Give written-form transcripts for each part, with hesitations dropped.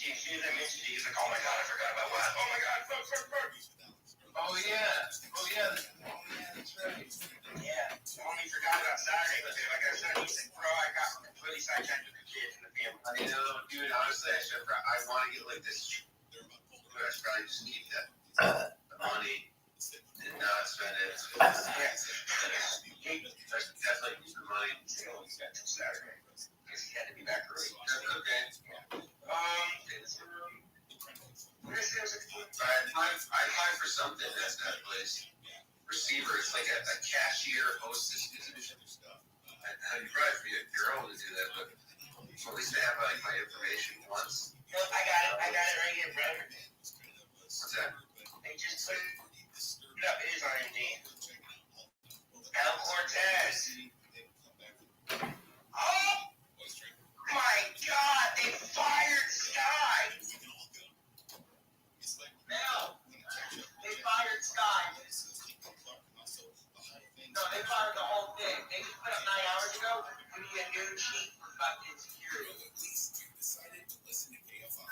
As soon as I mentioned it, he's like, oh my god, I forgot about what? Oh my god, fuck. Oh yeah, that's right. Yeah, I only forgot about Saturday, but like I said, he's like, bro, I got completely sidetracked with the kids and the family. I know, dude, honestly, I want to get like this, but I should probably just keep that money and not spend it. That's definitely use the money. He's got till Saturday, because he had to be back early. Okay. I applied for something at that place. Receiver, it's like a cashier hostess position. I'd probably be a girl to do that, but at least they have like my information once. No, I got it right here, brother. What's that? They just put it up. It is on Indeed. El Cortez. Oh my God! They fired Sky. No, they fired Sky. No, they fired the whole thing. They just put up 9 hours ago. We need a new chief for fucking security. At least you decided to listen to KFI.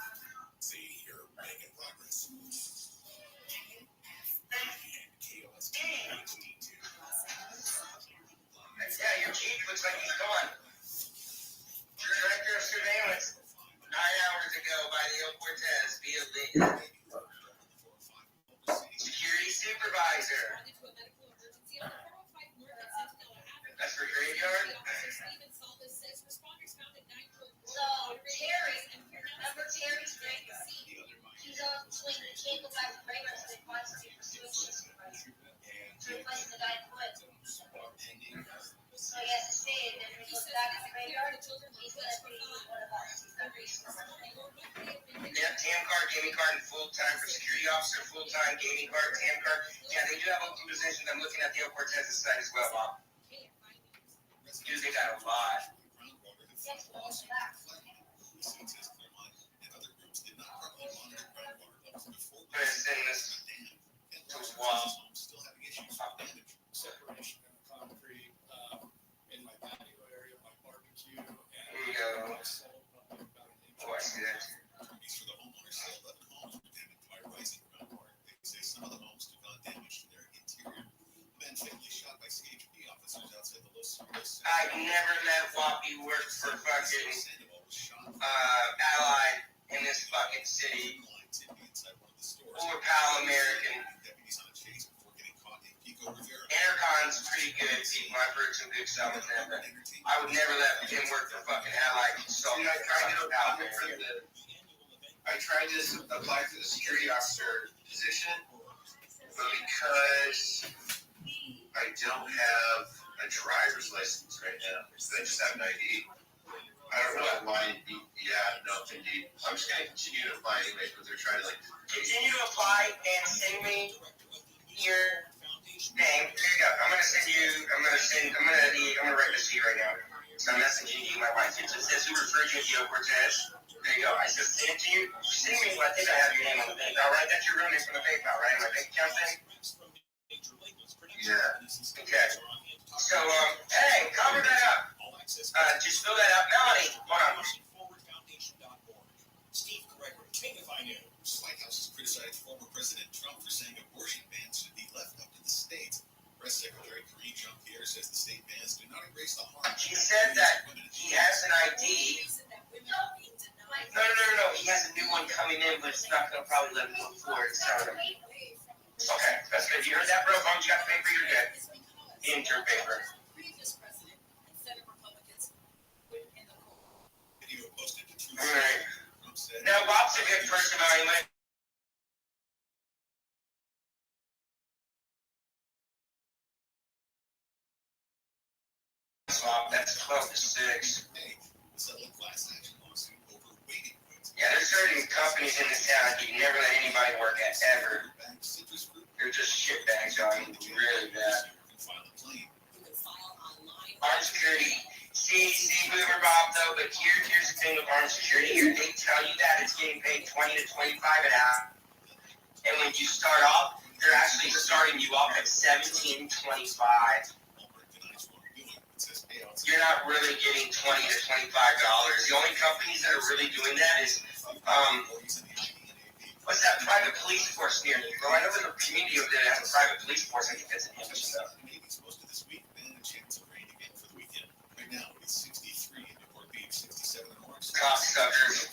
See, you're making progress. Yeah, your chief looks like he's gone. Director of Surveillance, 9 hours ago by the El Cortez via link. Security supervisor. That's for graveyard? So, Terry, remember Terry's great? He's on swing, he can't go back to graveyard, so they find somebody for switch supervisor. To replace the guy who quit. So he has to stay, and then when he goes back to the graveyard, he's going to be one of us. Yeah, TAM card, gaming card, and full-time for security officer, full-time gaming card, TAM card. Yeah, they do have open positions. I'm looking at the El Cortez's site as well, Bob. Dude, they got a lot. Yes, we'll go back. I'm going to send this to Wall. Separation in the concrete in my patio area, my barbecue. Here you go. Oh, I see that too. For the homeowners, 11 homes were damaged by rising groundwater. They say some of the homes took on damage to their interior. A man fatally shot by CHP officers outside the Los Angeles. I've never let Whoppy work for fucking Allied in this fucking city. Or Pal American. Intercon's pretty good people. I've heard some good stuff with them, but I would never let him work for fucking Allied. So I tried to apply for the security officer position, but because I don't have a driver's license right now, I just have an ID. I don't know why. Indeed. I'm just gonna continue to apply anyways, but they're trying to continue to apply and send me your name. There you go. I'm gonna write this to you right now. So I'm messaging you, my wife. It just says who referred you to Gio Cortez. There you go. I just sent it to you. Send me. I think I have your name on the PayPal, right? That's your real name from the PayPal, right? My bank account thing. Yeah. Okay. So hey, cover that up. Just fill that out, Melanie. Hold on. Steve Gregory, KFI News. White House has criticized former President Trump for saying abortion bans should be left up to the states. Press Secretary Karine Jean-Pierre says the state bans do not erase the harm. She said that he has an ID. No. He has a new one coming in, but it's not going to probably let him go forward. Okay, that's good. You heard that, bro? As long as you got the paper, you're good. Intern paper. Video posted to Truth. All right. Trump said, Now, Bob's a good person, anyway. That's 12 to 6. hey, settle a class action lawsuit over waiting goods. Yeah, there's certain companies in this town that you never let anybody work at, ever. Citrus fruit. They're just shitbags, John. Really bad. You can file a claim. Armed security. See, Boomer Bob, though, but here's the thing with armed security. Here, they tell you that it's getting paid 20 to 25 an hour. And when you start off, they're actually starting you off at $17.25. Walmart denies wrongdoing. It says payout you're not really getting $20 to $25. The only companies that are really doing that is, what's that private police force near you, bro? I know there's a community over there that has a private police force. I think that's in Henderson, though. Most of this week, then a chance of rain again for the weekend. Right now, it's 63 in Newport Beach, 67 in Orange. Cocksuckers.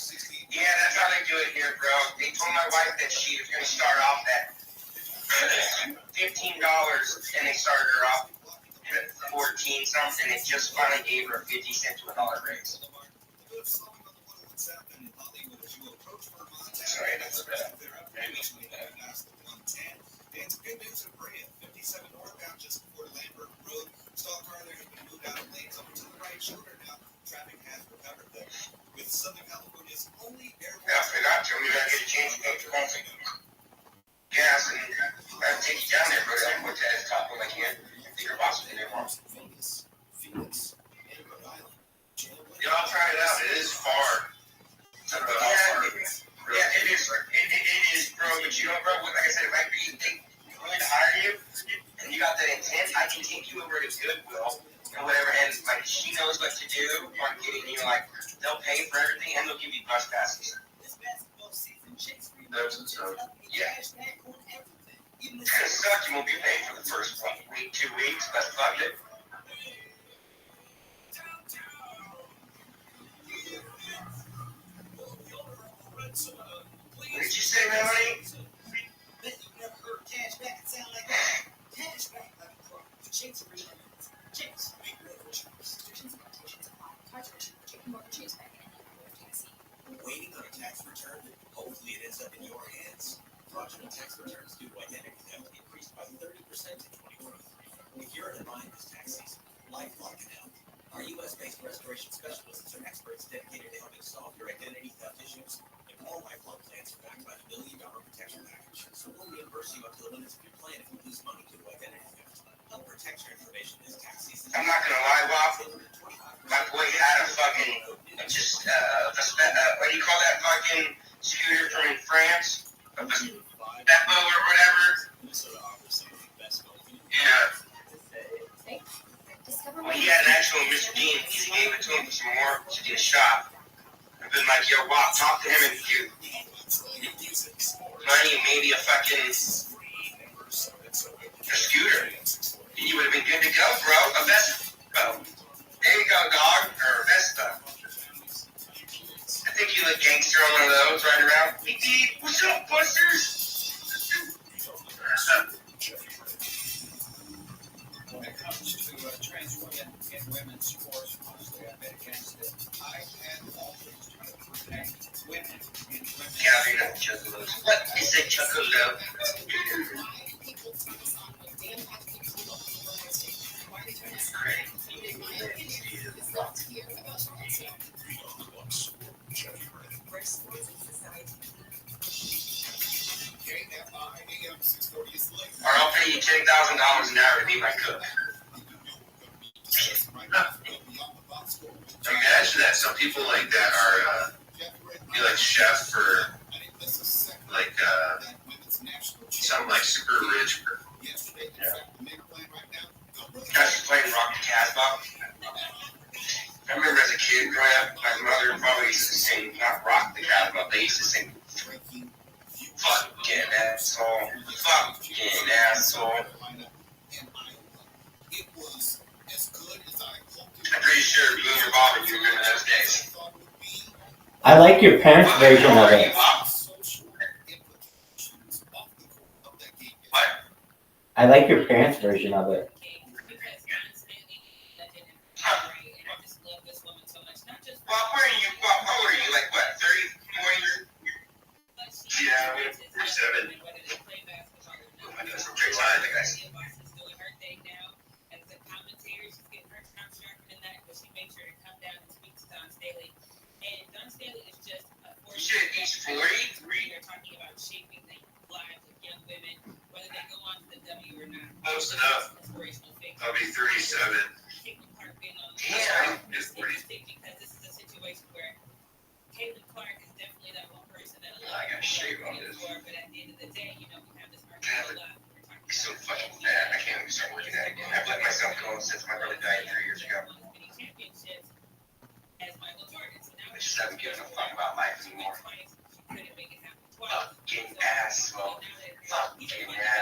Yeah, that's how they do it here, bro. They told my wife that she was going to start off at $15, and they started her off at 14 something, and just finally gave her a 50-cent to $1 raise. Sorry, that's bad. And some good news in Brea, 57 northbound just before Lambert Road. Stall car there has been moved out of lanes over to the right shoulder now. Traffic has recovered though. With Southern California's only airport. Yeah, I forgot to. We gotta get a change to go to coffee. Gas, and I have to take you down there, bro. I put that at the top when I can. Your boss will be there tomorrow. Phoenix, and Rhode Island. Yeah, I'll try it out. It is far. Yeah, it is. It is, bro. But you know, bro, like I said, if I really think willing to hire you, and you got that intent, I can take you over to Goodwill and whatever. And like, she knows what to do on getting you. Like, they'll pay for everything and they'll give you bus passes. Yeah. It's gonna suck. You won't be paid for the first week, 2 weeks. But fuck it. What did you say, Melanie? Bet you've never heard cash back. It sound like that. Cash back like a pro. Chase refunds. Chase. Big restrictions and limitations apply. Cards are issued for JP Morgan Chase Bank and Tennessee. Waiting on a tax return? Hopefully it ends up in your hands. Fraudulent tax returns due to identity theft increased by 30% in 2023. If you're in a bind this tax season, LifeLock can help. Our U.S.-based restoration specialists are experts dedicated to helping solve your identity theft issues. All LifeLock plans are backed by the $1 million protection package, so we'll reimburse you up to the limits of your plan if you lose money due to identity theft. Help protect your information this tax season. I'm not gonna lie, Bob. My boy had a fucking what do you call that fucking scooter from France? A Beppo or whatever. Yeah. Well, he had an actual Mr. Dean. He gave it to him for some more to get a shop. I've been like, yo, Bob, talk to him and you money, maybe a fucking a scooter. And you would have been good to go, bro. A Vespa. There you go, dog. Or a Vespa. I think you look gangster on one of those right around. Hey, what's up, busters? When it comes to trans women in women's sports, honestly, I've been against it. I have always tried to protect women in women's Gabby, not Chocolo's. What is a Chocolo? Or I'll pay you $10,000 an hour to be my cook. Imagine that. Some people like that are be like chef or like something like super rich. Yeah. Guys playing Rock the Casbah. I remember as a kid growing up, my mother probably used to sing, not Rock the Casbah, they used to sing fucking asshole, fucking asshole. I'm pretty sure Boomer Bob and you remember those days. I like your parents' version of it. What? I like your parents' version of it. Well, where are you? How old are you? Like what? 34 years? Yeah, we're 37. Oh my goodness, I'm pretty tired, I guess. You should have reached 40. They're talking about shaping the lives of young women, whether they go on to the W or not. Close enough. Inspirational figure. I'll be 37. Caitlin Clark being on the Damn. It's interesting because this is a situation where Caitlin Clark is definitely that one person that a lot I got shave on this. for, but at the end of the day, you know, we have this argument a lot. We're talking It's so about fucking bad. I can't even start working that again. I've let myself go since my brother died 3 years ago. twice. She couldn't make it happen twice. Fucking asshole. Fucking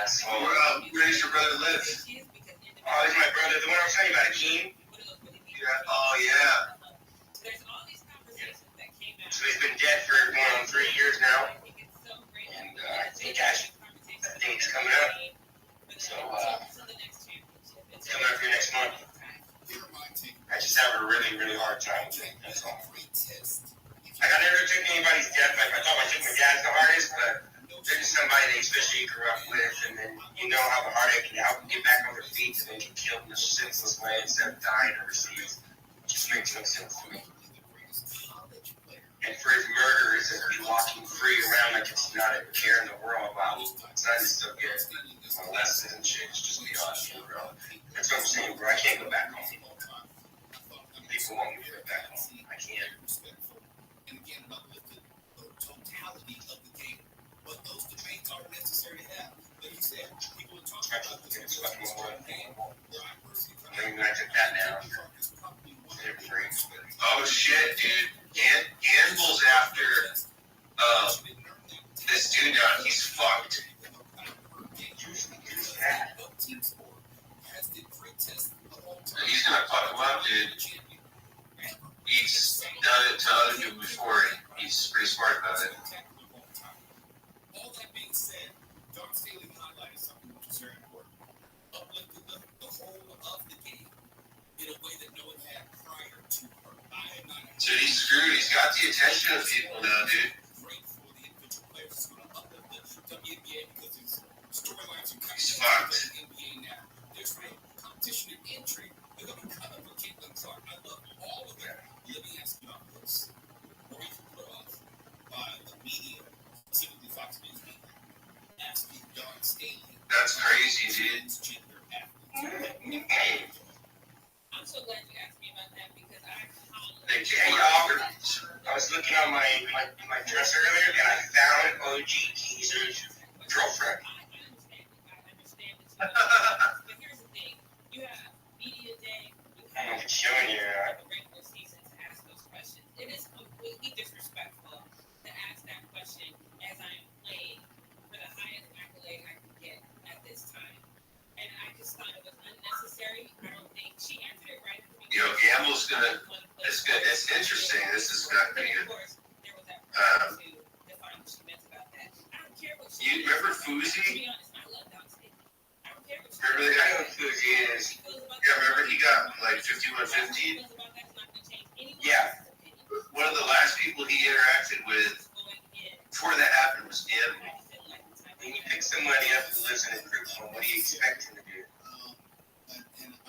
asshole. Where does your brother live? Oh, he's my brother. The one I was telling you about, Akeem. Yeah. Oh, yeah. There's all these conversations that came out. So he's been dead for going on 3 years now. I think it's so great. And I think it's coming up. So, it's coming up here next month. I just have a really, really hard time. That's all. Like, I never took anybody's death. Like, I thought I took my dad's the hardest, but there's just somebody that especially you grew up with, and then you know how the heartache can help them get back on their feet and then get killed in a senseless way instead of dying overseas. It just makes no sense to me. And for his murderers to be walking free around like it's not a care in the world about son is still get molested and shit, it's just beyond, bro. That's what I'm saying, bro. I can't go back home. People want me to go back home. I can't. And again, about the totality of the game. But those debates are necessary to have. Like you said, people are talking about the fucking game. I took that down. Oh, shit, dude. Gamble's after this dude down. He's fucked. He's gonna fuck him up, dude. He's done it to other people before. He's pretty smart about it. All that being said, Dark Staley highlighted something which is very important. Uplifted the whole of the game in a way that no one had prior to her. I am not. Dude, he's screwed. He's got the attention of people now, dude. Great for the individual players. It's going to uplift the WNBA because his storylines are He's coming fucked. to the NBA now. There's no competition and intrigue. They're going to be coming for Caitlin Clark. I love all of that. Let me ask you about this. Or even put off by the media, specifically Fox News media, asking Dark Staley. That's crazy, dude. Transgender athletes. I'm so glad you asked me about that because Hey, y'all, I was looking on my dresser earlier and I found OG Geezer's girlfriend. I understand but here's the thing. You have media day, you I'm have showing you. the regular season to ask those questions. It is completely disrespectful to ask that question as I'm playing for the highest accolade I can get at this time. And I just thought it was unnecessary. I don't think she answered it right. You know, Gamble's gonna. It's good. It's interesting. This is not gonna be good. You remember Fuzi? Remember the guy who Fuzi is? Yeah, remember he got like 5150? Yeah. One of the last people he interacted with before that happened was him. When you pick somebody up who lives in a group home, what do you expect him to do?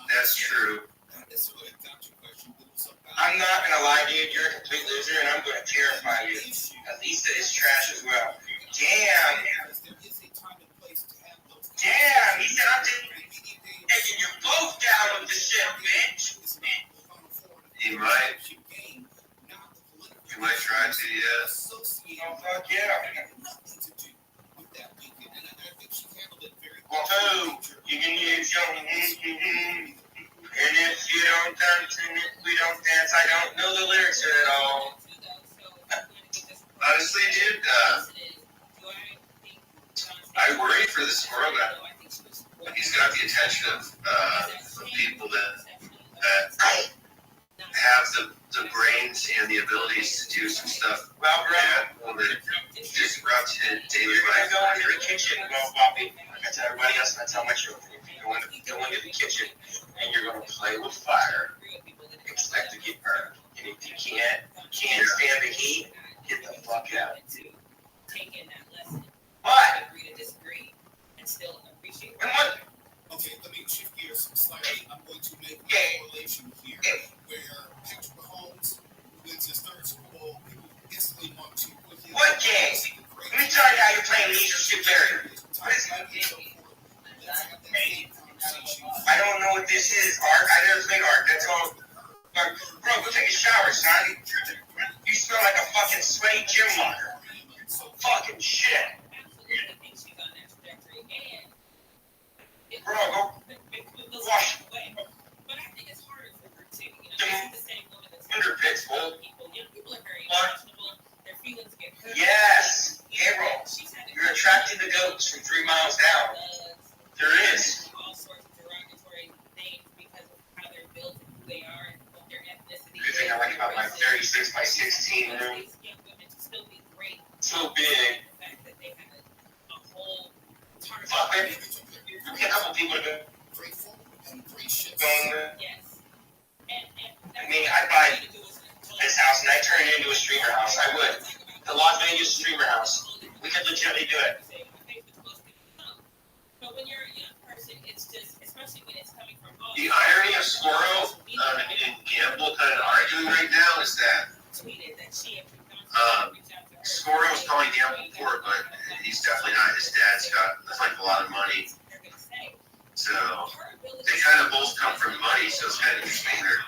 That's true. I'm not gonna lie, dude. You're a complete loser, and I'm gonna terrify you. Lisa is trash as well. Damn. Damn. He said I'm taking you both down with the shit, bitch. He might. He might try to, yeah. Oh fuck yeah. Well, who? You can use your and if you don't dance and if we don't dance, I don't know the lyrics at all. Honestly, dude, I worry for this girl that he's got the attention of people that have the brains and the abilities to do some stuff. Well, Well, just brought to daily you're gonna life. go into the kitchen, well, Bobby. I tell everybody else, and I tell my children, if you go into the kitchen and you're gonna play with fire, expect to get burned. And if you can't stand the heat, get the fuck out. What? Agree to disagree and still appreciate And what? Okay, let me shift gears slightly. I'm going to make a correlation here where Patrick Mahomes wins his third Super Bowl. People instantly want to put him. What game? Let me tell you how you're playing leadership barrier. What is it? I don't know what this is, Art. I never played Art. That's all. Bro, go take a shower, son. You smell like a fucking sweaty gym locker. Fucking shit. Bro, go wash. But I think it's harder for her too. You know, she's the same woman that's Underpits, fool. people. You know, people are very What? emotional. Their feelings get hurt. Yes, April. You're attracting the goats from 3 miles down. There is. All sorts of derogatory names because of how they're built and who they are and what their ethnicity The thing I like about my 36 by 16 room, young women to still be great. so big. The fact that they have a whole target. Fuck, baby. A couple people have been Grateful and gracious. going. Yes. And I mean, I'd buy this house and I'd turn it into a streamer house. I would. The Las Vegas streamer house. We could legitimately do it. But when you're a young person, it's just, especially when it's coming from home. The irony of Squirrel and Gamble kind of arguing right now is that Tweeted that she had Squirrel was calling Gamble poor, but he's definitely not. His dad's got like a lot of money. So they kind of both come from money, so it's kind of interesting they're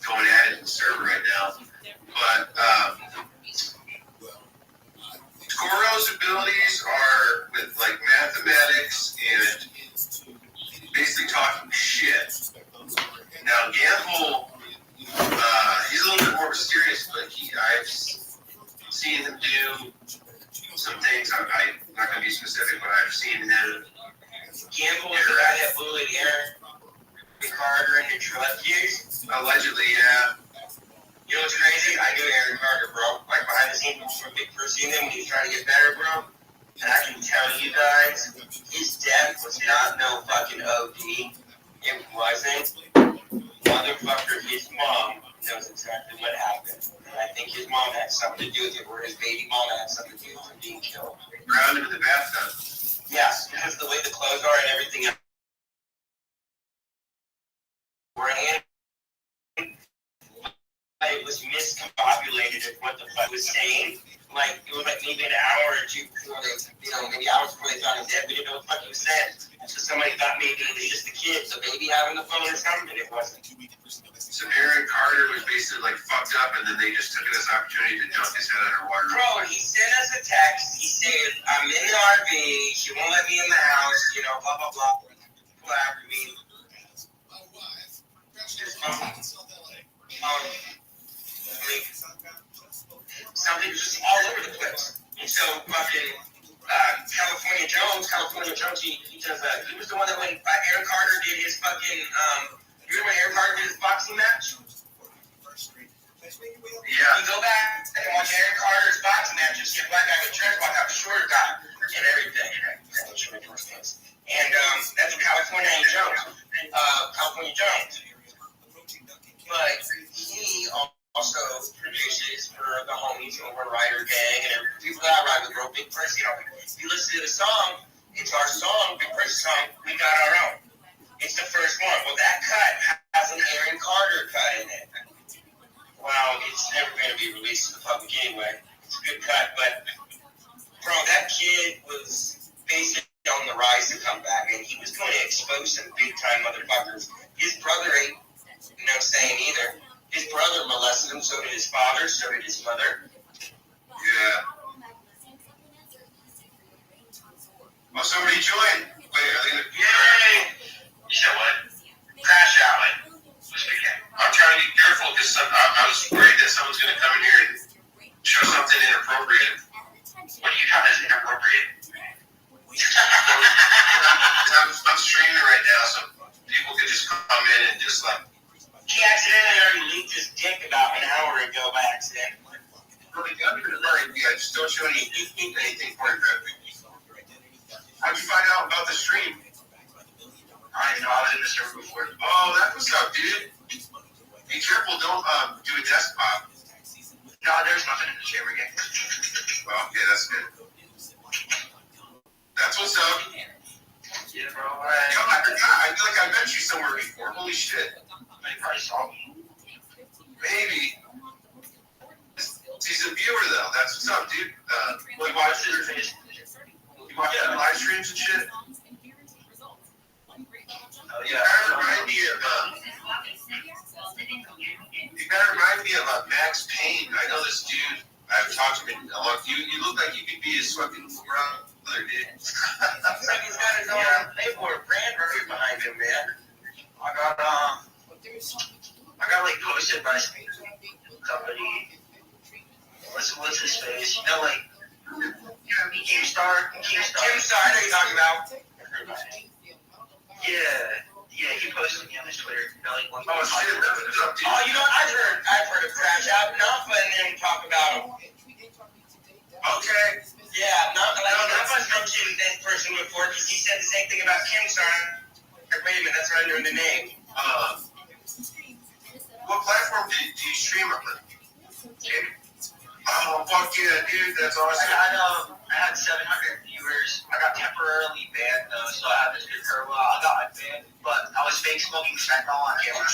going at it in the server right now. But Squirrel's abilities are with like mathematics and basically talking shit. Now Gamble, he's a little bit more mysterious, but I've seen him do some things. I'm not going to be specific, but I've seen him. Gamble was the guy that bullied Aaron Carter in Detroit years? Allegedly, yeah. You know what's crazy? I knew Aaron Carter, bro. Like behind the scenes from Big First Seeing him when he was trying to get better, bro. And I can tell you guys, his death was not no fucking OD. It wasn't. Motherfucker, his mom knows exactly what happened. And I think his mom had something to do with it, or his baby mom had something to do with him being killed. Drowned him in the bathtub. Yes, because of the way the clothes are and everything else. It was miscombobulated of what the fuck was saying. Like, it was like maybe an hour or two before they, maybe hours before they found him dead. We didn't know what the fuck he was saying. So somebody thought maybe it was just the kid, the baby having the phone or something, and it wasn't. So Aaron Carter was basically like fucked up, and then they just took it as an opportunity to dunk his head underwater. Bro, he sent us a text. He said, I'm in the RV. She won't let me in the house. Blah, blah, blah. People after me. Something just all over the place. And so fucking California Jones, he does he was the one that when Aaron Carter did his fucking you remember when Aaron Carter did his boxing match? Yeah. You go back and watch Aaron Carter's boxing match, just get black guy with trench walk out, shorter guy and everything. And that's California Jones. California Jones. But he also produces for the homies over Rider Gang and people that I ride with, bro. Big Prince, if you listen to the song, it's our song, Big Prince song, We Got Our Own. It's the first one. Well, that cut has an Aaron Carter cut in it. Well, it's never going to be released to the public anyway. It's a good cut, but bro, that kid was basically on the rise to come back, and he was going to expose some big-time motherfuckers. His brother ain't no saying either. His brother molested him, so did his father, so did his mother. Yeah. Oh, somebody joined. Wait, are they gonna... Yay! You said what? Crash out. I'm trying to be careful because I was worried that someone's going to come in here and show something inappropriate. What do you count as inappropriate? I'm streaming right now, so people could just come in and just like... He accidentally already leaked his dick about an hour ago by accident. Really good. Yeah, just don't show anything for it. How'd you find out about the stream? I didn't know I was in the server before. Oh, that's what's up, dude. Be careful, don't do a desktop. No, there's nothing in the chamber yet. Well, okay, that's good. That's what's up. Yeah, bro. Yo, I forgot. I feel like I met you somewhere before. Holy shit. You probably saw me. Maybe. He's a viewer, though. That's what's up, dude. You watch his face. You watch live streams and shit? Oh, yeah. That reminds me of Max Payne. I know this dude. I've talked to him a lot. You look like you could be his fucking brother, dude. He's got his own paperwork brand behind him, man. I got like posted by somebody what's his face? You know, like Keemstar. Kim Star, I know you're talking about. Yeah, he posted me on his Twitter. Like, Oh shit, that's what's up, dude. Oh, you know what? I've heard of Crash Out enough, and then talk about him. Okay. Yeah, that must know Kim, this person before, because he said the same thing about Kim Star. Wait a minute, that's not under the name. What platform do you stream on? Oh, fuck yeah, dude, that's awesome. I had 700 viewers. I got temporarily banned though, so I had to do for a while. I got banned, but I was fake smoking fentanyl on camera.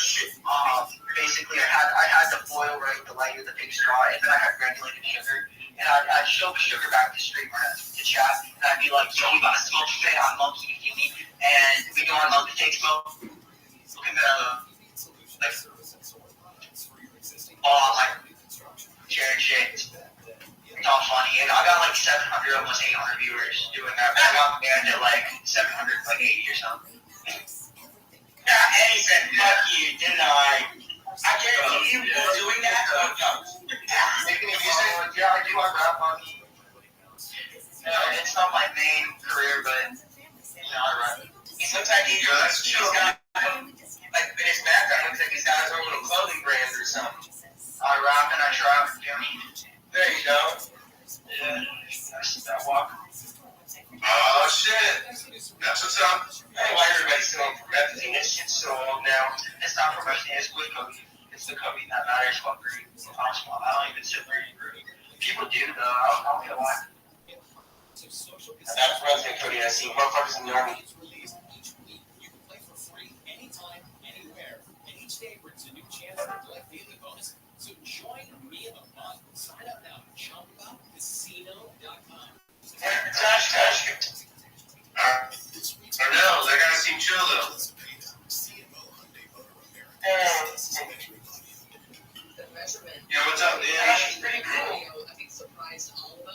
Basically, I had the foil, right, the light with the big straw, and then I had granulated sugar. And I'd show the sugar back to street to chat, and I'd be like, yo, we gotta smoke straight on monkey, you feel me? And we go on monkey, take smoke, and like, sharing shit. It's all funny. And I got like 700, almost 800 viewers doing that. I got banned at like 700, like 80 or something. Yeah, and he said, fuck you, deny. I can't believe you were doing that. Making music? Yeah, I do. I rap on. It's not my main career, but I rap. Sometimes he's got, like, in his background, looks like he's got his own little clothing brand or something. I rap and I trap. There you go. Yeah, I walk. Oh shit, that's what's up. I don't know why everybody's selling promethazine. This shit's so old now. It's not promethazine, it's weed cocaine. It's the cocaine that matters. Fuck greed. I don't even sip greed. People do though. I don't know why. That's promethazine coding. I see motherfuckers in the army. You can play for free anytime, anywhere, and each day brings a new chance to collect daily bonus. So join me in the fun. Sign up now at ChumbaCasino.com. Josh. I know, that guy seemed chill though. Yeah, what's up, man? That's pretty cool.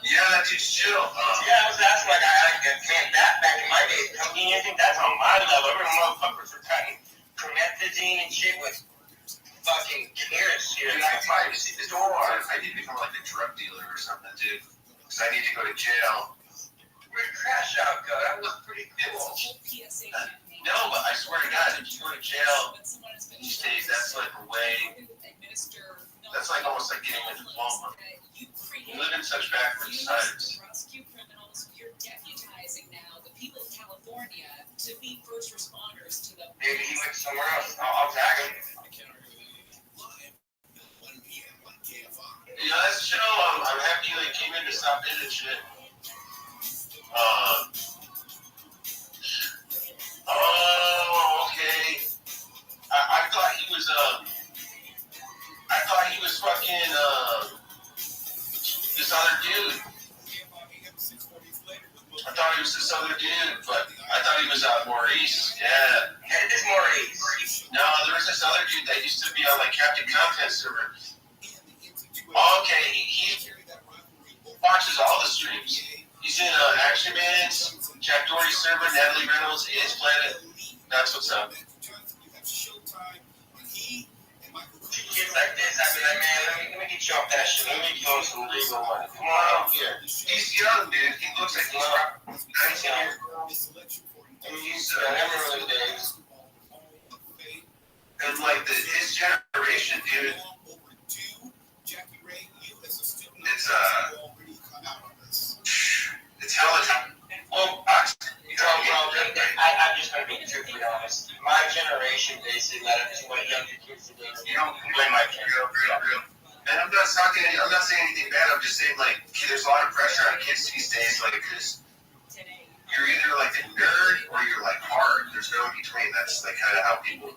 Yeah, that dude's chill. Yeah, I was asking, like, man, back in my day, company, I think that's on my level. Every motherfuckers were cutting promethazine and shit with fucking carrots here. Dude, I probably see this door. I need to become like a drug dealer or something, dude. Because I need to go to jail. Where'd Crash Out go? That was pretty cool. No, but I swear to God, if you go to jail these days, that's like a way. That's like almost like getting a diploma. We live in such backward societies. You're deputizing now the people of California to be first responders to the. Maybe he went somewhere else. I'll tag him. Yeah, that's chill. I'm happy they came in to stop in and shit. Oh, okay. I thought he was fucking this other dude. I thought he was this other dude, but I thought he was Maurice. Yeah. Hey, this Maurice. No, there was this other dude that used to be on like Captain Content server. Okay, he watches all the streams. He's in Action Man's, Jack Doherty's server, Natalie Reynolds, His Planet. That's what's up. Kids like this, I'd be like, man, let me get you off that shit. Let me get you on some legal money. Come on out here. He's young, dude. He looks like he's probably 19 years. I mean, he's never really days. And like his generation, dude. It's hella time. Well, I'm just going to be truthfully honest. My generation basically led up to what younger kids today. You don't blame my kids. Real. And I'm not saying anything bad. I'm just saying, like, there's a lot of pressure on kids these days. Like, because you're either like a nerd or you're like hard. There's no in between. That's like kind of how people.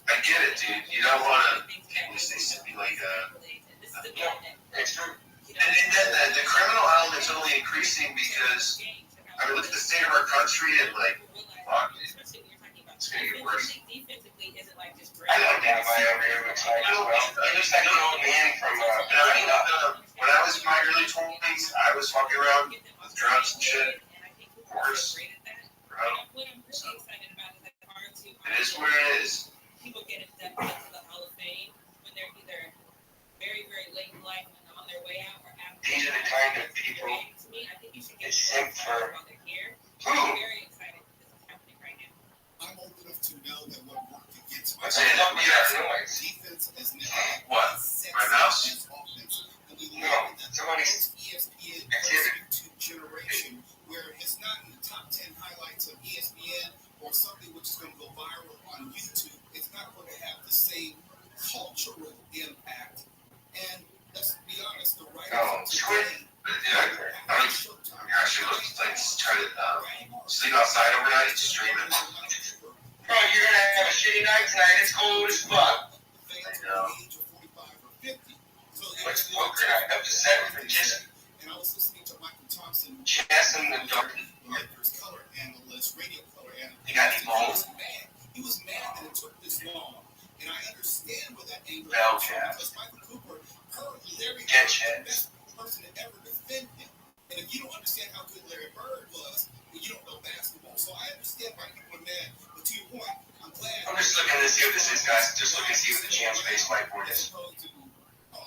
I get it, dude. You don't want to be like It's true. and then the criminal element's only increasing because I mean, look at the state of our country and like, fuck, dude, it's gonna get worse. I know Dan over here looks like as well. He looks like an old man from When I was in my early 20s, I was fucking around with drugs and shit. Of course, bro. It is what old as fuck. I know. What's poker night up to 7 for just And I was listening to Michael Thompson, chess in the dark. Lakers color analyst, radio color analyst. You got any balls? He was mad that it took this long. And I understand where that angle Bell is cap. because Michael Cooper heard Larry Get Bird, the chess. best person to ever defend him. And if you don't understand how good Larry Bird was, then you don't know basketball. So I understand why people are mad. But to your point, I'm glad. I'm just looking to see what this is, guys. Just looking to see what the Champs Face whiteboard As is. opposed to,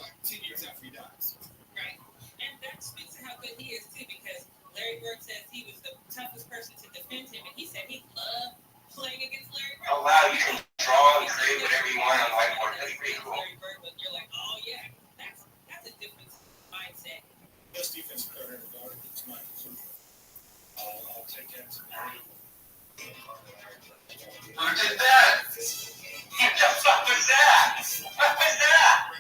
like 10 years after he dies. Right. And that speaks to how good he is too, because Larry Bird says he was the toughest person to defend him, and he said he loved playing against Larry Bird. Oh wow, you can draw and create whatever you want on the whiteboard. That's pretty cool. Larry Bird, but you're like, oh yeah, that's a different mindset. Best defense player in the guard is Mike. I'll take that. Who did that? What the fuck was that? What was that?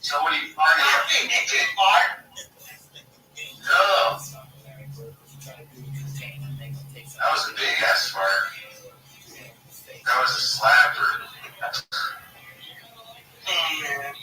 Somebody farted. Did it fart? No. That was a big ass fart. That was a slapper. Oh man.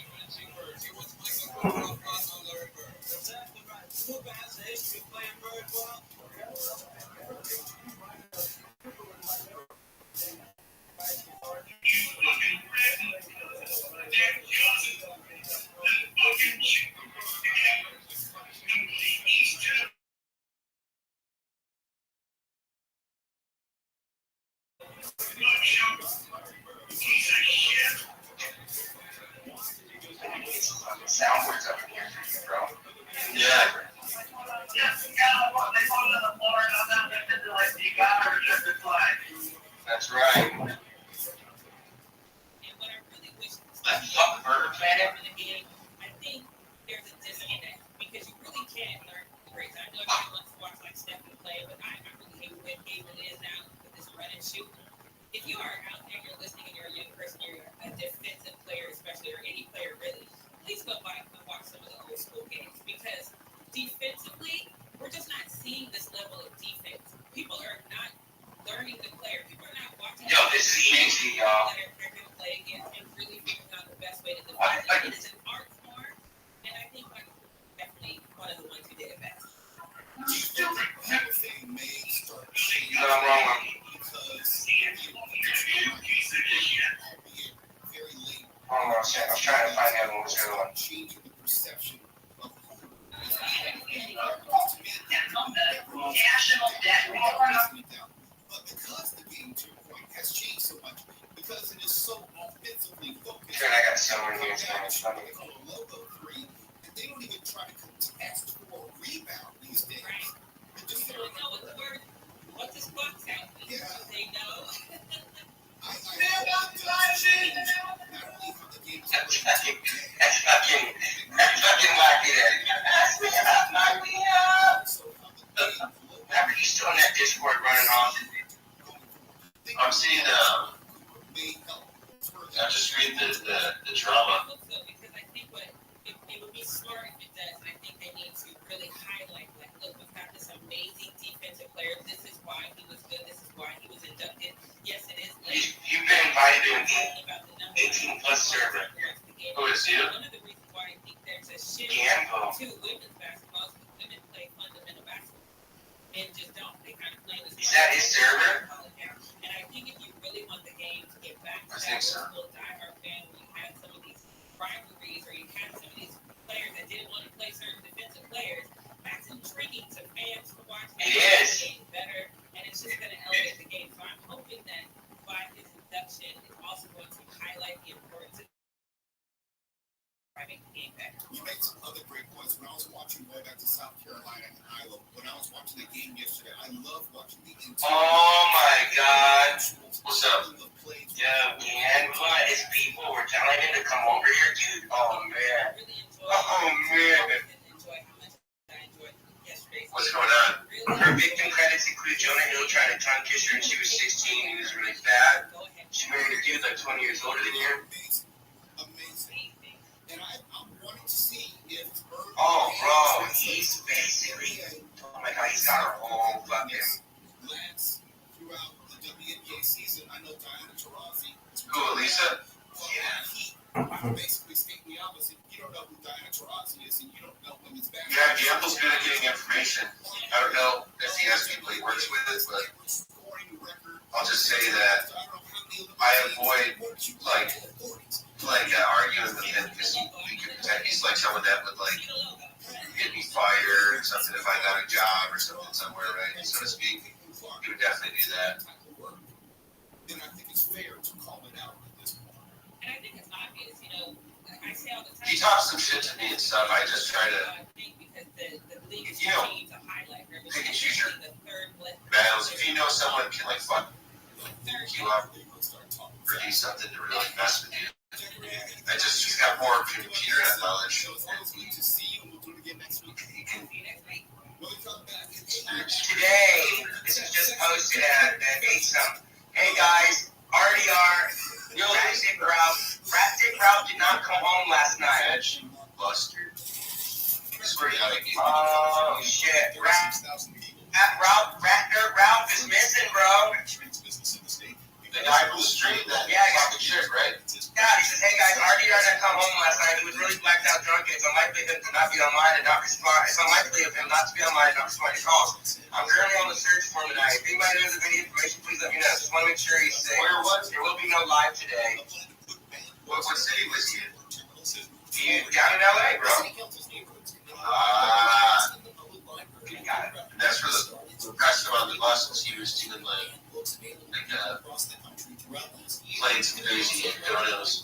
Soundboards up in here for you, bro. Yeah. That's right. And what I really wish That fuck Burger Planet. in the game, I think there's a disconnect because you really can't learn from the greats. I know everyone wants to watch like Stephen play, but I really hate what game it is now with this run and shoot. If you are out there, you're listening, and you're a young person, you're a defensive player, especially, or any player really, please go back and watch some of the old school games because defensively, we're just not seeing this level of defense. People are not learning the player. People are not watching. Yo, this is easy, y'all. They're going to play against and really figuring out the best way to defend. It is an art form, and I think Michael is definitely one of the ones who did it best. Everything may start changing Nothing wrong with me. because very late. Hold on a second. I was trying to find the other one. What's the other one? Changing the perception of who but because the game, to your point, has changed so much, because it is so offensively focused, Sure, I got someone here. It's they funny. call a logo three, and they don't even try to contest for a rebound these days. Right. They just say, They know what the word, what this box out means. Yeah. They know. I want to change not only how the game is That's fucking wacky there. That's me up, knock me up. also how the game How are you still in that Discord running off? I'm seeing, may help further. I'm just reading the I drama. hope so, because I think it would be smart if it does, and I think they need to really highlight, like, look, we've got this amazing defensive player. This is why he was good. This is why he was inducted. Yes, it is late. You've been invited in Talking about the numbers. 18 plus server. Who is you? One of the reasons why I think there's a shift Gamble. to women's basketball is because women play fundamental basketball. Men just don't. They kind of play this. Is that his server? And I think if you really want the game to get back to I think that so. old school diehard fan, when you had some of these rivalries or you had some of these players that didn't want to play certain defensive players, that's intriguing to fans to watch. It is. The game better, and it's just going to elevate the game. So I'm hoping that by his induction, it's also going to highlight the importance of driving the game better. You made some other great points. When I was watching, going back to South Carolina and Iowa, when I was watching the game yesterday, I love watching the interior. Oh my God. What's up? Yeah, man. What? His people were telling him to come over here, dude. Oh, man. I really enjoyed Oh, man. I enjoyed how much I enjoyed yesterday's What's game. going on? Really, Her victim credits include Jonah Hill trying to tongue kiss her when she was 16. He was really fat. go ahead. She married a dude like 20 years older than you. Amazing. Amazing. And I'm wanting to see if Bird Oh, bro. has He's basically. NBA Oh, my God. He's got her whole fucking. Lance throughout the WNBA season. I know Diana Taurasi basically speaking the opposite. You don't know who Diana Taurasi is, and you don't know women's basketball. Yeah, Gamble's good at getting information. I don't know if he has people he works with, but I'll just say that I avoid arguing with him because he's like someone that would like get me fired or something if I got a job or something somewhere, right? So to speak, he would definitely do that. Then I think it's fair to call it out at this point. And I think it's obvious, I say all the time. He talks some shit to me and stuff. I just try to Because the league is You know, trying to highlight her. pick and choose your The third battles. If you know someone can like fuck you up or do something to really mess with you, I just he's got more computer knowledge. He can. Today, this is just posted at 8-some. Hey guys, RDR, Rat Dick Ralph did not come home last night. Buster. I swear to God, I gave Oh shit, Ralph is missing, bro. the guy from the street, that fucking chick, right? Yeah, he says, hey guys, RDR didn't come home last night. He was really blacked out drunk. It's unlikely of him to not be online and not respond. It's unlikely of him not to be online and not respond to calls. I'm currently on the search for him tonight. If anybody knows of any information, please let me know. Just want to make sure he's safe. Where was he? There will be no live today. What city was he in? He down in LA, bro. Got it. That's for the rest of on the buses. He was doing like planes and crazy donuts.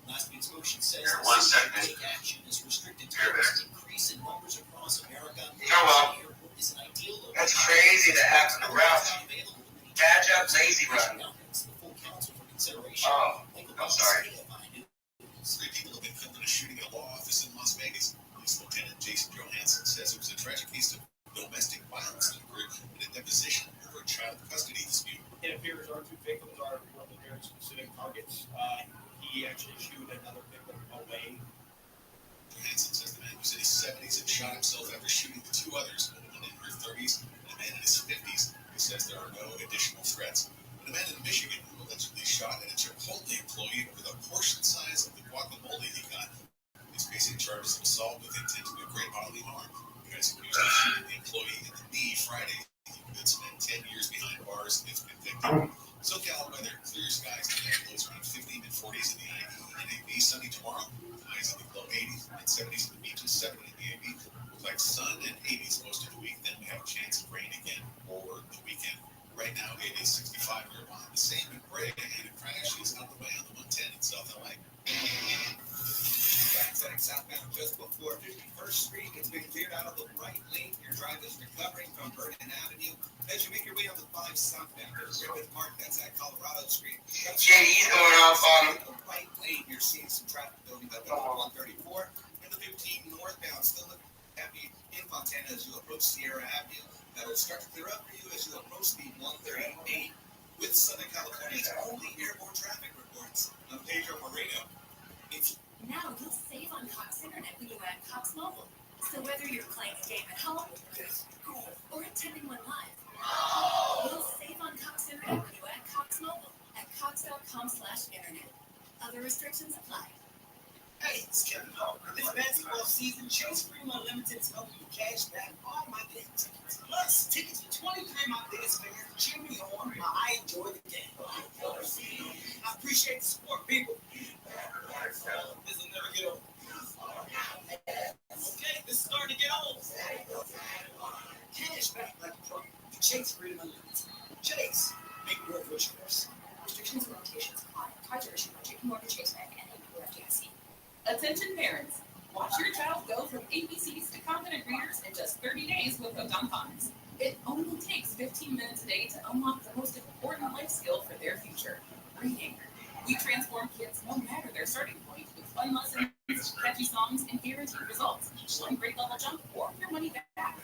Last week's motion says Here, 1 second. take action is restricted to Here, increase in numbers across America. Oh, well. Is an ideal That's crazy that happened to Ralph. Badge up, lazy run. Oh, I'm sorry. 3 people have been killed in a shooting at a law office in Las Vegas. Police Lieutenant Jason Johansson says it was a tragic case of domestic violence in a deposition over a child custody dispute. It appears our 2 victims are one of the very specific targets. He actually shot another victim away. Johansson says the man was in his 70s and shot himself after shooting the 2 others, a woman in her 30s and a man in his 50s. He says there are no additional threats. And a man in Michigan who allegedly shot at a Chipotle employee over the portion size of the guacamole he got is facing charges of assault with intent to do great bodily harm. The guy's accused of shooting the employee in the knee Friday. He could spend 10 years behind bars if convicted. SoCal weather, clear skies tonight, lows around 50 mid-40s in the NAB. Sunny tomorrow, highs in the low 80s, mid-70s in the beaches, 70 in the AB. Looks like sun and 80s most of the week. Then we have a chance of rain again over the weekend. Right now, it is 65 nearby. The same in Brea, and a crash is on the way on the 110 in South LA. Back southbound just before 51st Street. It's been cleared out of the right lane. Your drive is recovering from Vernon Avenue. As you make your way on the 5 southbound, there's Ribbon Park. That's at Colorado Street. JD's going off on The right lane, you're seeing some traffic building up on 134. And the 15 northbound still looking happy in Fontana as you approach Sierra Avenue. That'll start to clear up for you as you approach the 138 with Southern California's only airborne traffic reports. I'm Pedro Moreno. Now you'll save on Cox Internet when you add Cox Mobile. So whether you're playing a game at home, school, or attending one live, you'll save on Cox Internet when you add Cox Mobile at cox.com/internet. Other restrictions apply. Hey, it's Kevin Hall. This basketball season, Chase Freeman Unlimited is helping you cash back all my game tickets. Plus, tickets for 23 of my biggest fans cheer me on while I enjoy the game. I appreciate the support, people. This will never get old. Okay, this is starting to get old. Cash back like a pro. Chase Freeman Unlimited. Chase, make the world yours. Restrictions and limitations apply. Cards are issued by JPMorgan Chase Bank and FDIC. Attention parents, watch your child go from ABCs to confident readers in just 30 days with Hooked on Phonics. It only takes 15 minutes a day to unlock the most important life skill for their future, reading. We transform kids no matter their starting point with fun lessons, catchy songs, and guaranteed results. One grade level jump or your money back.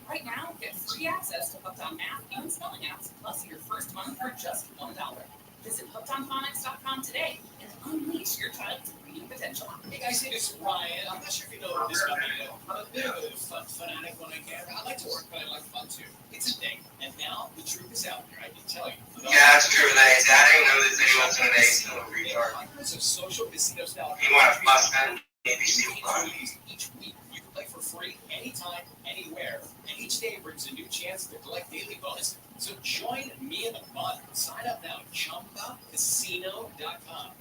Right now, get free access to Hooked on Math and Spelling apps, plus your first month for just $1. Visit hookedonphonics.com today and unleash your child's reading potential. Hey guys, hey, this is Ryan. I'm not sure if you know this about me. I'm a bit of a fun fanatic when I can. I like to work, but I like fun too. It's a thing. And now the truth is out there. I can tell you. Yeah, that's true. Dad didn't know this anyone's gonna date still a retard. Hundreds of social casino style You want to bust in ABC One? each week. You can play for free anytime, anywhere, and each day brings a new chance to collect daily bonus. So join me in the fun. Sign up now at ChumbaCasino.com.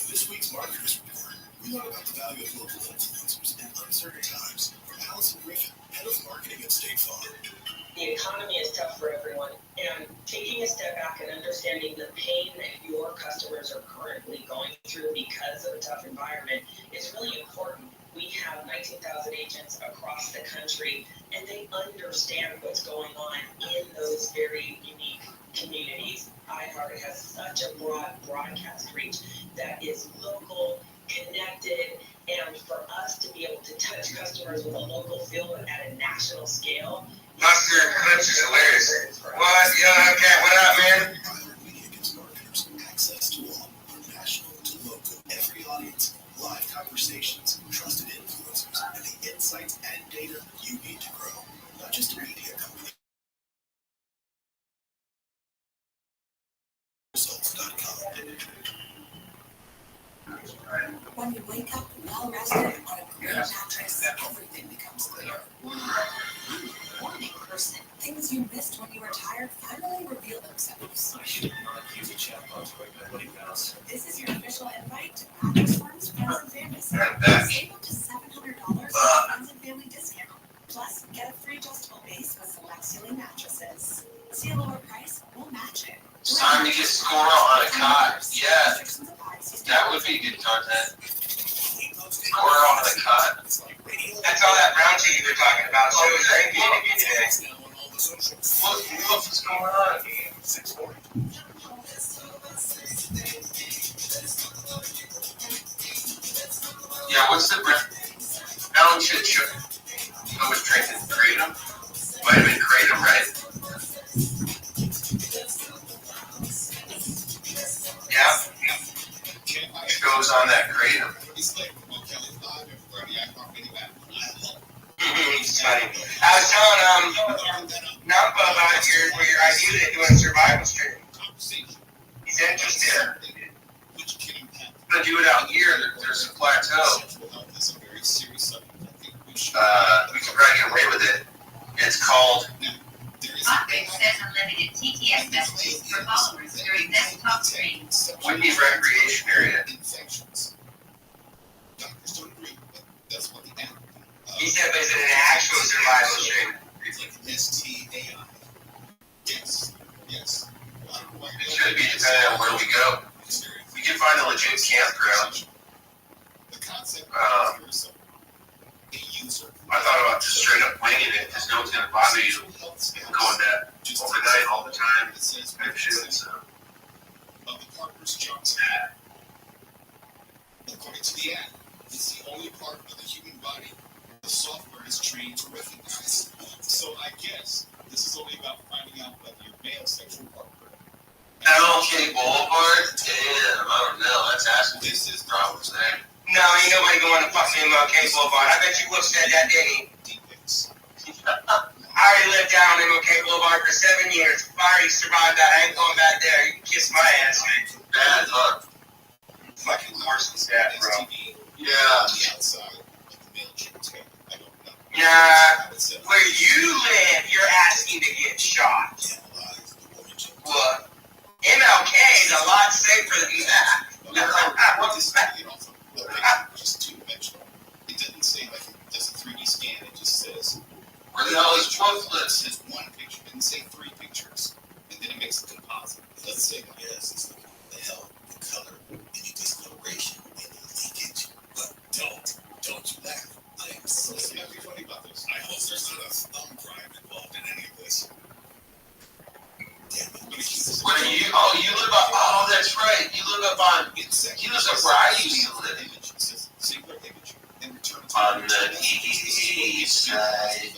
This week's Marketers Report, we learn about the value of local influencers in uncertain times. From Allison Griffin, head of marketing at State Farm. The economy is tough for everyone, and taking a step back and understanding the pain that your customers are currently going through because of a tough environment is really important. We have 19,000 agents across the country, and they understand what's going on in those very unique communities. iHeart has such a broad broadcast reach that is local, connected, and for us to be able to touch customers with a local feel but at a national scale. Buster Clips is hilarious. What? Yeah, okay, what up, man? iHeart Media gives marketers access to all, from national to local, every audience, live conversations, trusted influencers, and the insights and data you need to grow. Not just a media company. Results.com. When you wake up well rested on a great mattress, everything becomes clear. Morning person. Things you missed when you were tired finally reveal themselves. I should not use a chatbot to wake my buddy fast. This is your official invite to Mattress Firm's Friends and Family Sale. Save up to $700 on Friends and Family discount. Plus, get a free adjustable base with select ceiling mattresses. See a lower price? We'll match it. It's time to get squirrel on a cot. Yeah, that would be good content. Squirrel on a cot. That's all that brown chicken you were talking about. So it was drinking today. What's going on? Yeah, what's the brown shit show? I was drinking Kratom. Vitamin Kratom, right? Yeah. It goes on that Kratom. It's funny. I was telling Nampa about your idea of doing a survival stream. He's interested. I'm gonna do it out here. There's a plateau. We can probably get away with it. It's called. Upgrade says unlimited TTS messages for followers during desktop stream. Whitney Recreation Area. He said, but is it an actual survival stream? STAI. Yes. It should be depending on where we go. We can find a legit campground. I thought about just straight up winging it because no one's going to bother you going that overnight all the time. Type shit, so. According to the app, it's the only part of the human body the software is trained to recognize. So I guess this is only about finding out whether your male sexual partner. MLK Boulevard? Damn, I don't know. That's asking me this problems there. No, ain't nobody going to fuck me MLK Boulevard. I bet you Wolf said that, didn't he? I already lived down on MLK Boulevard for 7 years. If I already survived that, I ain't going back there. You can kiss my ass. Bad, huh? Fucking worse than that, bro. Yeah. Nah, where you live, you're asking to get shot. What? MLK is a lot safer than that. Just two-dimensional. It doesn't say like it does a 3D scan. It just says where the hell is Brooklyn? It's one picture. It didn't say 3 pictures, and then it makes a composite. It doesn't say yes. It's like the hell, the color, any discoloration, any leakage. But don't you laugh. I am so happy funny about this. I hope there's not a thumb drive involved in any of this. Damn it. Where are you? Oh, you live up. Oh, that's right. You live up on. You live up where I used to live. Singular image and return on the east side.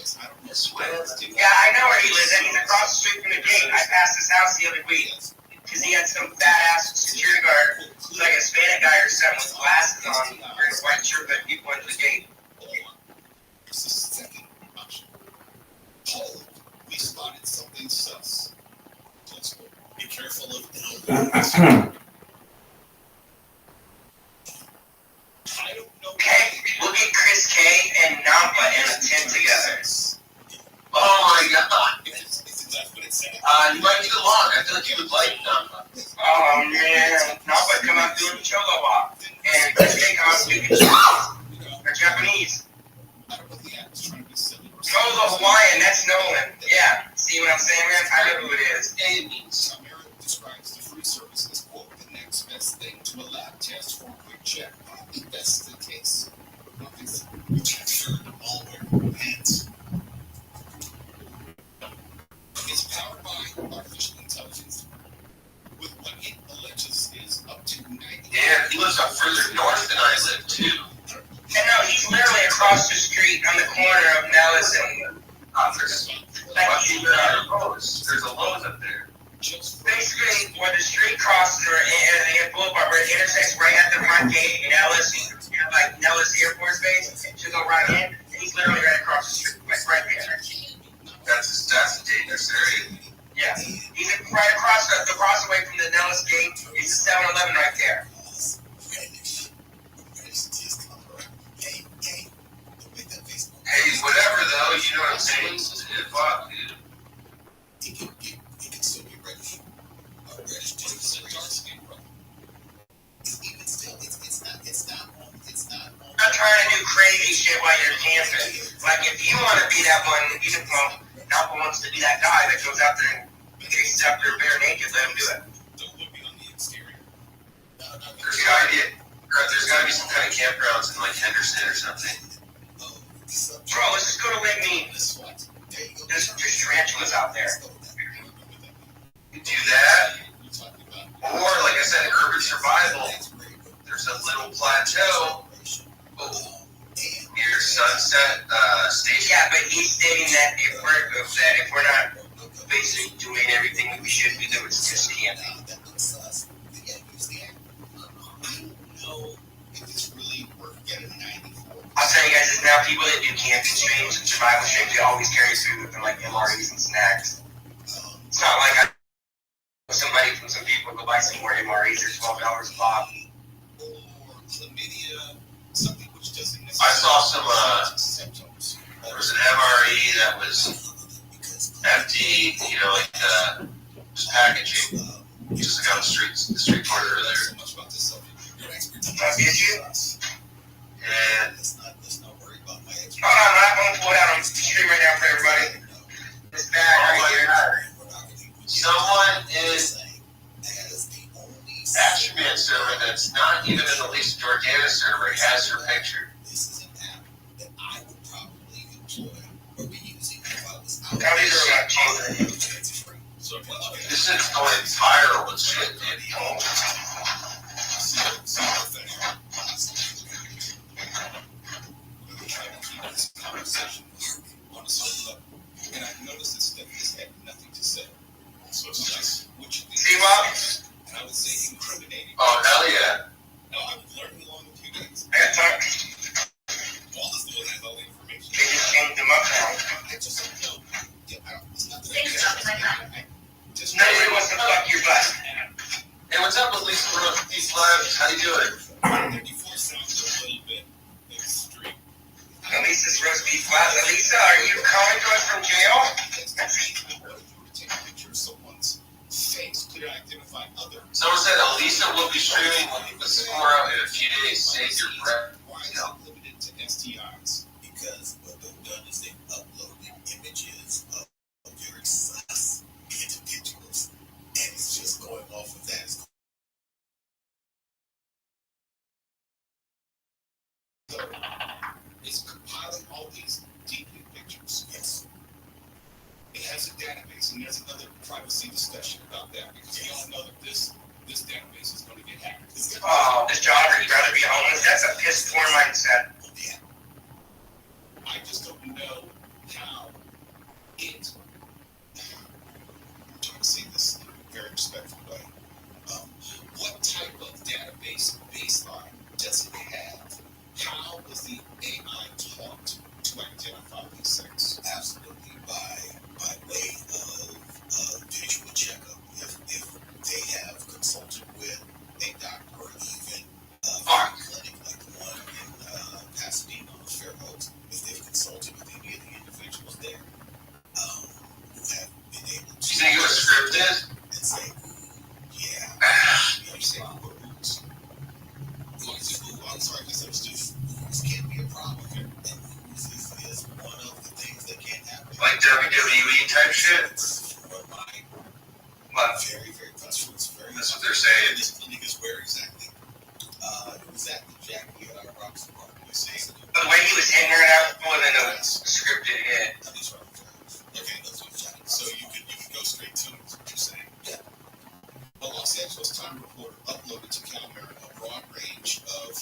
Yeah, I know where he lives. I mean, across the street from the gate. I passed his house the other week because he had some fat ass security guard, like a Hispanic guy or something with glasses on, wearing a white shirt that people went to the gate. Here's the second option. Hold. We spotted something so Okay, we'll get Chris K and Nampa in a tent together. Oh my god. You might need a log. I feel like you would like Nampa. Oh man, Nampa come out doing the cholo walk. And Chris K come out doing the Japanese. Oh, the Hawaiian, that's Nolan. Yeah, see what I'm saying, man? I know who it is. America describes the free service as, quote, the next best thing to a lab test for a quick check. If that's the case, obviously, you can't sure all wear pants. It's powered by artificial intelligence with what it alleges is up to 90. Yeah, he lives up further north than I live, too. And no, he's literally across the street on the corner of Nellis and There's a Lowe's up there. basically where the street crosses or the boulevard where it intersects right at the front gate in Nellis, like Nellis Air Force Base, to go right in. And he's literally right across the street, like right there. That's a dangerous area. Yeah, he's right across the crossway from the Nellis gate. It's a 7-Eleven right there. Hey, whatever though, you know what I'm saying? Fuck, dude. It can still be reddish. Reddish tints and dark skin, bro. Even still, it's not on. I'm not trying to do crazy shit while you're camping. Like, if you want to be that one, even from Napa wants to be that guy that goes out there and chases after bare naked, let him do it. Don't look me on the exterior. There's gotta be some kind of campgrounds in like Henderson or something. Bro, let's just go to Lake Mead. There's tarantulas out there. Do that. Or, like I said, urban survival. There's a little plateau near Sunset Station. Yeah, but he's stating that if we're not basically doing everything we should be doing, it's just camping. I'll tell you guys this now, people that do camping streams and survival streams, they always carry food with them, like MREs and snacks. It's not like some people go buy some more MREs, they're $12 a pop. I saw some, there was an MRE that was empty, like, just packaging. Just like on the street corner earlier. Did you? And Hold on, I'm going to pull it out on the stream right now for everybody. This bag right here. Someone in Action Man server that's not even in the Lisa Jordana server has her picture. Now these are not cheap. This is going viral with shit, dude. And I noticed that Steph had nothing to say. So it's just what you think. See, Bob? And I would say incriminating. Oh, hell yeah. No, I've learned along a few days. I got time. Paul is the one that has all the information. They just changed them up now. I just don't know. It's not that Think something like that. Nobody wants to fuck your butt. Hey, what's up with Lisa Brooks? Peace Live. How you doing? 34 sounds a little bit extreme. Elisa's roast beef flat. Elisa, are you calling to us from jail? Take a picture of someone's face to identify other. Someone said Elisa will be streaming with tomorrow in a few days. Save your breath. Why is it limited to STIs? Because what they've done is they've uploaded images of very sus individuals, and it's just going off of that. So it's compiling all these deeply pictures. Yes. It has a database, and there's another privacy discussion about that because we all know that this database is going to get hacked. Oh, this job, you'd rather be homeless? That's a piss poor mindset. Yeah. I just don't know how it. I'm trying to say this in a very respectful way. What type of database baseline does it have? How was the AI taught to identify these things? Absolutely by way of visual checkup. If they have consulted WWE type shit. What? Very, very touchful. Very That's what they're saying. This clinic is where exactly? Exactly, Jackie at our Rock's Park. You see? The way he was hitting her, that was more than a scripted hit. Okay, that's what Jackie. So you could go straight to it, is what you're saying. Yeah. A Los Angeles Times reporter uploaded to Calmera a broad range of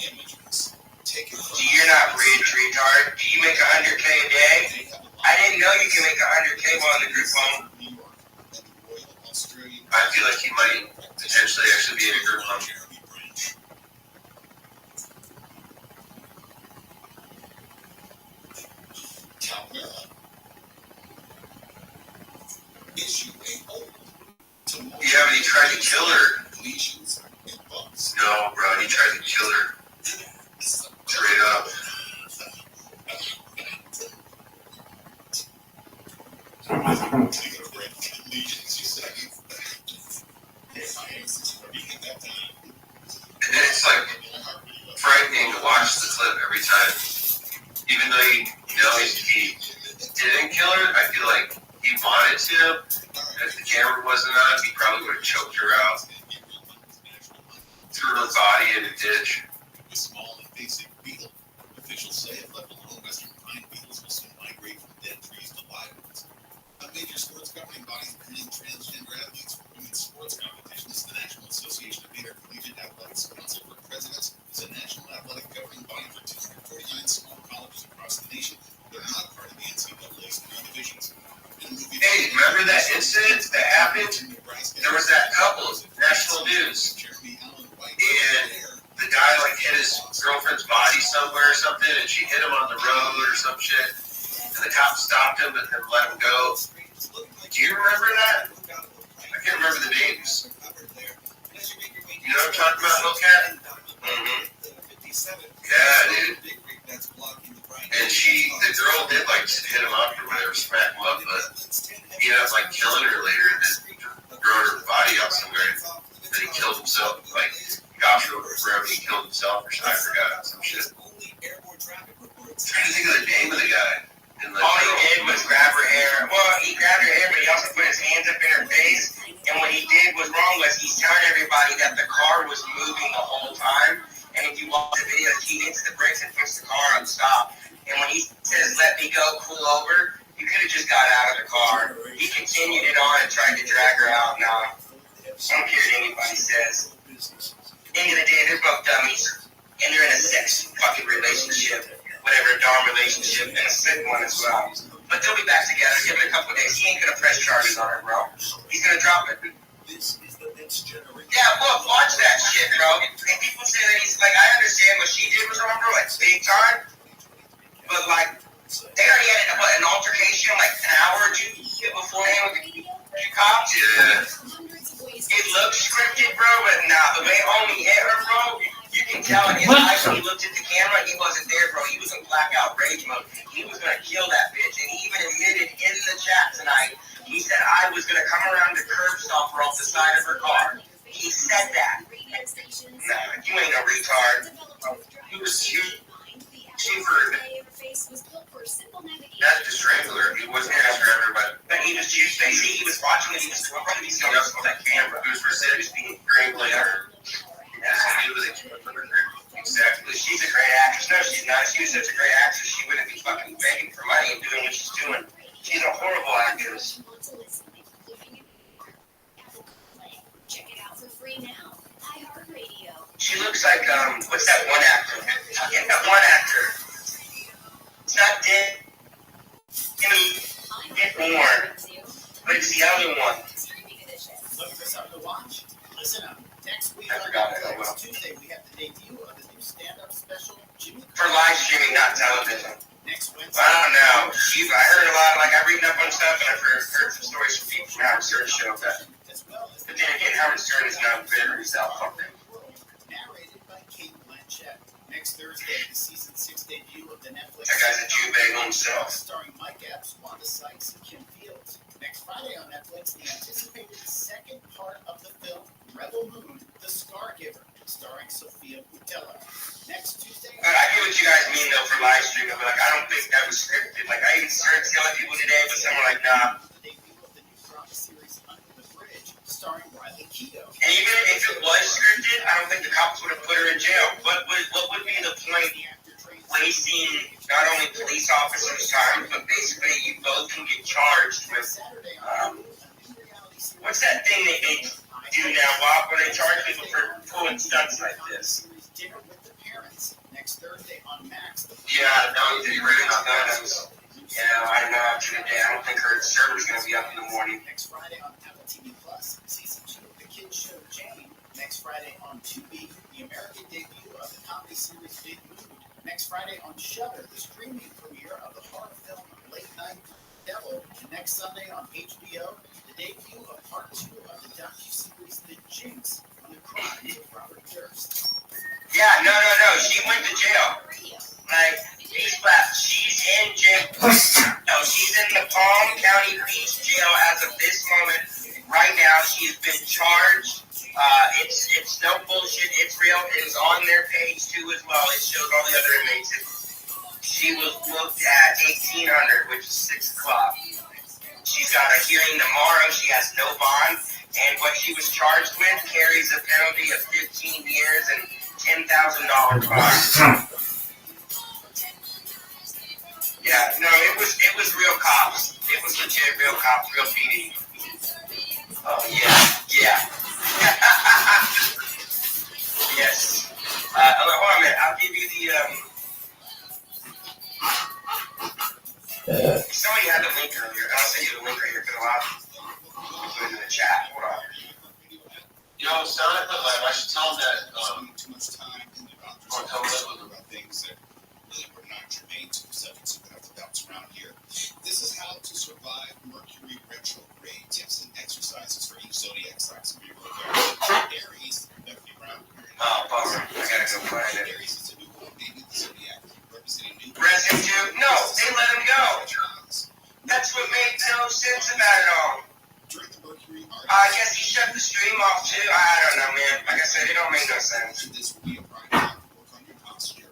images taken from. You're not rich, retard. Do you make 100K a day? I didn't know you can make 100K while in the group home. I feel like he might potentially actually be in a group home. Calmera issued a hold to Yeah, but he tried to kill her. lesions and bumps. No, bro, he tried to kill her. Straight up. And it's like frightening to watch the clip every time. Even though he didn't kill her, I feel like he wanted to. If the camera wasn't on, he probably would have choked her out. Threw her body in a ditch. A small invasive beetle. Officials say if left alone, western pine beetles will soon migrate from dead trees to live ones. A major sports governing body including transgender athletes for women's sports competitions, the National Association of Intercollegiate Athletics Council for Presidents, is a national athletic governing body for 249 small colleges across the nation. They're not part of the NCAA's three divisions. Hey, remember that incident that happened? There was that couple, national news, and the guy like hit his girlfriend's body somewhere or something, and she hit him on the road or some shit, and the cop stopped him and let him go. Do you remember that? I can't remember the names. You know what I'm talking about, Hellcat? Mm-hmm. Yeah, dude. And the girl did like hit him up or whatever, smack him up, but he ended up like killing her later and then throwing her body out somewhere. Then he killed himself, like got her forever. He killed himself or something. I forgot some shit. I'm trying to think of the name of the guy. All he did was grab her hair. Well, he grabbed her hair, but he also put his hands up in her face. And what he did was wrong was he's telling everybody that the car was moving the whole time. And if you watch the video, he hits the brakes and puts the car on stop. And when he says, "Let me go, pull over," you could have just got out of the car. He continued it on and tried to drag her out. Now, I don't care what anybody says. End of the day, they're both dummies. And they're in a sex fucking relationship. Whatever, a dom relationship, and a sick one as well. But they'll be back together. Give it a couple of days. He ain't gonna press charges on her, bro. He's gonna drop it. This is the next generation. Yeah, look, watch that shit, bro. And people say that he's like, I understand what she did was wrong, bro, like big time. But like, they already had an altercation like an hour or two beforehand with the cops. Yeah. It looked scripted, bro, but nah, the way homie hit her, bro, you can tell in his eyes when he looked at the camera, he wasn't there, bro. He was in blackout rage mode. He was gonna kill that bitch, and he even admitted in the chat tonight. He said I was gonna come around the curb stop her off the side of her car. He said that. Nah, you ain't no retard. He was cheaper. Not the strangler. He wasn't a strangler, But he was juiced. He was watching it. He was doing what he was doing on that camera. he was presented being strangling her. Exactly. She's a great actress. No, she's not. She was such a great actress. She wouldn't be fucking begging for money and doing what she's doing. She's a horrible actress. Check it out for free now. iHeartRadio. She looks like what's that one actor? Yeah, that one actor. It's not Dick Warren, but it's the other one. Looking for something to watch? Listen up. Next week I forgot it. on Tuesday, we have the debut of the new stand-up special, Jimmy. For live streaming, not television. Next Wednesday. I don't know. I heard a lot. Like I read up on stuff, and I've heard some stories from people from Howard Stern's show. But then again, Howard Stern is not very self-confident. Narrated by Kate Blanchett. Next Thursday, the season 6 debut of the Netflix. That guy's a Jew bagel himself. Starring Mike Epps, Wanda Sykes, and Kim Fields. Next Friday on Netflix, the anticipated second part of the film Rebel Moon, The Scar Giver. starring Sophia Boutella. Next Tuesday. But I get what you guys mean though for live streaming, but like I don't think that was scripted. Like I even started telling people today, but some were like, nah. The debut of the new drama series Under the Bridge, starring Riley Keough. And even if it was scripted, I don't think the cops would have put her in jail. What would be the point wasting not only police officers' time, but basically you both can get charged with what's that thing they do now, Bob, where they charge people for pulling stunts like this? Dinner with the Parents, next Thursday on Max. Yeah, no, did you read about that? I don't know after today. I don't think her server's going to be up in the morning. Next Friday on Apple TV Plus, season 2 of the kids show Jane. Next Friday on Tubi, the American debut of the comedy series Big Mood. Next Friday on Shudder, the streaming premiere of the horror film Late Night Devil. And next Sunday on HBO, the debut of part 2 of the docuseries The Jinx on the crimes of Robert Durst. Yeah, no. She went to jail. Like, she's in jail. No, she's in the Palm County Beach Jail as of this moment. Right now, she's been charged. It's no bullshit. It's real. It is on their page too as well. It shows all the other inmates. She was booked at 1800, which is 6 o'clock. She's got a hearing tomorrow. She has no bond, and what she was charged with carries a penalty of 15 years and $10,000 fine. Yeah, no, it was real cops. It was legit real cops, real PD. Oh yeah. Yes. Hold on a minute. I'll give you the somebody had the link earlier. I'll send you the link right here to the lab. Put it in the chat. Hold on. Sonic Live, I should tell him that too much time in the conversation about things that really were not germane to the subjects that have to bounce around here. This is how to survive Mercury retrograde. Tips and exercises for each zodiac sign. So be real there. Aries, Beverly Brown. Oh, bummer. I gotta go find it. Aries is a new one, maybe the zodiac representing new. Resin too? No, they let him go. That's what made no sense about it all. During the Mercury I guess he shut the stream off too. I don't know, man. Like I said, it don't make no sense. This will be a prime time to work on your posture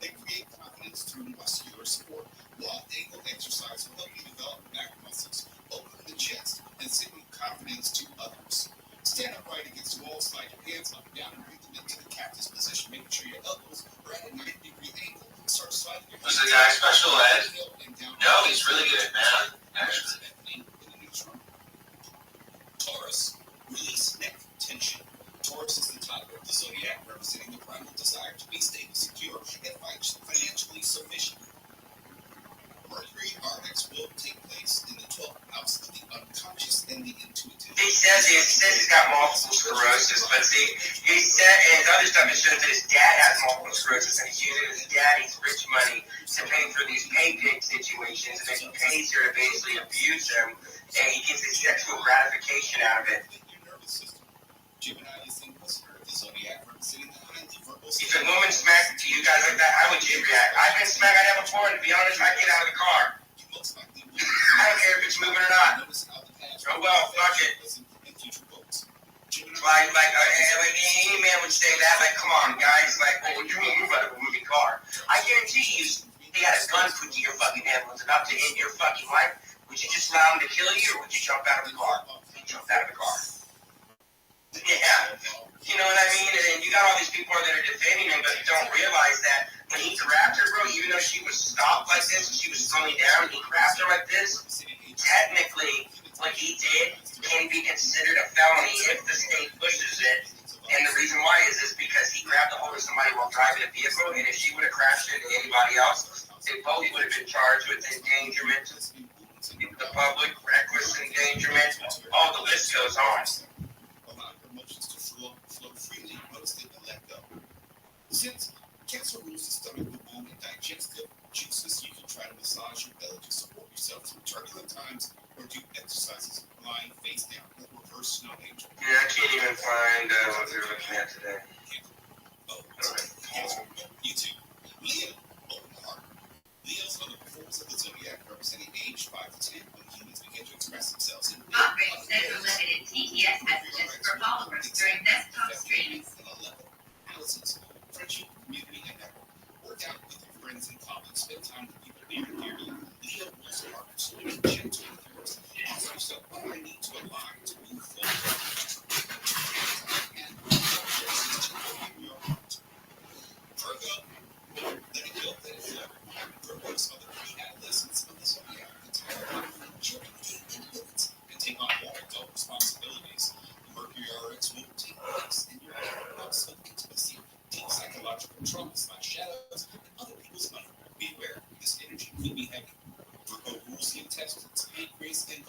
and create confidence through muscular support. Wall angle exercise will help you develop back muscles, open the chest, and signal confidence to others. Stand upright against the wall, slide your hands up and down, and bring them into the cactus position, making sure your elbows are at a 90-degree angle. Start sliding your hands. Was the guy special ed? No, he's really good at math, actually. Taurus, release neck tension. Taurus is the type of the zodiac representing the primal desire to be stable, secure, and financially sufficient. Mercury RX will take place in the 12th house of the unconscious and the intuitive. He says he's got multiple sclerosis, but see, he said, and his other stuff, it shows that his dad has multiple sclerosis, and he's using his daddy's rich money to pay for these pay pig situations, and then he pays her to basically abuse them, and he gets his sexual gratification out of it. Gemini is the listener of the zodiac, representing the highly verbal. If a woman smacked to you guys like that, how would you react? I've been smacked at that before, and to be honest, I get out of the car. I don't care if it's moving or not. Oh well, fuck it. Like any man would say that. Like, come on, guys. Like, well, you won't move out of a moving car. I guarantee you, they had a gun put to your fucking head and was about to end your fucking life. Would you just allow him to kill you, or would you jump out of the car? You jumped out of the car. Yeah. You know what I mean? And you got all these people that are defending him, but don't realize that when he grabbed her, bro, even though she was stopped like this and she was slowing down, he grabbed her like this. Technically, what he did can be considered a felony if the state pushes it. And the reason why is because he grabbed a hold of somebody while driving a vehicle, and if she would have crashed into anybody else, they both would have been charged with endangerment to the public, reckless endangerment. All the list goes on. Allow your emotions to flow freely, notice them and let go. Since Cancer rules the stomach, the womb, and digestive juices, you can try to massage your belly to support yourself through turbulent times or do exercises lying face down with reverse snow angel. Yeah, I can't even find what they're looking at today. YouTube. Leo, open heart. Leos are the performers of the zodiac, representing age 5 to 10 when humans begin to express themselves in Upgrade send unlimited TTS messages for followers during desktop streams.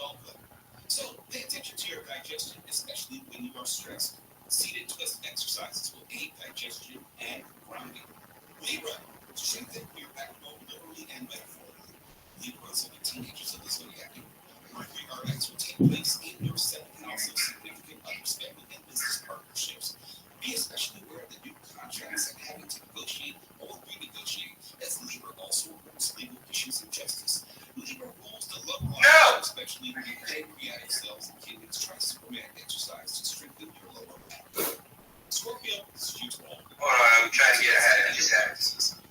gallbladder. So pay attention to your digestion, especially when you are stressed. Seated twist exercises will aid digestion and grounding. Libra, strengthen your backbone literally and metaphorically. Libras are the teenagers of the zodiac. Mercury RX will take place in your seventh house of significant others, family, and business partnerships. Be especially aware of the new contracts and having to negotiate or renegotiate, as Libra also rules legal issues and justice. Libra rules the love life, especially pancreatic cells and kidneys. Try Superman exercise to strengthen your lower back. Scorpio, shoot all. Hold on, I'm trying to get ahead. I just had it.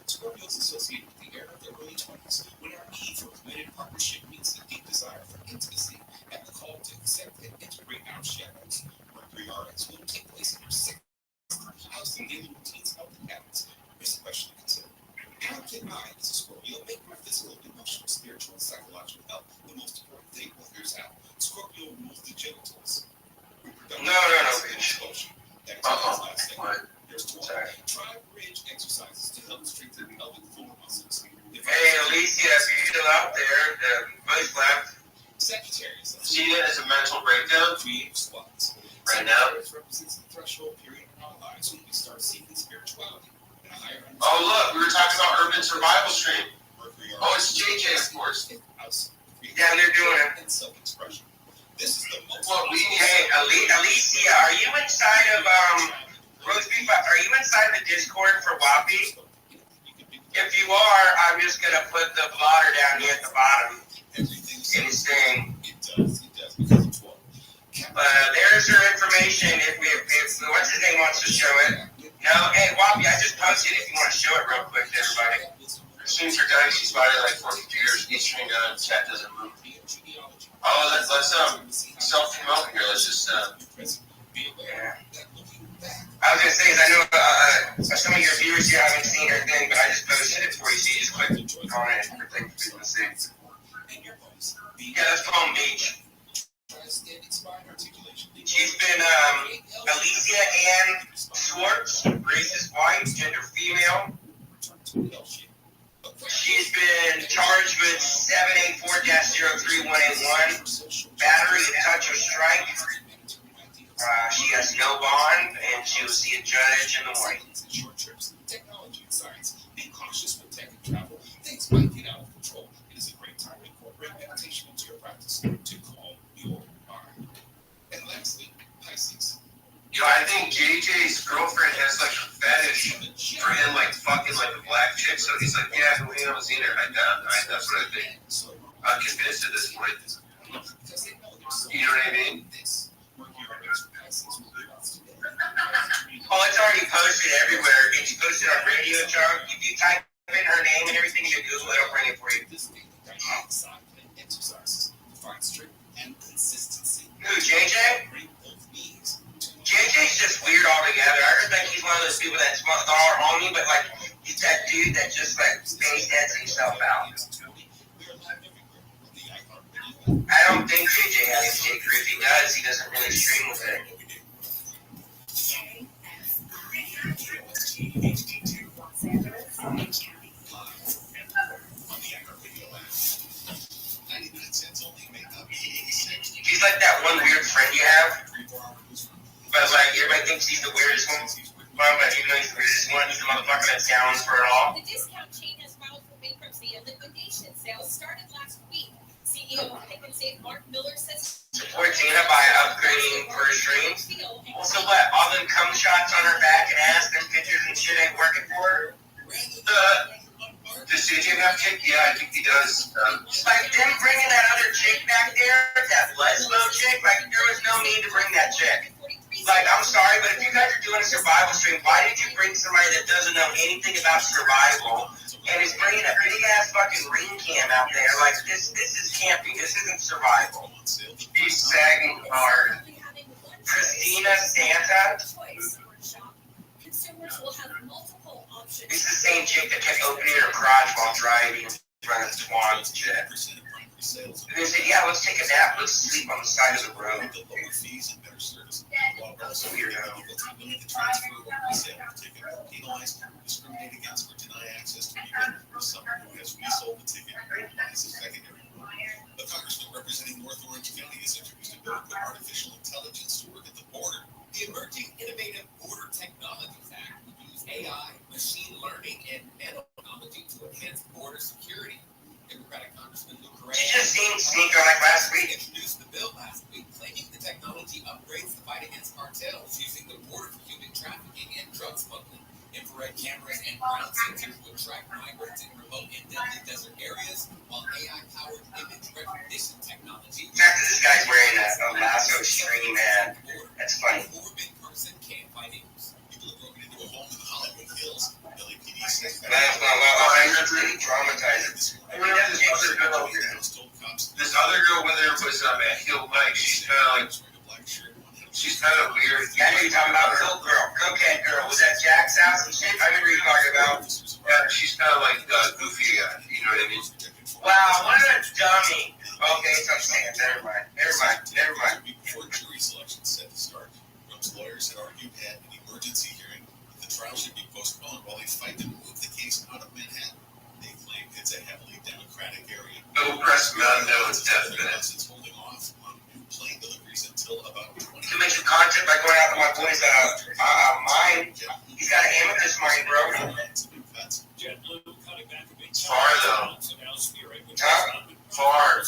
Scorpios associated with the era of their early 20s, when our need for committed partnership meets the deep desire for intimacy and the call to accept and integrate our shadows. Mercury RX will take place in your sixth house and daily routines, health, and habits. Especially consider. How can I, as a Scorpio, make my physical, emotional, spiritual, and psychological health the most important thing? Well, here's how. Scorpio rules the genitals. No, bitch. Here's 12. Try bridge exercises to help strengthen pelvic floor muscles. Hey, Alicia, if you're still out there, the voice left. Sagittarius. See that as a mental breakdown? Creative squats. Right now? Sagittarius represents the threshold period in our lives when we start seeking spirituality. Oh, look, we were talking about urban survival stream. Oh, it's JJ, of course. Yeah, they're doing it. And self-expression. This is the most. Well, Hey, Alicia, are you inside of Roast Beef? Are you inside the Discord for Wappy? If you are, I'm just gonna put the blotter down here at the bottom in his thing. It does because it's what. There's your information. If what's his name wants to show it. No, hey Wappy, I just posted. If you want to show it real quick to everybody. As soon as you're done, she's spotted like 4 computers. Each string down, chat doesn't move. Oh, let's self-promote here. Let's just Yeah. I was gonna say, I know some of your viewers here haven't seen her thing, but I just posted it for you, so you just click on it for things for people to see. Yeah, that's Palm Beach. She's been Alicia Ann Swartz, race is white, gender female. She's been charged with 784-03181, battery, touch, or strike. She has no bond, and she will see a judge in the morning. Short trips, technology and science. Be cautious with tech and travel. Things might get out of control. It is a great time to incorporate meditation into your practice to calm your mind. And lastly, Pisces. Yo, I think JJ's girlfriend has like a fetish for him, like fucking like a black chick. So he's like, yeah, we haven't seen her. That's what I think. I'm convinced at this point. You know what I mean? Oh, it's already posted everywhere. It's posted on Radio Junk. If you type in her name and everything to Google, it'll bring it for you. Exercises to find strength and consistency. Who, JJ? JJ's just weird altogether. I just think he's one of those people that's all on me, but like he's that dude that just like face heads himself out. I don't think JJ has a kicker. If he does, he doesn't really stream with it. He's like that one weird friend you have, but like everybody thinks he's the weirdest one. But even though he's the weirdest one, he's the motherfucker that's down for it all. The discount chain has filed for bankruptcy and liquidation sales started last week. CEO of Pick and Save Mark Miller says support Tina by upgrading her streams. Well, so what? All them cum shots on her back and ass, them pictures and shit ain't working for her? Does JJ have kick? Yeah, I think he does. Like them bringing that other chick back there, that lesbo chick, like there was no need to bring that chick. Like, I'm sorry, but if you guys are doing a survival stream, why did you bring somebody that doesn't know anything about survival and is bringing a big ass fucking ring cam out there? Like, this is camping. This isn't survival. He's sagging hard. Christina Santa. consumers will have multiple options. It's the same chick that kept opening her garage while driving in front of the Swans and shit. And they said, yeah, let's take a nap. Let's sleep on the side of the road. Weirdo. Discriminate against or deny access to people or someone who has resold the ticket as a secondary. A congressman representing North North Orange County has introduced a bill to put artificial intelligence to work at the border. The Emerging Innovative Border Technologies Act will use AI, machine learning, and nanotechnology to enhance border security. Democratic Congressman Luke Correa You just seen Sneaker like last week. introduced the bill last week, claiming the technology upgrades the fight against cartels using the border for human trafficking and drug smuggling. Infrared cameras and ground sensors will track migrants in remote and deadly desert areas, while AI-powered image recognition technology. The fact that this guy's wearing a lasso string, man, that's funny. More big-person campfire news. People have broken into a home in the Hollywood Hills. LAPD says I'm really traumatized. This other girl, whether it was at heel leg, she's kind of weird. Yeah, I know you're talking about Coke Girl, Cokehead Girl. Was that Jack's house and shit? I remember you talking about. Yeah, she's kind of like goofy. You know what I mean? Wow, what a dummy. Okay, so I'm saying, never mind. Before jury selection set to start, Trump's lawyers had argued at an emergency hearing that the trial should be postponed while they fight to move the case out of Manhattan. They claim it's a heavily Democratic area. No press man, no, it's definite. It's holding off on new plane deliveries until about 20. To make some content by going out to my boy's mine. He's got an amethyst mine, bro. Far though. Huh? Far.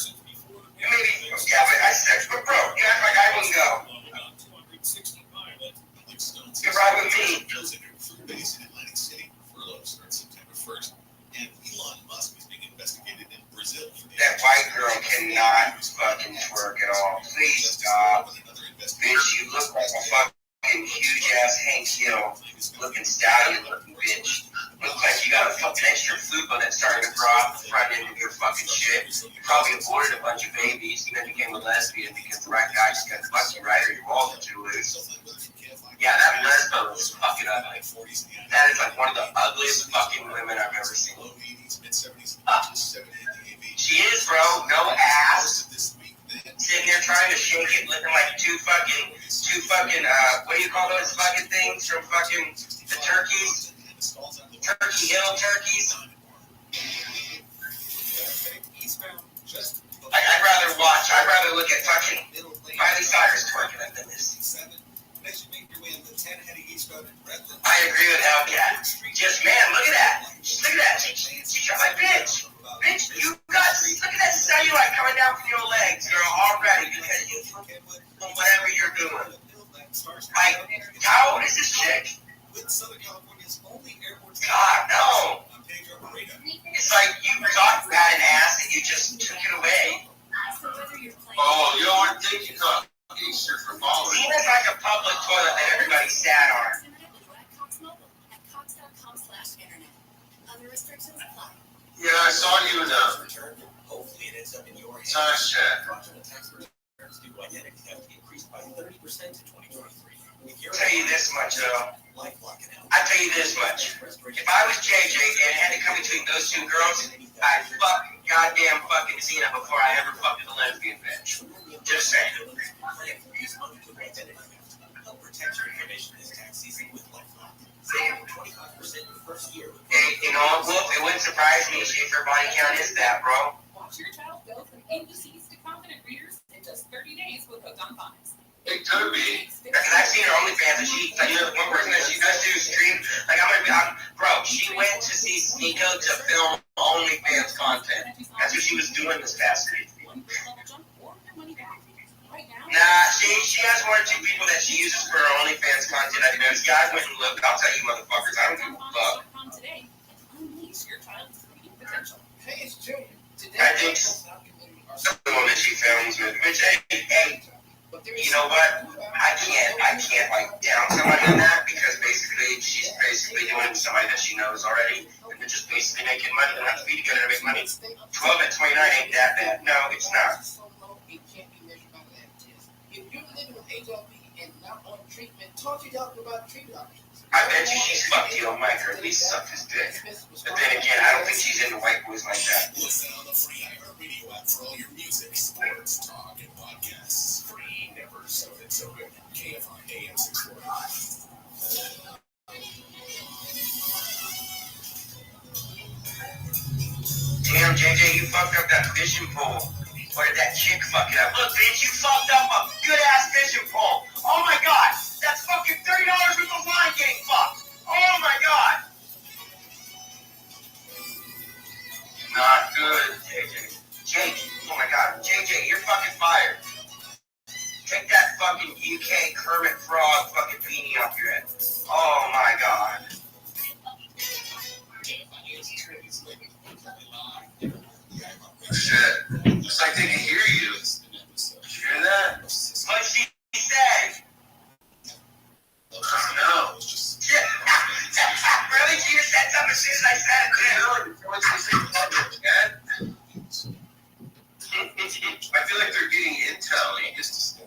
Maybe, yeah, but bro, you act like I wouldn't go. You ride with me. Builds a new food base in Atlantic City. Furlough starts September 1st. And Elon Musk is being investigated in Brazil. That white girl cannot fucking twerk at all. Please stop. Bitch, you look like a fucking huge ass Hank Hill looking stallion looking bitch. Look like you got a fucking extra fupa that's starting to grow out the front end of your fucking shit. You probably aborted a bunch of babies and then became a lesbian because the right guy just got fucked you right or you rolled it too loose. Yeah, that lesbo is fucking ugly. That is like one of the ugliest fucking women I've ever seen. She is, bro. No ass. Sitting there trying to shake it, looking like two fucking, what do you call those fucking things from fucking the turkeys? Turkey Hill turkeys. I'd rather look at fucking Miley Cyrus twerking than this. I agree with Hellcat. Just, man, look at that. Look at that. She's like, bitch, you got, look at that cellulite coming down from your legs, girl, already, because you, whatever you're doing. Like, how old is this chick? God, no. It's like you thought you had an ass and you just took it away. Oh, you don't think you got Easter for balling. Zena's like a public toilet that everybody sat on. Yeah, I saw you in the Hopefully it ends up in your hands. Science chat. Fraudulent tax returns due to identity theft increased by 30% in 2023. I'll tell you this much, though. LifeLock can help. I'll tell you this much. If I was JJ and it had to come between those two girls, I'd fuck goddamn fucking Zena before I ever fucked a lesbian bitch. Just saying. Help protect your information this tax season with LifeLock. Save 25% your first year. Hey, you know, Wolf, it wouldn't surprise me if your body count is that, bro. Watch your child go from ABCs to confident readers in just 30 days with Hooked on Phonics. It could be. Because I've seen her OnlyFans and she, like, you know, one person that she does do stream, like, bro, she went to see Sneeko to film OnlyFans content. That's what she was doing this past week. Nah, she has one or two people that she uses for her OnlyFans content. I mean, those guys went and looked. I'll tell you, motherfuckers, I don't give a fuck. Hey, it's Junior. I think some of the woman she films with, which, hey, you know what? I can't like down somebody on that because basically she's basically doing it with somebody that she knows already, and they're just basically making money. They don't have to be together to make money. 12 and 29 ain't that bad. No, it's not. If you're living with HIV and not on treatment, talk to your doctor about treatment options. I bet you she's fucked Yo Mike or at least sucked his dick. But then again, I don't think she's into white boys like that. Listen on the free iHeartRadio app for all your music, sports, talk, and podcasts. Free, never so good. KFI AM 640. Damn, JJ, you fucked up that fishing pole. What did that chick fuck it up. Look, bitch, you fucked up a good ass fishing pole. Oh my god, that's fucking $30 worth of line getting fucked. Oh my god. Not good. JJ, oh my god, JJ, you're fucking fired. Take that fucking UK Kermit Frog fucking beanie off your head. Oh my god. Shit. Looks like they can hear you. Did you hear that? What she said? I don't know. Really? She just said something as soon as I said it, I feel like they're getting intel. You just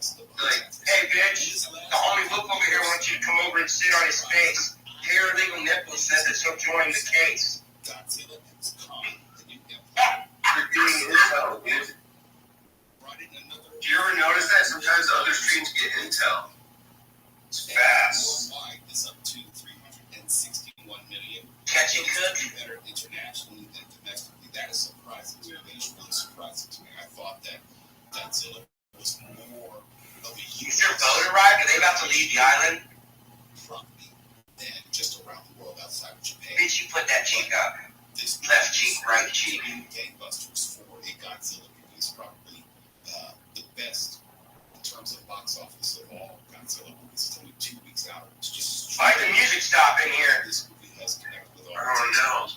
like, hey bitch, the homie Luke over here wants you to come over and sit on his face. Paralegal Nicholas says that she'll join the case. they're getting intel, dude. Do you ever notice that sometimes other streams get intel? It's fast. Is up to 361 million. Catching Cook. Better internationally than domestically. That is surprising to me. That is really surprising to me. I thought that Godzilla was more of a Is their boat arrived? Are they about to leave the island? property than just around the world outside of Japan. Bitch, you put that cheek up. This Left cheek, right cheek. gangbusters for a Godzilla movie is probably the best in terms of box office of all Godzilla movies. It's only 2 weeks out. It's just Why the music stop in here? This movie has connected with all. I don't know.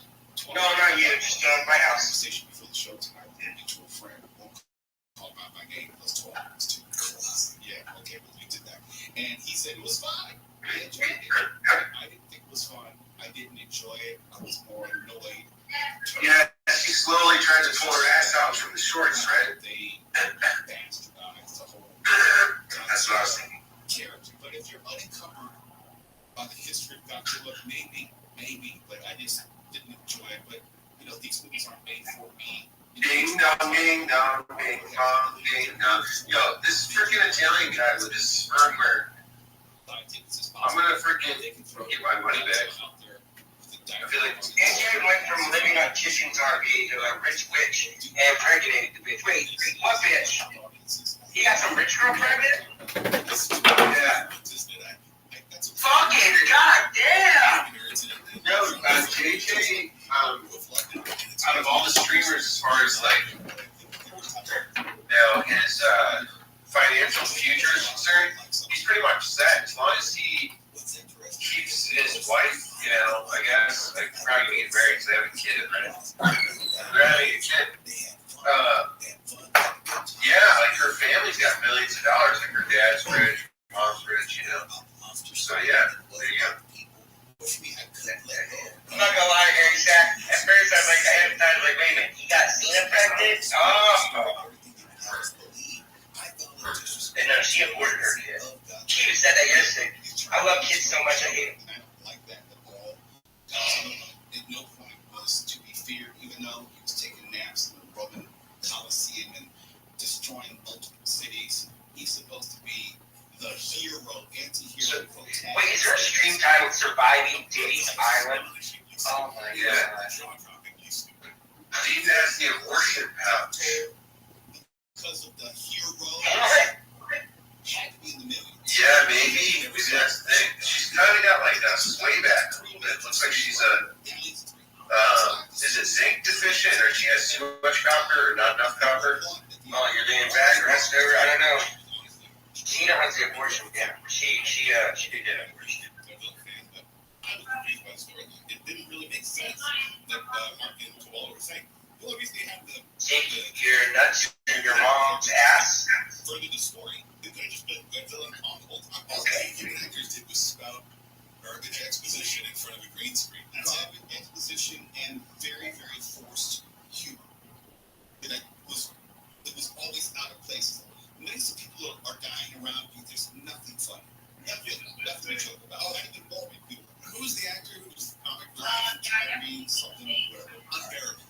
No, not you. Just my house. Conversation before the show tonight. Mutual friend. Won't call by my name. Let's talk. It's too close. Yeah, okay, but we did that. And he said it was fine. I enjoyed it. I didn't think it was fun. I didn't enjoy it. I was more annoyed. Yeah, she slowly tries to pull her ass out from the shorts, right? They bastardized the whole That's what I was thinking. character. But if you're unencumbered by the history of Godzilla, maybe, but I just didn't enjoy it. But, you know, these movies aren't made for me. Ding dong, ding dong, ding dong, ding dong. Yo, this freaking Italian guy with his firmware. I'm gonna freaking get my money back. I feel like AJ went from living on Kitchen's RV to a rich witch and impregnated the bitch. Wait, what bitch? He got some rich girl pregnant? Yeah. Fuck it, god damn! Yo, JJ, out of all the streamers, as far as like, his financial future is concerned, he's pretty much set. As long as he keeps his wife, I guess, like, probably gonna get married because they have a kid, right? They're having a kid. Yeah, like her family's got millions of dollars. Like her dad's rich, mom's rich, So yeah, there you go. I'm not gonna lie, Harry Sack. At first, I was like, wait a minute, he got Cena pregnant? Oh. And no, she aborted her kid. She even said that yesterday. I love kids so much, I hate them. At no point was to be feared, even though he was taking naps in the Roman Colosseum and destroying multiple cities. He's supposed to be the hero, anti-hero. Wait, is there a stream titled Surviving Diddy's Island? Oh my god. Steve has the abortion pouch. Because of the hero. Had to be in the millions. Yeah, maybe. Maybe that's the thing. She's kind of got like a sway back a little bit. Looks like she's is it zinc deficient, or she has too much copper or not enough copper? Oh, you're leaning back, rest over. I don't know. Tina runs the abortion. Yeah, she did it. It didn't really make sense that Mark and Koala were saying. The only reason they have the your nuts in your mom's ass. Further the story, it could have just been Godzilla and Kong the whole time. Okay. All the actors did was spout garbage exposition in front of a green screen. That's it. Exposition and very, very forced humor. And it was always out of place. Millions of people are dying around you. There's nothing funny. Nothing to joke about. Not even boring people. Who's the actor who's comic relief, something unbearable?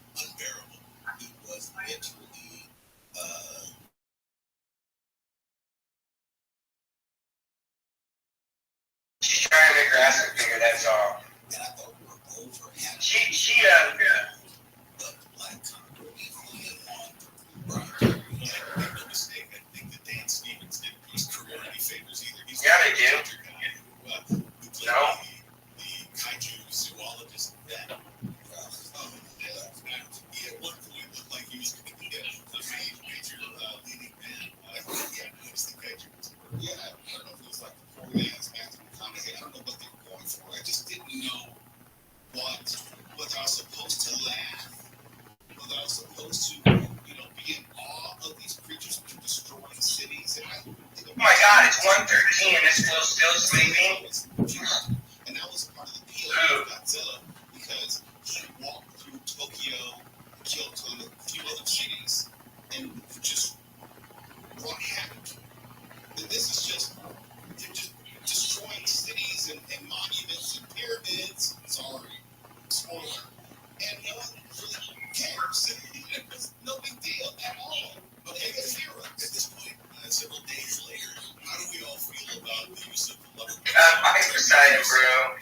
It was literally She's trying to make her ass look bigger, that's all. and I thought we were over. She But Black Conqueror equally on Brian. Make no mistake. 1:13 and this fool's still sleeping. And that was part of the appeal of Godzilla because he walked through Tokyo, Kyoto, and a few other cities, and just wrought havoc. And this is just, they're just destroying cities and monuments and pyramids. Sorry, spoiler. And no one really cares. It's no big deal at all. But they get zero at this point. Several days later, how do we all feel about the use of the lever? I'm excited, bro.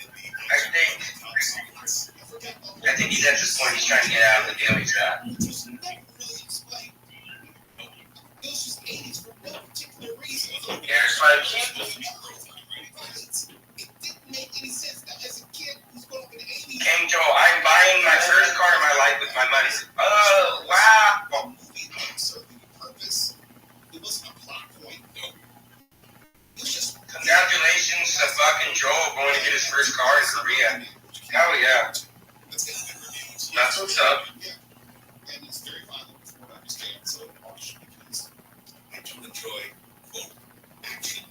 I think he's at this point. He's trying to get out of the deal he's got. It was just 80s for no particular reason. Yeah, it's like It didn't make any sense. Now, as a kid who's grown up in the 80s, King Joel, I'm buying my first car in my life with my money. Oh, wow. a movie like serving a purpose. It wasn't a plot point. No. It was just Congratulations to fucking Joel going to get his first car in Korea. Hell yeah. That's what's up. Yeah. And it's very violent from what I understand. So harsh because I don't enjoy quote action.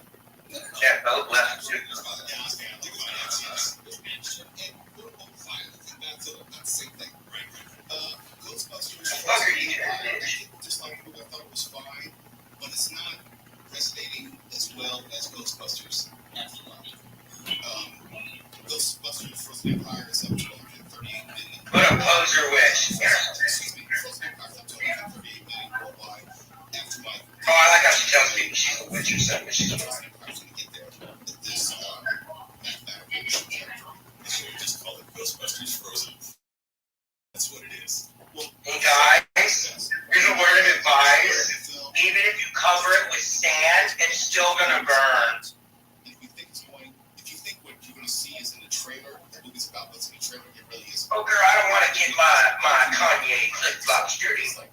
Yeah, both left. Action and quote unquote violence and that's not the same thing. Right. Ghostbusters. Fuck are you doing, bitch? Just like I thought it was fine, but it's not resonating as well as Ghostbusters Afterlife. Ghostbusters Frozen Empire is up to 138 million. What a poser witch. Excuse me, Frozen Empire is up to 138 million worldwide. Afterlife. Oh, I like how she tells people she's a witch or something. She's a Frozen Empire's going to get there. This mathematical chapter. They should have just called it Ghostbusters Frozen. That's what it is. Well, Hey guys, here's a word of advice. Even if you cover it with sand, it's still gonna burn. If you think what you're going to see is in the trailer, that movie's about what's in the trailer, it really is. Oh girl, I don't want to get my Kanye flip-flops dirty. It's like,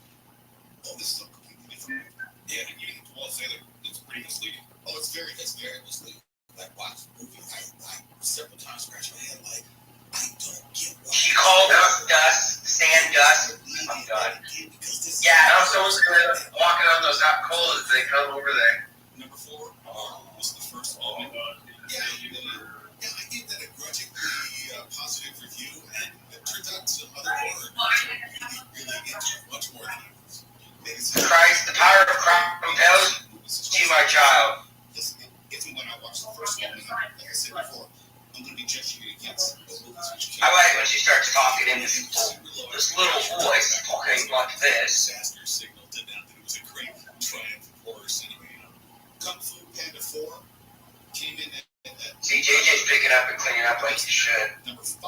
oh, this is a completely different movie. Yeah, and even Paul say that it's pretty misleading. Oh, it's very misleading. Like, watch the movie, I several times scratch my head, like, I don't get why. She called us dust, sand dust. Oh god. Yeah, I'm so scared walking on those hot coals as they come over there. Number 4 was the first one. Yeah, I gave that a grudgingly positive review, and it turns out some other horror really into much more than it was. Christ, the power of Christ compels you, my child. Listen, even when I watched the first one, like I said before, I'm going to be judging it against the movies which came I like when she starts talking in this little voice, talking like this. Disaster signal did not that it was a great triumph of horror cinema. Kung Fu Panda 4 came in at See, JJ's picking up and cleaning up like he should. number 5,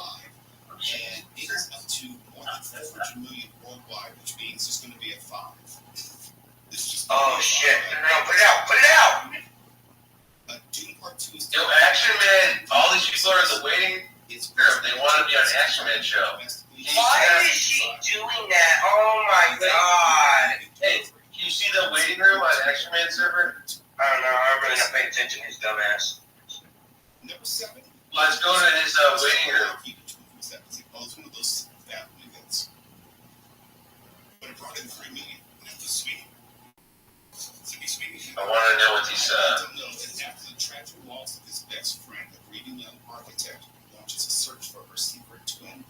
and it is up to more than 400 million worldwide, which means it's going to be at 5. This is just Oh shit! No, put it out! Put it out! Dune Part 2 is Yo, Action Man, all these people are in the waiting room. They want to be on the Action Man show. Why is she doing that? Oh my god! Hey, can you see the waiting room on Action Man server? I don't know. I'm really not paying attention to his dumbass. Number 7. Let's go to his waiting room. Oh, it's one of those events. But it brought in 3 million. That's the sweet. I want to know what these. After the tragic loss of his best friend, a grieving young architect launches a search for her secret twin.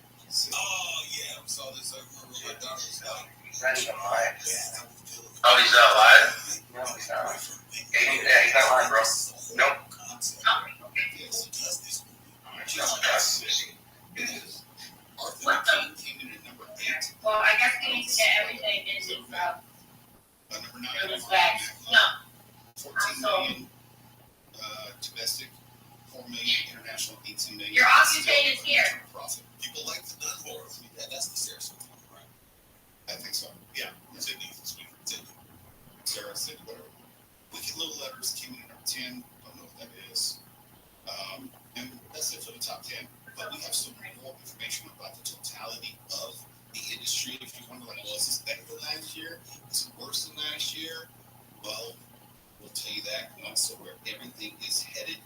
Oh yeah, we saw this over my daughter's life. He's not even alive. Yeah, that would feel. Oh, he's not alive? No, he's not. Yeah, he's not alive, bro. Nope. Yes, he does this movie. What the? Arthur came in at number 8. Well, I guess we need to get everything into Number 9. it was back. No. 14 million domestic, 4 million international, 18 million. Your occupant is here. Profit. People like the nun horror. Yeah, that's the Sarasota one, right? I think so. Yeah, Sydney. Sarah, Sydney, whatever. Wicked Little Letters came in at number 10. Don't know what that is. And that's it for the top 10. But we have some more information about the totality of the industry. If you wonder, like, well, is this better than last year? Is it worse than last year? Well, we'll tell you that once. So where everything is headed,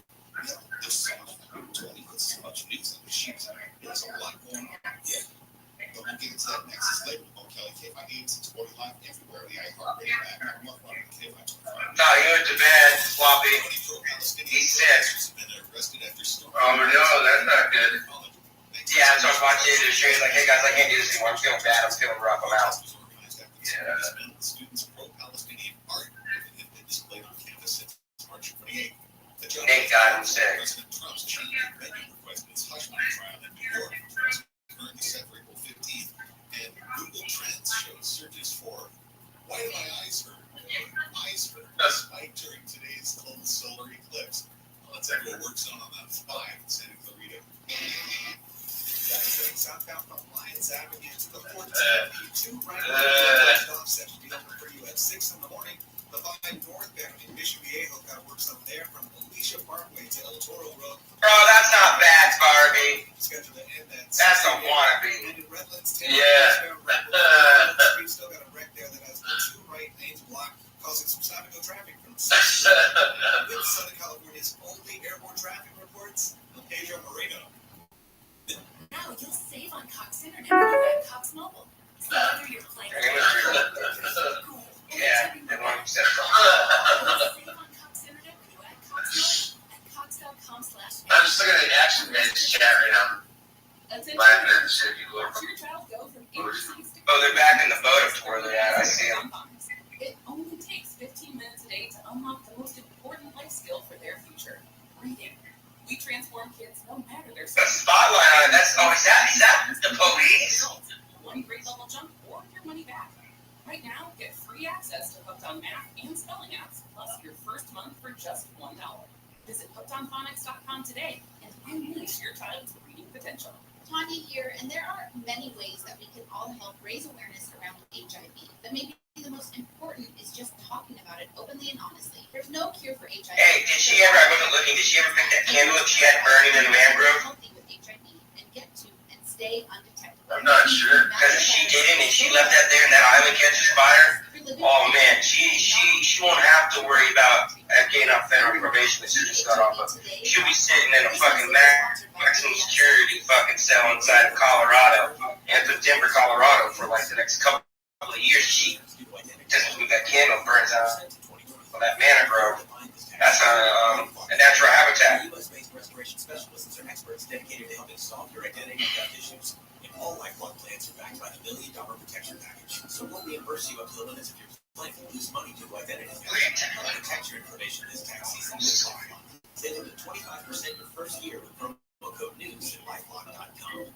there's so much, Tony puts so much news on the sheets. There's a lot going on. Yeah. But we'll get into that next. It's later on Kelly KFI 640 live everywhere. The iHeartRadio app. Every month on KFI 25. No, you went to bed, sloppy. did. And arrested after storming. Oh no, that's not good. Yeah, so I was watching it. She was like, "Hey guys, I can't do this anymore. I'm feeling bad. I'm feeling rough. I'm out." Yeah. Students pro-Palestinian art have been displayed on campus since March 28th. The judge Thank God I'm sick. President Trump's change in venue request in his hush money trial in New York is currently set for April 15th. And Google Trends shows searches for "Why do my eyes hurt?" "Eyes hurt" spiked during today's total solar eclipse. Well, let's echo work zone on that 5 in Santa Clarita. That's southbound from Lyons Avenue to the 14th. 2 right stop section be open for you at 6 in the morning. The 5 northbound in Mission Viejo got work zone there from Alicia Parkway to El Toro Road. Bro, that's not bad, Barbie. Scheduled to end at That's a wannabe. And in Redlands, Yeah. Street still got a wreck there that has 2 right lanes blocked, causing some stop-and-go traffic from 6 with Southern California's only airborne traffic reports. Pedro Moreno. Now you'll save on Cox Internet when you add Cox Mobile. So whether you're playing Yeah, they want to set save on Cox Internet when you add Cox Mobile at cox.com/. I'm just looking at the Action Man's chat right now. Attention. Laughing at the shit people are. Watch your child go from overseas to Oh, they're back in the boat of where they're at. I see them. It only takes 15 minutes a day to unlock the most important life skill for their future, reading. We transform kids no matter their The spotlight on it. That's is that the police? One grade level jump or your money back. Right now, get free access to Hooked on Math and spelling apps, plus your first month for just $1. Visit hookedonphonics.com today and unleash your child's reading potential. Tanya here, and there are many ways that we can all help raise awareness around HIV. But maybe the most important is just talking about it openly and honestly. There's no cure for HIV. Hey, did she ever? I wasn't looking. Did she ever pick that candle up she had burning in the mangrove? Healthy with HIV and get to and stay undetected. I'm not sure. Because if she didn't and she left that there and that island catches fire, oh man, she won't have to worry about getting off federal probation that she just got off of. She'll be sitting in a fucking maximum security fucking cell inside of Colorado, Denver, Colorado, for like the next couple of years. She just with that candle burns out of that mangrove. That's a natural habitat. U.S.-based restoration specialists are experts dedicated to helping solve your identity theft issues. And all lifelong plans are backed by the $1 million protection package. So we'll reimburse you up to the limits if you're planning to lose money due to identity theft. Help protect your information this tax season with LifeLock. Save up to 25% your first year with promo code NEWS at lifelock.com.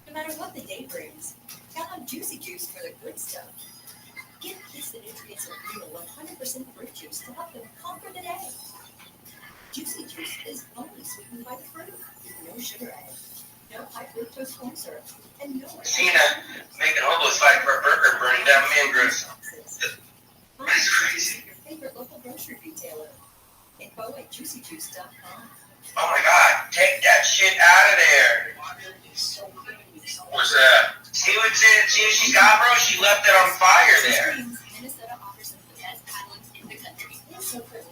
No matter what the day brings, count on Juicy Juice for the good stuff. Give kids the nutrients of real 100% fruit juice to help them conquer the day. Juicy Juice is only sweetened by the fruit, with no sugar added, no high fructose corn syrup, and no. Cena making hopeless fight for a burger burning down mangroves. That's crazy. Your favorite local grocery retailer. Info at juicyjuice.com. Oh my God, take that shit out of there. What's that? See what she's got, bro? She left it on fire there. Minnesota offers some of the best paddlings in the country. It's so pretty.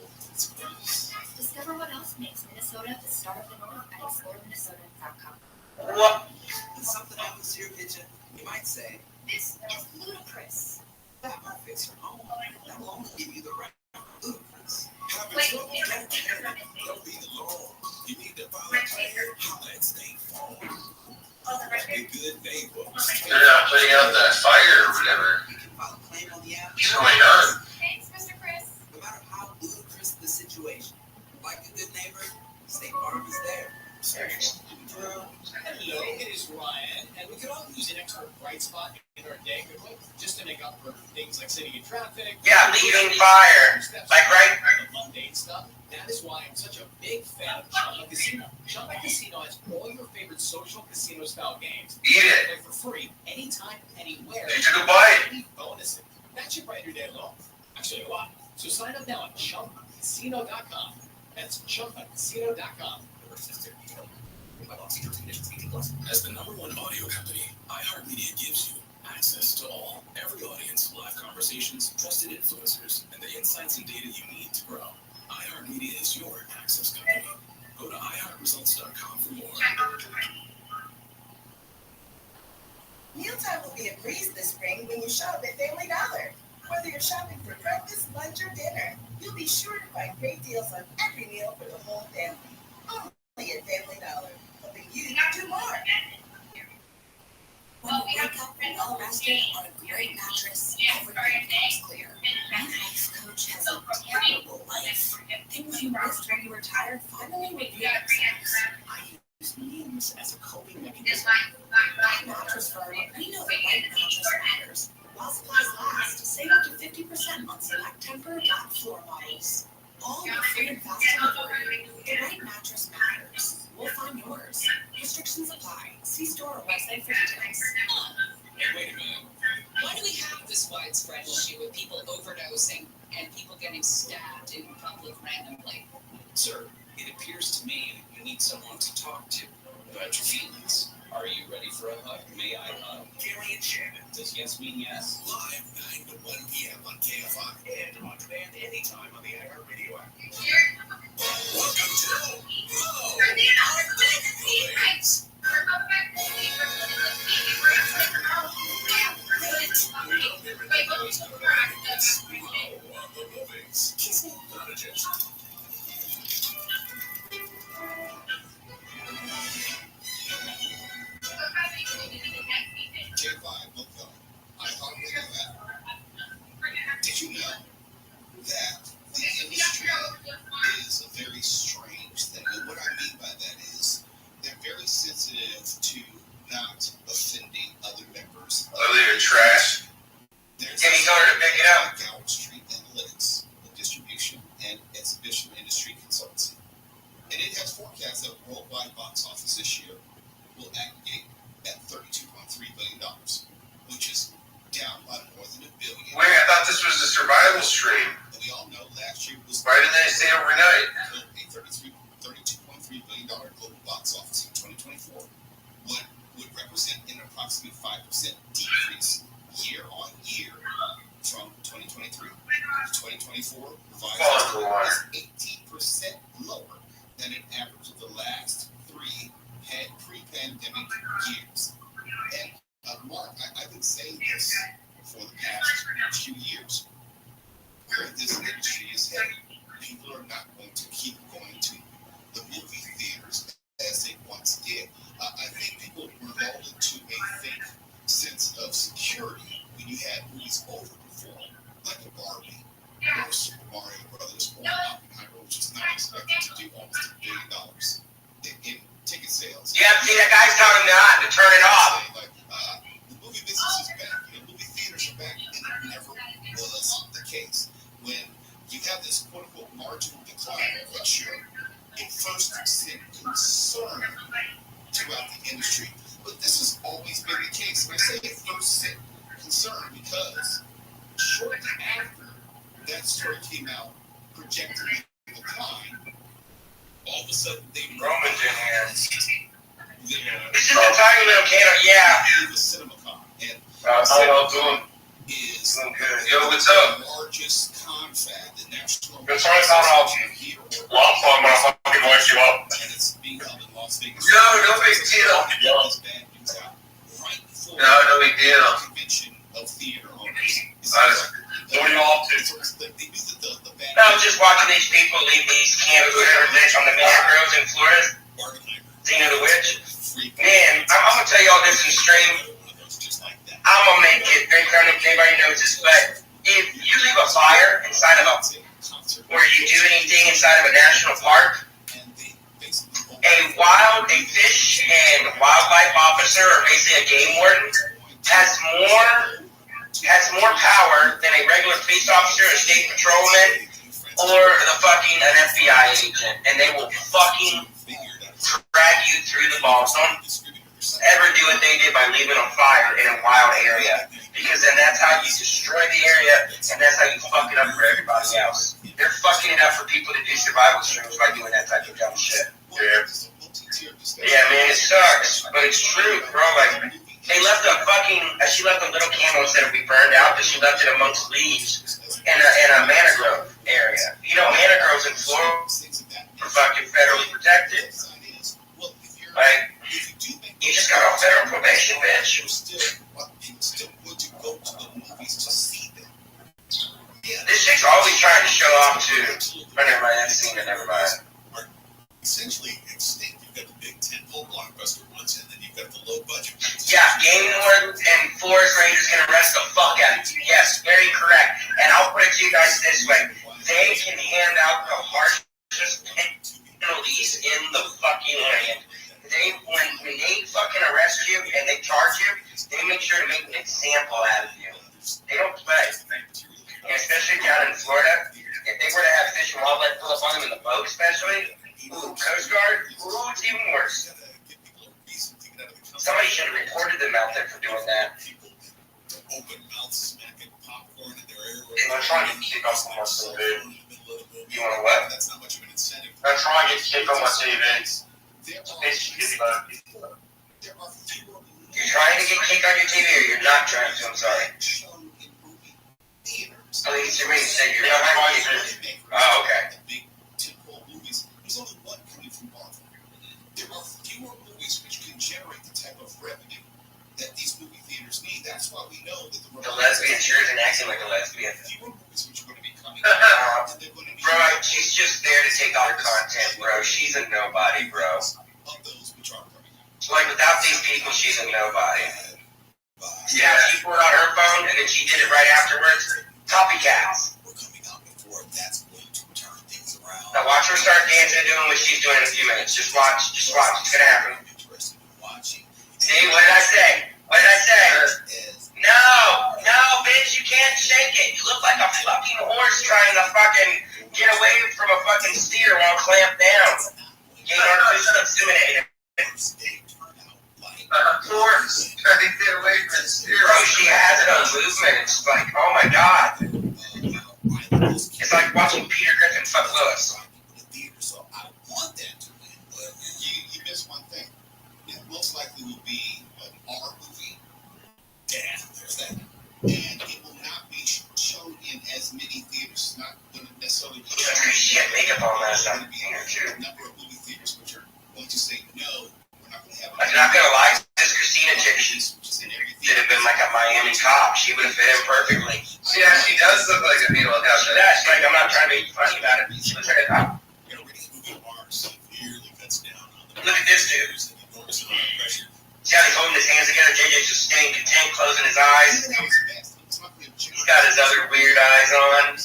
Discover what else makes Minnesota the star of the north at exploreminnesota.com. What? When something happens to your kitchen, you might say, This is ludicrous. that will fix your home. That will only give you the right ludicrous. Wait, Don't be alone. You need to follow Holla at State Farm. Be good neighbors. They're not putting out that fire or whatever. You can file a claim on the app. What's going on? Thanks, Mr. Chris. No matter how ludicrous the situation, like a good neighbor, State Farm is there. Hello, it is Ryan, and we could all use an extra bright spot in our day, could we? Just to make up for things like sitting in traffic. Yeah, leaving fire. Like right. The mundane stuff. That is why I'm such a big fan of Chumba Casino. Chumba Casino has all your favorite social casino-style games. Eat it. Play for free, anytime, anywhere. You took a bite. Bonus. That should brighten your day along. Actually, a lot. So sign up now at ChumbaCasino.com. That's ChumbaCasino.com. As the number one audio company, iHeartMedia gives you access to all, every audience, live conversations, trusted influencers, and the insights and data you need to grow. iHeartMedia is your access company. Go to iHeartResults.com for more. Mealtime will be a breeze this spring when you shop at Family Dollar. Whether you're shopping for breakfast, lunch, or dinner, you'll be sure to find find great deals on every meal for the whole family. Only at Family Dollar. Hoping you not do more. When you wake up well rested on a great mattress, everything becomes clear. My life coach has a terrible life. Things you missed when you were tired finally reveal themselves. I use memes as a coping mechanism. At Mattress Firm, we know the right mattress matters. While supplies last, save up to 50% on select Temper black floor models. All with free and fast delivery. The right mattress matters. We'll find yours. Restrictions apply. See store or website for details. Hey, wait a minute. Why do we have this widespread issue with people overdosing and people getting stabbed in public randomly? Sir, it appears to me that you need someone to talk to about your feelings. Are you ready for a hug? May I hug? Gary and Shannon. Does yes mean yes? Live 9 to 1 p.m. on KFI and on demand anytime on the iHeartRadio app. Welcome to Kiss me. Not a jest. K5 will come. iHeartRadio app. Did you know that the industry is a very strange thing? And what I mean by that is they're very sensitive to not offending other members. Oh, they're trash. There's Jimmy's order to pick it up. Gower Street Analytics, a distribution and exhibition industry consultancy. And it has forecast that worldwide box office this year will aggregate at $32.3 billion, which is down by more than $1 billion. Wait, I thought this was a survival stream. And we all know last year was Why didn't they stay overnight? a $32.3 billion global box office in 2024 would represent an approximately 5% decrease year on year from 2023 to 2024. Revised is 18% lower than an average of the last three pre-pandemic years. And Mark, I've been saying this for the past few years. Where this industry is headed, people are not going to keep going to the movie theaters as they once did. I think people were lulled into a fake sense of security when you had movies overperform, like a Barbie or Super Mario Brothers or Oppenheimer, which was not expected to do almost $1 billion in ticket sales. Yeah, see, that guy's telling me not to turn it off. Like, the movie business is back. Movie theaters are back, and it never was the case. When you have this quote-unquote marginal decline, which it first sent concern throughout the industry. But this has always been the case. And I say it first sent concern because shortly after that story came out, projecting the decline, all of a sudden they Roman's in here. It's just a tiny little can of, yeah. The CinemaCon. And How y'all doing? is Yo, what's up? the largest confab, the national. Good, sorry, it's not all here. Well, I'm calling my fucking voice you up. And it's being held in Las Vegas. No, no big deal. It's bad news out right before No big deal. the convention of theater owners. What are y'all up to? I was just watching these people leave these cans of whatever bitch on the mangroves in Florida. Zena the Witch. Man, I'm gonna tell y'all this in stream. I'm gonna make it very clear if anybody knows this, but if you leave a fire inside of or you do anything inside of a national park, a fish and wildlife officer, or basically a game warden, has more power than a regular police officer, a state patrolman, or an FBI agent, and they will fucking drag you through the balls. Don't ever do what they did by leaving a fire in a wild area, because then that's how you destroy the area, and that's how you fuck it up for everybody else. They're fucking it up for people to do survival streams by doing that type of dumb shit. Yeah, man, it sucks, but it's true, bro. Like, they left she left a little candle instead of be burned out, but she left it amongst leaves in a mangrove area. You know, mangroves in Florida are fucking federally protected. Like, you just got off federal probation, bitch. People still want to go to the movies to see them. This chick He's always trying to show off too. Oh, never mind, I've seen it, never mind. Essentially extinct. You've got the big tentpole blockbuster ones, and then you've got the low budget ones. Yeah, Game Warden and Forest Rangers can arrest the fuck out of you. Yes, very correct. And I'll put it to you guys this way. They can hand out the harshest penalties in the fucking land. When they fucking arrest you and they charge you, they make sure to make an example out of you. They don't play. And especially down in Florida, if they were to have Fish and Wildlife pull up on them in the boat especially, Coast Guard, it's even worse. Somebody should have reported them out there for doing that. Open mouth smacking popcorn in their ear. I'm trying to kick off on my TV. You want to what? That's not much of an incentive. I'm trying to get kicked on my TV. You're trying to get kicked on your TV or you're not trying to? I'm sorry. At least you said you're not trying to. Oh, okay. Big tentpole movies. There's only one coming from Marvel. There are fewer movies which can generate the type of revenue that these movie theaters need. That's why we know that the lesbian sure isn't acting like a lesbian. Fewer movies which are going to be coming. Bro, she's just there to take all her content, bro. She's a nobody, bro. Of those which are coming. Like, without these people, she's a nobody. Yeah, she put it on her phone, and then she did it right afterwards. Copycats. We're coming out before that's going to turn things around. Now watch her start dancing and doing what she's doing in a few minutes. Just watch. Just watch. It's gonna happen. See, what did I say? What did I say? No, bitch, you can't shake it. You look like a fucking horse trying to fucking get away from a fucking steer while clamped down. Getting artificially inseminated. Horse trying to get away from the steer. Bro, she has it on movement. It's like, oh my god. It's like watching Peter Griffin fuck Lewis. So I want that to win, but you miss one thing. It most likely will be an R movie. Damn, there's that. And it will not be shown in as many theaters. It's not going to necessarily be shown. She had makeup on last time. A number of movie theaters which are going to say no. We're not going to have. I'm not gonna lie. This Christina chick, she should have been like a Miami cop. She would have fit in perfectly. Yeah, she does look like a needle. No, she does. Like, I'm not trying to be funny about it. She looks like a cop. Look at this dude. See how he's holding his hands together? JJ's just staying content, closing his eyes. He's got his other weird eyes on.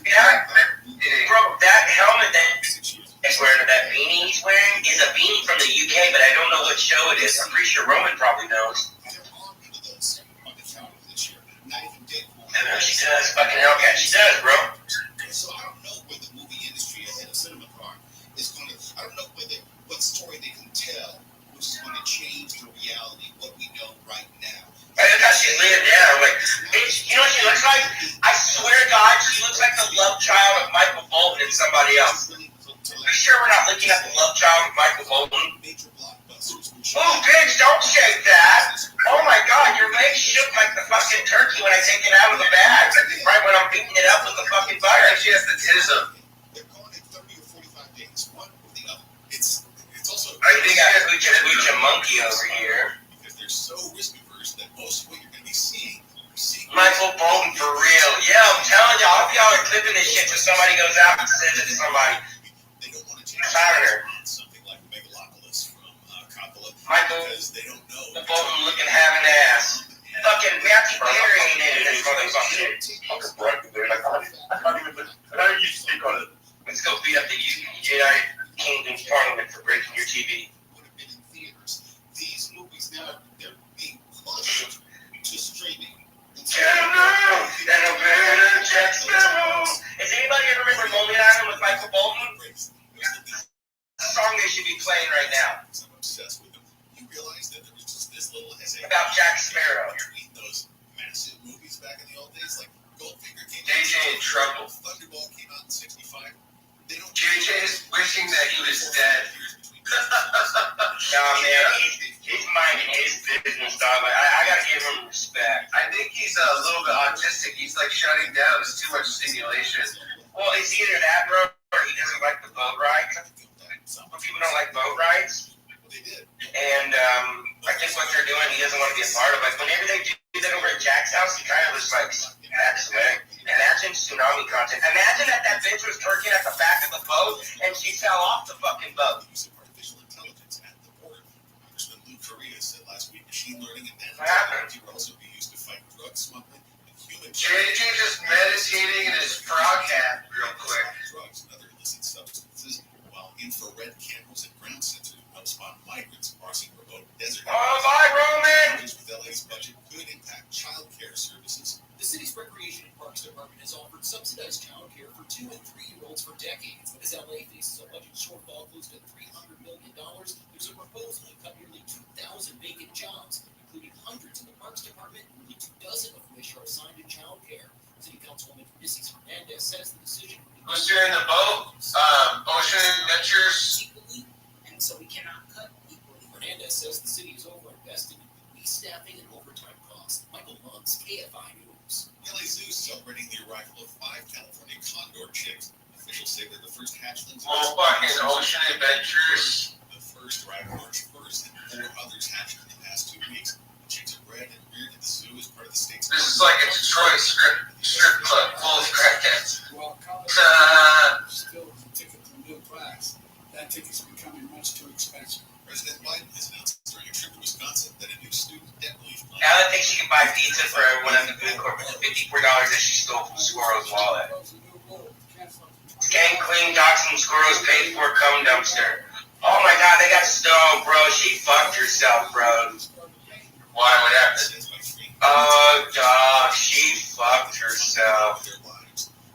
Yeah. Bro, that helmet that he's wearing, or that beanie he's wearing, is a beanie from the UK, but I don't know what show it is. I'm pretty sure Roman probably knows. She does. Fucking Hellcat. She does, bro. So I don't know where the movie industry ahead of CinemaCon is going to. I don't know what story they can tell, which is going to change the reality, what we know right now. I thought she's laying down. Like, bitch, you know what she looks like? I swear to God, she looks like the love child of Michael Bolton and somebody else. Are you sure we're not looking at the love child of Michael Bolton? Oh, bitch, don't shake that. Oh my God, your legs shook like the fucking turkey when I take it out of the bag. Right when I'm beating it up with the fucking butter. She has the tism. They're calling it 30 or 45 days, one or the other. It's also. I think I have a monkey over here. Because they're so risk averse that most of what you're going to be seeing. Michael Bolton for real. Yeah, I'm telling y'all, if y'all are clipping this shit till somebody goes out and says it to somebody. They don't want to change something like Megalopolis from Coppola. Michael, because they don't know. The Bolton looking having ass. Fucking Matthew Perry ain't in this motherfucker. How do you speak on it? Let's go beat up the United Kingdom's Parliament for breaking your TV. Would have been in theaters. These movies now, they're being pushed to streaming. Does anybody ever remember Lonely Island with Michael Bolton? The song they should be playing right now. I'm obsessed with them. You realize that there was just this little essay about Jack Sparrow. Between those massive movies back in the old days, like Goldfinger came JJ in trouble. Thunderball came out in '65. They don't. JJ is wishing that he was dead. Nah, man, he's minding his business, dog. Like, I gotta give him respect. I think he's a little bit autistic. He's like shutting down. There's too much stimulation. Well, it's either that, bro, or he doesn't like the boat ride. Some people don't like boat rides. They did. And I think what they're doing, he doesn't want to be a part of. Like, whenever they do that over at Jack's house, he kind of just like backs away. And Imagine tsunami content. Imagine that bitch was twerking at the back of the boat and she fell off the fucking boat. Use of artificial intelligence at the border. Congressman Lou Correa said last week machine learning and nanotechnology will also be used to fight drug smuggling and human JJ just meditating in his frog hat real quick. drugs and other illicit substances, while infrared cameras and ground sensors will help spot migrants crossing remote desert Oh, bye, Roman! areas. With LA's budget could impact child care services. The city's Recreation and Parks Department has offered subsidized child care for 2- and 3-year-olds for decades. As LA faces a budget shortfall close to $300 million, there's a proposal to cut nearly 2,000 vacant jobs, including hundreds in the Parks Department, nearly 24 of which are assigned to child care. City Councilwoman Mrs. Hernandez says the decision Who's steering the boat? Ocean Adventures. Equally, and so we cannot cut equally. Hernandez says the city is overinvested in police staffing and overtime costs. Michael Munks, KFI News. LA Zoo is celebrating the arrival of 5 California condor chicks. Officials say they're the first hatchlings. Oh, fucking Ocean Adventures. The first arrived March 1st, and 4 others hatched in the past 2 weeks. The chicks are bred and reared at the zoo as part of the state's. This is like a Detroit strip club full of crackheads. Well, college still is a ticket to middle class. That ticket's becoming much too expensive. President Biden has announced during a trip to Wisconsin that a new student debt relief plan. Now thinks she can buy pizza for everyone at the food court for the $54 that she stole from Squirrel's wallet. Gang clean dogs and squirrels paid for cum dumpster. Oh my god, they got stoned, bro. She fucked herself, bro. Why? What happened? Oh, dog. She fucked herself.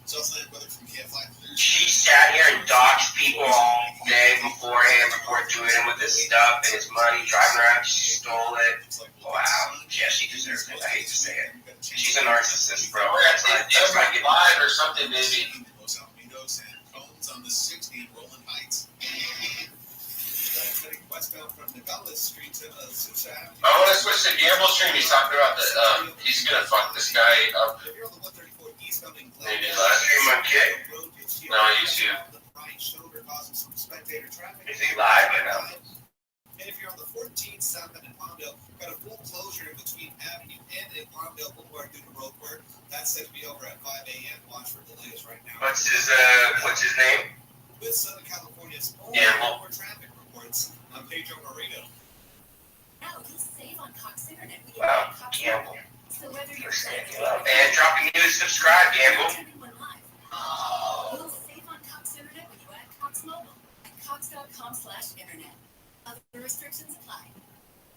Southland weather from KFI. She sat here and doxed people all day beforehand before doing him with his stuff and his money, driving around. She stole it. Wow. Yeah, she deserves it. I hate to say it. She's a narcissist, bro. That's like live or something, maybe. Los Alamitos and Cones on the 60 in Roland Heights. Heading westbound from Nogales Street to Cincinnati. I want to switch to Gamble Stream. He's talking about that he's gonna fuck this guy up. If you're on the 134 eastbound in Maybe last stream on Kick. No, YouTube. Right shoulder causing some spectator traffic. Is he live or no? And if you're on the 14th southbound in Palmdale, got a full closure in between Avenue and Palmdale Boulevard due to road work. That's set to be over at 5 a.m. Watch for delays right now. What's his name? With Southern California's own more traffic reports, I'm Pedro Marino. Now you'll save on Cox Internet. Wow, Gamble. So whether you're And dropping news, subscribe, Gamble. You'll save on Cox Internet when you add Cox Mobile at cox.com/internet. Other restrictions apply.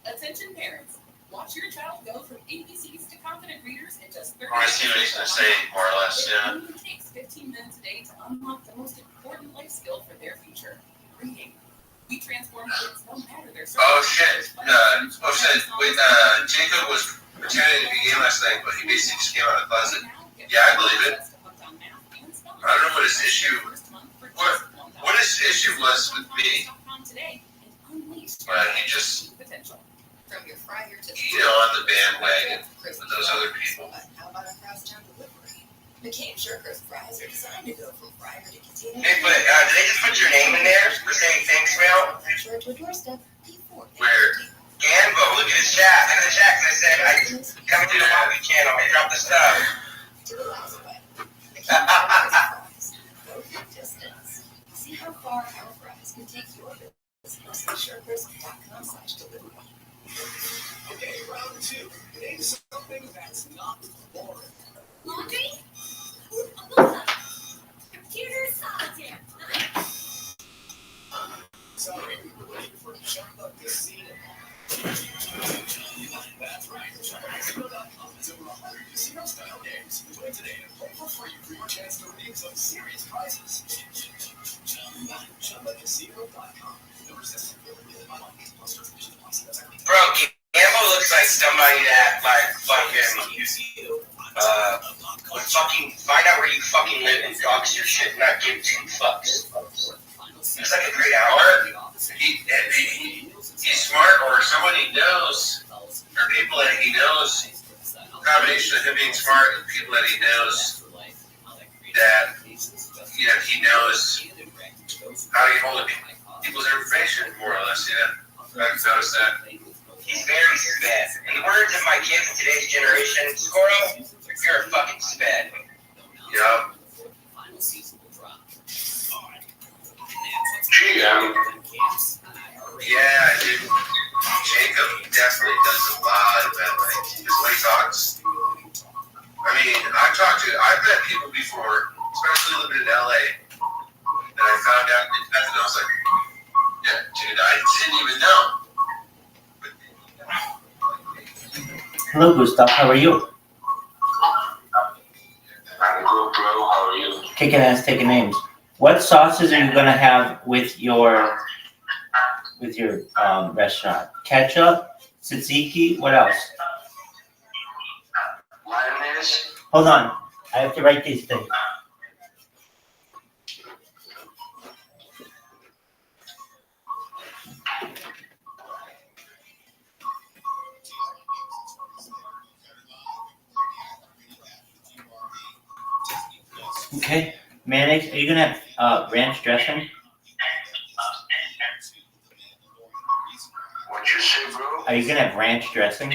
Attention parents, watch your child go from ABCs to confident readers in just 30 I want to see what he's gonna say, more or less. It Yeah. only takes 15 minutes a day to unlock the most important life skill for their future, reading. We transform kids no matter their Oh shit. Wait, Jacob was pretending to be gay last night, but he basically just came out of the closet. Yeah, I believe it. I don't know what his issue. What his issue was with me, but he just, From your fryer to on the bandwagon with those other people. How about a crosstown delivery? McCain Shirker's fries are designed to go from fryer to container. Hey, but did they just put your name in there for saying thanks, Mel? Sure to a doorstep before. Where? Gambo, look at his chat. Look at the chat. 'Cause I said, coming to the Bobby channel. I dropped the stuff. To the last way. McCain Shirker's fries. Go your distance. See how far our fries can take your business. Shirkers.com/delivery. Okay, round 2. Name something that's not boring. Laundry? Computer solitaire. Sorry, we were waiting for Chumba Casino. That's right. ChumbaCasino.com is over 100 casino-style games. Play today and play for free for your chance to redeem some serious prizes. ChumbaCasino.com. No resistance. Bro, Gambo looks like somebody that, like, fucking, would fucking find out where you fucking live and dox your shit and not give 2 fucks. Looks like a great hour. He's smart, or someone he knows, or people that he knows. Combination of him being smart and people that he knows that he knows how to get hold of people's information, more or less. I've noticed that. He's very sped. In the words of my kids in today's generation, Squirrel, you're a fucking sped. Yeah. Final season will drop. Gee, yeah, dude. Jacob definitely does a lot of that. Like, when he talks. I mean, I've met people before, especially living in LA, and I found out that, and I was like, yeah, dude, I didn't even know. Hello, Gustav. How are you? I'm good, bro. How are you? Kicking ass, taking names. What sauces are you gonna have with your restaurant? Ketchup, tzatziki. What else? Mayonnaise. Hold on. I have to write these things. Okay. Mayonnaise. Are you gonna have ranch dressing? What'd you say, bro? Are you gonna have ranch dressing?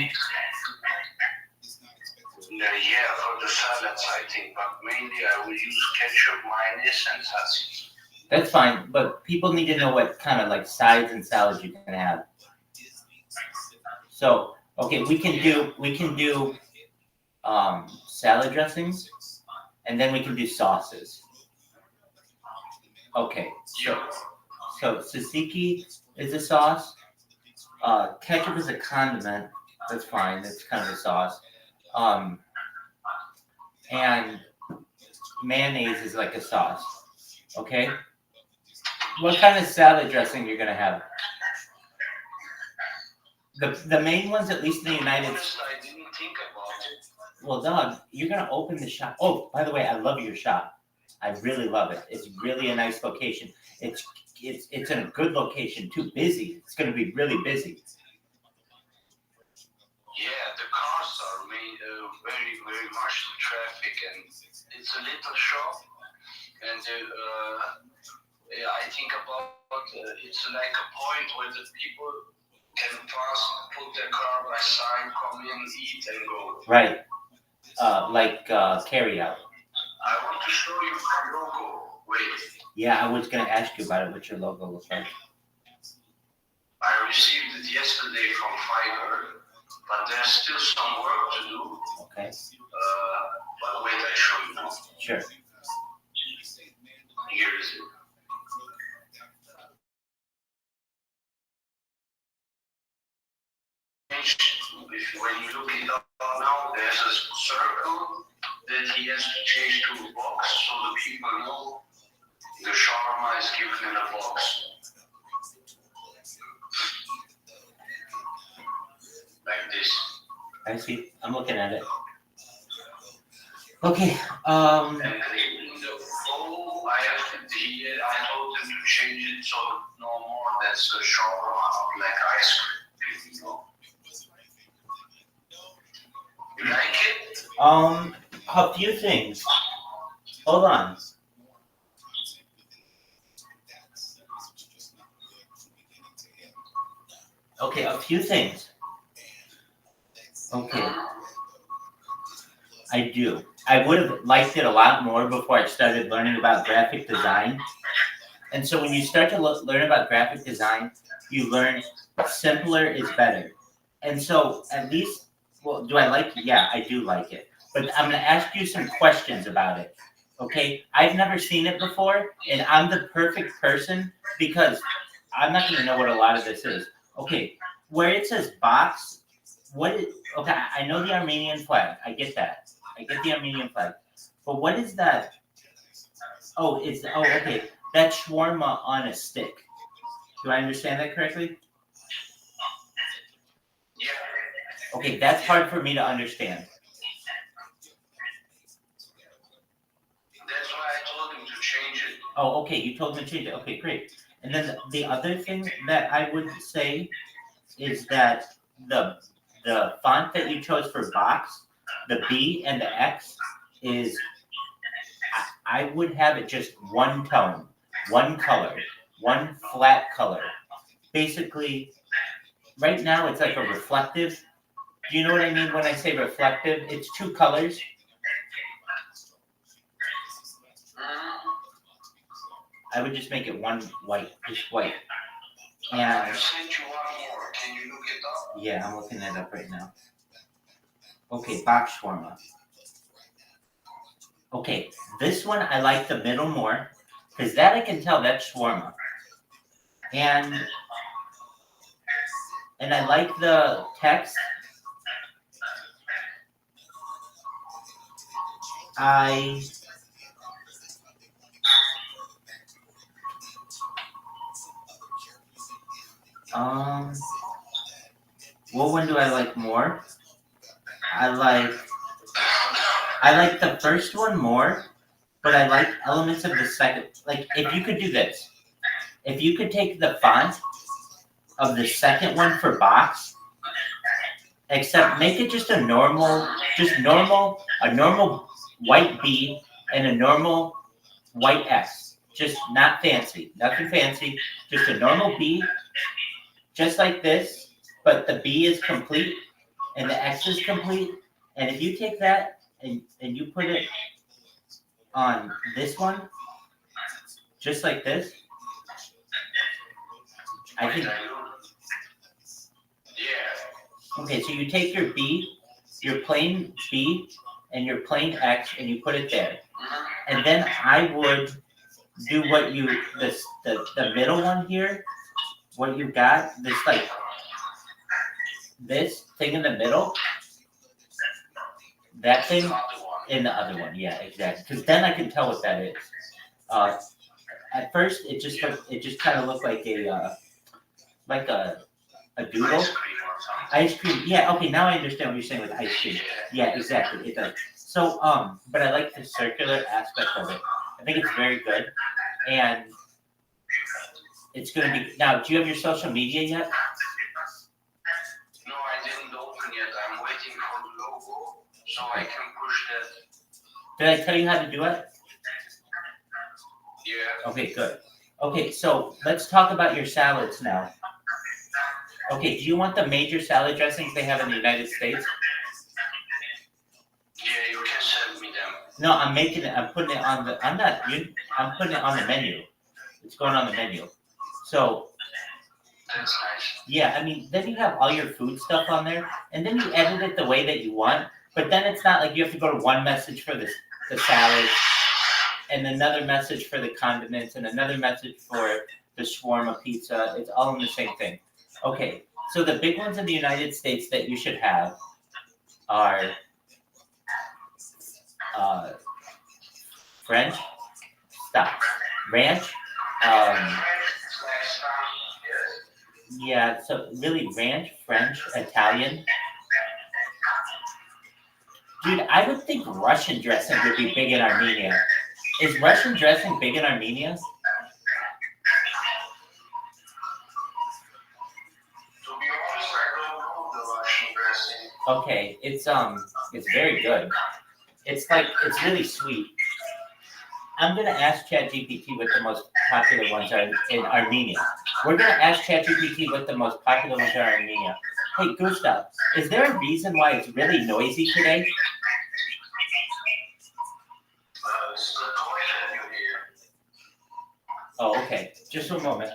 Yeah, for the salads, I think, but mainly I will use ketchup, mayonnaise, and tzatziki. That's fine, but people need to know what kind of like sides and salads you can have. So, okay, we can do salad dressings, and then we can do sauces. Okay, so tzatziki is a sauce. Ketchup is a condiment. That's fine. That's kind of a sauce. And mayonnaise is like a sauce. Okay. What kind of salad dressing you're gonna have? The main ones, at least in the United States. I didn't think about it. Well, dog, you're gonna open the shop. Oh, by the way, I love your shop. I really love it. It's really a nice location. It's in a good location too. Busy. It's gonna be really busy. Yeah, the cars are made very, very much the traffic, and it's a little shop, and I think about it's like a point where the people can pass, put their car by side, come in, eat, and go. Right. Carry out. I want to show you my logo. Wait. Yeah, I was gonna ask you about it. What your logo looks like. I received it yesterday from Fiverr, but there's still some work to do. Okay. But wait, I show you now. Sure. Here is it. When you look it up now, there's a circle that he has to change to a box so the people know the shawarma is given in a box. Like this. I see. I'm looking at it. Okay. And in the bowl, I told him to change it so no more that's a shawarma like ice cream, you know. You like it? A few things. Hold on. Okay, a few things. Okay. I do. I would have liked it a lot more before I started learning about graphic design. And so when you start to learn about graphic design, you learn simpler is better. And so at least, well, do I like it? Yeah, I do like it. But I'm going to ask you some questions about it. Okay? I've never seen it before, and I'm the perfect person because I'm not going to know what a lot of this is. Okay, where it says box, okay, I know the Armenian flag. I get that. I get the Armenian flag. But what is that? Okay. That's shawarma on a stick. Do I understand that correctly? Yeah. Okay, that's hard for me to understand. That's why I told him to change it. Oh, okay, you told me to change it. Okay, great. And then the other thing that I would say is that the font that you chose for box, the B and the X, is I would have it just one tone, one color, one flat color. Basically, right now it's like a reflective. Do you know what I mean when I say reflective? It's two colors. I would just make it one white, just white. And You said you want more. Can you look it up? yeah, I'm looking it up right now. Okay, box shawarma. Okay, this one I like the middle more, because that I can tell that's shawarma. And I like the text. What one do I like more? I like the first one more, but I like elements of the second. Like, if you could do this, if you could take the font of the second one for box, except make it just a normal white B and a normal white X. Just not fancy, nothing fancy, just a normal B, just like this, but the B is complete and the X is complete. And if you take that and you put it on this one, just like this, I think. Okay, so you take your B, your plain B, and your plain X, and you put it there. And then I would do what the middle one here, what you got, this like, this thing in the middle, that thing in the other one, yeah, exactly. Because then I can tell what that is. At first, it just kind of looked like a doodle. Ice cream, yeah, okay, now I understand what you're saying with ice cream. Yeah, exactly, it does. So, but I like the circular aspect of it. I think it's very good, and it's gonna be, now, do you have your social media yet? No, I didn't open yet. I'm waiting for the logo so I can push that. Did I tell you how to do it? Yeah. Okay, good. Okay, so let's talk about your salads now. Okay, do you want the major salad dressings they have in the United States? Yeah, you can send me them. No, I'm putting it on the, I'm putting it on the menu. It's going on the menu. So, That's nice. yeah, I mean, then you have all your food stuff on there, and then you edit it the way that you want, but then it's not like you have to go to one message for the salad, and another message for the condiments, and another message for the shawarma pizza. It's all in the same thing. Okay, so the big ones in the United States that you should have are French, ranch, yeah, so really ranch, French, Italian. Dude, I would think Russian dressing would be big in Armenia. Is Russian dressing big in Armenia? Okay, it's very good. It's really sweet. I'm gonna ask ChatGPT what the most popular ones are in Armenia. We're gonna ask ChatGPT what the most popular ones are in Armenia. Hey, Gustav, is there a reason why it's really noisy today? Oh, okay. Just a moment.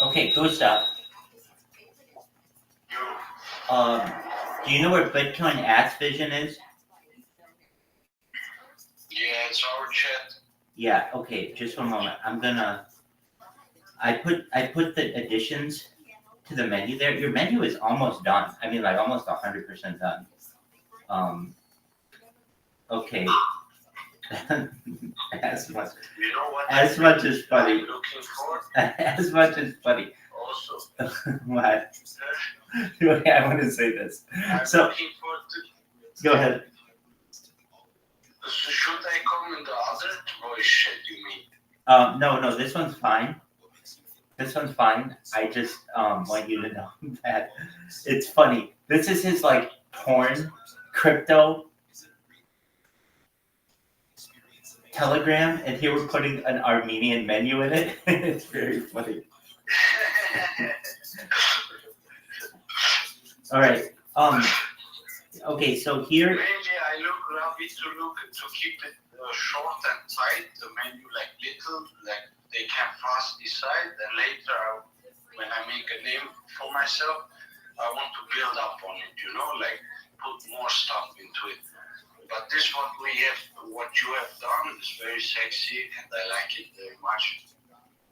Okay, good stuff. Do you know where Bitcoin Ads Vision is? Yeah, it's our chat. Yeah, okay, just one moment. I put the additions to the menu there. Your menu is almost done. I mean, like almost 100% done. Okay. as much You know what? as much as funny. I'm looking for As much as funny. also. What? Okay, I want to say this. I'm So looking for go ahead. should I come in the other voice chat, you mean? No, this one's fine. This one's fine. I just want you to know that it's funny. This is his like porn crypto Telegram, and here we're putting an Armenian menu in it. It's very funny. All right. Okay, so here. Mainly, I look Rabbi to keep it short and tight. The menu like little, like they can fast decide. And later, when I make a name for myself, I want to build up on it. You know, like put more stuff into it. But this what you have done is very sexy, and I like it very much.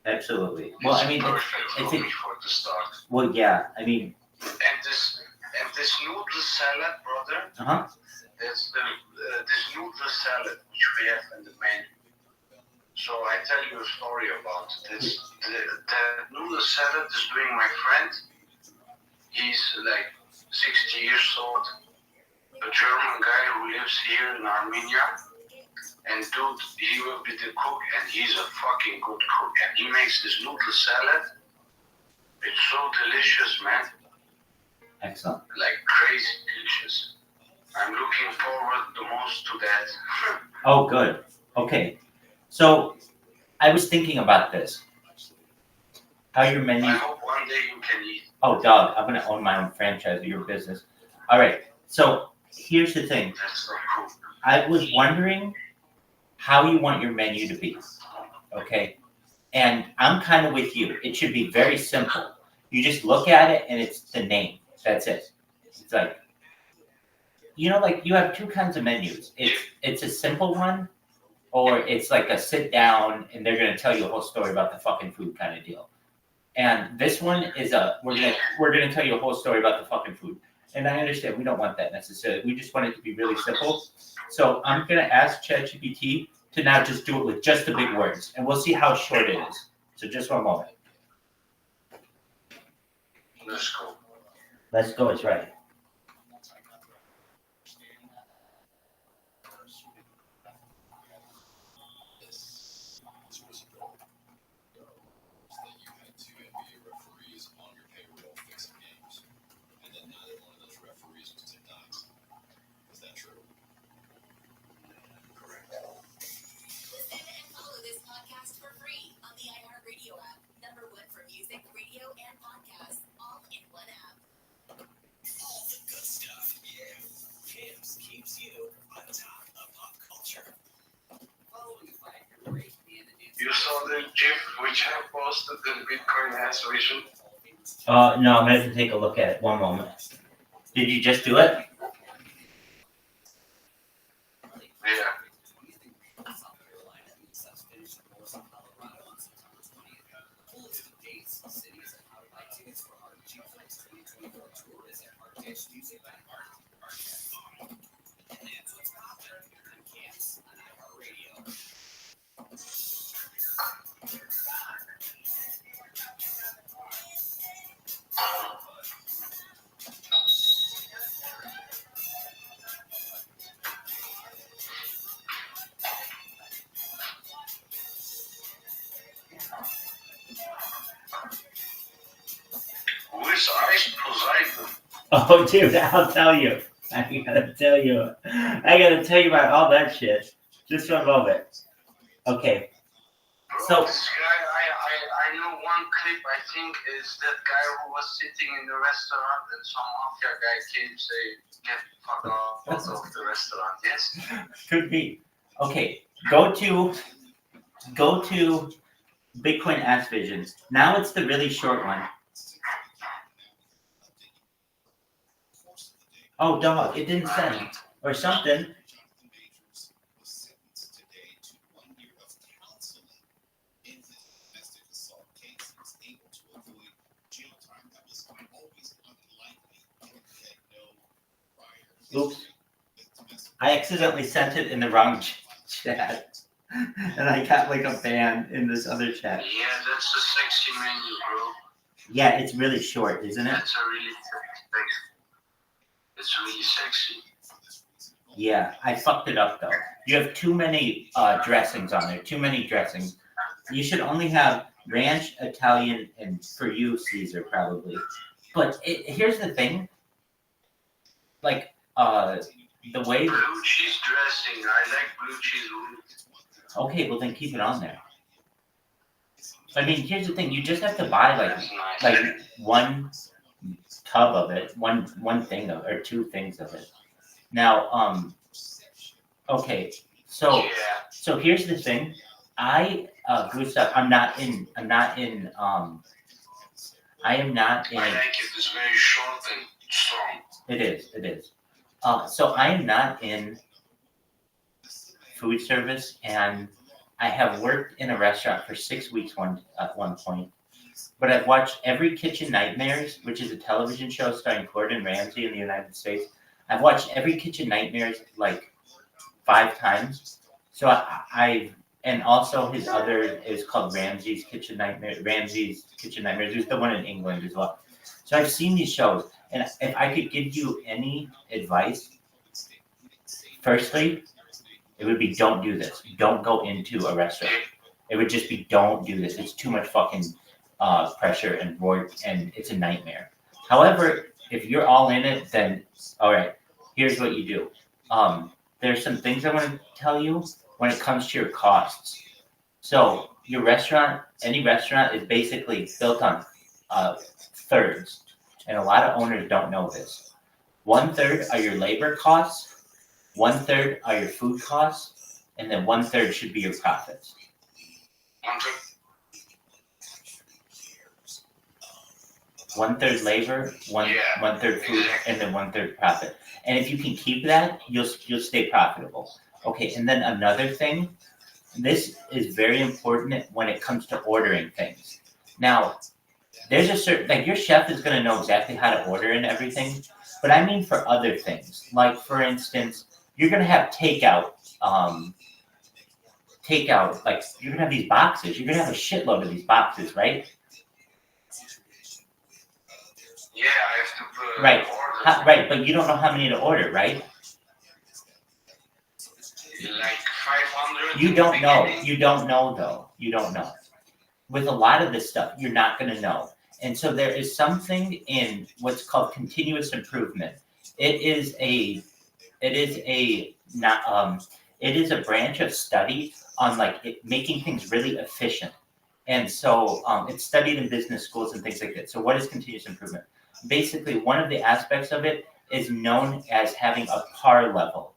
Absolutely. Well, I mean, perfect for me for the start. Well, yeah. I mean. And this noodle salad, brother. That's this noodle salad which we have in the menu. So I tell you a story about this. The noodle salad is doing my friend. He's like 60 years old. A German guy who lives here in Armenia, and dude, he will be the cook, and he's a fucking good cook, and he makes this noodle salad. It's so delicious, man. Excellent. Like crazy delicious. I'm looking forward the most to that. Oh, good. Okay. So, I was thinking about this. How your menu. I hope one day you can eat. Oh, dog, I'm gonna own my own franchise of your business. All right. So. Here's the thing. That's so cool. I was wondering how you want your menu to be. Okay. And I'm kind of with you. It should be very simple. You just look at it and it's the name. That's it. It's like, like you have two kinds of menus. It's a simple one, or it's like a sit down and they're gonna tell you a whole story about the fucking food kind of deal. And this one is we're gonna tell you a whole story about the fucking food. And I understand we don't want that necessarily. We just want it to be really simple. So I'm going to ask ChatGPT to now just do it with just the big words. And we'll see how short it is. So just one moment. Let's go. Let's go, it's right. You saw the GIF which I posted in Bitcoin Ads Vision? No, I'm going to have to take a look at it. One moment. Did you just do it? Yeah. Who is Ice Poseidon? Oh, dude, I'll tell you. I gotta tell you about all that shit. Just for a moment. Okay. So this guy, I know one clip. I think is that guy who was sitting in the restaurant and some mafia guy came say, "Get the fuck out of the restaurant." Yes. Could be. Okay. Go to Bitcoin Ass Visions. Now it's the really short one. Oh, dog, it didn't send. Or something. Oops. I accidentally sent it in the wrong chat. And I got like a ban in this other chat. Yeah, that's a sexy menu, bro. Yeah, it's really short, isn't it? That's a really sexy. It's really sexy. Yeah, I fucked it up though. You have too many dressings on there. Too many dressings. You should only have ranch, Italian, and for you, Caesar, probably. But here's the thing. Like, the way... Blue cheese dressing. I like blue cheese. Okay, well then keep it on there. I mean, here's the thing. You just have to buy like one tub of it, one thing of, or two things of it. Now, okay, so here's the thing. Gustav, I am not in. I like it. It's very short and strong. It is. So I am not in food service, and I have worked in a restaurant for 6 weeks at one point. But I've watched every Kitchen Nightmares, which is a television show starring Gordon Ramsay in the United States. I've watched every Kitchen Nightmares like 5 times. So and also his other is called Ramsay's Kitchen Nightmares. There's the one in England as well. So I've seen these shows, and if I could give you any advice, firstly, it would be don't do this. Don't go into a restaurant. It would just be don't do this. It's too much fucking pressure and work, and it's a nightmare. However, if you're all in it, then all right. Here's what you do. There's some things I want to tell you when it comes to your costs. So your restaurant, any restaurant, is basically built on thirds, and a lot of owners don't know this. 1/3 are your labor costs, 1/3 are your food costs, and then 1/3 should be your profits. 1/3 labor, 1/3 food, and then 1/3 profit. And if you can keep that, you'll stay profitable. Okay, and then another thing, this is very important when it comes to ordering things. Now, there's a certain, like your chef is going to know exactly how to order and everything, but I mean for other things. Like for instance, you're going to have takeout, like you're going to have these boxes. You're going to have a shitload of these boxes, right? Yeah, I have to put right, right, but you don't know how many to order, right? Like 500. You don't know. You don't know though. You don't know. With a lot of this stuff, you're not going to know. And so there is something in what's called continuous improvement. It is a branch of study on making things really efficient. And so it's studied in business schools and things like that. So what is continuous improvement? Basically, one of the aspects of it is known as having a par level.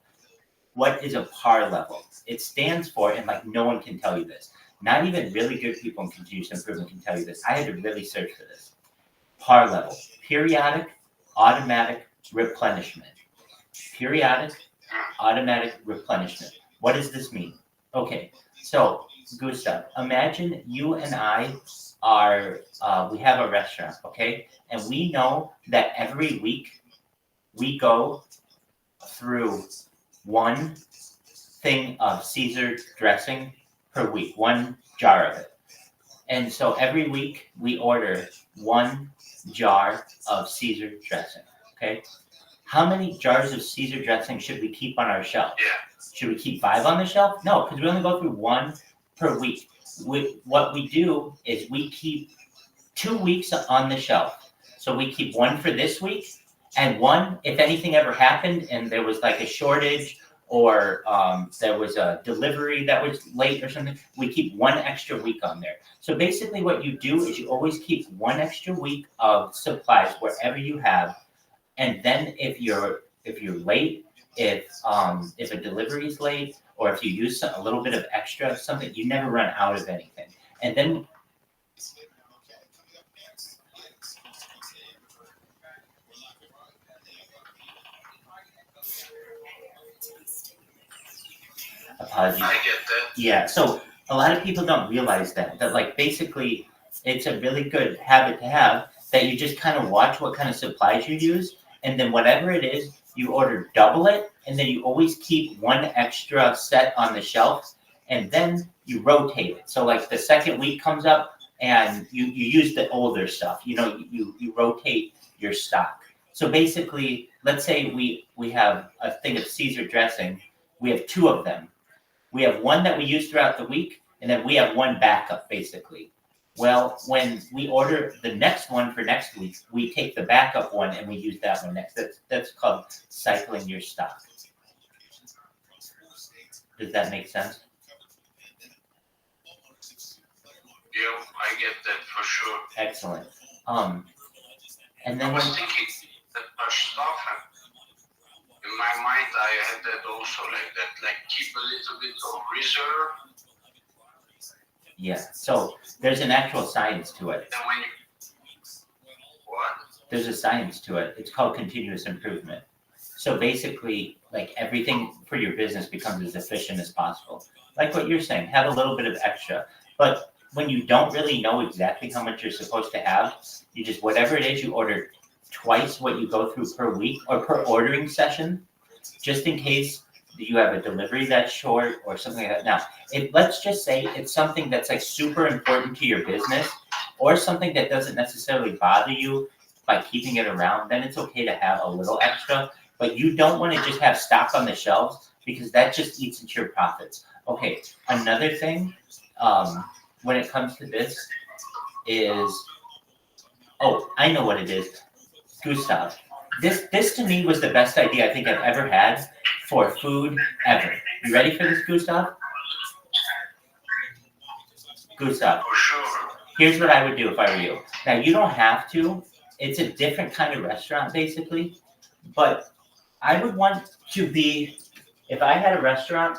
What is a par level? It stands for, and no one can tell you this. Not even really good people in continuous improvement can tell you this. I had to really search for this. PAR level, periodic, automatic replenishment. Periodic, automatic replenishment. What does this mean? Okay, so Gustav, imagine you and I are, we have a restaurant, okay? And we know that every week we go through one thing of Caesar dressing per week, one jar of it. And so every week we order one jar of Caesar dressing, okay? How many jars of Caesar dressing should we keep on our shelf? Should we keep 5 on the shelf? No, because we only go through one per week. What we do is we keep 2 weeks on the shelf. So we keep one for this week, and one, if anything ever happened and there was a shortage or there was a delivery that was late or something, we keep 1 extra week on there. So basically what you do is you always keep 1 extra week of supplies wherever you have. And then if you're late, if a delivery is late, or if you use a little bit of extra something, you never run out of anything. And then Okay, coming up next, items we're live with Ryan. apologies. I get that. Yeah, so a lot of people don't realize that like basically it's a really good habit to have that you just kind of watch what kind of supplies you use, and then whatever it is, you order double it, and then you always keep one extra set on the shelf, and then you rotate it. So like the second week comes up and you use the older stuff, you rotate your stock. So basically, let's say we have a thing of Caesar dressing, we have 2 of them. We have one that we use throughout the week, and then we have one backup, basically. Well, when we order the next one for next week, we take the backup one and we use that one next. That's called cycling your stock. Does that make sense? Yeah, I get that for sure. Excellent. And then I was thinking that our stuff, in my mind, I had that also, like keep a little bit of reserve. yeah, so there's an actual science to it. And when you, what? There's a science to it. It's called continuous improvement. So basically, like everything for your business becomes as efficient as possible. Like what you're saying, have a little bit of extra. But when you don't really know exactly how much you're supposed to have, you just, whatever it is, you order twice what you go through per week or per ordering session, just in case you have a delivery that's short or something like that. Now, let's just say it's something that's like super important to your business or something that doesn't necessarily bother you by keeping it around, then it's okay to have a little extra, but you don't want to just have stock on the shelves because that just eats into your profits. Okay, another thing, when it comes to this is, oh, I know what it is. Gustav, this to me was the best idea I think I've ever had for food ever. You ready for this, Gustav? Gustav, For sure. here's what I would do if I were you. Now, you don't have to. It's a different kind of restaurant, basically. But I would want to be, if I had a restaurant,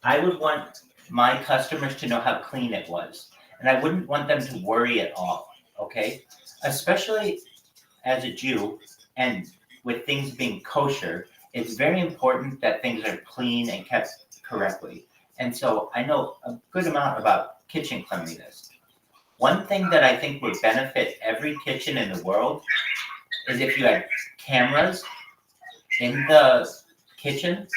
I would want my customers to know how clean it was. And I wouldn't want them to worry at all, okay? Especially as a Jew and with things being kosher, it's very important that things are clean and kept correctly. And so I know a good amount about kitchen cleanliness. One thing that I think would benefit every kitchen in the world is if you had cameras in the kitchen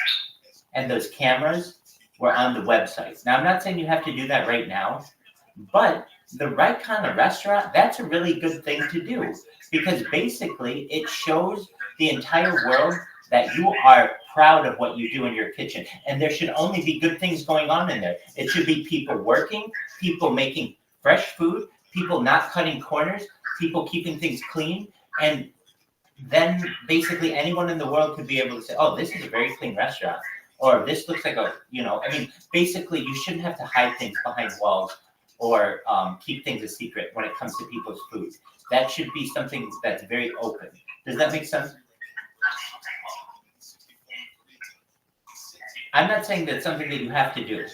and those cameras were on the website. Now, I'm not saying you have to do that right now, but the right kind of restaurant, that's a really good thing to do because basically it shows the entire world that you are proud of what you do in your kitchen. And there should only be good things going on in there. It should be people working, people making fresh food, people not cutting corners, people keeping things clean. And then basically anyone in the world could be able to say, oh, this is a very clean restaurant. Or this looks like basically you shouldn't have to hide things behind walls or keep things a secret when it comes to people's food. That should be something that's very open. Does that make sense? I'm not saying that's something that you have to do.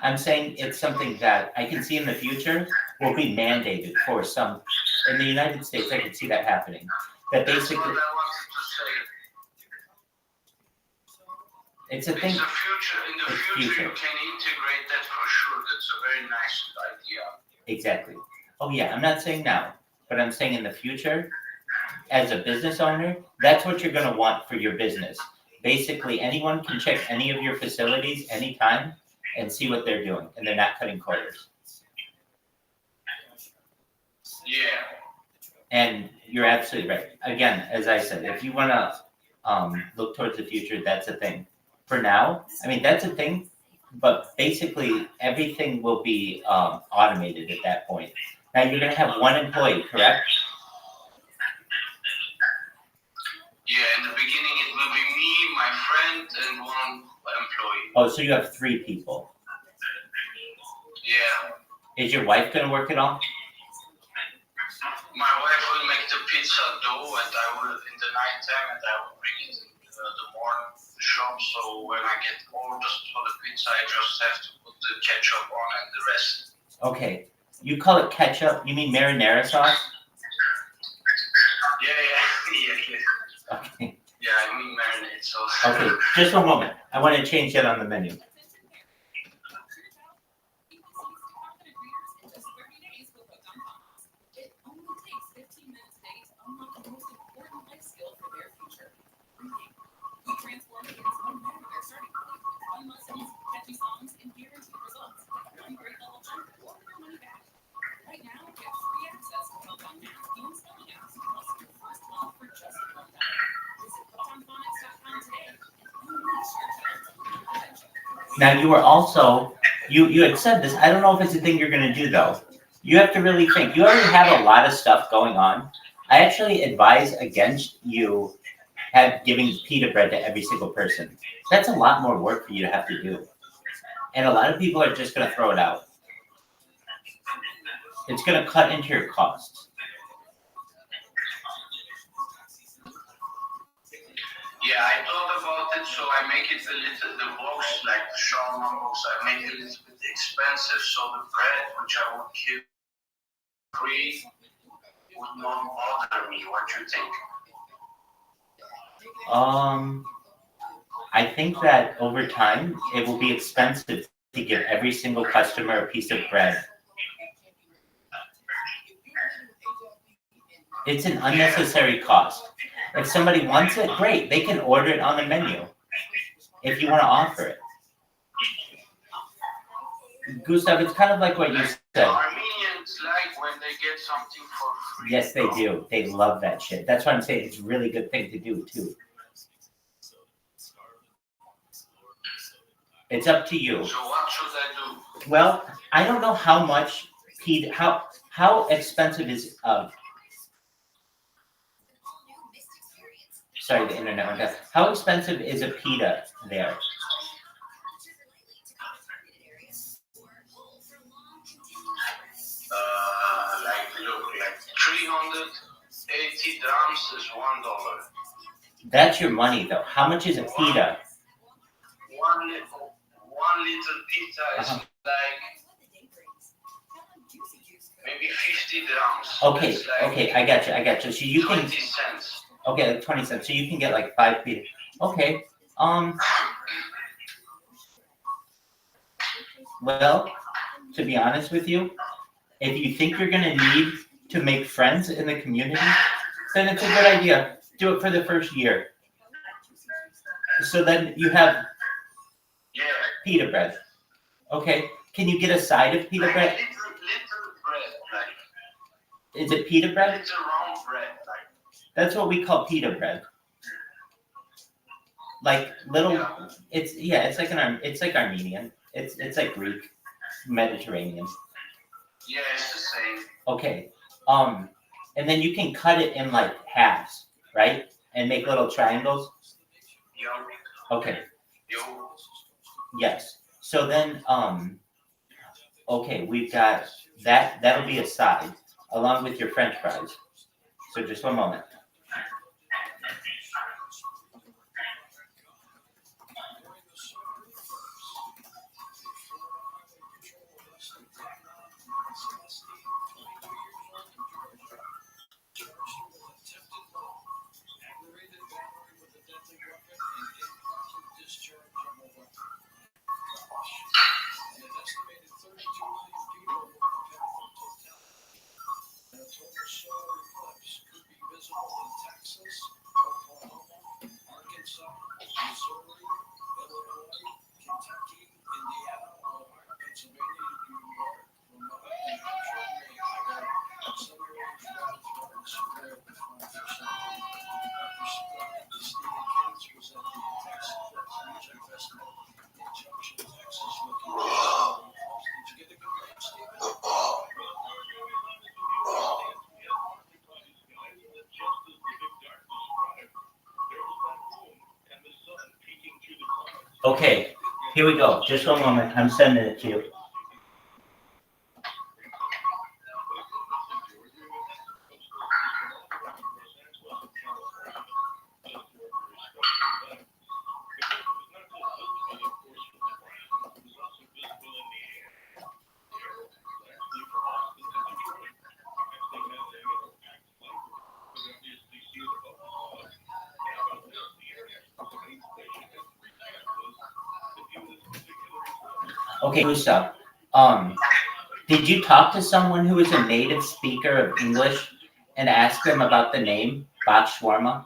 I'm saying it's something that I can see in the future will be mandated for some. In the United States, I can see that happening. That basically, That's what I wanted to say. it's a thing. In the future, you can integrate that for sure. That's a very nice idea. Exactly. Oh yeah, I'm not saying now, but I'm saying in the future, as a business owner, that's what you're going to want for your business. Basically, anyone can check any of your facilities anytime and see what they're doing, and they're not cutting corners. Yeah. And you're absolutely right. Again, as I said, if you want to look towards the future, that's a thing. For now, I mean, that's a thing, but basically everything will be automated at that point. Now, you're going to have one employee, correct? Yeah, in the beginning it will be me, my friend, and one employee. Oh, so you have 3 people. Yeah. Is your wife going to work at all? My wife will make the pizza dough, and I will in the night time, and I will bring it in the morning shop. So when I get orders for the pizza, I just have to put the ketchup on and the rest. Okay. You call it ketchup? You mean marinara sauce? Yeah. Okay. Yeah, I mean marinade sauce. Okay. Just one moment. I want to change that on the menu. It only takes 15 minutes a day to unlock the most important life skill for their future. Reading. We transform kids no matter their starting point. Fun lessons, catchy songs, and guaranteed results. One grade level jump or your money back. Right now, get free access to help on math and spelling apps, plus your first month for just $1. Visit hookedonphonics.com today and unleash your child's potential. Now you were also you had said this. I don't know if it's a thing you're going to do though. You have to really think. You already have a lot of stuff going on. I actually advise against you giving pita bread to every single person. That's a lot more work for you to have to do. And a lot of people are just going to throw it out. It's going to cut into your costs. Yeah, I thought about it, so I make it the box, like the shawarma box, I make it a little bit expensive, so the bread, which I would keep free, would not bother me. What do you think? I think that over time it will be expensive to give every single customer a piece of bread. It's an unnecessary cost. If somebody wants it, great. They can order it on the menu if you want to offer it. Gustav, it's kind of like what you said. Armenians like when they get something for free. Yes, they do. They love that shit. That's why I'm saying it's a really good thing to do, too. It's up to you. So what should I do? Well, I don't know how much how expensive is sorry, the internet went down. How expensive is a pita there? Like 380 drams is $1. That's your money, though. How much is a pita? One little pita is like maybe 50 drams. Okay, like okay, I got you. So you 20 can, cents. okay, like 20 cents. So you can get like 5 pita. Okay. Well, to be honest with you, if you think you're gonna need to make friends in the community, then it's a good idea. Do it for the first year. So then you have pita bread. Okay. Can you get a side of pita bread? Little bread, like Is it pita bread? little round bread, like. That's what we call pita bread. Like little, it's like Armenian. It's like Greek, Mediterranean. Yeah, it's the same. Okay. And then you can cut it in like halves, right? And make little triangles. Okay. Yes. So then, okay, we've got that. That'll be a side along with your French fries. So just one moment. Okay, here we go. Just one moment. I'm sending it to you. Okay, Gustav. Did you talk to someone who is a native speaker of English and ask them about the name Bach Shawarma?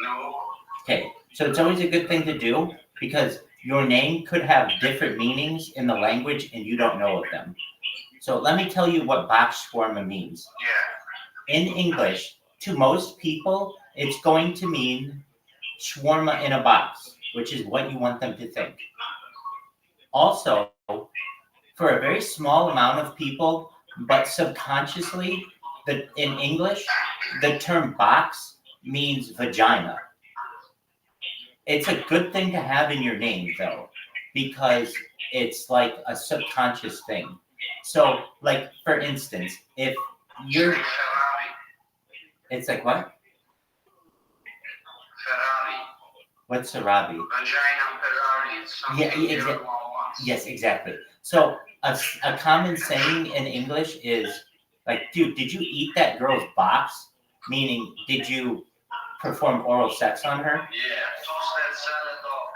No. Okay, so it's always a good thing to do because your name could have different meanings in the language and you don't know of them. So let me tell you what Bach Shawarma means. Yeah. In English, to most people, it's going to mean shawarma in a box, which is what you want them to think. Also, for a very small amount of people, but subconsciously, in English, the term box means vagina. It's a good thing to have in your name, though, because it's like a subconscious thing. So, like, for instance, if you're. Ferrari. It's like what? Ferrari. What's Sarabi? Vagina Ferrari. It's something everyone wants. Yes, exactly. So a common saying in English is like, dude, did you eat that girl's box? Meaning, did you perform oral sex on her? Yeah, toss that salad off.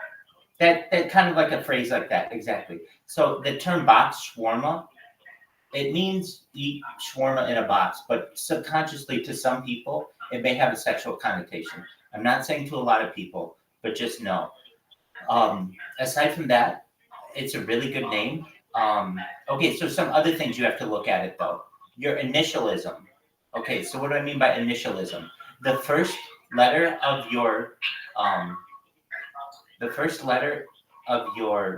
That kind of like a phrase like that, exactly. So the term box shawarma, it means eat shawarma in a box, but subconsciously to some people, it may have a sexual connotation. I'm not saying to a lot of people, but just know. Aside from that, it's a really good name. Okay, so some other things you have to look at it though. Your initialism. Okay, so what do I mean by initialism? The first letter of your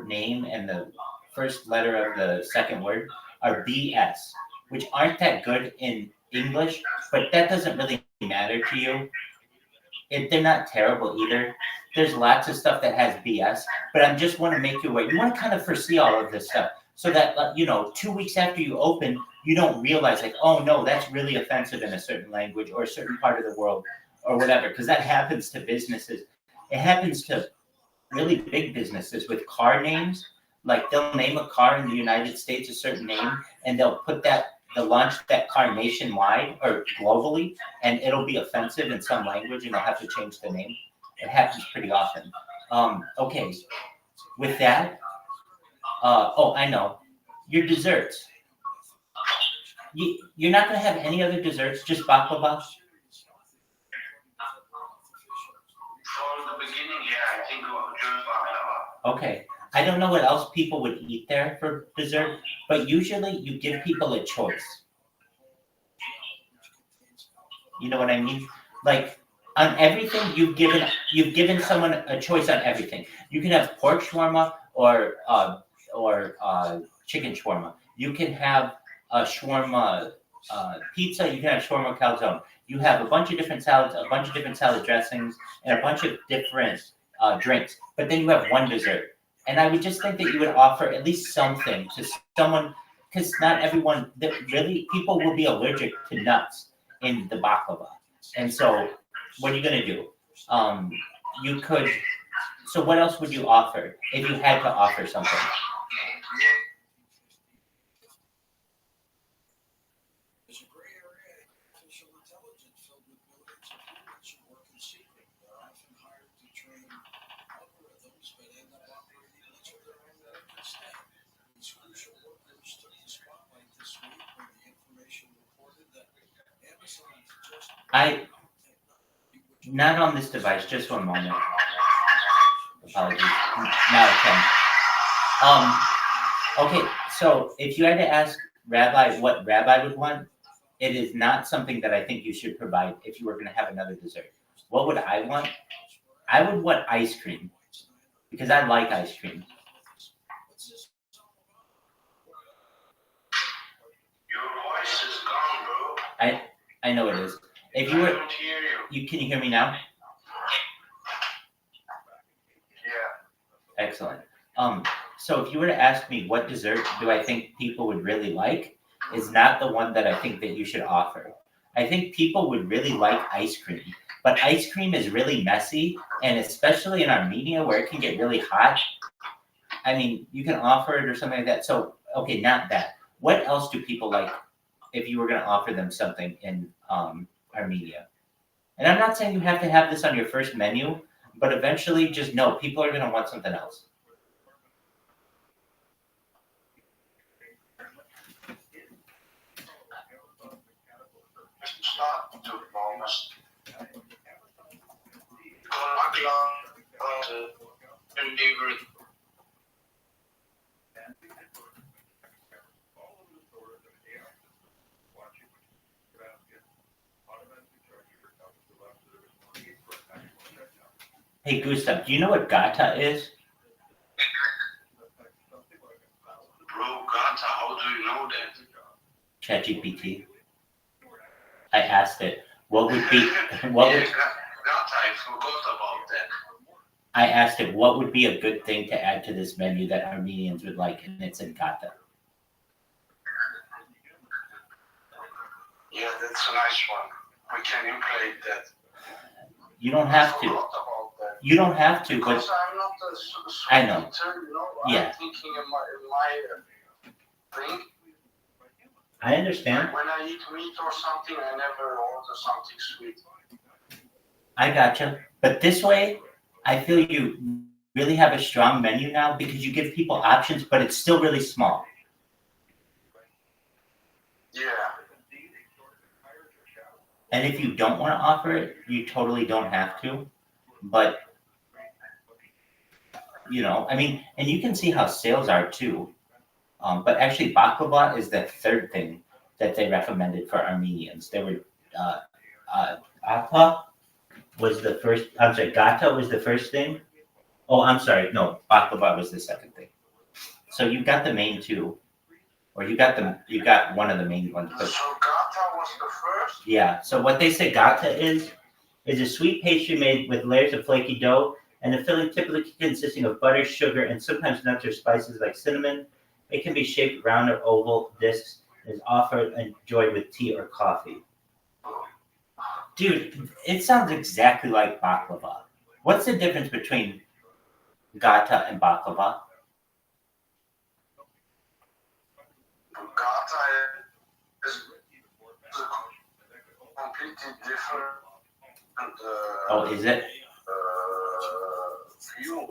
name and the first letter of the second word are BS, which aren't that good in English, but that doesn't really matter to you. They're not terrible either. There's lots of stuff that has BS, but I just want to make you aware. You want to kind of foresee all of this stuff so that, 2 weeks after you open, you don't realize like, oh no, that's really offensive in a certain language or a certain part of the world or whatever, because that happens to businesses. It happens to really big businesses with car names. Like they'll name a car in the United States a certain name, and they'll launch that car nationwide or globally, and it'll be offensive in some language, and they'll have to change the name. It happens pretty often. Okay, with that, I know, your desserts. You're not going to have any other desserts, just baklava? From the beginning, yeah, I think just baklava. Okay. I don't know what else people would eat there for dessert, but usually you give people a choice. You know what I mean? Like on everything, you've given someone a choice on everything. You can have pork shawarma or chicken shawarma. You can have a shawarma pizza. You can have shawarma calzone. You have a bunch of different salads, a bunch of different salad dressings, and a bunch of different drinks. But then you have one dessert. And I would just think that you would offer at least something to someone, because not everyone, people will be allergic to nuts in the baklava. And so what are you going to do? So what else would you offer if you had to offer something? There's a gray area of artificial intelligence filled with millions of humans who work in secret. They're often hired to train algorithms, but end up operating much of their own work instead. These crucial workers took the spotlight this week when the information reported that Amazon just Not on this device, just one moment. Apologies. Now I can. Okay, so if you had to ask Rabbi what Rabbi would want, it is not something that I think you should provide if you were going to have another dessert. What would I want? I would want ice cream because I like ice cream. Your voice is gone, bro. I know it is. If you I were, don't hear you. can you hear me now? Yeah. Excellent. So if you were to ask me what dessert do I think people would really like, is not the one that I think that you should offer. I think people would really like ice cream, but ice cream is really messy, and especially in Armenia where it can get really hot. I mean, you can offer it or something like that. So, okay, not that. What else do people like if you were going to offer them something in Armenia? And I'm not saying you have to have this on your first menu, but eventually just know people are going to want something else. Hey, Gustav, do you know what gata is? Bro, Gata, how do you know that? ChatGPT. I asked it, what would be, what Yeah, would, Gata, I forgot about that. I asked it, what would be a good thing to add to this menu that Armenians would like, and it said gata. Yeah, that's a nice one. We can implement that. You don't have I to. forgot about that. You don't have to, Because but I'm not a sweet I know. eater, you know. Yeah. I'm thinking in my thing. I understand. When I eat meat or something, I never order something sweet. I gotcha. But this way, I feel you really have a strong menu now because you give people options, but it's still really small. Yeah. And if you don't want to offer it, you totally don't have to. But, you know, I mean, and you can see how sales are too. But actually, baklava is the third thing that they recommended for Armenians. They were, Gata was the first, I'm sorry, Gata was the first thing. Oh, I'm sorry, no, baklava was the second thing. So you got the main two, or you got one of the main ones. But So Gata was the first? yeah, so what they say gata is a sweet pastry made with layers of flaky dough and a filling typically consisting of butter, sugar, and sometimes nuts or spices like cinnamon. It can be shaped round or oval discs and is often enjoyed with tea or coffee. Dude, it sounds exactly like baklava. What's the difference between gata and baklava? Gata is completely different. Oh, is it? View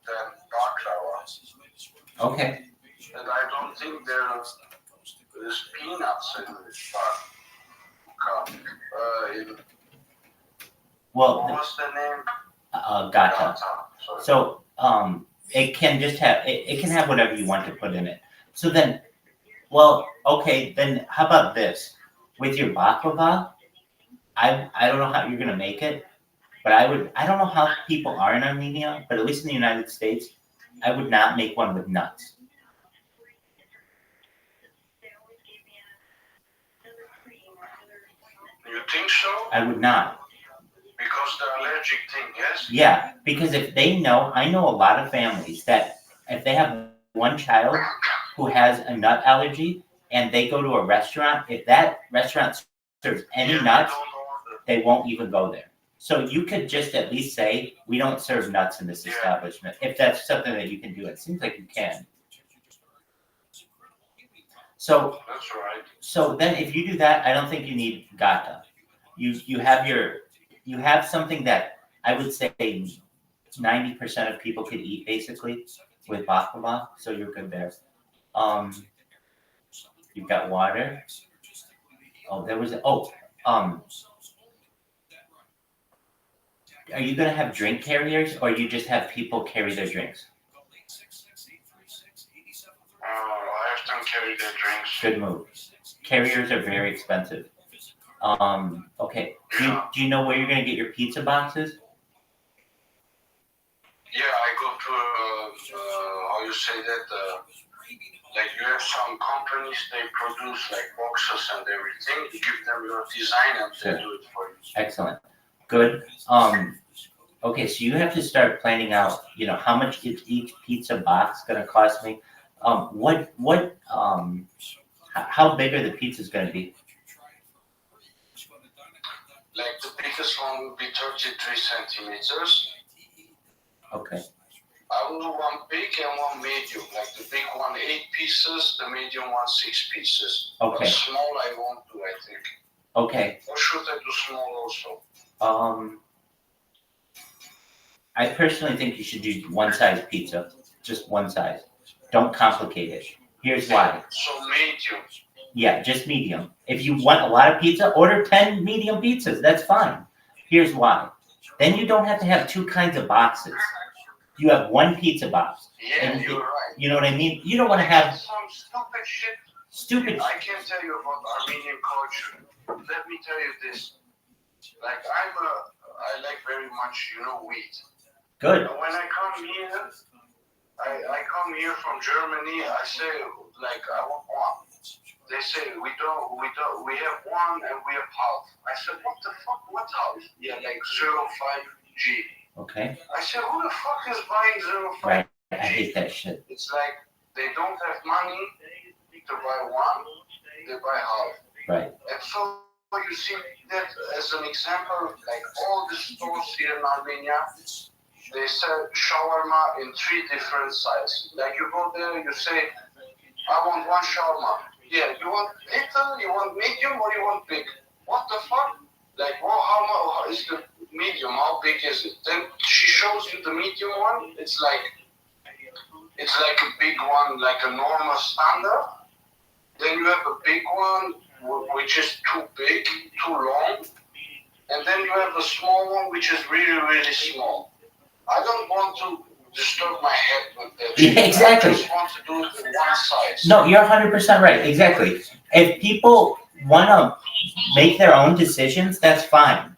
than baklava. Okay. And I don't think there's peanuts in this baklava. Well, what was the name? Gata. Sorry. So, it can just have it can have whatever you want to put in it. So then, well, okay, then how about this? With your baklava, I don't know how you're gonna make it, but I don't know how people are in Armenia, but at least in the United States, I would not make one with nuts. You think so? I would not. Because the allergic thing, yes? Yeah, because if they know, I know a lot of families that if they have one child who has a nut allergy and they go to a restaurant, if that restaurant serves any nuts, they won't even go there. So you could just at least say, we don't serve nuts in this establishment, if that's something that you can do. It seems like you can. So that's right. So then if you do that, I don't think you need gata. You have something that I would say 90% of people could eat basically with baklava, so you're good there. You've got water. Oh, there was are you gonna have drink carriers, or you just have people carry their drinks? I have them carry their drinks. Good move. Carriers are very expensive. Okay. Do you know where you're gonna get your pizza boxes? Yeah, I go to how you say that? Like you have some companies, they produce like boxes and everything. You give them your design and they do it for you. Excellent. Good. Okay, so you have to start planning out, how much is each pizza box gonna cost me? How big are the pizzas gonna be? Like the biggest one would be 33 centimeters. Okay. I will do one big and one medium. Like the big one 8 pieces, the medium one 6 pieces. Okay. But small I won't do, I think. Okay. Or should I do small also? I personally think you should do one size pizza, just one size. Don't complicate it. Here's why. So medium. Yeah, just medium. If you want a lot of pizza, order 10 medium pizzas. That's fine. Here's why. Then you don't have to have 2 kinds of boxes. You have one pizza box. Yeah, and you're right. You know what I mean? You don't want to have some stupid shit. Stupid. I can't tell you about Armenian culture. Let me tell you this. Like I'm a I like very much, wheat. Good. And when I come here, I come here from Germany. I say like I want one. They say we have one and we have half. I said what the fuck? What half? Yeah, like 0.5 G. Okay. I said who the fuck is buying 0.5 Right. G? I hate that shit. It's like they don't have money to buy one. They buy half. Right. And so you see that as an example, like all the stores here in Armenia, they sell shawarma in 3 different sizes. Like you go there, you say, I want one shawarma. Yeah, you want little, you want medium, or you want big? What the fuck? Like, well, how is the medium? How big is it? Then she shows you the medium one. It's like a big one, like a normal standard. Then you have a big one, which is too big, too long. And then you have a small one, which is really, really small. I don't want to disturb my head with that. Yeah, exactly. I just want to do it in one size. No, you're 100% right. Exactly. If people want to make their own decisions, that's fine.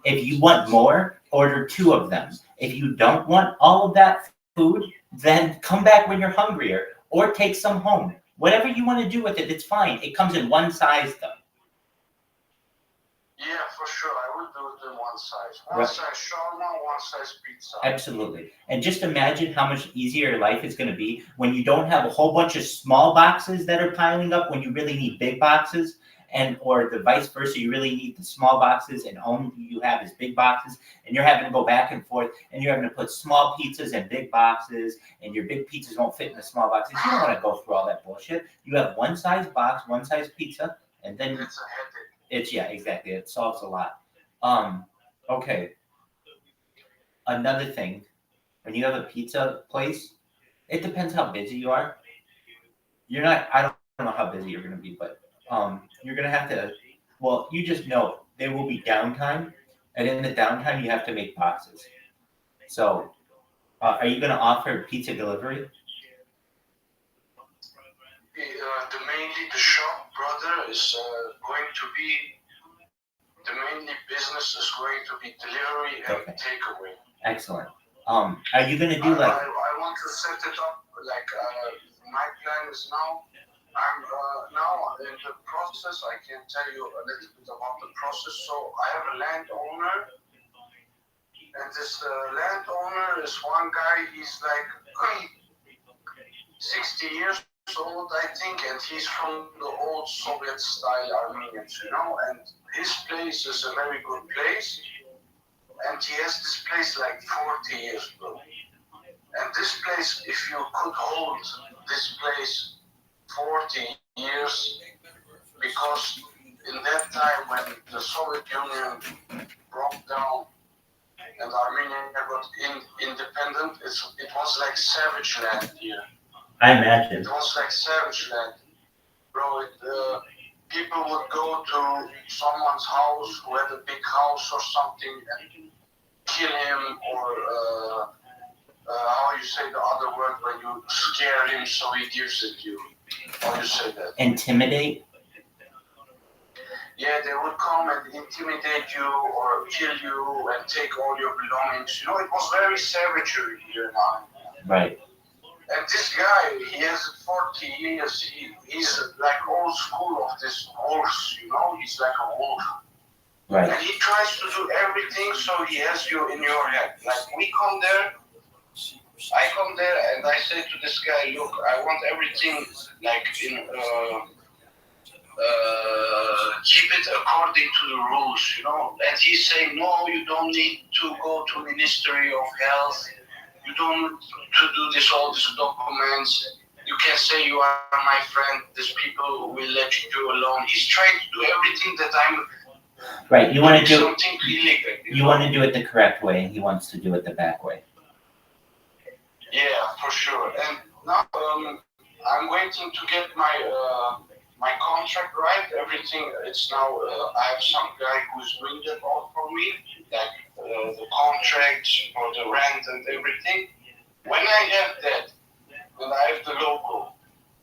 If you want more, order 2 of them. If you don't want all of that food, then come back when you're hungrier or take some home. Whatever you want to do with it, it's fine. It comes in one size, though. Yeah, for sure. I would do it in one size. One Right. size shawarma, one size pizza. Absolutely. And just imagine how much easier your life is going to be when you don't have a whole bunch of small boxes that are piling up when you really need big boxes, and or the vice versa, you really need the small boxes and only you have is big boxes, and you're having to go back and forth, and you're having to put small pizzas in big boxes, and your big pizzas won't fit in the small boxes. You don't want to go through all that bullshit. You have one size box, one size pizza, and then It's a headache. yeah, exactly. It solves a lot. Okay. Another thing, when you have a pizza place, it depends how busy you are. I don't know how busy you're gonna be, but you're gonna have to, well, you just know there will be downtime, and in the downtime you have to make boxes. So, are you gonna offer pizza delivery? Mainly the shop, brother, is going to be, the mainly business is going to be delivery and Okay. takeaway. Excellent. Are you gonna do like? I want to set it up, like, my plan is now, I'm now in the process. I can tell you a little bit about the process. So I have a landowner, and this landowner is one guy, he's like 60 years old, I think, and he's from the old Soviet style Armenians, and his place is a very good place, and he has this place like 40 years, bro. And this place, if you could hold this place 40 years, because in that time when the Soviet Union broke down and Armenia got independent, it was like savage land here. I imagine. It was like savage land. Bro, people would go to someone's house who had a big house or something and kill him, or how you say the other word when you scare him so he gives it you. How you say that? Intimidate? Yeah, they would come and intimidate you or kill you and take all your belongings. It was very savagery here now. Right. And this guy, he has 40 years. He's like old school of this horse, He's like a wolf. Right. And he tries to do everything so he has you in your head. Like I come there and I say to this guy, look, I want everything like in, keep it according to the rules, And he's saying, no, you don't need to go to Ministry of Health. You don't need to do all these documents. You can say you are my friend. These people will let you alone. He's trying to do everything that I'm. Right. You want to do something illegal. You want to do it the correct way, and he wants to do it the back way. Yeah, for sure. And now I'm waiting to get my contract right. Everything. It's now. I have some guy who's doing that all for me, like the contract for the rent and everything. When I have that, and I have the logo,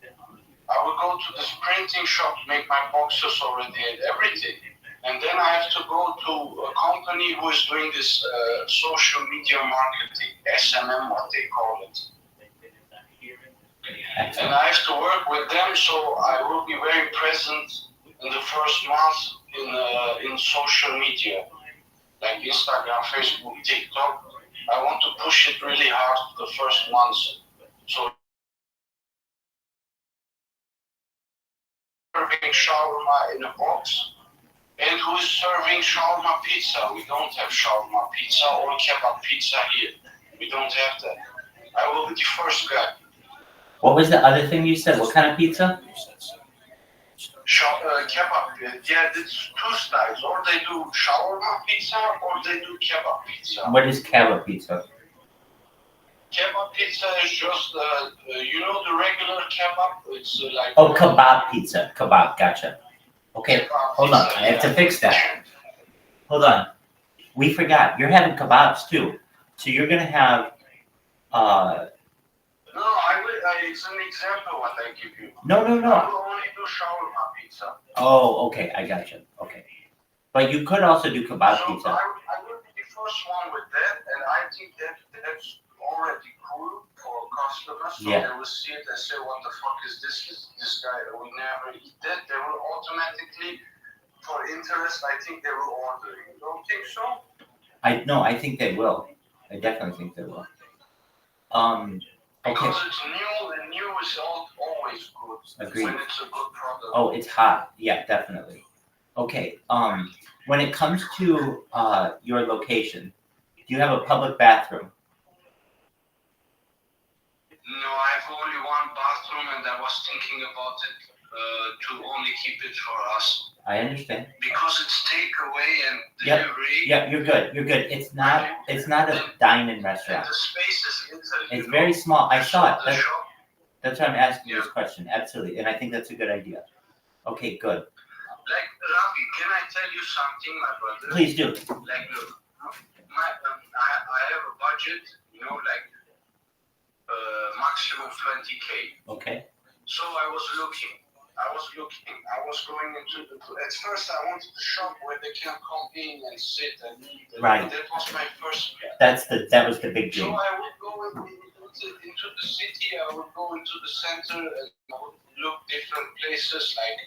I will go to this printing shop, make my boxes already and everything. And then I have to go to a company who is doing this social media marketing, SMM, what they call it. And I have to work with them, so I will be very present in the first month in social media, like Instagram, Facebook, TikTok. I want to push it really hard the first months. So serving shawarma in a box, and who is serving shawarma pizza? We don't have shawarma pizza or kebab pizza here. We don't have that. I will be the first guy. What was the other thing you said? What kind of pizza? Kebab. Yeah, it's two styles. Or they do shawarma pizza or they do kebab pizza. What is kebab pizza? Kebab pizza is just, you know, the regular kebab. It's like. Oh, kebab pizza. Kebab. Gotcha. Okay, hold on. I have to fix that. Hold on. We forgot. You're having kebabs too. So you're gonna have. No, it's an example what I give you. No. I will only do shawarma pizza. Oh, okay. I gotcha. Okay. But you could also do kebab So pizza. I will be the first one with that, and I think that's already cool for customers. So Yeah. they will see it and say, "What the fuck is this? This guy? We never eat that." They will automatically, for interest, I think they will order. You don't think so? I think they will. I definitely think they will. Okay. Because it's new, and new is always good. Agreed. When it's a good product. Oh, it's hot. Yeah, definitely. Okay. When it comes to your location, do you have a public bathroom? No, I have only one bathroom, and I was thinking about it to only keep it for us. I understand. Because it's takeaway and delivery. Yep, you're good. You're good. It's not a dine-in restaurant. And the space is inside. It's very small. I saw it. That's why I'm asking you this question. Absolutely. And I think that's a good idea. Okay, good. Like, Rabbi, can I tell you something, my brother? Please do. Like, look, I have a budget, you know, like maximum 20K. Okay. So I was going into at first I wanted to shop where they can come in and sit and eat. And right. That was my first. That was the big So dream. I would go into the city. I would go into the center and I would look different places like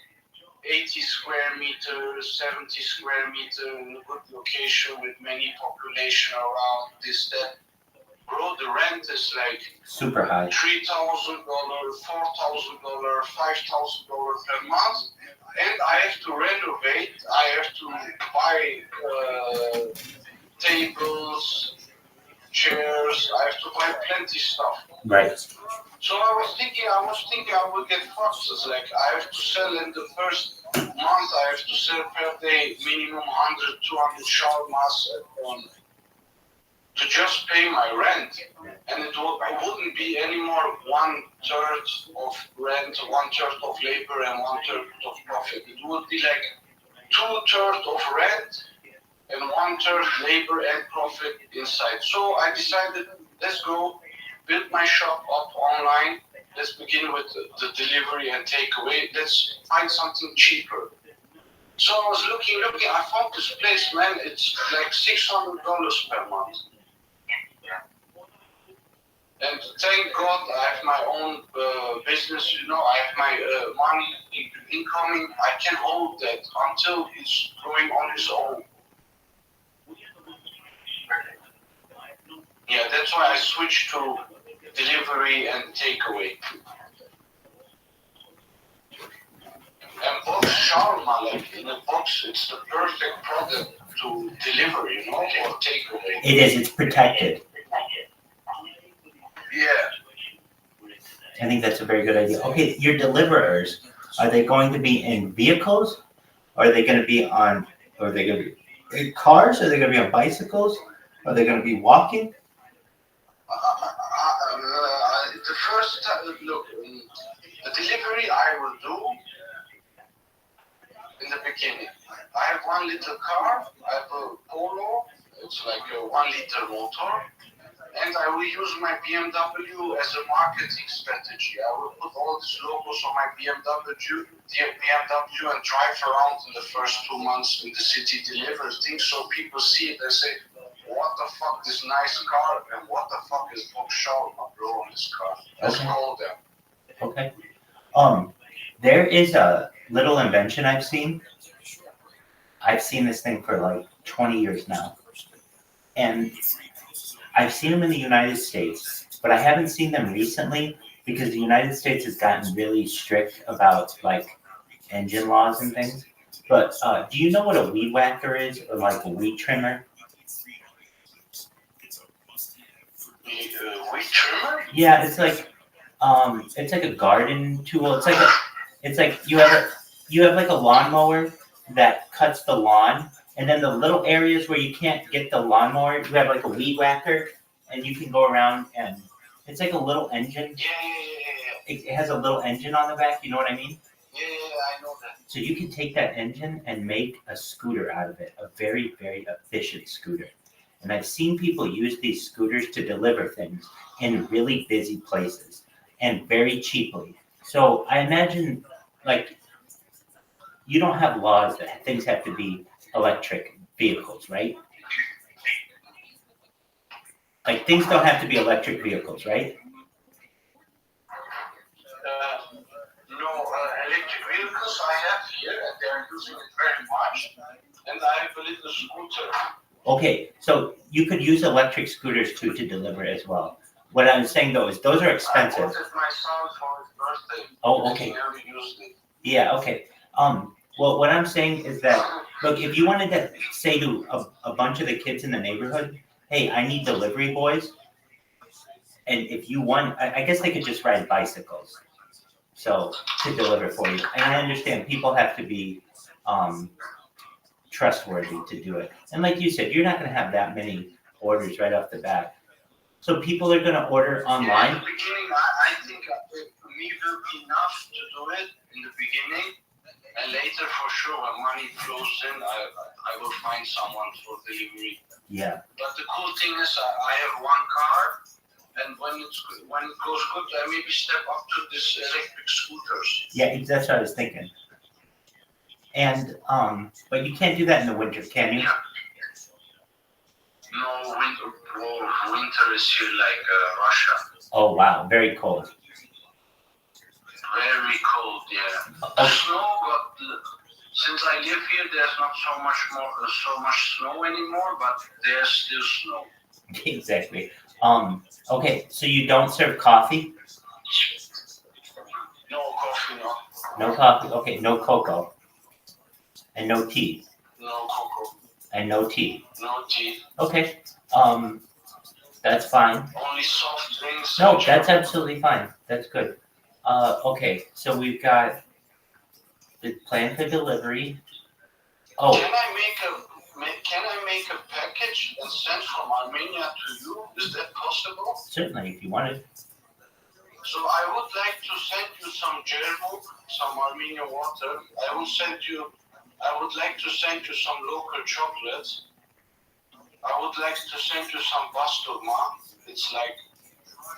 80 square meters, 70 square meters in a good location with many population around this that. Bro, the rent is like super high. $3,000, $4,000, $5,000 per month, and I have to renovate. I have to buy tables, chairs. I have to buy plenty stuff. Right. So I was thinking I would get fucked. It's like I have to sell in the first month. I have to sell per day minimum 100, 200 shawarmas to just pay my rent, and it wouldn't be anymore 1/3 of rent, 1/3 of labor, and 1/3 of profit. It would be like 2/3 of rent and 1/3 labor and profit inside. So I decided, let's go build my shop up online. Let's begin with the delivery and takeaway. Let's find something cheaper. So I was looking. I found this place, man. It's like $600 per month. And thank God I have my own business, you know, I have my money incoming. I can hold that until it's going on its own. Yeah, that's why I switched to delivery and takeaway. And box shawarma, like in a box, it's the perfect product to deliver, you know, or takeaway. It is. It's protected. Yeah. I think that's a very good idea. Okay, your deliverers, are they going to be in vehicles? Are they going to be on, or are they going to be in cars? Are they going to be on bicycles? Are they going to be walking? The first, look, the delivery I will do in the beginning. I have 1 liter car, I have a Polo, it's like a 1 liter motor. And I will use my BMW as a marketing strategy. I will put all these logos on my BMW and drive around in the first 2 months in the city, deliver things so people see it. They say, what the fuck, this nice car, and what the fuck is Bob Shawarma, bro, on this car? Let's call them. Okay. There is a little invention I've seen. I've seen this thing for like 20 years now. And I've seen them in the United States, but I haven't seen them recently because the United States has gotten really strict about like engine laws and things. But do you know what a weed whacker is, or like a weed trimmer? Weed trimmer? Yeah, it's like a garden tool. It's like you have like a lawnmower that cuts the lawn, and then the little areas where you can't get the lawnmower, you have like a weed whacker, and you can go around, and it's like a little engine. Yeah. It has a little engine on the back. You know what I mean? Yeah, I know that. So you can take that engine and make a scooter out of it, a very, very efficient scooter. And I've seen people use these scooters to deliver things in really busy places and very cheaply. So I imagine, like, you don't have laws that things have to be electric vehicles, right? Like, things don't have to be electric vehicles, right? No, electric vehicles I have here, and they're using it very much. And I have a little scooter. Okay, so you could use electric scooters too to deliver as well. What I'm saying though is those are expensive. I bought it my son for his birthday. Oh, okay. He never used it. Yeah, okay. Well, what I'm saying is that, look, if you wanted to say to a bunch of the kids in the neighborhood, hey, I need delivery boys, and if you want, I guess they could just ride bicycles, so, to deliver for you. And I understand people have to be trustworthy to do it. And like you said, you're not going to have that many orders right off the bat. So people are going to order online? In the beginning, I think me will be enough to do it in the beginning. And later, for sure, when money flows in, I will find someone for delivery. Yeah. But the cool thing is, I have one car, and when it goes good, I maybe step up to this electric scooters. Yeah, that's what I was thinking. And but you can't do that in the winter, can you? No, winter is here like Russia. Oh wow, very cold. Very cold, yeah. The snow, but since I live here, there's not so much snow anymore, but there's still snow. Exactly. Okay, so you don't serve coffee? No coffee, no. No coffee. Okay, no cocoa. And no tea. No cocoa. And no tea. No tea. Okay. That's fine. Only soft drinks. No, that's absolutely fine. That's good. Okay, so we've got the plan for delivery. Oh. Can I make a package and send from Armenia to you? Is that possible? Certainly, if you wanted. So I would like to send you some Jermuk, some Armenian water. I would like to send you some local chocolates. I would like to send you some basturma. It's like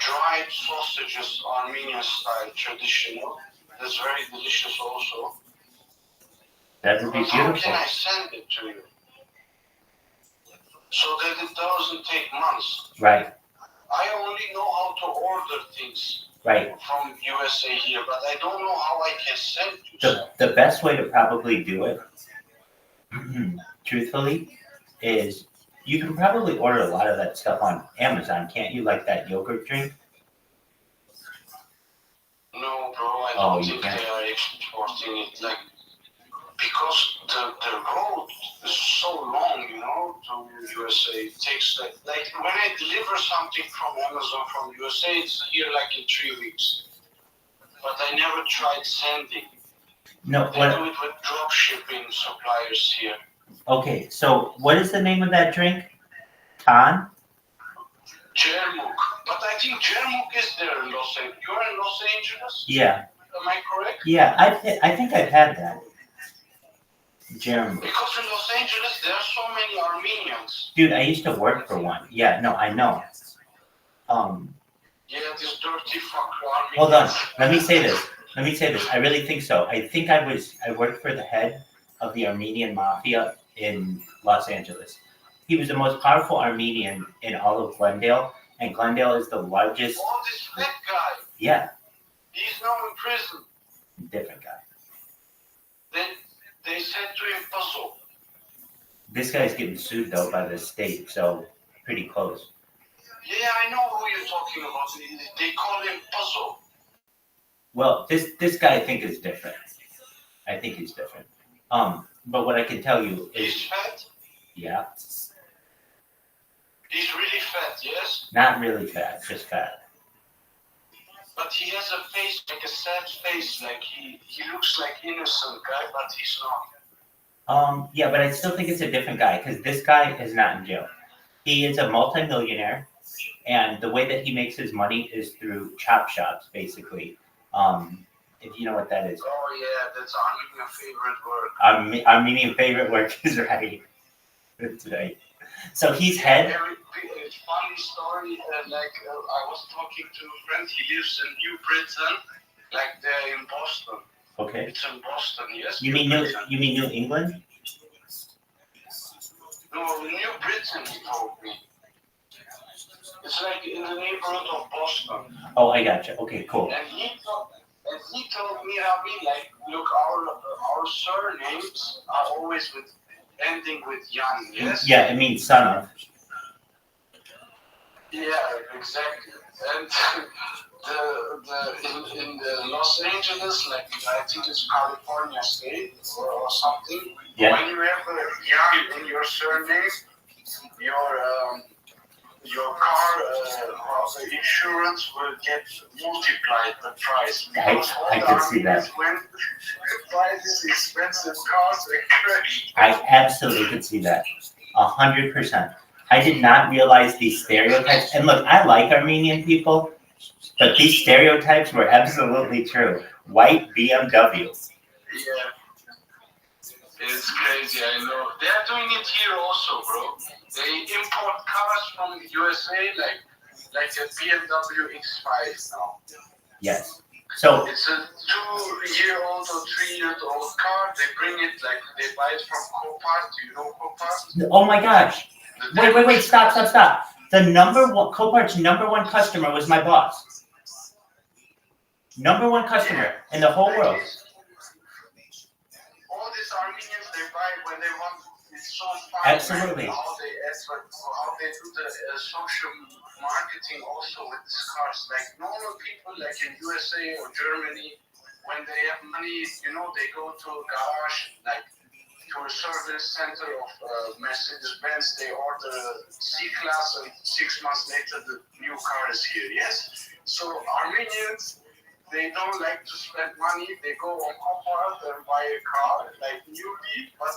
dried sausages, Armenian style, traditional. That's very delicious also. That would be beautiful. How can I send it to you? So that it doesn't take months. Right. I only know how to order things. Right. From USA here, but I don't know how I can send you. The best way to probably do it, truthfully, is you can probably order a lot of that stuff on Amazon, can't you? Like that yogurt drink? No, bro, I don't think they are exporting it. Like, because the road is so long, to USA. It takes like when I deliver something from Amazon from USA, it's here like in 3 weeks. But I never tried sending. No, they do it with drop shipping suppliers here. Okay, so what is the name of that drink? Tan? Jermuk. But I think Jermuk is there in Los Angeles. You're in Los Angeles? Yeah. Am I correct? Yeah, I think I've had that. Jermuk. Because in Los Angeles, there are so many Armenians. Dude, I used to work for one. Yeah, no, I know. Yeah, this dirty fuck Armenians. Hold on. Let me say this. I really think so. I think I worked for the head of the Armenian mafia in Los Angeles. He was the most powerful Armenian in all of Glendale, and Glendale is the largest. Oh, this fat guy. Yeah, He's now in prison. different guy. They said to him, puzzle. This guy's getting sued though by the state, so pretty close. Yeah, I know who you're talking about. They call him puzzle. Well, this guy I think is different. I think he's different. But what I can tell you is, He's fat? yeah, He's really fat, yes? not really fat, just fat. But he has a face, like a sad face, like he looks like innocent guy, but he's not. Yeah, but I still think it's a different guy because this guy is not in jail. He is a multimillionaire, and the way that he makes his money is through chop shops, basically. If you know what that is. Oh yeah, that's Armenian favorite word. Armenian favorite word is right. That's right. So he's head. It's funny story. I was talking to a friend. He lives in New Britain, like there in Boston. Okay. It's in Boston, yes. You mean New England? No, New Britain. He told me. It's like in the neighborhood of Boston. Oh, I gotcha. Okay, cool. And he told me, Rabbi, like, look, our surnames are always ending with Yan, yes? Yeah, it means son of. Yeah, exactly. And in the Los Angeles, like I think it's California State or something. Yeah. When you have a Yan in your surname, your car insurance will get multiplied the price. I could see that. When buy these expensive cars, they crash. I absolutely could see that. 100%. I did not realize these stereotypes. And look, I like Armenian people, but these stereotypes were absolutely true. White BMW. Yeah. It's crazy, I know. They are doing it here also, bro. They import cars from USA like a BMW X5 now. Yes. So it's a 2-year-old or 3-year-old car. They bring it like they buy it from Copart. Do you know Copart? oh my gosh. Wait, stop. The Copart's number one customer was my boss. Number one customer in the whole world. All these Armenians, they buy when they want. It's so fun. Absolutely. How they do the social marketing also with these cars. Like normal people, like in USA or Germany, when they have money, they go to a garage, like to a service center of Mercedes-Benz. They order C-Class, and 6 months later the new car is here. Yes. So Armenians, they don't like to spend money. They go on Copart and buy a car, like newly, but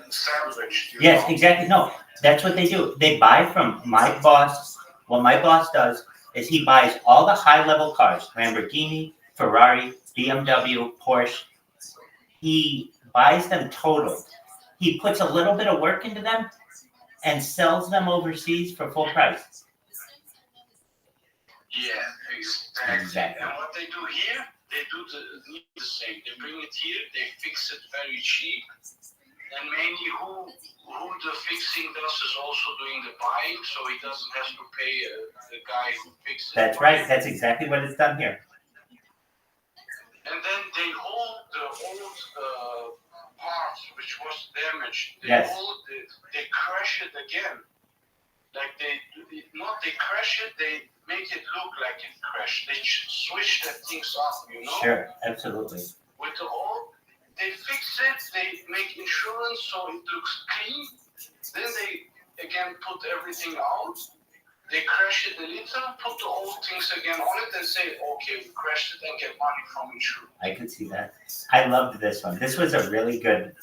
salvaged. Yes, exactly. No, that's what they do. They buy from my boss. What my boss does is he buys all the high-level cars, Lamborghini, Ferrari, BMW, Porsche. He buys them total. He puts a little bit of work into them and sells them overseas for full price. Yeah, exactly. And what they do here, they do the same. They bring it here, they fix it very cheap. And mainly who the fixing does is also doing the buying, so he doesn't have to pay the guy who fixes it. That's right. That's exactly what it's done here. And then they hold the old parts which was damaged. Yes. They crash it again. Like they crash it, they make it look like it crashed. They switch the things up, Sure, absolutely. With the old, they fix it, they make insurance so it looks clean. Then they again put everything out. They crash it a little, put the old things again on it, and say, okay, we crashed it and get money from insurance. I could see that. I loved this one. This was a really good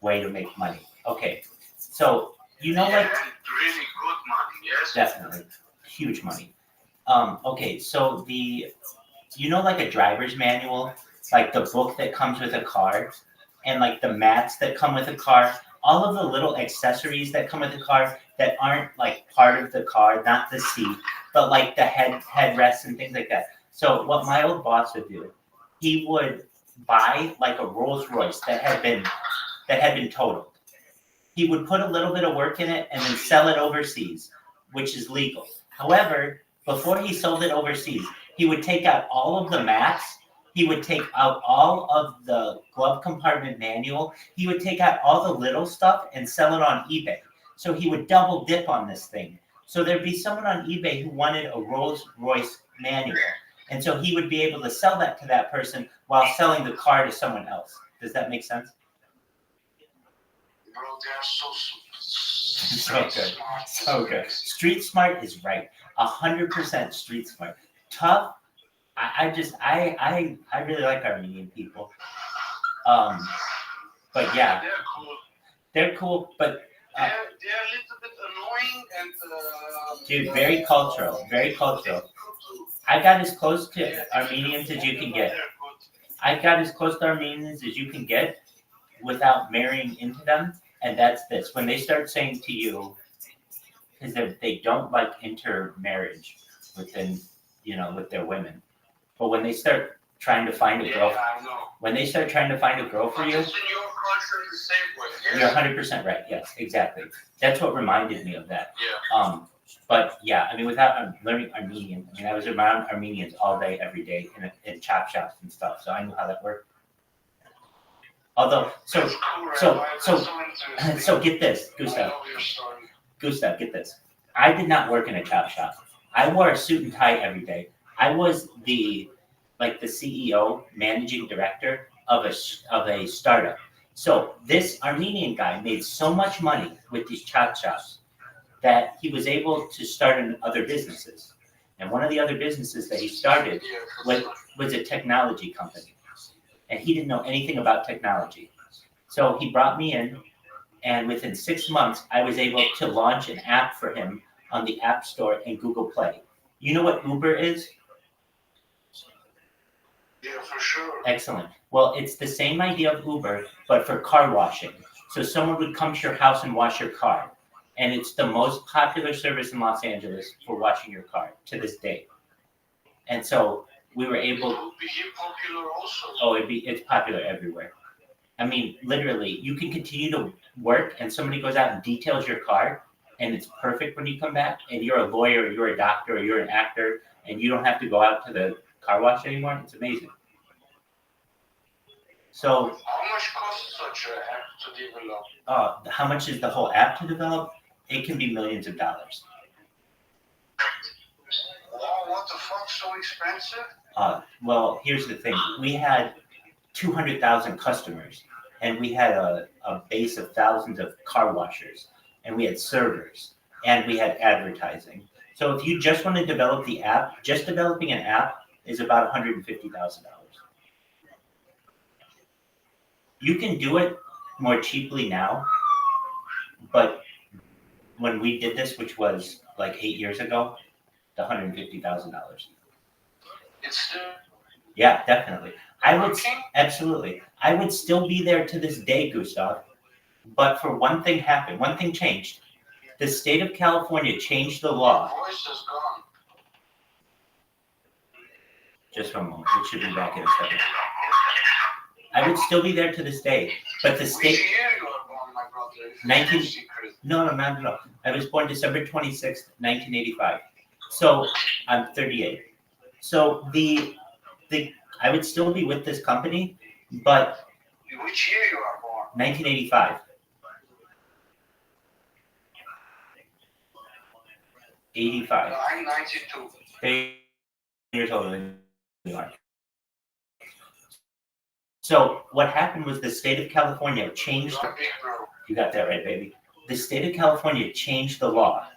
way to make money. Okay, so really good money, yes? Definitely. Huge money. Okay, so like a driver's manual, like the book that comes with a car, and like the mats that come with a car, all of the little accessories that come with a car, that aren't like part of the car, not the seat, but like the headrests and things like that. So what my old boss would do, he would buy like a Rolls Royce that had been totaled. He would put a little bit of work in it and then sell it overseas, which is legal. However, before he sold it overseas, he would take out all of the mats. He would take out all of the glove compartment manual. He would take out all the little stuff and sell it on eBay. So he would double dip on this thing. So there'd be someone on eBay who wanted a Rolls Royce manual. And so he would be able to sell that to that person while selling the car to someone else. Does that make sense? Bro, they are so So good. So good. Street smart is right. 100% street smart. Tough. I really like Armenian people. But yeah. They're cool, but they're a little bit annoying and dude, very cultural. Very cultural. I got as close to Armenians as you can get. I got as close to Armenians as you can get without marrying into them. And that's this. When they start saying to you, because they don't like intermarriage within, with their women. But when they start trying to find a girl, when they start trying to find a girl for you, you're 100% right. Yes, exactly. That's what reminded me of that. But yeah, I mean, without learning Armenian, I was around Armenians all day, every day in chop shops and stuff. So I knew how that worked. Although, so get this, Gustav, get this. I did not work in a chop shop. I wore a suit and tie every day. I was the CEO, managing director of a startup. So this Armenian guy made so much money with these chop shops that he was able to start in other businesses. And one of the other businesses that he started was a technology company. And he didn't know anything about technology. So he brought me in, and within 6 months, I was able to launch an app for him on the App Store and Google Play. You know what Uber is? Yeah, for sure. Excellent. Well, it's the same idea of Uber, but for car washing. So someone would come to your house and wash your car. And it's the most popular service in Los Angeles for washing your car to this day. And so we were able. It would be popular also. Oh, it's popular everywhere. I mean, literally, you can continue to work and somebody goes out and details your car and it's perfect when you come back and you're a lawyer, or you're a doctor, or you're an actor, and you don't have to go out to the car wash anymore. It's amazing. So how much costs such an app to develop? How much is the whole app to develop? It can be millions of dollars. Wow, what the fuck, so expensive? Well, here's the thing. We had 200,000 customers, and we had a base of thousands of car washers, and we had servers, and we had advertising. So if you just want to develop the app, just developing an app is about $150,000. You can do it more cheaply now, but when we did this, which was like 8 years ago, the $150,000. It's still. Yeah, definitely. Absolutely. I would still be there to this day, Gustav. But for one thing happened. One thing changed. The state of California changed the law. Your voice is gone. Just for a moment. It should be back in a second. I would still be there to this day. But the state. Which year you were born, my brother? No. I was born December 26th, 1985. So I'm 38. So I would still be with this company, but. Which year you were born? 1985. 85. No, I'm 92. 30 years older than you are. So what happened was the state of California changed. You got that right, baby. The state of California changed the law.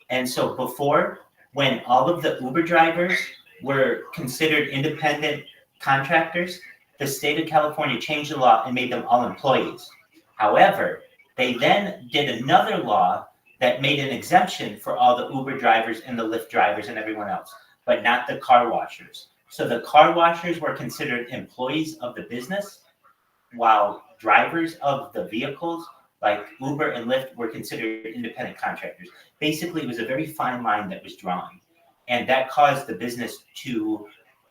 And so before, when all of the Uber drivers were considered independent contractors, the state of California changed the law and made them all employees. However, they then did another law that made an exemption for all the Uber drivers and the Lyft drivers and everyone else, but not the car washers. So the car washers were considered employees of the business, while drivers of the vehicles, like Uber and Lyft were considered independent contractors. Basically, it was a very fine line that was drawn, and that caused the business to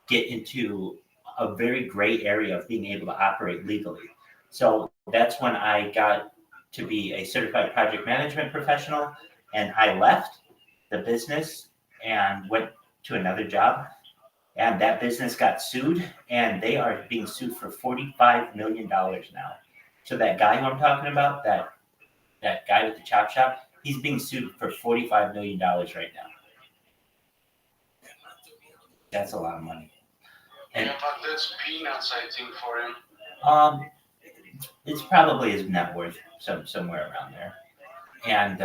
get into a very gray area of being able to operate legally. So that's when I got to be a certified project management professional, and I left the business and went to another job. And that business got sued, and they are being sued for $45 million now. So that guy who I'm talking about, that guy with the chop shop, he's being sued for $45 million right now. That's a lot of money. And, yeah, but that's peanuts, I think, for him. It's probably his net worth, somewhere around there. And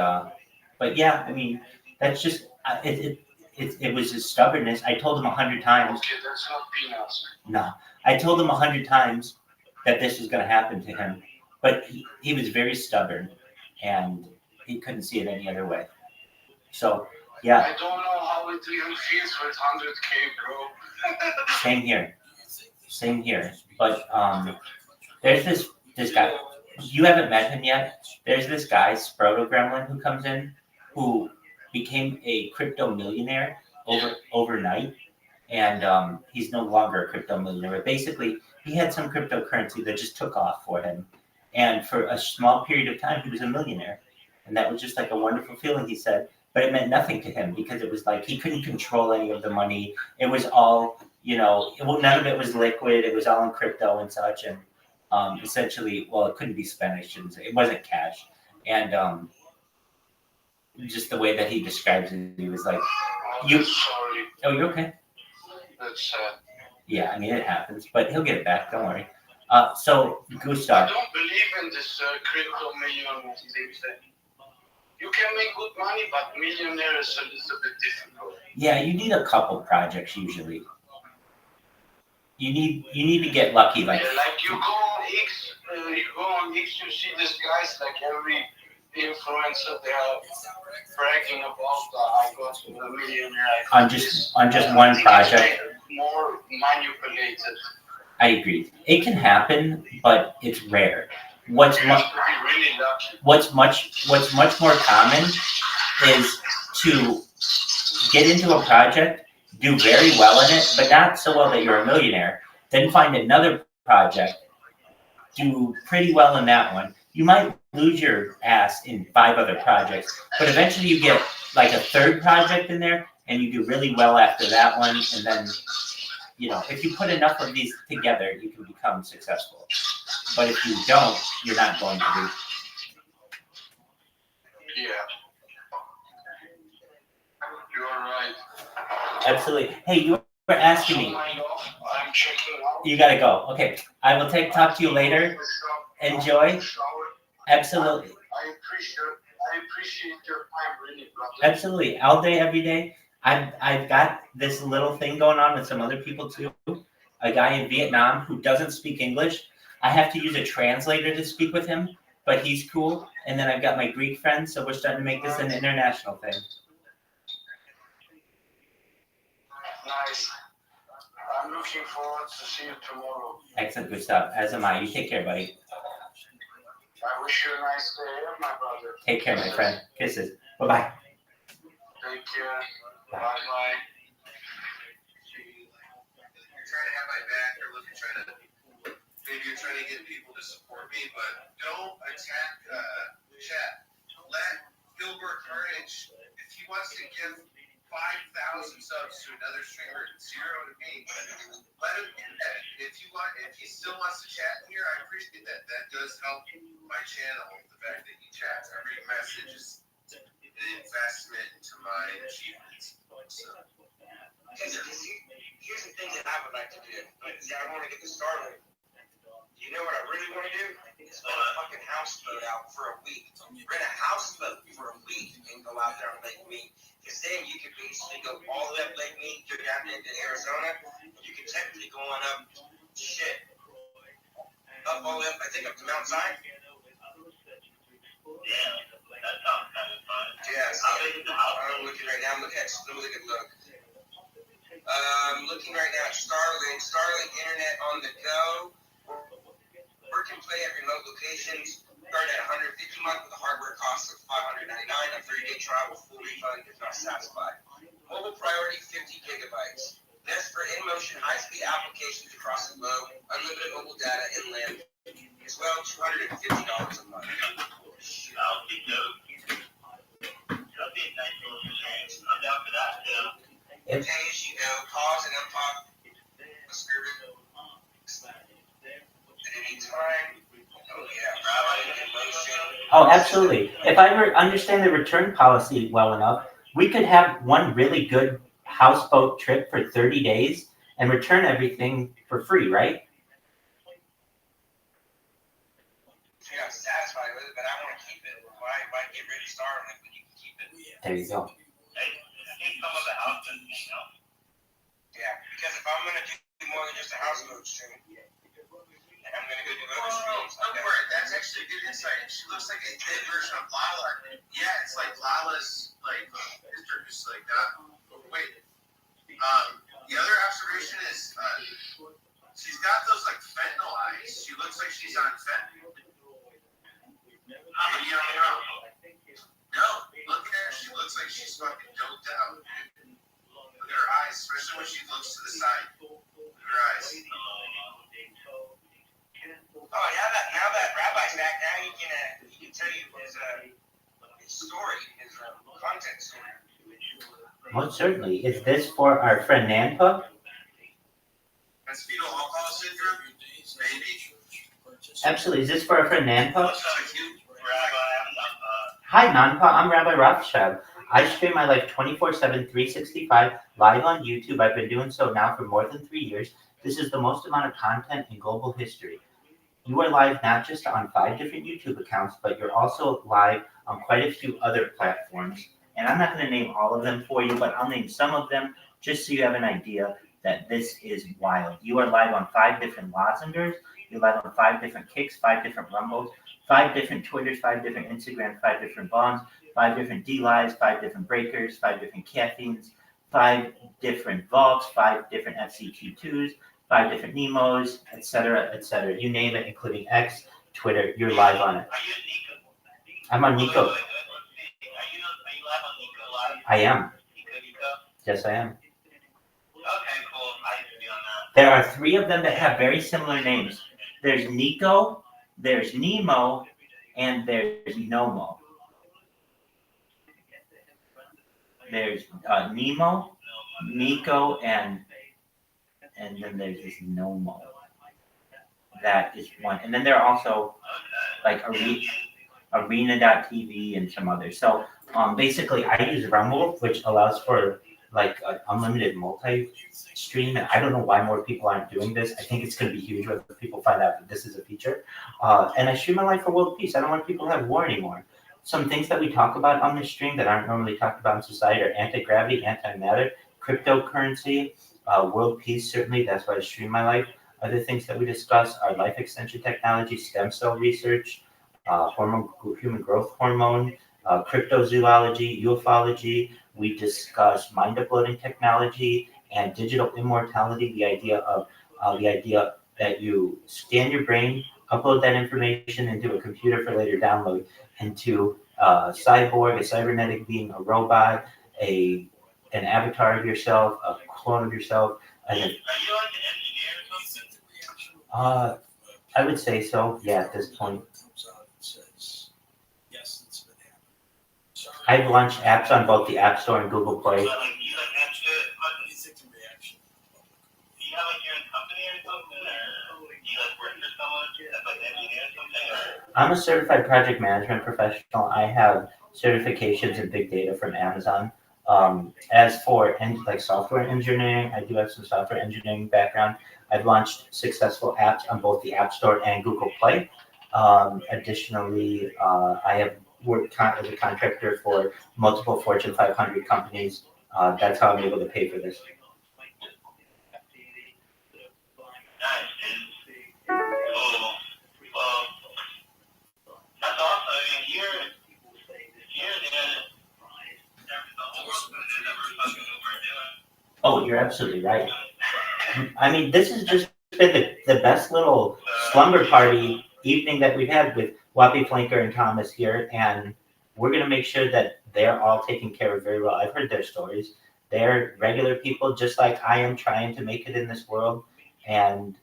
but yeah, I mean, that's just it was his stubbornness. I told him 100 times. Okay, that's not peanuts. No, I told him 100 times that this was going to happen to him, but he was very stubborn, and he couldn't see it any other way. So yeah. I don't know how it even feels with 100K, bro. Same here. But there's this guy. You haven't met him yet. There's this guy, Sproto Gremlin, who comes in, who became a crypto millionaire overnight, and he's no longer a crypto millionaire. But basically, he had some cryptocurrency that just took off for him, and for a small period of time, he was a millionaire, and that was just like a wonderful feeling. He said, but it meant nothing to him because it was like he couldn't control any of the money. It was all, none of it was liquid. It was all in crypto and such, and essentially, well, it couldn't be spent. I shouldn't say it wasn't cash, and just the way that he describes it, he was like, Sorry. Oh, you're okay. That's sad. Yeah, I mean it happens, but he'll get it back. Don't worry. So Gustav. I don't believe in this crypto millionaire thing. You can make good money, but millionaire is a little bit difficult. Yeah, you need a couple projects usually. You need to get lucky, like you go on X, you see these guys, like every influencer, they are bragging about I got a millionaire. on just one project. More manipulated. I agree. It can happen, but it's rare. What's much more common is to get into a project, do very well in it, but not so well that you're a millionaire. Then find another project, do pretty well in that one. You might lose your ass in 5 other projects, but eventually you get like a third project in there, and you do really well after that one, and then, if you put enough of these together, you can become successful. But if you don't, you're not going to be. Yeah. You're right. Absolutely. Hey, you were asking me. I'm checking out. You gotta go. Okay. I will talk to you later. Enjoy. Absolutely. I appreciate your time, really, brother. Absolutely. All day, every day. I've got this little thing going on with some other people too. A guy in Vietnam who doesn't speak English. I have to use a translator to speak with him, but he's cool. And then I've got my Greek friends, so we're starting to make this an international thing. Nice. I'm looking forward to see you tomorrow. Excellent, good stuff. As am I. You take care, buddy. I wish you a nice day, my brother. Take care, my friend. Kisses. Bye-bye. Take care. Bye-bye. You're trying to have my back, or maybe you're trying to get people to support me, but don't attack chat. Let Gilbert Carnage, if he wants to give 5,000 subs to another streamer, 0 to me, let him do that. If he still wants to chat in here, I appreciate that. That does help my channel, the fact that he chats. Every message is an investment into my achievements. So. Here's the thing that I would like to do. I want to get this started. You know what I really want to do? Is rent a fucking houseboat out for a week. Rent a houseboat for a week and go out there on Lake Mead. Because then you could basically go all the way up Lake Mead, go down into Arizona. You could technically go on up, up all the way up, I think, up to Mount Zion. Yeah, that sounds kind of fun. Yes. I'm looking right now. Let me look at look. Looking right now at Starlink internet on the go. Work and play at remote locations. Start at $150 a month with a hardware cost of $599. A 30-day trial with full refund if not satisfied. Mobile priority 50 gigabytes. Best for in-motion high-speed applications across the globe. Unlimited mobile data inland. As well, $250 a month. That'll be good. That'll be a nice little experience. I'm down for that too. Pay as you go. Pause and unpause the service at any time. Oh yeah, Rabbi in motion. Oh, absolutely. If I understand the return policy well enough, we could have one really good houseboat trip for 30 days and return everything for free, right? Yeah, I'm satisfied with it, but I want to keep it. Why get rid of Starlink when you can keep it? There you go. Hey, some of the houses, you know. Yeah, because if I'm gonna do more than just a houseboat stream, and I'm gonna go do other streams. Don't worry, that's actually a good insight. She looks like a kid version of Lala. Yeah, it's like Lala's like picture, just like that. Wait, the other observation is she's got those like fentanyl eyes. She looks like she's on fentanyl. Maybe I'm wrong. No, look at her. She looks like she's fucking doped out, dude. Look at her eyes, especially when she looks to the side. Look at her eyes. Oh, now that Rabbi's back, now he can tell you his story, his content story. Most certainly. Is this for our friend Nanpa? That's fetal alcohol syndrome? Maybe. Absolutely. Is this for our friend Nanpa? Looks like you, Rabbi. Hi, Nanpa. I'm Rabbi Rothschild. I stream my life 24/7, 365 live on YouTube. I've been doing so now for more than 3 years. This is the most amount of content in global history. You are live not just on 5 different YouTube accounts, but you're also live on quite a few other platforms. And I'm not going to name all of them for you, but I'll name some of them just so you have an idea that this is wild. You are live on 5 different Lozengers. You're live on 5 different Kicks, 5 different Rumbles, 5 different Twitters, 5 different Instagrams, 5 different Bombs, 5 different D-Lives, 5 different Breakers, 5 different Caffeines, 5 different Vaults, 5 different FCQ2s, 5 different Nemos, etc., etc. You name it, including X, Twitter. You're live on it. I'm on Nico. I am. Yes, I am. Okay, cool. I can be on that. There are 3 of them that have very similar names. There's Nico, there's Nemo, and there's Nomo. There's Nemo, Nico, and then there's this Nomo. That is one. And then there are also like Arena.tv and some others. So basically I use Rumble, which allows for like an unlimited multi-stream. And I don't know why more people aren't doing this. I think it's going to be huge when people find out that this is a feature. And I stream my life for world peace. I don't want people to have war anymore. Some things that we talk about on this stream that aren't normally talked about in society are anti-gravity, antimatter, cryptocurrency, world peace, certainly. That's why I stream my life. Other things that we discuss are life extension technology, stem cell research, human growth hormone, cryptozoology, ufology. We discuss mind uploading technology and digital immortality. The idea that you scan your brain, upload that information into a computer for later download, into a cyborg, a cybernetic being, a robot, an avatar of yourself, a clone of yourself. Are you like an engineer or something? I would say so. Yeah, at this point. I've launched apps on both the App Store and Google Play. So, like, you like that shit? What is the reaction? Do you have like your own company or something, or do you like work for someone that's like an engineer or something? Or? I'm a certified project management professional. I have certifications in big data from Amazon. As for like software engineering, I do have some software engineering background. I've launched successful apps on both the App Store and Google Play. Additionally, I have worked as a contractor for multiple Fortune 500 companies. That's how I'm able to pay for this. Nice, dude. Cool. Well, that's awesome. I mean, you're Oh, you're absolutely right. I mean, this has just been the best little slumber party evening that we've had with Wappy Flanker and Thomas here, and we're going to make sure that they're all taken care of very well. I've heard their stories. They're regular people, just like I am, trying to make it in this world, and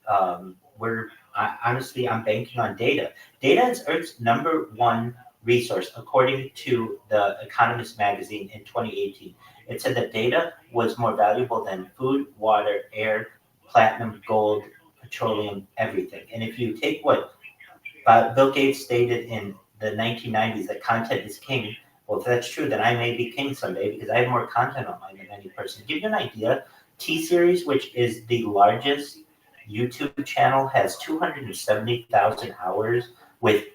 honestly, I'm banking on data. Data is Earth's number one resource, according to the Economist magazine in 2018. It said that data was more valuable than food, water, air, platinum, gold, petroleum, everything. And if you take what Bill Gates stated in the 1990s, that content is king, well, if that's true, then I may be king someday because I have more content online than any person. To give you an idea, T-Series, which is the largest YouTube channel, has 270,000 hours.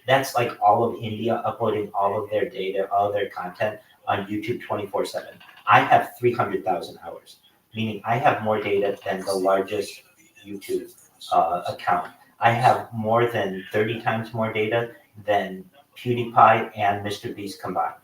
That's like all of India uploading all of their data, all of their content on YouTube 24/7. I have 300,000 hours, meaning I have more data than the largest YouTube account. I have more than 30 times more data than PewDiePie and Mr. Beast combined.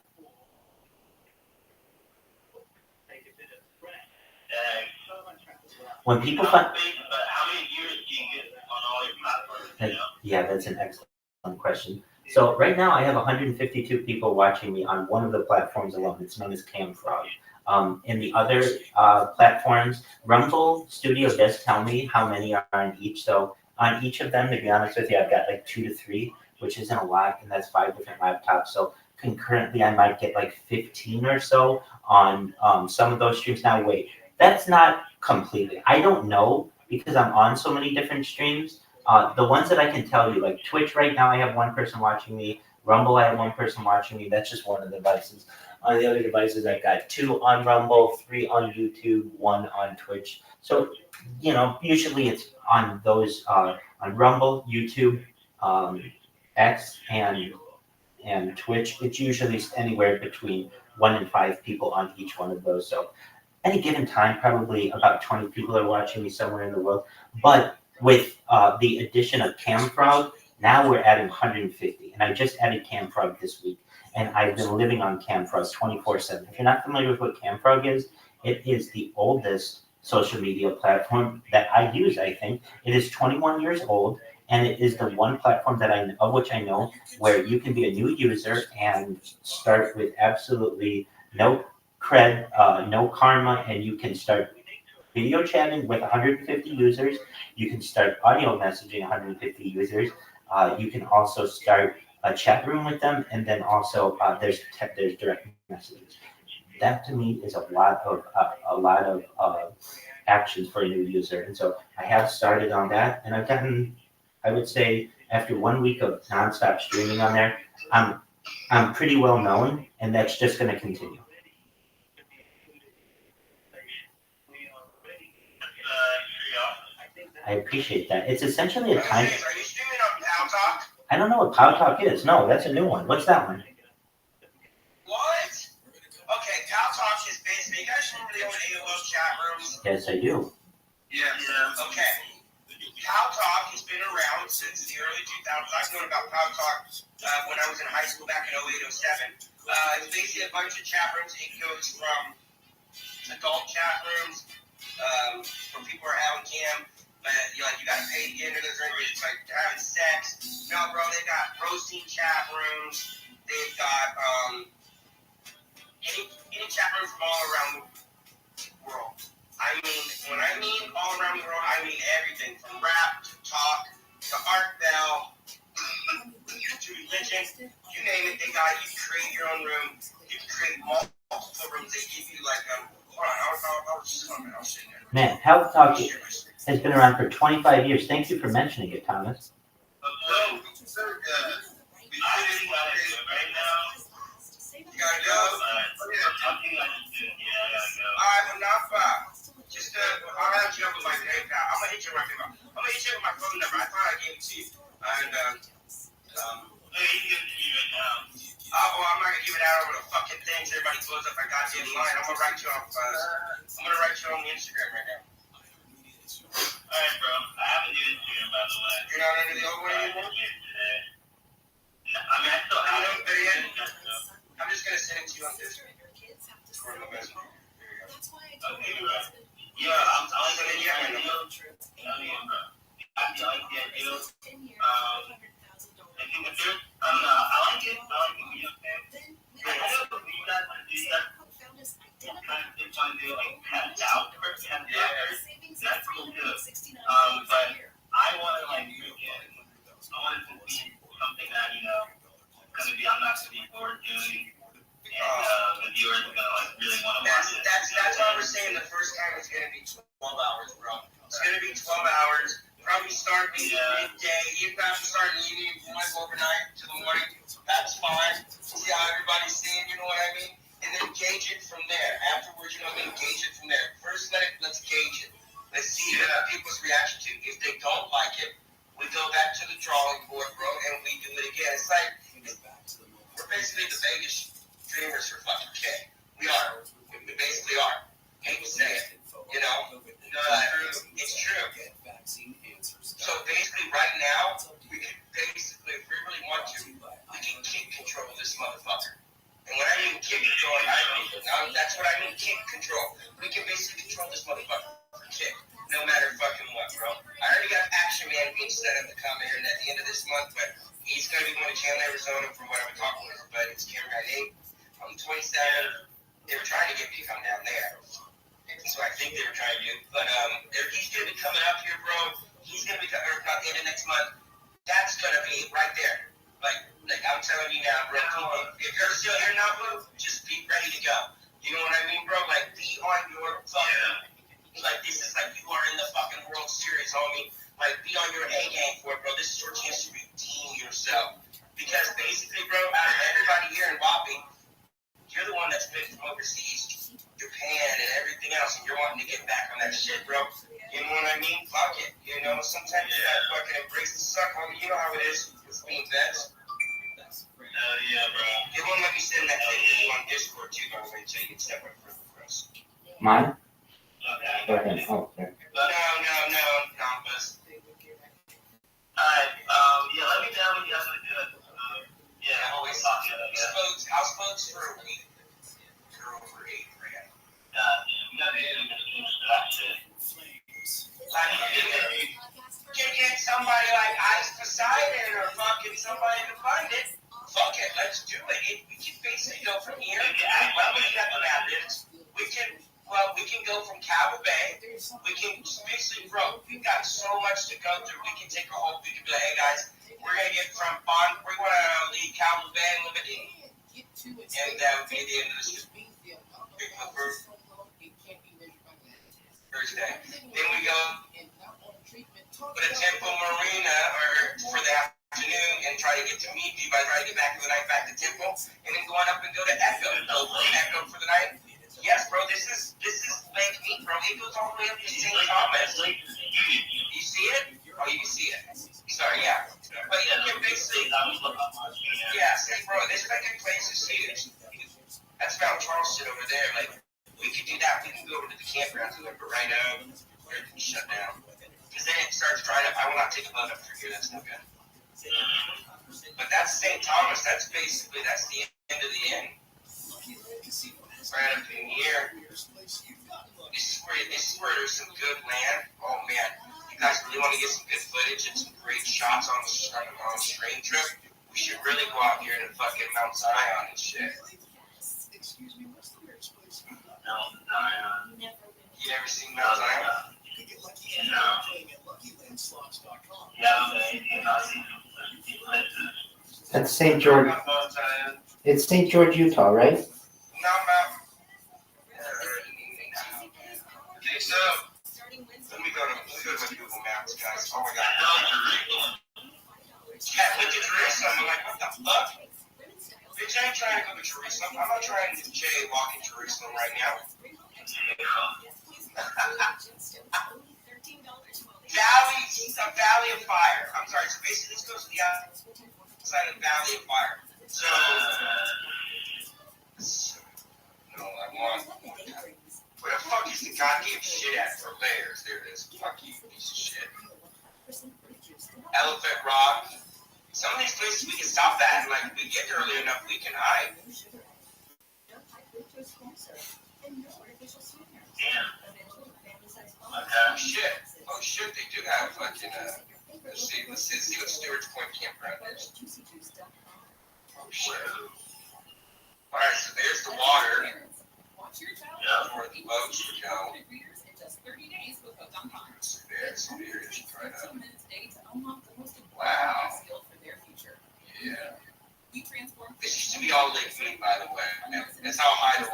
When people find, how many years do you get on all your platforms? yeah, that's an excellent question. So right now I have 152 people watching me on one of the platforms alone. It's known as Camfrog. In the other platforms, Rumble Studio does tell me how many are on each. So on each of them, to be honest with you, I've got like 2 to 3, which isn't a lot, and that's 5 different laptops. So concurrently, I might get like 15 or so on some of those streams. Now, wait, that's not completely. I don't know because I'm on so many different streams. The ones that I can tell you, like Twitch right now, I have one person watching me. Rumble, I have one person watching me. That's just one of the devices. On the other devices, I've got 2 on Rumble, 3 on YouTube, 1 on Twitch. So, usually it's on those, on Rumble, YouTube, X, and Twitch. It's usually anywhere between 1 and 5 people on each one of those. So any given time, probably about 20 people are watching me somewhere in the world. But with the addition of Camfrog, now we're adding 150. And I just added Camfrog this week. And I've been living on Camfrog 24/7. If you're not familiar with what Camfrog is, it is the oldest social media platform that I use, I think. It is 21 years old, and it is the one platform of which I know where you can be a new user and start with absolutely no cred, no karma, and you can start video chatting with 150 users. You can start audio messaging 150 users. You can also start a chat room with them, and then also there's direct messages. That to me is a lot of actions for a new user, and so I have started on that, and I've gotten, I would say, after 1 week of nonstop streaming on there, I'm pretty well known, and that's just going to continue. I appreciate that. It's essentially a time. Are you streaming on Pow Talk? I don't know what Pow Talk is. No, that's a new one. What's that one? What? Okay, Pow Talk is basically, you guys remember the old AOL chat rooms? Yes, I do. Yeah. Okay. Pow Talk has been around since the early 2000s. I've known about Pow Talk when I was in high school back in 08, 07. It's basically a bunch of chat rooms. It goes from adult chat rooms, where people are having cam. You gotta pay to get into those rooms. It's like having sex. No, bro, they got roasting chat rooms. They've got any chat room from all around the world. I mean, when I mean all around the world, I mean everything from rap to talk to art bell to religion. You name it, they got it. You can create your own room. You can create multiple rooms. They give you like Man, Health Talk has been around for 25 years. Thank you for mentioning it, Thomas. You gotta go. Alright, enough. I'll hit you up with my PayPal. I'm gonna hit you with my PayPal. I'm gonna hit you with my phone number. I thought I gave it to you. And well, I'm not gonna give it out over the fucking things. Everybody blows up my goddamn line. I'm gonna write you on the Instagram right now. Alright, bro. I haven't used you, by the way. You're not under the old one anymore? I mean, I still have it. I'm just gonna send it to you on this. For the messenger. Okay, bro. Yeah, I'm sending you my number. I mean, bro. I like the idea. viewers are gonna like really want to watch it. That's why we're saying the first time it's gonna be 12 hours, bro. It's gonna be 12 hours. Probably start maybe midday. You probably start in the evening. You want to go overnight to the morning. That's fine. See how everybody's seeing. You know what I mean? And then gauge it from there. Afterwards, you know what I mean? Gauge it from there. First, let's gauge it. Let's see people's reaction to it. If they don't like it, we go back to the drawing board, bro, and we do it again. It's like we're basically the Vegas dreamers for fucking K. We are. We basically are. Hate to say it. You know? It's true. So basically, right now, we can basically, if we really want to, we can keep control of this motherfucker. And when I mean keep control, that's what I mean, keep control. We can basically control this motherfucker. Kick. No matter fucking what, bro. I already got Action Man being set up to come here at the end of this month, but he's going to be going to Chandler, Arizona from what I'm talking with his buddy. It's camera guy 8 on the 27th. They were trying to get me to come down there. So I think they were trying to do, but he's going to be coming up here, bro. He's going to be coming up the end of next month. That's going to be right there. Like I'm telling you now, bro. If you're still here now, bro, just be ready to go. You know what I mean, bro? Like, be on your fucking, like, this is like you are in the fucking World Series, homie. Like, be on your A game for it, bro. This is your chance to redeem yourself. Because basically, bro, out of everybody here in Wapping, you're the one that's been from overseas. Japan and everything else, and you're wanting to get back on that shit, bro. You know what I mean? Fuck it. You know, sometimes you gotta fucking embrace the suck, homie. You know how it is with being vets. Yeah, bro. It won't let me send that thing to you on Discord too, by the way, so you can separate from us. Mine? Okay. Go ahead. Oh, okay. No, Compass. Alright, yeah, let me know when you guys want to do it. Yeah, I'm always talking about it. House folks for a week. For over 8 grand. We gotta do that shit. Like, you can get somebody like Ice Poseidon or fucking somebody to fund it. Fuck it, let's do it. We can basically go from here. Well, we got the methods. We can go from Cabo Bay. We can basically, bro, we've got so much to go through. We can take a whole, we can be like, hey guys, we're going to get from Bond, we want to leave Cabo Bay and Liberty. And that would be the end of the Thursday. Then we go to the Temple Marina or for the afternoon and try to get to meet you by trying to get back to the night back to Temple and then going up and go to Echo. Echo for the night. Yes, bro, this is Lake Meat, bro. It goes all the way up to St. Thomas. You see it? Oh, you can see it. Sorry, yeah. But you can basically, yeah, see, bro, this fucking place is huge. That's Mount Charleston over there. Like, we could do that. We can go over to the campground to it, but right now, everything's shut down. Because then it starts drying up. I will not take a boat up through here. That's no good. But that's St. Thomas. That's basically, that's the end of the end. Right up in here. This is where there's some good land. Oh man, you guys really want to get some good footage and some great shots on a train trip? We should really go out here to fucking Mount Zion and shit. Mount Zion. You ever seen Mount Zion? No. That's St. George. It's St. George, Utah, right? No, Mount. I think so. Let me go to my Google Maps, guys. Oh my god. Yeah, look at Jerusalem. I'm like, what the fuck? Bitch, I ain't trying to go to Jerusalem. I'm not trying to jaywalk in Jerusalem right now. Valley of Fire. I'm sorry, so basically this goes to the outside of the Valley of Fire. So, no, I want. Where the fuck is the goddamn shit at for layers? There it is. Fuck you, piece of shit. Elephant Rock. Some of these places we can stop at, and like if we get there early enough, we can hide. Oh shit, they do have fucking let's see what Stewart's Point Campground is. Oh shit. Alright, so there's the water. Yeah, where the boats would go. There's right up. Wow. Yeah. This used to be all Lake Mead, by the way. That's how high the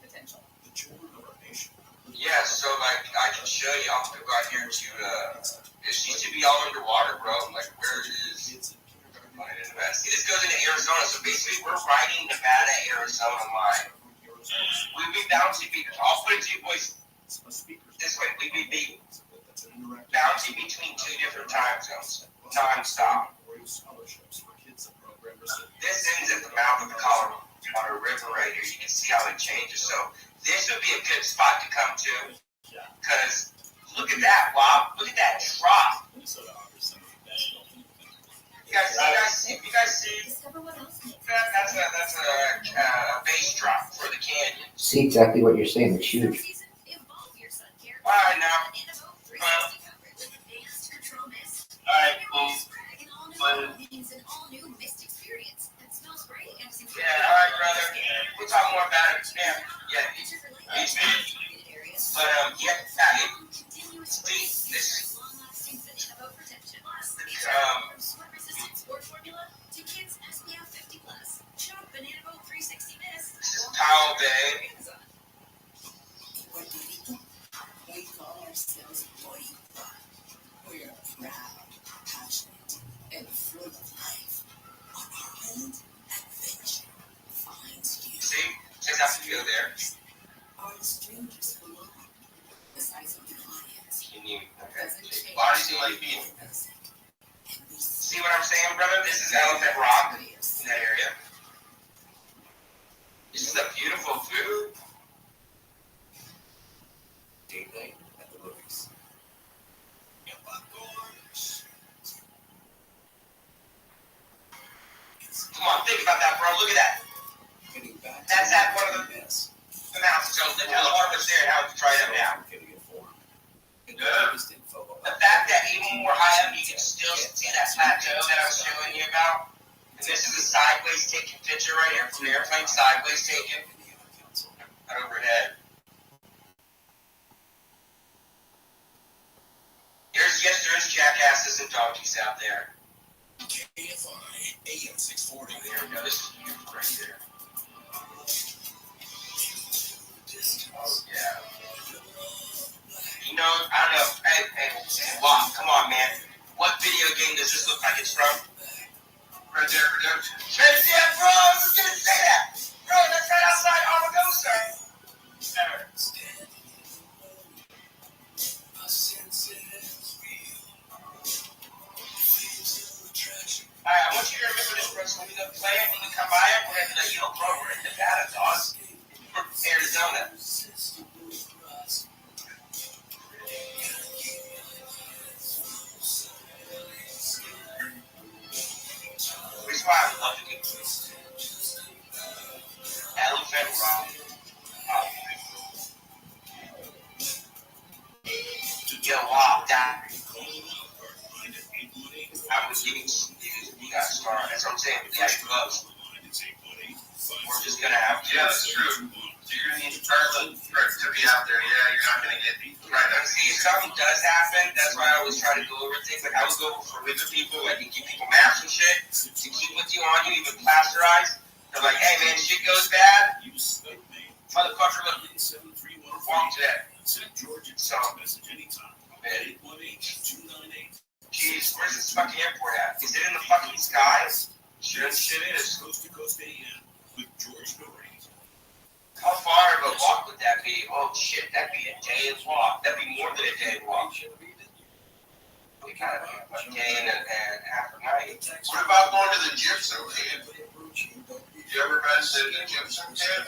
Potential. The children of our nation. Yeah, so like I can show you. I'll go out here to. It used to be all underwater, bro. Like where is? This goes into Arizona, so basically we're riding Nevada, Arizona line. We be bouncing. I'll put it to you boys this way. We be bouncing between two different time zones, non-stop. This ends at the mouth of the Colorado River right here. You can see how it changes. So this would be a good spot to come to, because look at that, Bob. Look at that drop. You guys see? That's a base drop for the canyon. See exactly what you're saying. It's huge. Alright, now. Alright, cool. Yeah, alright, brother. We'll talk more about it. Yeah, it's me. But, yeah, this is Powell Bay. We call ourselves Boy. We're proud, passionate, and full of life. On our island, adventure finds you. See? Check out the view there. Are the strangers belong? The size of the audience. Can you? Okay. Why do you like me? See what I'm saying, brother? This is Elephant Rock in that area. This is a beautiful view. Date night at the movies. Come on, think about that, bro. Look at that. That's at one of the mountains. So the water was there, and how it's dried up now. The fact that even more high up, you can still see that plateau that I was showing you about. And this is a sideways taken picture right here from the airplane, sideways taken. Right overhead. There's jackasses and donkeys out there. KFI AM 640. There we go. This is beautiful right there. Oh, yeah. You know, I don't know. Hey, wow, come on, man. What video game does this look like it's from? Red Dead Redemption. Red Dead, bro! I was gonna say that! Bro, that's right outside Armagosa. Alright, I want you to remember this, bro. So when we go play it, when we come by it, we're gonna be like, yo, bro, we're in Nevada, dog. We're from Arizona. Here's why I love it. Elephant Rock. Yo, wow, that. I was giving you guys a star. That's what I'm saying. Yeah, close. We're just gonna have to. Yeah, that's true. So you're gonna need to be out there. Yeah, you're not gonna get right. See, if something does happen, that's why I always try to go over things. Like I would go for river people, like you give people maps and shit to keep with you on you, even plasterized. They're like, hey man, shit goes bad. Motherfucker, look, we're walking today. So, jeez, where's this fucking airport at? Is it in the fucking skies? Shit is. Coast to Coast AM with George Dory. How far of a walk would that be? Oh shit, that'd be a day's walk. That'd be more than a day walk. We kind of a day and a half a night. What about going to the gypsum camp? You ever been to the gypsum camp?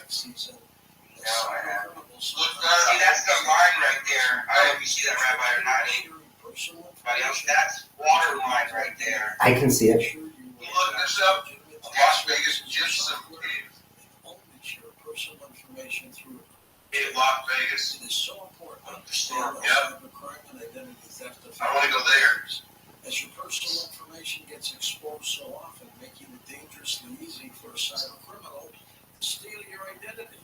No, I haven't. Look that See, that's the line right there. I don't know if you see that, Rabbi, or not. Everybody else, that's water line right there. I can see it. You look this up. Las Vegas gypsum camp. Personal information through In Las Vegas. It is so important. Yep. Crime and identity theft. I want to go there. As your personal information gets exposed so often, making it dangerously easy for a cyber criminal to steal your identity.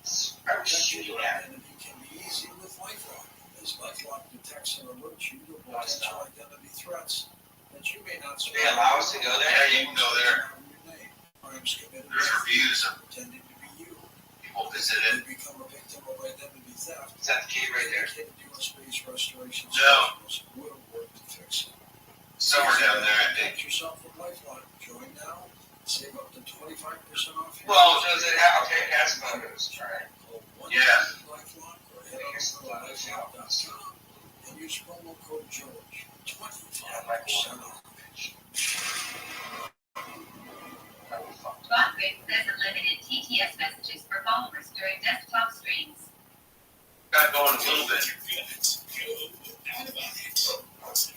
Protecting your identity can be easy with LifeLock, as LifeLock detects and alerts you to potential identity threats that you may not. They allow us to go there. Yeah, you can go there. Crimes committed. There's reviews of pretending to be you. people visited. Become a victim of identity theft. Is that the key right there? Space restoration No. will work to fix it. Somewhere down there, I think. Get yourself a Lifeline. Join now. Save up to 25% off. Well, does it have, okay, it has photos, right? Yeah. Lifeline or head over to lifeline.com and use promo code George. 25% off. Botgrid says unlimited TTS messages for followers during desktop streams. Got going a little bit.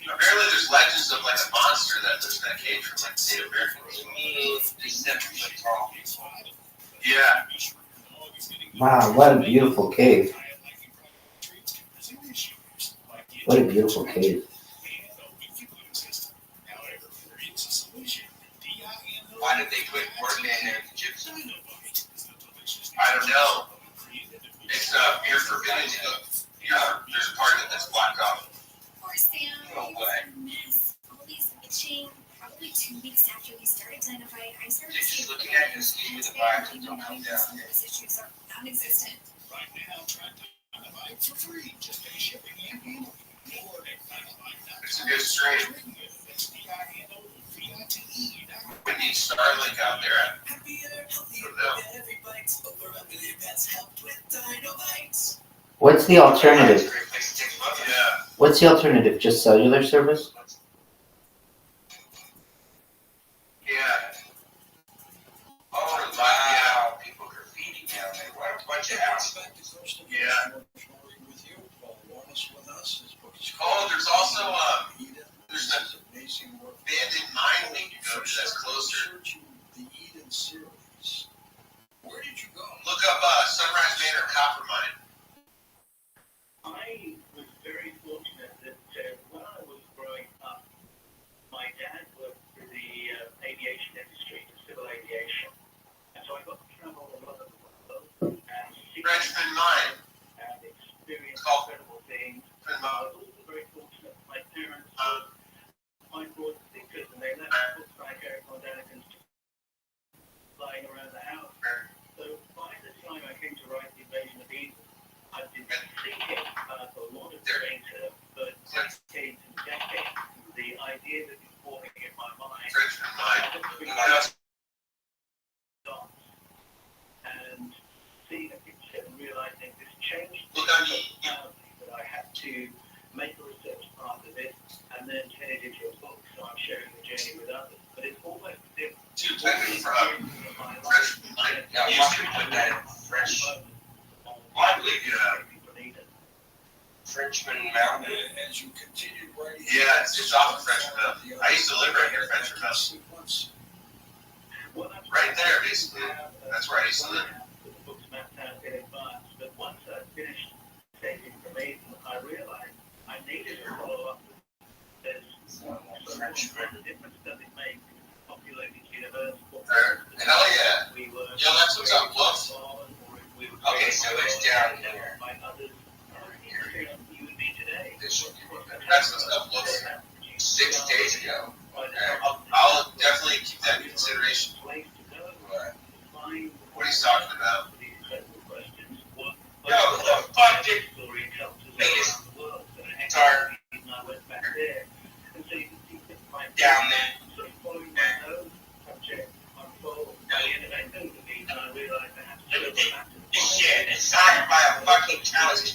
Apparently there's legends of like a monster that lives in that cage from like Native Americans. Yeah. Wow, what a beautiful cave. What a beautiful cave. Why did they put work in there for gypsum? I don't know. It's you're forbidden to go. There's a part of it that's blocked off. Poor Sam, No it way. was a mess. All these itching. Probably 2 weeks after we started Dynamite, I started You're to just see looking at this, give you the vibes that even don't though come some down of here. these issues are non-existent. Right now, try Dynamite for free. Just pay shipping and handling. More at Dynamite.com. It's a good stream. It's D-I-N-O-V-I-T-E. We need Starlink out there. Happier, healthier, No. with every bite. Over a million pets helped with Dynamite. What's the alternative? Yeah. What's the alternative? Just cellular service? Yeah. Oh, wow, people graffiti down there. What a bunch of assholes. Yeah. With us is booked. Oh, there's also there's an Amazing work. abandoned mine we can go to that's closer. The Eden series. Where did you go? Look up Sunrise Manor Copper Mine. I was very fortunate that when I was growing up, my dad worked for the aviation industry, civil aviation. And so I got to travel a lot of the world and see Frenchman Mine. and experience Called incredible things. Frenchman I Mine. was also very fortunate that my parents were quite broad thinkers and they left books like Eric von Daniken's lying around the house. So by the time I came to write The Invasion of Eden, I've been thinking a lot of data, but decades and decades, the idea that is forming in my mind. Frenchman Mine. And seeing a picture and realizing this changed Look on the that I had to make a research part of it and then turn it into a book. So I'm sharing the journey with others. But it's almost as if two technically from Frenchman Mine. Now, you can put that in French. I believe you have. Frenchman Mountain. As you continue writing. Yeah, it's off of Frenchman Mountain. I used to live right near Frenchman Mountain. Right there, basically. That's where I used to live. The book's mapped out in advance, but once I finished taking from Eden, I realized I needed to follow up with this. So what difference does it make in a populated universe? Hell yeah. We were Yo, that's what's up, Wolf. Okay, so it's down here. by others here you and me today. That's what's up, Wolf. 6 days ago. I'll definitely keep that in consideration. Place to go. Right. Find What he's talking about. these incredible questions. What Yo, who the fuck did story tells us biggest around the world? So guitar and I went back there, and so you can see that my down there? sort of following my nose subject unfold. By the end of that movie, I realized I had to go back to the This shit is signed by a fucking talented,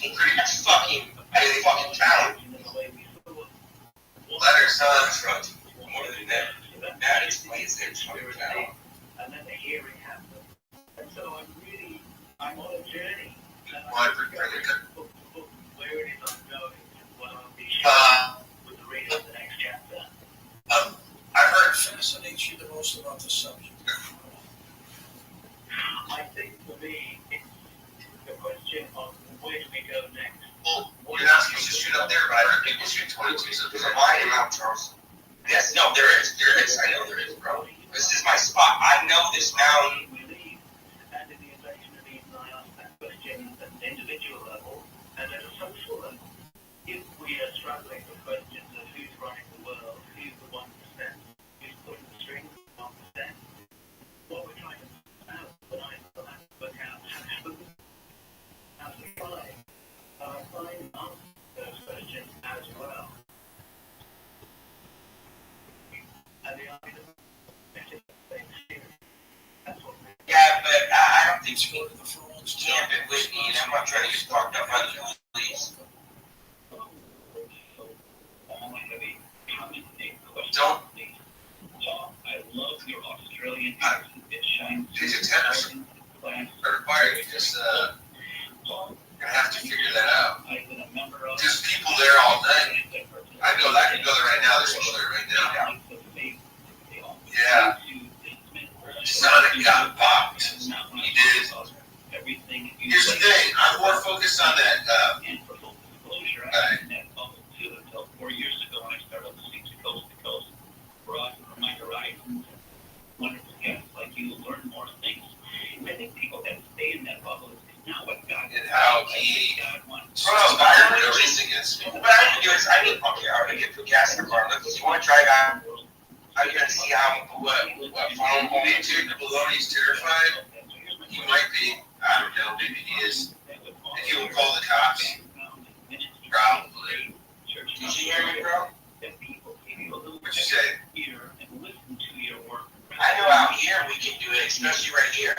fucking talent. Letters, huh? More than that. That explains their fucking talent. And then the hearing happened. And so I'm on a journey. And Well, I I'm bring it book to book where it is I'm going and what I'll be sharing with the reader of the next chapter. I heard. Fascinates you the most about the subject? I think for me, it's the question of where do we go next? Well, you're not supposed to shoot up there, but I heard people shoot 22, so There's a line in Mount Charles. Yes, no, there is. I know there is, bro. This is my spot. I know this mountain. We leave, and in the invasion of Eden, I ask that question at an individual level and at a social level. If we are struggling with questions of who's running the world, who's the 1%, who's pulling the strings, 1%, what we're trying to find out, but I still have to work out how to have a Yeah, but I don't think you can camp it with me, and I'm not trying to get fucked up by the police. Don't. I love your Australian These attendants are required. You just gonna have to figure that out. There's people there all day. I can go there right now. There's people there right now. Yeah. Sonic got popped. He did. Here's the thing. I'm more focused on that guy. 4 years ago when I started listening to Coast to Coast, broaden my horizons, wonderful guests like you learn more things. I think people that stay in that bubble is not what God And how he Bro, I don't really think it's. What I need to do is I'm gonna get to gas in the car. Look, you want to try that? I'm gonna see what phone will be to. the baloney's terrified. He might be. I don't know. Maybe he is. And he will call the cops. Probably. Did you hear me, bro? What'd you say? I know out here we can do it, especially right here.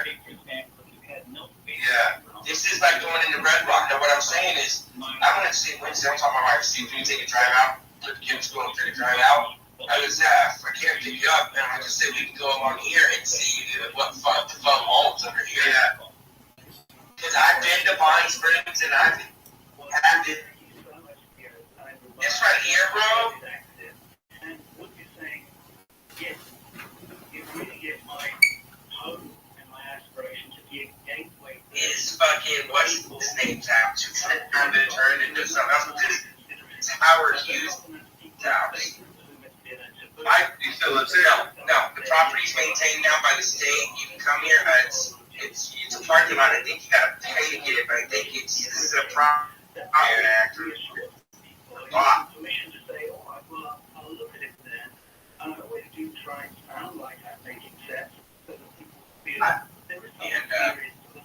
Yeah. This is like going into Red Rock. Now what I'm saying is, I'm gonna see Wednesday. I'm talking about my wife. See if we can take a drive out. Let the kids go and take a drive out. I was if I can't pick you up, then I just say we can go along here and see what the fun homes under here. Yeah. Because I've been to Pine Springs and I've had it. This right here, bro. Is fucking what's his name's house? It's kind of turned into something else. It's Howard Hughes' house. He still lives there? No. The property's maintained now by the state. You can come here. It's a parking lot. I think you gotta pay to get it, but I think this is a property actor.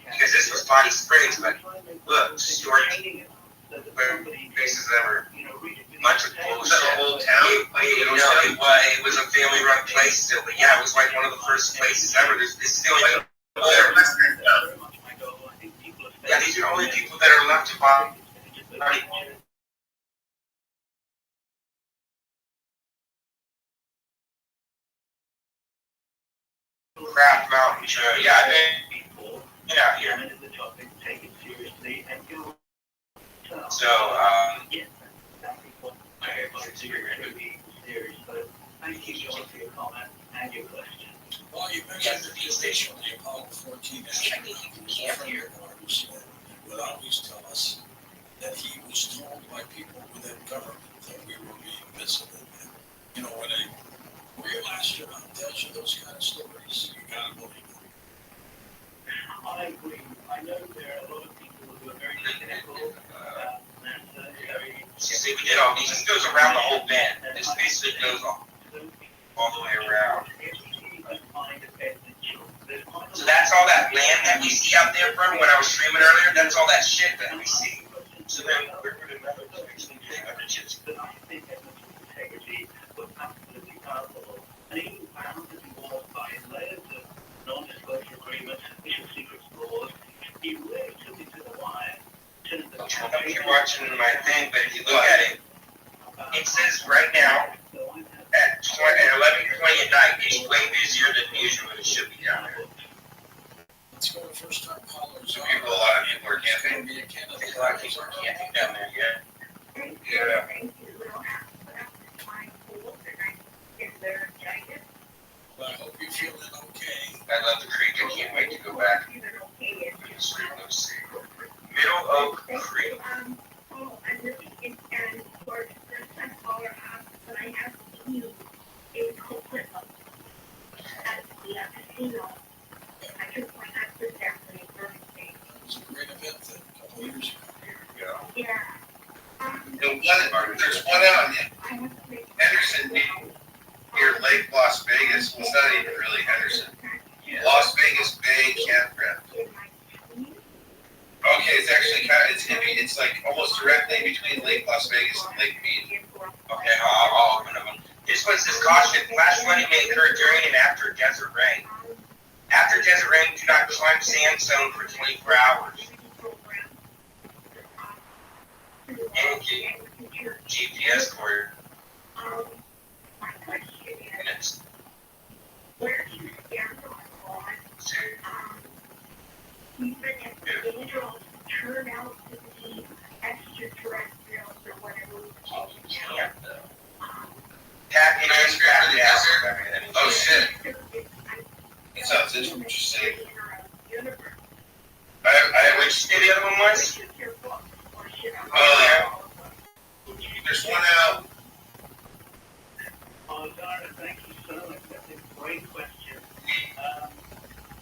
Because this was Bonnie Springs, but look, storage places that were much of the whole town. It was a family-run place still, but yeah, it was like one of the first places ever. This is the only yeah, these are the only people that are left to buy. Craft Mountain Show. Yeah, I think. Get out here. So, Well, you mentioned the station, the Apollo 14 camp here would always tell us that he was told by people within government that we were being visited. And, you know, when a real astronaut tells you those kind of stories, you gotta believe them. I agree. I know there are a lot of people who are very cynical about NASA. You see, we did all these. This goes around the whole bend. This basically goes all the way around. So that's all that land that we see out there from when I was streaming earlier. That's all that shit that we see. So then we're going to another thing. And even found that he was by layers of non-disclosure agreements, official secrets laws, he really took it to the wire. You're watching my thing, but if you look at it, it says right now at 11:20 at night, it's way busier than usual. It should be down there. Let's go to first time callers. So a lot of people are camping. A lot of people are camping down there, yeah. Yeah. Well, I hope you're feeling okay. I love the creek. I can't wait to go back. Let's see. Middle Oak Creek. I'm really and for first time caller but I have seen you in Copeland at the casino. I took my husband there for his birthday. It was a great event a couple of years ago. Yeah. There's one out in Henderson near Lake Las Vegas. Well, it's not even really Henderson. Las Vegas Bay Campground. Okay, it's actually it's like almost directly between Lake Las Vegas and Lake Mead. Okay, I'll open them. This one says caution, flash flooding may occur during and after desert rain. After desert rain, do not climb sandstone for 24 hours. And get GPS coordinates. Where do you stand on even if the angels turn out to be extraterrestrials or whatever we call them? Can't though. Tapping in for the desert. Oh shit. That sounds interesting. Which city the other one was? There's one out. Dara, thank you so much. That's a great question.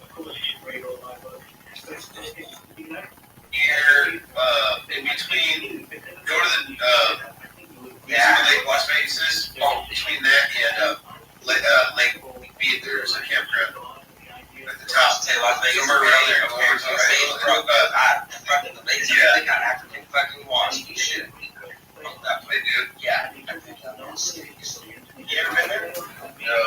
Of course, you read all my books. Here, in between, go to the Lake Las Vegas is, between that and Lake Beat, there's a campground at the top. Say Las Vegas. Somewhere around there. They got African fucking wash and shit. They do? Yeah. You ever been there? No.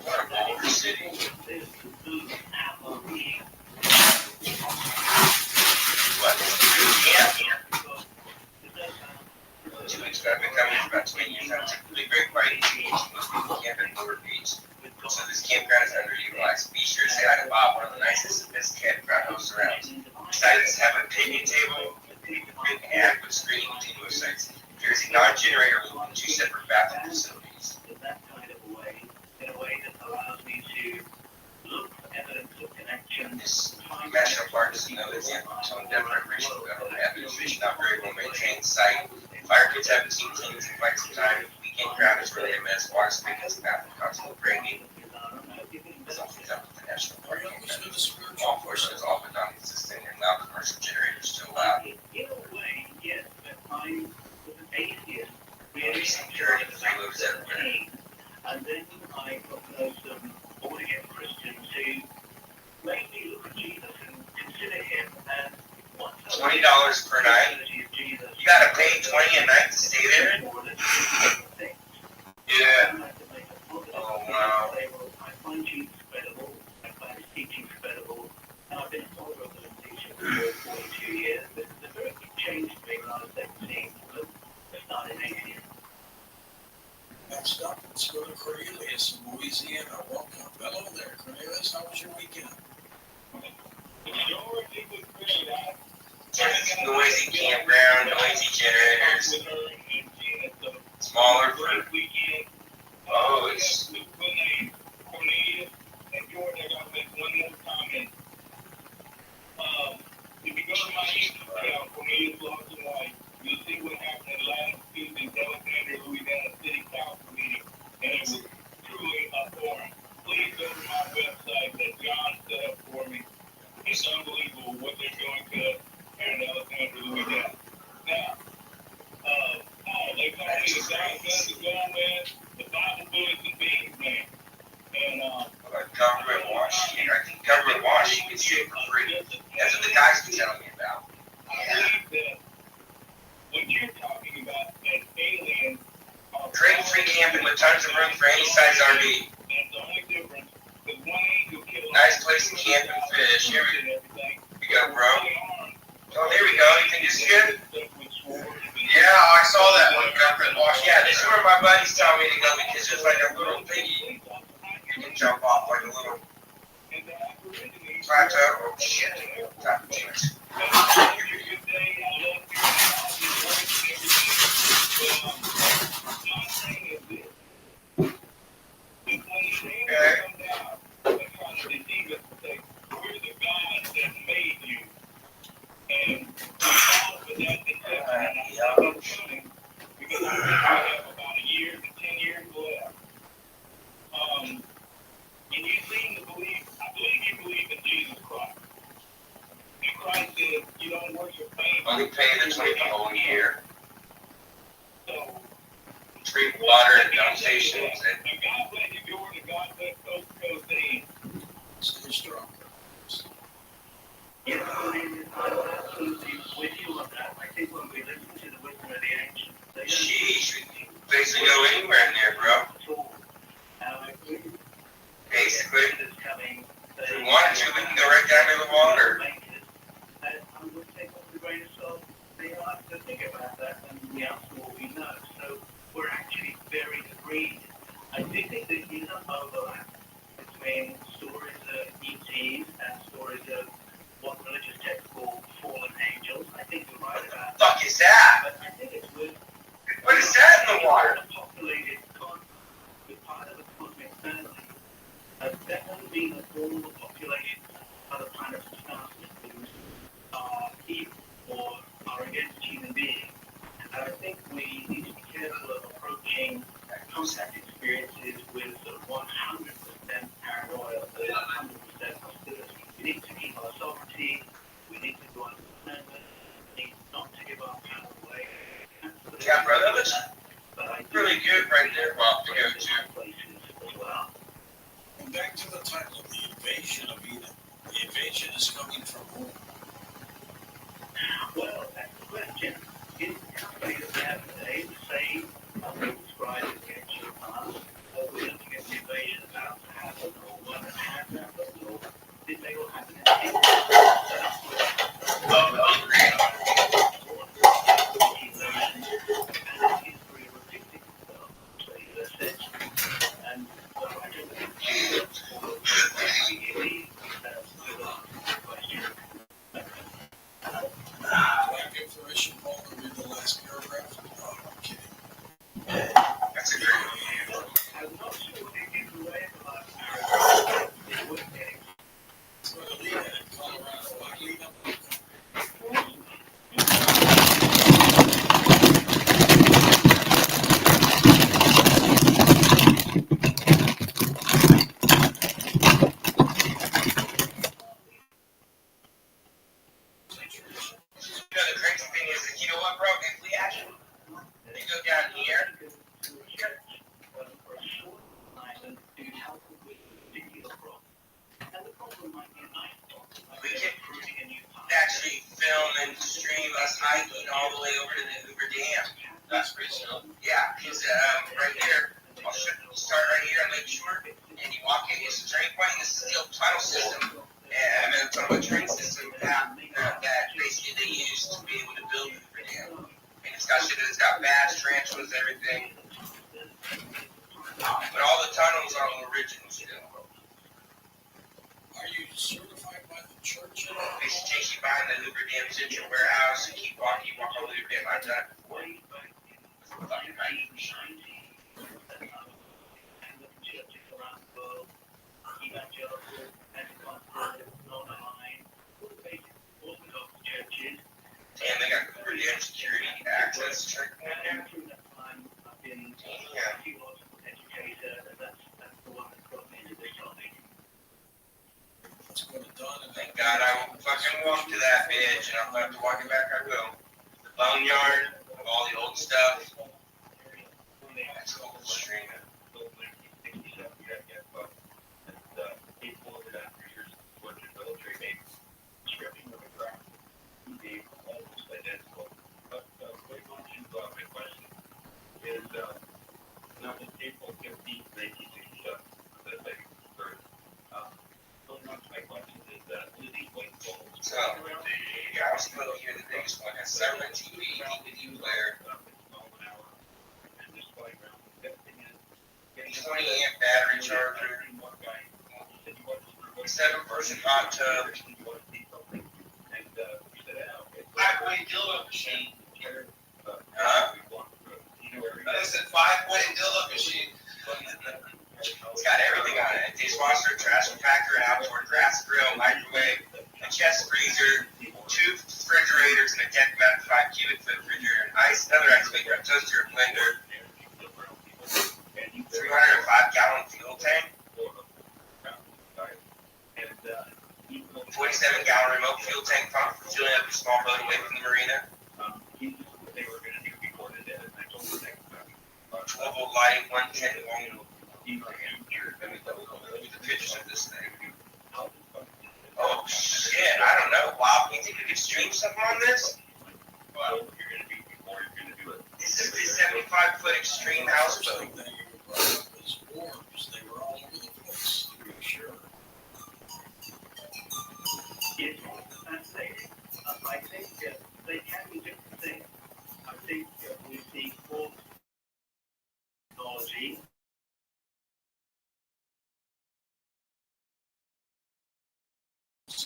What a baller city. What? Yeah. 2 weeks ago, I've been coming for about 20 years. I'm typically very quiet beach. Most people camp at Lower Beach. So this campground is underutilized. Be sure to say hi to Bob, one of the nicest and best campground hosts around. Besides, have a picnic table, and adequate screening continuous sites. There's a non-generator loop and 2 separate bathroom facilities. That kind of a way, in a way that allows me to look for evidence of connection. This national park is another example of tone different regional government administration, not very well maintained site. Fire pits haven't seen cleans in quite some time. Weekend ground is really a mess. Water speakers and bathroom constant breaking. Something's up with the national park. All portion is all but non-existent and loud commercial generators still loud. In a way, yes, but I'm an atheist. Really security freeloaders everywhere. And then I got to know some born-again Christians who made me look at Jesus and consider him as $20 per night. You gotta pay $20 a night to stay there? Yeah. Oh wow. I find Jesus credible. I find his teachings credible. And I've been a follower of the teaching for 42 years. But the very big change to me when I was 17 was I started atheist. Next up, let's go to Cornelius in Louisiana. Welcome. Hello there, Cornelius. How was your weekend? Noisy campground, noisy generators. Smaller for oh, it's Cornelius and George, I gotta make one more comment. If you go to my Instagram, Cornelius Lost and White, you'll see what happened last Tuesday's Alexandria, Louisiana City Council meeting, and it was truly a forum. Please go to my website that John set up for me. It's unbelievable what they're doing to us here in Alexandria, Louisiana. Now, they told me the guys to go with the Bible bullets and beans, man. And government washing. I think government washing is shit for free. That's what the guys were telling me about. I believe that what you're talking about, that aliens are Drink-free camping with tons of room for any size RV. That's the only difference. Because one angel killed Nice place to camp and fish. Here we go, bro. Oh, there we go. You think this is good? Yeah, I saw that one. Government washing. Yeah, this is where my buddies tell me to go because there's like a little thingy. You can jump off like a little plateau. Oh, shit. Not too much. Only pay the 20 the whole year. Treat water and dump stations and Stay strong. Yeah, I'm absolutely with you on that. I think when we listen to the wisdom of the ancients, they sheesh, basically. If we wanted to, we can go right down to the water. I would take off the grain of salt. They are to think about that, and we ask for what we know. So we're actually very agreed. I do think there is an overlap between stories of ETs and stories of what religious texts call fallen angels. I think you're right about that. Fuck is that? But I think it's with What is that in the water? populated with part of the cosmic family. That doesn't mean that all the populated other planets and star systems are evil or are against human beings. And I think we need to be careful of approaching contact experiences with sort of 100% paranoia or 100% hostility. We need to keep our sovereignty. We need to understand it. We need not to give our power away. Yeah, bro, that looks really good right there, Bob, to go to. Places as well. And back to the title, The Invasion of Eden. The invasion is coming from whom? Well, that's the question. In the company that we have today, the same we described in the ancient past, we're looking at the invasion about to happen, or one that has happened, or did they all happen in the future? So that's what history repeating itself, so you said. And so I don't think it's really question. Do I give permission, Paul, to read the last paragraph? No, I'm kidding. That's a great one. I'm not sure what it gives away the last paragraph. It would be. It's going to lead in Colorado. I lead up. You know, the crazy thing is that, you know what, bro? If we actually go down here, we can actually film and stream us hiking all the way over to the Hoover Dam. That's pretty cool. Yeah, because right here, I'll start right here on Lake Shore, and you walk in, it's a turning point, and this is the old tunnel system. And I'm talking about train system that basically they used to be able to build the Hoover Dam. And it's got bats, tarantulas, everything. But all the tunnels are all original still. Are you certified by the church at all? They should take you behind the Hoover Dam Central Warehouse and keep walking, you walk over the Hoover Dam. I've done it before. Fucking right. And they got Hoover Dam security access checkpoint. Let's go to Don and Thank God I will fucking walk to that bitch, and I'll have to walk it back, I will. The boneyard, all the old stuff. That's cool, streaming. So, yeah, I was put here the biggest one has 7 TV, DVD player, 20 amp battery charger, 7-person hot tub, 5-way dildo machine. I said 5-way dildo machine. It's got everything on it: a dishwasher, trash compactor, an outdoor grass grill, microwave, a chest freezer, 2 refrigerators, and a deck mounted 5 cubic foot refrigerator, another ice maker, a toaster, a blender, 305-gallon fuel tank, 47-gallon remote fuel tank pump for fueling up your small boat away from the marina. 12-volt lighting, 110 ohm. Let me look at the pictures of this thing. Oh shit, I don't know, Bob. You think we could stream something on this? Well, this is the 75-foot extreme houseboat. Those orbs, they were all over the place.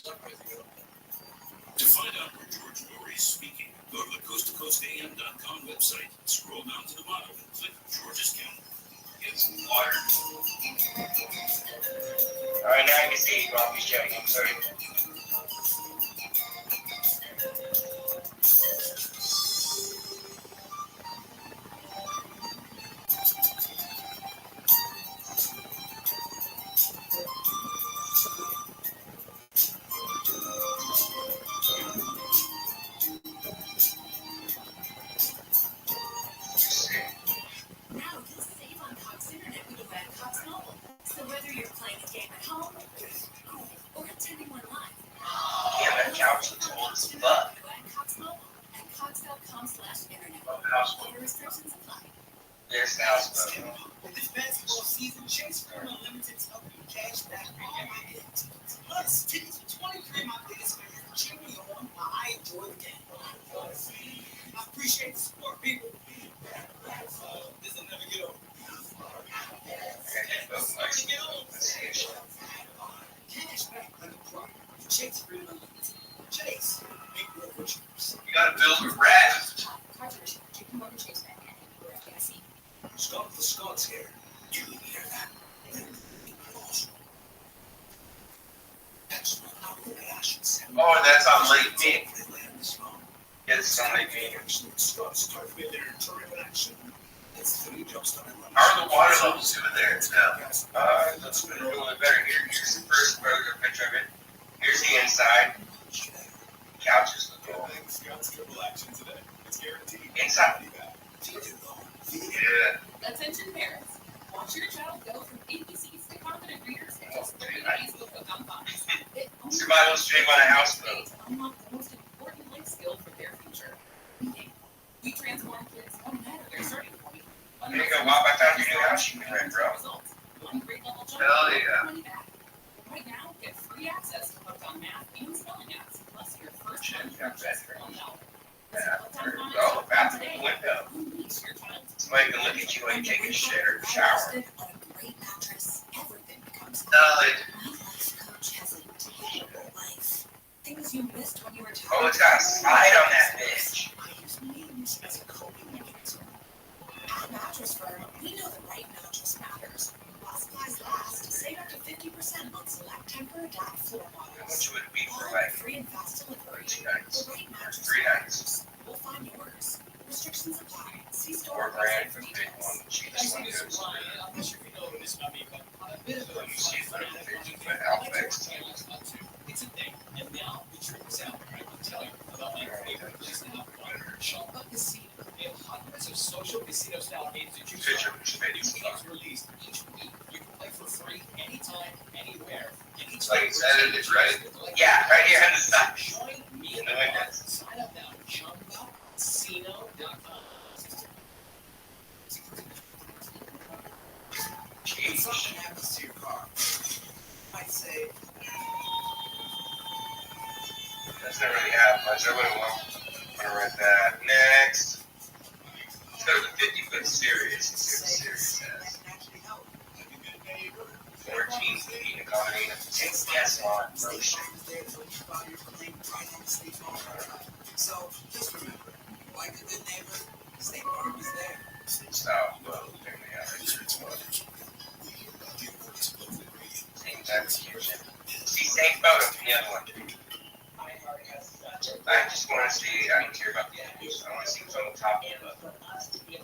To find out where George Noory is speaking, go to the coasttocoastam.com website, scroll down to the bottom, and click George's calendar. Get some water. All right, now I can see you, Robbie. I'm sorry. Now you'll save on Cox Internet when you add Cox Mobile. So whether you're playing a game at home, school, or attending one live, Damn, that couch looks old as fuck. Cox Mobile at cox.com/internet. Houseboat. Other restrictions apply. There's the houseboat. This basketball season, Chase Current Unlimited is helping you cash back on my tickets. Plus, tickets for 23 of my biggest fans cheer me on while I enjoy the game. I appreciate the support, people. This will never get old. Cash back like a pro. Chase Current Unlimited. Chase, make real purchases. You gotta build a raft. Cartridge, JP Morgan Chase Bank, and FDIC. Scott the Scott's here. You hear that? That's not how the Russian said. Oh, and that's on Lake Mead. Yeah, it's on Lake Mead. Scott's start with their terrific action. It's 3 jumps on it. How are the water levels doing there now? That's been a little bit better. Here's the first picture of it. Here's the inside. Couches look cool. Scott's triple action today. It's guaranteed. Inside. Yeah. Attention parents, watch your child go from ABCs to confident readers in just 30 days with Hook on Phonics. It only Survival stream on a houseboat. takes to unlock the most important life skill for their future, reading. We transform kids no matter their starting point. There you go, Wop. I found your new house you can rent, bro. Results. One grade level jump. Hell yeah. 20 back. Right now, get free access to Hooked on Math and spelling apps, plus your first month purchase for $1. Yeah, there you go. Bathroom window. Unleash your child's Somebody can look at you when you take a shit or a shower. On a great mattress, everything becomes Solid. My life coach has a tangible life. Things you missed when you were Oh, it's got a slide on that bitch. I use memes as a coping mechanism. At Mattress Firm, we know the right mattress matters. While supplies last, save up to 50% on select Tempur-Adapt floor How models. much would it be for All like free and fast delivery. 2 nights? The right mattress 3 nights. matters. We'll find yours. Restrictions apply. See $4 store grand website for for the big details. one. The cheapest one goes. I'm not sure if you know this about me, but I'm a bit of a Let me see if I can figure it out. It's a thing. And now the truth is out. I will tell you about my favorite place to have fun. Chumba Casino. They have hundreds of social casino-style games that you Picture can which made you games released each week. You can play for free anytime, anywhere. And each Like it's edited, right? Yeah, right here on the side. Join me In the windows. Sign up now. ChumbaCasino.com. Jeez. Something happens to your car. I'd say That's not really half much. I wouldn't want to rent that. Next. Let's go to the 50-foot series and see what the series has. 14 feet accommodating up to 10 guests on motion. so. Just remember, like a good neighbor, State Farm is there. Style boat. There they are. Same type of kitchen. See, same photo from the other one. I just want to see, I don't care about the images. I want to see what's on the top of the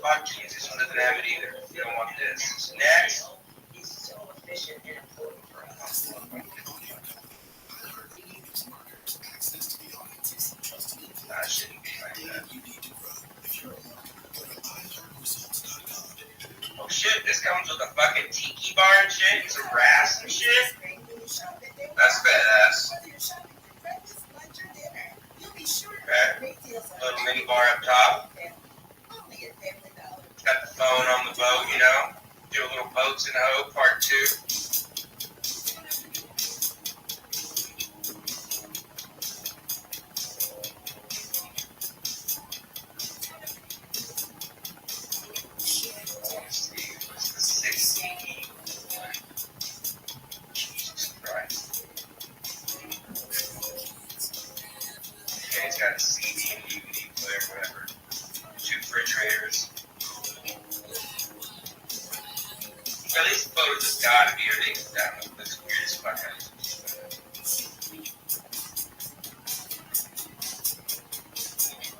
fuck you, this one doesn't have it either. You don't want this. Next. Is so efficient and important for us. That shouldn't be like that. Oh shit, this comes with a fucking tiki bar and shit, and some brass and shit. That's badass. Okay. Little mini bar up top. Got the phone on the boat, you know. Do a little boats in the Hope Part 2. got a CD and DVD player, whatever. 2 refrigerators. At least photos has got to be everything down. That's weird as fuck.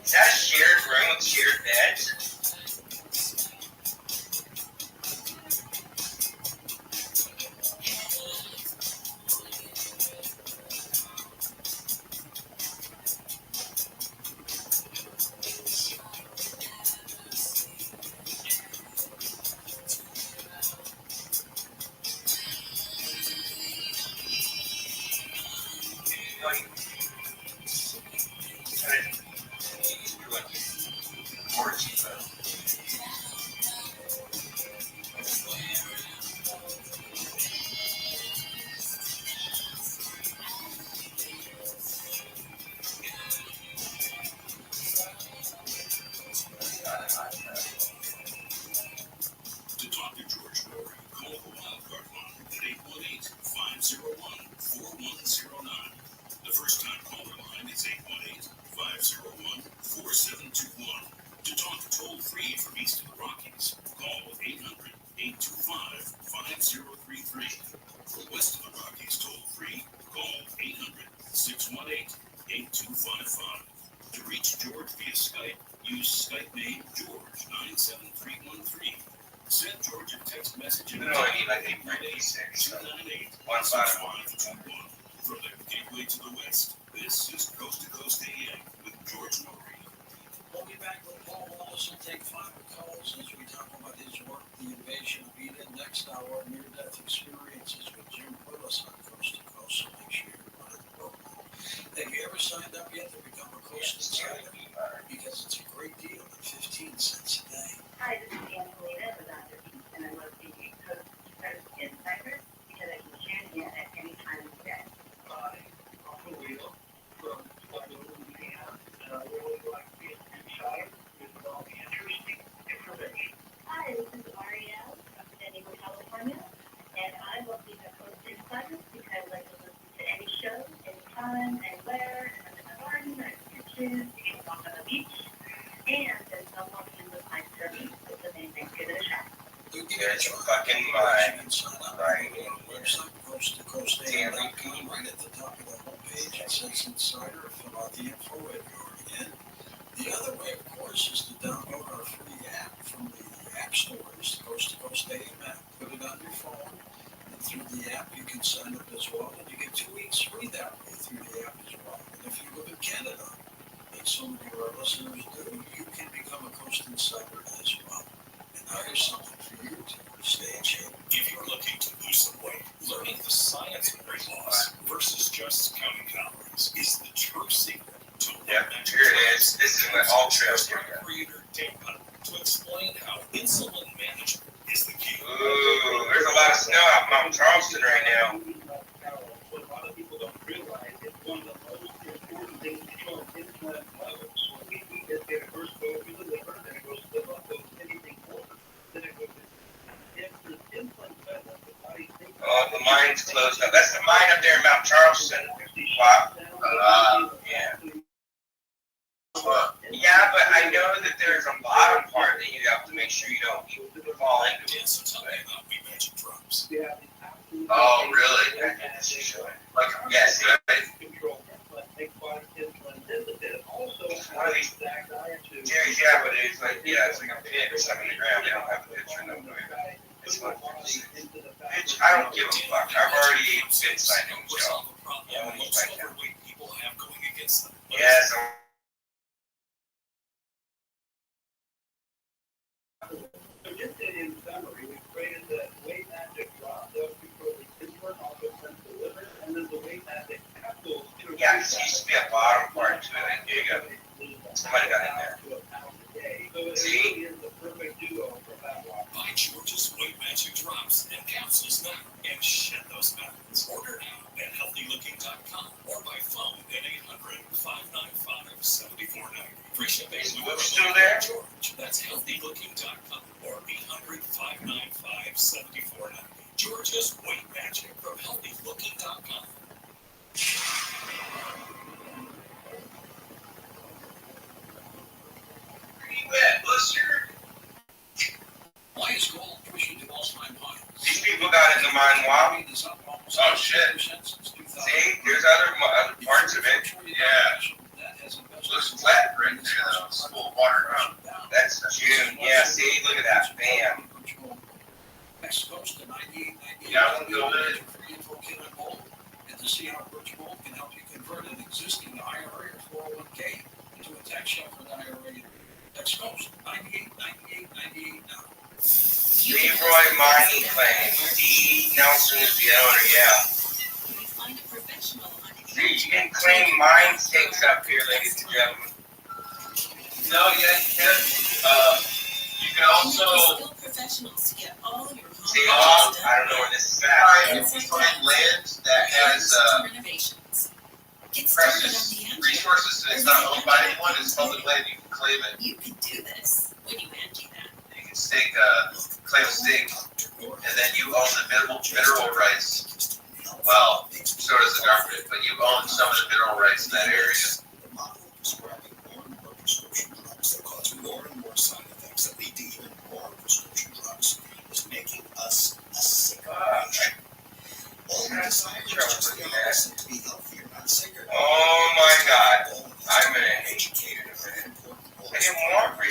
Is that a shared room with shared beds? To talk to George Rory, call the Wildcard line at 818-501-4109. The first time caller line is 818-501-4721. To talk toll free from east of the Rockies, call 800-825-5033. For west of the Rockies toll free, call 800-618-8255. To reach George via Skype, use Skype name George97313. Send George a text message at 298-298-1521. From the gateway to the west, this is Coast to Coast AM with George Norrie. We'll be back with Paul Wallace and take 5 calls as we talk about his work, The Invasion of Eden. Next hour, near-death experiences with Jim Willis on Coast to Coast. So make sure you're part of the program. Have you ever signed up yet to become a Coast Insider? Because it's a great deal at 15 cents a day. Hi, this is Angelina with Dr. Peace, and I love being a Coast Insider because I can tune in at any time of the day. Hi, I'm Leo from Louisiana, and I really like being inside with all the interesting information. Hi, this is Ariel from San Diego, California, and I love being a Coast Insider because I can listen to any show, anytime, anywhere, in the garden, or in the kitchen, you can walk on the beach, and there's no more endless night service. It's amazing. Give it a shot. You get your fucking mind. Right. Website Coast to Coast AM.com. Right at the top of the homepage, it says Insider. Fill out the info if you're already in. The other way, of course, is to download our free app from the app stores, the Coast to Coast AM app. Put it on your phone, and through the app you can sign up as well, and you get 2 weeks free that way through the app as well. And if you live in Canada, like so many of our listeners do, you can become a Coast Insider as well. And now here's something for you to stay in shape. If you're looking to lose some weight, learning the science of weight loss versus just counting calories is the true secret to here it is. This is my ultra creator Dave to explain how insulin management is the key. Ooh, there's a lot of snow out in Mount Charleston right now. What a lot of people don't realize is one of the most important things to control insulin levels. When we eat this, it first goes through the liver, then it goes to the blood, goes anything more, then it goes to insulin present, the body thinks. Oh, the mine's closed up. That's the mine up there in Mount Charleston. Wow. Yeah. Yeah, but I know that there's a bottom part that you have to make sure you don't fall into. Yeah, so tell me about We Magic Drops. Oh, really? Like, yes, right. One of these Jerry's, yeah, but it's like, yeah, it's like a pit or something in the ground. They don't have a picture in them. It's like, bitch, I don't give a fuck. I've already been signed on the show. Yeah, when you find out. People have going against them. Yes. So just in summary, we created the weight magic drop. Those control the insulin, also sends the liver, and then the weight magic capsules. Yeah, there used to be a bottom part to it. Here you go. Somebody got in there. See? Buy George's Weight Magic Drops and capsules now and shed those mountains. Order now at healthylooking.com or by phone at 800-595-7490. Free shipping with still there? George. That's healthylooking.com or 800-595-7490. George's Weight Magic from healthylooking.com. shit. See, there's other parts of it. Yeah. Looks flat right there though. It's full of water. That's June. Yeah, see, look at that. Bam. Yeah, I won't go in. And to see how Birch Mold can help you convert an existing IRA or 401k into a tax sheltered IRA. Tax Coast, 98 now. Leroy Mining Claim. D. Nelson is the owner, yeah. See, you can claim mine stakes up here, ladies and gentlemen. No, yeah, you can. You can also. See, I don't know where this is at. If you find land that has precious resources and it's not owned by anyone, it's public land, you can claim it. You can do this when you empty that. You can claim a stake, and then you own the mineral rights. Well, so does the government, but you own some of the mineral rights in that area. That cause more and more side effects that lead to even more prescription drugs is making us a sicker nation. All we desire is just the opposite, to be healthier, not sicker. Oh my God. I'm an educated of an important role I didn't want in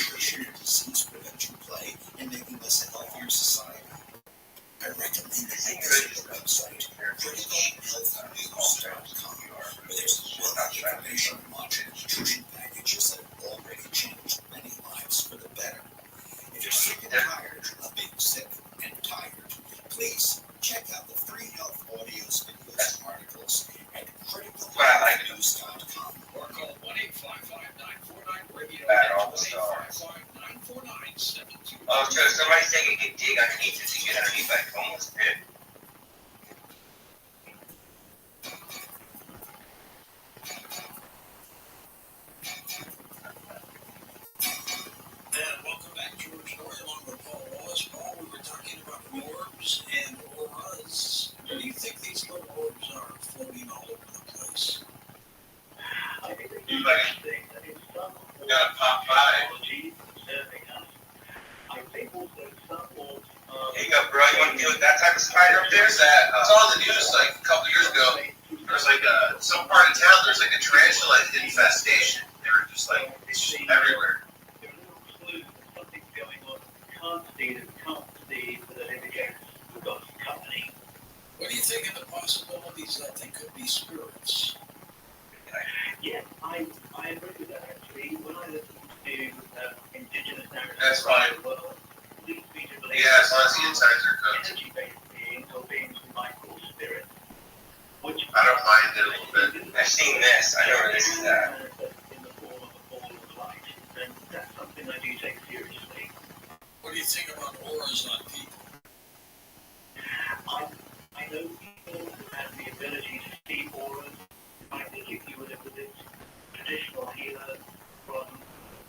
disease prevention play in making us a healthier society. I recommend that you visit the website criticalhealthnews.com, where there's a wealth of information on nutrition packages that have already changed many lives for the better. If you're sick and tired of being sick and tired, please check out the free health audios, videos, and articles at criticalhealthnews.com or call 1-855-949-RADIO Bad all the stars. 1-855-949-72. Oh, so somebody's taking a good dig underneath it to get underneath that homeless pit. And welcome back, George Norrie, along with Paul Wallace. Paul, we were talking about orbs and auras. Where do you think these little orbs are floating all over the place? I think they You gotta pop by. I think also some will, Here you go, bro. You want to deal with that type of spider up there? There's that. It's on the news like a couple years ago. There's like some part of town. There's like a tarantula infestation. They were just like everywhere. there are little clues that something's going on. Can't see but that indicates we've got company. What do you think of the possibilities that they could be spirits? Yeah, I agree with that actually. When I listen to indigenous narratives That's fine. of the world, leads me to believe Yeah, as long as the insides are cooked. energy-based beings or beings we might call spirits, which I don't mind it a little bit. I've seen this. I know where this is at. in the form of a ball of light, and that's something I do take seriously. What do you think about auras on people? I know people who have the ability to see auras. I think if you were to visit traditional healers from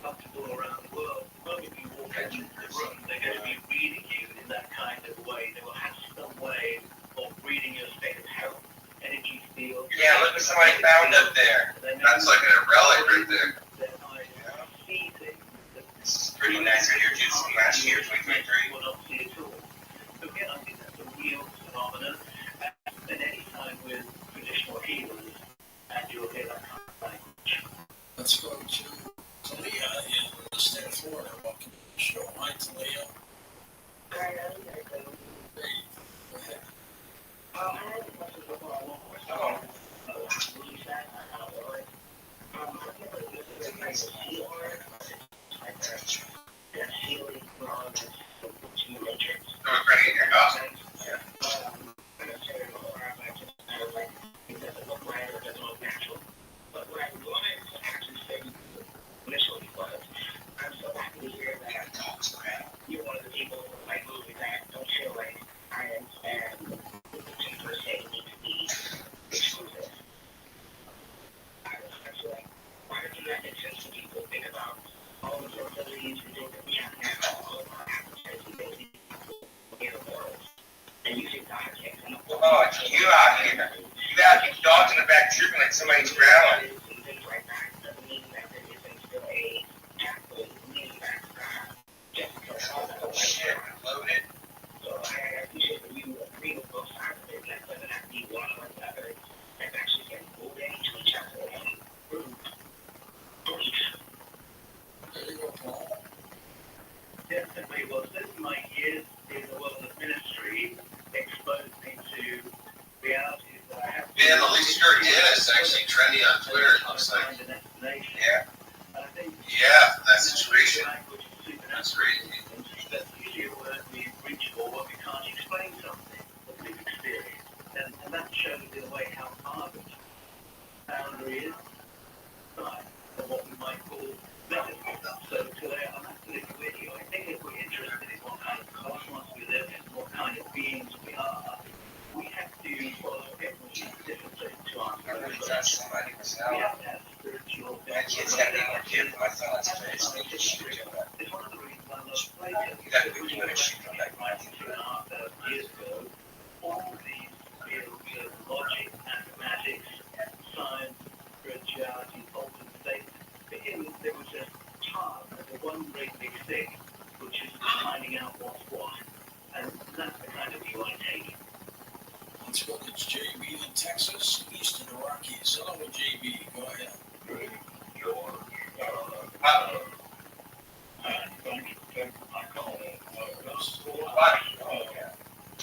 comfortable around the world, the moment you walk into the room, they're going to be reading you in that kind of way. They will have some way of reading your state of health, energy field. Yeah, look what somebody found up there. That's like a relic right there. See things that This is pretty nice right here, too. This is from last year, 2023. will not see at all. So again, I think that's a real phenomenon. And any time with traditional healers, and you'll hear that kind of language. Let's go to Talia in the state of Florida. Welcome to the show. Hi, Talia. Great. Go ahead. I had a question before I went. Oh. I'm trying to get your house. You're one of the people who like movies that don't feel like I understand the per se need to be exclusive. I feel like, why does that make sense to people? Think about all the possibilities and things that we have now, all of our appetites and things in the world. And you think God can't come up with Oh, it's you out here. You got these dogs in the back tripping like somebody's growling. things like that. Doesn't mean that there isn't still a pathway leading back to God. Just because all that Shit, loaded. So I appreciate that you agree with both sides of it. Like whether that be one Dan, the least sure Guinness actually trendy on Twitter, it looks like. Yeah. Yeah, that situation. That's crazy. And that shows in a way how hard the boundary is of what we might call metaphor. So today I'm absolutely with you. I think if we're interested in what kind of cosmos we live in, what kind of beings we are, we have to follow every discipline to answer those questions. We have to have spiritual. My kids have to be more careful. My thoughts are it's like a shoot him back. It's one of the reasons I love Plato. You got to be doing a shoot him back. 2,500 years ago, all these fields of logic, mathematics, science, spirituality, ultimate statement, for him, there was just time, the one great big thing, which is finding out what's what. And that's the kind of view I take. Let's go to JB in Texas, east of the Rockies. Hello, JB. Go ahead.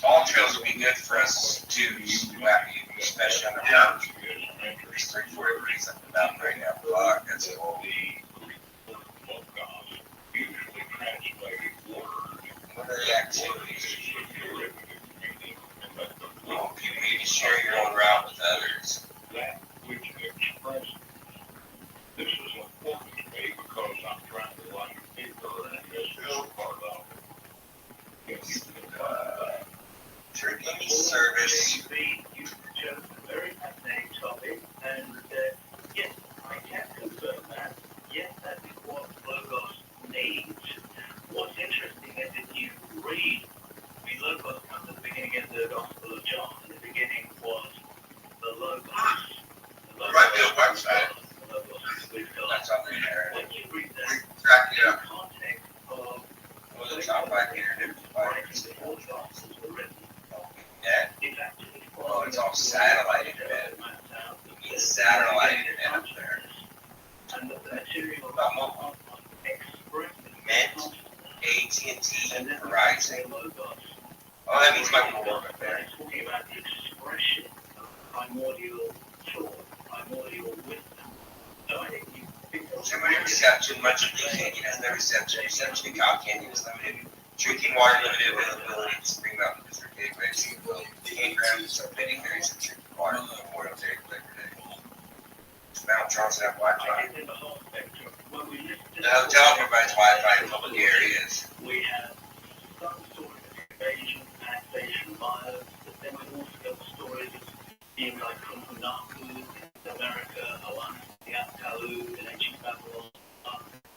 All trails would be good for us too, especially on the mountain. There's 3-4 degrees up the mountain right now. Fuck, that's it. What are the activities? Well, you need to share your own route with others. This is important to me because I'm trying to run deeper in this part of Drinking service. You chose a very fascinating topic, and yes, I can confirm that. Yes, that is what Logos needs. What's interesting is if you read, Logos comes at the beginning of the Gospel of John. The beginning was the Logos. Right, the website. That's on there. When you read that, Track it up. context of the top right here. writing before the Gospels were written. Yeah. It's actually Oh, it's all satellite internet. It's satellite internet up there. And the material About mobile. Mint, AT&T, Verizon. Oh, that means my work up there. It's talking about the expression of primordial thought, primordial wisdom. So I think you pick up Somebody reception, much of the canyon has no reception. Reception in Cobb Canyon is limited. Drinking water limited availability. Spring Mountain District Gateway. Campground is submitting areas of drinking water. Memorial Day, Labor Day. Mount Johnson have Wi-Fi. The hotel provides Wi-Fi in public areas. We have some sort of invasion, taxation, violence, but then we also got stories of being like from Hunaku in America, Alaska, Talu in ancient Babylon,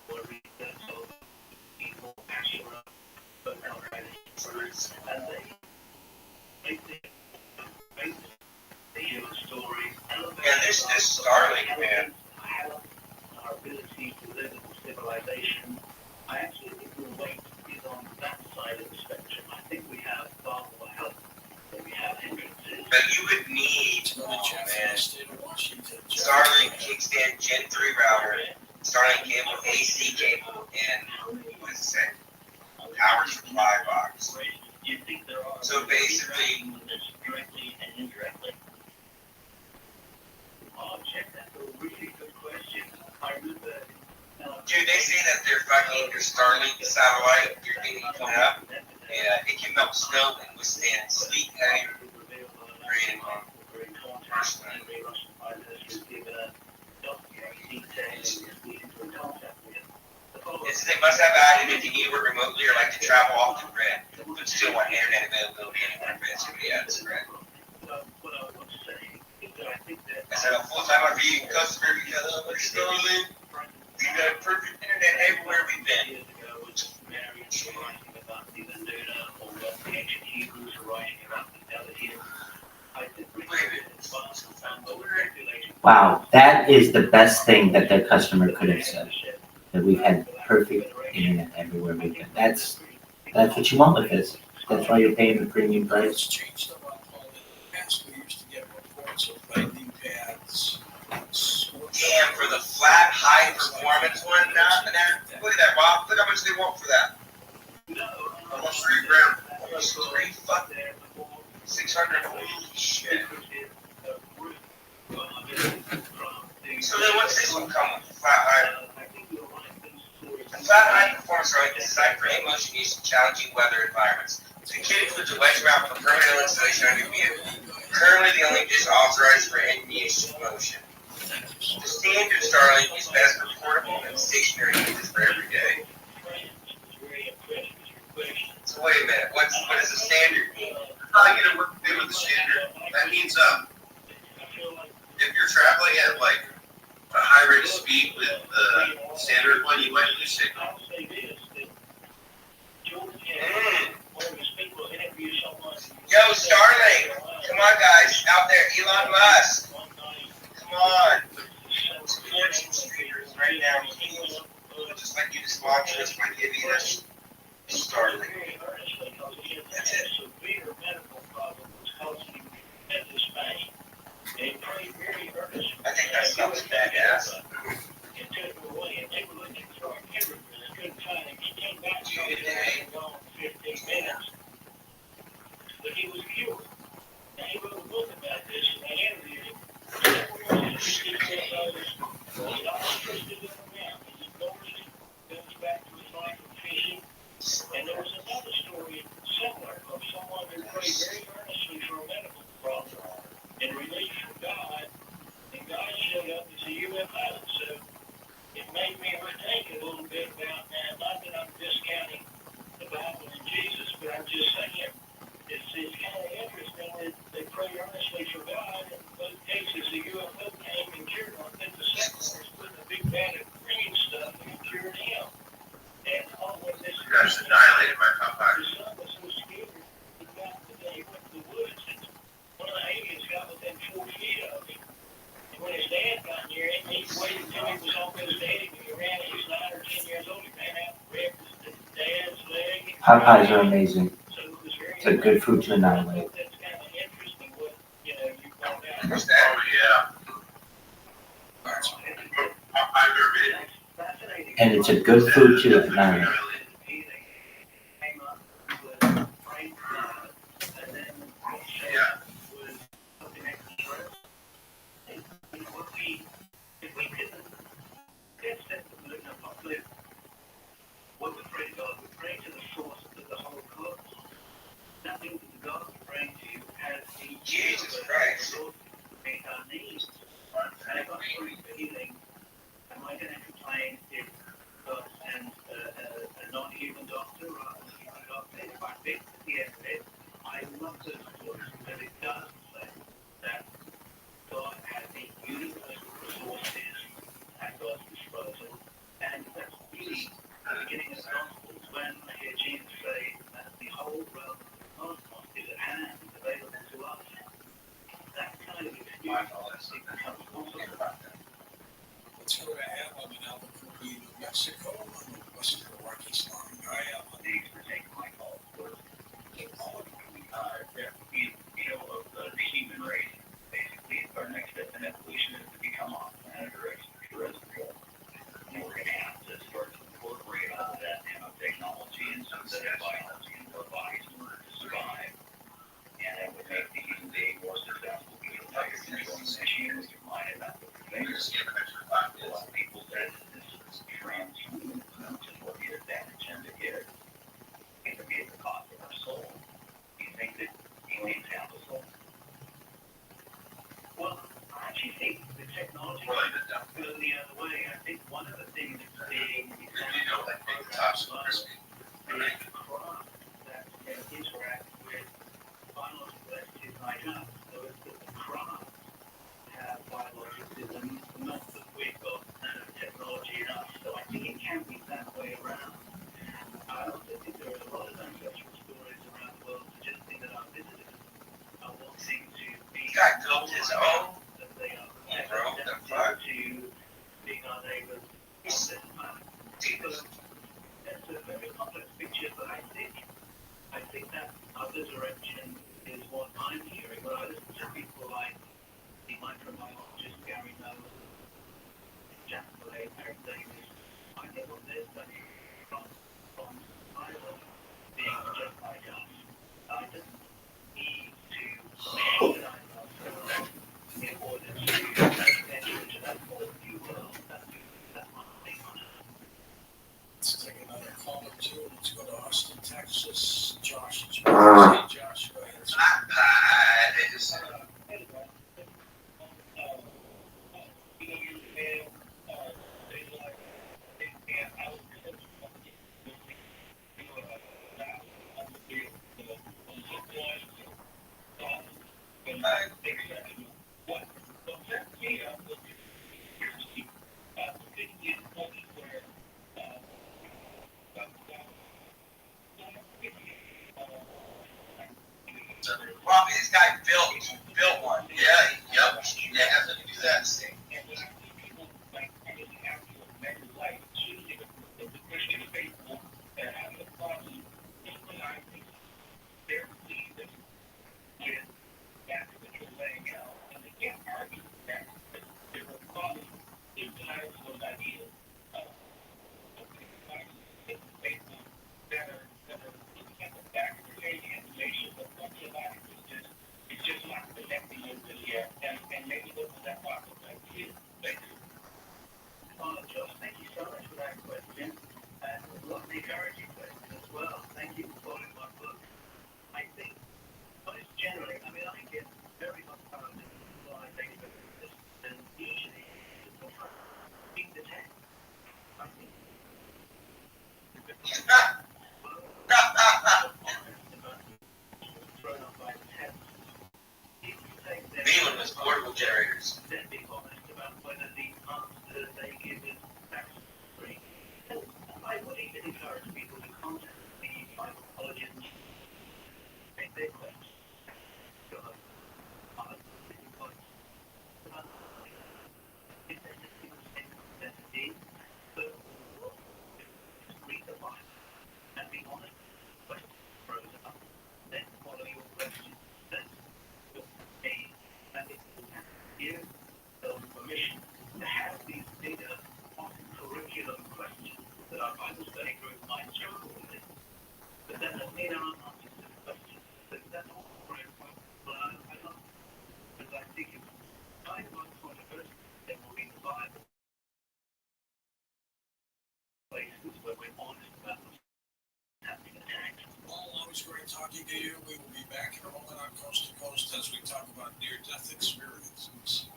where research of people, Asherah, but now and they make the human story. Yeah, this Starlink, man. Our ability to live in civilization, I actually think the weight is on that side of the spectrum. I think we have far more help than we have hindrances. But you would need, man, Starlink kickstand Gen 3 router, Starlink cable, AC cable, and what does it say? Power supply box. So basically, directly and indirectly. Oh, check that. A really good question. I remember. Dude, they say that they're fucking your Starlink satellite, your thing coming up, and it can melt snow and withstand sleet, heavy rain. Personally. They must have added if you need to work remotely or like to travel off the grid, but still want internet availability anywhere in Pennsylvania. Yeah, that's correct. I said a full-time RV customer because of Starlink. We got perfect internet everywhere we've been. Wow, that is the best thing that their customer could have said. That we've had perfect internet everywhere we've been. That's what you want with this. That's why you're paying the premium price. Changed a lot, Paul. In the past, we used to get reports of lightning pads. Damn, for the flat, high performance one, look at that, Bob. Look how much they want for that. Almost $3 grand. Almost 3 fucking 600. Holy shit. will come with flat high. The flat high performance rod is designed for in-motion use in challenging weather environments. The kit includes a wedge mount for permanent installation on your vehicle. Currently the only dish authorized for in-use motion. The standard Starlink is best for portable and stationary uses for every day. So wait a minute, what does the standard mean? How are you gonna work with the standard? That means if you're traveling at like a high rate of speed with the standard one, you might lose signal. Yo, Starlink! Come on, guys, out there, Elon Musk! Come on! It's 14 streeters right now. Just like you just watched us by giving us Starlink. That's it. I think that sounds badass. But he was cured. Now he wrote a book about this, and I interviewed him. He goes back to his life of fishing. And there was another story similar of someone who prayed very earnestly for a medical problem and relief from God, and God showed up as a UFO. So it made me rethink a little bit about that. Not that I'm discounting the Bible and Jesus, but I'm just saying it's kind of interesting that they prayed earnestly for God, and in both cases the UFO came and cured them. I think the second one was putting a big bag of green stuff and cured him. And all of this You guys annihilated my Popeye. the son was so scared he went to the woods, and one of the aliens got within 4 feet of him. And when his dad got near him, he waited until he was almost dead. He ran, he was 9 or 10 years old. He ran out and ripped his dad's leg. Popeyes are amazing. So it was very It's a good food to annihilate. That's kind of interesting what, you found out. Oh, yeah. I've never been. Fascinating. And it's a good food to annihilate. Came up with brain flood, and then Yeah. was something extra. And if we could get set the moon up on clear, what we pray to God, we pray to the source of the whole cosmos. Nothing that the God we pray to has a Jesus Christ. source to meet our needs. And if I'm truly believing, am I going to complain if God sends a non-human doctor rather than a human doctor? If I think at the end of it, I love those stories because it does say that God has the universal resources at God's disposal. And that's really the beginning of the Gospels when I hear Jesus say that the whole realm of the cosmos is at hand, is available to us. That kind of experience becomes possible. Let's go to Adam in Albuquerque, New Mexico, on the western Rockies Mountain. Thanks for taking my call. Of the human race, basically, our next step in evolution is to become extraterrestrial. And we're going to have to start to incorporate all of that nanotechnology and synthetic biology into our bodies in order to survive. And it would make the human being more successful because now you're controlling the machine with your mind and not with your fingers. A lot of people said that this is transhuman, which is what the advantage and it could be at the cost of our soul. Do you think that aliens have a soul? Well, I actually think the technology goes the other way. I think one of the things that's being craft that interact with biological entities like us. So it's that the craft have biologics in them, not that we've got nanotechnology in us. So I think it can be that way around. I also think there are a lot of ancestral stories around the world suggesting that our visitors are wanting to be. God built his own. That they are Bro, the adapted fuck? to being our neighbors on this planet. That's a very complex picture, but I think that other direction is what I'm hearing. When I listen to people like the microbiologist Gary Nolan, Jack Blake, Eric Davis, I get what they're studying from biology being just like us. I don't need to machinize ourselves in order to enter into that whole new world. generators. Then be honest about whether the answer they give is tax-free. I would even encourage people to contact the psychologists, make their questions. Read the Bible and be honest. Question grows up, then follow your question. That's your aim, and it will give them permission to have these bigger curriculum questions that our Bible study group might struggle with. But that doesn't mean there aren't answers to the questions. That's all right. Well, I love it. Because I think if I want point of verse, then we'll read the Bible. Places where we're honest about what's happening in the text. Always great talking to you. We will be back in a moment on Coast to Coast as we talk about near-death experiences.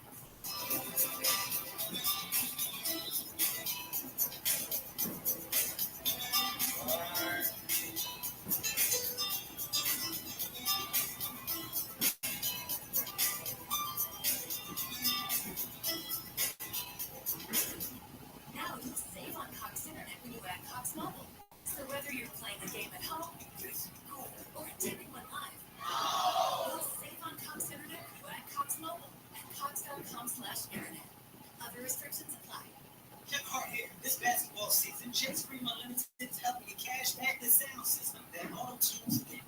Now you'll save on Cox Internet when you add Cox Mobile. So whether you're playing a game at home, school, or attending one live, you'll save on Cox Internet when you add Cox Mobile at cox.com/internet. Other restrictions apply. Kevin Hart here. This basketball season, Chase Cream Unlimited is helping you cash back the sound system that auto-tunes again.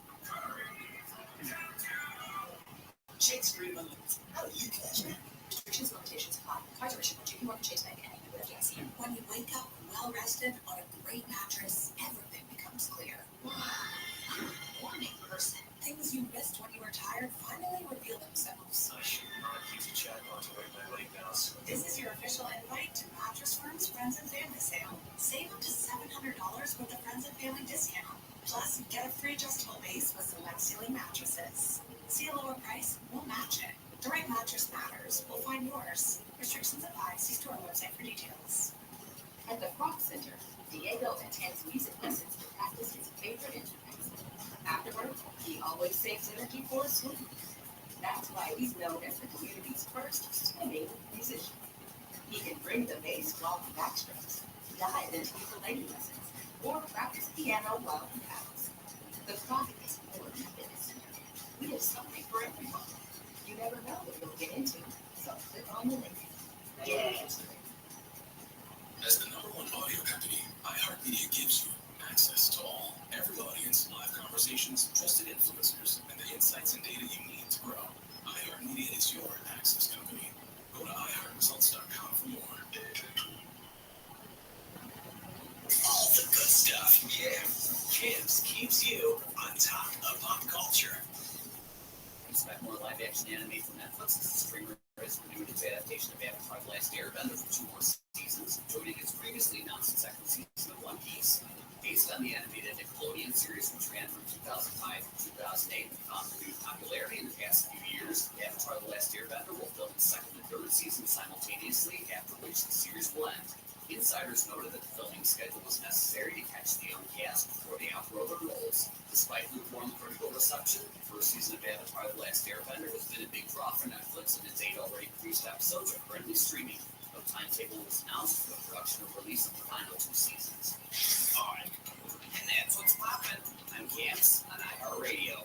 Chase Cream Unlimited. How do you cash back? Restrictions, limitations apply. Cards are issued by JP Morgan Chase Bank and member FDIC. When you wake up well rested on a great mattress, everything becomes clear. I'm a morning person. Things you missed when you were tired finally reveal themselves. I should not use a chatbot to rate my leg bounce. This is your official invite to Mattress Firm's Friends and Family Sale. Save up to $700 with the Friends and Family discount. Plus, get a free adjustable base with select ceiling mattresses. See a lower price? We'll match it. The right mattress matters. We'll find yours. Restrictions apply. See store website for details. At the Croc Center, Diego attends music lessons to practice his favorite instruments. Afterwards, he always saves energy for a swim. That's why he's known as the community's first swimming musician. He can bring the bass while he backstrokes, dive into ukulele lessons, or practice piano while he paddles. The Croc is more than a fitness center. We have something for everyone. You never know what you'll get into, so click on the link. Get into it. As the #1 audio company, iHeartMedia gives you access to all, every audience, live conversations, trusted influencers, and the insights and data you need to grow. iHeartMedia is your access company. Go to iHeartResults.com for more. All the good stuff, yeah. Camps keeps you on top of pop culture. Expect more live-action anime from Netflix as the streamer has renewed its adaptation of Avatar: The Last Airbender for 2 more seasons, joining its previously announced second season of One Piece. Based on the animated Nickelodeon series, which ran from 2005 to 2008 and found renewed popularity in the past few years, Avatar: The Last Airbender will film its second and third season simultaneously, after which the series will end. Insiders noted that the filming schedule was necessary to catch the young cast before they outgrow their roles. Despite lukewarm critical reception, the first season of Avatar: The Last Airbender has been a big draw for Netflix, and its 8 already produced episodes are currently streaming. No timetable was announced for the production or release of the final 2 seasons. Alright, and that's what's poppin'. I'm Camps on iHeartRadio.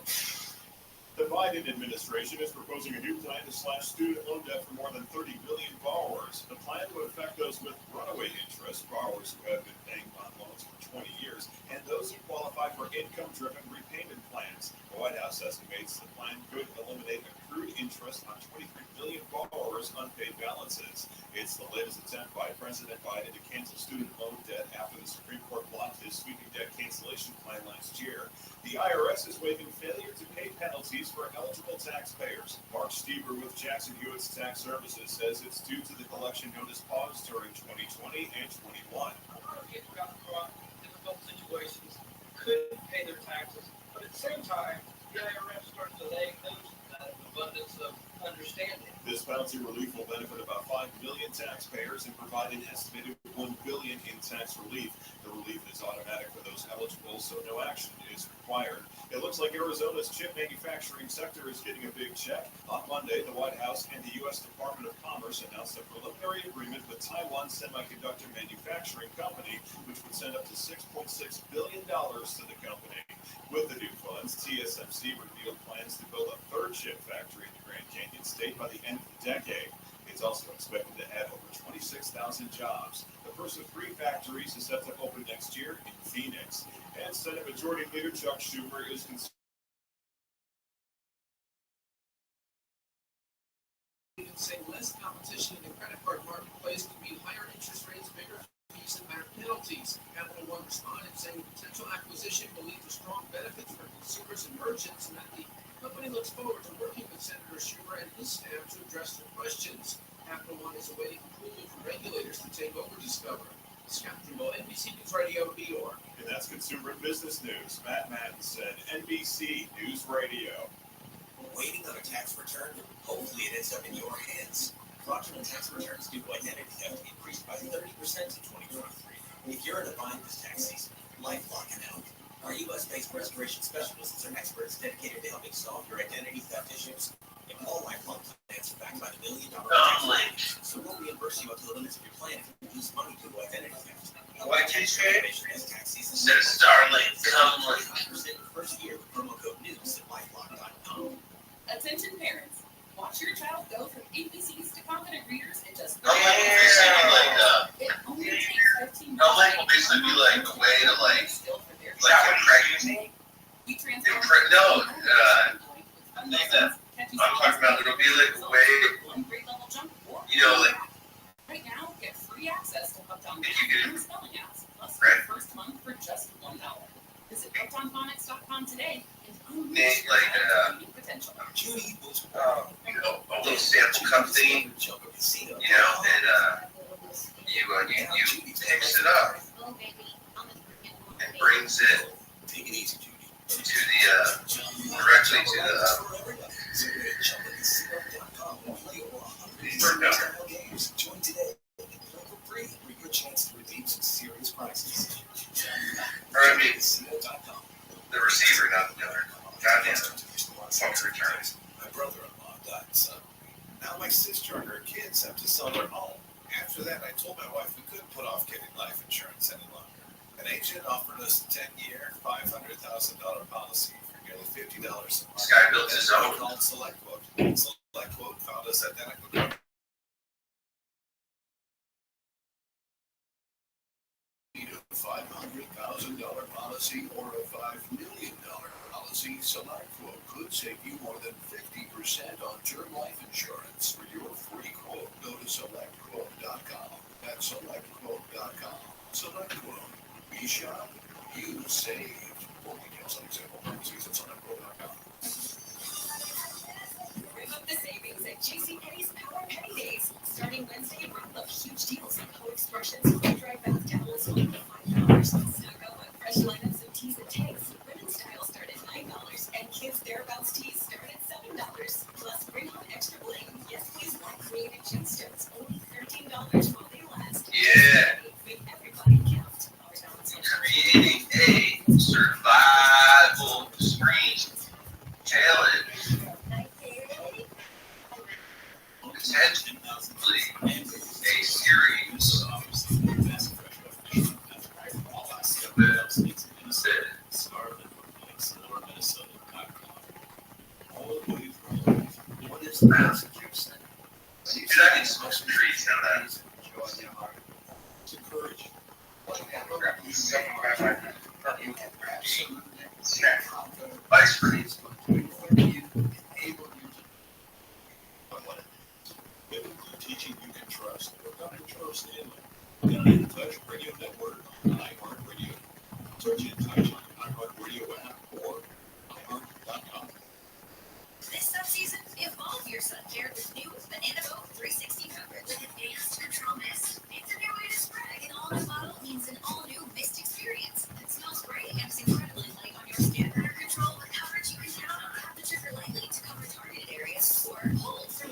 The Biden administration is proposing a new plan to slash student loan debt for more than 30 billion borrowers. The plan would affect those with runaway interest, borrowers who have been paying on loans for 20 years, and those who qualify for income-driven repayment plans. The White House estimates the plan could eliminate accrued interest on 23 billion borrowers' unpaid balances. It's the latest attempt by President Biden to cancel student loan debt after the Supreme Court blocked his sweeping debt cancellation plan last year. The IRS is waiving failure to pay penalties for eligible taxpayers. Mark Stever with Jackson Hewitt's Tax Services says it's due to the collection notice paused during 2020 and 21. A lot of people got caught in difficult situations, couldn't pay their taxes, but at the same time, the IRS starts delaying those abundance of understanding. This bounty relief will benefit about 5 million taxpayers and provide an estimated $1 billion in tax relief. The relief is automatic for those eligible, so no action is required. It looks like Arizona's chip manufacturing sector is getting a big check. On Monday, the White House and the U.S. Department of Commerce announced a preliminary agreement with Taiwan Semiconductor Manufacturing Company, which would send up to $6.6 billion to the company. With the new funds, TSMC revealed plans to build a third chip factory in the Grand Canyon State by the end of the decade. It's also expected to add over 26,000 jobs. The first of 3 factories is set to open next year in Phoenix. And Senate Majority Leader Chuck Schumer is concerned. Say less competition in the credit card marketplace can mean higher interest rates, bigger fees, and higher penalties. Capital One responded saying the potential acquisition will lead to strong benefits for consumers and merchants, and that the company looks forward to working with Senator Schumer and his staff to address their questions. Capital One is awaiting approval from regulators to take over Discover. Scott Jumbo, NBC News Radio, New York. And that's consumer and business news. Matt Mattinson, NBC News Radio. Waiting on a tax return? Hopefully it ends up in your hands. Fraudulent tax returns due to identity theft increased by 30% in 2023. If you're in a bind this tax season, LifeLock can help. Our U.S.-based restoration specialists are experts dedicated to helping solve your identity theft issues. And all LifeLock plans are backed by the $1 million tax link. So we'll reimburse you up to the limits of your plan if you lose money due to identity theft. What did you say? Tax season. Said Starlink, come link. First year with promo code news at LifeLock.com. Attention parents, watch your child go from ABCs to confident readers in just 3 minutes. It only takes 15 minutes. Like will basically be like a way to like pregnancy. We transform. No, I think that I'm talking about it'll be like a way, you know, like right now get free access to Uptown if you and spelling apps, plus your first month for just $1. Visit UptownPhonics.com today and unleash your child's potential. you know, a little sample cup thing, you know, and you mix it up and brings it to the directly to the Join today and play for free for your chance to redeem some serious prizes. Or I mean, the receiver, not the other. Goddamn, fucking returns. My brother-in-law died suddenly. Now my sister and her kids have to sell their home. After that, I told my wife we couldn't put off getting life insurance any longer. An agent offered us a 10-year, $500,000 policy for nearly $50 a month. This guy built his own. Called SelectQuote. SelectQuote found us identical coverage. A $500,000 policy or a $5 million policy, SelectQuote could save you more than 50% on term life insurance. For your free quote, go to SelectQuote.com. That's SelectQuote.com. SelectQuote. Be shot. You save. For details on example policies at SelectQuote.com. Rev up the savings at JCPenney's Power Penny Days. Starting Wednesday, round up huge deals on co-expressions, quick-dry bath towels, only $5. Snug up on fresh lineups of tees and tanks. Women's style start at $9, and kids' thereabouts tees start at $7. Plus, bring home extra bling. Yes, please, one creative gemstones, only $13 while they last. Yeah. Make everybody count. Creating a survival screen challenge. Potentially a series Dude, I can smoke some trees now that. It's encouraging. Vice freeze. Teaching you can trust. Dr. Charles Stanley. The In Touch Radio Network on iHeartRadio. Search In Touch on the iHeartRadio app or iHeart.com. This subseason, evolve your sun care with new Banana Boat 360 coverage. With advanced control mist, it's a new way to spray. An all-new bottle means an all-new mist experience. It smells great and is incredibly light on your skin. Under control with coverage you can count on. Tap the trigger lightly to cover targeted areas or hold for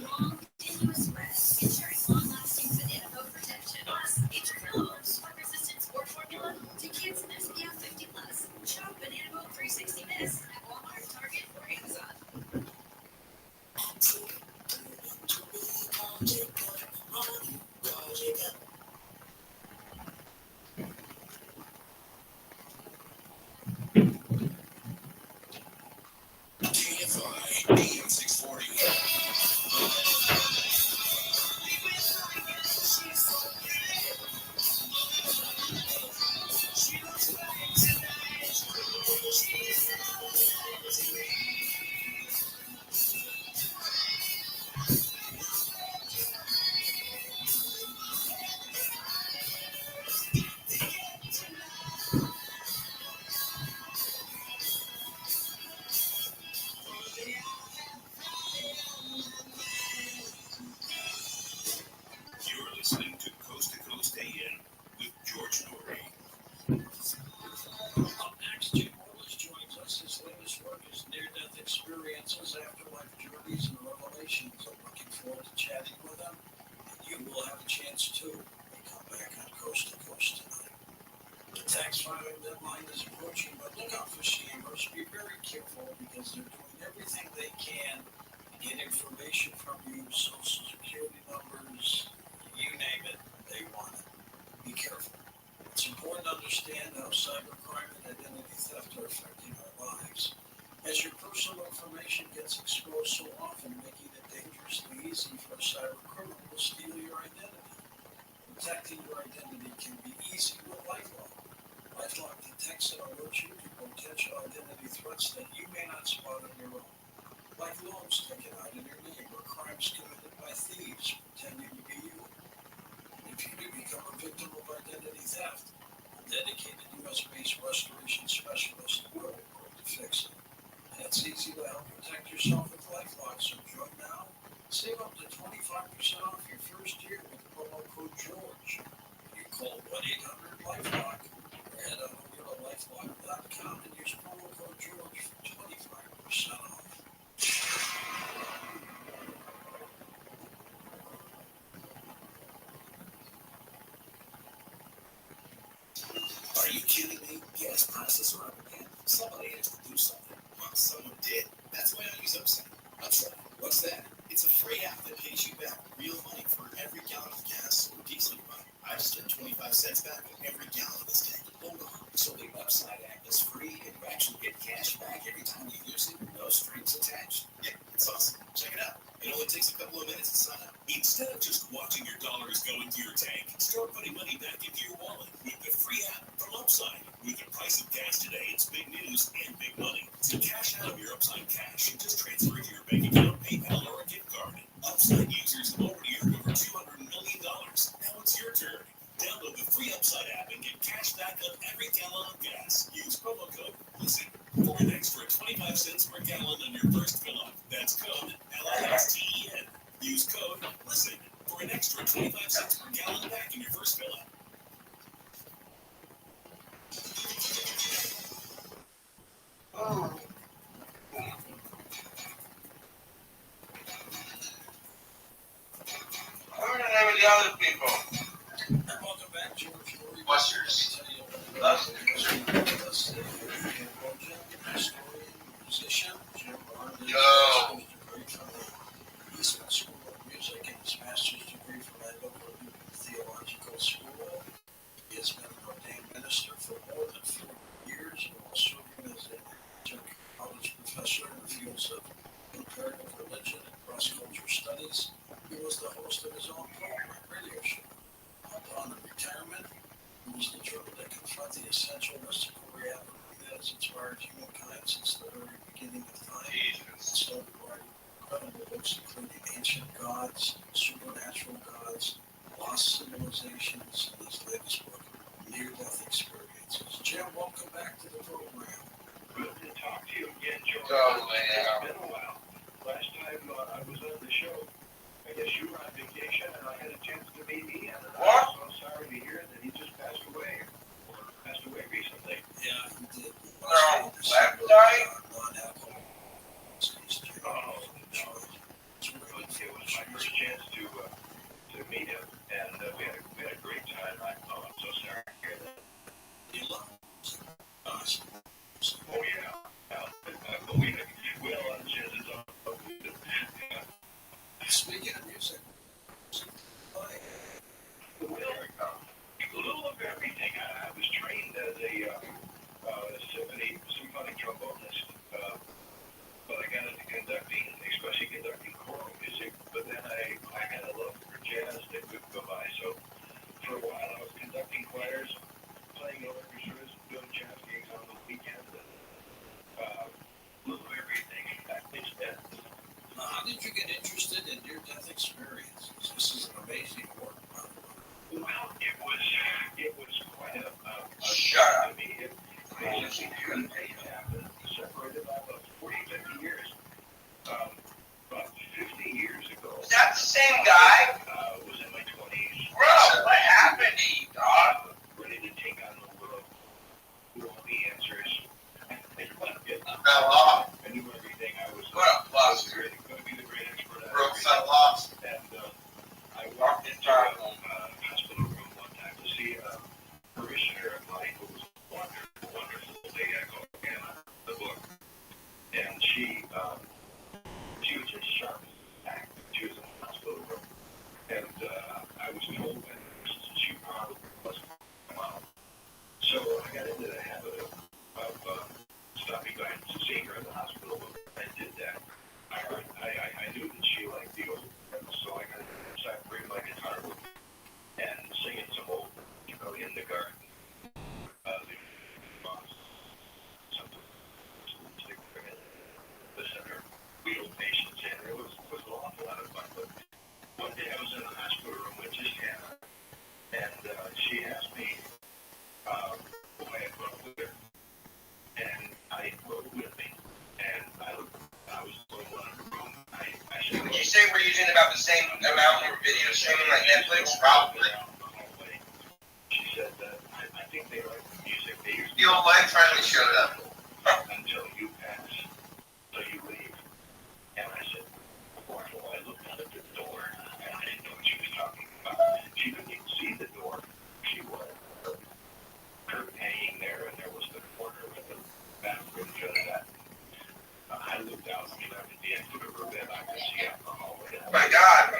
KFI AM 640. You're listening to Coast AM with George Norrie. Up next, Jim Morris joins us. His latest work is near-death experiences, afterlife journeys, and revelations. I'm looking forward to chatting with him, and you will have a chance too. We come back on Coast to Coast tonight. The tax filing deadline is approaching, but look out for scammers. Be very careful because they're doing everything they can to get information from you, social security numbers, you name it, they want it. Be careful. It's important to understand how cybercrime and identity theft are affecting our lives. As your personal information gets exposed so often, making it dangerously easy for a cybercriminal to steal your identity. Protecting your identity can be easy with LifeLock. LifeLock detects and alerts you to potential identity threats that you may not spot on your own, like loans taken out in your name or crimes committed by thieves pretending to be you. If you do become a victim of identity theft, a dedicated U.S.-based restoration specialist will work to fix it. And it's easy to help protect yourself with LifeLock, so join now. Save up to 25% off your first year with promo code GEORGE. You call 1-800-LifeLock or head on over to LifeLock.com and use promo code GEORGE for 25% off. Are you kidding me? Gas prices are up again. Somebody has to do something. Well, someone did. That's why I use Upside. Upside? What's that? It's a free app that pays you back real money for every gallon of gas or diesel you buy. I just get 25 cents back on every gallon of this tank. Hold on. So the Upside app is free and you actually get cash back every time you use it? No strings attached? Yeah, it's awesome. Check it out. It only takes a couple of minutes to sign up. Instead of just watching your dollars go into your tank, start putting money back into your wallet with the free app from Upside. With the price of gas today, it's big news and big money. To cash out of your Upside cash, just transfer it to your bank account, PayPal, or a gift card. Upside users have already earned over $200 million. Now it's your turn. Download the free Upside app and get cash back on every gallon of gas. Use promo code LISTEN for an extra 25 cents per gallon on your first fill up. That's code LISTEN. Use code LISTEN for an extra 25 cents per gallon back in your first fill up. Oh. What are the name of the other people? And welcome back, George Norrie. Busters. Musician, Jim Barnes. Yo. Eastman School of Music and his master's degree from Andover Theological School. He has been an ordained minister for more than 40 years while serving as a college professor in the fields of comparative religion and cross-culture studies. He was the host of his own program, radio show. Upon retirement, he was determined to confront the essential mystical reality that has inspired humankind since the very beginning of time. And started writing incredible books including Ancient Gods, Supernatural Gods, Lost Civilizations, and his latest book, Near-Death Experiences. Jim, welcome back to the program. Good to talk to you again, George. Totally, It's been a while. Last time I was on the show, I guess you were on vacation, and I had a chance to meet Ian. And What? I'm so sorry to hear that he just passed away, or passed away recently. Yeah, he did. No, left side? Non-alcohol. Oh, no. It was my first chance to using about the same amount of video streaming like Netflix? Probably. She said that I think they like music. They use The old light finally showed up. until you pass, so you leave. And I said, wonderful. I looked out at the door, and I didn't know what she was talking about. She couldn't even see the door. She was curtain hanging there, and there was the corner with the bathroom shut at. I looked out, I mean, I'm at the end of her bed, I could see out the hallway. My God.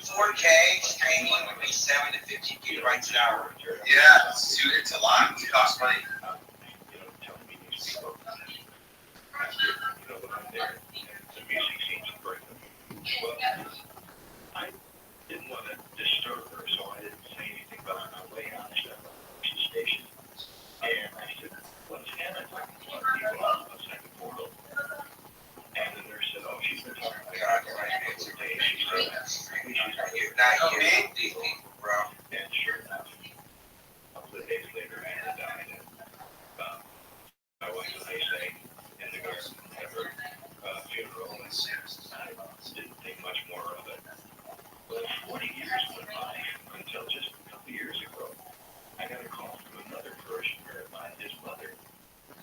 4K streaming would be 7 to 15 gigabytes an hour. Yeah, it's a lot. It costs money. You know, telling me these people, you know, when I'm there, the music seems to break them. Well, I didn't want to disturb her, so I didn't say anything about my way on the station. And I said, what's Hannah talking about? People outside the portal. And the nurse said, oh, she's been talking about God for like a couple of days. She said, You're not hearing these people, bro. and sure enough, a couple of days later, Hannah died. And my wife and I sang in the garden at her funeral, and I didn't think much more of it. But 40 years went by until just a couple of years ago, I got a call from another parishioner of mine. His mother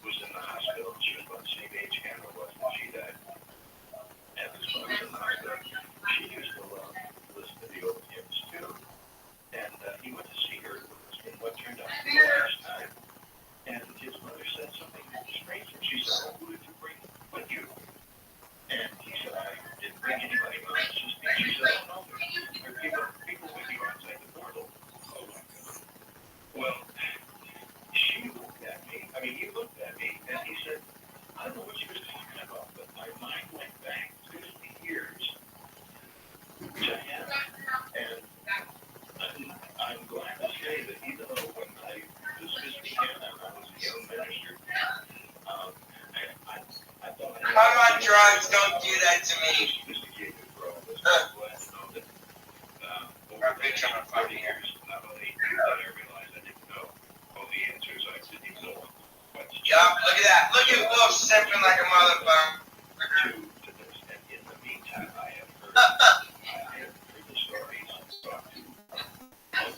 was in the hospital. She was about the same age Hannah was when she died. And his mother was in the hospital. She used to listen to the old hymns too. And he went to see her in what turned out to be the last time. And his mother said something strange. And she said, oh, who did you bring with you? And he said, I didn't bring anybody with us. She said, oh, no, there are people with you outside the portal. Oh, my God. Well, she looked at me. I mean, he looked at me, and he said, I don't know what she was talking about, but my mind went back 50 years to Hannah. And I'm glad to say that even though when I was visiting Hannah, I was a young minister, I thought I Come on, drugs, don't do that to me. sophisticated bro. I was glad to know that over the 40 years, not only did I realize I didn't know all the answers, I didn't even know what's Yup, look at that. Look at Wolf simping like a motherfucker. to this. And in the meantime, I have heard the stories and talked to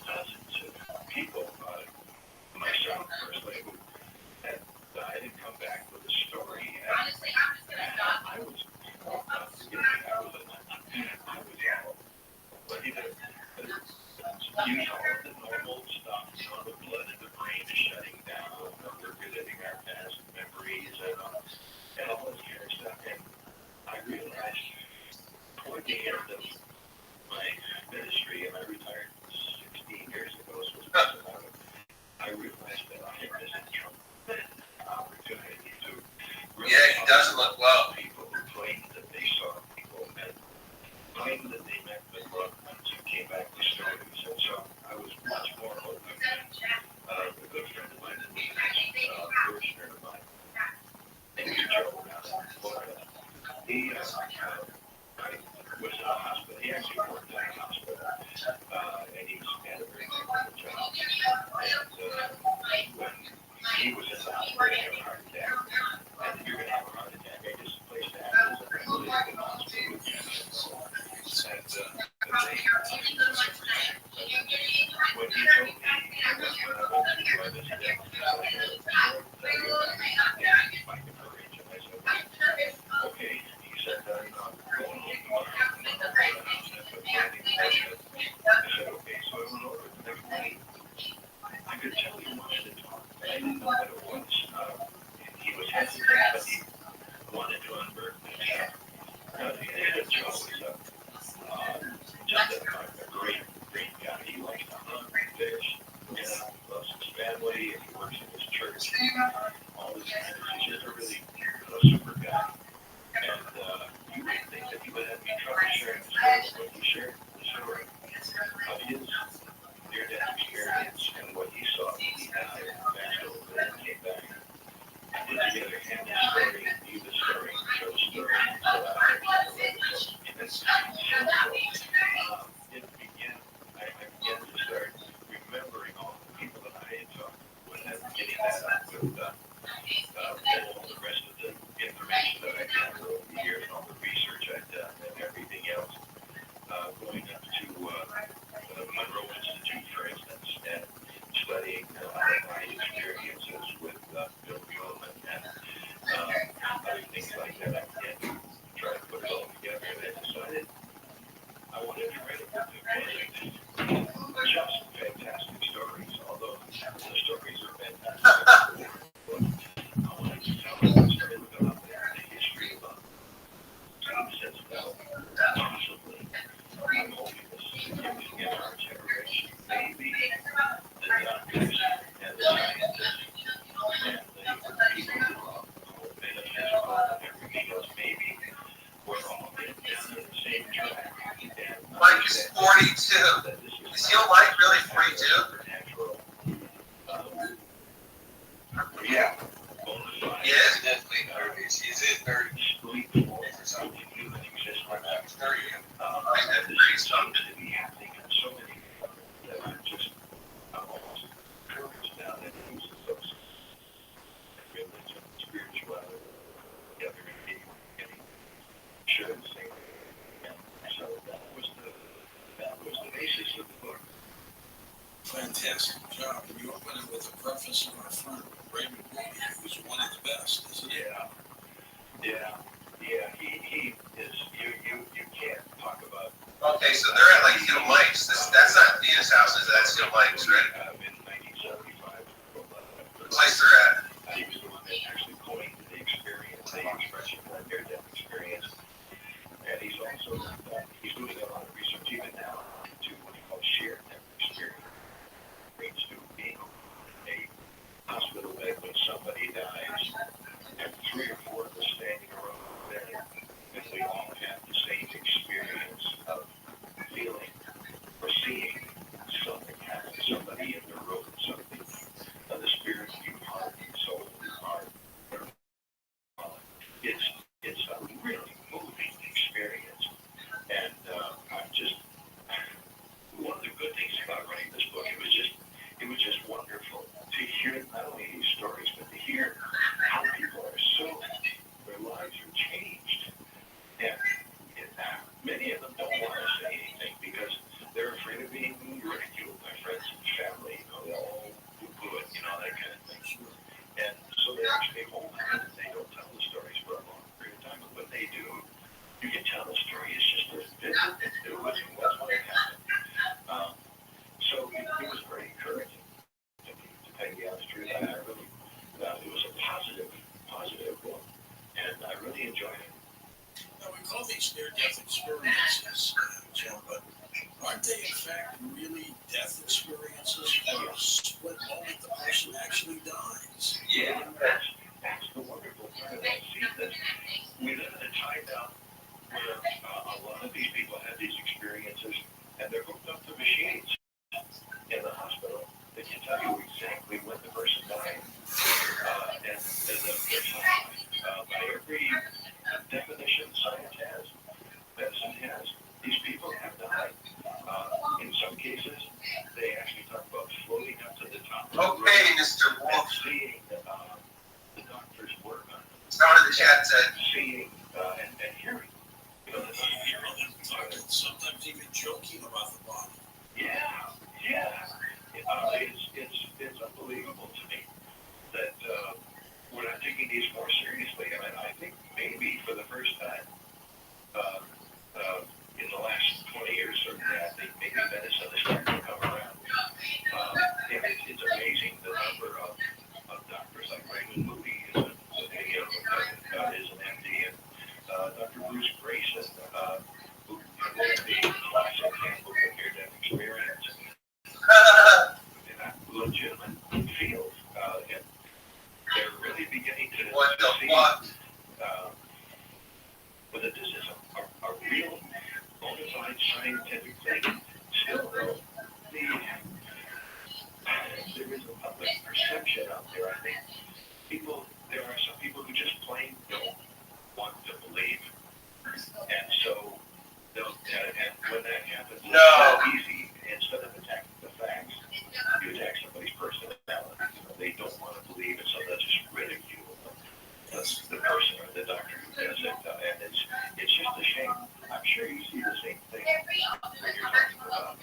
dozens of people about it. Myself, personally, who had died and come back with a story. And I was all ready to use all of the normal stuff. You know, the blood in the brain is shutting down. We're reliving our past memories and all this kind of stuff. And I realized toward the end of my ministry, and I retired 16 years ago, so it was about it, I realized that I had this opportunity to really Yeah, he doesn't look well. People who claimed that they saw people and claimed that they met the loved ones who came back to stories. And so I was in our generation may be the doctors and the scientists and the people who are metaphysical and everything else. Maybe we're all getting down the same track. And Mike is 42. Is your Mike really 42? Yeah. Yes, definitely 30s. He's in 30s. For something human exists right now. He's 30. I think that's great stuff. To be happening in so many that I'm just almost encouraged now that he's associated with religion, spirituality, together and getting should say. And so that was the basis of the book. Fantastic job. And you open it with a preface of our friend Raymond Moody, who's one of the best, isn't he? Yeah. He is. You can't talk about. Okay, so they're at like Hill Mike's. That's not Venus houses. That's Hill Mike's, right? In 1975. The place they're at. He was the one that actually coined the experience, the expression, the near-death experience. And he's also he's doing a lot of research even now into what he calls shared death experience. To being a hospital bed when somebody dies, and 3 or 4 of us standing around there, and we all have the same experience of feeling or seeing something happen, somebody in the room, something of the spirit of your heart and soul of your heart. It's a really moving experience, and I'm just one of the good things about writing this book. It was just wonderful to hear not only these stories, but to hear how people are their lives are changed. And many of them don't want to say anything because they're afraid of being ridiculed by friends and family. They all poo-poo it, that kind of thing. And so they actually hold on and they don't tell the stories for a long period of time. But when they do, you can tell the story is just as vivid as it was and what's what happened. So it was very encouraging to tell you the honest truth. I really, it was a positive book, and I really enjoyed it. Now, we call these near-death experiences, Jim, but aren't they, in fact, really death experiences for a split moment the person actually dies? Yeah, that's the wonderful part of it. See, that we live in a time now where a lot of these people have these experiences, and they're hooked up to machines in the hospital that can tell you exactly when the person died. And by every definition science has, medicine has, these people have died. In some cases, they actually talk about floating up to the top of the Okay, Mr. and Wolf. seeing the doctor's work on it. Someone in the chat said, Seeing and hearing. Sometimes even joking about the body. Yeah. It's unbelievable to me that we're not taking these more seriously. I mean, I think maybe for the first time in the last 20 years, certainly, I think maybe medicine is starting to come around. And it's amazing the number of doctors like Raymond Moody is an MD, and Dr. Bruce Grayson, who is the classic example of near-death experience in that legitimate field. And they're really beginning to see whether this is a real, bona fide scientific thing. Still, though, there is a public perception out there. I think there are some people who just plain don't want to believe. And so, and when that happens, it's not easy. Instead of attacking the facts, you attack somebody's personality. They don't want to believe it, so they'll just ridicule the person or the doctor who does it. And it's just a shame. I'm sure you see the same thing when you're talking about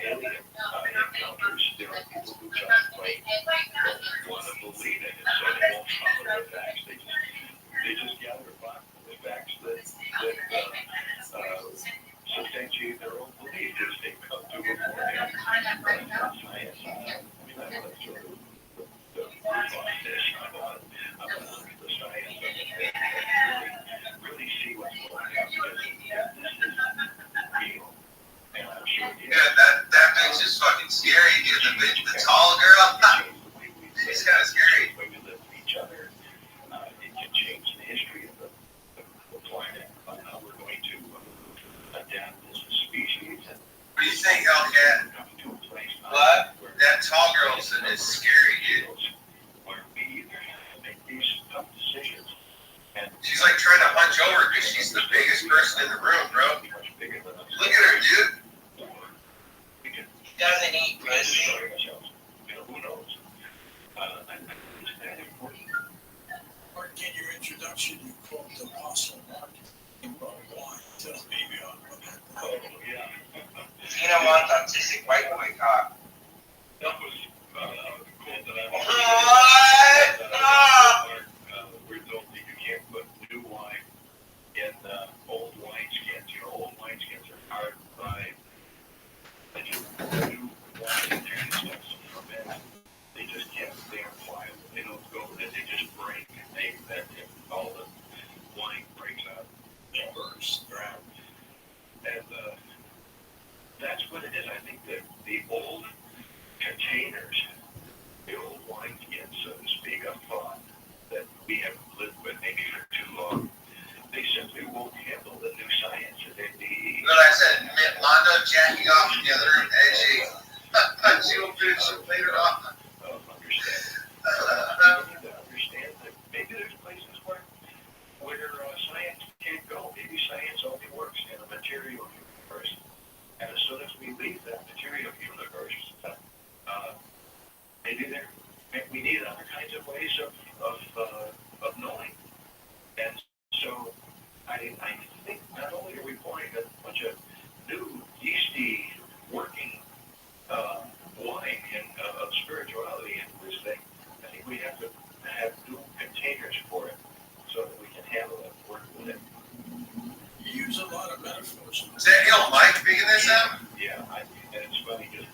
alien encounters. There are people who just plain don't want to believe it, and so they won't follow the facts. They just gather the facts that substantiate their own belief as they come to a point of science. I mean, I'm not sure the proof on this. I'm on the science of it and really see what's going on, because this is real. And The tall girl, she's kind of scary. The way we live with each other, it can change the history of the planet on how we're going to adapt as a species. And what do you think, Hellcat? coming to a place What? That tall girl is scary, dude. where we either have to make these tough decisions. And she's like trying to hunch over because she's the biggest person in the room, bro. much bigger than us. Look at her, dude. We can Doesn't eat destroy pussy. ourselves. Who knows? And it's that important. Mark, in your introduction, you quote the Apostle Mark about wine. Tell me what happened. Oh, yeah. Tina wants autistic white boy cock. That was cool that I What? we're told that you can't put new wine in old wineskins. Old wineskins are hard to buy. And new wine and stuff ferment. They just can't. They aren't pliable. They don't go. They just break. All the wine breaks out. It bursts around. And that's what it is. I think that the old containers, the old wineskins, so to speak, of thought that we have lived with maybe for too long, they simply won't handle the new science that they need. But I said, Mondo jacking off together, and she'll finish it later on. Understand. We need to understand that maybe there's places where science can't go. Maybe science only works in a material universe. And as soon as we leave that material universe, maybe we need other kinds of ways of knowing. And so I think not only are we pouring a bunch of new yeasty working wine of spirituality into this thing, I think we have to have new containers for it so that we can handle it, work with it. You use a lot of metaphors. Is that Hill Mike picking this up? Yeah, and it's funny because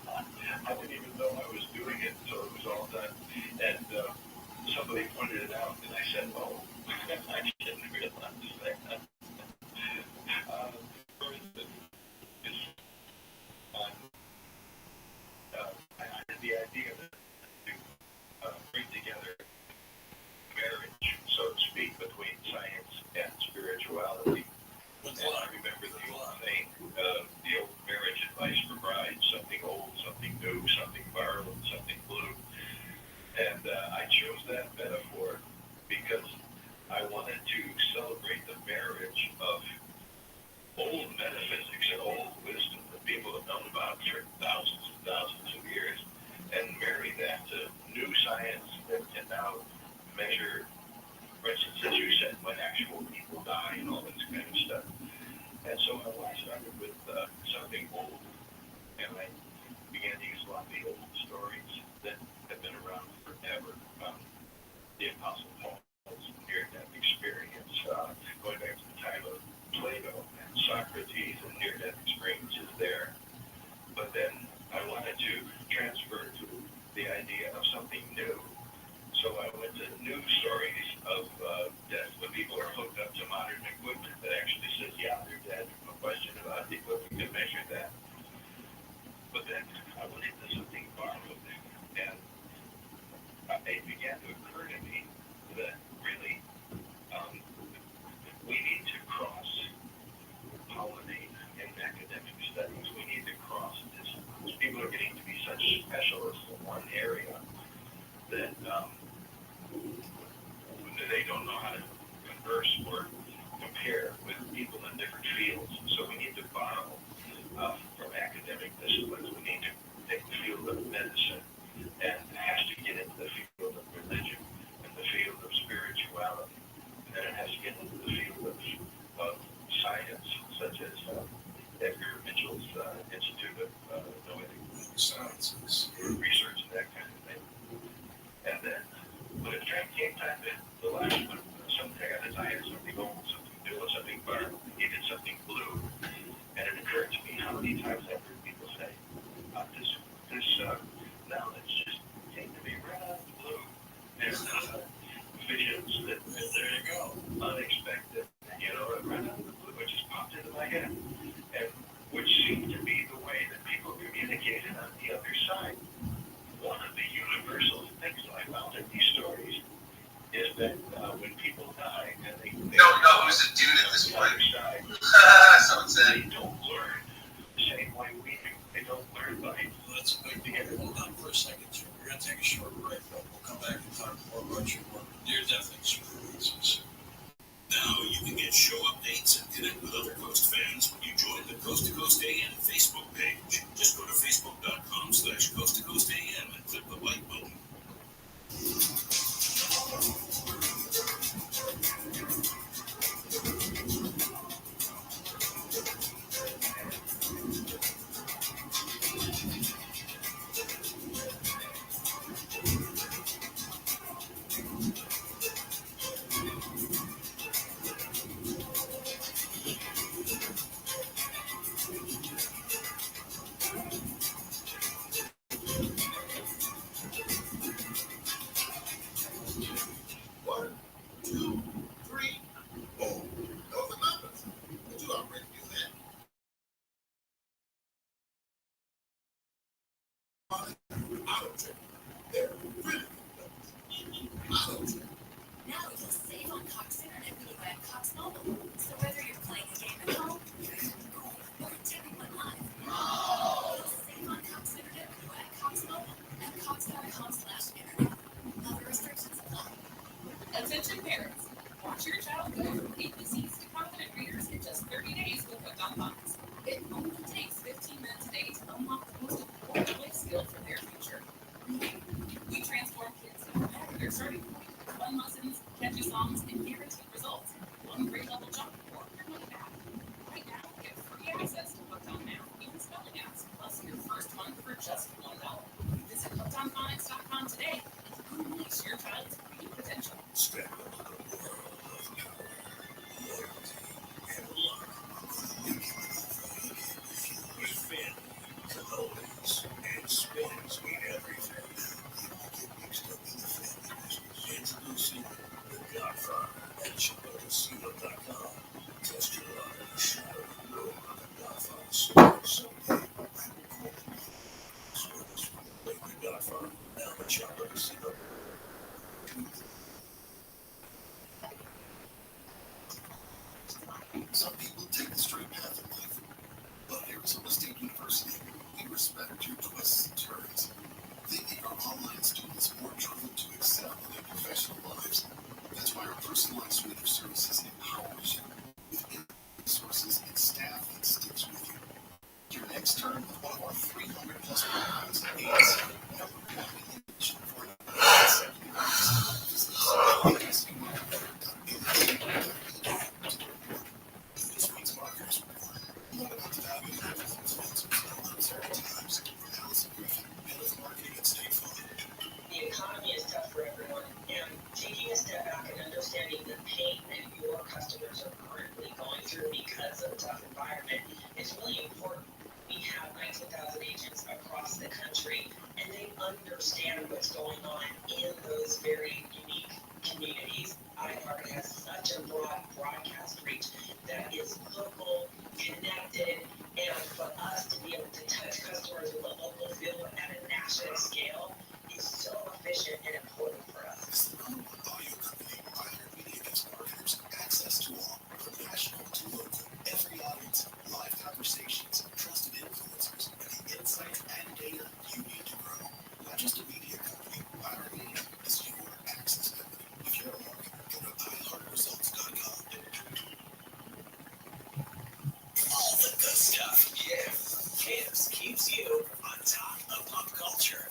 I didn't even know I was doing it until it was all done. And somebody pointed it out, and I said, oh, I didn't realize that. For instance, I had the idea to bring together marriage, so to speak, between science and spirituality. And I remember the old thing, the old marriage advice for brides, something old, something new, something borrowed, something blue. And I chose that metaphor because I wanted to celebrate the marriage of old metaphysics and old wisdom that people have known about for thousands and thousands of years, and marry that to new science that can now measure, for instance, as you said, when actual people die and all this kind of stuff. And so I started with something old, and I began to use a lot of the old stories that have been around forever. The Apostle Paul's near-death experience, going back to the time of Plato and Socrates, and near-death experiences there. But then I wanted to transfer to the idea of something new. So I went to new stories of death when people are hooked up to modern equipment that actually says, yeah, they're dead. No question about the equipment can measure that. But then I went into something borrowed, and it began to occur to me that really we need to cross-pollinate in academic studies. We need to cross disciplines. People are getting to be such specialists in one area that they don't know how to converse or compare with people in different fields. So we need to borrow from academic disciplines. We need to take the field of medicine, and it has to get into the field of religion and the field of spirituality. And then it has to get into the field of science, such as Edgar Mitchell's Institute of Noetic Sciences, research and that kind of thing. And then when it came time to the last one, something I got to tie something old, something new, something borrowed, needed something blue. And it occurred Let's wait to get hold on for a second, Jim. We're going to take a short break, but we'll come back and talk more about your work, near-death experiences. Now you can get show updates and connect with other Coast fans when you join the Coast to Coast AM Facebook page. Just go to facebook.com/Coast to Coast AM and click the like button. Now you'll save on Cox Internet when you add Cox Mobile. So whether you're playing a game at home or attending one live, you'll save on Cox Internet when you add Cox Mobile at cox.com/internet. Other restrictions apply. Attention parents, watch your child go from ABCs to confident readers in just 30 days with Hooked on Phonics. It only takes 15 minutes a day to unlock the most important life skill for their future. Reading. We transform kids no matter their starting point. Fun lessons, catchy songs, and guaranteed results. One grade level jump or your money back. Right now, get free access to Hooked on Math, even spelling apps, plus your first month for just $1. Visit hookedonphonics.com today and unleash your child's reading potential. Step into the world of power, loyalty, and luck. With family, cannolis, and spins mean everything. Introducing The Godfather at ChipotCasino.com. Test your luck in the shadow of the room of The Godfather someday. Play The Godfather now at ChipotCasino. Some people take the straight path in life, but at Arizona State University, we respect your twists and turns. They make our online students more driven to excel in their professional lives. That's why our personalized suite of services empowers you with resources and staff that sticks with you. Your next term with one of our 300 plus programs is number one in the nation for 9 consecutive years. Sweets markers. What about the value of uncertain times? From Allison Griffin, head of marketing at State Farm. The economy is tough for everyone, and taking a step back and understanding the pain that your customers are currently going through because of a tough environment is really important. We have 19,000 agents across the country, and they understand what's going on in those very unique communities. iHeart has such a broad broadcast reach that is local, connected, and for us to be able to touch customers with a local feel at a national scale is so efficient and important for us. As the number one audio company, iHeartMedia gives marketers access to all, from national to local. Every audience, live conversations, trusted influencers, and the insight and data you need to grow. Not just a media company, iHeartMedia is your access company. If you're a marketer, go to iHeartResults.com. All the good stuff, yeah. Camps keeps you on top of pop culture.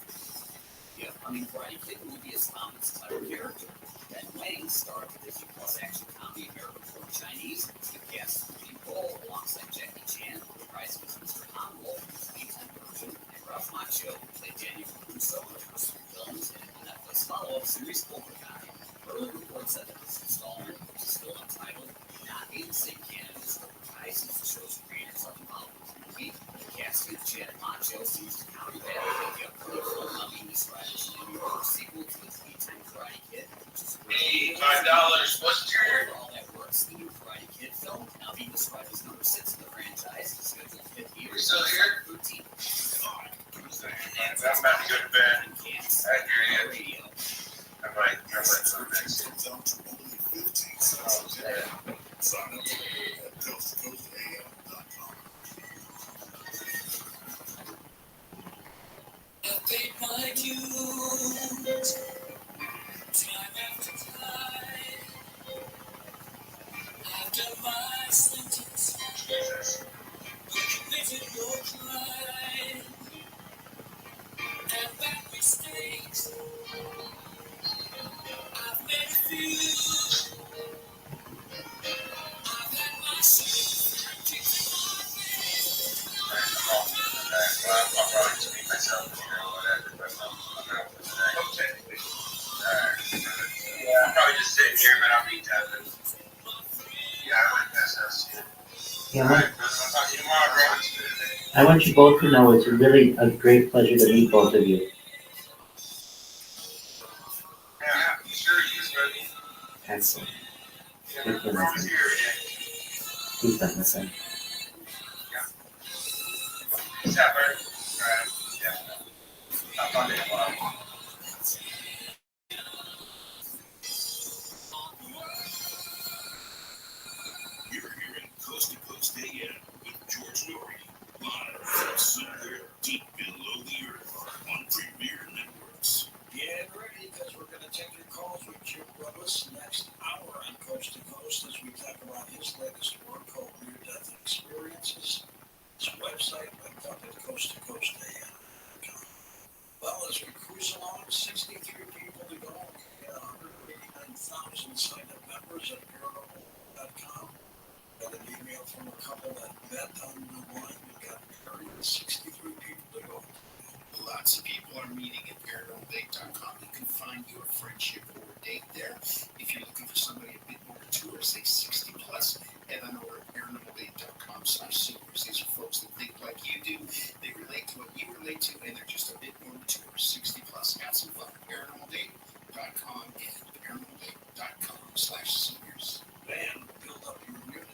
The upcoming Karate Kid movie is found its title character. Ben Wang, star of the Disney Plus action comedy American Born Chinese, the cast of the role alongside Jackie Chan, reprising as Mr. Han Wolf in his daytime version, and Ralph Macchio, who played Daniel Caruso in the first 3 films, and the Netflix follow-up series Cobra Kai. Early reports said that this installment, which is still untitled, may not be in the same canon as Cobra Kai since the show's creators are involved with the movie. The casting of Chad Macchio seems to counter that with the upcoming film now being described as a New York sequel to the three-time Karate Kid, which is $5. What's your... all that works. The new Karate Kid film, now being described as number 6 in the franchise, is scheduled to hit theaters Still here? 13. I'm about to go to bed. I hear you. Radio. I might go next. Sign up today at coasttocoastam.com. tunes. Time after time, I've done my sentence, committed no crime, and bad mistakes. I've made a few. I've had my say. I'll probably speak myself, whatever, but I'm out for today. Okay. Yeah, I'm probably just sitting here, but I'll be tapping. Yeah, I like that stuff. Yeah, All right, brother, I'll talk to you tomorrow, bro. I want you both to know it's really a great pleasure to meet both of you. Yeah, sure, you ready. Excellent. Yeah, Thank you, we're my always friend. here, yeah. Peace out, my friend. What's up, Bert? All right, yeah. I'll talk to you tomorrow. You're hearing Coast to Coast AM with George Norrie, live from somewhere deep below the earth on Premier Networks. Get ready, because we're going to take your calls with Jim Willis next hour on Coast to Coast as we talk about his latest work called Near-Death Experiences. His website linked up at coasttocoastam.com. Well, as we cruise along, 63 people to go. We got 189,000 signed-up members at paranormal.com. Got an email from a couple that met on the line. We got 63 people to go. Lots of people are meeting at paranormaldate.com. You can find your friendship or date there. If you're looking for somebody a bit more mature, say 60 plus, head on over to paranormaldate.com/seniors. These are folks that think like you do. They relate to what you relate to, and they're just a bit more mature, 60 plus. Have some fun. Paranormaldate.com and paranormaldate.com/seniors. Man, build up your immunity.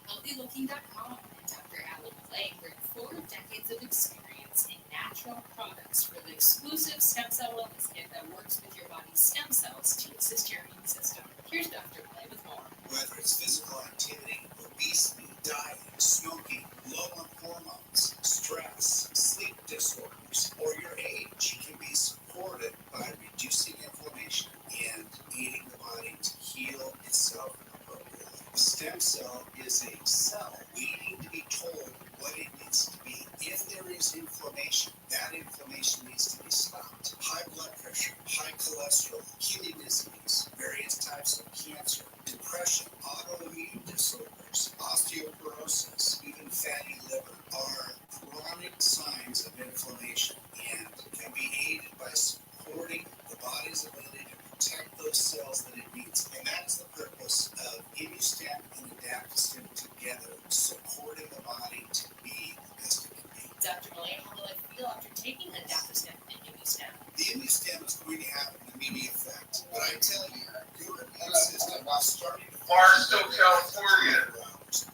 HealthyLooking.com and Dr. Alan Clay bring 4 decades of experience in natural products for the exclusive stem cell wellness kit that works with your body's stem cells to assist your immune system. Here's Dr. Clay with more. Whether it's physical activity, obesity, diet, smoking, low on hormones, stress, sleep disorders, or your age, can be supported by reducing inflammation and aiding the body to heal itself appropriately. A stem cell is a cell waiting to be told what it needs to be. If there is inflammation, that inflammation needs to be stopped. High blood pressure, high cholesterol, kidney disease, various types of cancer, depression, autoimmune disorders, osteoporosis, even fatty liver are chronic signs of inflammation and can be aided by supporting the body's ability to protect those cells that it needs. And that is the purpose of ImmuStem and Adaptostem together, supporting the body to be the best it can be. Dr. Malay, how will it feel after taking AdaptoStem and ImmuStem? The ImmuStem is going to have an immediate effect. But I tell you, your immune system is starting to Barstow, California.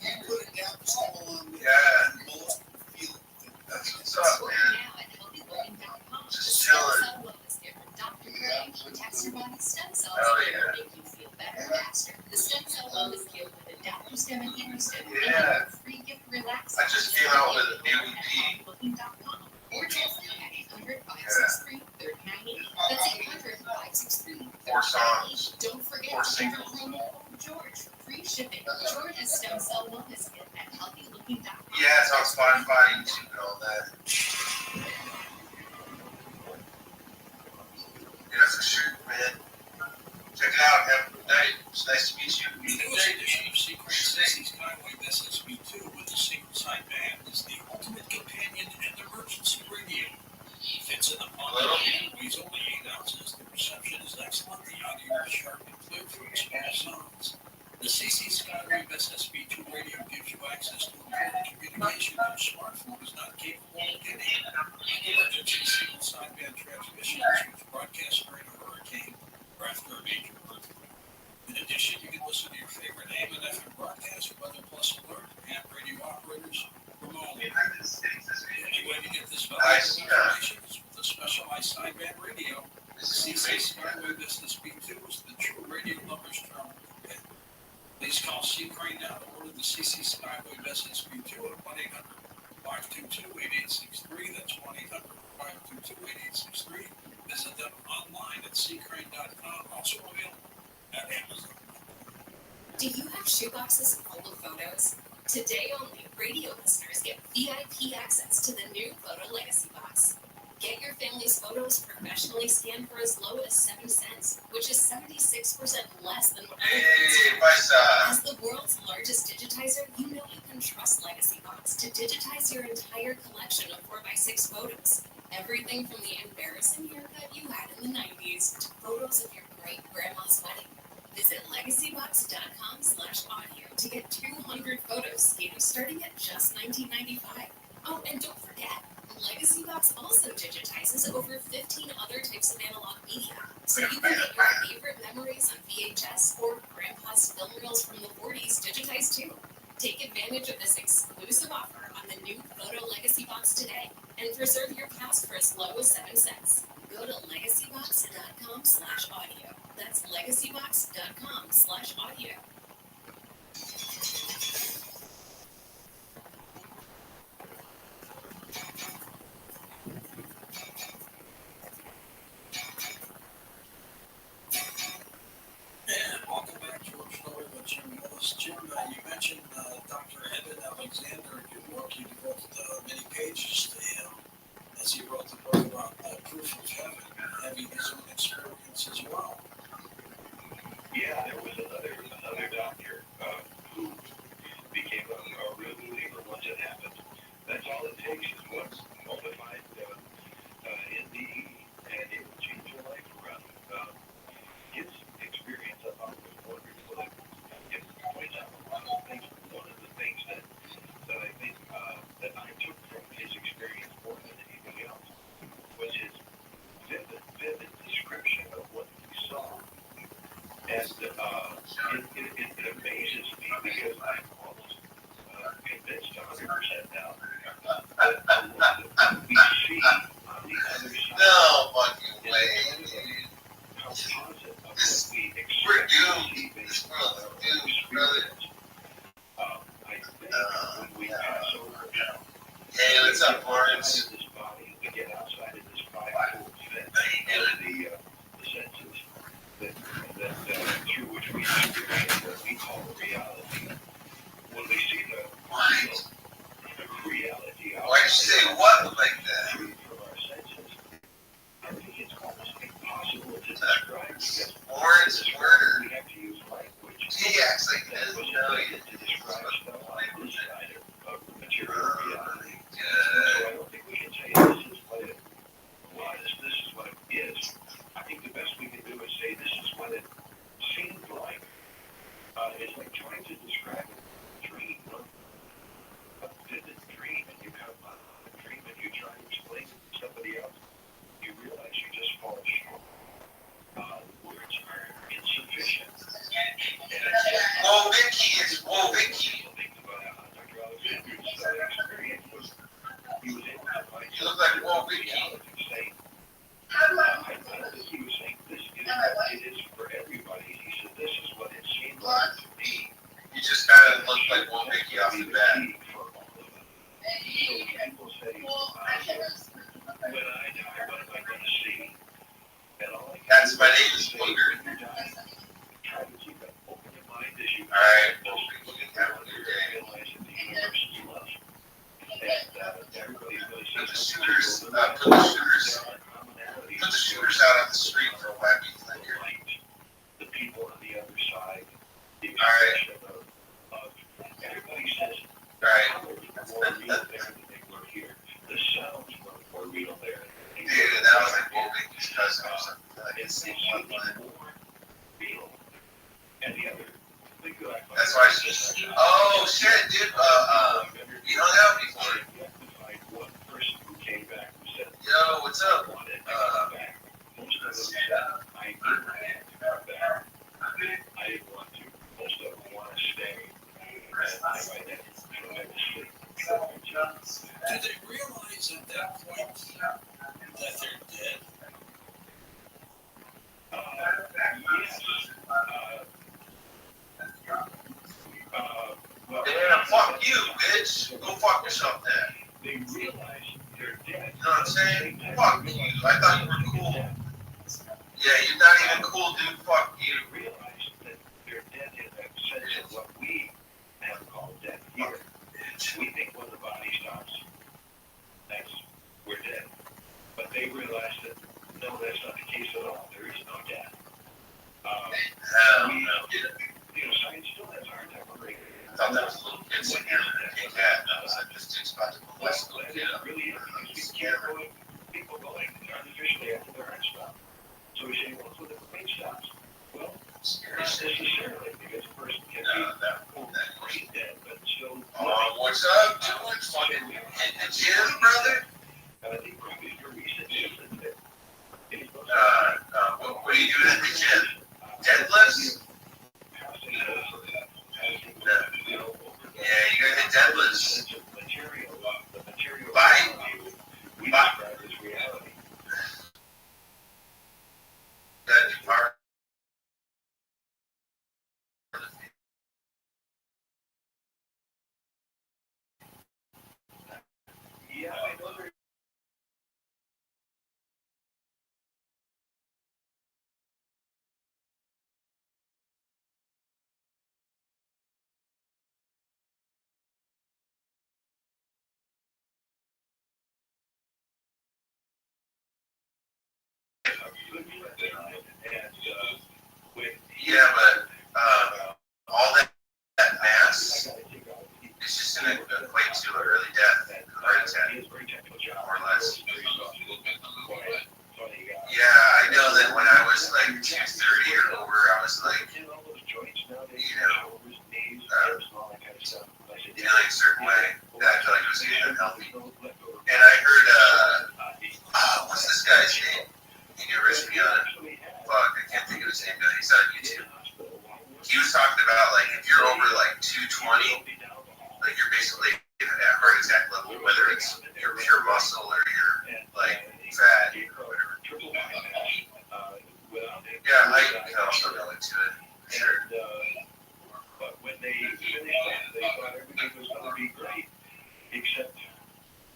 You put Adaptostem along with most feel it. That's what's up, man. Now at HealthyLooking.com, the Just stem chilling. cell wellness kit from Dr. Malay protects your body's stem cells Oh, and yeah. make you feel better faster. The stem cell wellness kit with AdaptoStem and ImmuStem Yeah. and a free gift relax. I just came out with a new EP. HealthyLooking.com or toll free at 800-563-3098. That's 800-563-3098. 4 songs. Don't forget 4 to enter singles. promo code George for free shipping. George's Stem Cell Wellness Kit at HealthyLooking.com. Yeah, it's on Spotify, YouTube, and all that. Yeah, for sure, man. Check it out. Have a good night. It's nice to meet you. The newest edition of Secret Stacy's Skywave SSB2 with the Secret Side Band is the ultimate companion and emergency radio. Fits in the pocket and weighs only 8 ounces. The reception is excellent. The audio is sharp and clear for small sounds. The CC Skywave SSB2 radio gives you access to important communication your smartphone is not capable of getting. Emergency single sideband transmissions which broadcast during a hurricane or after a major earthquake. In addition, you can listen to your favorite AM and FM broadcast, Weather Plus Alert, and radio operators remotely. The only way to get this valuable information is with a specialized sideband radio. The CC Skywave SSB2 is the true radio lover's term. Please call Seacrane now to order the CC Skywave SSB2 at 1-800-522-8863. That's 1-800-522-8863. shoeboxes full of photos? Today only, radio listeners get VIP access to the new Photo Legacy Box. Get your family's photos professionally scanned for as low as 7 cents, which is 76% less than what other brands charge. As the world's largest digitizer, you know you can trust Legacy Box to digitize your entire collection of 4x6 photos. Everything from the embarrassing haircut you had in the 90s to photos of your great-grandma's wedding. Visit legacybox.com/audio to get 200 photos scanned starting at just $19.95. Oh, and don't forget, Legacy Box also digitizes over 15 other types of analog media, so you can get your favorite memories on VHS or Grandpa's film reels from the 40s digitized too. Take advantage of this exclusive offer on the new Photo Legacy Box today and preserve your past for as low as 7 cents. Go to legacybox.com/audio. That's legacybox.com/audio. And welcome back to our story with Jim Willis. Jim, you mentioned Dr. Eben Alexander in your book. You devoted many pages to him as he wrote the book about Proof of Heaven, having his own experience as well. Yeah, there was another doctor who became a real believer once it happened. That's all it takes is once multiplied in DE, and it will change your life around. His experience I thought was wonderful. It points out a lot of things. One of the things that I think that I took from his experience more than anything else was his vivid description of what he saw. And it amazes me because I'm almost convinced 100% now that what we see on the other side No fucking way. how positive of what we We're expect doomed. This world is doomed, brother. I think when we pass over Hey, what's up, Lawrence? this body, we get outside of this five-fold fence of the senses that through which we experience what we call reality. When we see the reality out Why'd you say what like that? from our senses, I think it's almost impossible to describe because Lawrence Werner. we have to use language He acts like that this. was No, intended to describe stuff on this side of material reality. So I don't think we can say this is what it was, this is what it is. I think the best we can do is say this is what it seemed like. It's like trying to describe a dream, a vivid dream, and you have a dream and you try to explain it to somebody else. You realize you just fall short. Words are insufficient. Whoa, Vicky is Whoa, Vicky. Dr. Alexander's experience was he was able to find You look like Whoa, Vicky. saying, I don't think he was saying this is what it is for everybody. He said this is what it seemed like to me. You just kind of look like Whoa, Vicky off the bat. For all of us. So people say, when I die, what am I going to see? And all I can That's my do name is is say, Booger. when you die, try to keep an open mind as you Alright, Whoa, Vicky, have a good day. realize that the universe is love. And everybody's going to see Put the something. shooters out on the street for a wacky flicker. The people on the other side, the Alright. expression of everybody says, Alright. colors were more real there than they were here. The sounds were more real there. Dude, and that was like Whoa, Vicky's cousin or something. Like It's it's more real. And the other thing that I find That's why she's. Oh shit, dude. We hung out before. you have to find one person who came back who said, Yo, what's up? wanted to come back. Most of them said, I didn't want to come back. I didn't want to. Most of them want to stay. And I find that tremendously. Do they realize at that point that they're dead? Yes. Well, Yeah, fuck you, bitch. Go fuck yourself then. they realize they're dead. You know what I'm saying? Fuck you. I thought you were cool. Yeah, you're not even cool, dude. Fuck you. They realize that they're dead in that sense of what we all. There is no death. Science still has a hard time agreeing. I thought that was a little kid sitting here with a big hat, and I was like, this dude's about to molest a little kid. Really is, because we keep people going artificially after their heart stop. So we say, well, so the brain stops. Well, not necessarily, because a person can be brain dead, but still. What's up, doing? Fucking hitting the gym, brother? And I think probably your research is that what are you doing at the gym? Deadlifts? Yeah, you gotta hit deadlifts. Bye. That's part. Yeah, I know there. Yeah, but all that mass is just going to equate to an early death, heart attack, more or less. Yeah, I know that when I was like 230 or over, I was like, feeling a certain way that I felt like it was getting unhealthy. And I heard, what's this guy's name? He arrested me on it. Fuck, I can't think of his name now. He's on YouTube. He was talking about, like, if you're over, like, 220, like, you're basically at heart attack level, whether it's your pure muscle or your, like, fat or whatever. Yeah, I can also relate to it. Sure. But when they finished that, they thought everything was going to be great, except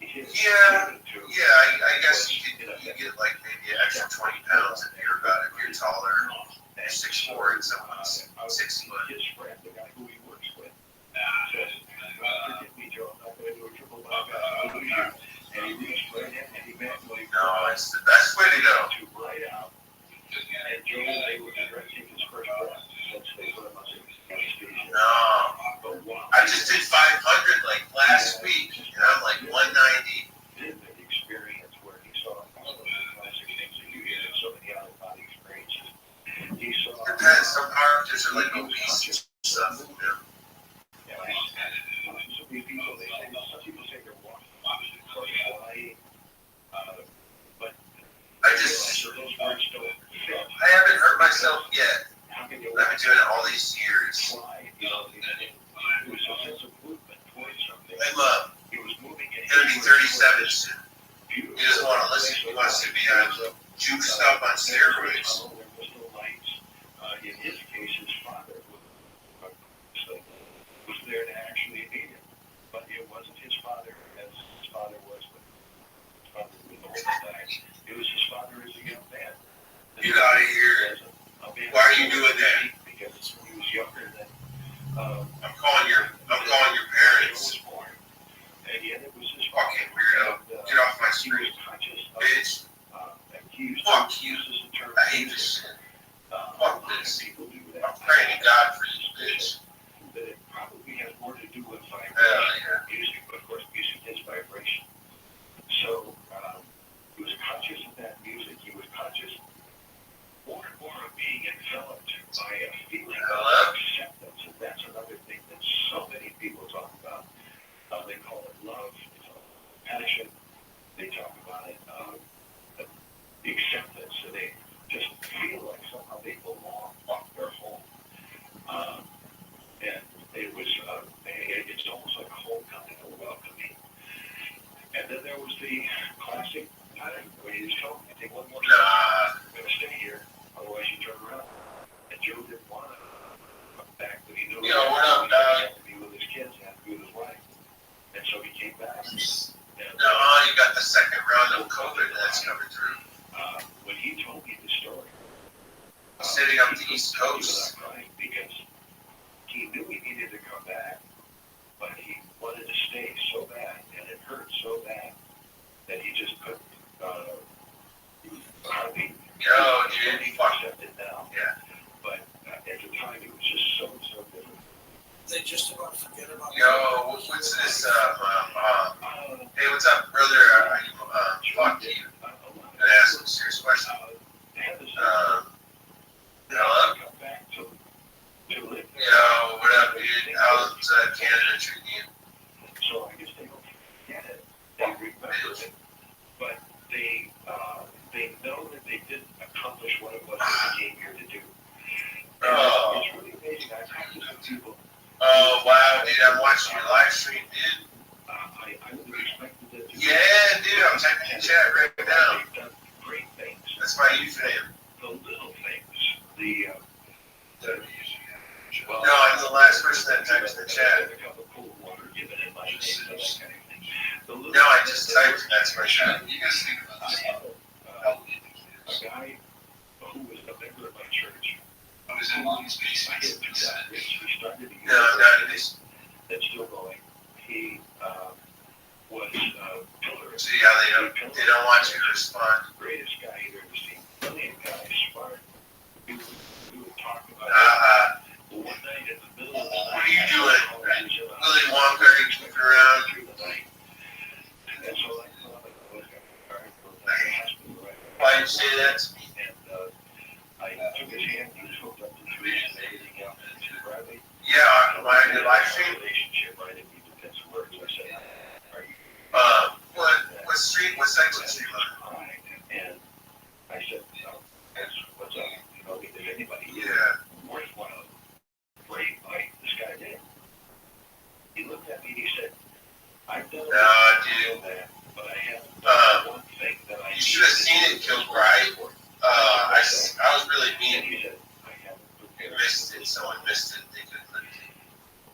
yeah, I guess you get like maybe an extra 20 pounds if you're taller, and 6'4", and someone's 6 foot. His friend, the guy who he works with, says, "Forgive me, Joe, I'm not going to do a triple bypass." And he reached right in and he manually. No, it's the best way to go. Right out. And Joe was able to take his first breath since they put him on anesthesia. No, I just did 500 like last week, and I'm like 190. Vivid experience where he saw all of the classic things that you hear in so many out of body experiences. He saw. Depends. Some characters are like obese and stuff. You know? Yeah, so many people, some people say they're walking, flying, but I haven't hurt myself yet. I've been doing it all these years. I'm gonna be 37 soon. He doesn't want to listen. He wants to be juiced up on steroids. In his case, his father was there to actually meet him, but it wasn't his father as his father was when his father was old and died. It was his father as a young man. Get out of here. Why are you doing that? Because he was younger than. I'm calling your parents. And yet it was his fucking weirdo. Get off my street, bitch. Fuck you. I hate this shit. Fuck this. I'm praying to God for you, bitch. That it probably has more to do with vibration. Music, but of course, music is vibration. So he was conscious of that music. He was conscious more and more of being enveloped by a feeling of acceptance. And that's another thing that so many people talk about. They call it love, they call it passion. They talk about it, acceptance. And they just feel like somehow they belong off their home. And it was, it's almost like a homecoming, a welcoming. And then there was the classic time where he was telling me, take one more step. I'm going to stay here, otherwise you turn around. And Joe didn't want to come back, but he knew he had to be with his kids, he had to be with his wife. And so he came back. And, you got the second round of COVID that's coming through. When he told me the story, sitting up the East Coast, because he knew he needed to come back, but he wanted to stay so bad, and it hurt so bad that he just couldn't hardly Yo, dude, fuck. Accepted now. Yeah. But at the time, it was just so different. They just about forget about. Yo, what's this? Hey, what's up, brother? Fuck you. I'm gonna ask some serious questions. Hello? Yo, what up, dude? How's Canada treating you? So I guess they don't get it. They remember it, but they know that they didn't accomplish what it was that they came here to do. And it's really amazing. I talked to some people. Oh, wow, dude, I'm watching your live stream, dude. I would have expected that to. Yeah, dude, I'm typing in chat right now. They've done great things. That's my username. The little things. The no, I'm the last person that types in the chat. No, I just typed, that's my chat. You guys think about that? A guy who was a member of my church. I was in long space. He started a that's still going. He was a pillar. See how they don't want you to respond. Greatest guy you've ever seen. Brilliant guy, smart. We would talk about one night in the middle of the night. What are you doing? Willy Wonka, are you kicking around? Through the night. And so I thought I was going to Why did you say that to me? And I took his hand, he was hooked up to the vision and everything else. And he said, Bradley, Yeah, on my live stream. relationship, I didn't need to fence words. I said, are you? What street, what section street on? And I said, that's what's up. You know, if anybody worthwhile, great like this guy did. He looked at me and he said, I've done that, but I have one thing that I. You should have seen it, Kilbride. I was really mean. He said, I haven't prepared. Missed it. Someone missed it. They couldn't lift it.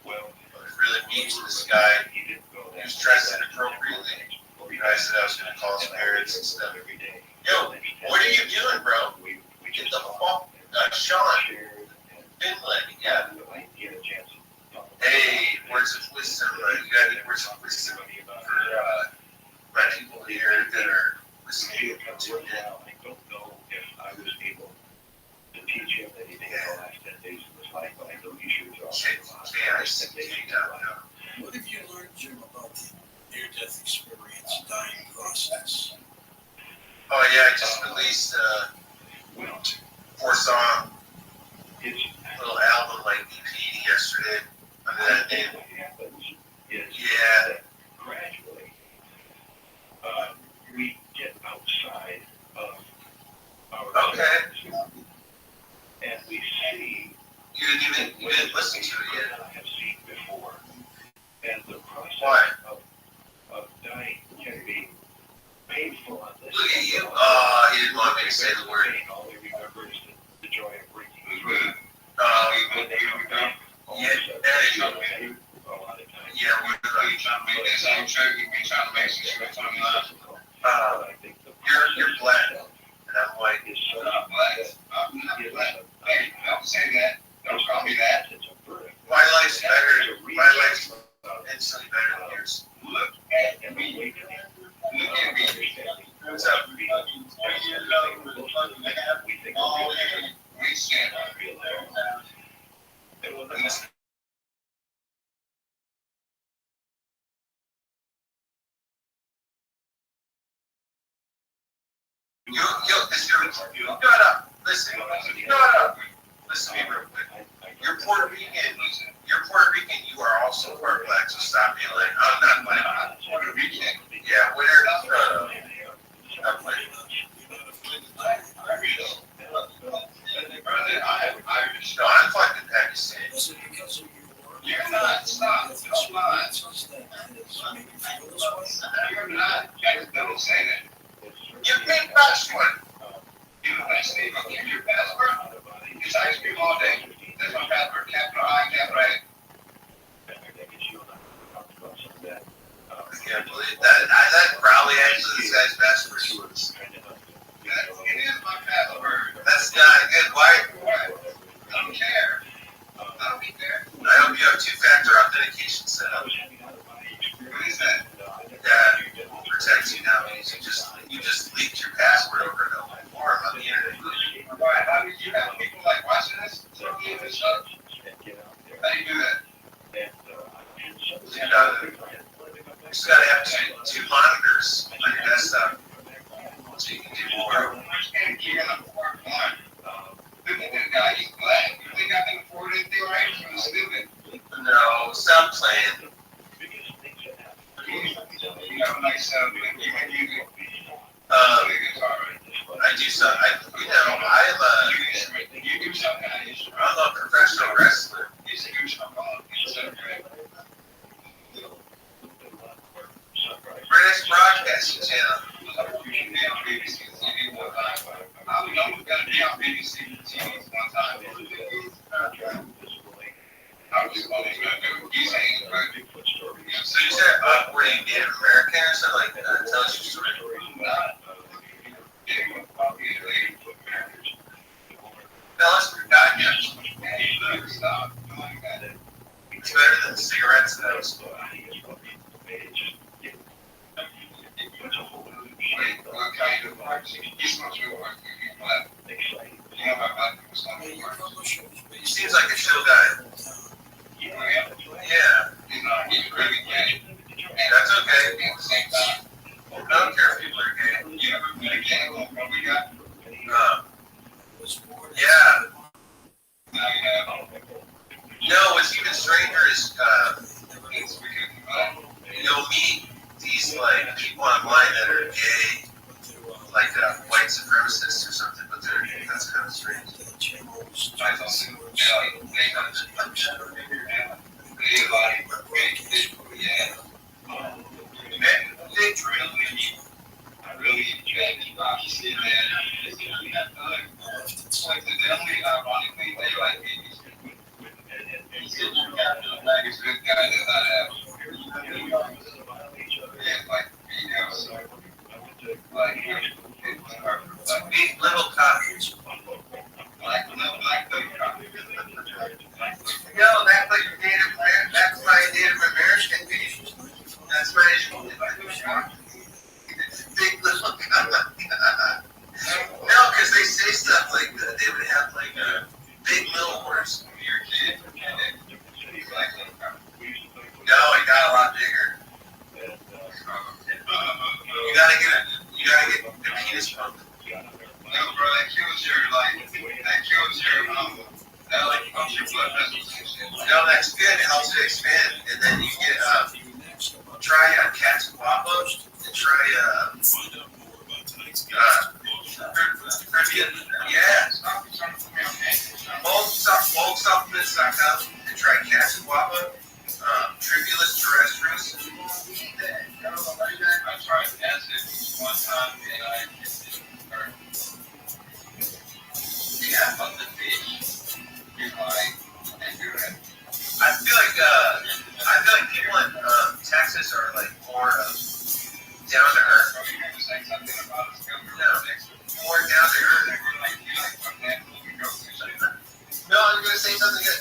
Well, I was really mean to this guy. he didn't go there. He was dressed inappropriately. I said I was going to call his parents and stuff. Every day. Yo, what are you doing, bro? Get the fuck, Sean. Finlay, yeah. Hey, words of wisdom. You got any words of wisdom for my people here that are listening to it? I don't know if I was able to teach him anything in the last 10 days of his life, but I know he should draw. What have you learned, Jim, about the near-death experience, dying process? Oh yeah, I just released a 4-song little album like EP yesterday under that name. What happens is Yeah. gradually we get outside of our and we see you didn't listen to it yet. I have seen before. And the process of dying can be painful on this. Look at you. He didn't want me to say the word. All he remembers is the joy of breaking through. Yeah, there you go. Yeah, we're trying to make that same trick. We're trying to make some shit on you're black, and I'm white. I'm not black. I'm not black. Hey, don't say that. Don't call me that. My life's better. My life's instantly better than yours. Look at me. Look at me. What's up? We stand up. Shut up. Listen. Shut up. Listen to me real quick. You're Puerto Rican. You are also part black, so stop being like, I'm not black. Puerto Rican. Yeah, whatever. I'm playing. No, I'm fucking Pakistani. Is it because of your work? You're not. Stop. Don't lie. You're not. Don't say that. You big bastard. You know my name. I'll give you your password. It's ice cream all day. That's my password. Capital I, capital A. I can't believe that. That probably actually this guy's password. It is my password. That's not good. Why? I don't care. I don't care. I hope you have 2-factor authentication set up. What is that? Yeah, it will protect you now. you just leaked your password over an open forum on the internet. Right, how did you have people like watching this? How do you do that? You just gotta have two monitors on your desktop so you can do more. Look at that guy, he's black. You think I can afford anything right? I'm stupid. No, stop playing. You have a nice sound, man. You can use it. I do some. You do something. I'm a professional wrestler. British Broadcasting Channel. I was going to be on BBC TV one time. I was always going to do these things, but So you said were you Native American or something like that? Tell us your story. Tell us your goddamn. It's better than cigarettes, though. He seems like a chill guy. Yeah. That's okay. I don't care if people are gay. Yeah. No, what's even stranger is you'll meet these like people online that are gay, like white supremacists or something, but that's kind of strange. Little copies. No, that's like that's my Native American piece. That's my big little no, because they say stuff like that. They would have like big little words. No, it got a lot bigger. You gotta get the penis pump. No, bro, that kills your blood vessels. No, that's good. It helps it expand, and then you get try cat's guapo and try yeah. Supplements.com and try cat's guapo. Tribulus terrestris. I tried acid one time and yeah, on the fish. I feel like people in Texas are like more down to earth. More down to earth. No, I'm gonna say something good.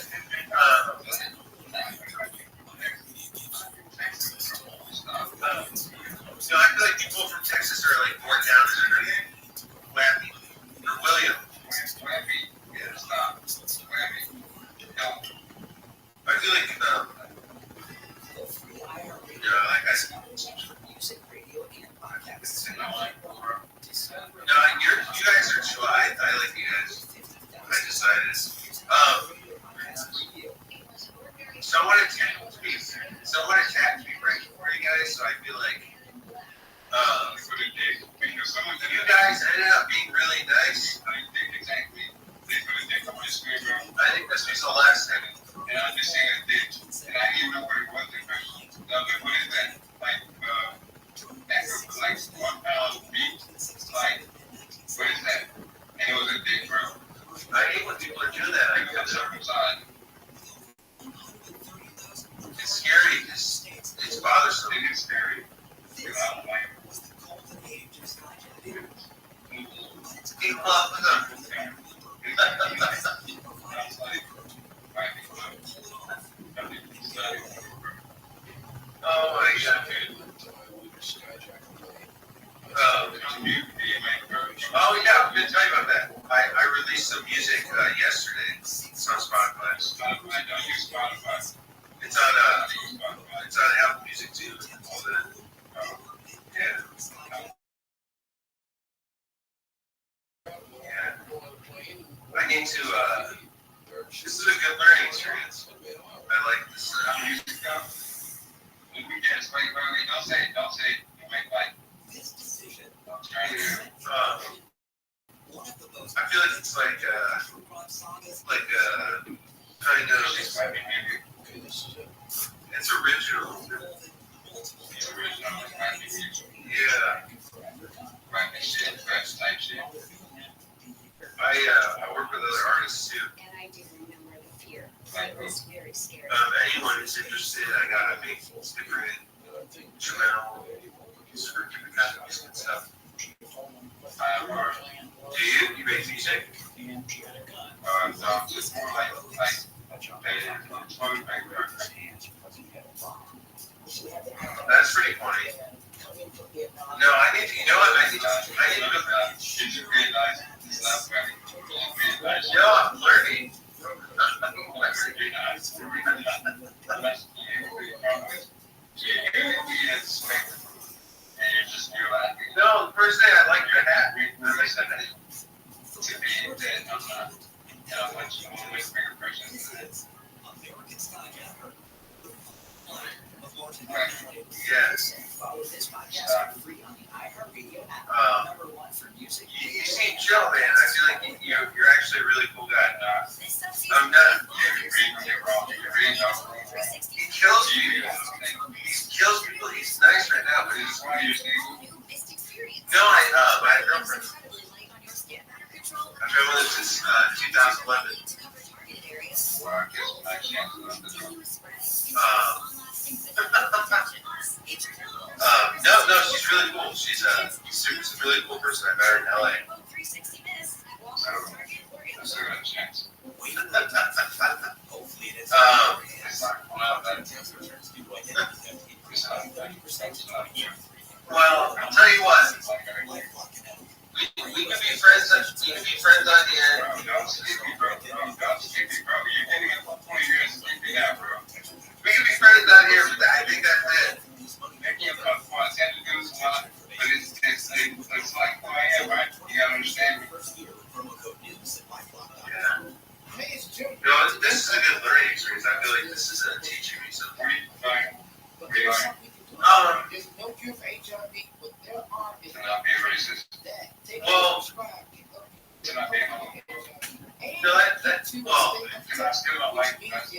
No, I feel like people from Texas are like more down to earth. Wappy. Or William. Yeah, stop. I feel like, Music, radio, and podcasts. You guys are chill. I like you guys. I decided. Someone attacked me right before you guys, so I feel like you guys ended up being really nice. I think this was the last time. And I just saying it did. And I didn't know what it was. What is that? Like 1 pound meat? Like, what is that? And it was a dick, bro. I hate when people do that. I got circumcised. It's scary. It's bothersome. It is scary. I don't like it. People up with them. Oh my god. Oh yeah, I'm gonna tell you about that. I released some music yesterday. It's on Spotify. It's on Apple Music too. Yeah. I need to. This is a good learning experience. I like this. Don't say. You make like this decision. I feel like it's like kind of. It's original. Yeah. Type shit. I work with other artists too. And I do remember the fear. It was very scary. Anyone who's interested, I got a big sticker in instrumental, scripture, kind of music and stuff. Do you make music? Just more like that's pretty funny. No, I need to, you know what? I need to look up. No, I'm learning. No, the first day I liked your hat. I said that. Yes. You see, Joe, man, I feel like you're actually a really cool guy. I'm not. He kills you. He kills people. He's nice right now, but he's. No, I have a girlfriend. I've been with her since 2011. No, she's really cool. She's a really cool person. I met her in LA. Well, I'll tell you what. We can be friends. We can be friends on the end. We can be friends out here, but I think that's it. It's like who I am, right? You gotta understand me. Yeah. No, this is a good learning experience. I feel like this is teaching me something. There's no cure for HIV, but there are. Not be racist. Well, no, that's well. I still don't like these guys.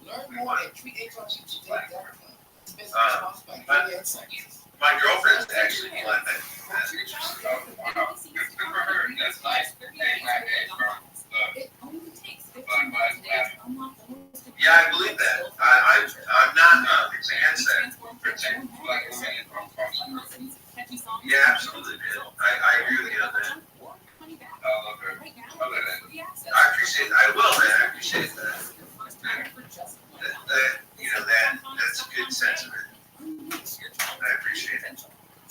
Learn more at treathivtoday.com. My girlfriend's actually like that. Yeah, I believe that. I'm not against that. Yeah, absolutely, man. I agree with you on that. I appreciate that. I will, man. I appreciate that. That's a good sentiment. I appreciate it.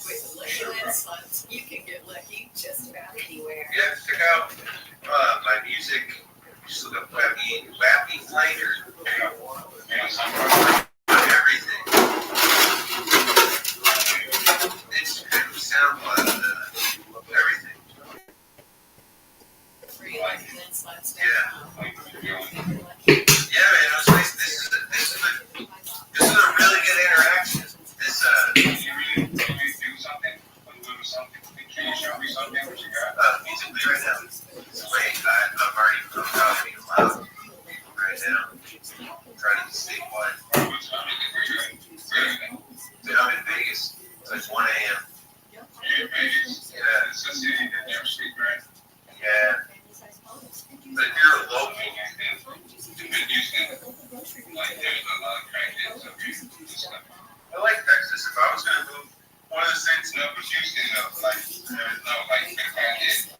With Lucky Land Slots, you can get lucky just about anywhere. Yeah, check out my music. Just look up Wappy Flanger. Everything. Instagram, SoundCloud, everything. Free Lucky Land Slots. Yeah. Yeah, man, it was nice. This is a really good interaction. This you really do something, a little something. Can you show me something? What you got? Musically right now. Wait, I'm already talking loud right now. I'm trying to stay quiet. I'm in Vegas. It's like 1 a.m. You're in Vegas? Yeah. It's a city in New York State, right? Yeah. But if you're a local, you've been using like there's a lot of crackheads up here. I like Texas. If I was going to move one of the states, no, but Houston, like there's no like crackheads.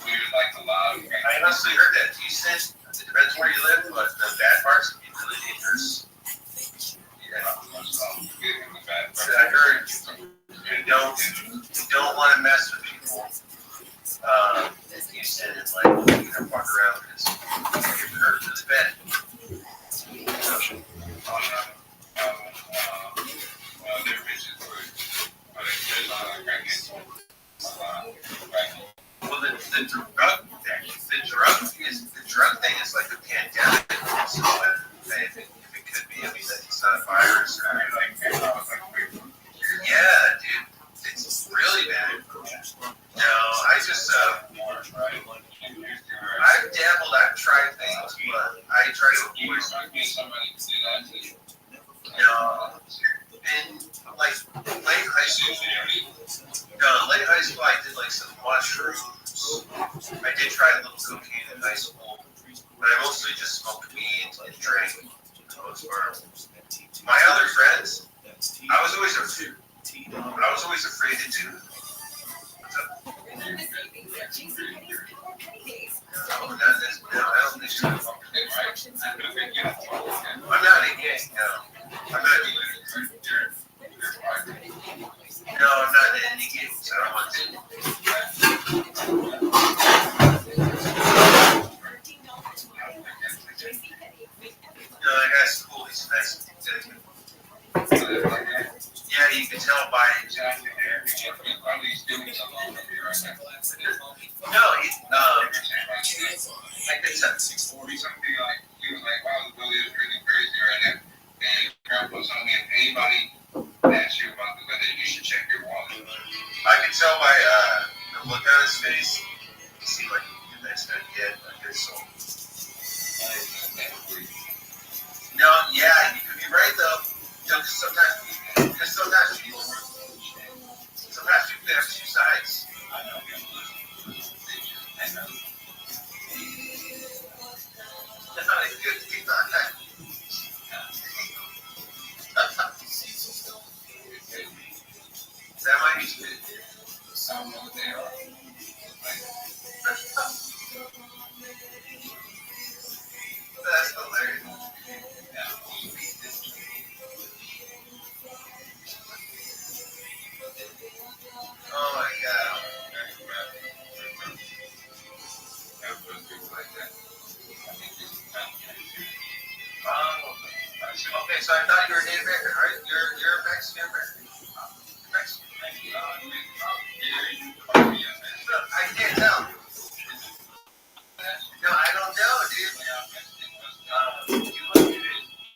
We would like a lot of. I honestly heard that Houston. It depends where you live, but the bad parts can be In like late high school, late high school, I did like some mushrooms. I did try a little cocaine in high school, but I mostly just smoked weed and drank for the most part. My other friends, I was always afraid to do. Remember savings at JCPenney's Power Penny Days. No, I don't think so. I'm not a gang, no. I'm not even. No, I'm not in any games. I don't want to. No, that guy's cool. He's nice. Yeah, you can tell by it. No, I could tell. 640 something like he was like, wow, the Billy is really crazy right now. And Grandpa was telling me if anybody asks you about the weather, you should check your wallet. I can tell by the look on his face. You see, like, that's gonna get a good soul. No, yeah, you could be right though. You know, because sometimes people have two sides. I know. That might be good. I don't know what they are. That's hilarious. Oh my god. Okay, so I thought you were Native American, right? You're Mexican American. Mexican. I can't tell. No, I don't know, dude.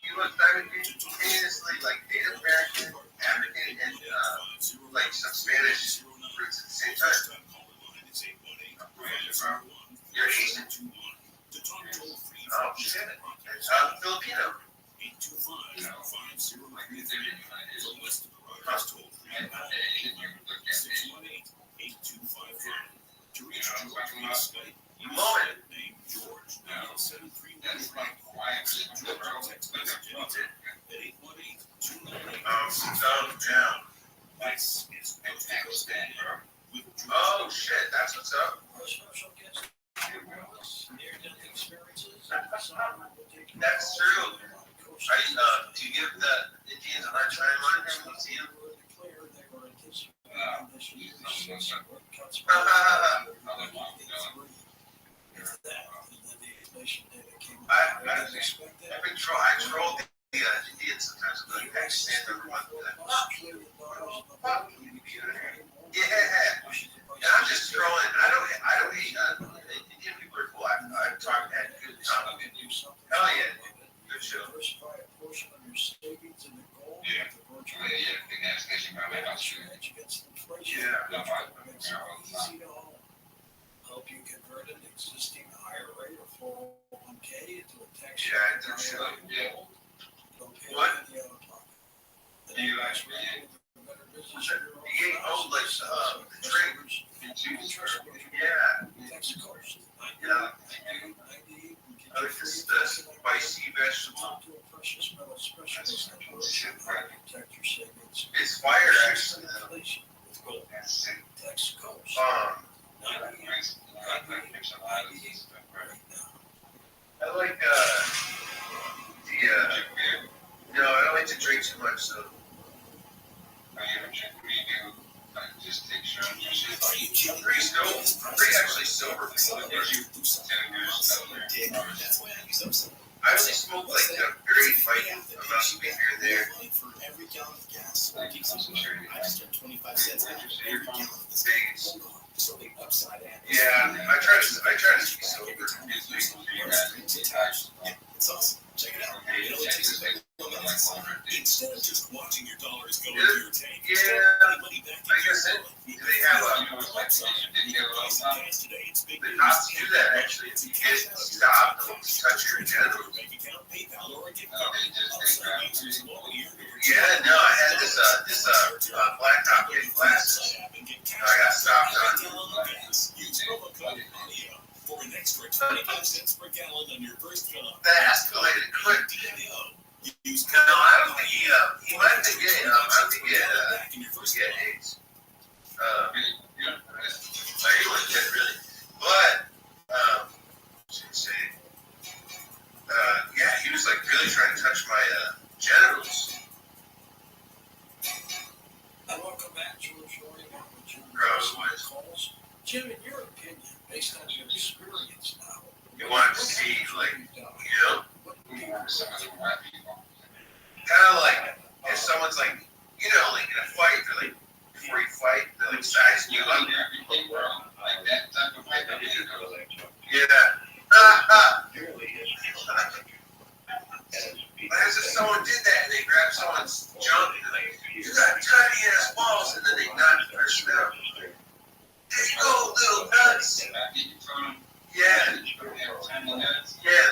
You look simultaneously like Native American, African, and like some Spanish roots at the same time. You're Asian. Oh shit. Filipino. Moment. Oh shit, that's what's up. That's true. Do you give the Indians a hard time on it when you see them? I troll the Indians sometimes. I'm like, I stand number one for that. Yeah. And I'm just trolling. I don't hate Indian people are cool. I've talked at good time. Hell yeah. Good show. Yeah. Big ass station by my house. Yeah. Help you convert an existing IRA or 401k into a tax. Yeah, I think so. Yeah. What? You actually, you get old like the drink. Yeah. Yeah. I like this spicy vegetable. It's fire actually. I like no, I don't like to drink too much, so. Just take shots and shit. I'm pretty actually sober. I only smoke like a very light amount of weed here and there. For every gallon of gas, I just earned 25 cents every gallon of this. So the upside down. Yeah, I try to be sober. It's awesome. Check it out. It only takes instead of just watching your dollars go into your tank. Yeah, I guess do they have the cops do that actually. If you get stopped, they'll touch your agenda. PayPal or a gift card. Upside users log in to Yeah, no, I had this blacktop getting glasses. I got stopped on. Use promo code audio for an extra 25 cents per gallon on your first fill up. That escalated quick. Use No, I don't think he might have been getting, I don't think he had AIDS. He wasn't dead, really. But, yeah, he was like really trying to touch my genitals. And welcome back, George Lori. Gross. Calls. Jim, in your opinion, based on your experience now, You want to see, like, kind of like if someone's like, like in a fight, they're like, before you fight, they're like sizing you up. As if someone did that and they grabbed someone's junk and they're like, you got tiny ass balls, and then they knock the person out. There you go, little nuts. Yeah,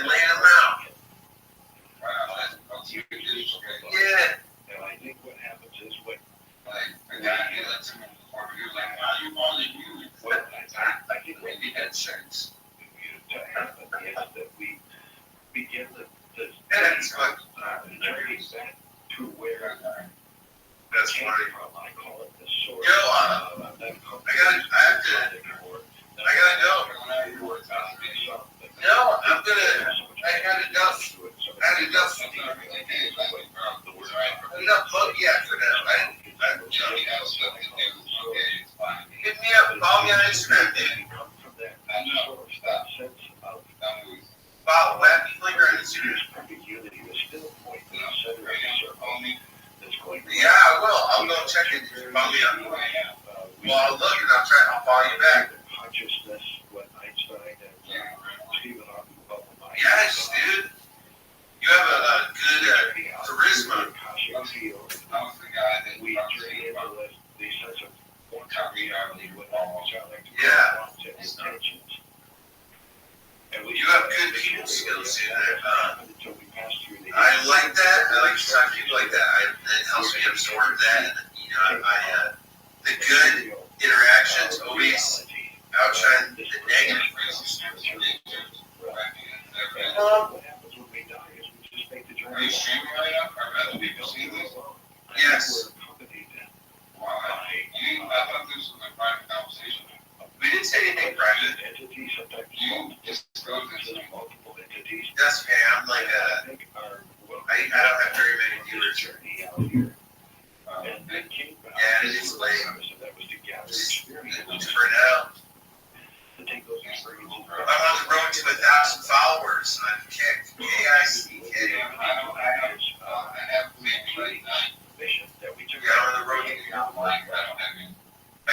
laying them out. Yeah. And I think what happens is what I think what we had sense to happen is that we begin to training back to where that's funny. From. I call it the source. Yo, I gotta go. No, I'm gonna. I had enough buggy after that. Hit me up, follow me on Instagram, dude. Follow Wappy Flinger on Instagram. Yeah, I will. I'll go check it. Follow me up. Well, I'll look and I'll follow you back. Consciousness, what Einstein and Stephen Hawking about the mind. Yes, dude. You have a good charisma. We journey into the sense of one-time reality with almost intentions. And you have good people skills, dude. I like that. I like to talk to people like that. It helps me absorb that. And, the good interactions always outshine the negative. Are you streaming right now? Or other people see this? Yes. Why? I thought this was a private conversation. We didn't say anything private. Entities, sometimes you disclose this in multiple entities. That's okay. I'm like I don't have very many viewers. Yeah, it's late. For now. I'm on the road to 1,000 followers on Kick. KICK. Yeah, I'm on the road to I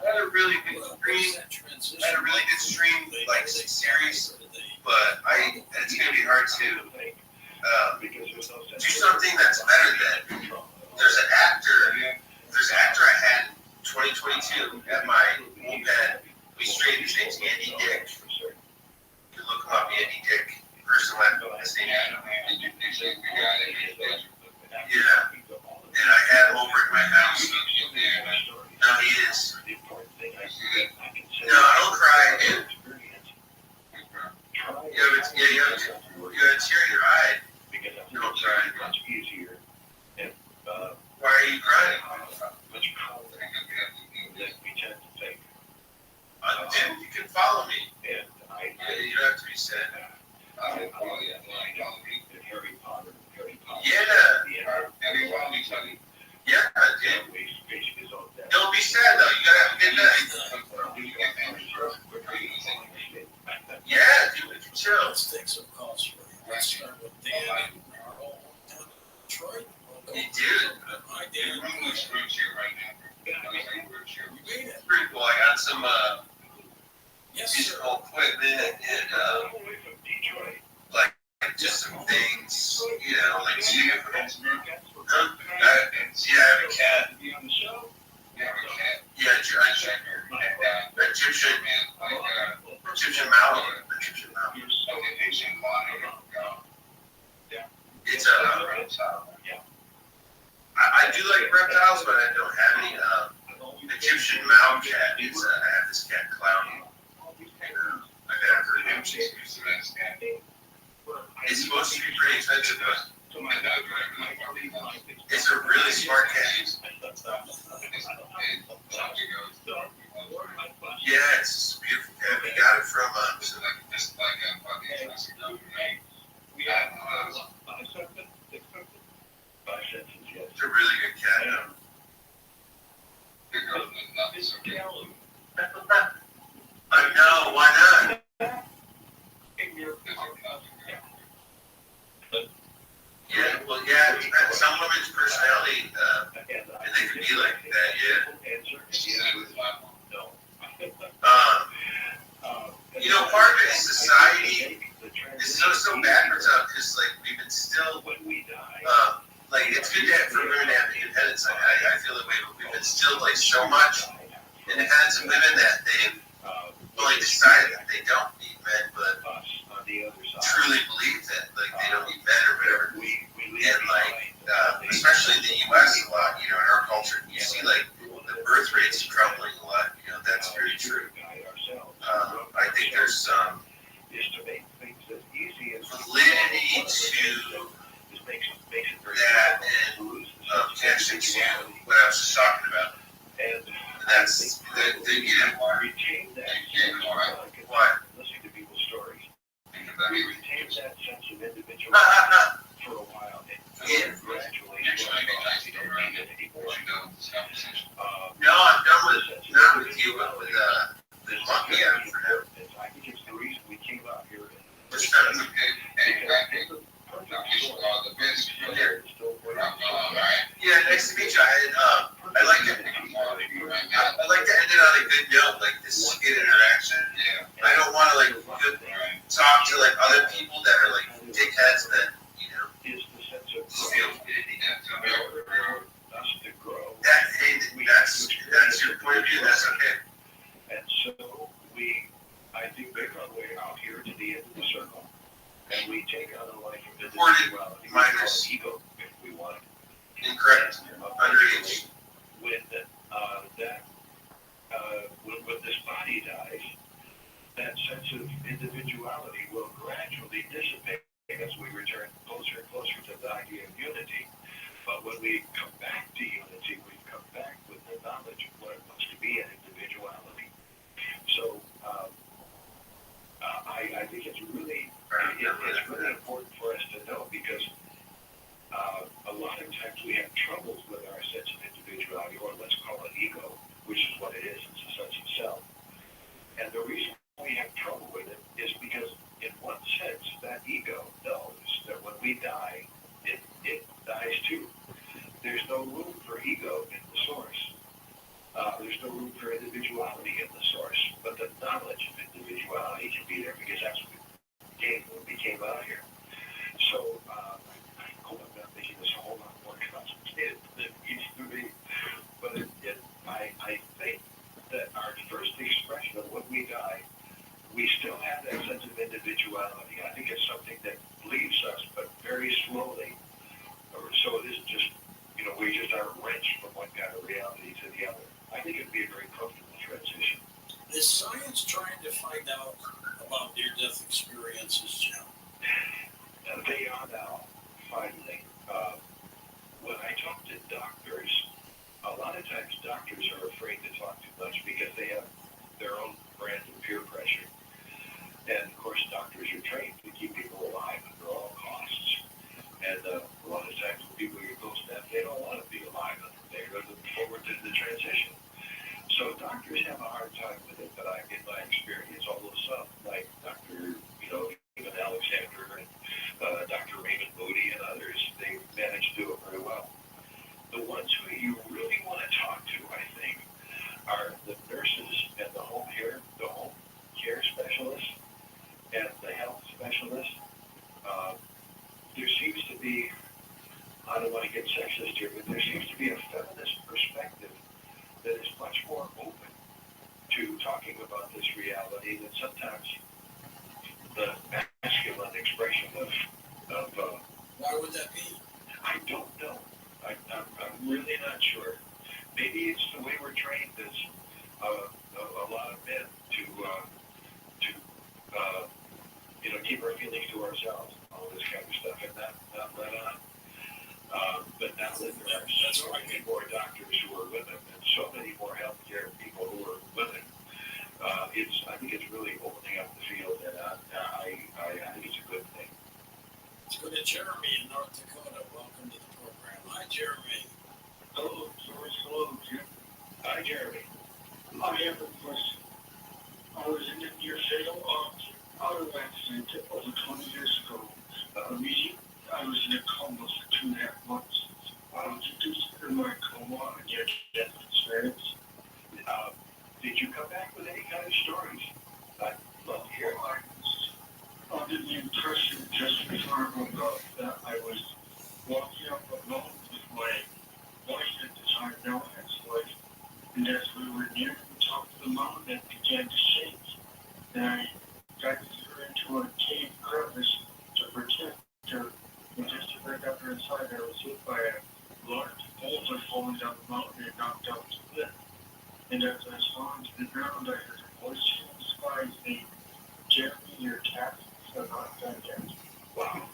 had a really good stream, like 6 series, but it's going to be hard to do something that's better than. There's an actor I had in 2022 at my bullpen. We streamed, his name's Andy Dick. You can look him up, Andy Dick. First and last name. Yeah. And I had him over at my house. No, he is. No, don't cry, dude. You have a tear in your eye. Don't cry. Why are you crying? Dude, you can follow me. You don't have to be sad. Yeah, dude. Don't be sad though. You gotta have a good night. Yeah, dude. Chill. Let's take some calls for you. Let's start with Dan in our hometown, Detroit. Hey, dude. Hi, Dan. We made it. Pretty cool. I got some musical equipment and like just some things, like I have a cat. Yeah, Egyptian mountain. It's I do like reptiles, but I don't have any. Egyptian mound cat. I have this cat, Clowny. I got her name. It's supposed to be pretty expensive, but it's a really smart cat. Yeah, it's beautiful cat. We got it from it's a really good cat. I know, why not? Yeah, well, yeah, some women's personality, and they could be like that, yeah. You know, part of it is society is so backwards out because, like, we've been still, like, it's good for women to have independence. I feel that way, but we've been still, like, so much in the hands of women that they've really decided that they don't need men, but truly believe that, like, they don't need men or whatever. And, like, especially in the U.S. a lot, you know, in our culture, you see, like, the birth rates crumbling a lot. You know, that's very true. I think there's some validity to that and connection to what I was just talking about. And that's you know, what? Listening to people's stories. We retain that sense of individuality for a while. And gradually, no, I'm done with not with you, but with the monkey out for now. I think it's the reason we came out here. Which time is okay? Yeah, nice to meet you. I like to end it on a good note, like this is a good interaction. Yeah. I don't want to like talk to like other people that are like dickheads that you know feel that's your point of view. That's okay. And so I think make our way out here to the end of the circle, and we take on a life of individuality, minus ego, if we want. Incorrect. Underage. When this body dies, that sense of individuality will gradually dissipate as we return closer and closer to the idea of unity. But when we come back to unity, we come back with the knowledge of what it means to be an individuality. So I think it's really important for us to know because a lot of times we have troubles with our sense of individuality, or let's call it ego, which is what it is. It's a sense of self. And the reason we have trouble with it is because, in one sense, that ego knows that when we die, it dies too. There's no room for ego in the source. There's no room for individuality in the source. But the knowledge of individuality can be there because that's what we came out here. So I hope I'm not making this a whole lot more complicated than it needs to be. But I think that our first expression of when we die, we still have that sense of individuality. I think it's something that leaves us, but very slowly. So it isn't just, you know, we just aren't wrenched from one kind of reality to the other. I think it'd be a very comfortable transition. Is science trying to find out about near-death experiences, Jim? They are now, finally. When I talk to doctors, a lot of times doctors are afraid to talk too much because they have their own brand of peer pressure. And of course, doctors are trained to keep people alive under all costs. And a lot of times when people get close to death, they don't want to be alive. They're looking forward to the transition. So doctors have a hard time with it, but in my experience, although some, like Dr. Even Alexander and Dr. Raymond Moody and others, they manage to do it very well. The ones who you really want to talk to, I think, are the nurses and the home care specialists and the health specialists. There seems to be, I don't want to get sexist here, but there seems to be a feminist perspective that is much more open to talking about this reality than sometimes the masculine expression keep our feelings to ourselves, all this kind of stuff, and not let on. But now that there are so many more doctors who are women and so many more healthcare people who are women, I think it's really opening up the field, and I think it's a good thing. Let's go to Jeremy in North Dakota. Welcome to the program. Hi, Jeremy. Hello, George. Hello, Jim. Hi, Jeremy. I have a question. I was in a near fatal auto accident over 20 years ago. I was in a coma for 2.5 months. I was induced in my coma and yet death experience. Did you come back with any kind of stories? I'd love to hear it. Under the impression just before I woke up that I was walking up a mountain with my wife at the time, now ex-wife, and as we were nearing the top of the mountain, it began to shake. And I got her into a cave crevice to protect her. And just as I got her inside, I was hit by a large boulder falling down the mountain and knocked out the cliff. And as I saw into the ground, I heard a voice from the sky saying, "Jeremy, your taxes are not done yet." Wow.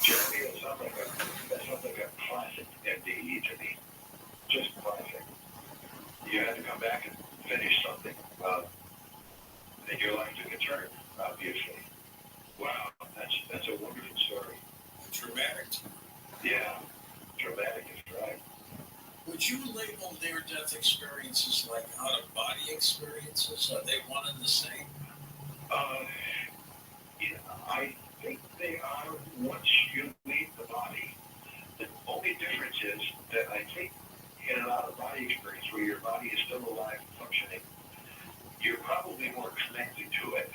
Jeremy, that sounds like a classic MDE to me. Just classic. You had to come back and finish something. And your life took a turn, obviously. Wow, that's a wonderful story. Dramatic. Yeah, dramatic is right. Would you label near-death experiences like out-of-body experiences? Are they one and the same? I think they are once you leave the body. The only difference is that I think in an out-of-body experience where your body is still alive and functioning, you're probably more connected to it.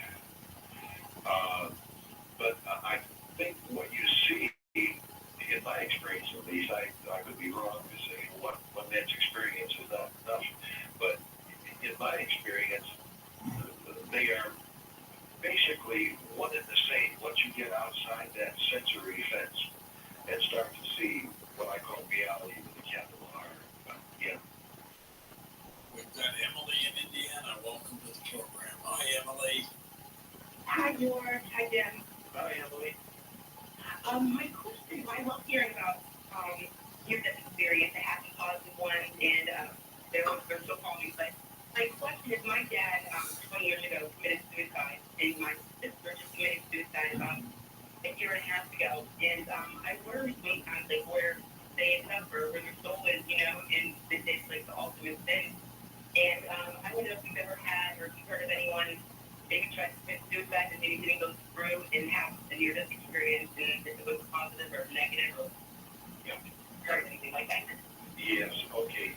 But I think what you see, in my experience at least, I could be wrong to say one man's experience is not enough, but in my experience, they are basically one and the same once you get outside that sensory fence and start to see what I call reality with a capital R. Yeah. We've got Emily in Indiana. Welcome to the program. Hi, Emily. Hi, George. Hi, Jim. Hi, Emily. My question, I love hearing about near-death experience. I haven't caused one, and they're so calming. But my question is, my dad, 20 years ago, committed suicide, and my sister just committed suicide about a year and a half ago. And I worry sometimes, like, where they end up, or where their soul is, and it's like the ultimate sin. And I don't know if you've ever had, or if you've heard of anyone maybe try to commit suicide and maybe didn't go through and have a near-death experience, and if it was positive or negative, or heard anything like that. Yes, okay.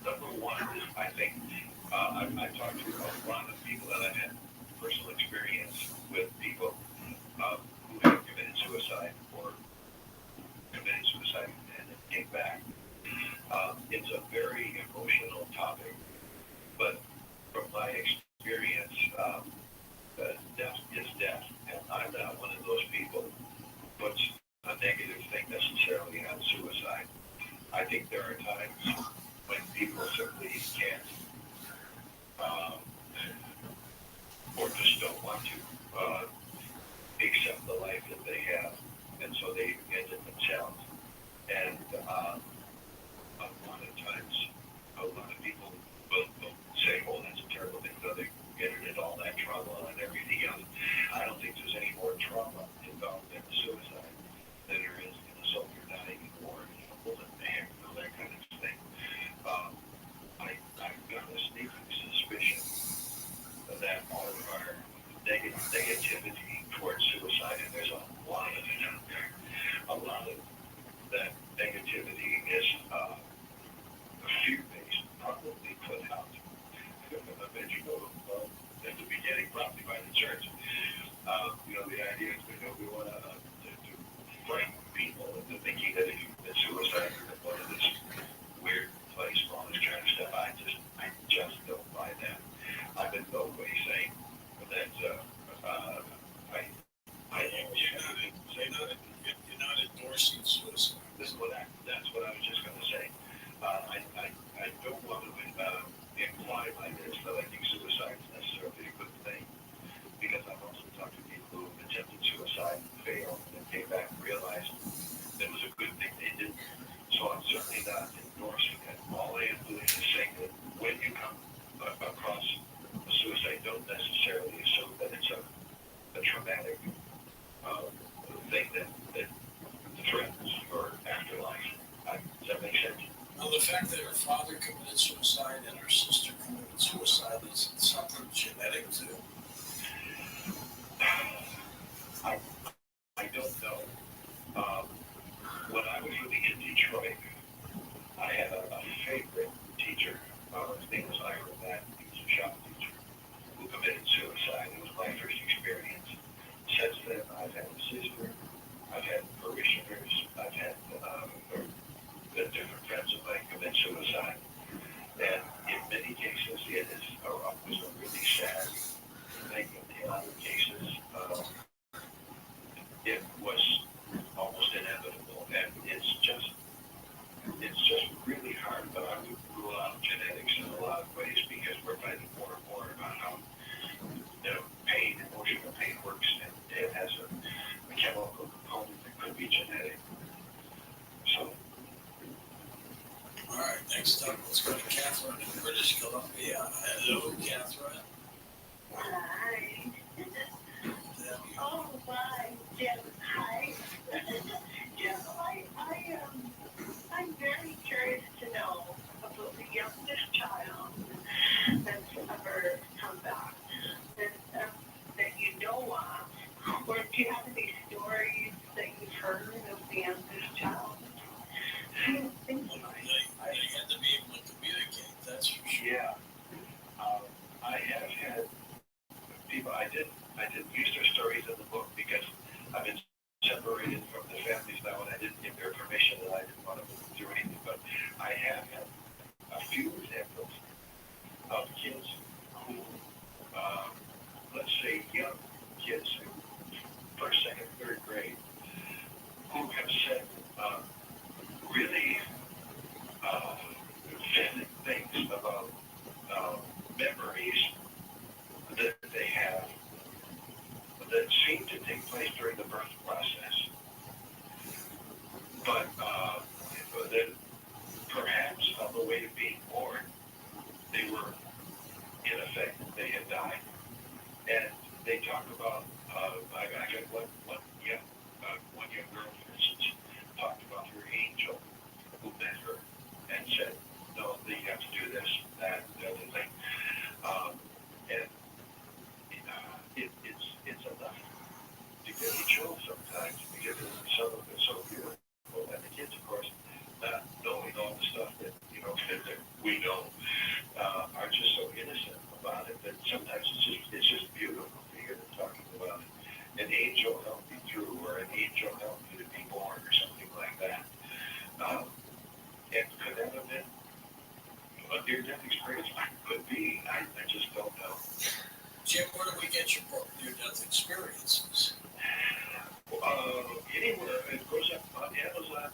Number one, I think I've talked to a lot of people that I've had personal experience with people who have committed suicide or committed suicide and then came back. It's a very emotional topic, but from my experience, death is death, and I'm not one of those people who puts a negative thing necessarily on suicide. I think there are times when people simply can't or just don't want to traumatic thing that threatens your afterlife. Does that make sense? Well, the fact that her father committed suicide and her sister committed suicide is something genetic too. I don't know. When I was living in Detroit, I had a favorite teacher. His name was Ira Matt. He was a shop teacher who committed suicide. It was my first experience. Since then, I've had a sister, I've had parishioners, I've had different friends of mine commit suicide. And in many cases, it is was a really sad thing. In other cases, it was almost inevitable, and it's just really hard. But I would rule out genetics in a lot of ways because we're finding more and more about how pain, emotional pain works, and it has a chemical component that could be genetic. So. All right, next up, let's go to Catherine in British Columbia. Hello, Catherine. Hi. Oh, my. Jim, hi. Jim, I'm very curious to know about the youngest child that's ever come back that you know of. Or do you have any stories that you've heard of the youngest child? I don't think so. They had to be able to communicate, that's for sure. Yeah. I have had people, I didn't use their stories in the book because I've been separated from the families now and I didn't give their permission and I didn't want to do anything, but I have had a few examples of kids who, let's say young kids who, first, second, third grade, who have said really vivid things about memories that they have that seem to take place during the birth process, but that perhaps on the way to being born, they were, in effect, they had died. And they talk about, I got one young girl, for instance, talked about her angel who met her and said, no, you have to do this, that, the other thing. And it's enough to get me chilled sometimes because some of it's so beautiful. And the kids, of course, not knowing all the stuff that, that we know, are just so innocent about it that sometimes it's just beautiful to hear them talking about it. An angel helped me through, or an angel helped me to be born, or something like that. And could that have been a near-death experience? Could be. I just don't know. Jim, where do we get your book, Near-Death Experiences? Anywhere. It goes up on Amazon.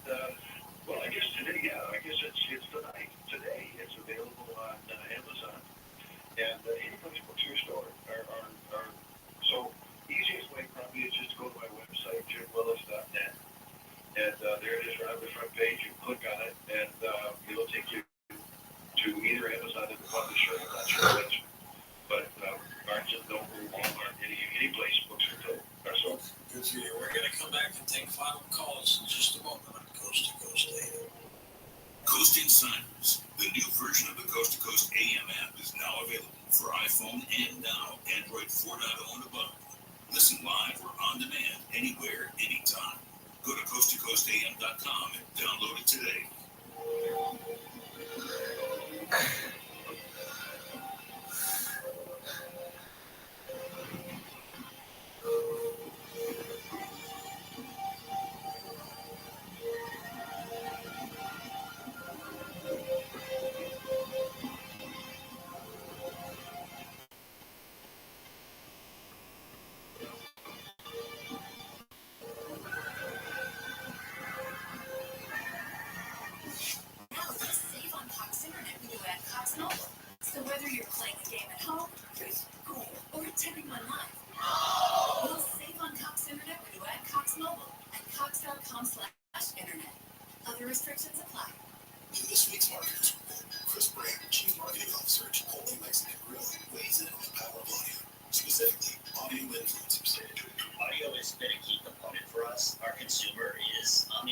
Well, I guess today, I guess it's tonight. Today, it's available on Amazon. And any place books are stored are so easiest way probably is just go to my website, jimwillis.net. And there it is right on the front page. You click on it, and it'll take you to either Amazon or the publisher. I'm not sure which. But Barnes & Noble, Walmart, any place books are sold. Good for you. We're going to come back and take final calls in just a moment on Coast to Coast AM. Coast Insiders, the new version of the Coast to Coast AM app, is now available for iPhone and now Android 4.0 and above. Listen live or on demand anywhere, anytime. Go to coasttocoastam.com and download it today.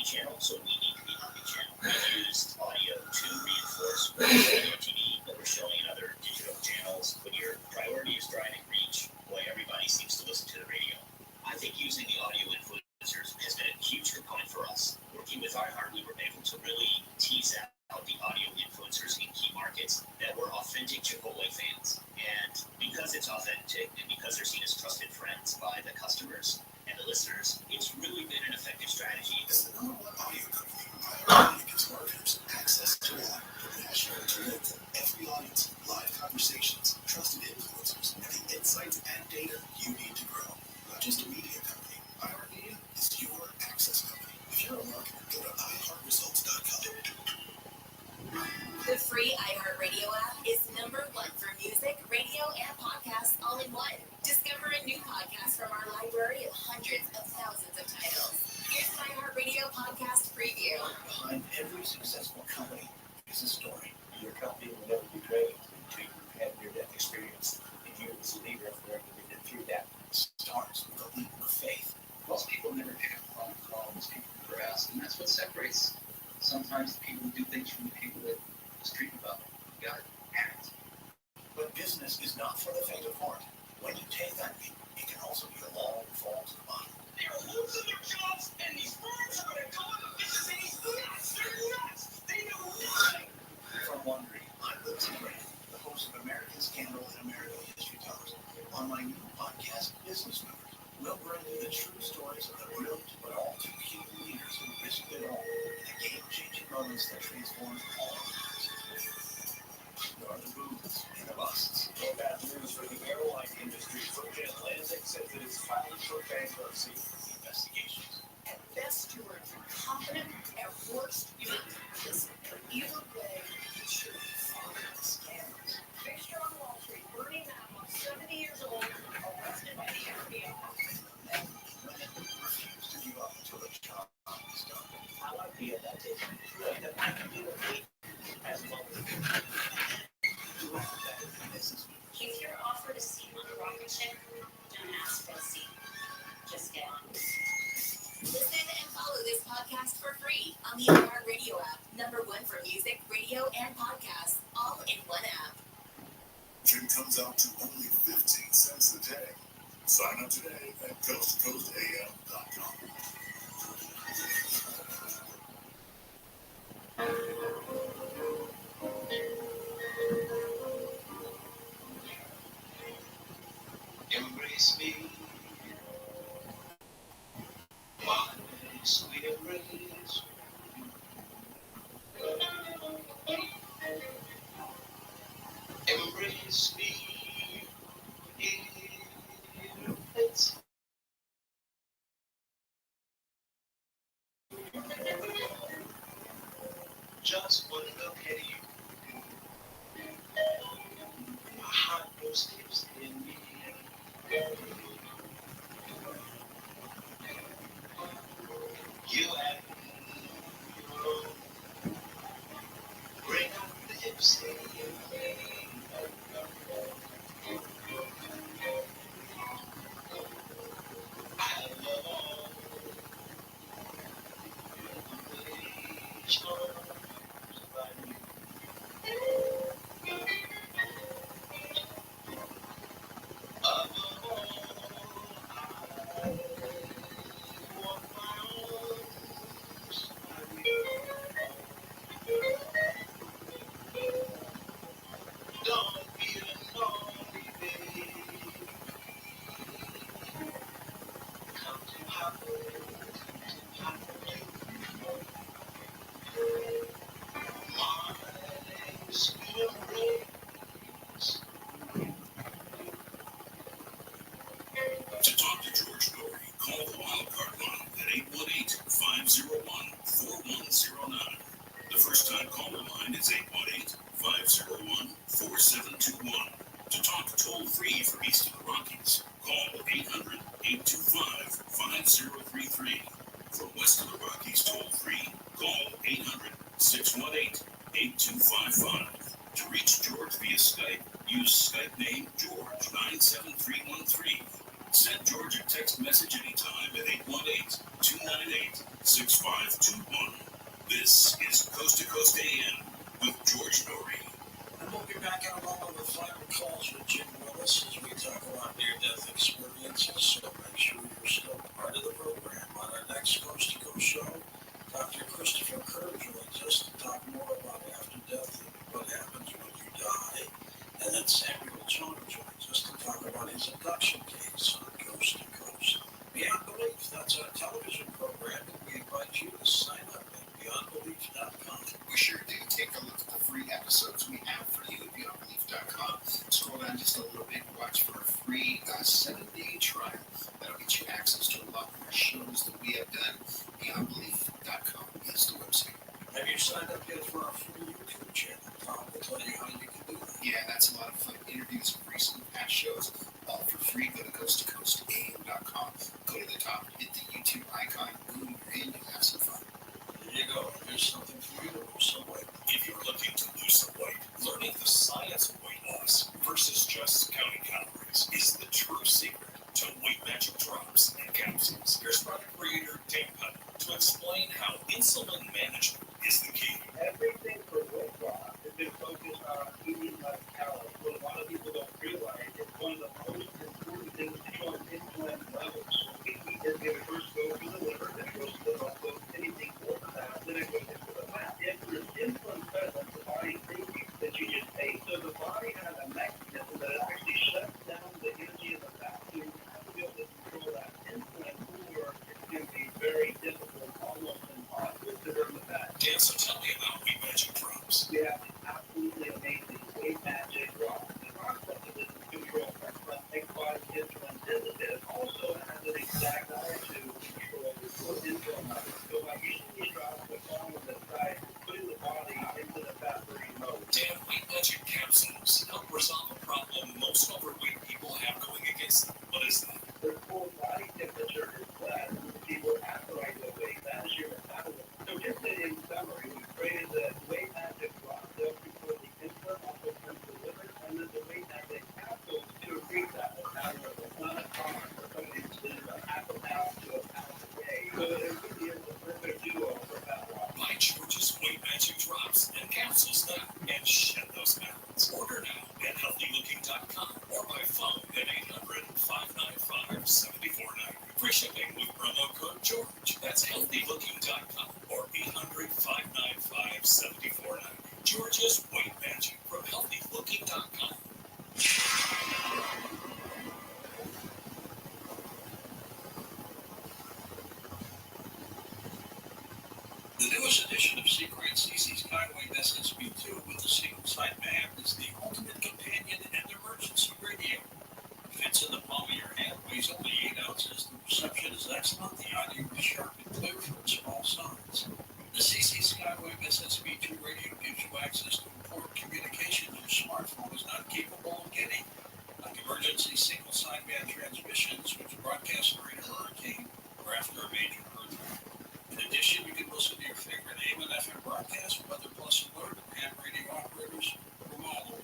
omni-channel, so we need to be omni-channel. We used audio to reinforce radio, TV, what we're showing in other digital channels. When your priority is driving reach, boy, everybody seems to listen to the radio. I think using the audio influencers has been a huge component for us. Working with iHeart, we were able to really tease out the audio influencers in key markets that were authentic Chipotle fans. And because it's authentic and because they're seen as trusted friends by the customers and the listeners, it's really been an effective strategy. As the number one audio company, iHeart gives marketers access to a national tool, every audience, live conversations, trusted influencers, and the insights and data you need to grow. Not just a media company, iHeart Media is your access company. If you're a marketer, go to iHeartResults.com. The free iHeartRadio app is number one for music, radio, and podcasts all in one. Discover a new podcast from our library of hundreds of thousands of titles. Here's an iHeartRadio podcast preview. Behind every successful company is a story. Your company will never be great until you have near-death experience. And you as a leader have learned to live through that. It starts with a leap of faith. Most people never pick up the phone and call. Most people never ask, and that's what separates sometimes the people who do things from the people that just dream about it. You gotta act. But business is not for the faint of heart. When you take that leap, it can also be a long fall to the bottom. They're losing their jobs, and these firms are going to go into business, and he's nuts. They're nuts. They know nothing. From Wondering, I'm Lindsay Graham, the host of America's Scandal and American History Tellers. On my new podcast, Business Movers, we'll bring you the true stories of the brilliant but all too human leaders who risked it all in the game-changing moments that transformed all of us. There are the booms and the busts. No bad news for the airline industry. Virgin Atlantic says it is filing for bankruptcy. Investigations. At best, you are incompetent. At worst, you are complicit. Either way, you should be fired. Scandals. Fixture on Wall Street, Bernie Madoff, 70 years old, arrested by the FBI. And women refuse to give up until the job is done. I like the that they can prove that I can do it as well as If you're offered a seat on a rocket ship, don't ask for a seat. Just get on. Listen and follow this podcast for free on the iHeartRadio app. Number one for music, radio, and podcasts, all in one app. Gin comes out to only 15 cents a day. Sign up today at coasttocoastam.com. Embrace me, my sweet embrace. Embrace me, it's just one look at you. My heart goes skips in me. You and bring out the hips in me. I love all the charms about you. Above all, I want my arms around you. Don't be a naughty baby. Come to Papa, Papa. My sweet embrace. To talk to George Dory, call the wildcard line at 818-501-4109. The first-time caller line is 818-501-4721. To talk toll-free from east of the Rockies, call 800-825-5033. From west of the Rockies toll-free, call 800-618-8255. To reach George via Skype, use Skype name George97313. Send George a text message anytime at 818-298-76 6521. This is Coast to Coast AM with George Norrie. And we'll be back in a moment with final calls with Jim Willis as we talk about near-death experiences. So make sure you're still part of the program. On our next Coast to Coast show, Dr. Christopher Kerr joins us to talk more about after death and what happens when you die. And then Samuel Jonah joins us to talk about his abduction case on Coast to Coast. Beyond Belief, that's our television program, and we invite you to sign up at beyondbelief.com. We sure do. Take a look at the free episodes we have for you at beyondbelief.com. Scroll down just a little bit and watch for a free 7-day trial. That'll get you access to a lot more shows that we have done. Beyondbelief.com is the website. Have you signed up yet for our free YouTube channel? Tom will tell you how you can do that. Yeah, that's a lot of fun. Interviews of recent past shows, all for free. Go to coasttocoastam.com. Go to the top, hit the YouTube icon, boom, you're in, have some fun. There you go. Here's something for you to lose some weight. If you're looking to lose some weight, learning the science of weight loss versus just counting calories is the true secret to Weight Magic drops and capsules. Here's product creator Dan Putnam to explain how insulin management is the key. Everything for weight loss has been focused on eating less calories. What a lot of people don't realize is one of the most important things to control insulin levels. We eat this, it first goes to the liver, then it goes to the muscle, anything more than that, then it goes into the fat. If there's insulin present, the body thinks that you just ate. So the body has a mechanism that it actually shuts down the energy in the fat. So you have to be able to control that insulin, or it's going to be very difficult, almost impossible to burn the fat. Dan, so tell me about Weight Magic drops. Yeah, it's absolutely amazing. Weight Magic drops. The concept of this is control. But makes body insulin sensitive. Also has an exact diet to control insulin levels. So by using these drops, what's on the side, putting the body into the fat burning mode. Dan, Weight Magic capsules help resolve a problem most overweight people have going against them. What is that? Their full body temperature is less. People have the right to weight. That is your metabolism. So just in summary, we created the Weight Magic drops to control the insulin, also comes the liver, and then the Weight Magic capsules to increase that metabolism. It's not common for somebody to lose a half a pound to a pound a day. So it really is the perfect duo for fat loss. Buy George's Weight Magic drops and capsules now and shed those pounds. Order now at healthylooking.com or by phone at 800-595-7490. Free shipping with promo code George. That's healthylooking.com or 800-595-7490. George's Weight Magic from healthylooking.com. The newest edition of Secret CC Skyway SSB2 with the single-side band is the ultimate companion and emergency radio. It fits in the palm of your hand, weighs only 8 ounces, the reception is excellent, the audio is sharp and clear for small sounds. The CC Skyway SSB2 radio gives you access to important communication your smartphone is not capable of getting, like emergency single-side band transmissions, which broadcast during a hurricane or after a major earthquake. In addition, you can listen to your favorite AM and FM broadcasts, Weather Plus Alert, and ham radio operators from all over.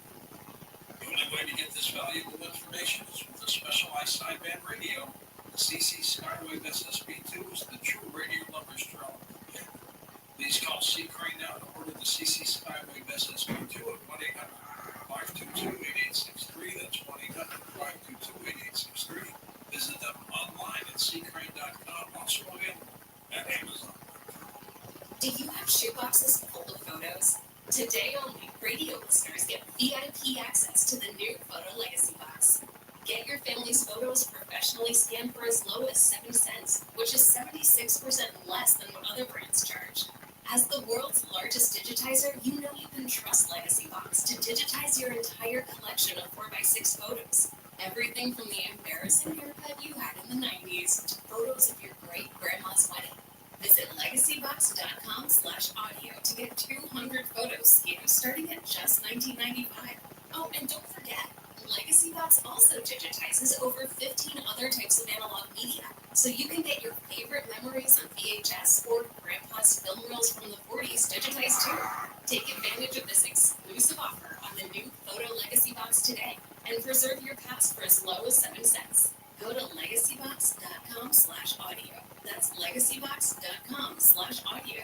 The only way to get this valuable information is with a specialized sideband radio. The CC Skywave SSB2 is the true radio lover's drone. Please call C. Crane now to order the CC Skywave SSB2 at 1-800-522-8863. That's 1-800-522-8863. Visit them online at ccrane.com. Also available at Amazon. Do you have shoeboxes full of photos? Today only, radio listeners get VIP access to the new Photo Legacy Box. Get your family's photos professionally scanned for as low as 7 cents, which is 76% less than what other brands charge. As the world's largest digitizer, you know you can trust Legacy Box to digitize your entire collection of 4x6 photos. Everything from the embarrassing haircut you had in the 90s to photos of your great-grandma's wedding. Visit legacybox.com/audio to get 200 photos scanned starting at just $19.95. Oh, and don't forget, Legacy Box also digitizes over 15 other types of analog media, so you can get your favorite memories on VHS or Grandpa's film reels from the 40s digitized too. Take advantage of this exclusive offer on the new Photo Legacy Box today and preserve your past for as low as 7 cents. Go to legacybox.com. legacybox.com/audio. That's legacybox.com/audio.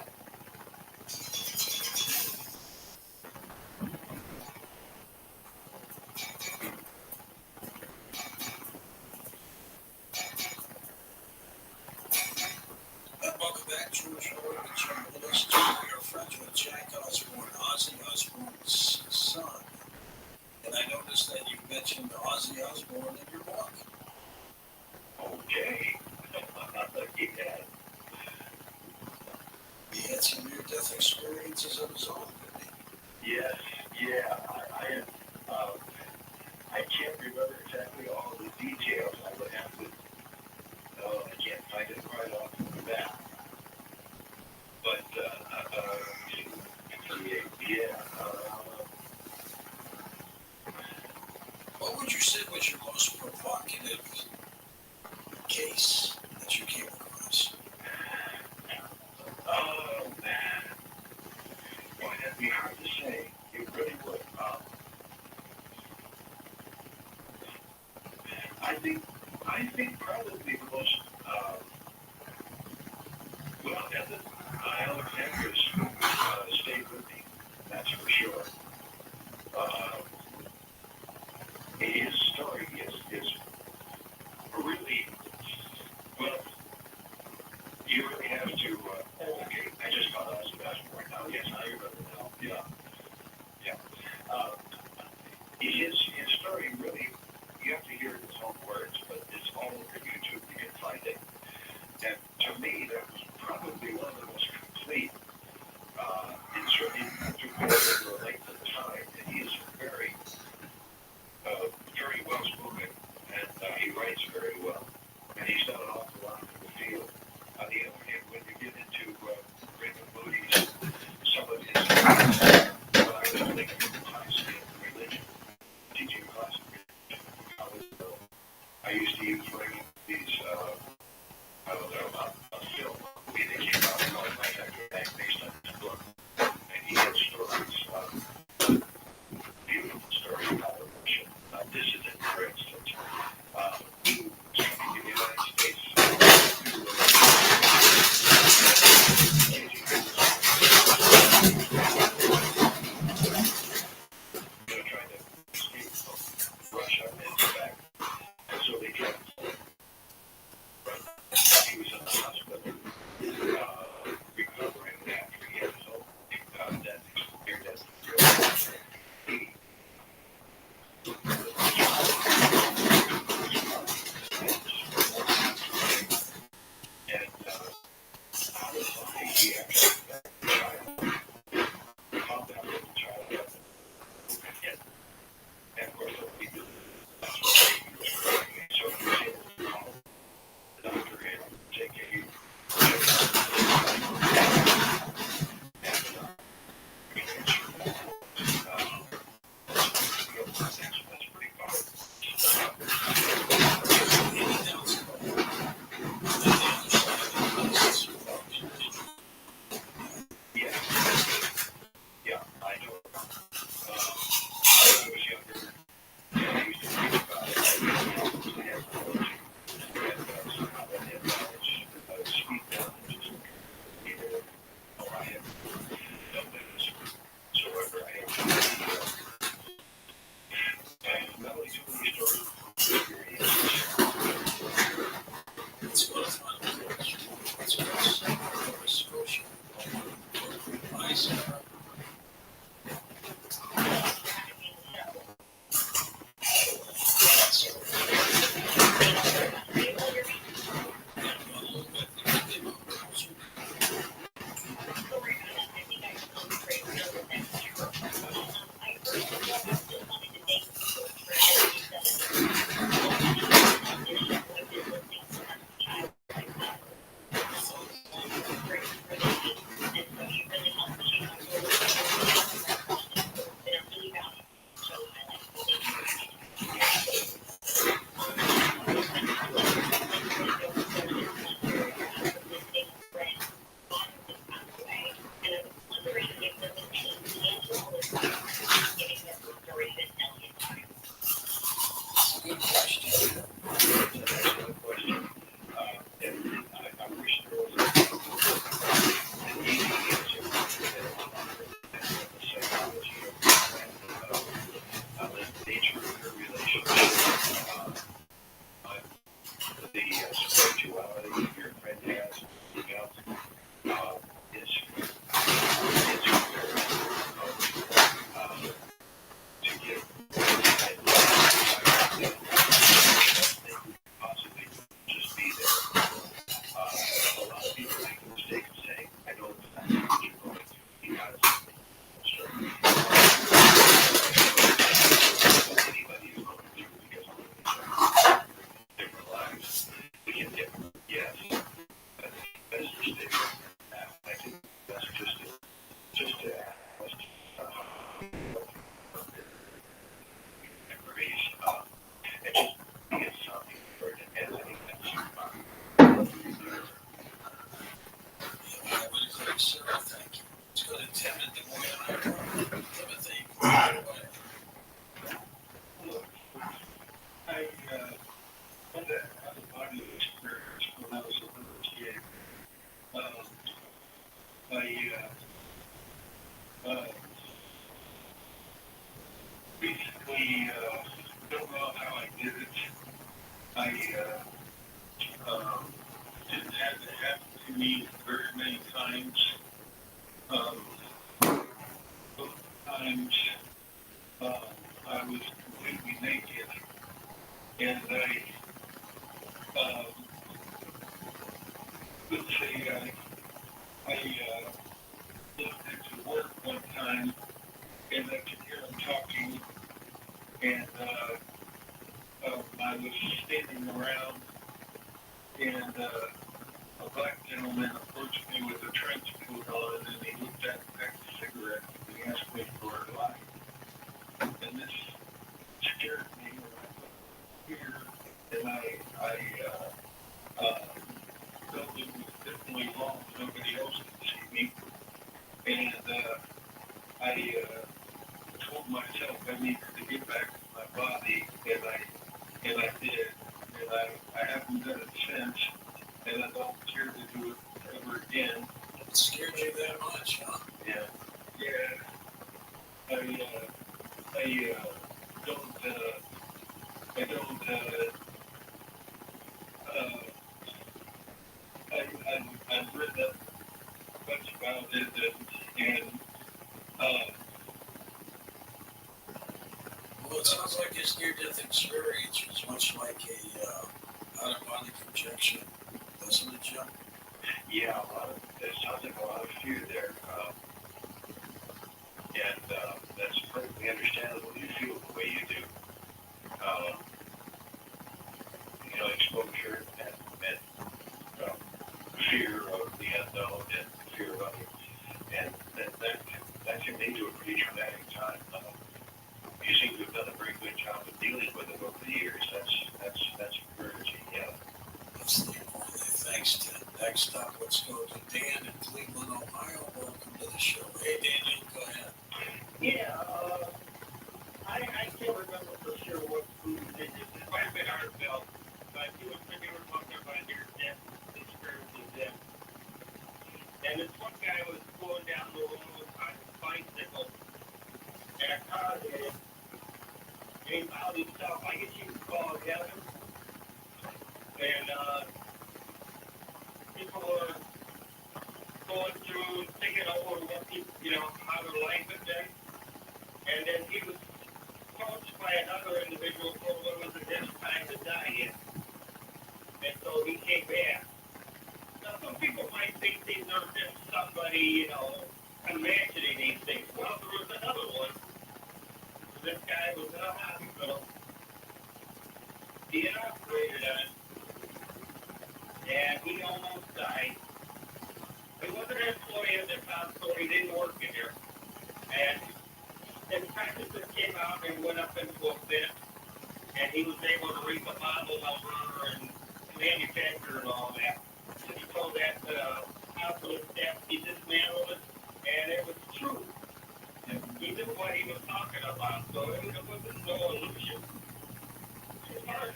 Welcome back, George Howard and John Willis. We are friends with Jack Osborne, Ozzy Osbourne's son. And I noticed that you mentioned Ozzy Osbourne in your book. Okay. Yeah. He had some near-death experiences of his own, didn't he? Yes. Yeah. I can't remember exactly all the details. I would have to. I can't find it right off the bat. But yeah. What would you say was your most provocative case that you came across? Oh man. Boy, that'd be hard to say. It really would. I think probably the most Alexander's stayed with me. That's for sure. His story is really, well, you really have to, okay, I just found out it's a passport now. Yes, I remember now. Yeah. His story really, you have to hear it in his own words, but it's all over YouTube. You can find it. And to me, that was probably one of the most complete, and certainly to relate to the time. And he is very well spoken, and he writes very well. And he's done an awful lot in the field. On the other hand, when you get into Raymond Moody's, some of his what I was thinking of the class in religion, teaching class in religion, I used to use Raymond Moody's, I don't know, a film movie that came out called Life After Death based on his book. And he had stories, beautiful stories about evolution. This is it, for instance. In the United States, trying to escape from Russia and back. And so they tried to he was in the hospital. It sounds like his near-death experience was much like a out-of-body projection, doesn't it, Jim? Yeah, it sounds like a lot of fear there. And that's perfectly understandable. You feel the way you do. Exposure and fear of the unknown and fear of others. And that can lead to a pretty traumatic time. You seem to have done a very good job of dealing with it over the years. That's encouraging, yeah. That's the important thing. Thanks, Ted. Next up, let's go to Dan in Cleveland, Ohio. Welcome to the show. Hey, Daniel, go ahead. Yeah, I can't remember for sure what food it is. It might have been Artbell, but they were talking about their death experiences then. And this one guy was going down the road on his bicycle, and a car hit him. And he found himself, I guess you could call it heaven. And people were going through, thinking over what people, how their life had been. And then he was approached by another individual who told him it was his time to die yet. And so he came back. Now, some people might think these are just somebody, imagining these things. Well, there was another one. This guy was in a hospital. He had operated on him. And he almost died. He wasn't an employee of this hospital. He didn't work in there. And his practices came out and went up into a fit, and he was able to read the model number and manufacture and all that. And he told that hospital staff he dismantled it, and it was true. He knew what he was talking about, so it wasn't no illusion. As far as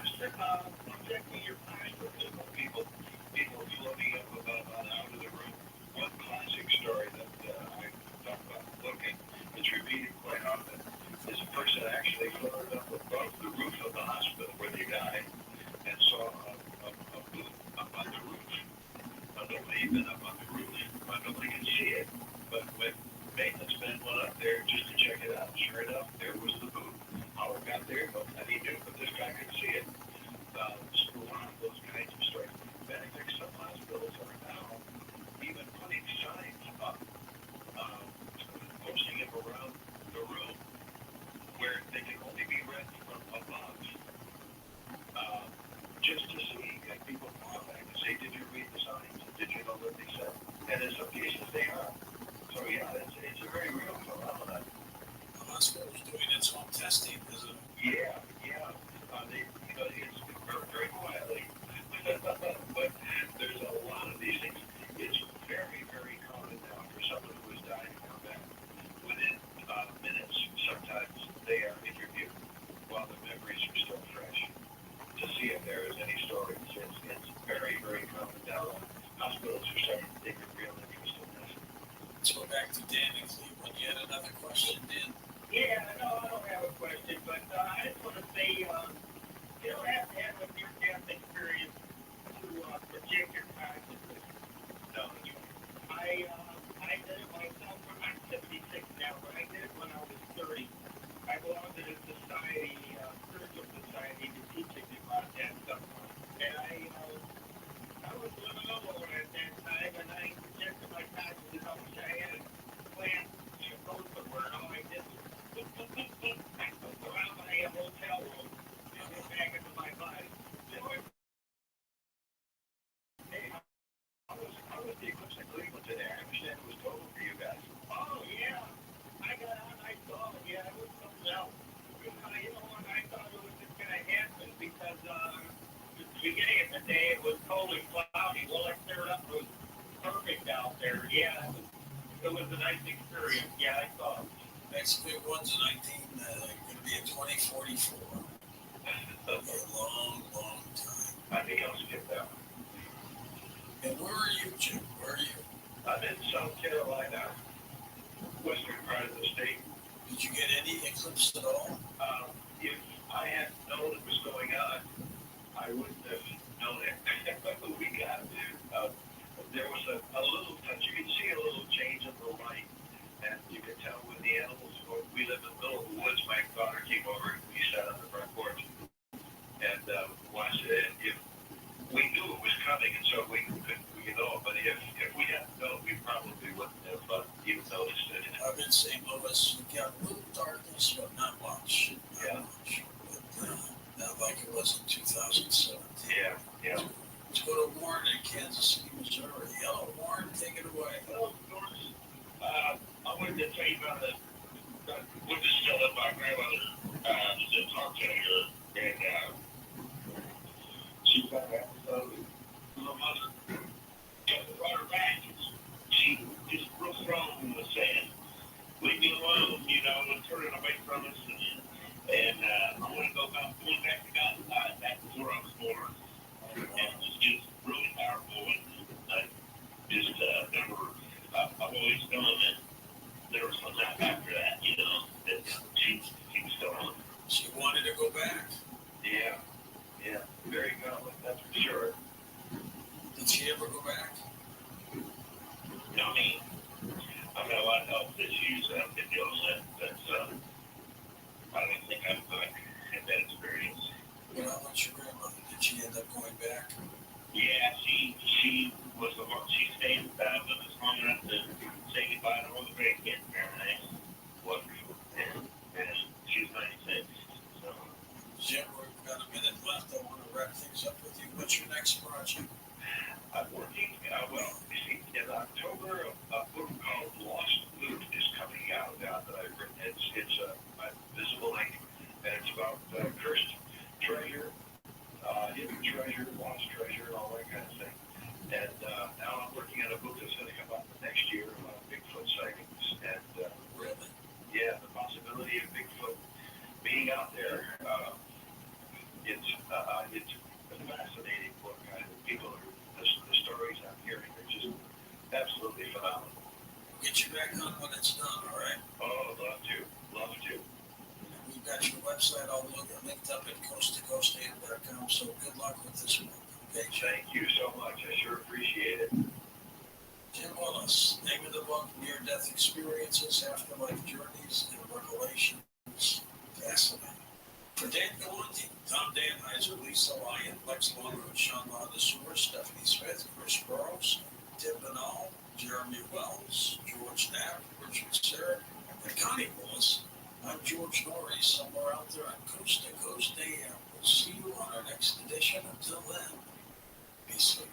projecting your time with people floating up about already been up on the roof, but nobody could see it. But when maintenance men went up there just to check it out, sure enough, there was the boot. Howard got there, but he knew, but this guy could see it. So one of those kinds of stories. Then I think some hospitals are now even putting signs up, posting it around the room where they can only be read from above, just to see if people call back and say, did you read the signs? Did you know what they said? And in some cases they are. So yeah, it's a very real phenomenon. The hospital's doing its own testing, isn't it? Yeah. It's very quietly, but there's a lot of these things. It's very, very common now for someone who has died to come back. Within minutes, sometimes they are interviewed while the memories are still fresh to see if there is any stories. It's very, very common now. Hospitals are starting to take a real interest in this. Let's go back to Dan and Cleveland. You had another question, Dan? Yeah, no, I don't have a question, but I just want to say, you don't have to have a near-death experience to project your consciousness. No, that's right. I did it myself. I'm 76 now, but I did it when I was 30. I belonged to this society, spiritual society, to teaching me about that stuff. And I was living alone at that time, and I projected my consciousness. I wish I had a plan to go somewhere. And all I did was I looked around my hotel room and went back into my body. So How was the eclipse in Cleveland today? I understand it was total for you guys. oh, yeah. I got out and I saw it. Yeah, it was something else. You know what? I thought it was just going to happen because at the beginning of the day it was totally cloudy. Well, I cleared up. It was perfect out there. Yeah, it was a nice experience. Yeah, I saw it. Next big one's going to be in 2044. A long, long time. I think I'll skip that one. And where are you, Jim? Where are you? I'm in South Carolina, western part of the state. Did you get any eclipse at all? If I had known it was going on, I wouldn't have known it. We got there was a little touch. You could see a little change in the light, and you could tell when the animals. We lived in the middle of the woods. My daughter came over and we sat on the front porch and watched it. And if we knew it was coming, and so we know. But if we hadn't known, we probably wouldn't have even noticed it. I'm in St. Louis. We got a little darkness, but not much. Not much. But not like it was in 2017. Yeah. Let's go to Warren in Kansas City, Missouri. Hello, Warren. Take it away. Hello, George. I wanted to tell you about we're just still at my grandmother. Just talked to her, and she's got that little mother. Brought her back. She just broke wrong and was saying, leave me alone, and turning away from us. And I want to go back to God's side. That was where I was born. And it was just really powerful. And I just I've always known that there was something after that, that she was still on. She wanted to go back. Yeah. Very common, that's for sure. Did she ever go back? No, I've got a lot of health issues that I've been dealing with. I don't think I've had that experience. Well, how about your grandmother? Did she end up going back? Yeah, she was the one. She stayed with us long enough to say goodbye to all the grandkids and everything. Wonderful. And she was 96. So. Jim, we've got a minute left. I want to wrap things up with you. What's your next project? I'm working, in October, a book called Lost Loot is coming out now that I've written. It's a visible link, and it's about cursed treasure, hidden treasure, lost treasure, and all that kind of thing. And now I'm working on a book that's going to come out next year about Bigfoot sightings. And really? Yeah, the possibility of Bigfoot being out there. It's a fascinating book. The stories I'm hearing are just absolutely phenomenal. We'll get you back on when it's done, all right? Oh, love to. We've got your website all linked up at coasttocoastam.com, so good luck with this book, okay? Thank you so much. I sure appreciate it. experiences, afterlife journeys, and revelations. Fascinating. For Dan Galante, Tom Danheiser, Lisa Lyon, Lex Longer, Sean Mondesor, Stephanie Smith, Chris Burrows, Tim Banal, Jeremy Wells, George Knapp, Richard Serra, and Connie Willis. I'm George Norrie, somewhere out there on Coast to Coast AM. We'll see you on our next edition. Until then, be safe.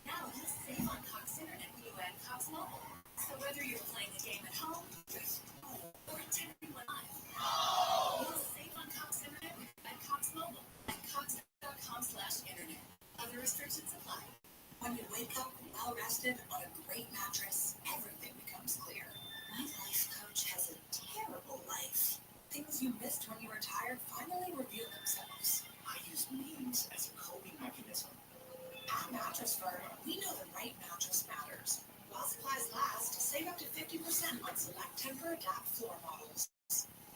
Now you save on Cox Internet when you add Cox Mobile. So whether you're playing a game at home or attending one live, you'll save on Cox Internet when you add Cox Mobile at cox.com/internet. Other restrictions apply. When you wake up well rested on a great mattress, everything becomes clear. My life coach has a terrible life. Things you missed when you were tired finally reveal themselves. I use memes as a coping mechanism. At Mattress Firm, we know the right mattress matters. While supplies last, save up to 50% on select Tempur-Adapt floor models.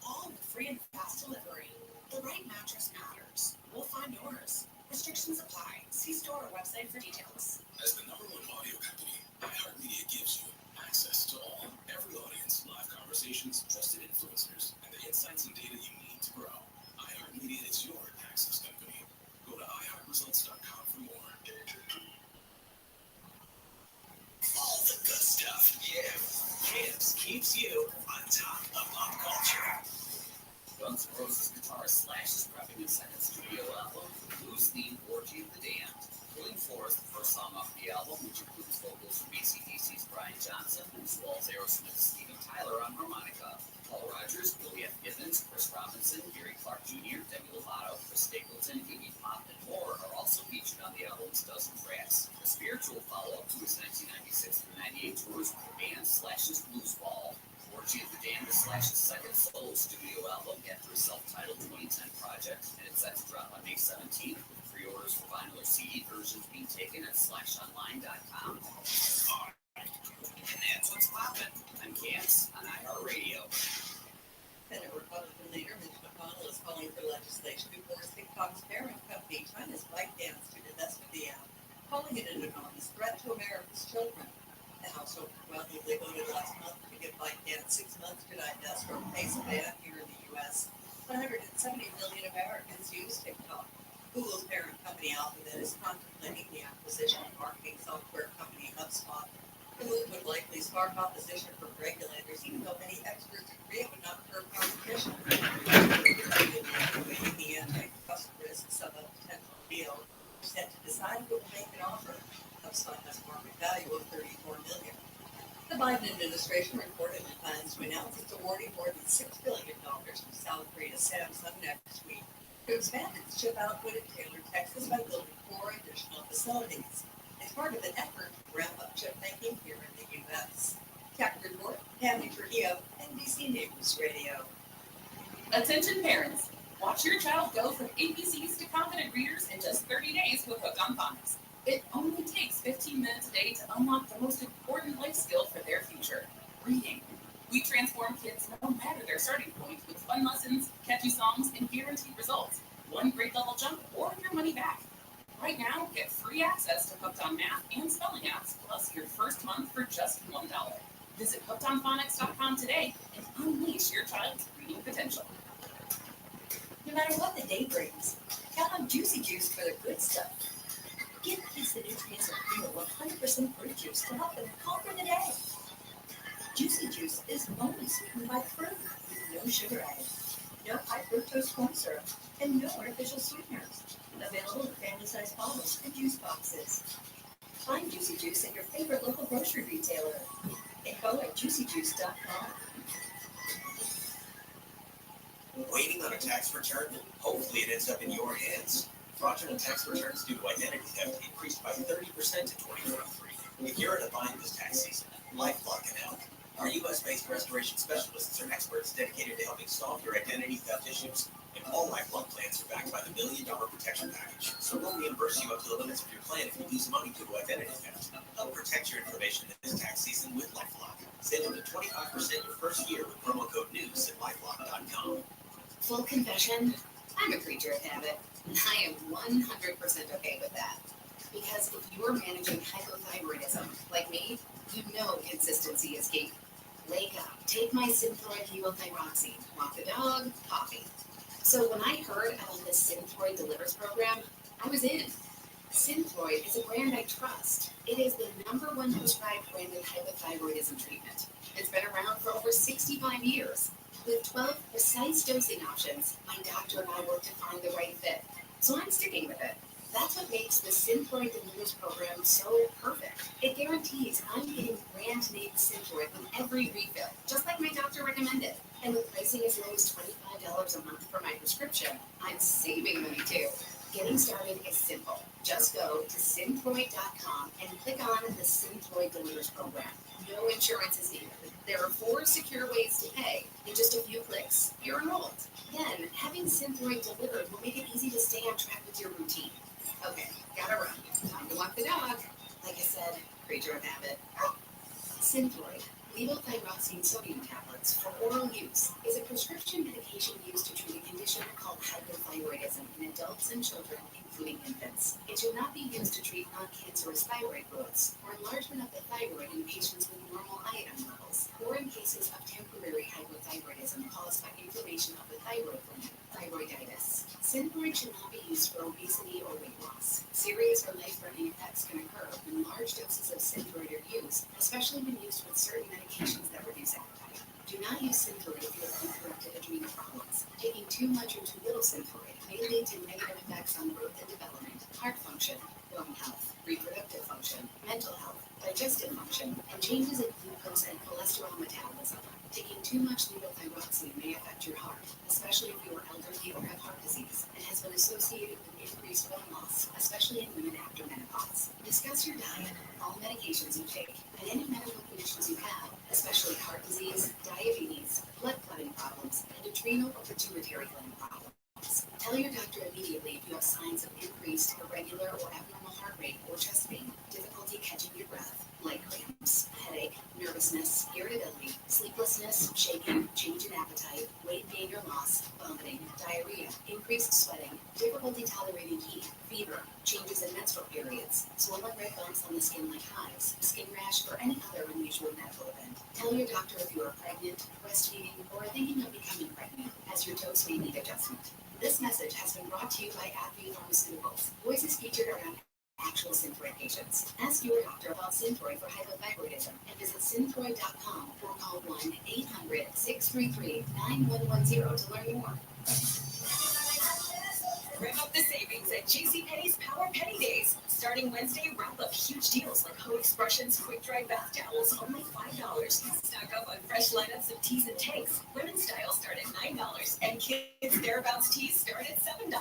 All with free and fast delivery. The right mattress matters. We'll find yours. Restrictions apply. See store or website for details. As the #1 audio company, iHeartMedia gives you access to all, every audience, live conversations, trusted influencers, and the insights and data you need to grow. iHeartMedia is your access company. Go to iHeartResults.com for more. All the good stuff. Yeah. Gibbs keeps you on top of pop culture. Guns N' Roses guitarist Slash is prepping his second studio album, Blues Theme Orgy of the Damned. Pulling Forth, the first song off the album, which includes vocals from AC/DC's Brian Johnson, as well as Aerosmith's Steven Tyler on harmonica. Paul Rogers, Billy F. Gibbons, Chris Robinson, Gary Clark Jr., Demi Lovato, Chris Stapleton, Iggy Pop, and more are also featured on the album's dozen tracks. A spiritual follow-up to his 1996 through 98 tours with the band Slash's Blues Ball. Orgy of the Damned is Slash's second solo studio album after his self-titled 2010 project, and it's set to drop on May 17th, with pre-orders for vinyl or CD versions being taken at slashonline.com. And that's what's poppin'. I'm Cams on iHeartRadio. Senate Republican leader Mitch McConnell is calling for legislation to force TikTok's parent company, China's ByteDance, to divest of the app, calling it an enormous threat to America's children. The House overwhelmingly voted last month to give ByteDance 6 months to divest from face ban here in the U.S. 170 million Americans use TikTok. Google's parent company Alphabet is contemplating the acquisition of marketing software company HubSpot. The move would likely spark opposition from regulators, even though many experts agree it would not curb competition. Weighing the antitrust risks of a potential deal, set to decide who will make an offer. HubSpot has a market value of $34 million. The Biden administration reportedly plans to announce it's awarding more than $6 billion to South Korea's Samsung next week to expand its chip output in Taylor, Texas by building 4 additional facilities. It's part of an effort to ramp up chip making here in the U.S. Tech Report, Tammy Trujillo, NBC News Radio. Attention parents, watch your child go from ABCs to confident readers in just 30 days with Hooked on Phonics. It only takes 15 minutes a day to unlock the most important life skill for their future, reading. We transform kids no matter their starting point with fun lessons, catchy songs, and guaranteed results. One grade level jump or your money back. Right now, get free access to Hooked on Math and Spelling apps, plus your first month for just $1. Visit hookedonphonics.com today and unleash your child's reading potential. No matter what the day brings, count on Juicy Juice for the good stuff. Give kids the nutrients of real 100% fruit juice to help them conquer the day. Juicy Juice is only sweetened by fruit with no sugar added. no high fructose corn syrup, and no artificial sweeteners. Available in family-sized bottles and juice boxes. Find Juicy Juice at your favorite local grocery retailer. Info at juicyjuice.com. Waiting on a tax return? Hopefully it ends up in your hands. Fraudulent tax returns due to identity theft increased by 30% in 2023. If you're in a bind this tax season, LifeLock can help. Our U.S.-based restoration specialists are experts dedicated to helping solve your identity theft issues. And all LifeLock plans are backed by the $1 Million Protection Package. So we'll reimburse you up to the limits of your plan if you lose money due to identity theft. Help protect your information this tax season with LifeLock. Save up to 25% your first year with promo code NEWS at LifeLock.com. Full confession, I'm a creature of habit, and I am 100% okay with that. Because if you're managing hypothyroidism, like me, you know consistency is key. Wake up, take my Synthroid levothyroxine, walk the dog, coffee. So when I heard about the Synthroid Delivers program, I was in. Synthroid is a brand I trust. It is the #1 prescribed branded hypothyroidism treatment. It's been around for over 65 years. With 12 precise dosing options, my doctor and I work to find the right fit. So I'm sticking with it. That's what makes the Synthroid Delivers program so perfect. It guarantees I'm getting brand name Synthroid with every refill, just like my doctor recommended. And with pricing as low as $25 a month for my prescription, I'm saving money too. Getting started is simple. Just go to Synthroid.com and click on the Synthroid Delivers program. No insurance is needed. There are 4 secure ways to pay. In just a few clicks, you're enrolled. Then, having Synthroid delivered will make it easy to stay on track with your routine. Okay, gotta run. Time to walk the dog. Like I said, creature of habit. Synthroid, levothyroxine sodium tablets for oral use, is a prescription medication used to treat a condition called hypothyroidism in adults and children, including infants. It should not be used to treat non-cancerous thyroid growths or enlargement of the thyroid in patients with normal iodine levels, or in cases of temporary hypothyroidism caused by inflammation of the thyroid gland, thyroiditis. Synthroid should not be used for obesity or weight loss. Serious or life-threatening effects can occur when large doses of Synthroid are used, especially when used with certain medications that reduce appetite. Do not use Synthroid if you have uncorrected adrenal problems. Taking too much or too little Synthroid may lead to negative effects on growth and development, heart function, bone health, reproductive function, mental health, digestive function, and changes in glucose and cholesterol metabolism. Taking too much levothyroxine may affect your heart, especially if you are elderly or have heart disease, and has been associated with increased bone loss, especially in women after menopause. Discuss your diet, all medications you take, and any medical conditions you have, especially heart disease, diabetes, blood clotting problems, and adrenal or pituitary gland problems. Tell your doctor immediately if you have signs of increased, irregular, or abnormal heart rate or chest pain, difficulty catching your breath, leg cramps, headache, nervousness, irritability, sleeplessness, shaking, change in appetite, weight gain or loss, vomiting, diarrhea, increased sweating, difficulty tolerating heat, fever, changes in menstrual periods, swollen red bumps on the skin like hives, skin rash, or any other unusual medical event. Tell your doctor if you are pregnant, breastfeeding, or are thinking of becoming pregnant, as your dose may need adjustment. This message has been brought to you by AbbVie Pharmaceuticals. Voices featured around actual Synthroid patients. Ask your doctor about Synthroid for hypothyroidism and visit Synthroid.com or call 1-800-633-9110 to learn more. Rev up the savings at JCPenney's Power Penny Days. Starting Wednesday, wrap up huge deals like Home Expressions quick dry bath towels, only $5. Stock up on fresh lineups of tees and tanks. Women's style start at $9, and kids thereabouts tees start at $7.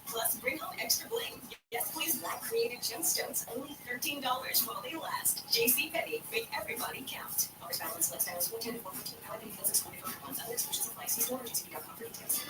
Plus, bring home extra bling. Yes, please, black created gemstones, only $13 while they last. JCPenney, make everybody count. Offers balance, lifestyles, 410 to 414. Power Penny deals excluded from months. Other exclusions apply. See store or JCP.com for details.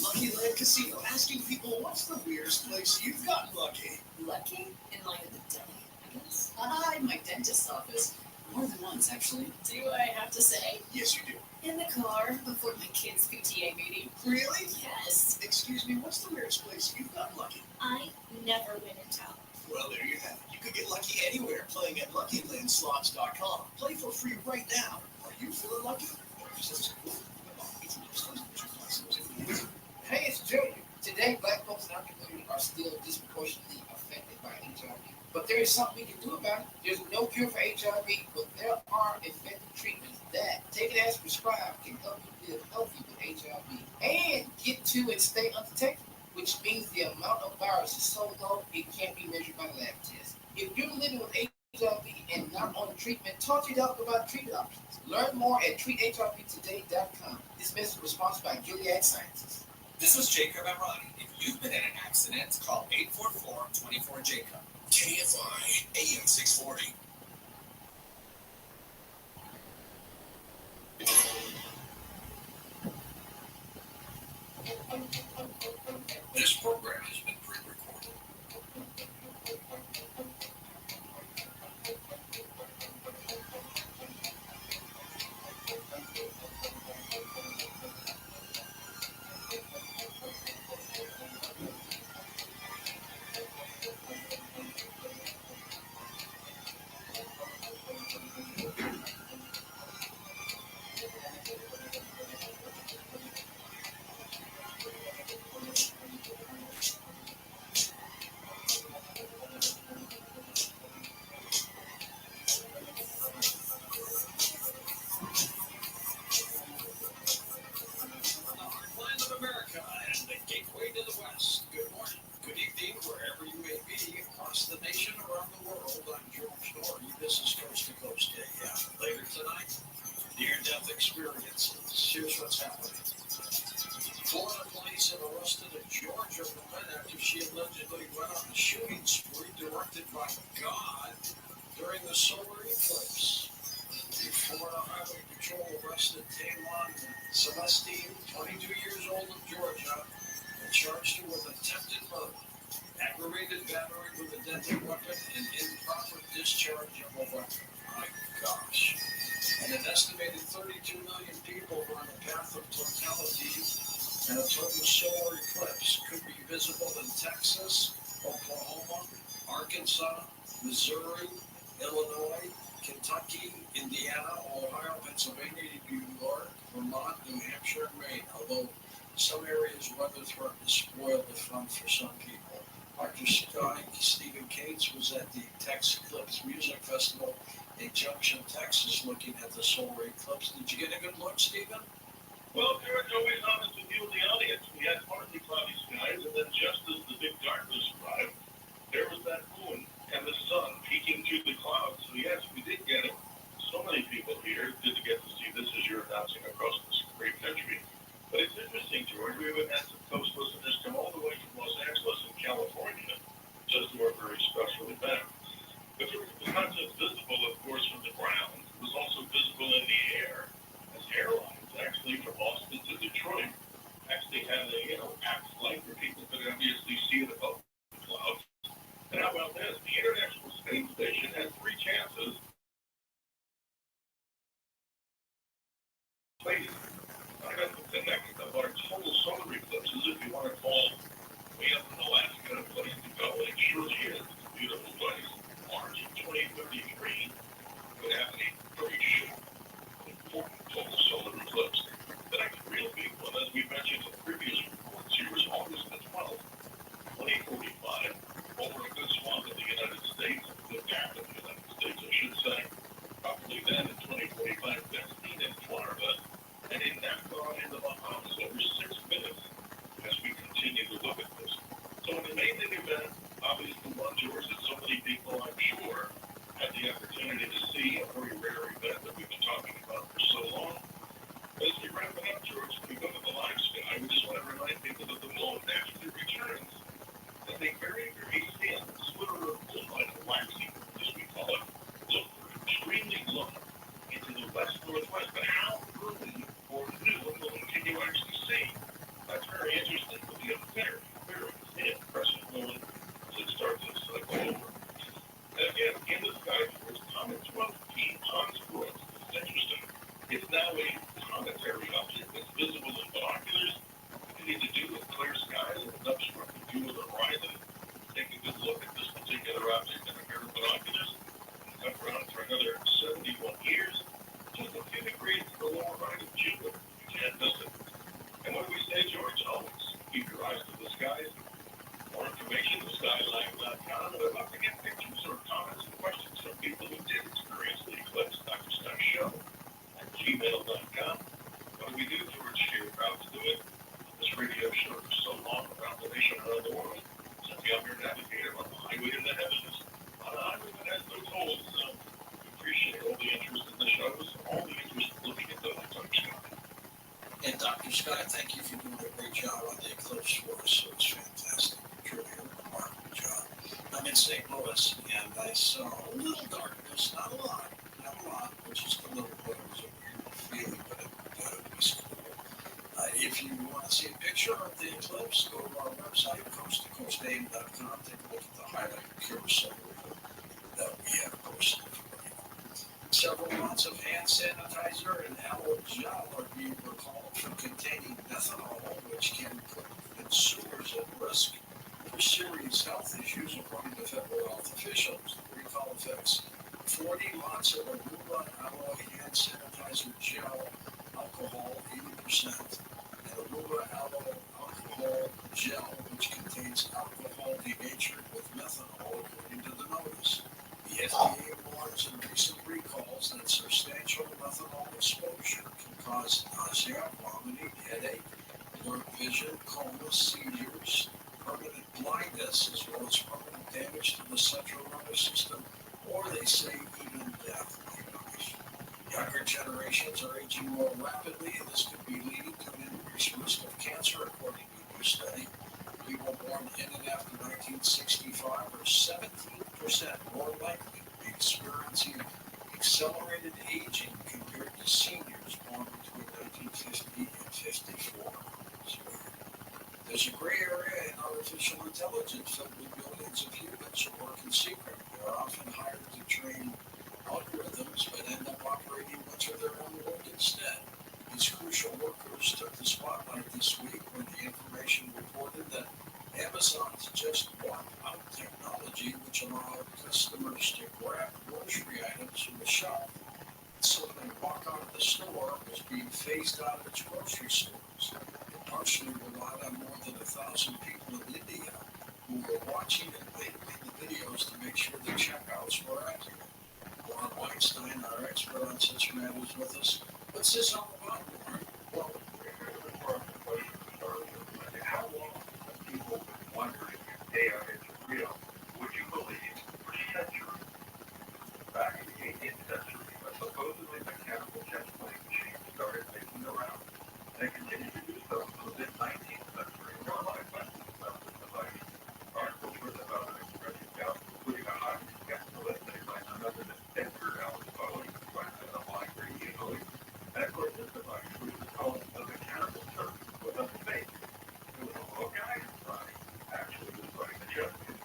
Lucky Land Casino asking people, what's the weirdest place you've gotten lucky? Lucky? In line at the deli, I guess? In my dentist's office. More than once, actually. Do I have to say? Yes, you do. In the car before my kid's PTA meeting. Really? Yes. Excuse me, what's the weirdest place you've gotten lucky? I never win and tell. Well, there you have it. You could get lucky anywhere playing at LuckyLandSlots.com. Play for free right now. Are you feeling lucky? Hey, it's Junior. Today, black folks in our community are still disproportionately affected by HIV. But there is something we can do about it. There's no cure for HIV, but there are effective treatments that, take it as prescribed, can help you live healthy with HIV and get to and stay undetected, which means the amount of virus is so low it can't be measured by lab tests. If you're living with HIV and not on treatment, talk to your doctor about treatment options. Learn more at treathivtoday.com. This message was sponsored by Gilead Sciences. This is Jacob Emrani. If you've been in an accident, call 844-24-JACOB. KFI AM 640. This program has been pre-recorded. Missouri, Illinois, Kentucky, Indiana, Ohio, Pennsylvania, New York, Vermont, New Hampshire, and Maine, although some areas weather threatened to spoil the fun for some people. Dr. Stephen Cates was at the Tex Eclipse Music Festival in Junction, Texas, looking at the solar eclipse. Did you get a good look, Stephen? Well, George, always honest with you and the audience. We had partly cloudy skies, and then just as the big darkness arrived, there was that moon and the sun peeking through the clouds. So yes, we did get it. So many people here didn't get to see this as you're announcing across this great country. But it's interesting, George. We even had some coast listeners come all the way from Los Angeles and California just to our very special event. But it was not just visible, of course, from the ground. It was also visible in the air as airlines, actually from Austin to Detroit, actually had a packed flight where people could obviously see it above the clouds. And how about this? The International Space Station had 3 chances. Space. I got to connect of our total solar eclipses, if you want to call way up in Alaska a place to go. And it surely is. It's a beautiful place. March of 2033 would have a very short, important total solar eclipse. The next real big one, as we mentioned in previous reports, here was August the 12th, 2045. Over a good swath of the United States, a good half of the United States, I should say. Probably then in 2045, that's seen in Florida, and in Nassau in the Bahamas, over 6 minutes as we continue to look at this. So an amazing event, obviously one, George, that so many people, I'm sure, had the opportunity to see, a very rare event that we've been talking about for so long. But as we wrap it up, George, we go to the live sky, we just want to remind people that the moon naturally returns as a very, very thin sliver of moonlight, a waxy, as we call it, look extremely low into the west-northwest. But how early or new a moon can you actually see? That's very interesting. It'll be a very, very thin crescent moon as it starts to cycle over. And again, in the sky, towards comet 12P, Hans Brooks, it's interesting. It's now a cometary object that's visible in binoculars. You need to do with clear skies and an obstructed view of the horizon. Take a good look at this particular object in a pair of binoculars. It's been around for another 71 years. Just a few degrees to the lower right of Jupiter. You can't miss it. And what do we say, George? Always keep your eyes to the skies. More information at skyline.com. And I'd love to get pictures or comments and questions from people who did experience the eclipse. Dr. Scott's show at gmail.com. What do we do, George? Here, proud to do it. This radio show for so long around the nation, around the world. Simply I'm your navigator on the highway to the heavens. On a highway that has no tolls. So we appreciate all the interest in the shows, all the interest in looking at those Scott. And Dr. Scott, thank you for doing a great job on the eclipse for us. It was fantastic. Truly a remarkable job. I'm in St. Louis, and I saw a little darkness, not a lot, but just a little bit. It was a weird feeling, but it was cool. If you want to see a picture of the eclipse, go to our website, coasttocoastame.com. Take a look at the highlight carousel that we have posted for you. Several months of hand sanitizer and aloe gel are being recalled for containing methanol, which can put consumers at risk for serious health issues, according to federal health officials. The recall affects 40 lots of Aruba aloe hand sanitizer gel, alcohol 80%, and Aruba aloe alcohol gel, which contains alcohol denatured with methanol, according to the notice. The FDA warns in recent recalls that substantial methanol exposure can cause nausea, vomiting, headache, blurred vision, coma, seizures, permanent blindness, as well as permanent damage to the central nervous system, or they say even death. Younger generations are aging more rapidly, and this could be leading to an increased risk of cancer, according to a new study. People born in and after 1965 are 17% more likely to be experiencing accelerated aging compared to seniors born between 1950 and 54. There's a gray area in artificial intelligence filled with billions of humans who work in secret. They are often hired to train algorithms, but end up operating much of their own work instead. These crucial workers took the spotlight this week when the information reported that Amazon's just bought out technology which allowed customers to grab grocery items from the shelf. Simply walk out of the store was being phased out of its grocery stores. It partially relied on more than 1,000 people in India who were watching and labeling the videos to make sure the checkouts were accurate. Warren Weinstein, our expert on such matters, with us. What's this all about, Warren? Well, how long have people been wondering if AI is real? Would you believe for centuries? Back in the 18th century, a supposedly mechanical chess playing machine started making the rounds, and it continued to do so until the mid-19th century. There were a lot of questions about this device. Articles written about it expressing doubt, including a highly skeptical essay by none other than Edgar Allan Poe, who finds it online pretty easily. And of course, this device, which was called the mechanical turk, was a fake. It was a little guy inside, actually was running the chess game.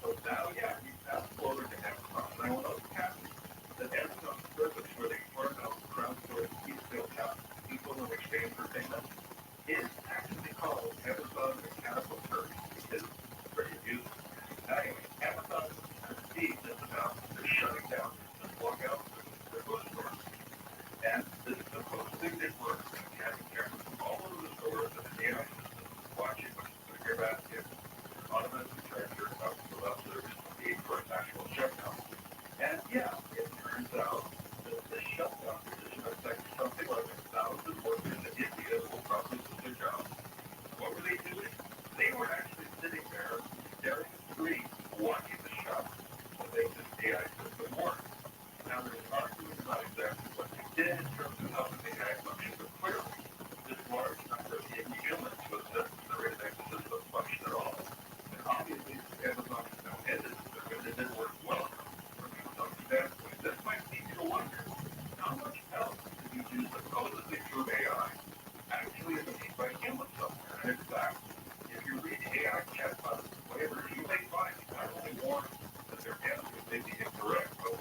So now, you fast forward to Amazon, and I will note carefully that Amazon's service where they farm out crowdsourced piecemeal people in exchange for payment is actually called Amazon Mechanical Turk. It's pretty amusing. Anyway, Amazon perceives this about they're shutting down and walk out their bookstores. And this is the most thing that works in having cameras all over the stores and an AI system watching what's going to get back in. Automatically track your account without service need for an actual shutdown. And it turns out that this shutdown decision affects something like 1,000 workers in India who will probably lose their jobs. What were they doing? They were actually sitting there staring at the screen, watching the shop so they could AI system work. Now there's arguing about exactly what they did in terms of how the AI functioned, but clearly this large number of humans was necessary to make the system function at all. And obviously Amazon has now ended the service. It didn't work well enough from Amazon's standpoint. This might lead you to wonder, how much else did you do supposedly through AI actually is made by humans somewhere? And in fact, if you read AI chatbots, whatever, you may find not only warn that their answers may be incorrect, but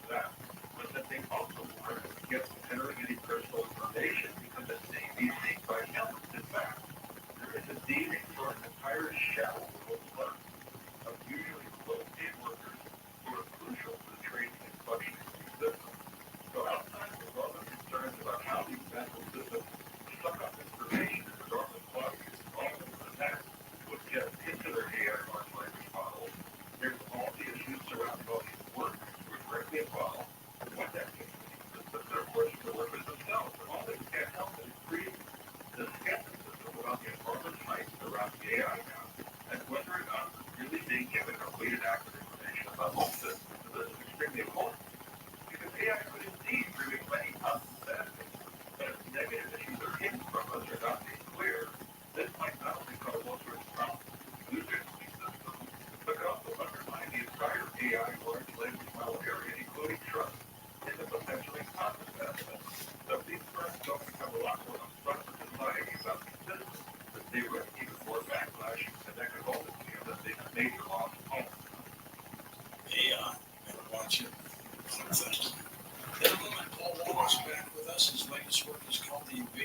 that, but that they also warn against entering any personal information because it may be seen by humans. In fact, there is indeed a sort of entire shadow world of usually low-paid workers who are crucial to the training and functioning of these systems. So outside of all the concerns about how these medical systems suck up information in enormous quantities all over the net would get into their AI large language models, there's all the issues surrounding all these work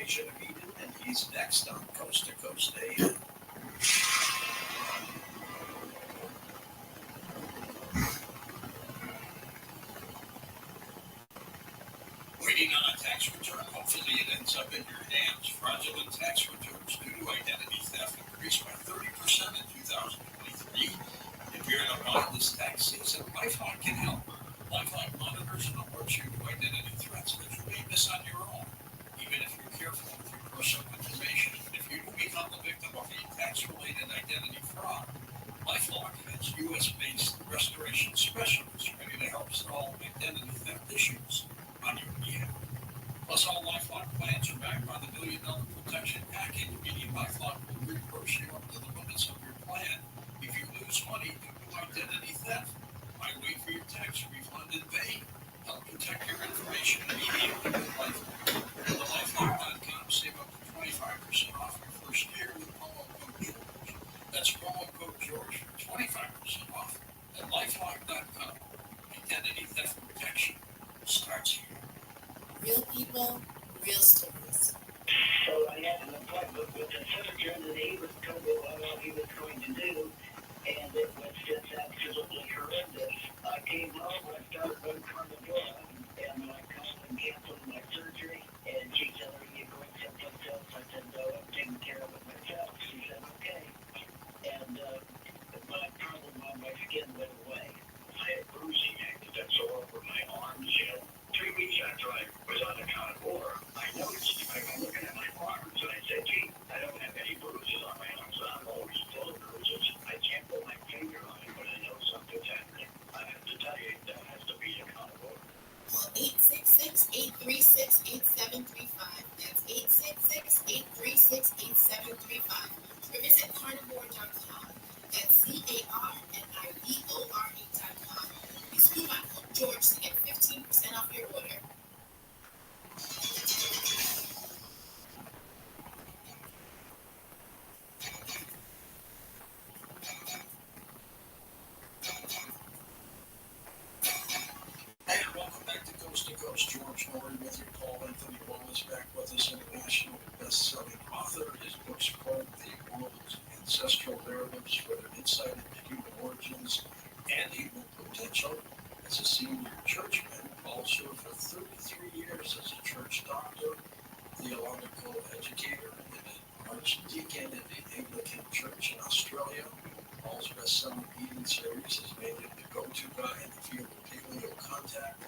Invasion of Eden, and he's next on Coast to Coast AM. Waiting on a tax return? Hopefully it ends up in your hands. Fraudulent tax returns due to identity theft increased by 30% in 2023. If you're in a bind this tax season, Lifeline can help. Lifeline monitors and alerts you to identity threats that you may miss on your own. Even if you're careful with your personal information, if you do become the victim of a tax-related identity fraud, Lifeline has U.S.-based restoration specialists ready to help solve identity theft issues on your behalf. Plus, all Lifeline plans are backed by the $1 Million Protection Package, meaning Lifeline will reimburse you up to the limits of your plan if you lose money due to identity theft. Why wait for your tax refund in vain? Help protect your information immediately with Lifeline. Go to Lifeline.com, save up to 25% off your first year with promo code George. That's promo code George for 25% off at Lifeline.com. Identity theft protection starts here. Real people, real stories. So I had an appointment with the surgeon, and he was told me what all he was going to do, and it was just absolutely horrendous. I came home, I started going on the door, and I called and canceled my surgery, and she said, "Are you going someplace else?" I said, "No, I'm taking care of it myself." She said, "Okay." And my problem on my skin went away. I had bruising that's all over my arms, 3 weeks after I was on the carnivore, I noticed, I'm looking at my arms, and I said, "Gee, I don't have any bruises on my arms. I'm always full of bruises. I can't put my finger on it, but I know something's happening." I have to tell you, that has to be a carnivore. Call 866-836-8735. That's 866-836-8735. Or visit carnivore.com. That's CARNIVORE.com. Use coupon code George to get 15% off your order. And welcome back to Coast. George Norrie with you. Paul Anthony Wallace back with us, international best-selling author. His books quote the world's ancestral narratives with an insight into human origins and human potential. As a senior churchman, Paul served for 33 years as a church doctor, theological educator, and an archdeacon in the Anglican Church in Australia. Paul's best-selling Eden series has made him the go-to guy in the field of paleo contact.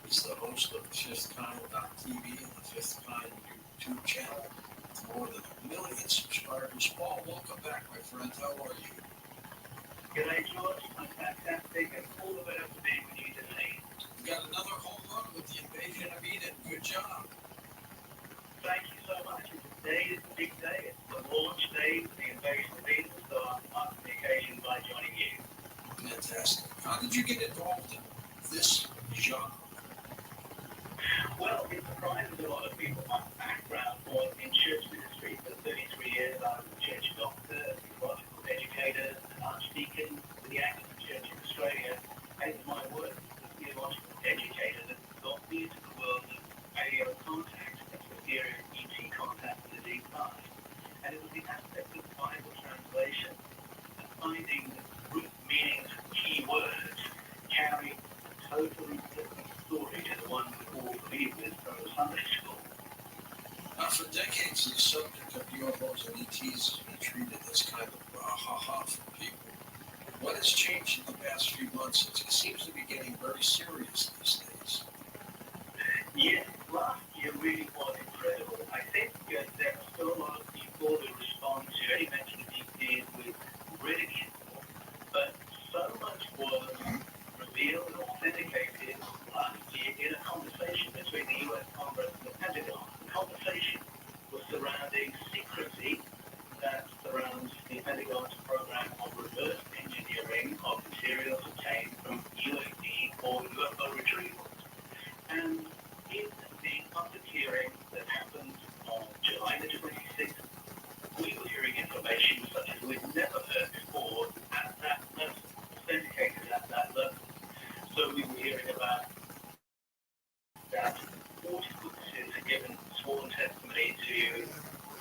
He's the host of FifthKind.tv and the Fifth Kind YouTube channel with more than 1 million subscribers. Paul, welcome back, my friend. How are you? G'day, George. I'm fantastic, and all the better for being with you today. We got another home run with the Invasion of Eden. Good job. Thank you so much. Today is the big day. It's the launch day for the Invasion of Eden, so I'm up to the occasion by joining you. Fantastic. How did you get involved in this genre? Well, it surprises a lot of people. My background was in church ministry for 33 years. I was a church doctor, theological educator, an archdeacon for the Anglican Church in Australia. And my work as a theological educator that got me into the world of paleo contact, exterior ET contact in the deep past. And it was the aspect of Bible translation and finding root meanings, key words, carry a totally different story to the one we all believe in from Sunday school. Now, for decades, the subject of UFOs and ETs has been treated as kind of ha-ha for people. What has changed in the past few months? It seems to be getting very serious these days. Yes, last year really was incredible. I think there are still a lot of people who respond to any mention of ETs with ridicule, but so much was revealed and authenticated last year in a conversation between the U.S. Congress and the Pentagon. The conversation was surrounding secrecy that surrounds the Pentagon's program of reverse engineering of materials obtained from UAP or UFO retrievals. And in the puppeteering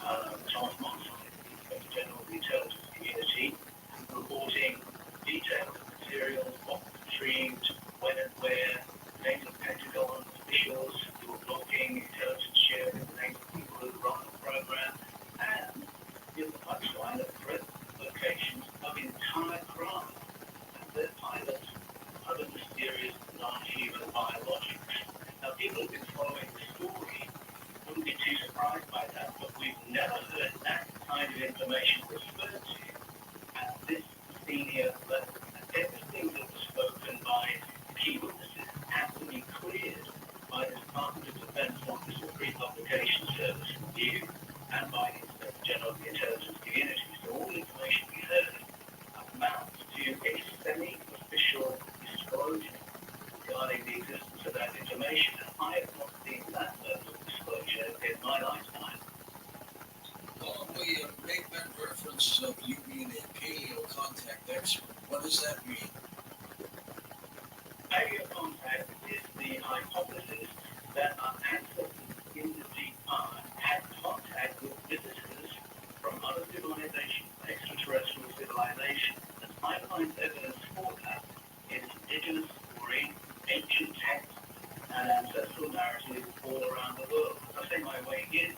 Thomas Monson, Inspector General of the Intelligence Community, reporting details of materials, what was retrieved, when and where, names of Pentagon officials who were blocking intelligence sharing, the names of people who run the program, and the punchline of threat locations of entire craft and their pilots, other mysterious non-human biologics. Now, people have been following the story wouldn't be too surprised by that, but we've never heard that kind of information referred to at this senior level. Everything that was spoken by key witnesses has to be cleared by the Department of Defense Office of Pre-Publication Service Review and by the Inspector General of the Intelligence Community. So all the information we heard amounts to a semi-official disclosure regarding the existence of that information. And I have not seen that level of disclosure in my lifetime. Well, we make that reference of you being a paleo contact expert. What does that mean? Paleo contact is the hypothesis that our ancestors in the deep past had contact with visitors from other civilizations, extraterrestrial civilizations. And I find evidence for that in indigenous story, ancient texts, and ancestral narratives all around the world. I say my way in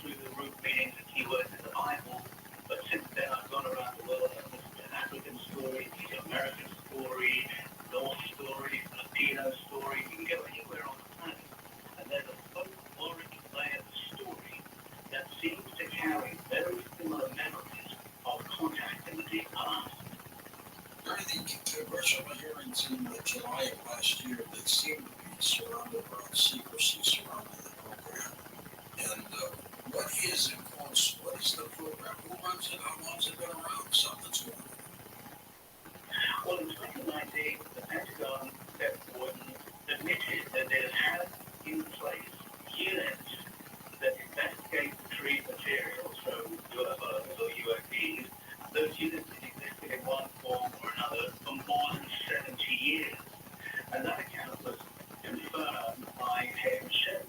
through the root meanings and keywords in the Bible, but since then I've gone around the world and listened to African story, Native American story, North story, Filipino story. You can go anywhere on the planet, and there's a folkloric layer of story that seems to carry very similar memories of contact in the deep past. During the congressional hearings in July of last year, they seemed to be surrounded around secrecy surrounding the program. And what is, in quotes, what is the program? Who runs it? How long has it been around? Something's going on. Well, in 2019, the Pentagon admitted that it had in place units that investigate retrieve materials, so UFOs or UAPs. Those units have existed in one form or another for more than 70 years. And that account was confirmed by Hayden Shem,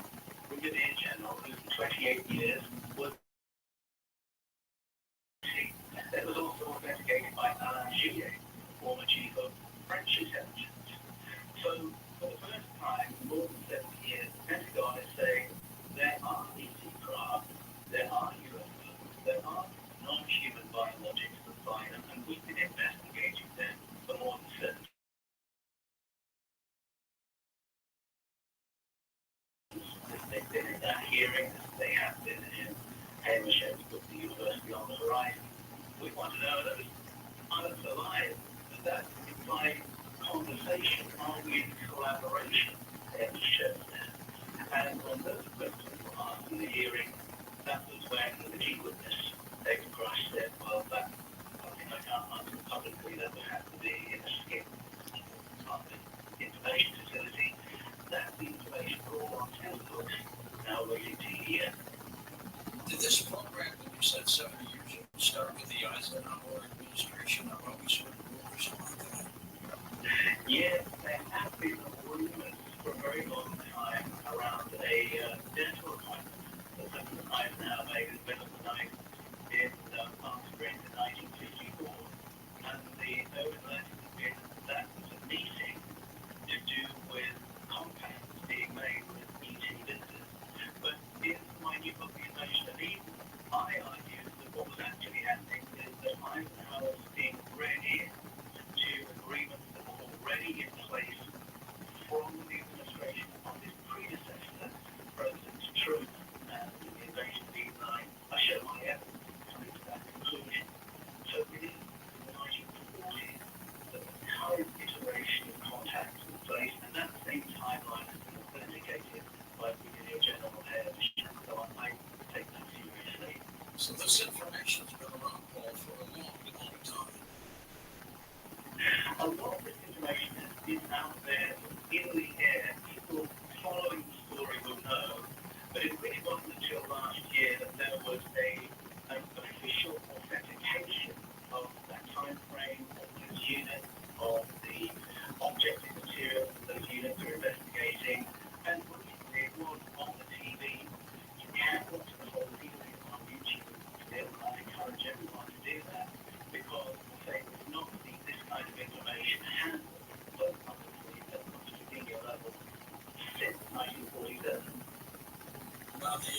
Brigadier General, who for 28 years was. It was also investigated by Alain Gillet, former chief of French intelligence. So, for the first time in more than 70 years, the Pentagon is saying there are ET craft, there are UFOs, there are non-human biologics that fly them, and we've been investigating them for more than 70 years. They've been in that hearing, they have been in Hamish with the university on the horizon. We want to know those pilots alive. That implies conversation. Are we in collaboration? And on those questions were asked in the hearing, that was when the key witness, David Grush, said, well, that's something I can't answer publicly. That would have to be in a skip public information facility. That's the information for all on textbooks now waiting to hear. Did this program that you said 70 years ago start with the Eisenhower administration? I've always heard rumors about that. Yes, there have been rumors for a very long time around a dental appointment that President Eisenhower made in the middle of the night in Palm Springs in 1954. And the evidence is that was a meeting to do with compacts being made with ET visitors. But in my new book, The Invasion of Eden, I argue that what was actually happening is that Eisenhower was being read in to agreements that were already in place from the administration of his predecessor, President Truman. And in The Invasion of Eden, I show my evidence coming to that conclusion. So it is in the 1940s that the current iteration of contacts in place, and that same timeline has been authenticated by Brigadier General Hayden Shem. So I take that seriously. So this information's been around, Paul, for a long, long time. A lot of this information is out there in the air. People following the story will know, but it really wasn't until last year that there was an official authentication of that time frame of those units, of the objective materials that those units are investigating, and recently it was on the TV. You can watch the whole video on YouTube.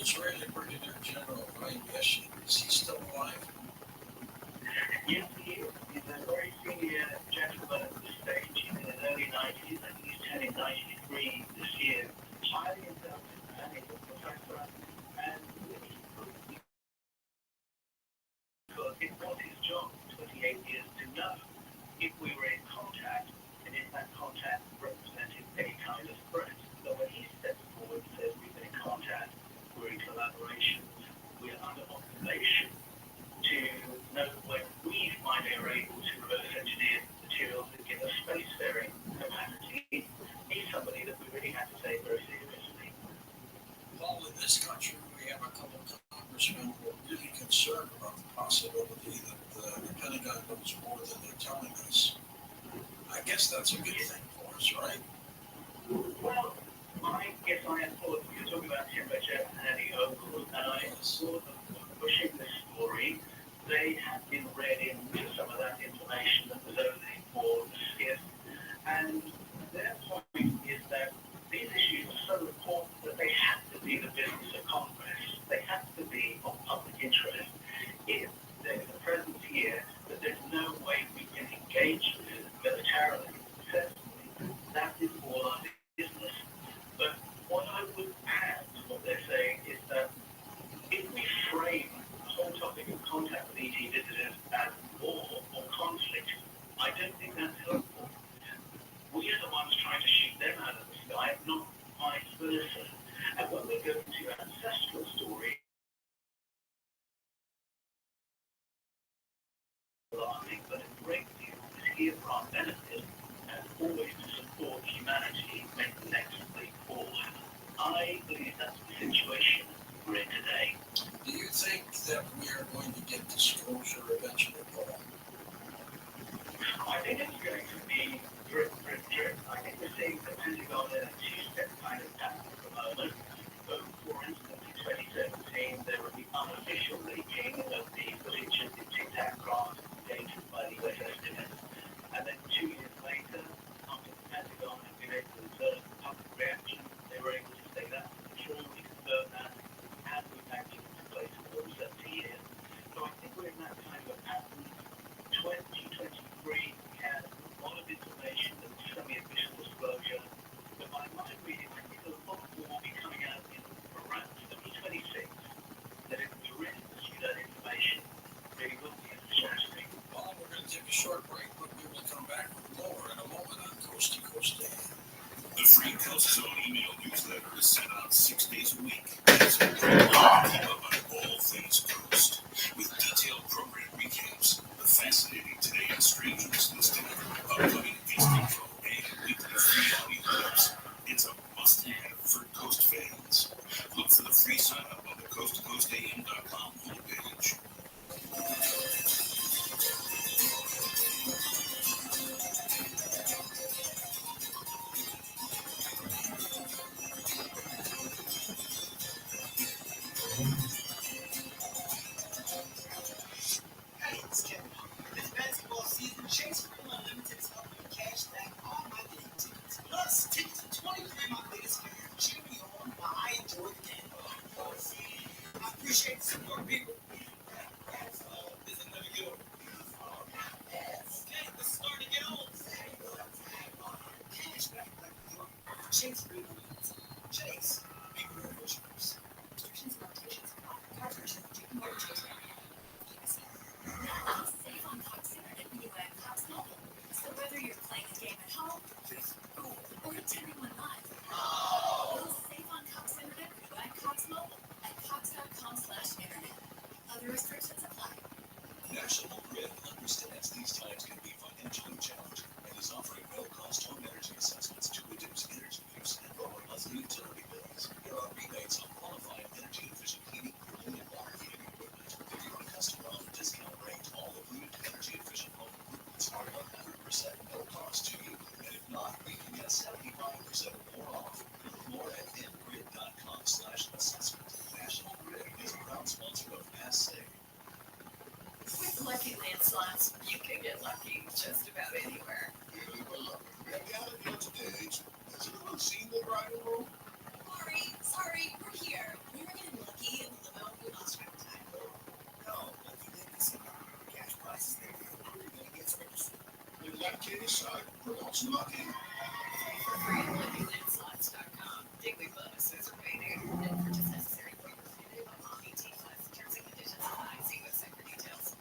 Israeli Brigadier General Ryan Yeshi, is he still alive? Yes, he is. He's a very senior gentleman at this stage. He's in his early 90s. I think he's turning 93 this year. Highly intelligent man. He's a professor. And because it was his job 28 years to know if we were in contact and if that contact represented any kind of threat. So when he steps forward and says we've been in contact, we're in collaboration, we're under observation to know when we finally are able to reverse engineer materials that give us spacefaring capacity, he's somebody that we really have to take very seriously. Paul, in this country, we have a couple of congressmen who are really concerned about the possibility that the Pentagon knows more than they're telling us. I guess that's a good thing for us, right? Well, I guess I am thought you're talking about temperature and Annie Ogle, and I saw them pushing this story. They had been read into some of that information that was only for the skiff, and their point is that these issues are so important that they have to be the business of Congress. They have to be of public interest. If there's a presence here that there's no way we can engage with militarily, successfully, that is all our business. But what I would add to what they're saying is that if we frame the whole topic of contact with ET visitors as war or conflict, I don't think that's helpful. We are the ones trying to shoot them out of the sky, not vice versa. And when we go into your ancestral story, but a great deal is here for our benefit and always to support humanity make the next leap forward. I believe that's the situation we're in today. Do you think that we are going to get disclosure eventually, Paul? I think it's going to be drip, drip, drip. I think we're seeing the Pentagon in a two-step kind of pattern at the moment. So, for instance, in 2017, there was the unofficial leaking of the footage of the Tic Tac craft engaged by the US estimates. And then 2 years later, after the Pentagon had been able to observe the public reaction, they were able to say that for sure, we confirm that, and we've actually into place for over 70 years. So I think we're in that kind of a pattern. 2023 has a lot of information that was semi-official disclosure, but by my reading, I think a lot more will be coming out in around 2026, that if we really pursue that information, really will be shattering. Paul, we're going to take a short break, but we will come back with more in a moment on Coast to Coast AM. The Free Coast Zone email newsletter is sent out 6 days a week. It's a great way to keep up on all things Coast, with detailed program recaps, the fascinating Today and Strange listing, upcoming guest info, and weekly free audio clips. It's a must-have for Coast fans. Look for the free sign-up on the coasttocoastam.com homepage. Hey, it's Kevin. This basketball season, Chase Freeman Unlimited is helping you cash back all my game tickets. Plus, tickets to 23 of my biggest fans cheer me on while I enjoy the game. I appreciate the support, people. There's another good one. Okay, let's start to get on. Cash back like you are. Chase Freeman Unlimited. Chase, be real for yours. Restrictions and limitations apply. Card version, JP Morgan Chase Bank. Now save on Cox Internet when you add Cox Mobile. So whether you're playing a game at home, school, or attending one live, you'll save on Cox Internet when you add Cox Mobile at cox.com/internet. Other restrictions apply. National Grid understands these times can be financially challenging and is offering no-cost home energy assessments to reduce energy use and lower monthly utility bills. There are rebates on qualified energy-efficient heating, cooling, and water heating equipment. If you're a customer on the discount rate, all approved energy-efficient home improvements are 100% no cost to you. And if not, we can get 75% or more off. Learn more at ngrid.com/assessment. National Grid is a proud sponsor of Mass Save. With Lucky Land Slots, you can get lucky just about anywhere. Reality of today's, has anyone seen the bride and groom? Sorry, we're here. We were getting lucky Smoking. For free at LuckyLandSlots.com. Daily bonuses are waiting. No purchase necessary. For your free on 18 plus. Terms and conditions apply. See website for details.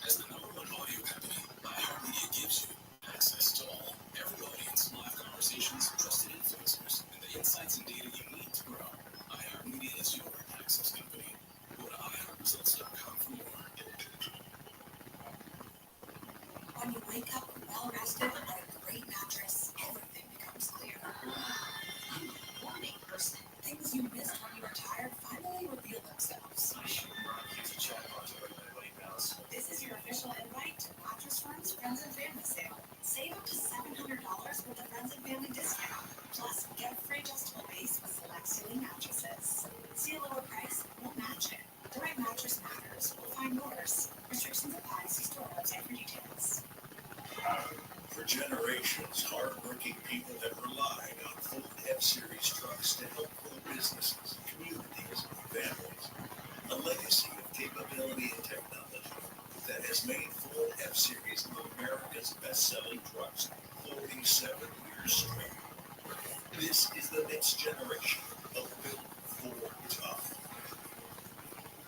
As the #1 audio company, iHeartMedia gives you access to all, every audience, live conversations, trusted influencers, and the insights and data you need to grow. iHeartMedia is your access company. Go to iHeartResults.com for more. When you wake up well rested on a great mattress, everything becomes clear. I'm a morning person. Things you missed when you were tired finally reveal themselves. This is your official invite to Mattress Firm's Friends and Family Sale. Save up to $700 with the Friends and Family discount. Plus, get a free adjustable base with select ceiling mattresses. See a lower price? We'll match it. The right mattress matters. We'll find yours. Restrictions apply. See store website for details. For generations, hardworking people have relied on Ford F-Series trucks to help grow businesses, communities, and families. A legacy of capability and technology that has made Ford F-Series one of America's best-selling trucks 47 years straight. This is the next generation of built Ford tough.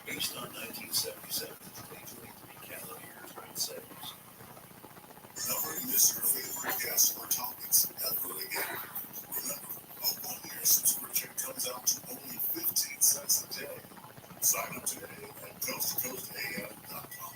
Based on 1977 to 2023 calendar year trade sales. Never miss your favorite guests or topics ever again. Remember, a 1-year subscription comes out to only 15 cents a day. Sign up today at coasttocoastam.com.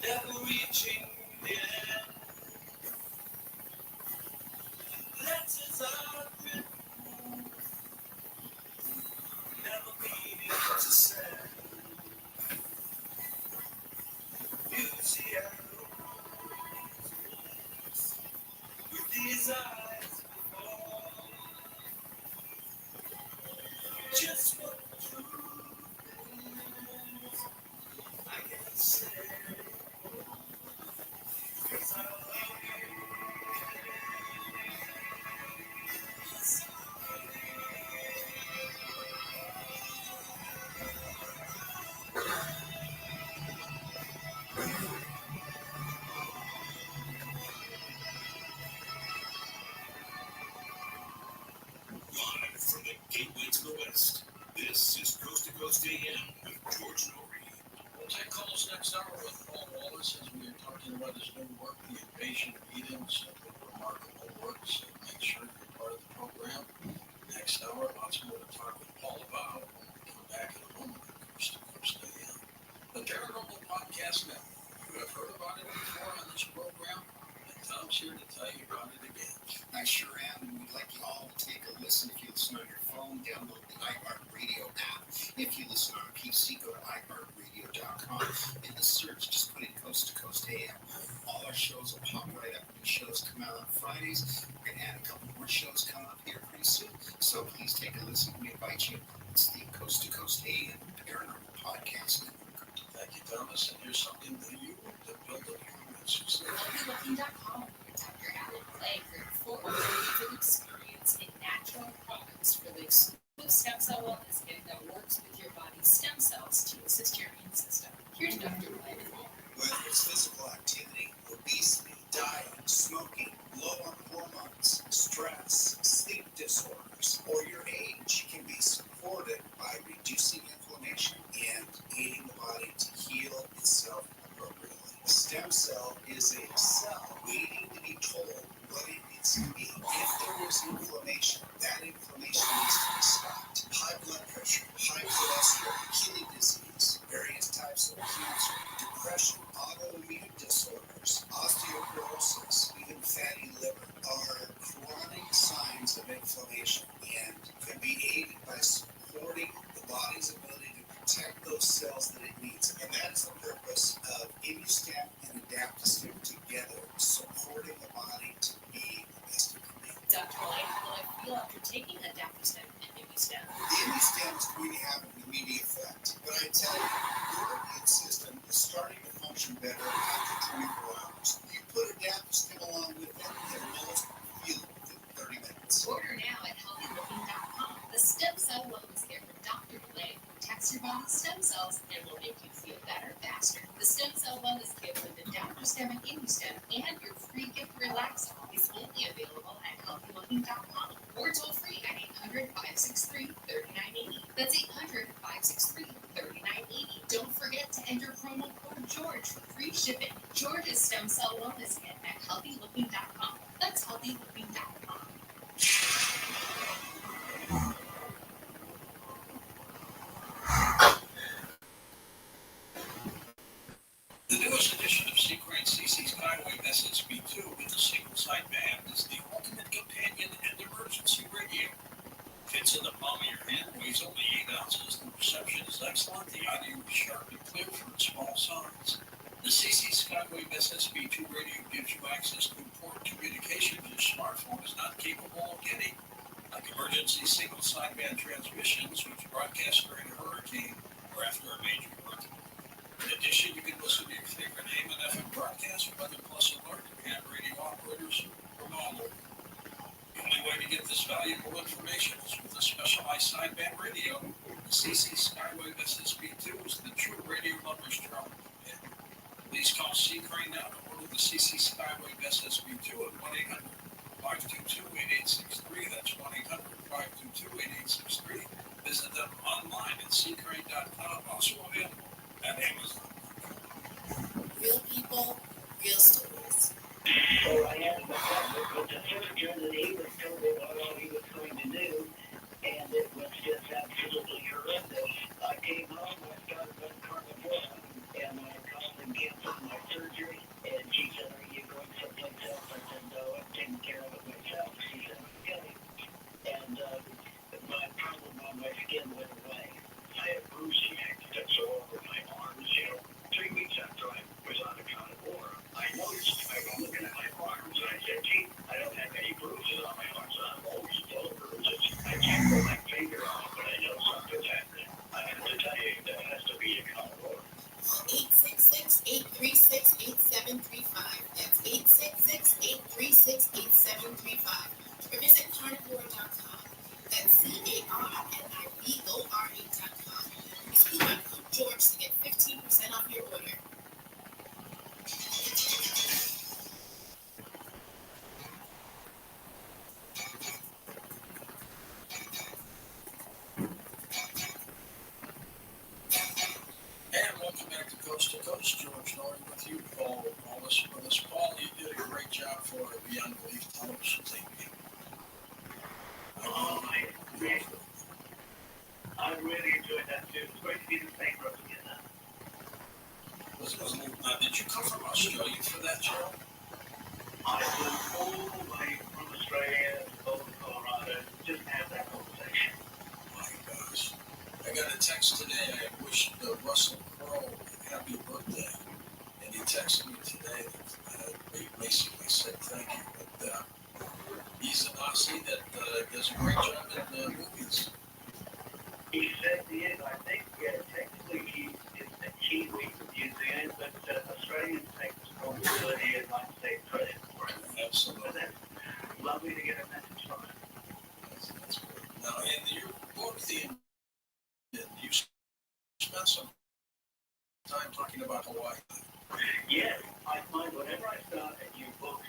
Never reaching the end. Letters are written, never meaning to send. Beauty and rose with these eyes before. Just what the truth is, I can't say. Live from the gateway to the west, this is Coast to Coast AM with George Norrie. We'll take calls next hour with Paul Wallace as we are talking about his new work, The Invasion of Eden, simply remarkable work, so make sure you're part of the program. Next hour, lots more to talk with Paul about when we come back in a moment on Coast to Coast AM. The Paranormal Podcast Network. You have heard about it before on this program, and Tom's here to tell you about it again. I sure am, and we'd like you all to take a listen. If you listen on your phone, download the iHeartRadio app. If you listen on a PC, go to iHeartRadio.com. In the search, just put in Coast to Coast AM. All our shows will pop right up. New shows come out on Fridays. We're going to add a couple more shows coming up here pretty soon. So please take a listen. We invite you. It's the Coast to Coast AM Paranormal Podcast Network. Thank you, Thomas. And here's something that you to build a human success. Looking.com. Dr. Alan Clay for 4 days of experience in natural products for the exclusive stem cell wellness kit that works with your body's stem cells to assist your immune system. Here's Dr. Clay. Whether it's physical activity, obesity, diet, smoking, low on hormones, stress, sleep disorders, or your age can be supported by reducing inflammation and aiding the body to heal itself appropriately. Stem cell is a cell waiting to be told what it needs to be. If there is inflammation, that inflammation needs to be stopped. High blood pressure, high cholesterol, kidney disease, various types of cancer, depression, autoimmune disorders, osteoporosis, even fatty liver are chronic signs it's going to have an immediate effect. But I tell you, your immune system is starting to function better after 24 hours. You put adaptostim along with it, and most feel it within 30 minutes. Order now at healthylooking.com. The stem cell wellness kit from Dr. Clay protects your body's stem cells and will make you feel better faster. The stem cell wellness kit with adaptostim and InStem and your free gift relaxer is only available at healthylooking.com or toll free at 800-563-3980. That's 800-563-3980. Don't forget to enter promo code George for free shipping. George's stem cell wellness kit at healthylooking.com. That's healthylooking.com. The newest edition of Seacrane CC Skywave SSB2 with a single sideband is the ultimate companion and emergency radio. Fits in the palm of your hand, weighs only 8 ounces, the reception is excellent, the audio is sharp and clear for its small size. The CC Skywave SSB2 radio gives you access to important communication your smartphone is not capable of getting, like emergency single sideband transmissions which broadcast during a hurricane or after a major earthquake. In addition, you can listen to your favorite AM and FM broadcast, Weather Plus Alert, and radio operators from all over. The only way to get this valuable information is with a specialized sideband radio. The CC Skywave SSB2 is the true radio lover's drum. Please call Seacrane now to order the CC Skywave SSB2 at 1-800-522-8863. That's 1-800-522-8863. Visit them online at seacrane.com. Also available at Amazon. Real people, real stories. So I asked my husband, but the surgeon that he was told me what all he was going to do, and it was just absolutely horrendous. I came home, I started on carnivora, and I called and canceled my surgery, and she said, are you going someplace else? I said, no, I'm taking care of it myself. She said, okay. And my problem on my skin went away. I had bruising that's all over my arms, 3 weeks after I was on the carnivora. I noticed, I was looking at my arms, and I said, gee, I don't have any bruises on my arms. I'm always full of bruises. I can't put my finger on it, but I know something's happening. I have to tell you, that has to be a carnivora. 866-836-8735. That's 866-836-8735. Or visit carnivora.com. That's CARNIVORA.com. Use coupon code George to get 15% off your order. And welcome back to Coast. George Norrie with you. Paul Wallace with us. Paul, you did a great job for Beyond Belief television thing. I really enjoyed that too. It's great to be in the same room again. Did you come from Australia for that show? I flew all the way from Australia over to Colorado just to have that conversation. My gosh. I got a text today. I wished Russell Crowe happy birthday. And he texted me today that basically said thank you. But he's an Aussie that does a great job in movies. He said he is, I think, technically he's a Kiwi from New Zealand, but Australians take responsibility and like to take credit for it. Absolutely. But that's lovely to get a message from it. That's great. Now, in your book, you spent some time talking about Hawaii. Yes, I find whenever I start a new book,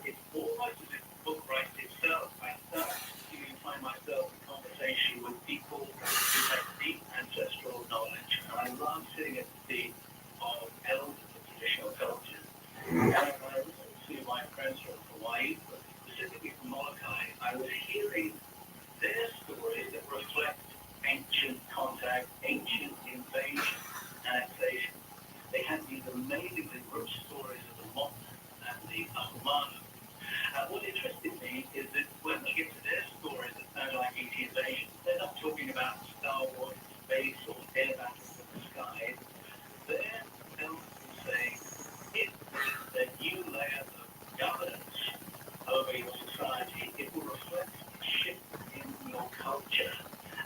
it's almost as if the book writes itself. I start to find myself in conversation with people who have deep ancestral knowledge. And I love sitting at the feet of elders of traditional cultures. And when I listened to my friends from Hawaii, but specifically from Molokai, I was hearing their stories that reflect ancient contact, ancient invasion, annexation. They had these amazingly rich stories of the Motu and the Ahumanu. What interested me is that when they get to their stories that sound like ancient invasion, they're not talking about Star Wars, space, or air battles in the sky. They're saying it brings a new layer of governance over your society. It will reflect a shift in your culture.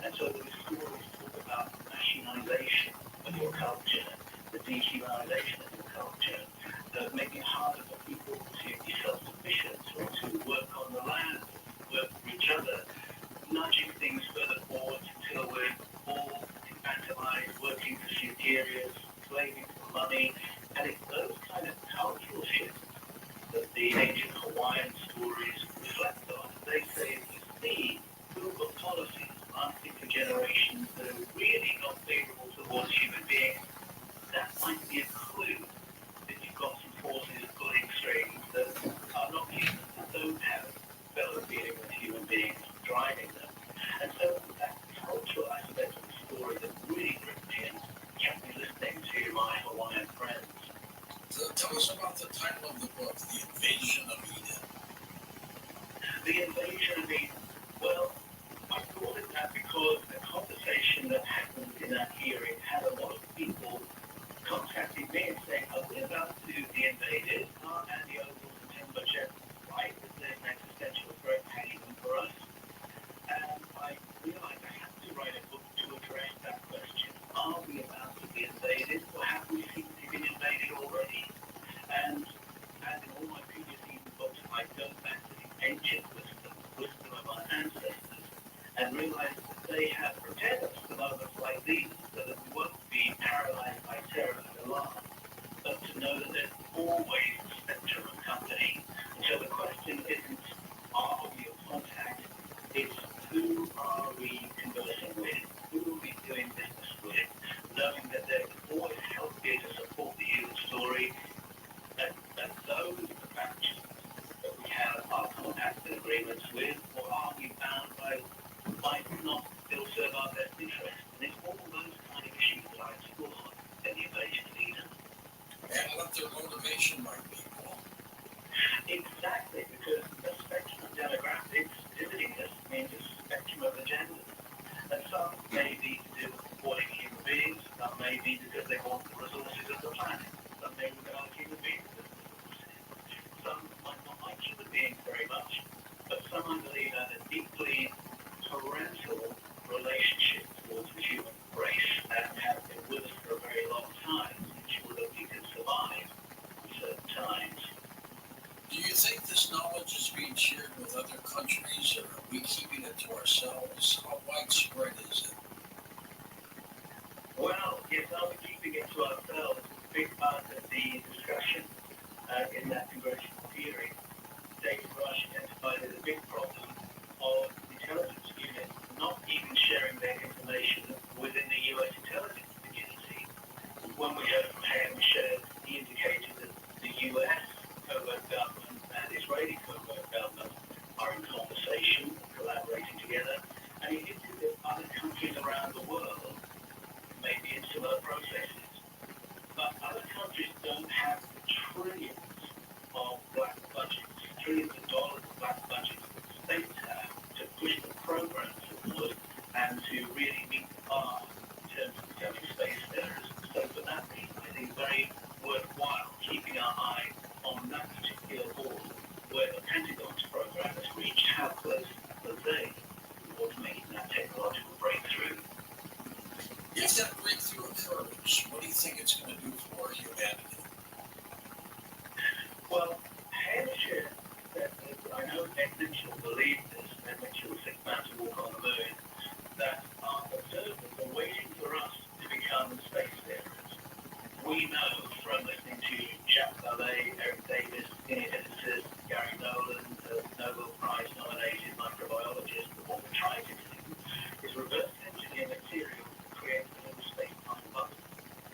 And so the those stories talk about nationalization of your culture, the dehumanization of your culture, making it harder for people to be self-sufficient or to work on the land, work for each other, nudging things further forward until we're all infantilized, working for superiors, slaving for money, and it's those kind of cultural shifts that the ancient Hawaiian stories reflect on. They say if you see global policies lasting for generations that are really not favorable towards human beings, that might be a clue that you've got some forces pulling strings that are not human, that don't have fellow feeling with human beings driving them. And so that cultural aspect of the story that really gripped me and kept me listening to my Hawaiian friends. So tell us about the title of the book, The Invasion of Eden. The Invasion of Eden. Well, I called it that because the conversation that happened in that hearing had a lot of people contacting me and saying, are we about to be invaded? And the Oval September jet right is an existential threat hanging for us. And I realized I had to write a book to address that question. Are we about to be invaded, or have we simply been invaded already? And as in all my previous Eden books, I go back to the ancient wisdom of our ancestors, and realize that they have prepared us for moments like these, so that we won't be paralyzed by terror and alarm, but to know that there's always a spectrum of company. And so the question isn't, are we in contact? It's who are we conversing with? Who are we doing business with? Knowing that they're always healthier to support the human story, that those are the factions that we have our contacts and agreements with, or are we bound by not still serve our best interest? And it's all those kind of issues that I explore in the Invasion of Eden. And what their motivation might be, Paul. Exactly, because the spectrum of demographics visiting us means a spectrum of agendas. And some may be to do with supporting human beings, some may be because they want the resources of the planet, some may regard human beings as resources. Some might not like human beings very much, but some, I believe, have a deeply parental relationship towards the human race and have been with us for a very long time to ensure that we can survive in certain times. Do you think this knowledge is being shared with other countries, or are we keeping it to ourselves? How widespread is it? Well, yes, are we keeping it to ourselves? A big part of the discussion in that congressional hearing. David Rush identified as a big problem of intelligence units not even sharing their information within the U.S. intelligence community. When we heard from Hamish, he indicated that the U.S. covert government and Israeli covert government are in conversation, collaborating together, and he hinted that other countries around the world may be in similar processes. But other countries don't have the trillions of black budgets, trillions of dollars of black budgets that states have to push the program forward and to really meet the bar in terms of becoming spacefarers. So for that reason, I think very worthwhile keeping our eye on that particular ball where the Pentagon's program has reached. How close are they towards making that technological breakthrough? If that breakthrough occurs, what do you think it's going to do for humanity? Well, Hamish said that I know Ed Mitchell believed this, Ed Mitchell, the sixth man to walk on the moon, that our observers are waiting for us to become spacefarers. We know from listening to Jacques Vallée, Eric Davis, senior physicist, Gary Nolan, the Nobel Prize nominated microbiologist, that what we're trying to do is reverse engineer material to create a little space-time bubble.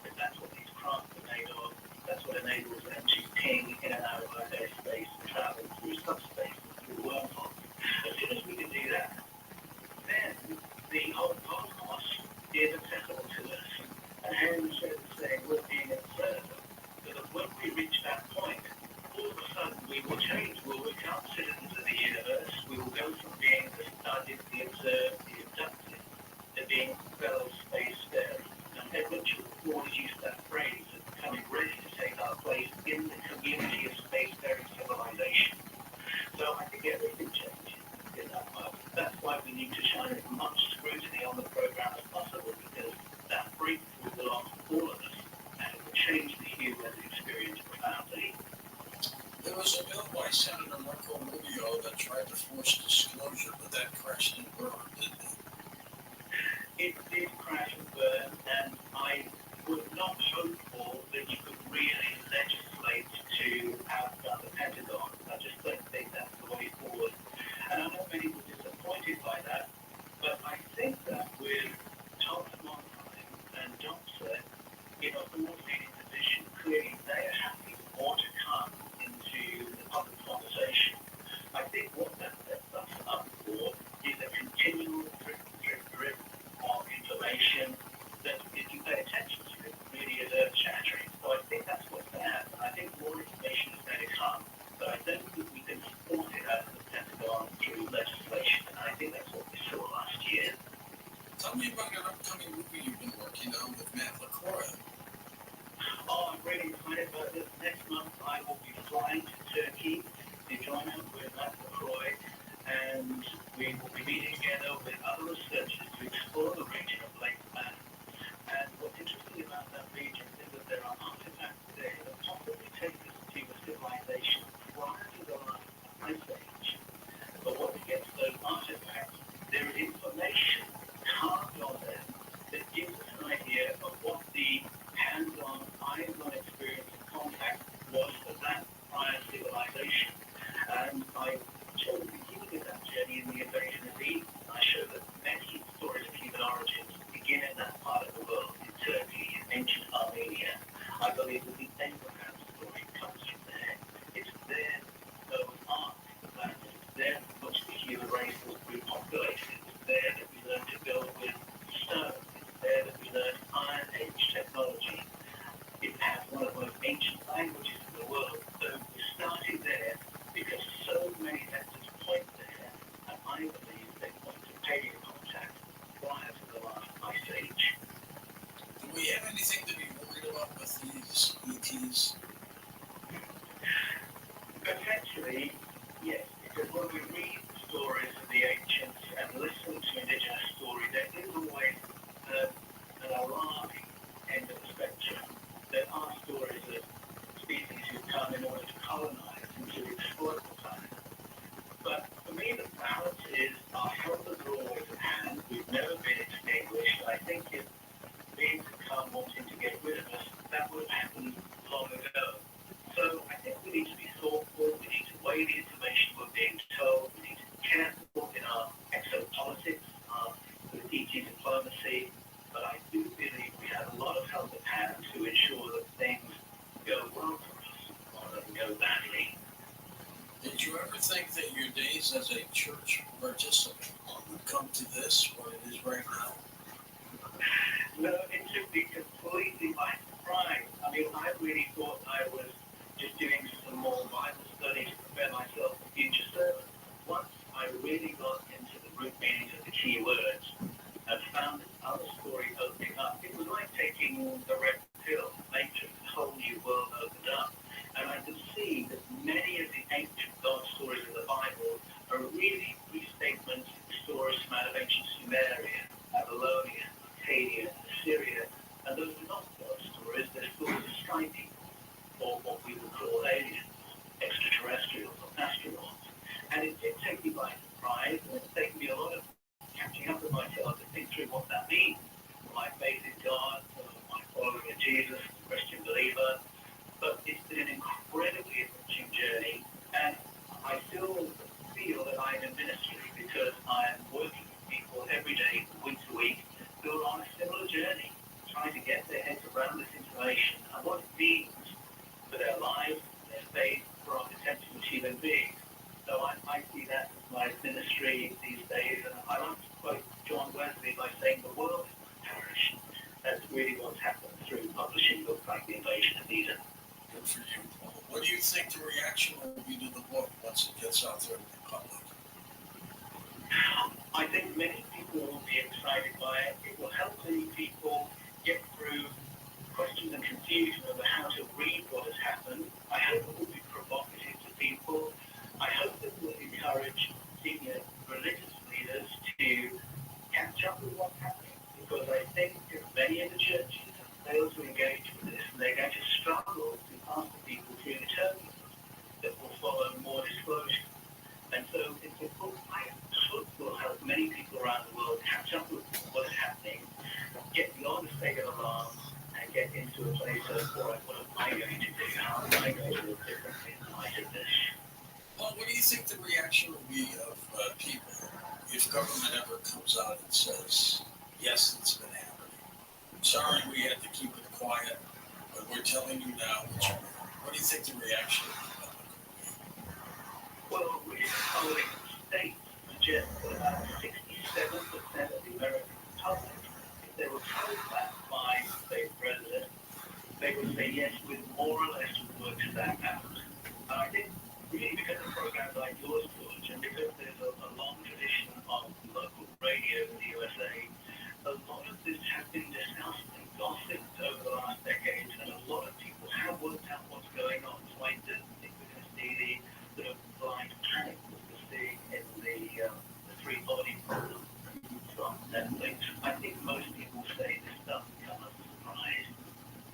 Because that's what these craft are made of. That's what enables them to ping in and out of our their space and travel through subspace and through wormholes. As soon as we can do that, then the whole cosmos is accessible to us. And Henry said saying we're being observed, so that when we reach that point, all of a sudden we will change. We'll become citizens of the universe. We will go from being the studied, the observed, the abducted, to being fellow spacefarers. And Ed Mitchell always used that phrase of becoming ready to take our place in the community of spacefaring civilization. So I think everything changes in that moment. That's why we need to shine as much scrutiny on the program all of us, and it will change the human experience profoundly. There was a bill by Senator Marco Rubio that tried to force disclosure, but that crashed and burned, didn't it? It did crash and burn, and I was not hopeful that you could really legislate to outgun the Pentagon. I just don't think that's the way forward. And I know many were disappointed by that, but I think that with Thomas Montine and Johnson in a board-leading position, clearly they are happy for more to come into the public conversation. I think what that sets us up for is a continual drip of information that, if you pay attention to, it really is earth-shattering. So I think that's what's going to happen. I think more information is going to come, but I don't think we can support it out of the Pentagon through legislation, and I think that's what we saw last year. Tell me about an upcoming movie you've been working on with Matt LaCroix. Oh, I'm really excited about this. Next month, I will be flying to Turkey to join up with Matt LaCroix, and we will be meeting together with other researchers to explore the region of Lake Van. And what's interesting about that region is that there are artifacts there that possibly take us to a civilization prior to the last ice age. But once we get to those artifacts, there is information carved on them that gives us an idea of what the hands-on, eyes-on experience of contact was for that prior civilization. And I show the beginning of that journey in the invasion of Eden. I show that many stories of human origins begin in that part of the world, in Turkey, in ancient Armenia. I believe that the Abraham story comes from there. It's there those arts developed. It's there from which the human race was repopulated. It's there that we learned to build with stone. It's there that we learned Iron Age technology. It has one of the most ancient languages in the world. So we started there because so many vectors point there, and I believe they point to pagan contact prior to the last ice age. Do we have anything to be worried about with these ETs? Potentially, yes, because when we read the stories of the ancients and listen to indigenous story, there is always an alarming end of the spectrum. There are stories of species who come in order to colonize and to exploit the planet. But for me, the balance is our helpers are always at hand. We've never been extinguished. I think if beings had come wanting to get rid of us, that would have happened long ago. So I think we need to be thoughtful. We need to weigh the information we're being told. We need to be careful in our exopolitics, our ET diplomacy. But I do believe we have a lot of help at hand to ensure that things go well for us rather than go badly. Did you ever think that your days as a church participant would come to this, what it is right now? No, it took me completely by surprise. I mean, I really thought I was just doing some more Bible studies to prepare myself for future service. Once I really got into the root meanings of the key words and found this other story opening up, it was like taking the red pill, matrix, a whole new world opened up. And I could see that many of the ancient God stories in the Bible are really restatements of stories from out of ancient Sumeria, Babylonia, Akkadian, Assyria, and those are not God stories, they're stories of sky people, or what we would call aliens, extraterrestrials, or astronauts. And it did take me by surprise, and it's taken me a lot of catching up with myself to think through what that means. My faith in God, my following of Jesus, Christian believer. But it's been an incredibly enriching journey, and I still feel that I'm in ministry because I am working with people every day, week to week, who are on a similar journey, trying to get their heads around this information and what it means for their lives, their faith, for our potential as human beings. So I see that as my ministry these days, and I like to quote John Wesley by saying the world is not perish. That's really what's happened through publishing books like The Invasion of Eden. Good for you, Paul. What do you think the reaction will be to the book once it gets out there to the public? I think many people will be excited by it. It will help many people get through questions and confusion over how to read what has happened. I hope it will be provocative to people. I hope it will encourage senior religious leaders to catch up with what's happening, because I think many of the churches fail to engage with this, they're going to struggle to ask the people to return that will follow more disclosure. And so it's a book I hope will help many people around the world catch up with what is happening, get beyond the state of alarm, and get into a place of, all right, what am I going to do? How am I going to live differently in light of this? Well, what do you think the reaction will be of people if government ever comes out and says, yes, it's been happening? Sorry, we had to keep it quiet, but we're telling you now what do you think the reaction of the public will be? Well, recent polling states suggest that about 67% of the American public, if they were told that by the state president, they would say yes with more or less work that out. And I think really because of programs like yours, George, and because there's a long tradition of local radio in the USA, a lot of this has been discussed and gossiped over the last decades, and a lot of people have worked out what's going on. So I don't think we're going to see the sort of blind panic that we're seeing in the three body problem from Netflix. I think most people say this doesn't come as a surprise.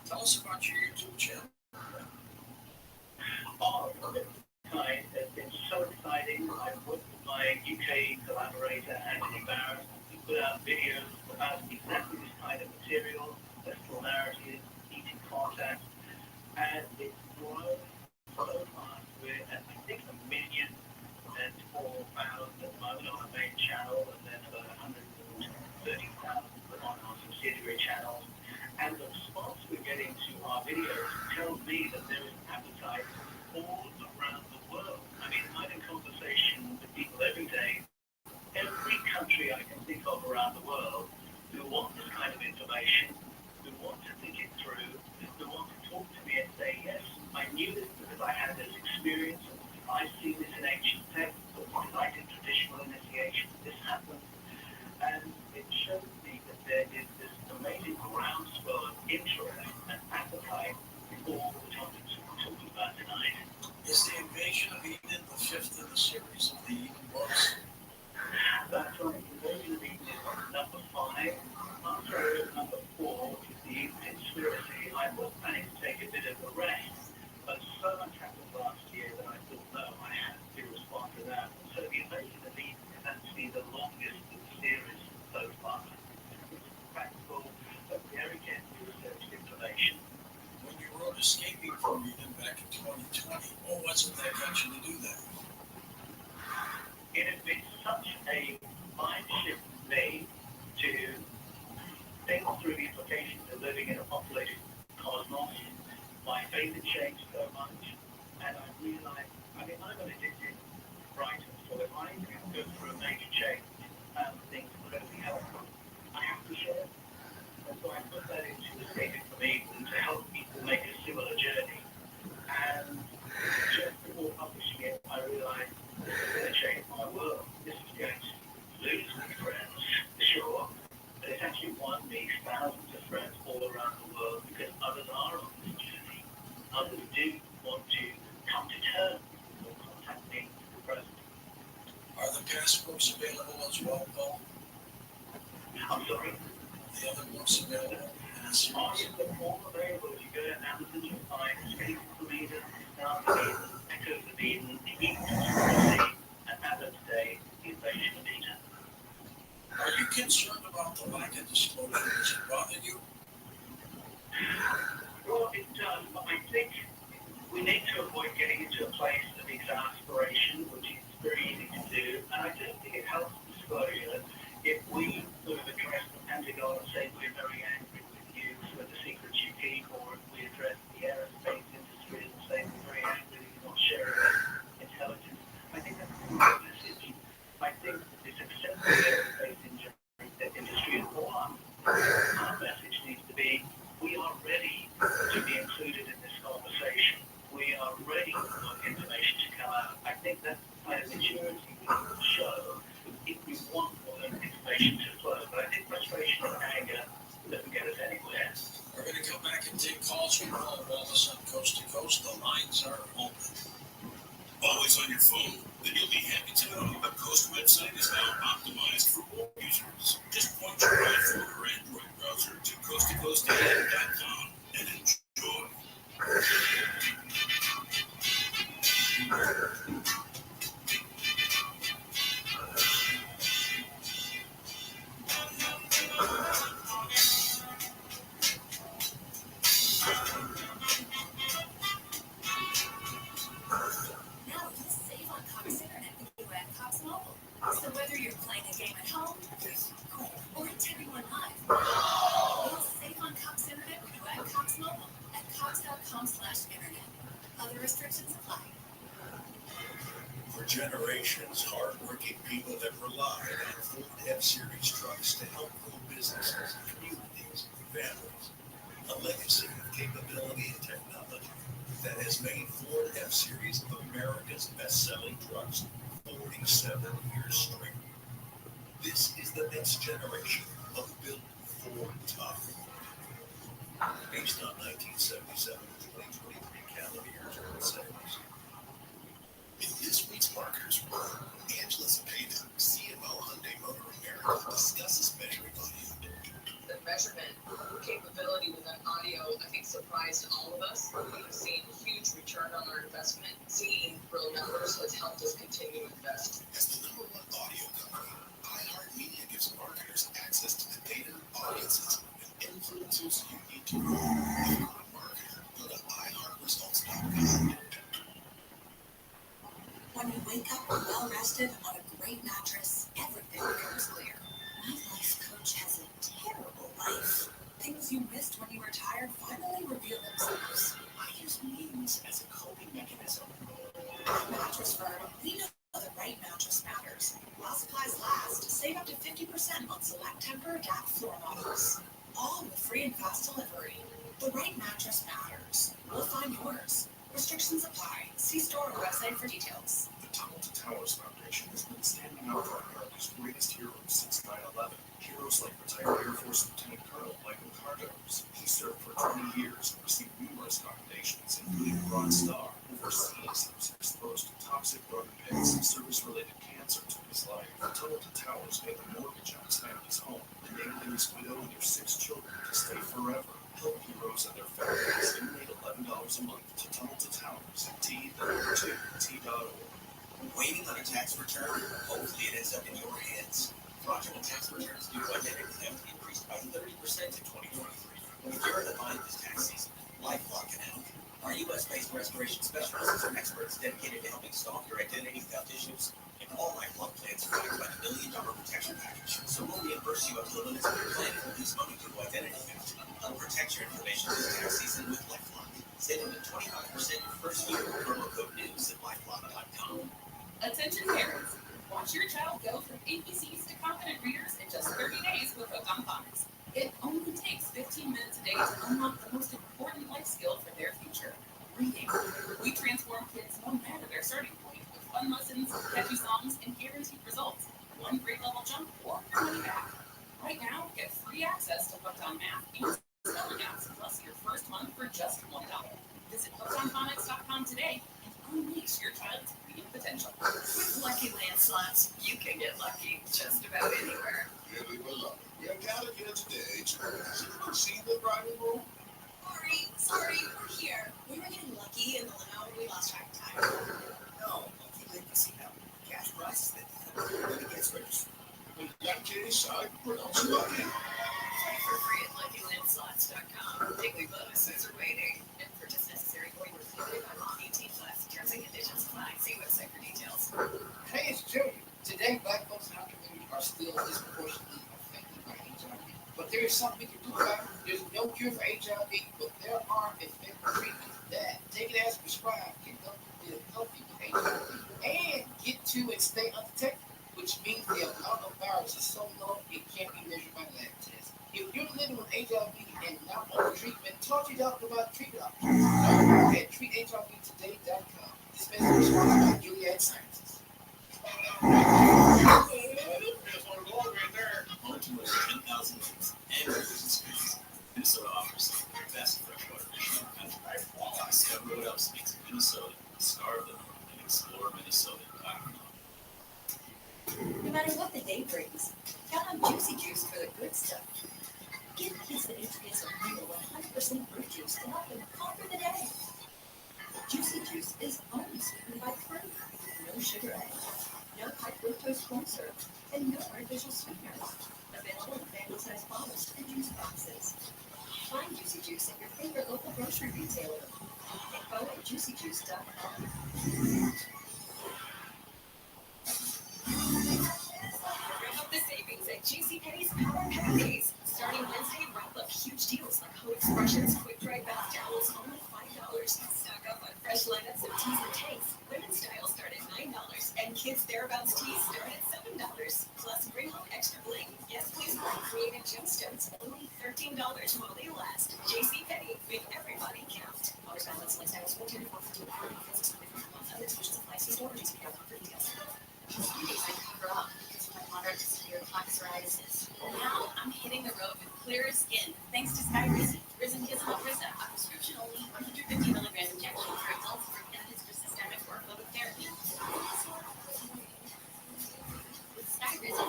Tell us about your YouTube channel. Oh, it has been so exciting. I've worked with my UK collaborator, Anthony Barrett, to put out videos about exactly this kind of material, personal narratives, eating content, and it's grown so fast. We're at, I think, 1,004,000 at the moment on our main channel, and then about 130,000 on our subsidiary channels. And the response we're getting to our videos tells me that there is appetite all around the world. I mean, I'm in conversation with people every day, every country I can think of around the world, who want this kind of information, who want to think it through, who want to talk to me and say, yes, I knew this because I had this experience, and I've seen this in ancient texts, but what I did traditional initiation, this happened. And it shows me that there is this amazing groundswell of interest and appetite for all the topics we're talking about tonight. Is the Invasion of Eden the fifth in the series of the Eden books? That's right. Invasion of Eden is number 5. After number 4, which is the Eden Conspiracy, I was planning to take a bit of a rest. But so much happened last year that I thought, no, I have to respond to that. So the Invasion of Eden is actually the longest of the series so far. It's practical, but very carefully researched information. When you wrote Escaping from Eden back in 2020, what was it that got you to do that? It has been such a mind shift for me to think through the implications of living in a populated cosmos. My faith had changed so much, and I realized, I mean, I'm an addicted writer, so if I go through a major change and things incredibly helpful, I have to share. And so I put that into Escaping from Eden to help people make a similar journey. And just before publishing it, I realized this is going to change my world. This is going to lose me friends, sure, but it's actually won me thousands of friends all around the world because others are on this journey. Others do want to come to terms or contact me in the present. Are the past books available as well, Paul? I'm sorry? The other books available in the series? They're all available. If you go to Amazon, you'll find Escaping from Eden, Stars of Eden, Echoes of Eden, The Eden Conspiracy, and as of today, The Invasion of Eden. Are you concerned about the lack of disclosure? Does it bother you? Well, it does, but I think we need to avoid getting into a place of exasperation, which is very easy to do, and I don't think it helps disclosure if we sort of address the Pentagon and say we're very angry with you for the secrets you keep, or if we address the aerospace industry and say we're very angry that you're not sharing intelligence. I think that's a good message. I think this acceptance of the aerospace industry is one. Our message needs to be, we are ready to be included in this conversation. We are ready for information to come out. I think that's the kind of maturity we need to show if we want more information to flow. But I think frustration and anger doesn't get us anywhere. We're going to come back and take calls from Paul Wallace on Coast to Coast. The lines are open. Always on your phone, then you'll be happy to know the Coast website is now optimized for all users. Just point your iPhone or Android browser to coasttocoastam.com You'll save on Cox Internet when you add Cox Mobile at cox.com/internet. Other restrictions apply. For generations, hardworking people have relied on Ford F-Series trucks to help grow businesses, communities, and families. A legacy of capability and technology that has made Ford F-Series America's best-selling trucks 47 years straight. This is the next generation of Built Ford Tough. Based on 1977 to 2023 calendar year total sales. In this week's Marketers Room, Angela Cepeda, CMO Hyundai Motor America, discusses measuring audio. The measurement capability within audio, I think, surprised all of us. We've seen huge return on our investment, seeing real numbers has helped us continue to invest. As the #1 audio company, iHeartMedia gives marketers access to the data, audiences, and influencers you need to grow. If you're a marketer, go to iHeartResults.com. When you wake up well rested on a great mattress, everything becomes clear. My life coach has a terrible life. Things you missed when you were tired finally reveal themselves. I use memes as a coping mechanism. At Mattress Firm, we know the right mattress matters. While supplies last, save up to 50% on select Tempur DAP floor models. All with free and fast delivery. The right mattress matters. We'll find yours. Restrictions apply. See store or website for details. The Tunnel to Towers Foundation has been standing out for America's greatest heroes since 9/11. Heroes like retired Air Force Lieutenant Colonel Michael Cardos. He served for 20 years and received numerous commendations, including the Bronze Star. Overseas, he was exposed to toxic rubber pits and service-related cancer took his life. The Tunnel to Towers paid the mortgage on his family's home, enabling his widow and their 6 children to stay forever. Help heroes and their families. Donate $11 a month to Tunnel to Towers at T2T.org. Waiting on a tax return? Hopefully it ends up in your hands. Fraudulent tax returns due to identity theft increased by 30% in 2023. If you're in a bind this tax season, LifeLock can help. Our U.S.-based restoration specialists are experts dedicated to helping solve your identity theft issues, and all LifeLock plans are backed by the $1 million protection package. So we'll reimburse you up to the limits of your plan if you lose money due to identity theft. Help protect your information this tax season with LifeLock. Save them 25% your first year with promo code NEWS at LifeLock.com. Attention parents, watch your child go from ABCs to confident readers in just 30 days with Hooked on Phonics. It only takes 15 minutes a day to unlock the most important life skill for their future, reading. We transform kids no matter their starting point with fun lessons, catchy songs, and guaranteed results. One grade level jump or your money back. Right now, get free access to Hooked on Math and spelling apps, plus your first month for just $1. Visit hookedonphonics.com today and unleash your child's reading potential. With Lucky Land Slots, you can get lucky just about anywhere. Really well. You gotta get it today. Have you ever seen the driving rule? Sorry, we're here. We were getting lucky in the limo and we lost track of time. No, Lucky Land Casino. Cash prizes that really gets registered. In that case, I pronounce you lucky. Play for free at LuckyLandSlots.com. Daily bonuses are waiting. No purchase necessary. Void where prohibited by law. 18+. Terms and conditions apply. See website for details. Hey, it's Junior. Today, Black folks in our community are still disproportionately affected by HIV. But there is something we can do about it. There's no cure for HIV, but there are effective treatments that, taken as prescribed, can help you live healthy with HIV and get to and stay undetected, which means the amount of virus is so low it can't be measured by lab tests. If you're living with HIV and not on treatment, talk to your doctor about treatment options. Learn more at treathivtoday.com. This message is sponsored by Gilead Sciences. On to over 10,000 lakes and rivers and streams, Minnesota offers vast freshwater in the country. Discover what else makes Minnesota the star of the north and explore Minnesota.com. No matter what the day brings, count on Juicy Juice for the good stuff. Give kids the HBS of real 100% fruit juice to help them conquer the day. Juicy Juice is only sweetened by fruit, no sugar added, no high fructose corn syrup, and no artificial sweeteners. Available in family-sized bottles and juice boxes. Find Juicy Juice at your favorite local grocery retailer. Info at juicyjuice.com. Bring up the savings at JCPenney's Power Penny Days. Starting created gemstones at only $13 while they last. JCPenney, make everybody count. Orders valid select items 14 to 4 offenses 24 per month. Other exclusions apply. See store or GCPR for details. Some days I cover up because of my moderate to severe plaque psoriasis. Now I'm hitting the road with clearer skin thanks to Skyrizi. Risen Gizzle Risa, a prescription only 150 milligram injection for adults for candidates for systemic or phototherapy. With Skyrizi, 3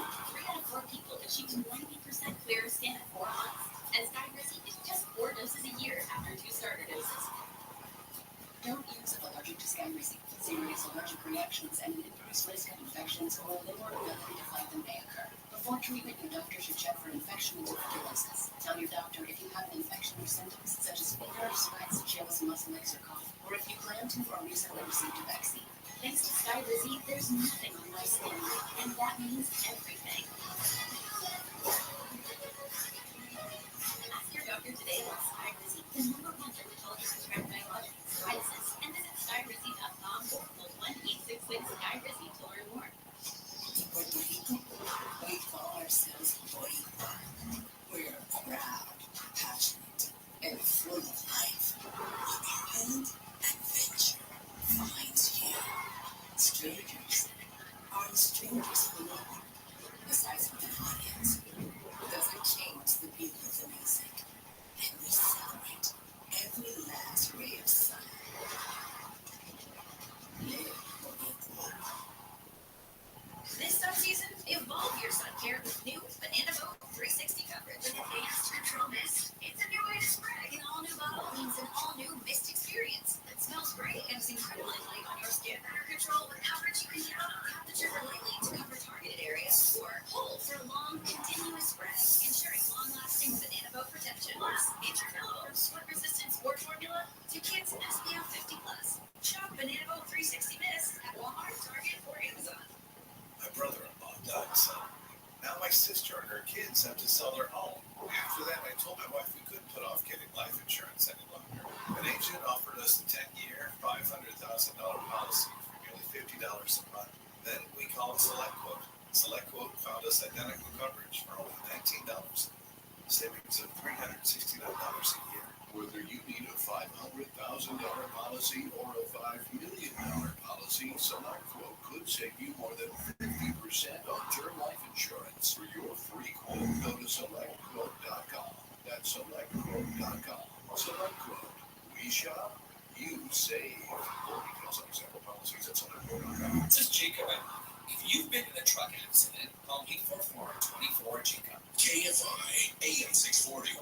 out of 4 people achieved 90% clearer skin at 4 months. And Skyrizi is just 4 doses a year after 2 starter doses. Don't use if allergic to Skyrizi. Serious allergic reactions and an increased risk of infections or a lower ability to fight them may occur. Before treatment, your doctor should check for infection and tuberculosis. Tell your doctor if you have an infection or symptoms such as fever, sweats, chills, muscle aches, or cough, or if you plan to or recently received a vaccine. Thanks to Skyrizi, there's nothing on my skin, and that means everything. Ask your doctor today about Skyrizi, the #1 dermatologist prescribed biologic psoriasis, and visit Skyrizi.com or call 1-866-SKYRIZI to learn more. We call ourselves Body Farm. We're proud, passionate, and full of life. And adventure finds you. Strangers aren't strangers for long. The size of the audience doesn't change the beauty of the music. And we celebrate every last ray of sun. This sun season, evolve your sun care with new Banana Boat 360 coverage. With advanced control mist, it's a new way to spray. An all-new bottle means an all-new mist experience that smells great and is incredibly light on your skin. Better control with coverage you can count on. Have the trigger lightly to cover targeted areas or hold for long, continuous spray, ensuring long-lasting Banana Boat protection. Plus, intercalable sweat-resistant sport formula to kids SPF 50+. Shop Banana Boat 360 Mist at Walmart, Target, or Amazon. My brother-in-law died suddenly. Now my sister and her kids have to sell their home. After that, I told my wife we couldn't put off getting life insurance any longer. An agent offered us a 10-year, $500,000 policy for nearly $50 a month. Then we called SelectQuote. SelectQuote found us identical coverage for only $19, savings of $369 a year. Whether you need a $500,000 policy or a $5 million policy, SelectQuote could save you more than 50% on term life insurance. For your free quote, go to SelectQuote.com. That's SelectQuote.com. SelectQuote. We shop, you save. More details on example policies at SelectQuote.com. This is Jacob. If you've been in a truck accident, call 844-24-JACOB. KFI AM 640.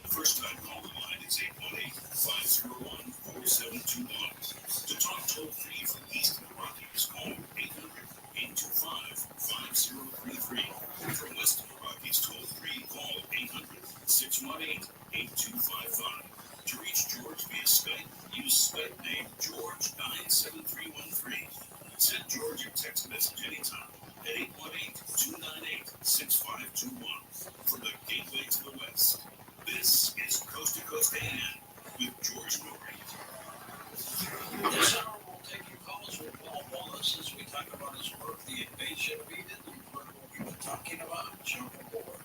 First time call the line is 818-501-4721. To talk toll free from East Rockies, call 800-825-5033. From West Rockies, toll free, call 800-618-8255. To reach George via Skype, use Skype name George97313. Send George a text message anytime at 818-298-6521. From the gateway to the West. This is Coast to Coast AM with George Norrie. This hour we'll take your calls with Paul Wallace as we talk about his book, The Invasion of Eden. You've heard what we've been talking about. Jump aboard.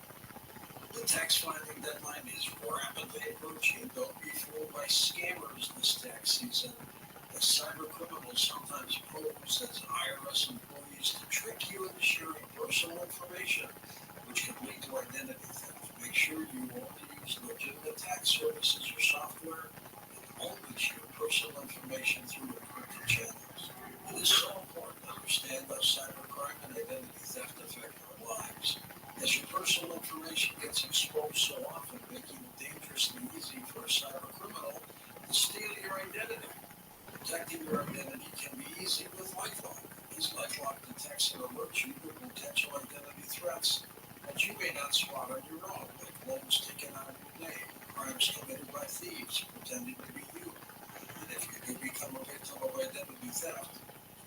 The tax filing deadline is rapidly approaching. Don't be fooled by scammers this tax season, as cyber criminals sometimes pose as IRS employees to trick you into sharing personal information, which can lead to identity theft. Make sure you only use legitimate tax services or software and only share personal information through encrypted channels. It is so important to understand how cybercrime and identity theft affect our lives, as your personal information gets exposed so often, making it dangerously easy for a cyber criminal to steal your identity. Protecting your identity can be easy with LifeLock, as LifeLock detects and alerts you to potential identity threats that you may not spot on your own, like loans taken out of your name, crimes committed by thieves pretending to be you. And if you do become a victim of identity theft,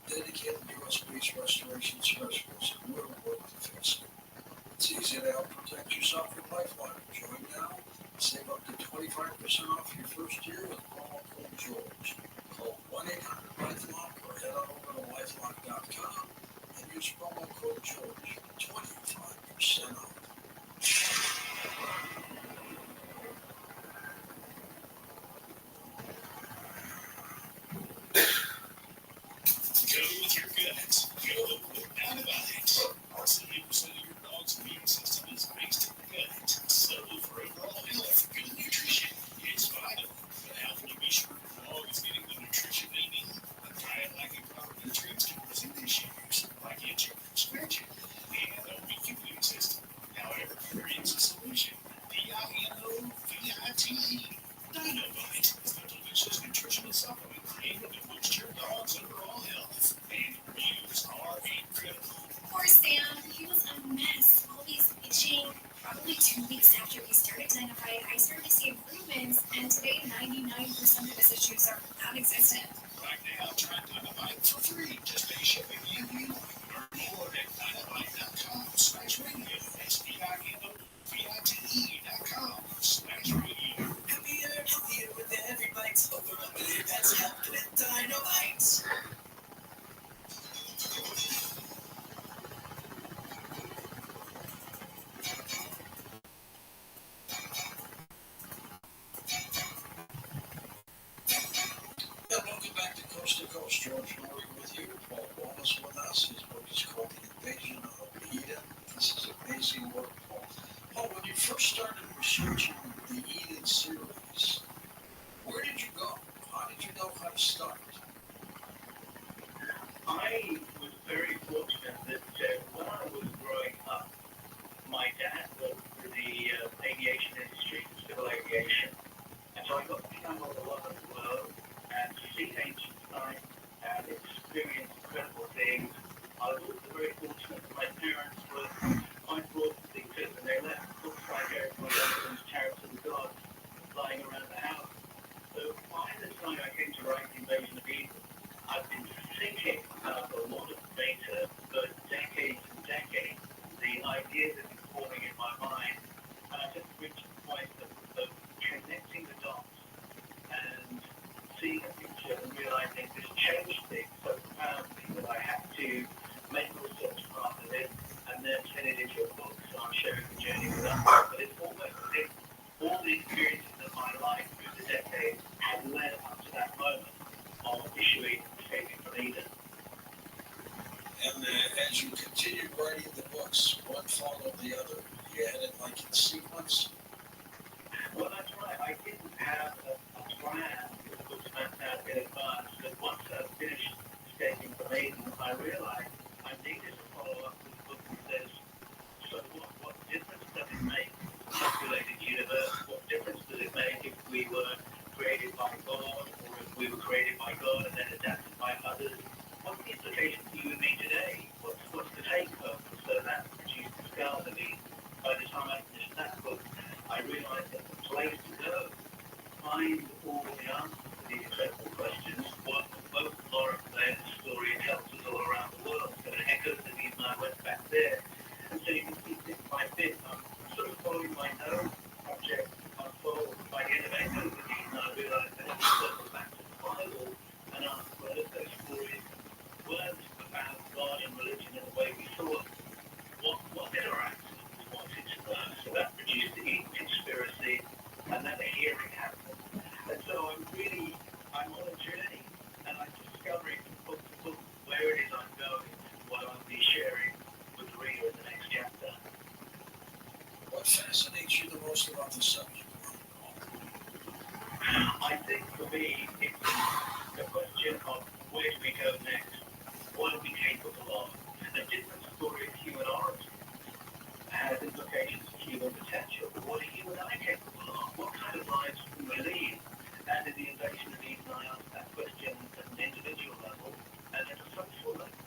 dedicated U.S.-based restoration specialists will work to fix it. It's easy to help protect yourself with LifeLock. Join now. Save up to 25% off your first year with promo code George. Call 1-800-LifeLock or head on over to lifelock.com and use promo code George for 25% off. Go with your gut. Go without a bite. 70% of your dog's immune system is based in the gut. So for overall health, good nutrition is vital. But how can you be sure your dog is getting the nutrition they need? A diet lacking proper nutrients can present issues like itching, scratching, and a weak immune system. However, there is a solution. DINOVITE. Dinovite is the delicious nutritional supplement created to boost your dog's overall health. And reviews are incredible. Poor Sam, he was a mess, always itching. Probably 2 weeks after he started Dynamite, I started to see improvements, and today 99% of his issues are non-existent. Right now, try Dynamite for free. Just pay shipping and you learn more at dynamite.com/radio. That's DINOVITE.com/radio. Healthier with every bite. Over a million pets helped with Dynamite. And welcome back to Coast. George Norrie with you. Paul Wallace with us. His book is called The Invasion of Eden. This is amazing work, Paul. Paul, when you first started researching the Eden series, where did you go? How did you know how to start? I was very fortunate that when I was growing up, my dad worked for the aviation industry, civil aviation. And so I got to travel a lot of the world and see ancient sites and experience incredible things. I was also very fortunate that my parents were quite broadly fit and they left books like Eric Rothschild's Chariots of the Gods lying around the house. So by the time I came to write The Invasion of Eden, I've been thinking about a lot of data for decades and decades. The ideas have been forming in my mind, and I just reached the point of connecting the dots and seeing a picture and realizing this changed things so profoundly that I had to make a research part of it and then turn it into a book. So I'm sharing the journey with others. But it's almost as if all the experiences of my life through the decades had led up to that moment of issuing Escaping from Eden. And as you continued writing the books, one followed the other. You had it like in sequence? Well, that's right. I didn't have a plan for the books mapped out in advance, but once I finished Escaping from Eden, I realized I needed to follow up with a book that says, so what difference does it make in the populated universe? What difference does it make if we were created by God, or if we were created by God and then adapted by others? What's the implication for you and me today? What's the take home? So that produced the Scars of Eden. By the time I finished that book, I realized that the place to go, find all the answers to these incredible questions, was both Laura Blair's story and helps us all around the world. So it echoes the reason I went back there. And so you can see bit by bit, I'm sort of following my own project on I think for me, it's the question of where do we go next? What are we capable of? A different story of human origin has implications for human potential. What are you and I capable of? What kind of lives can we lead? And in the invasion of Eve, I ask that question at an individual level and at a social level.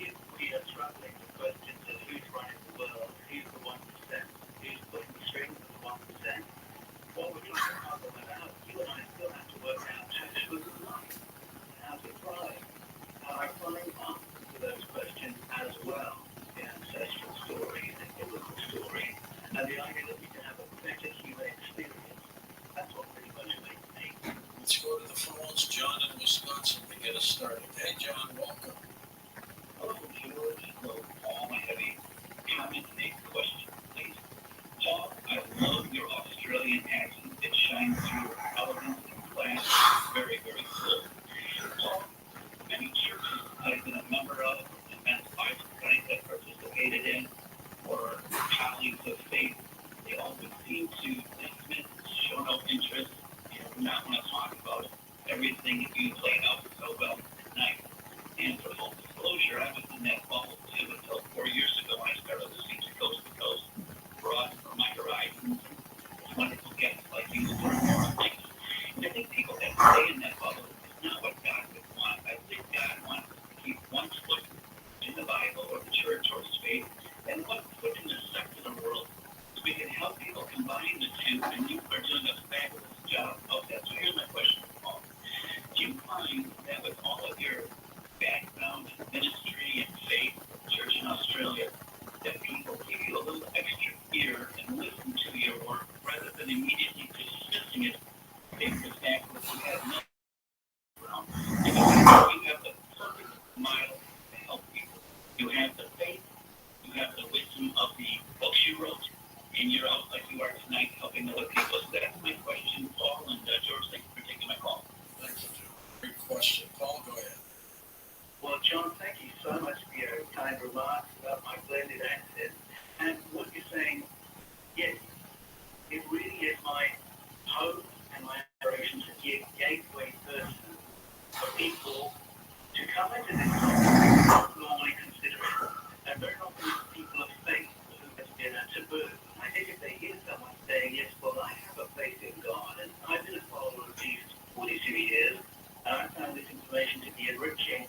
If we are struggling with questions of who's running the world, who's the 1%, who's putting the strings of the 1%, what we're trying to puzzle that out, you and I still have to work out how to live life, how to thrive, how I climb up to those questions as well. The ancestral story, the biblical story, and the idea that we can have a better human experience. That's what really motivates me. Let's go to the phones. John in Wisconsin to get us started. Hey, John, welcome. Hello, George. Hello, Paul. I have a comment and a question, please. Paul, I love your Australian accent. It shines through your elegance and class. Very, very cool. Paul, many churches I've been a member of, and men's Bible studies I've participated in, or colleagues of faith, they all would seem to dismiss, show no interest, and not want to talk about everything you laid out so well tonight. And for full disclosure, I was in that bubble too until 4 years ago when I started listening to Coast to Coast, broad for my horizons, and wonderful guests like you to learn more things. And I think people that stay in that bubble is not what God would want. I think God wants us to keep one foot in the Bible or the church or his faith, and one foot in the secular world, so we can help people combine the two, and you are doing a fabulous job of that. So here's my question, Paul. Do you find that with all of your background in ministry and faith, church in Australia, that people give you a little extra ear and listen to your work rather than immediately dismissing it based on the fact that you have no background? You have the perfect model to help people. You have the faith, you have the wisdom of the books you wrote, and you're out like you are tonight helping other people. So that's my question, Paul, and George, thank you for taking my call. Thank you, John. Great question. Paul, go ahead. Well, John, thank you so much for your kind remarks about my blended accent. And what you're saying, yes, it really is my hope and my aspiration to be a gateway person for people to come into this topic not normally consider it. And very often it's people of faith who has been a taboo. I think if they hear someone saying, yes, well, I have a faith in God, and I've been a follower of Jesus for 42 years, and I found this information to be enriching,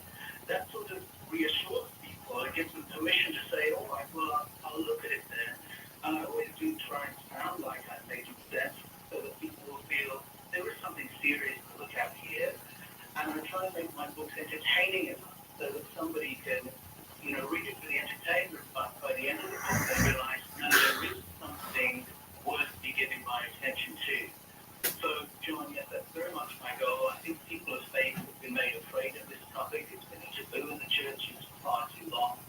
that sort of reassures people. It gives them permission to say, all right, well, I'll look at it then. And I always do try and sound like I'm making sense so that people will feel there is something serious to look at here. And I try to make my books entertaining enough so that somebody can, read it for the entertainment, but by the end of the book they realize, no, there is something worth me giving my attention to. So, John, yes, that's very much my goal. I think people of faith have been made afraid of this topic. It's been a taboo in the churches for far too long.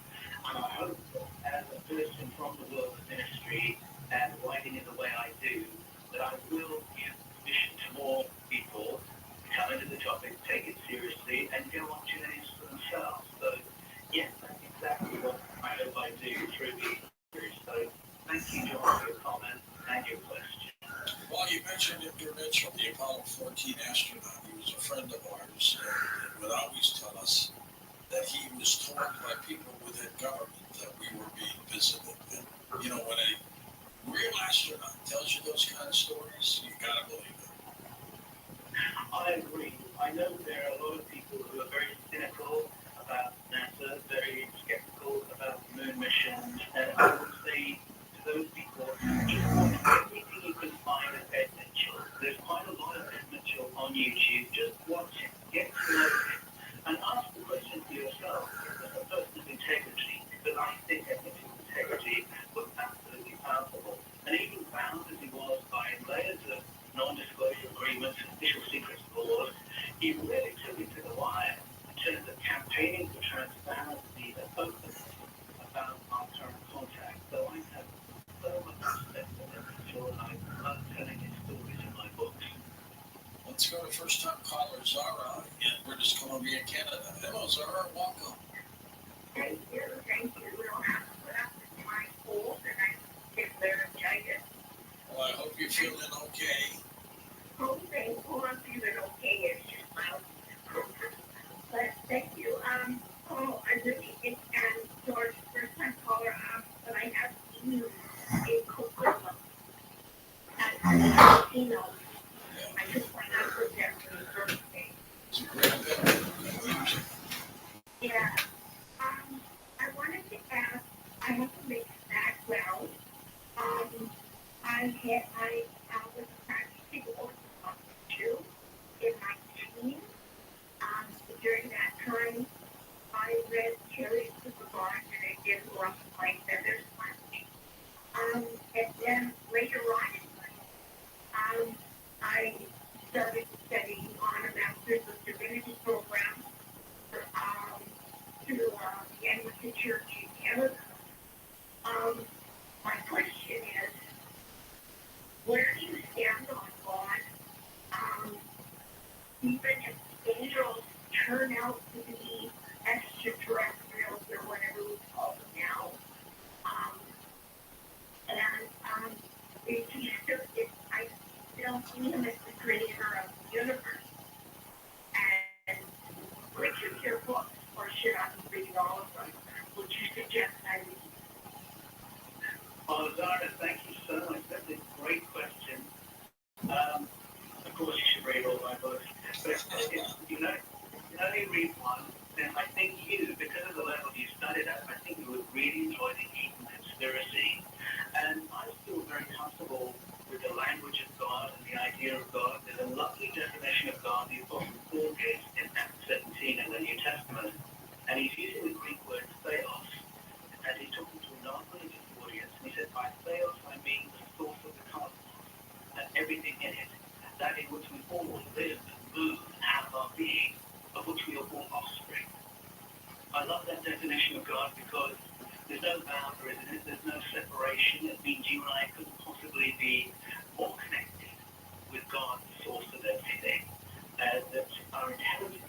And I hope that as a person from the world of ministry and writing in the way I do, that I will give permission to more people to come into the topic, take it seriously, and get opportunities for themselves. So, yes, that's exactly what I hope I do through the series. So, thank you, John, for your comment and your question. Well, you mentioned Victor Mitchell, the Apollo 14 astronaut. He was a friend of ours and would always tell us that he was told by people within government that we were being visited. And, when a real astronaut tells you those kind of stories, you got to believe it. I agree. I know there are a lot of people who are very cynical about NASA, very skeptical about the moon missions, and I would say to those people, just watch everything you can find of Ed Mitchell. There's quite a lot of Ed Mitchell on YouTube. Just watch it, get to know him, and ask the question to yourself, as a person of integrity, because I think Ed Mitchell's integrity was absolutely palpable. And even bound as he was by layers of non-disclosure agreements and official secrets laws, he really took it to the wire in terms of campaigning for transparency and openness about our current contact. So I have so much respect for Ed Mitchell, and I love telling his stories in my books. Let's go to first-time caller Zara in British Columbia, Canada. Hello, Zara. Welcome. Thank you. We don't have to put up with my cold, and I get laryngitis. Well, I hope you're feeling okay. Oh, thank you. I'm feeling I just went out for that for the first day. It's a great event. Yeah. I wanted to ask, I have a mixed background. I was practicing Orthodox too in my teens. During that time, I read Chariots of the Gods and I did lots of like feathers hunting. And then later on in life, I started studying on a Master's of Divinity program through the Anglican Church in Canada. My question is, where do you stand on God? Even if angels turn out to be extraterrestrials or whatever we call them now, I still see him as the creator of the universe. And which of your books, or should I be reading all of them, would you suggest I read? Zara, thank you so much. That's a great question. Of course, you should read all my books. But if you only read one, then I think because of the level you studied at, I think you would really enjoy the Eton conspiracy. And I'm still very comfortable with the language of God and the idea of God. There's a lovely definition of God the Apostle Paul gives in Acts 17 in the New Testament. And he's using the Greek word theos. And he's talking to a non-religious audience. And he said, by theos, I mean the source of the cosmos and everything in it. That in which we all live and move and have our being, of which we are all offspring. I love that definition of God because there's no boundaries in it, there's no separation. It means you and I couldn't possibly be more connected with God, the source of everything. That our intelligence,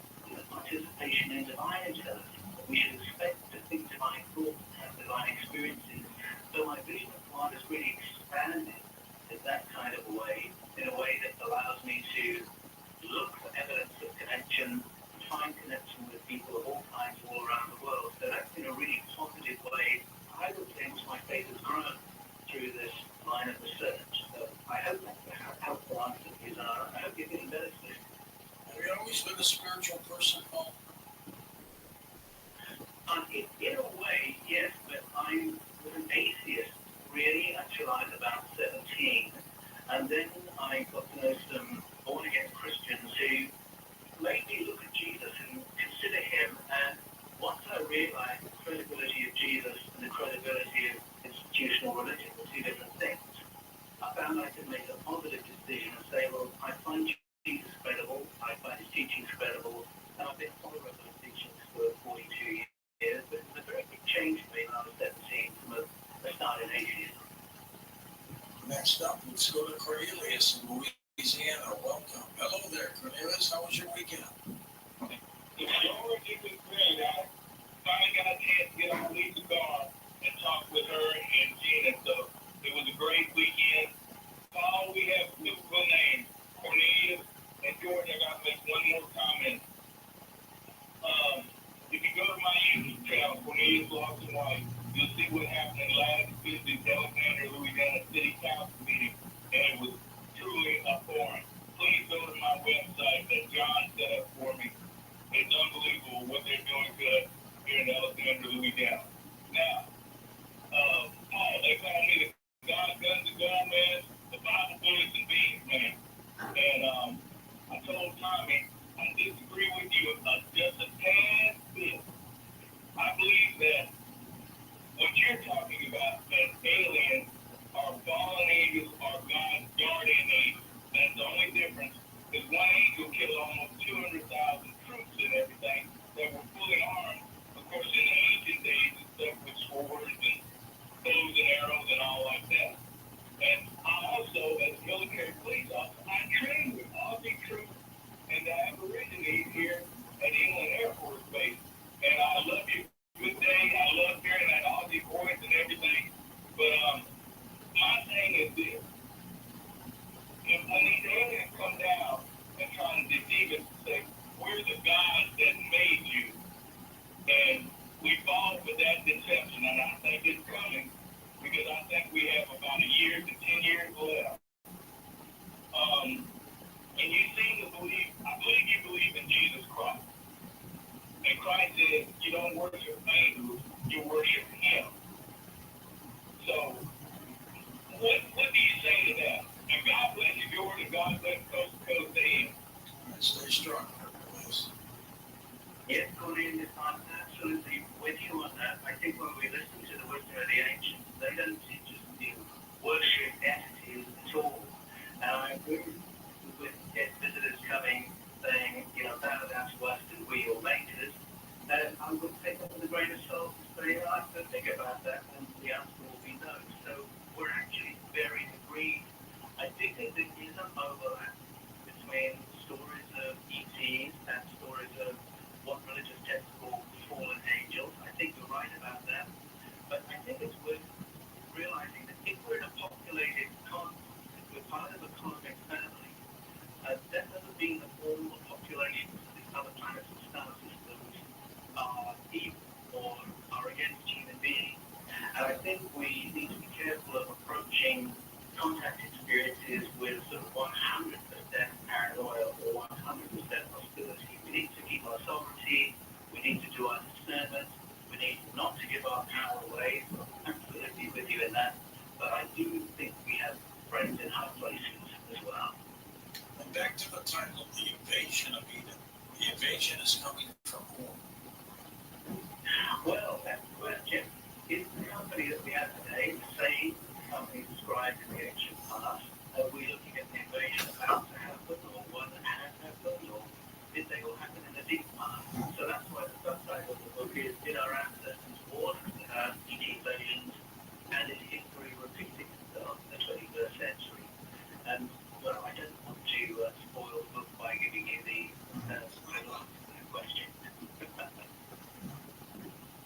participation in divine intelligence, that we should expect to think divine thoughts and have divine experiences. So my vision of God is really expanded in that kind of a way, in a way that allows me to look for evidence of connection, find connection with people of all kinds all around the world. So that's in a really positive way. I would say my faith has grown through this line of research. So I hope that's a helpful answer to you, Zara. I hope you're getting better soon. Have you always been a spiritual person, Paul? In a way, yes, but I was an atheist, really, until I was about 17. And then I got to know some born-again Christians who made me look at Jesus and consider him. And once I realized the credibility of Jesus and the credibility of institutional religion were two different things, I found I could make a positive decision and say, well, I find Jesus credible, I find his teachings credible, and I've been a follower of those teachings for 42 years. But it was a very big change for me when I was 17 from a start in atheism. Next up, let's go to Cornelius in Louisiana. Welcome. Hello there, Cornelius. How was your weekend? It's so ridiculous great. I finally got a chance to get on Lisa's car and talk with her and Gina. So it was a great weekend. Paul, we have typical names. Cornelius and George, I got to make one more comment. If you go to my YouTube channel, Cornelius Lawson White, you'll see what happened in last Tuesday's Alexandria, Louisiana City Council meeting, and it was truly abhorrent. Please go to my website that John set up for me. It's unbelievable what they're doing to us here in Alexandria, Louisiana. Now, Paul, they call me the God guns and gun man, the Bible bullets and beans man. And I told Tommy, I disagree with you just a tad bit. I believe that what you're talking about, that aliens are fallen angels or God's guardian angels, that's the only difference. Because one angel killed almost 200,000 troops and everything that were fully armed. Of course, in the ancient days, and stuff with swords and bows and arrows and all like that. And I also, as a military police officer, I trained with Aussie troops and the Aborigines here at England Air Force Base. And I love you. Good day. I love hearing that Aussie voice and everything. But my thing say you don't worship angels, you worship him. So, what do you say to that? And God bless you, George, and God bless Coast to Coast to him. Stay strong, please. Yes, Colleen, I'm absolutely with you on that. I think when we listen to the wisdom of the ancients, they don't teach us to worship entities at all. And I agree with visitors coming saying, bow down to us and we your makers. And I would take that with a grain of salt and say, I could think about that, and the answer will be no. So we're actually very agreed. I do think there is an overlap between stories of ETs and stories of what religious texts call fallen angels. I think you're right about that. But I think it's worth realizing that if we're in a populated cosmos, if we're part of a cosmic family, that doesn't mean that all the populations of these other planets and star systems are evil or are against human beings. And I think we need to be careful of approaching contact experiences with sort of 100% paranoia or 100% hostility. We need to keep our sovereignty, we need to do our discernment, we need not to give our power away. So I'm absolutely with you in that. But I do think we have friends in high places as well. And back to the title, The Invasion of Eden. The invasion is coming from whom? Well, that's the question. Is the company that we have today the same company described in the ancient past? Are we looking at the invasion about to happen, or one that has happened, or did they all happen in the deep past? So that's why the subtitle of the book is Did Our Ancestors Warn About Each Invasions, and Is History Repeating Itself in the 21st Century? And, well, I don't want to spoil the book by giving you the title answer to the question.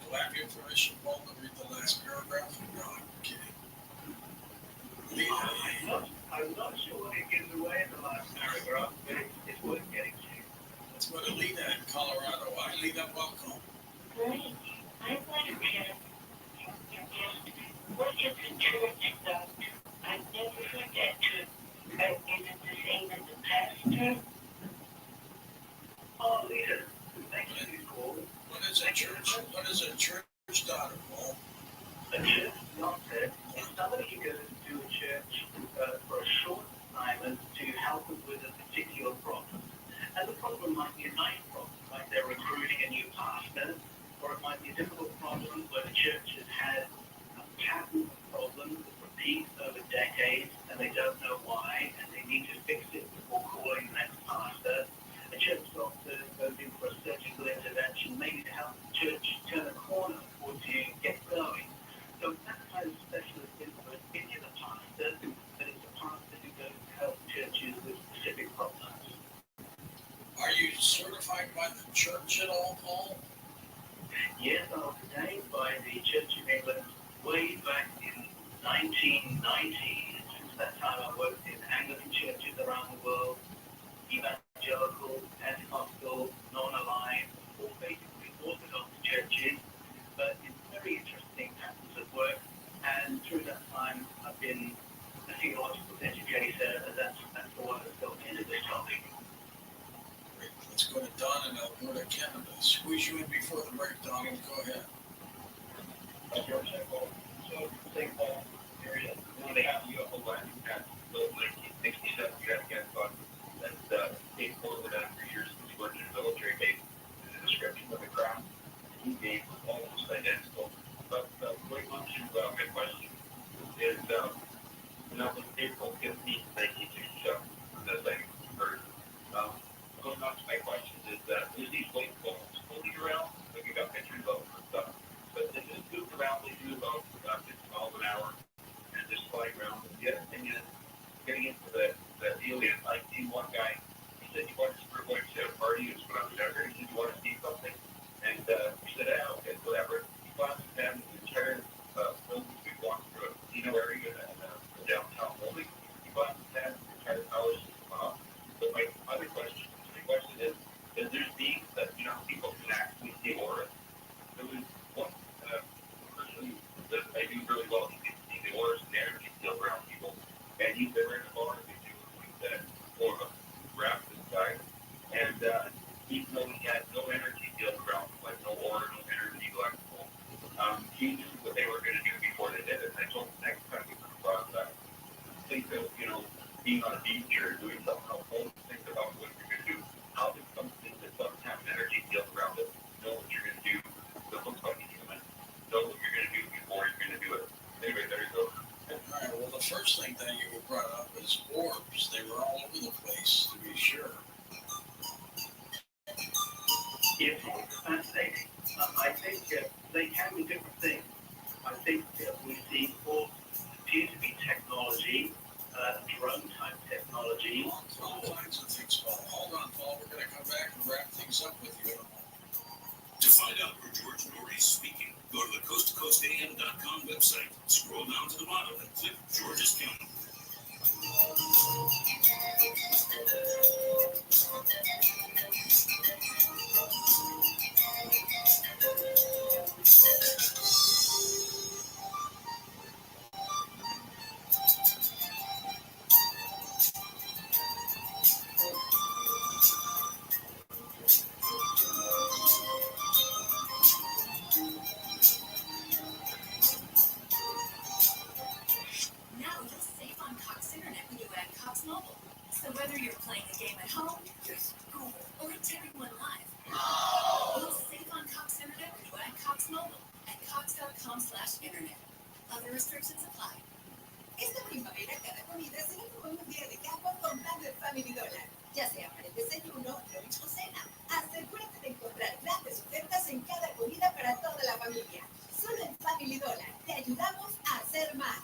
Do I have your permission, Paul, to read the last paragraph? No, I'm kidding. I'm not sure what it gives away in the last paragraph, but it's worth getting to. Let's go to Lena in Colorado. Hi, Lena, welcome. Great. I want to check what is the church doctor? I've never heard that term. Is it the same as the pastor? Oh, Lena, thank you for calling. What is a church? What is a church daughter, Paul? A church doctor is somebody who goes to a church for a short assignment to help them with a particular problem. And the problem might be a nice problem, like they're recruiting a new pastor, or it might be a difficult problem where the church has had a pattern of problems that repeat over decades, and they don't know why, and they need to fix it before calling the next pastor. A church doctor goes in for a surgical intervention, maybe to help the church turn a corner or to get going. So that kind of specialist input isn't a pastor, but it's a pastor who goes to help churches with specific problems. Are you certified by the church at all, Paul? Yes, I was ordained by the Church of England way back in 1990. Since that time, I worked in Anglican churches around the world, evangelical, Pentecostal, non-aligned, or basically Orthodox churches, but in very interesting patterns of work. And through that time, I've been a theological educator, and that's the one that's got me into this topic. Great. Let's go to Don in Alberta, Canada. Squeeze you in before the break, Don. Go ahead. So, St. Paul area, when they have UFO landing at the 1967 Afghan fund, that Dave Portland after years was working in a military base, the description of the craft he gave was almost identical. But going on to my question is, when April 15th, 1967, as I heard, going on to my question is that there's these white balls floating around, like we got pictures of and stuff, but they just move around, they do about 50 miles an hour, and just flying around. The other thing is, getting into the alien It's fascinating. I think they can be different things. I think we see more appears to be technology, drone type technology. All kinds of things, Paul. Hold on, Paul. We're going to come back and wrap things up with you in a moment. To find out where George Norrie is speaking, go to the coasttocoastam.com website, scroll down to the bottom, and click George's Calendar. Now you'll save on Cox Internet when you add Cox Mobile. So whether you're playing a game at home, school, or attending one live, you'll save on Cox Internet when you add Cox Mobile at cox.com/internet. Other restrictions apply. Esta primavera, cada comida será como un día de campo con pan del Family Dollar. Ya sea para el desayuno, lunch o cena. Asegúrate de encontrar grandes ofertas en cada comida para toda la familia. Solo en Family Dollar te ayudamos a hacer más.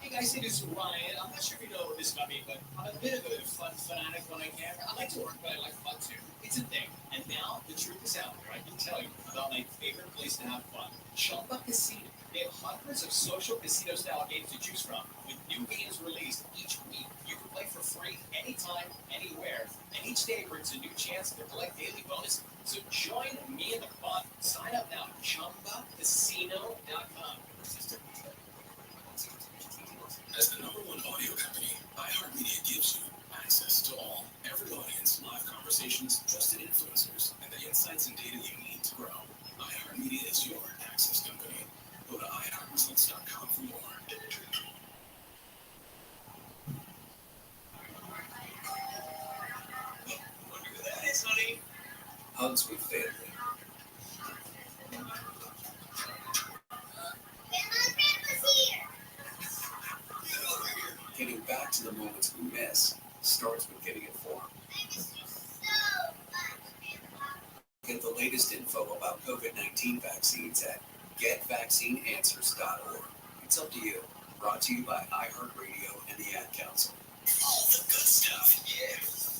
Hey guys, it is Ryan. I'm not sure if you know this about me, but I'm a bit of a fun fanatic when I can. I like to work, but I like fun too. It's a thing. And now the truth is out there. I can tell you about my favorite place to have fun, Chumba Casino. They have hundreds of social casino-style games to choose from, with new games released each week. You can play for free anytime, anywhere, and each day brings a new chance to collect daily bonus. So join me in the fun. Sign up now at ChumbaCasino.com. As the #1 audio company, iHeartMedia gives you access to all, every audience, live conversations, trusted influencers, and the insights and data you need to grow. iHeartMedia is your access company. Go to iHeartResults.com for more. Wonder who that is, honey? Hugs with family. Getting back to the moments we miss starts with getting informed. Get the latest info about COVID-19 vaccines at getvaccineanswers.org. It's up to you. Brought to you by iHeartRadio and the Ad Council. All the good stuff, yeah.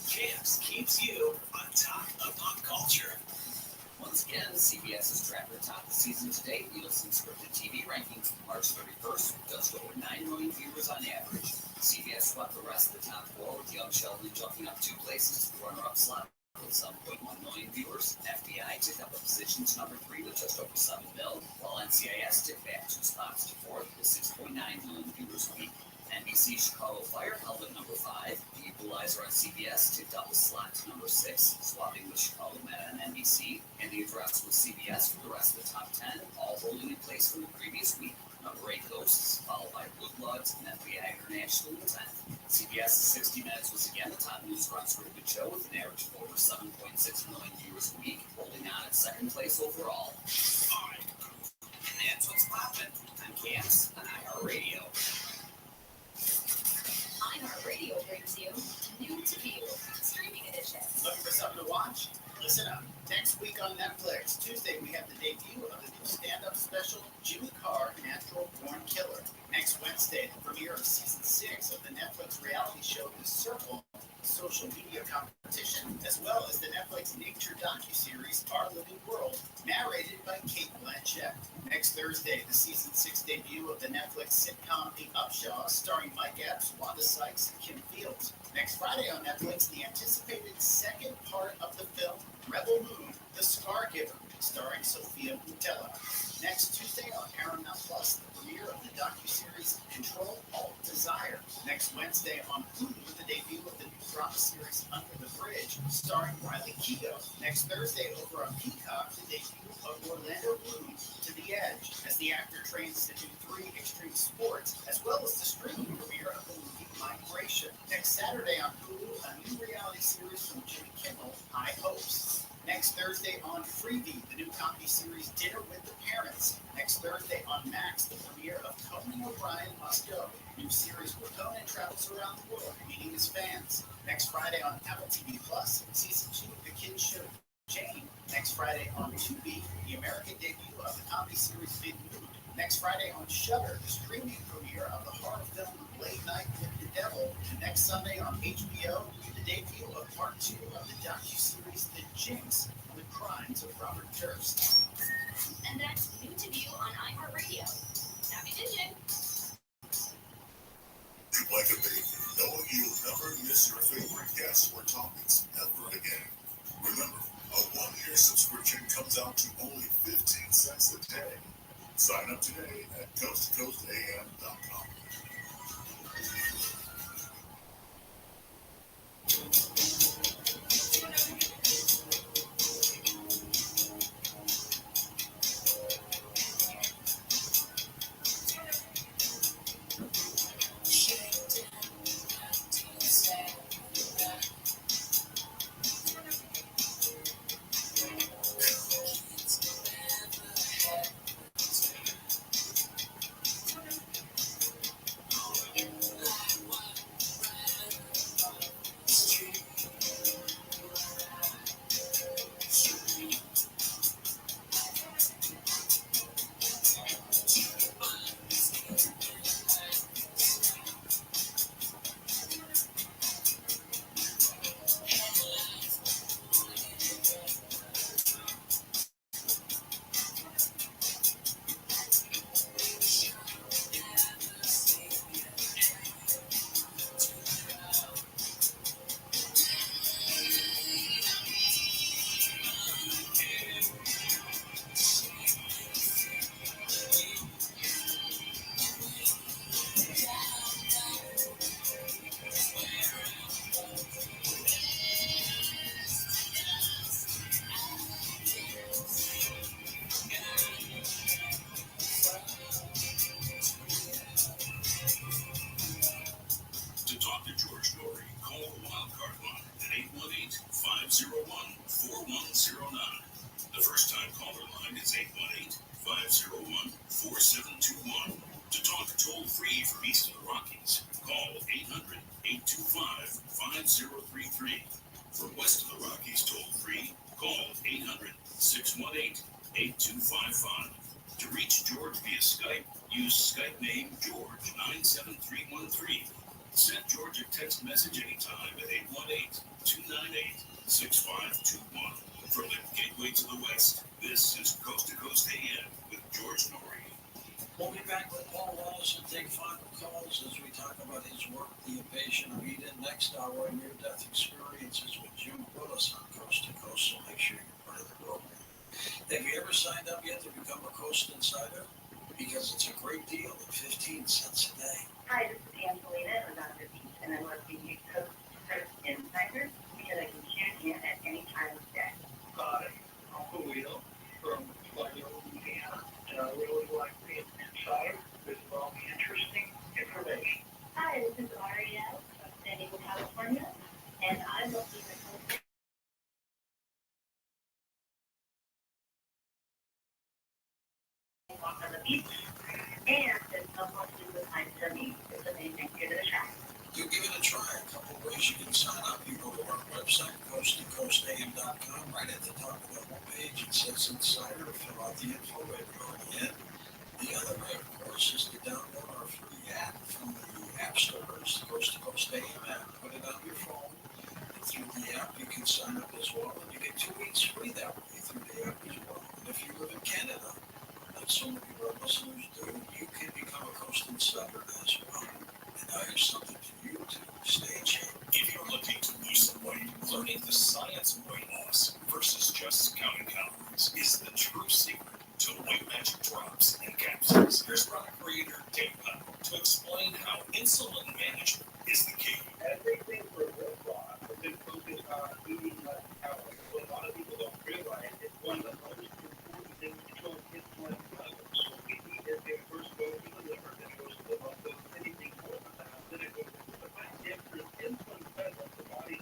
Camps keeps you on top of pop culture. Once again, CBS's Tracker topped the season to date. Nielsen scripted TV rankings from March 31st does over 9 million viewers on average. CBS swept the rest of the top four, with Young Sheldon jumping up 2 places to the runner-up slot with 7.1 million viewers. FBI ticked up a position to number 3 with just over 7 mil, while NCIS ticked back 2 spots to 4th with 6.9 million viewers a week. NBC Chicago Fire held at number 5. The Equalizer on CBS ticked up a slot to number 6, swapping with Chicago Med on NBC. And The Address with CBS for the rest of the top 10, all holding in place from the previous week. Number 8, Ghosts, followed by Blue Bloods and FBI International in 10th. CBS's 60 Minutes was again the top news unscripted show with an average of over 7.6 million viewers a week, holding on at 2nd place overall. And that's what's poppin' on Camps on iHeartRadio. iHeartRadio brings you New to View, streaming edition. Looking for something to watch? Listen up. Next week on Netflix, Tuesday, we have the debut of the new stand-up special, Jimmy Carr, Natural Born Killer. Next Wednesday, the premiere of Season 6 of the Netflix reality show, The Circle, social media competition, as well as the Netflix nature docuseries, Our Living World, narrated by Kate Blanchett. Next Thursday, the Season 6 debut of the Netflix sitcom The Upshaws, starring Mike Epps, Wanda Sykes, and Kim Fields. Next Friday on Netflix, the anticipated second part of the film, Rebel Moon, The Scargiver, starring Sophia Boutella. Next Tuesday on Paramount Plus, the premiere of the docuseries Control Alt Desire. Next Wednesday on Hulu, the debut of the new drama series Under the Bridge, starring Riley Keough. Next Thursday over on Peacock, the debut of Orlando Bloom, To the Edge, as the actor trains to do 3 extreme sports, as well as the streaming premiere of the movie Migration. Next Saturday on Hulu, a new reality series from Jimmy Kimmel, High Hopes. Next Thursday on Freebie, the new comedy series Dinner with the Parents. Next Thursday on Max, the premiere of Conan O'Brien Must Go, new series where Conan travels around the world meeting his fans. Next Friday on Apple TV Plus, Season 2 of the kids show Jane. Next Friday on Tubi, the American debut of the comedy series Big Mood. Next Friday on Shudder, the streaming premiere of the horror film Late Night with the Devil. And next Sunday on HBO, the debut of part 2 of the docuseries The Jinx, The Crimes of Robert Durst. And that's new to view on iHeartRadio. Happy binging! You'd like a baby, knowing you'll never miss your favorite guests or topics ever again. Remember, a 1-year subscription comes out to only 15 cents a day. Sign up today at coasttocoastam.com. To talk to George Norrie, call the Wildcard line at 818-501-4109. The first-time caller line is 818-501-4721. To talk toll-free from east of the Rockies, call 800-825-5033. From west of the Rockies toll-free, call 800-618-8255. To reach George via Skype, use Skype name George97313. Send George a text message anytime at 818-298-6521. From the gateway to the west, this is Coast to Coast AM with George Norrie. We'll be back with Paul Wallace and take final calls as we talk about his work, the invasion of Eden. Next hour, near-death experiences with Jim Willis on Coast to Coast, so make sure you're part of the program. Have you ever signed up yet to become a Coast Insider? Because it's a great deal at 15 cents a day. Hi, this is Angelina with Dr. Peach, and I love being a Coast to Coast Insider because I can tune in at any time of day. Hi, I'm Julio from Florida, Louisiana, and I really like being an insider. There's a lot of interesting information. Hi, this is Aria from San Diego, California, and I love being a Coast walk on the beach, and there's no more to do with my study. It's amazing. Give it a try. You give it a try. A couple of ways you can sign up. You go to our website, coasttocoastam.com. Right at the top of the homepage, it says Insider. Fill out the info right in. The other way, of course, is to download our free app from the app stores, the Coast to Coast AM app. Put it on your phone. And through the app, you can sign up as well. And you get 2 weeks free that way through the app as well. And if you live in Canada, like so many of our listeners do, you can become a Coast Insider as well. And now here's something for you to stay in shape. If you're looking to lose some weight, learning the science of weight loss versus just counting calories is the true secret to Weight Magic drops and capsules. Here's product creator Dave Pepper to explain how insulin management is the key. Everything for weight loss has been focused on eating less calories. What a lot of people don't realize is one of the most important things to control insulin levels. So we need is it first goes to the liver, then goes to the muscle, anything more than that, then it goes to the fat. If there's insulin present, the body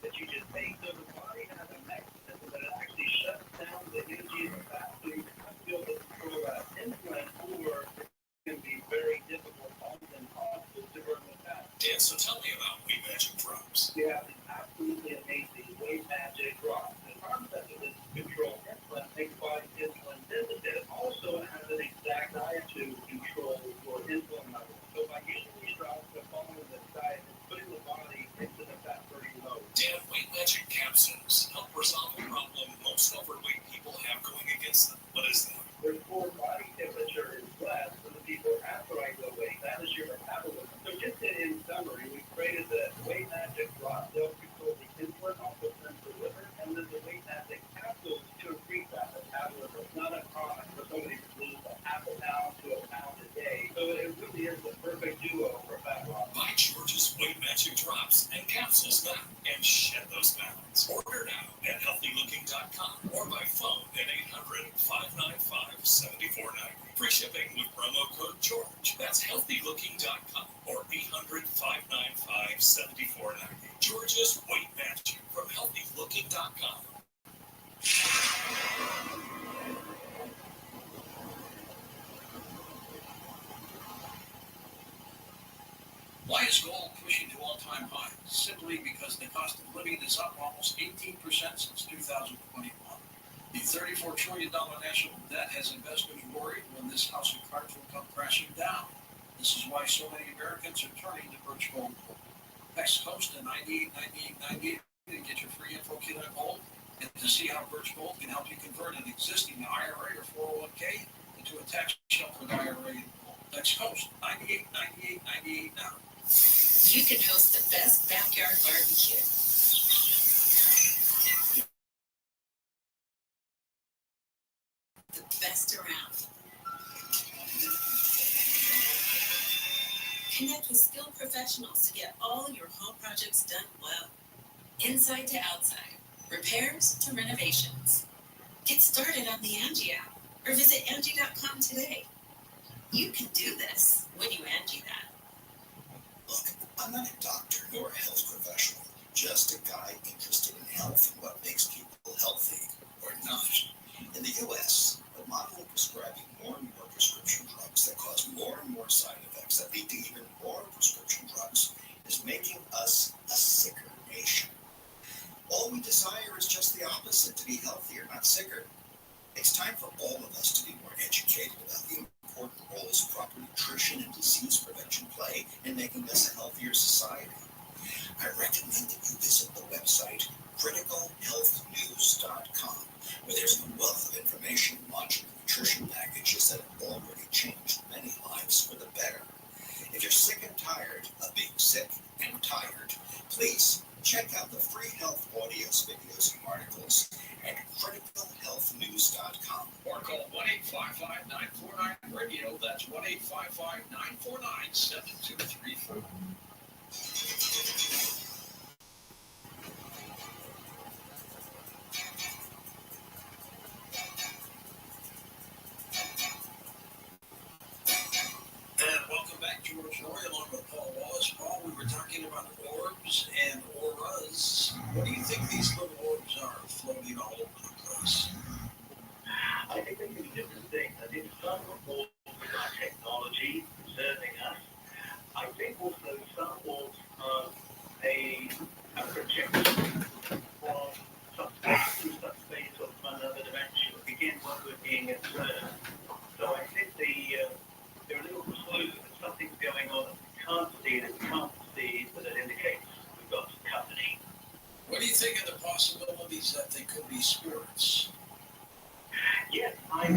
that you just take, so the body has a mechanism that it actually shuts down the energy in the fat, so you have to be able to control that insulin, or it can be very difficult, often costly to burn the fat. Dan, so tell me about Weight Magic drops. Yeah, it's absolutely amazing. Weight Magic drops. The concept of this is control healthycooking.com or by phone at 800-595-7490. Free shipping with promo code George. That's healthylooking.com or 800-595-7490. George's Weight Magic from healthylooking.com. Why is gold pushing to all-time highs? Simply because the cost of living is up almost 18% since 2021. The $34 trillion national debt has investors worried when this house of cards will come crashing down. This is why so many Americans are turning to Birch Gold. Text Coast to 989898 and get your free info kit on gold and to see how Birch Gold can help you convert an existing IRA or 401k into a tax-sheltered IRA in gold. Text Coast 989898 now. You can host the best backyard barbecue. The best around. Connect with skilled professionals to get all your home projects done well. Inside to outside, repairs to renovations. Get started on the Angie app or visit Angie.com today. You can do this when you Angie that. Look, I'm not a doctor nor a health professional, just a guy interested in health and what makes people healthy or not. In the U.S., the model of prescribing more and more prescription drugs that cause more and more side effects that lead to even more prescription drugs is making us a sicker nation. All we desire is just the opposite, to be healthier, not sicker. It's time for all of us to be more educated about the important roles proper nutrition and disease prevention play in making us a healthier society. I recommend that you visit the website criticalhealthnews.com, where there's a wealth of information launching nutrition packages that have already changed many lives for the better. If you're sick and tired of being sick and tired, please check out the free health audios, videos, and articles at criticalhealthnews.com. Or call 1-855-949-RADIO. That's 1-855-949-7234. And welcome back, George Roy, along with Paul Wallace. Paul, we were talking about orbs and auras. What do you think these little orbs are floating all over the place? I think they can be different things. I think some orbs are technology serving us. I think also some orbs are a projection from subspace or from another dimension. Again, what we're being observed. So I think there are little clues that something's going on that we can't see, but it indicates we've got company. What do you think of the possibilities that they could be spirits? Yes, I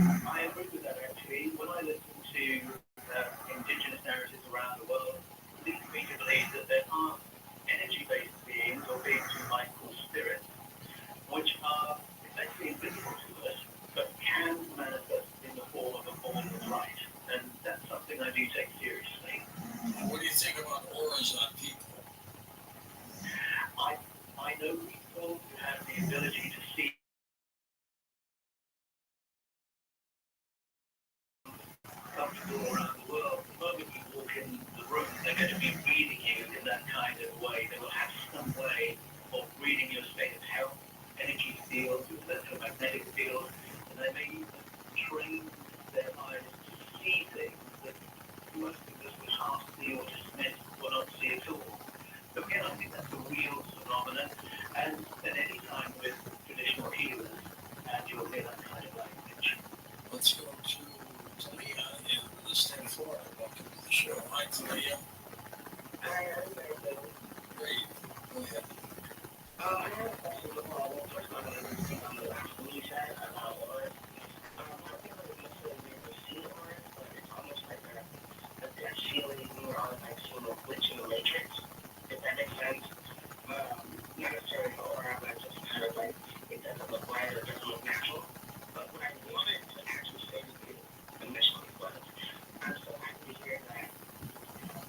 agree with that actually. When I listen to indigenous narratives around the world, it leads me to believe that there are energy-based beings or beings we might call spirits, which are essentially invisible to us, but can manifest in the form of a form of light. And that's something I do take seriously. And what do you think about auras on people? I know people who have the ability to see comfortable around the world. The moment you walk in the room, they're going to be reading you in that kind of way. They will have some way of reading your state of health, energy fields, electromagnetic fields, and they may even train their eyes to see things that most of us would half see or dismiss or not see at all. So again, I think that's a real phenomenon, and at any time with traditional healers, and you'll hear that kind of language. Let's go to Talia in the state of Florida. Welcome to the show. Hi, Talia. Hi, I'm very good. Great. Go ahead. I have a question before I went first on the last thing you said about auras. I think I'm going to say we never see auras, but it's almost like a death ceiling or like sort of glitch in the matrix, if that makes sense. Not necessarily an aura, but just kind of like it doesn't look right or it doesn't look natural. But what I wanted to actually say to you initially was, I'm so happy to hear that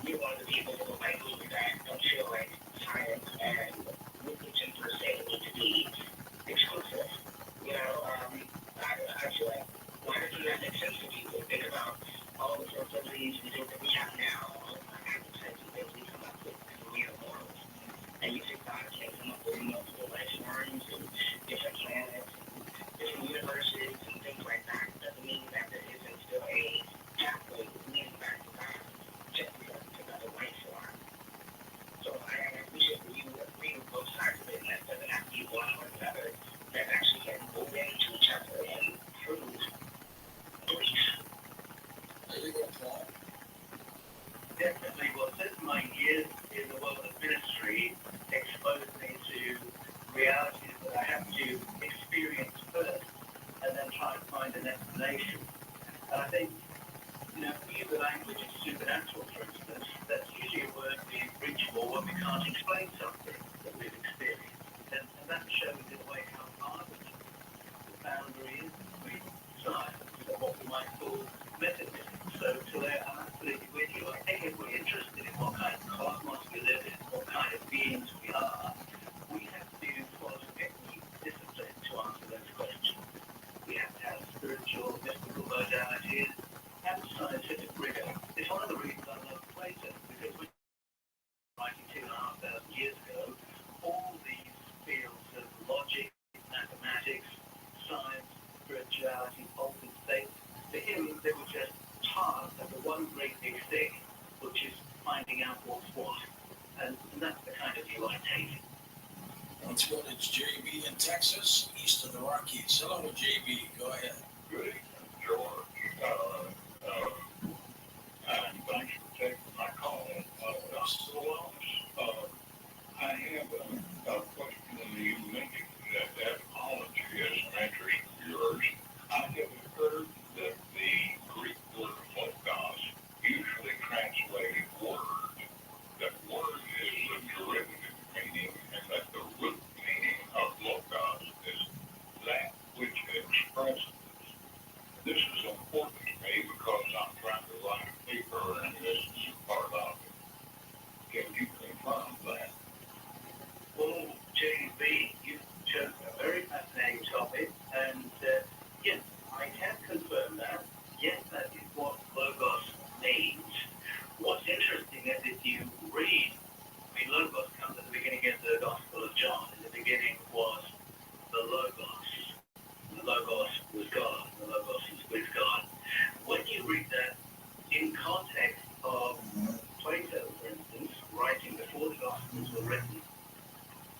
you're one of the people who like me that don't feel like science and religion per se need to be exclusive. realities that I have to experience first and then try to find an explanation. And I think, we use the language of supernatural, for instance. That's usually a word we reach for when we can't explain something that we've experienced. And that shows in a way how hard the boundary is between science and what we might call metaphysics. So today I'm absolutely with you. I think if we're interested in what kind of cosmos we live in, what kind of beings we are, we have to follow any discipline to answer those questions. We have to have spiritual, mystical modalities, and scientific rigor. It's one of the reasons I love Plato, because when writing 2,500 years ago, all these fields of logic, mathematics, science, spirituality, altered states, for him they were just part of the one great big thing, which is finding out what's what. And that's the kind of view I take. Let's go to JB in Texas, east of the Rockies. Hello, JB. Go ahead. Great, George. And thanks for taking my call. I have a question. You mentioned that etymology is an interest of yours. I have heard that the Greek word logos, usually translated word, that word is a derivative meaning, and that the root meaning of logos is that which expresses. This is important to me because I'm trying to write a paper, and this is a part of it. Can you confirm that? Well, JB, you've chosen a very fascinating topic, and yes, I can confirm that. Yes, that is what logos means. What's interesting is if you read, logos comes at the beginning of the Gospel of John. In the beginning was the Logos. The Logos was God. The Logos was with God. When you read that in context of Plato, for instance, writing before the Gospels were written,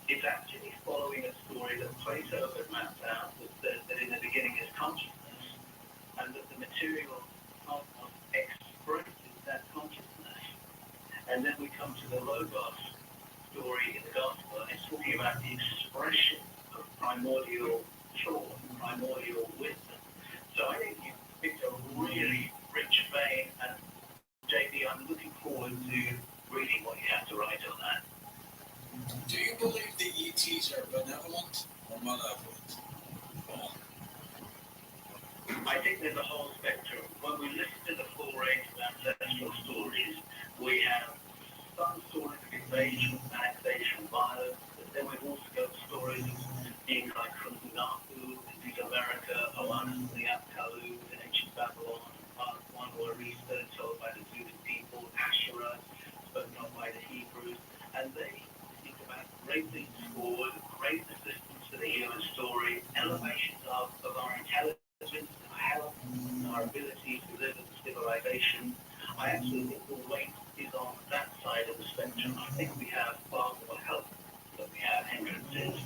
it's actually following a story that Plato had mapped out that in the beginning is consciousness, and that the material cosmos expresses that consciousness. And then we come to the Logos story in the Gospel, and it's talking about the expression of primordial thought, primordial wisdom. So I think you picked a really rich vein, and JB, I'm looking forward to reading what you have to write on that. Do you believe the ETs are benevolent or malevolent? I think there's a whole spectrum. When we listen to the full range of ancestral stories, we have some stories of invasion, annexation, violence, but then we've also got stories of beings like Naku in Mesoamerica, Oannes in the Apkallu in ancient Babylon, one were Eastern, told by the Zulu people, Asherah, spoken of by the Hebrews, and they speak about great leaps forward, great assistance to the human story, elevations of our intelligence, our health, and our ability to live as a civilization. I actually think the weight is on that side of the spectrum. I think we have far more help than we have hindrances.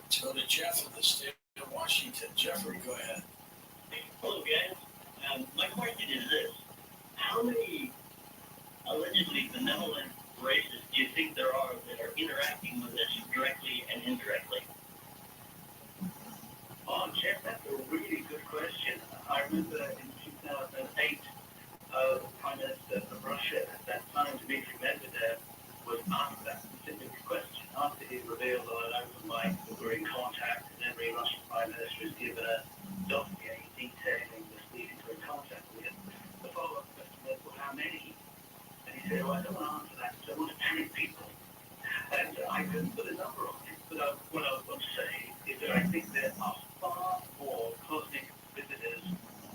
Let's go to Jeff in the state of Washington. Jeffrey, go ahead. Hello, guys. My question is this. How many allegedly benevolent races do you think there are that are interacting with us directly and indirectly? Oh, Jeff, that's a really good question. I remember in 2008, the Prime Minister of Russia at that time, Dmitry Medvedev, was asked that specific question. After he revealed on an open mic that we're in contact, and every Russian Prime Minister is given a dossier detailing the species we're in contact with, the follow-up question was, well, how many? And he said, well, I don't want to answer that, so I want to panic people. And I couldn't put a number on it, but what I would say is that I think there are far more cosmic visitors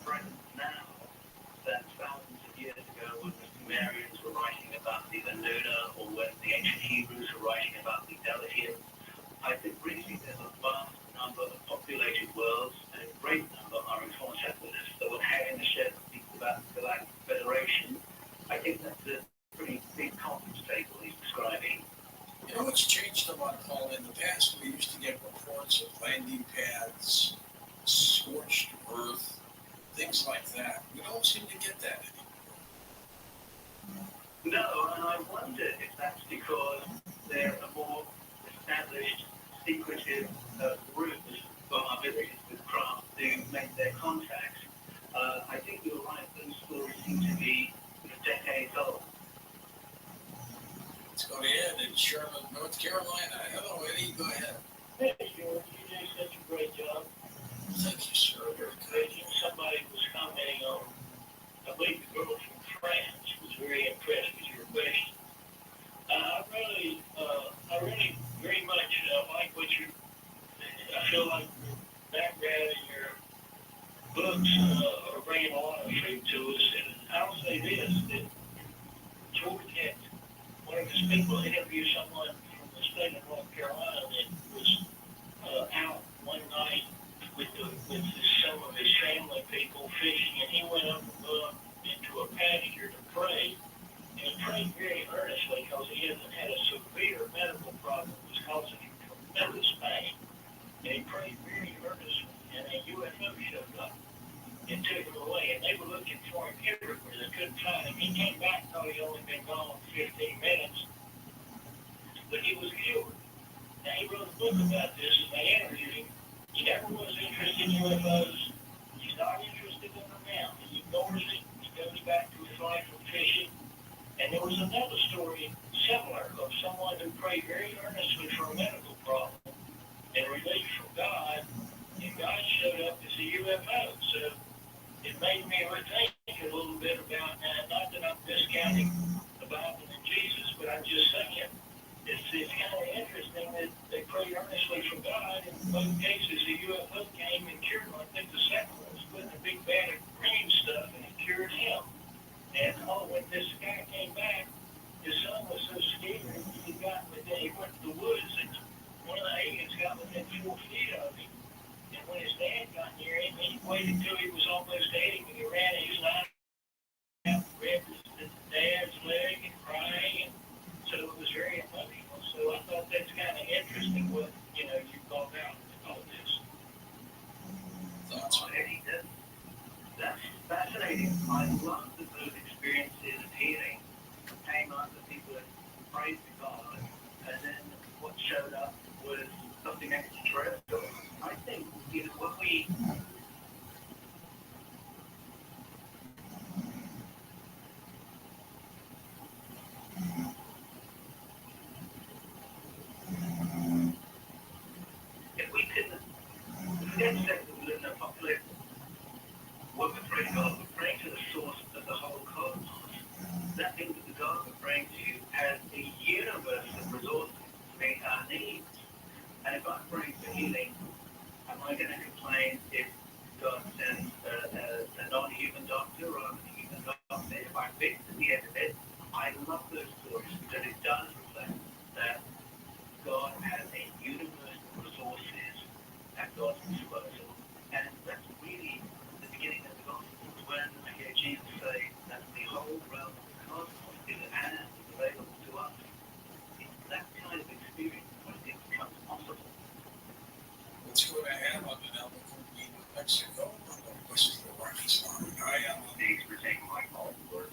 present now than thousands of years ago when the Sumerians were writing about the Anuna, or when the ancient Hebrews were writing about the Delphians. I think really there's a vast number of populated worlds, and a great number are in contact with us. So when Harry in the Shed speaks about the Galactic Federation, I think that's a pretty big conference table he's describing. You know what's changed a lot, Paul? In the past, we used to get reports of landing pads, scorched earth, things like that. We don't seem to get that anymore. No, and I wonder if that's because there are more established secret with groups, well, with craft, to make their contacts. I think you're right, those stories seem to be decades old. Let's go to Ed in Charlotte, North Carolina. Hello, Eddie. Go ahead. Hey, Stuart, you do such a great job. Thank you, sir. Very good. Somebody was commenting on, I believe the girl from France was very impressed with your question. I really very much like what you. I feel like your background and your books are bringing a lot of truth to us. And I'll say this: that George had one of his people interview someone from the state of North Carolina that was out one night with some of his family people fishing, and he went up into a pasture to pray. And he prayed very earnestly because he had a severe medical problem that was causing him tremendous pain. And he prayed very earnestly, and a UFO showed up and took him away. And they were looking for him everywhere. They couldn't find him. He came back, thought he'd only been gone 15 minutes, but he was cured. Now, he wrote a book about this, and they interviewed him. He never was interested in UFOs. He's not interested in them now. He ignores it. He goes back to his life of fishing. And there was another story similar of someone who prayed very earnestly for a medical problem and relief from God, and God showed up as a UFO. So it made me rethink a little bit about, not that I'm discounting the Bible and Jesus, but I'm just saying it's kind of interesting that they prayed earnestly for God. In both cases, a UFO came and cured him. I think the second one was putting a big bag of green stuff, and it cured him. And when this guy came back, his son was so scared he went to the woods, and one of the aliens got within 4 feet of him. And when his dad got near him, he waited until he was almost at him, and he ran his knife out, grabbed his dad's leg, and crying. And so it was very emotional. So I thought that's kind of interesting what you called out with all this. Thoughts on Eddie? That's fascinating. I love that those experiences of healing came up that people had prayed to God, and then what showed up was something extraterrestrial. I think, when we if we can forget that we live in a population, what we're praying to God, we're praying to the source of the whole cosmos. That means that the God we're praying to has a universe of resources to meet our needs. And if I'm praying for healing, am I going to complain if God sends a non-human doctor or a human doctor? If I fix the end of it, I love those stories because it does reflect that God has a universe of resources at God's disposal. And that's really the beginning of the gospel, when I hear Jesus say that the whole realm of the cosmos is at hand, available to us. It's that kind of experience when it becomes possible. Let's go to Alan in Albuquerque, New Mexico. This is the Rockies line. Thanks for taking my call, Lord.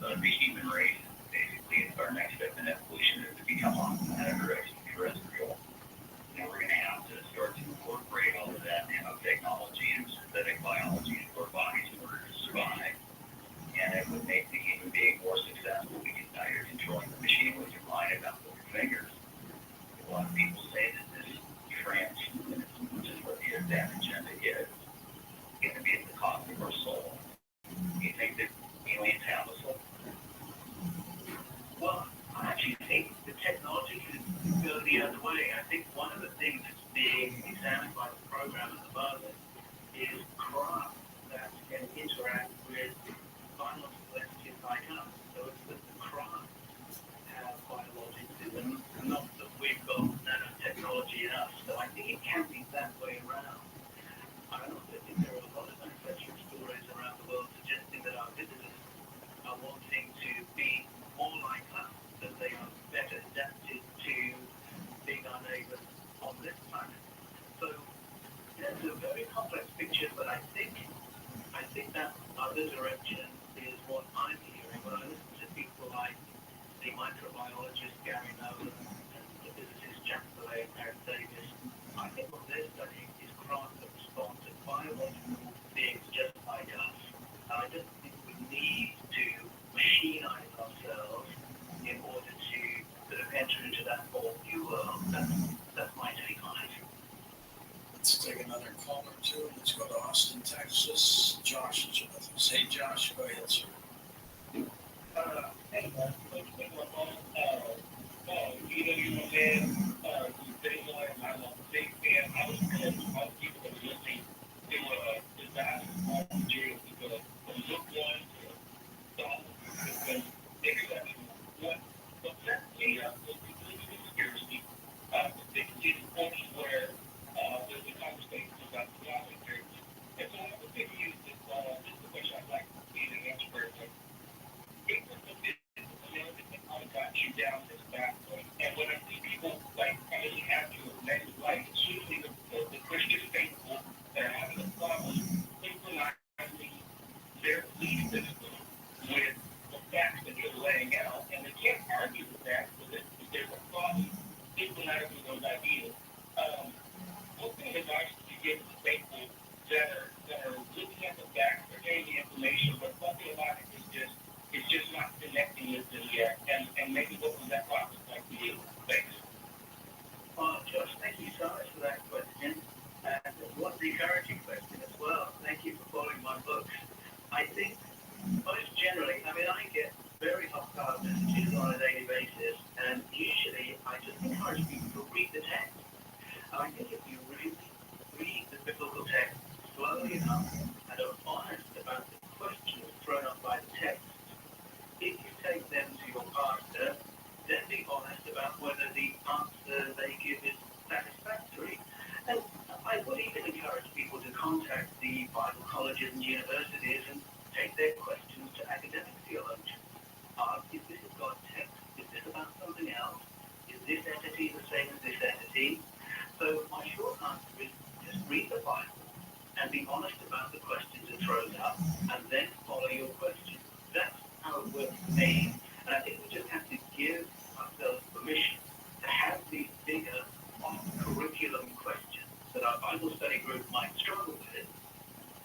The human race, basically, our next step in evolution is to become an extraterrestrial. And we're going to have to start to incorporate all of that nanotechnology and synthetic biology into our bodies in order to survive. And it would make the human being more successful because now you're controlling the machine with your mind and not with your fingers. A lot of people say that this transhumanism, which is what the advanced agenda is going to be at the cost of our soul. Do you think that aliens have a soul? Well, I actually think the technology could go the other way. I think one of the things that's being examined by the program at the moment is craft that can interact with biological entities like us. So it's that the craft have biologics in them, not that we've got nanotechnology in us. So I think it can be that way around. I also think there are a lot of manufacturing stories around the world suggesting that our visitors are wanting to be more like us, that they are better adapted to being our neighbors on this planet. So it's a very complex picture, but I think that other direction is what I'm hearing when I listen to people like the microbiologist Gary Nolan and all you, that's my take on it. Let's take another call or two. Let's go to Austin, Texas. Josh is with us. Hey, Josh, go ahead, sir. Hey, you know, you were saying, you say more, and I'm a big fan. I was going to most people that were listening to this basketball material because from look one to song has been exceptional. What sets me up was completely conspiracy. They can see the points where there's a conversation about the gossip church. And so I would think you this is the question I'd like to be an expert on. It was a bit I got you down this pathway. And when I see people like really have to make like usually the Christian faithful that are having a problem synchronizing their belief system with the facts that you're laying out, and they can't argue with that because there's a problem synchronizing those ideas. What kind of advice do you give to faithful that are looking at the facts, they're getting the information, but something about it is just not connecting with them yet, and maybe what was that process like for you? Thanks. Josh, thank you so much for that question. And what's the encouraging question as well? Thank you for following my books. I think most generally, I mean, I get very hostile messages on a daily basis, and usually I just encourage people to read the text. And I think if you really read the biblical text slowly enough and are honest about the questions thrown up by the text, if you take them to your pastor, then be honest about whether the answer they give is satisfactory. And I would even encourage people to contact the Bible colleges and universities and take their questions to academic theologians. Is this a God text? Is this about something else? Is this entity the same as this entity? So my short answer is just read the Bible and be honest about the questions it throws up, and then follow your questions. That's how it works for me. And I think we just have to give ourselves permission to have these bigger off-curriculum questions that our Bible study group might struggle with,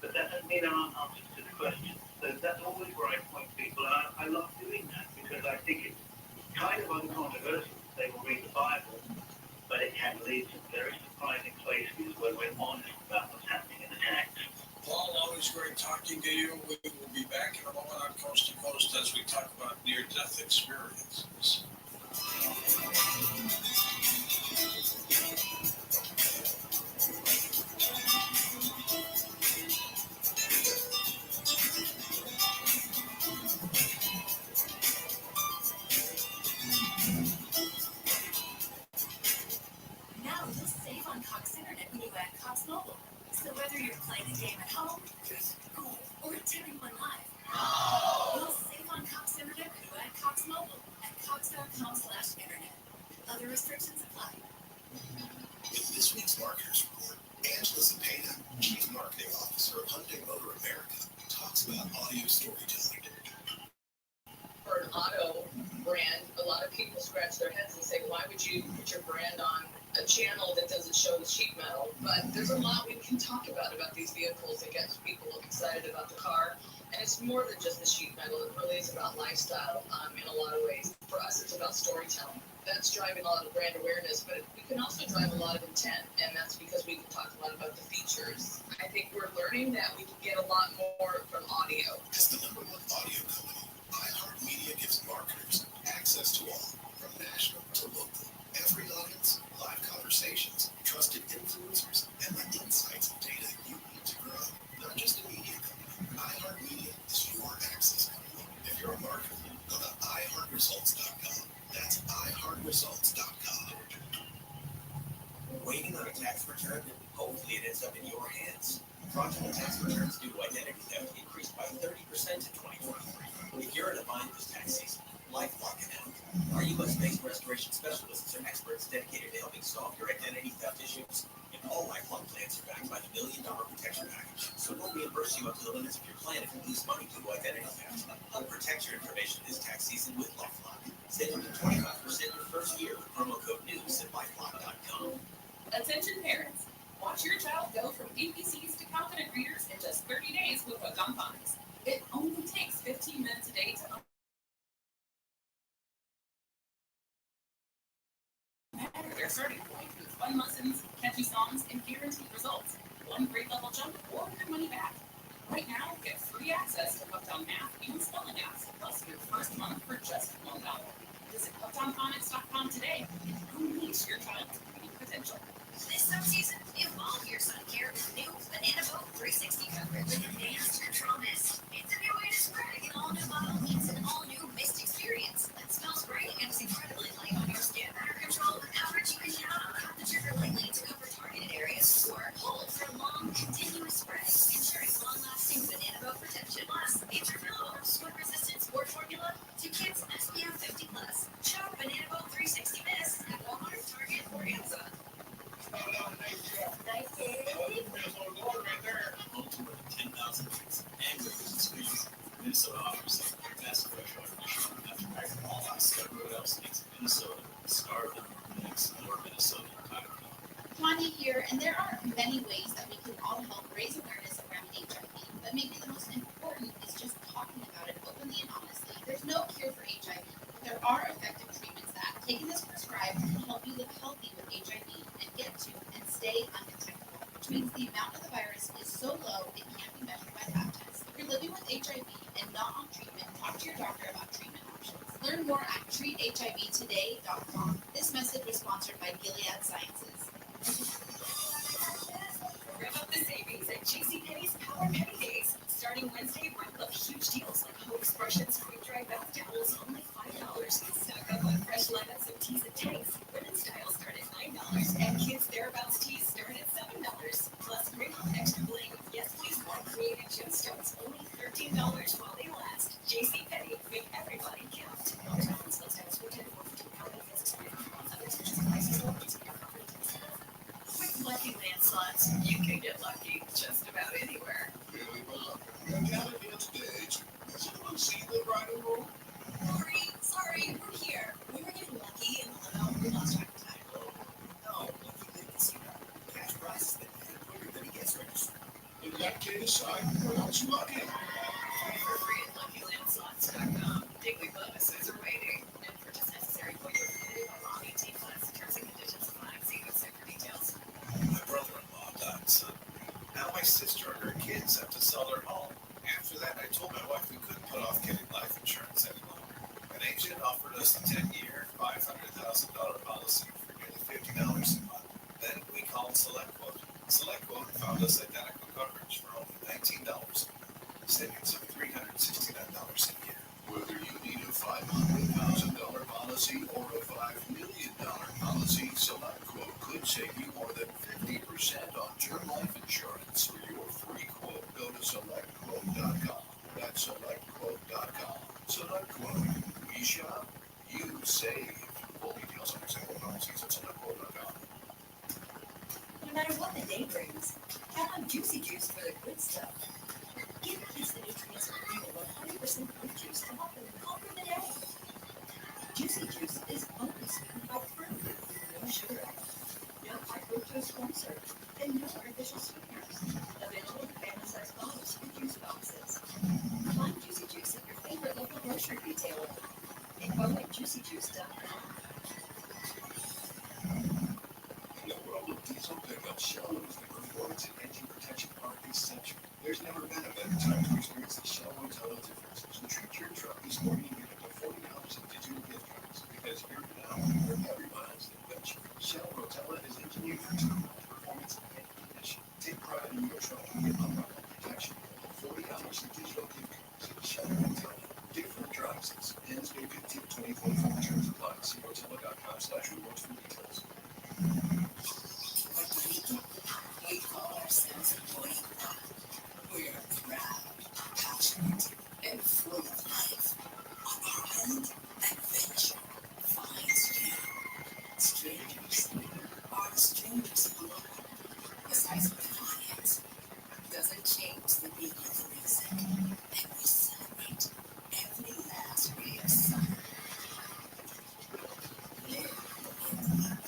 but that doesn't mean there aren't answers to the questions. So that's always where I point people, and I love doing that because I think it's kind of uncontroversial to say we'll read the Bible, but it can lead to very surprising places where we're honest about what's happening in the text. Paul, always great talking to you. We will be back in a moment on Coast to Coast as we talk about near-death experiences. Now you'll save on Cox Internet when you add Cox Mobile. So whether you're playing a game at home, school, or attending one live, you'll save on Cox Internet when you add Cox Mobile at cox.com/internet. Other restrictions apply. In this week's Marketers Report, Angela Zepeda, Chief Marketing Officer of Hyundai Motor America, talks about audio storytelling. For an auto brand, a lot of people scratch their heads and say, why would you put your brand on a channel that doesn't show the sheet metal? But there's a lot we can talk about these vehicles that gets people excited about the car. And it's more than just the sheet metal. It really is about lifestyle in a lot of ways. For us, it's about storytelling. That's driving a lot of brand awareness, but we can also drive a lot of intent, and that's because we can talk a lot about the features. I think we're learning that we can get a lot more from audio. As the #1 audio company, iHeartMedia gives marketers access to all, from national to local. Every audience, live conversations, trusted influencers, and the insights and data you need to grow. Not just a media company, iHeartMedia is your access company. If you're a marketer, go to iHeartResults.com. That's iHeartResults.com. Waiting on a tax return? Hopefully it ends up in your hands. Fraudulent tax returns due to identity theft increased by 30% in 2023. If you're in a bind this tax season, LifeLock can help. Our U.S.-based restoration specialists are experts dedicated to helping solve your identity theft issues. And all LifeLock plans are backed by the $1 Million Protection Package. So we'll reimburse you up to the limits of your plan if you lose money due to identity theft. Help protect your information this tax season with LifeLock. Save up to 25% your first year with promo code NEWS at LifeLock.com. Attention parents. Watch your child go from ABCs to confident readers in just 30 days with Phonics. It only takes 15 minutes a day to their starting point with fun lessons, catchy songs, and guaranteed results. One grade level jump or your money back. Right now, get free access to Uptown Math and Spelling apps, plus your first month for just $1. Visit UptownPhonics.com today and unleash your child's reading potential. This subseason, evolve your sun care with new Banana Boat 360 coverage with advanced control mist. It's a new way to spray. An all-new bottle means an all-new mist experience that smells great and is incredibly light on your skin. Better control the coverage you can count on. Cut the trigger lightly to cover targeted areas or hold for long, continuous spray, ensuring long-lasting Banana Boat protection. Plus, it's refillable, sweat-resistant sport formula to kids SPF 50+. Shop Banana Boat 360 Mist at Walmart, Target, or Amazon. Nice day. Home to more than 10,000 trees and rivers and streams. Minnesota offers some best freshwater fishing after packing all out Scarborough Elf Snakes in Minnesota. Starville and explore Minnesota. Tanya here, and there are many ways that we can all help raise awareness around HIV, but maybe the most important is just talking about it openly and honestly. There's no cure for HIV, but there are effective treatments that, taken as prescribed, can help you live healthy with HIV and get to and stay undetectable, which means the amount of the virus is so low it can't be measured by lab tests. If you're living with HIV and not on treatment, talk to your doctor about treatment options. Learn more at treathivtoday.com. This message was sponsored by Gilead Sciences. Rev up the savings at JCPenney's Power Penny Days. Starting Wednesday, rack up huge deals like home expressions, quick-dry bath towels, only $5. Stock up on fresh lineups of tees and tanks. Women's styles start at $9, and kids' thereabouts tees start at $7. Plus, bring home extra bling. Yes, please, more creative gemstones, only $13 while they last. JCPenney, make everybody count. With Lucky Land Slots, you can get lucky just about anywhere. Really, Bob? You're down here today to see the bridal room? Sorry, we're here. We were getting lucky and we lost track of time. No, Lucky Land Casino. Cash prizes that pay quicker than he gets registered. In that case, I pronounce you lucky. Play for free at LuckyLandSlots.com. Daily bonuses are waiting. No purchase necessary. Void where prohibited by law. 18+. Terms and conditions apply. See website for details. My brother-in-law died suddenly. Now my sister and her kids have to sell their home. After that, I told my wife we couldn't put off getting life insurance any longer. An agent offered us a 10-year, $500,000 policy for nearly $50 a month. Then we called SelectQuote. SelectQuote found us identical coverage for only $19, savings of $369 a year. Whether you need a $500,000 policy or a $5 million policy, SelectQuote could save you more than 50% on term life insurance. For your free quote, go to SelectQuote.com. That's SelectQuote.com. SelectQuote. We shop, you save. Full details on example policies at SelectQuote.com. No matter what the day brings, count on Juicy Juice for the good stuff. Give kids the nutrients of real 100% fruit juice to help them conquer the day. Juicy Juice is only sweetened by fruit, no sugar added, no high fructose corn syrup, and no artificial sweeteners. Available in family-sized bottles or juice boxes. Find Juicy Juice at your favorite local grocery retailer. Info at juicyjuice.com. In the world of diesel pickup, Shell knows the performance and engine protection are essential. There's never been a better time to experience the Shell Rotella difference. So treat your truck this morning and get up to $40 in digital gift cards. Because here now, where every mile is an adventure. Shell Rotella is engineered for time, performance, and condition. Take pride in your truck and get unrivaled protection. $40 in digital gift cards. Shell Rotella. Different drives. Ends May 15, 2024. Terms apply. See Rotella.com/rewards for details. We call ourselves Employee Club. We're proud, passionate, and full of life. And adventure finds you. Strangers are strangers alone. The size of the audience doesn't change the beat of the music. And we celebrate every last ray of sun. Live in love.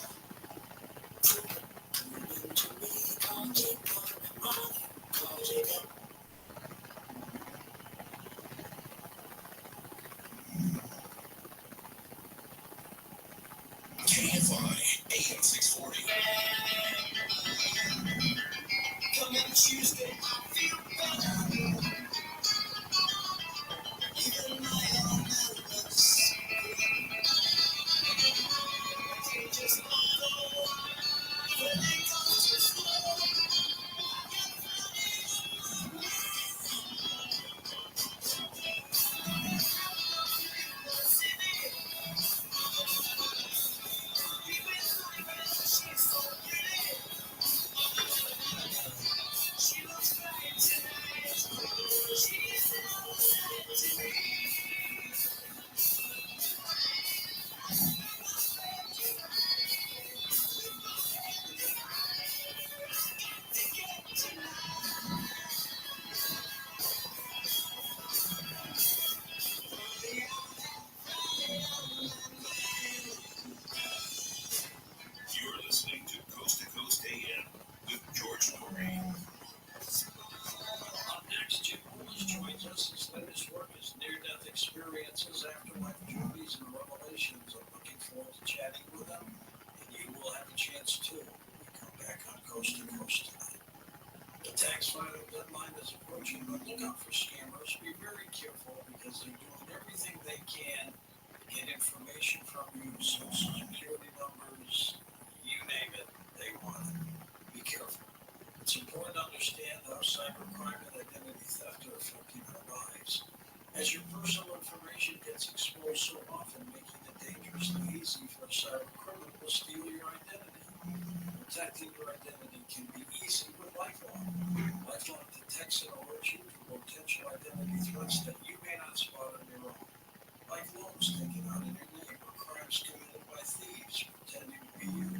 KFI AM 640. Coming Tuesday, I feel better. Even my own melodies. They just follow. When they go too slow, I get running. She's so pretty. She looks fine tonight. She's so sad to me. You're listening to Coast AM with George Norrie. Up next, Jim Willis joins us. His latest work is near-death experiences, afterlife journeys, and revelations. I'm looking forward to chatting with him, and you will have a chance too when we come back on Coast to Coast tonight. The tax filing deadline is approaching, but look out for scammers. Be very careful because they're doing everything they can to get information from you, social security numbers, you name it, they want it. Be careful. It's important to understand how cybercrime and identity theft are affecting our lives. As your personal information gets exposed so often, making it dangerously easy for a cybercriminal to steal your identity. Protecting your identity can be easy with LifeLock. LifeLock detects and alerts you to potential identity threats that you may not spot on your own, like loans taken out in your name or crimes committed by thieves pretending to be you.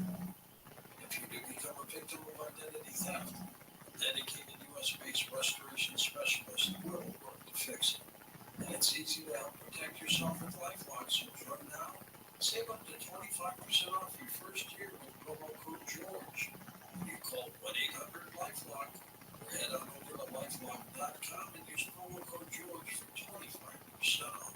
If you do become a victim of identity theft, a dedicated U.S.-based restoration specialist will work to fix it. And it's easy to help protect yourself with LifeLock, so join now. Save up to 25% off your first year with promo code George. You call 1-800-LifeLock or head on over to lifelock.com and use promo code George for 25% off.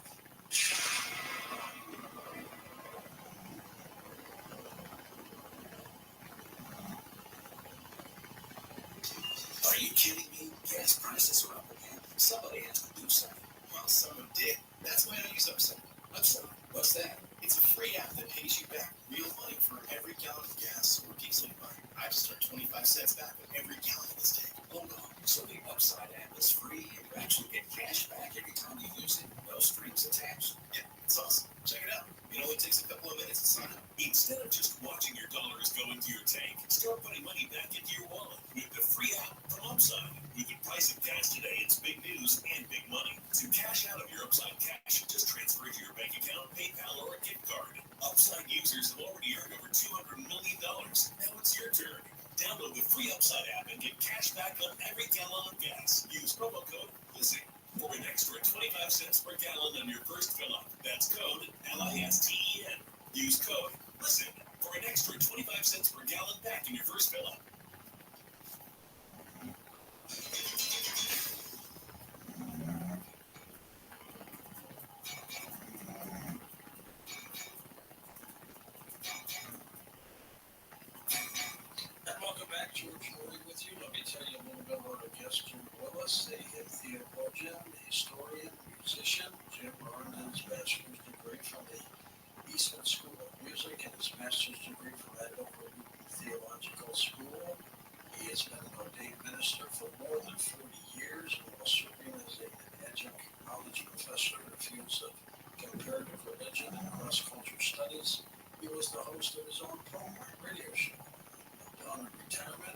Are you kidding me? Gas prices are up again. Somebody has to do something. Well, someone did. That's why I use Upside. Upside? What's that? It's a free app that pays you back real money for every gallon of gas or diesel you buy. I just earn 25 cents back with every gallon of this tank. Hold on. So the Upside app is free and you actually get cash back every time you use it? No strings attached? Yeah, it's awesome. Check it out. It only takes a couple of minutes to sign up. Instead of just watching your dollars go into your tank, start putting money back into your wallet with the free app from Upside. With the price of gas today, it's big news and big money. To cash out of your Upside cash, just transfer it to your bank account, PayPal, or a gift card. Upside users have already earned over $200 million. Now it's your turn. Download the free Upside app and get cash back on every gallon of gas. Use promo code LISTEN for an extra 25 cents per gallon on your first fill up. That's code LISTEN. Use code LISTEN for an extra 25 cents per gallon back in your first fill up. And welcome back, George Norrie with you. Let me tell you a little bit about our guest, Jim Willis, a theologian, historian, musician. Jim earned his bachelor's degree from the Eastman School of Music and his master's degree from Andover Theological School. He has been an ordained minister for more than 40 years, while serving as an adjunct college professor in the fields of comparative religion and cross-culture studies. He was the host of his own program radio show. On retirement,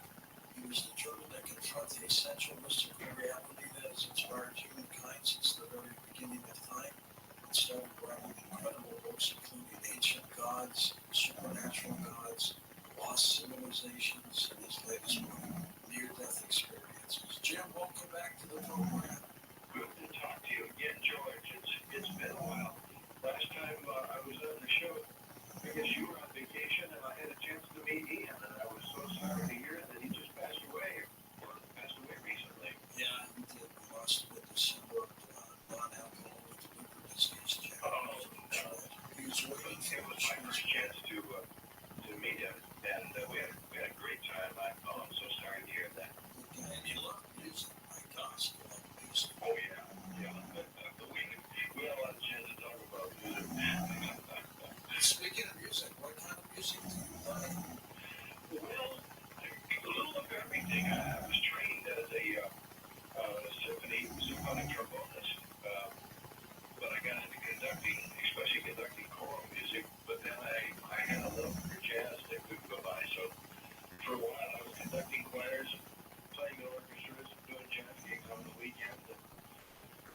he was determined to confront the essential mystical reality that has inspired humankind since the very beginning of time, and started writing incredible books including Ancient Gods, Supernatural Gods, Lost Civilizations, and his latest book, Near-Death Experiences. Jim, welcome back to the program. Good to talk to you again, George. It's been a while. Last time I was on the show, I guess you were on vacation, and I had a chance to meet Ian, and I was so sorry to hear that he just passed away, or passed away recently. Yeah, he did. We lost him in December of non-alcoholic liver disease, Jim. Oh, He was waiting it was my first chance to meet yeah, and we had a great time. I'm so sorry to hear that. And you love music. My gosh, you love music. Oh yeah, yeah. We had a lot of chance to talk about music. Speaking of music, what kind of music do you play? Well, a little of everything. I was trained as a symphonic trombonist, but I got into conducting, especially conducting choral music. But then I had a love for jazz that couldn't go by. So for a while, I was conducting choirs, playing in orchestras, doing jazz gigs on the weekends, and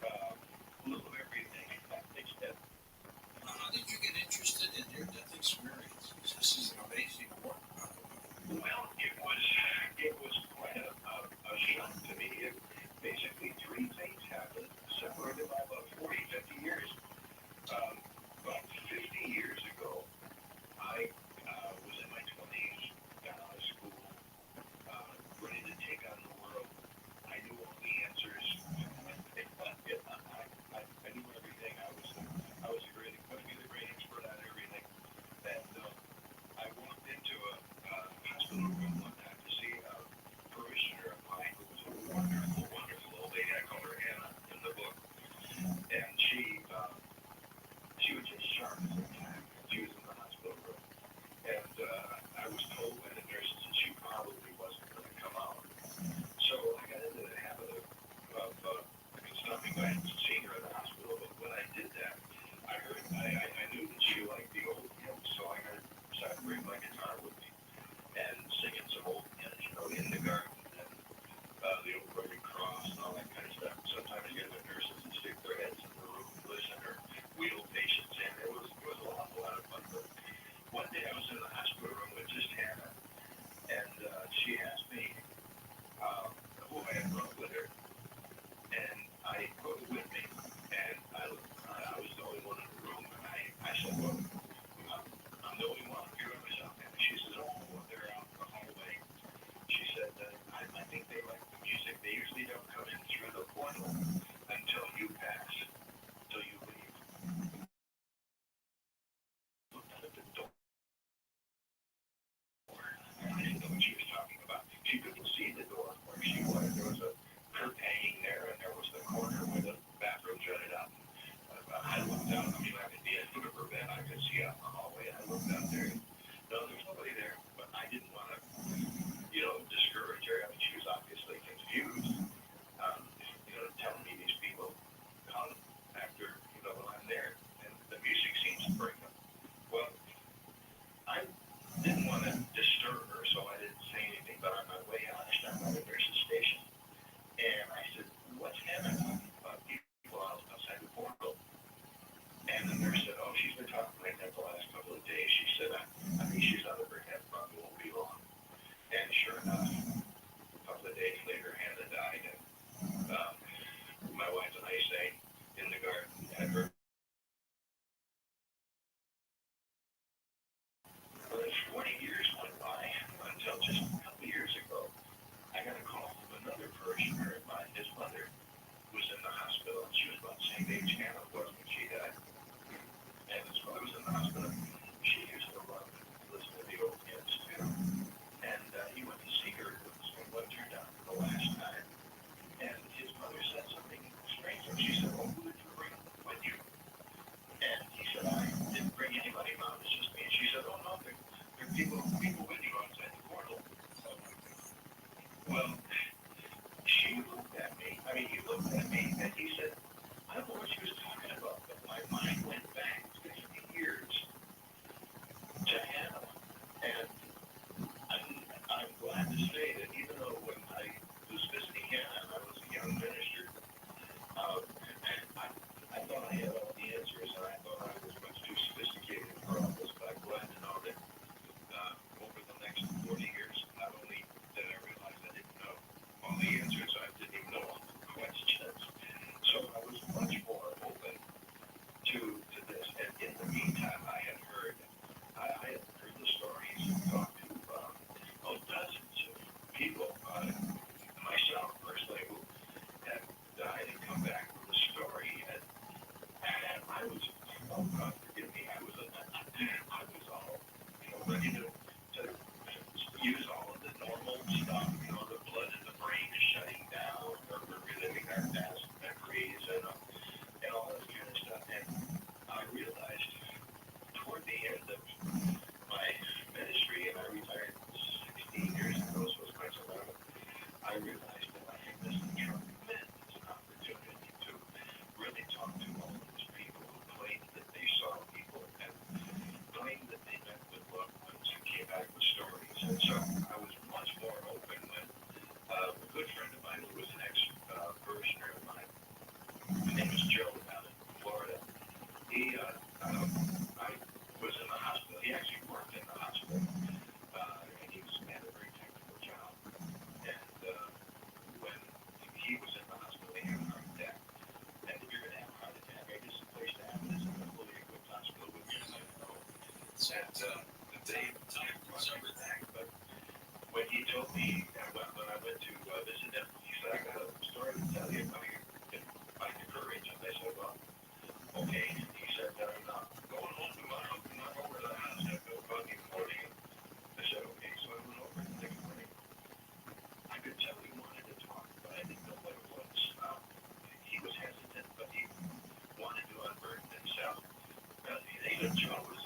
a little of everything. How did you get interested in near-death experiences? This is an amazing work. Well, it was quite a shock to me. Basically, three things happened, separated by about 40, 50 years. About 50 years ago, I was in my 20s, got out of school, ready to take on the world. I knew all the answers. I knew everything. I was going to be the great expert on everything. And I walked into a hospital room one time to see a parishioner of mine who was a wonderful, wonderful old lady. I call her Anna in the book. And she was just sharp as a tack. She was in the hospital room. And I was told by the nurses that she probably wasn't going to come out. So I got into the habit of stopping by and seeing her in the hospital. But when I did that, I knew that she liked the old hymns, so I decided to bring my guitar with me and singing some old hymns, In the Garden and the Old Rugged Cross and all that kind of stuff. Sometimes you get the nurses that stick their heads in the room and listen or wheel patients in. It was a lot of fun. But one day I was in the hospital room with just Hannah, and she asked me who I had brought with her, and I brought it with me, and I was the only one in the room, and I said, well, I'm the only one here by myself. And she says, oh, they're out in the hallway. She said, I think they like the music. They usually don't come in through the portal until you pass, until you leave. Looked out at the door. I didn't know what she was talking about. She couldn't see the door where she was. There was a curtain hanging there, and there was the corner where the bathroom jutted out. I looked out. I mean, I could be at the foot of her bed. I could see out in the hallway. I looked out there. No, there's nobody there. But I didn't want to, discourage her. I mean, she was obviously confused. Telling me these people come after, when I'm there, and the music seems to bring them. Well, I didn't want to disturb her, so I didn't say anything. But on my way out, I stopped by the nurse's station, and I said, "What's Hannah talking about? People outside the portal." And the nurse said, "Oh, she's been talking like that the last couple of days." She said, "I think she's out of her head. Probably won't be long." And sure enough, a couple of days later, Hannah died, and my wife and I sang in the garden at her. Well, 40 years went by until just a couple of years ago, I got a call from another parishioner of mine. His mother was in the hospital, and she was about the same age Hannah was when she died. And his mother was in the hospital. She used to love to listen to the old hymns too. And he went to see her. It was what turned out the last time. And his mother said something strange. She said, "Oh, who did you bring with you?" And he said, "I didn't bring anybody, Mom. It's just me." And she said, "Oh, no, there are people with you outside the portal." Well, she looked at me. I mean, he looked at me, and he said, "I don't know what she was talking about, but my mind went back 50 years to Hannah." And I'm glad to say that even though when I was visiting Hannah and I was a young minister, I thought I had all the answers, and I thought I was much too sophisticated for all this, but I'm glad to know that over the next 40 years, not only did I realize I didn't know all the answers, I didn't even know all the questions. So I was much more open to this. And in the meantime, I had heard the stories and talked to dozens And so I was much more open when a good friend of mine who was an ex-parishioner of mine, his name was Joe out in Florida. I was in the hospital. He actually worked in the hospital, and he had a very technical job. And when he was in the hospital, he had a heart attack. And if you're going to have a heart attack, I guess the place to have it is in a fully equipped hospital with you. It's at the day and time was everything. But when he told me, when I went to visit him, he said, I got a story to tell you about your find the courage. And I said, well, okay. He said, I'm not going home tomorrow. I'm not over to the house. I go bug in the morning. I said, okay. So I went over the next morning. I could tell he wanted to talk, but I didn't know what it was. He was hesitant, but he wanted to unburden himself. Even Joe was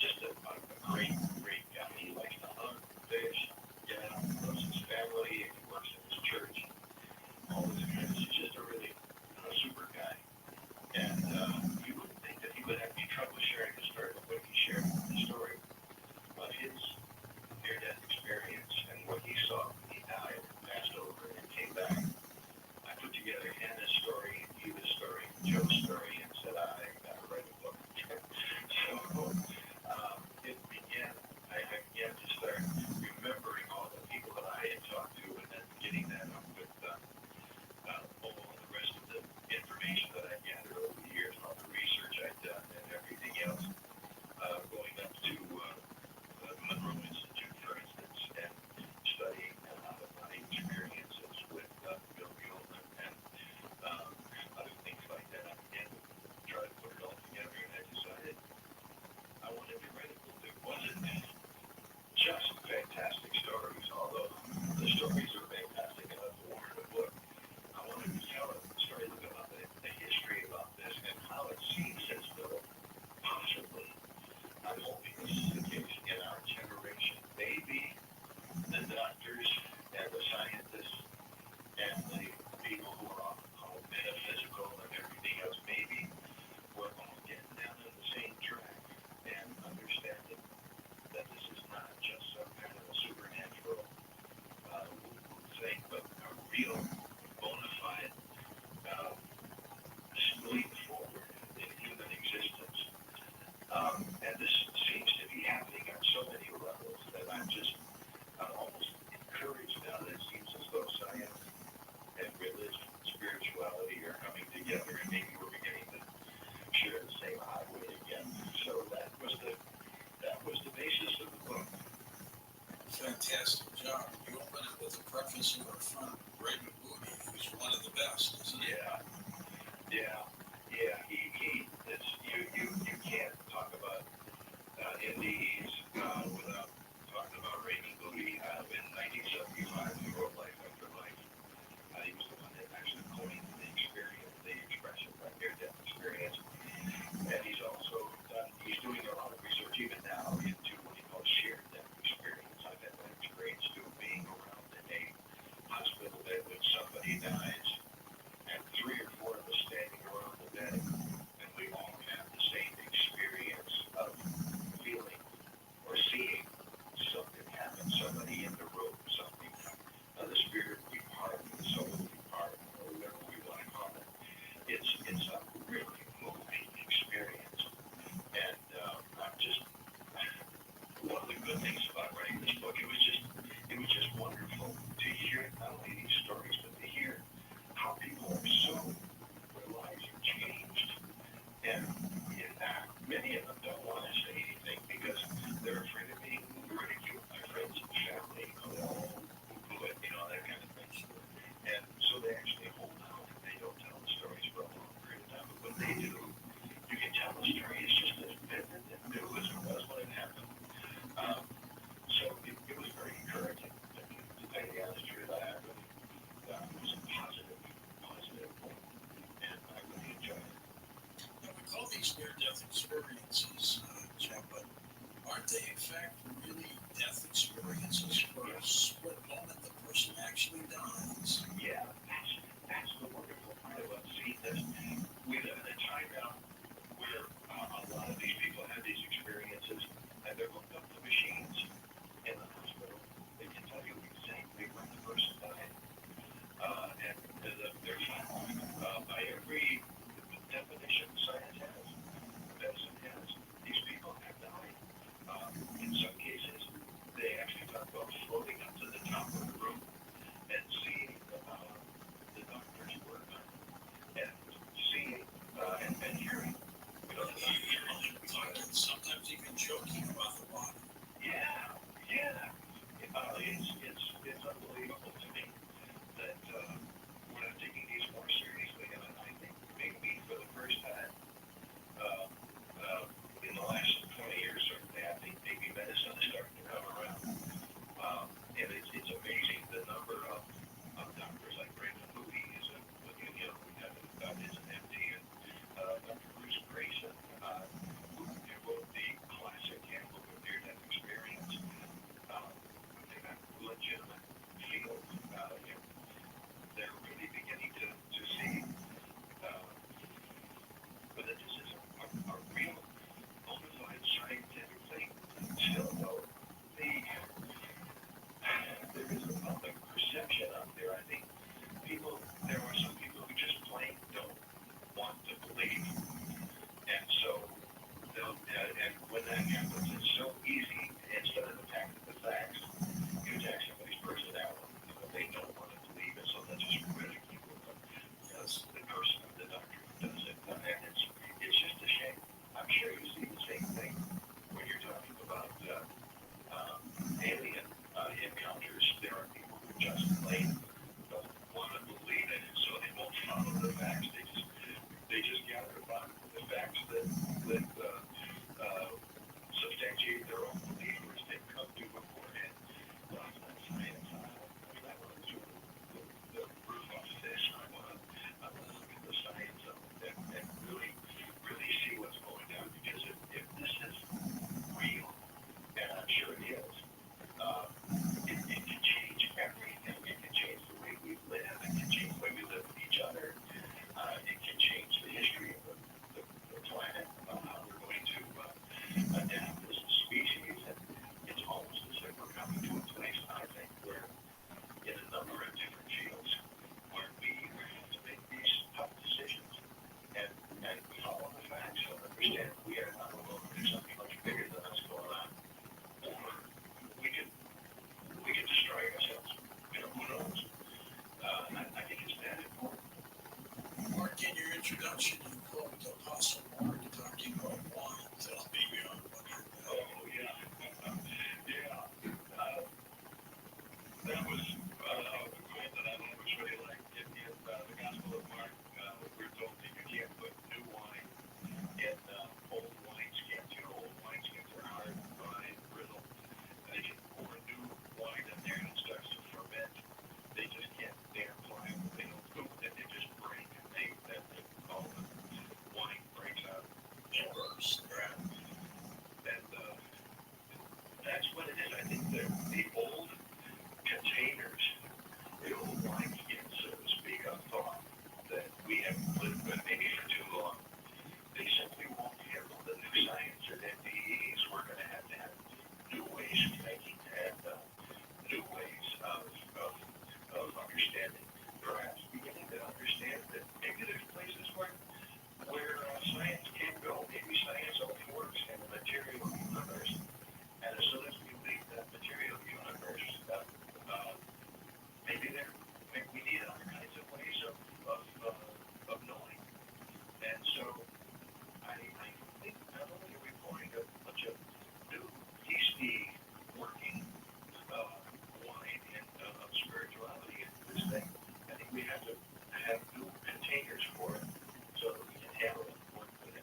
just a great, great guy. He likes to hunt, fish, loves his family, and he works in his church. All this kind of, he's just a really super guy. And you wouldn't think that he would have any trouble sharing his story, but when he shared the story of his near-death experience and what he saw when he died, passed over, and came back, I put together Hannah's story, Eva's story, Joe's story, and said, I got to write a book. So it began, I began to start remembering all the people that I had talked to and then getting that up with all the rest of the information that I gathered over the years, all the research I'd done and everything else, going up to the Monroe Institute, for instance, and studying out-of-body experiences with Bill Mueller and other things like that. I began to try to put it all together, and I decided I wanted to write a book that wasn't just fantastic stories, although the stories are fantastic enough to warrant a book. I wanted to tell a story about the history about this and how it seems as though possibly, I'm hoping this is the case in our generation, maybe the doctors and the scientists and the people who are often called metaphysical and everything else, maybe we're all getting down on the same track and understanding that this is not just some kind of a supernatural thing, but a real bona fide leap forward in human existence. And this seems to be happening on so many levels that I'm almost encouraged now that it seems as though science and religion and spirituality are coming together, and maybe we're beginning to share the same highway again. So that was the basis of the book. Fantastic job. You open it with a preface in our front, Raymond Moody, who's one of the best, isn't he? Yeah. You can't talk about Indies without talking about Raymond Moody. In 1975, he wrote Life After Life. He was the one that actually coined the expression, right, near-death experience. And he's doing a lot of research even now into what he calls shared death experience. I've had that experience too, being around in a hospital bed when somebody dies, and 3 or 4 of us standing around the bed, and we all have the same experience of feeling or seeing something happen, somebody in the room, something, the spirit depart, the soul depart, or whatever we want to call it. It's a really moving experience. And one of the good things about writing this book, it was just wonderful to hear not only these stories, but to hear how people are their lives are changed. And many of them don't want to say anything because they're afraid of being ridiculed by friends and family, that kind of thing. And so they actually hold out and they don't tell the stories for a long period of time. But when they do, you can tell the story. It's just as vivid and new as it was when it happened. So it was very encouraging to tell you the honest truth. It was a positive book, and I really enjoyed it. Now, we call these near-death experiences, Jeff, but aren't they, in fact, really death experiences for a split moment the person actually dies? Yeah, that's the wonderful part about seeing this. We live in a time now where a lot of these people have these experiences, and they're hooked up to machines. introduction, you called Apostle Mark talking about wine. Tell me about what you did. Oh, yeah. Yeah. That was the quote that I always really liked in the Gospel of Mark. We're told that you can't put new wine in old wineskins. You know, old wineskins are hard, fine, brittle. And if you pour new wine in there and it starts to ferment, they just can't stand fly. They don't cook, and they just break. All the wine breaks out. It burst. Right. And that's what it is. I think the old containers, the old wineskins, so to speak, of thought that we have lived with maybe for too long, they simply won't handle the new science or NDEs. We're going to have new ways of thinking and new ways of understanding. Perhaps beginning to understand that maybe there's places where science can't go. Maybe science only works in the material universe. And as soon as we leave that material universe, maybe we need other kinds of ways of knowing. And so I think not only are we pouring a bunch of new yeasty working wine and of spirituality into this thing, I think we have to have new containers for it so that we can handle it and work with it.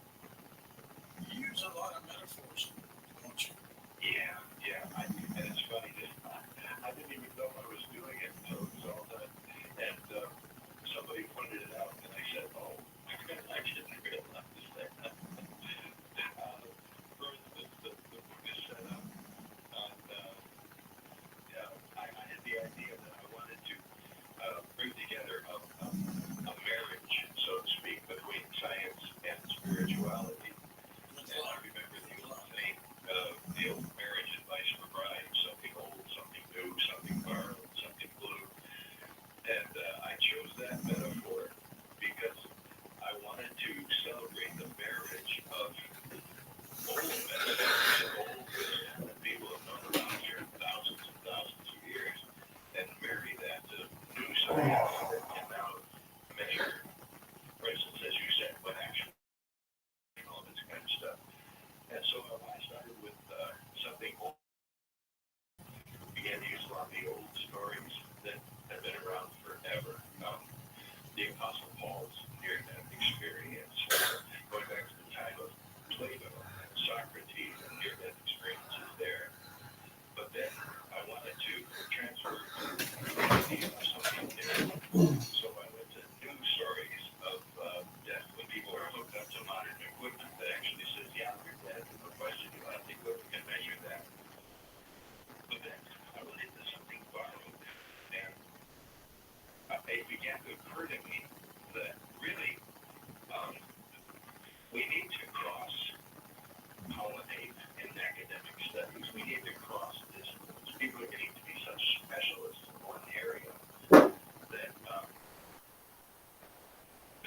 You use a lot of metaphors, don't you? Yeah. And it's funny, I didn't even know I was doing it until it was all done. And somebody pointed it out, and I said, oh, I didn't realize that. First, the book is set up on, I had the idea that I wanted to bring together a marriage, so to speak, between science and spirituality. And I remember the old marriage advice for brides, something old, something new, something borrowed, something blue. And I chose that metaphor because I wanted to celebrate the marriage of old metaphors, old wisdom that people have known about for thousands and thousands of years, and marry that to new science that can now measure, for instance, as you said, what actually all this kind of stuff. And so I started with something old. Began to use a lot of the old stories that have been around forever. The Apostle Paul's near-death experience, going back to the time of Plato and Socrates and near-death experiences there. But then I wanted to transfer something new. So I went to new stories of death when people are hooked up to modern equipment that actually says, yeah, you're dead. No question, you have the equipment can measure that. But then I went into something borrowed, and it began to occur to me that really we need to cross-pollinate in academic studies. We need to cross disciplines. People are getting to be such specialists in one area that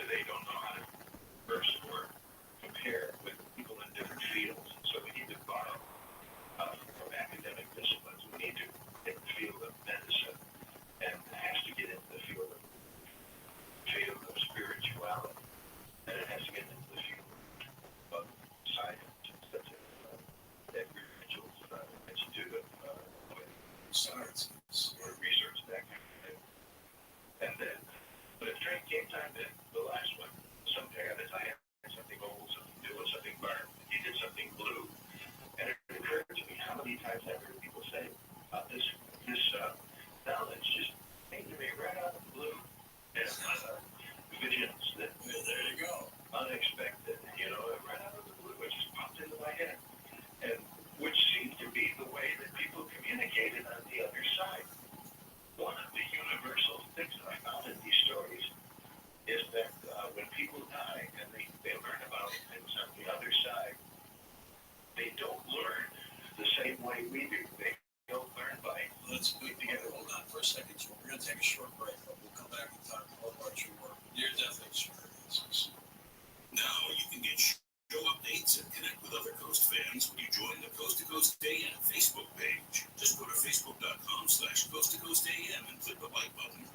they don't know how to converse or compare with people in different fields. And so we need to borrow from academic disciplines. We need to get the field of medicine, and it has to get into the field of spirituality, and it has to get into the field of science, such as Edgar Mitchell's Institute of Sciences or research, that kind of thing. And then, but it came time to the last one, some guy that I had something old, something new, and something burned. He did something blue, and it occurred to me how many times I've heard people say, this knowledge just came to me right out of the blue. And visions that, there you go, unexpected, right out of the blue, it just popped into my head. And which seemed to be the way that people communicated on the other side. One of the universal things that I found in these stories is that when people die and they learn about things on the other side, they don't learn the same way we do. They don't learn by. Let's put together. Hold on for a second. So we're going to take a short break, but we'll come back and talk more about your work, near-death experiences. Now you can get show updates and connect with other Coast fans when you join the Coast to Coast AM Facebook page. Just go to facebook.com/Coast to Coast AM and click the like button.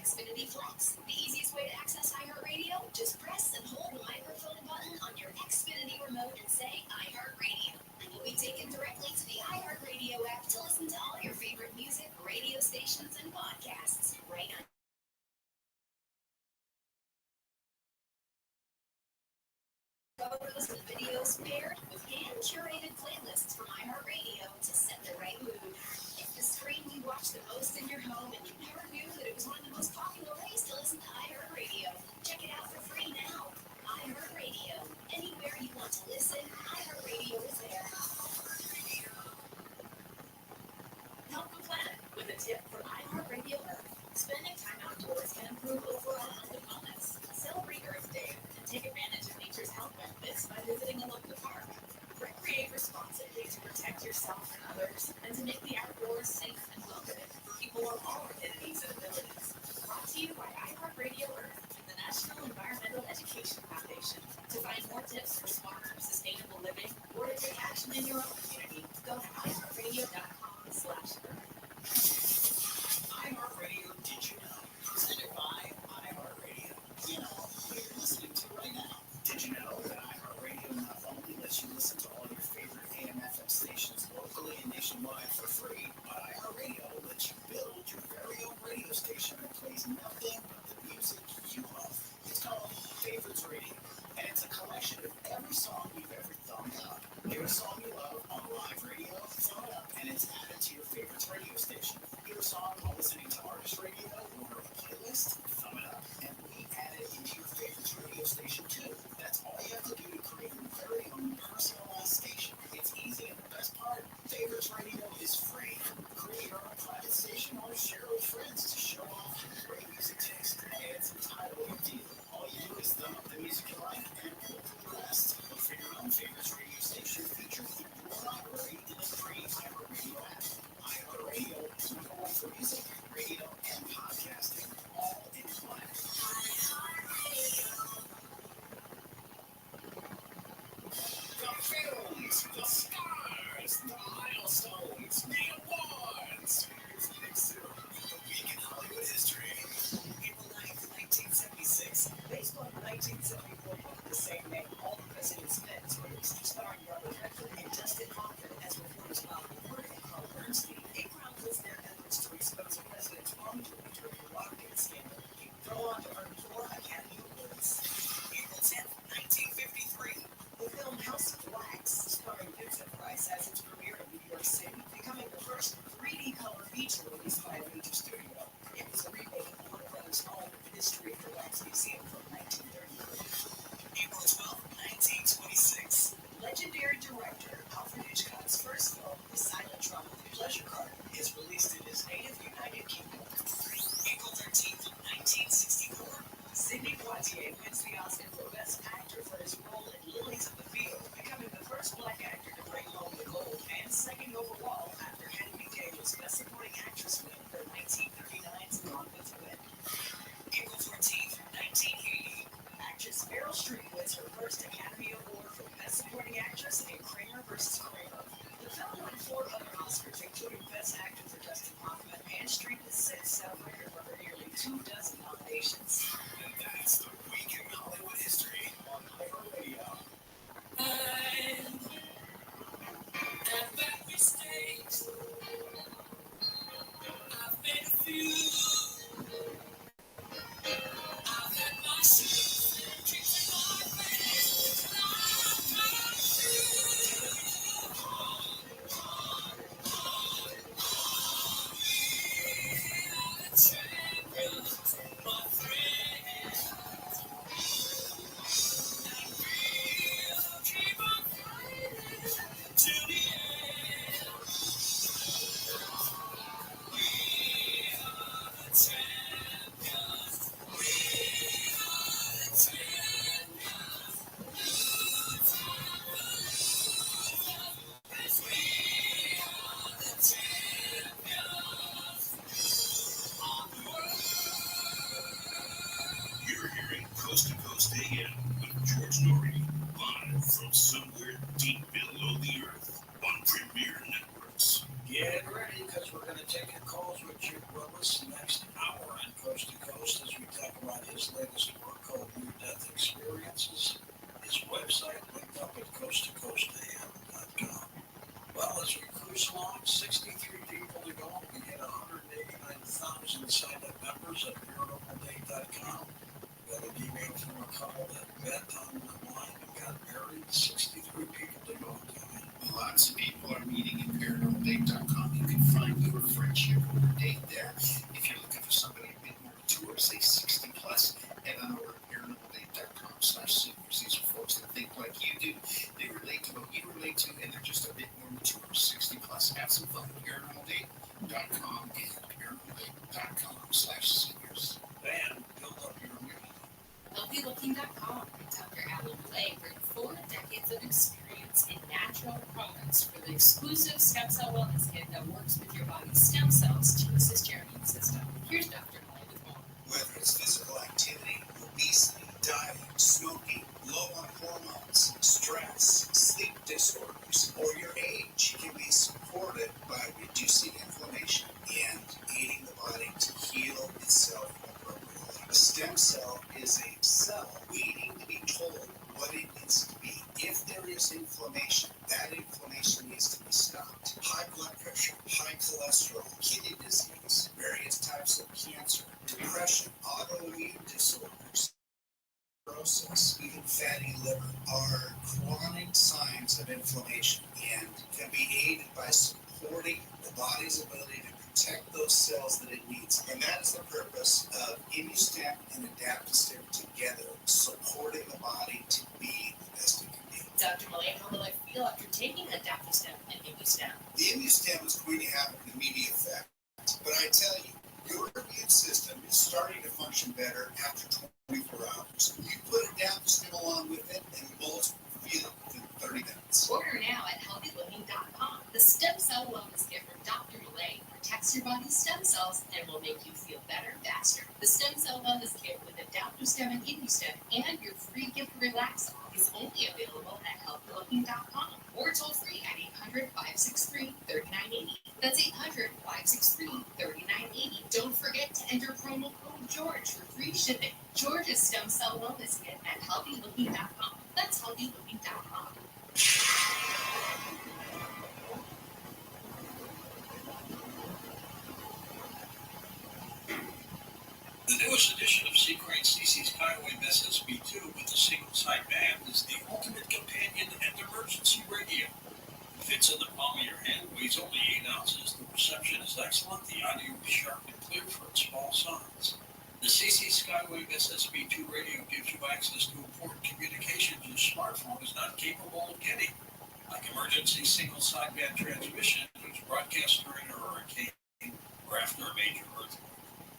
Xfinity Flex, the easiest way to access iHeartRadio. Just press and hold the microphone button on your Xfinity remote and say iHeartRadio. And you'll be taken directly to the iHeartRadio app to listen to all your favorite music, radio stations, and podcasts right on. Photos and videos paired with hand-curated playlists from iHeartRadio to set the right mood. It's the screen you watch the most in your home, and you never knew that it was one of the most popular ways to listen to iHeartRadio. Check it out for free now. iHeartRadio. Anywhere you want to listen, iHeartRadio is there. Help the planet with a tip from iHeartRadio Earth. Spending time outdoors can improve overall health and wellness. Celebrate Earth Day and take advantage of nature's health benefits by visiting a local park. Recreate responsibly to protect yourself and others, and to make the outdoors safe and welcoming for people of all identities and abilities. Brought to you by iHeartRadio Earth and the National Environmental Education Foundation. To find more tips for smarter, sustainable living, or to take action in your own community, go to iHeartRadio.com/earth. iHeartRadio Did You Know? Presented by iHeartRadio. You know what you're listening to right now. Did you know that iHeartRadio not only lets you listen to all your favorite AM/FM stations locally and nationwide for free, but iHeartRadio lets you build your very own radio station that plays nothing but the music you love. It's called Favorites Radio, and it's a collection of every song you've ever thumbed up. Hear a song you love on live radio, thumb it up, and it's added to your favorites radio station. Hear a song while listening to artist radio or a playlist, thumb it up, and we add it into your favorites radio station too. That's all you have to do to create your very own personalized station. It's easy, and the best part, favorites radio is free. Create your own private station or share with friends to show off your great music taste. And it's entirely up to you. All you do is thumb up the music you like and pull for the rest. Look for your own favorites radio station featured in your library in the free iHeartRadio app. iHeartRadio, number one for music, radio, and podcasting, all in one. The films, the stars, the milestones, the awards. Here's next to the week in Hollywood history. April 9th, 1976. Based on 1974 book of the same name, All the President's Men was released, starring Robert Redford and Justin Hoffman as reporters Bob Woodward and Carl Bernstein. It chronicles their efforts to expose the president's wrongdoing during the Watergate scandal. It would go on to earn 4 Academy Awards. April 10th, 1953. The film House of Wax, starring Vincent Price, has its premiere in New York City, becoming the first 3D color feature released by a major studio. It was a remake of Warner Brothers' own History of the Wax Museum from 1933. April 12th, 1926. Legendary director Alfred Hitchcock's first film, The Silent Drama, The Pleasure Card, is released in his native United Kingdom. April 13th, 1964. Sidney Poitier wins the Oscar for Best Actor for his role in Lilies of the Field, becoming the first black actor to bring home the gold and second overall after Henry Daniels' Best Supporting Actress win for 1939's Gone with the Wind. April 14th, 1980. Actress Meryl Streep wins her first Academy Award for Best Supporting Actress in Kramer vs. Kramer. The film won 4 other Oscars, including Best Actor for Dustin Hoffman, and Streep is 6 celebrated for her nearly 24 nominations. And that's the week in Hollywood history on iHeartRadio. I've made mistakes. I've made a few. I've had my sins and tricks in my face. I've gone through. Champions, my friends, and we'll keep on fighting to the end. We are the champions. We are the champions. Lose and lose, 'cause we are the champions of the world. You're hearing Coast to Coast AM with George Norrie, live from somewhere deep below the earth on Premier Networks. Get ready, because we're going to take your calls with Jim Willis next hour on Coast to Coast. paranormaldate.com. Got an email from a couple that met online and got married. 63 people to go to. Lots of people are meeting at paranormaldate.com. You can find your friendship or date there. If you're looking for somebody a bit more mature, say 60 plus, head on over to paranormaldate.com/seniors. These are folks that think like you do. They relate to what you relate to, and they're just a bit more mature, 60 plus. Have some fun. Paranormaldate.com and paranormaldate.com/seniors. And build up your immunity. HealthyLooking.com. Dr. Alan Blake brings 4 decades of experience in natural products for the exclusive stem cell wellness kit that works with your body's stem cells to assist your immune system. Here's Dr. Blake with more. Whether it's physical activity, obesity, dieting, smoking, low on hormones, stress, sleep disorders, or your age, can be supported by reducing inflammation and aiding the body to heal itself appropriately. A stem cell is a cell waiting to be told what it needs to be. If there is inflammation, that inflammation needs to be stopped. High blood pressure, high cholesterol, kidney disease, various types of cancer, depression, autoimmune disorders, cirrhosis, even fatty liver are chronic signs of inflammation and can be aided by supporting the body's ability to protect those cells that it needs. And that is the purpose of ImmuStem and Adaptostem together, supporting the body to be the best it can be. Dr. Malay, how will I feel after taking Adaptostem and ImmuStem? The ImmuStem is going to have an immediate effect, but I tell you, your immune system is starting to function better after 24 hours. You put Adaptostem along with it, and most feel it within 30 minutes. Order now at HealthyLooking.com. The stem cell wellness kit from Dr. Malay protects your body's stem cells and will make you feel better faster. The stem cell wellness kit with Adaptostem and ImmuStem and your free gift Relaxol is only available at HealthyLooking.com or toll free at 800-563-3980. That's 800-563-3980. Don't forget to enter promo code George for free shipping. George's stem cell wellness kit at HealthyLooking.com. That's HealthyLooking.com. The newest edition of Seacrane CC's Skywave SSB2 with a single-side band is the ultimate companion and emergency radio. It fits in the palm of your hand, weighs only 8 ounces, the reception is excellent, the audio is sharp and clear for its small size. The CC Skywave SSB2 radio gives you access to important communications your smartphone is not capable of getting, like emergency single-side band transmission, which broadcasts during a hurricane or after a major earthquake.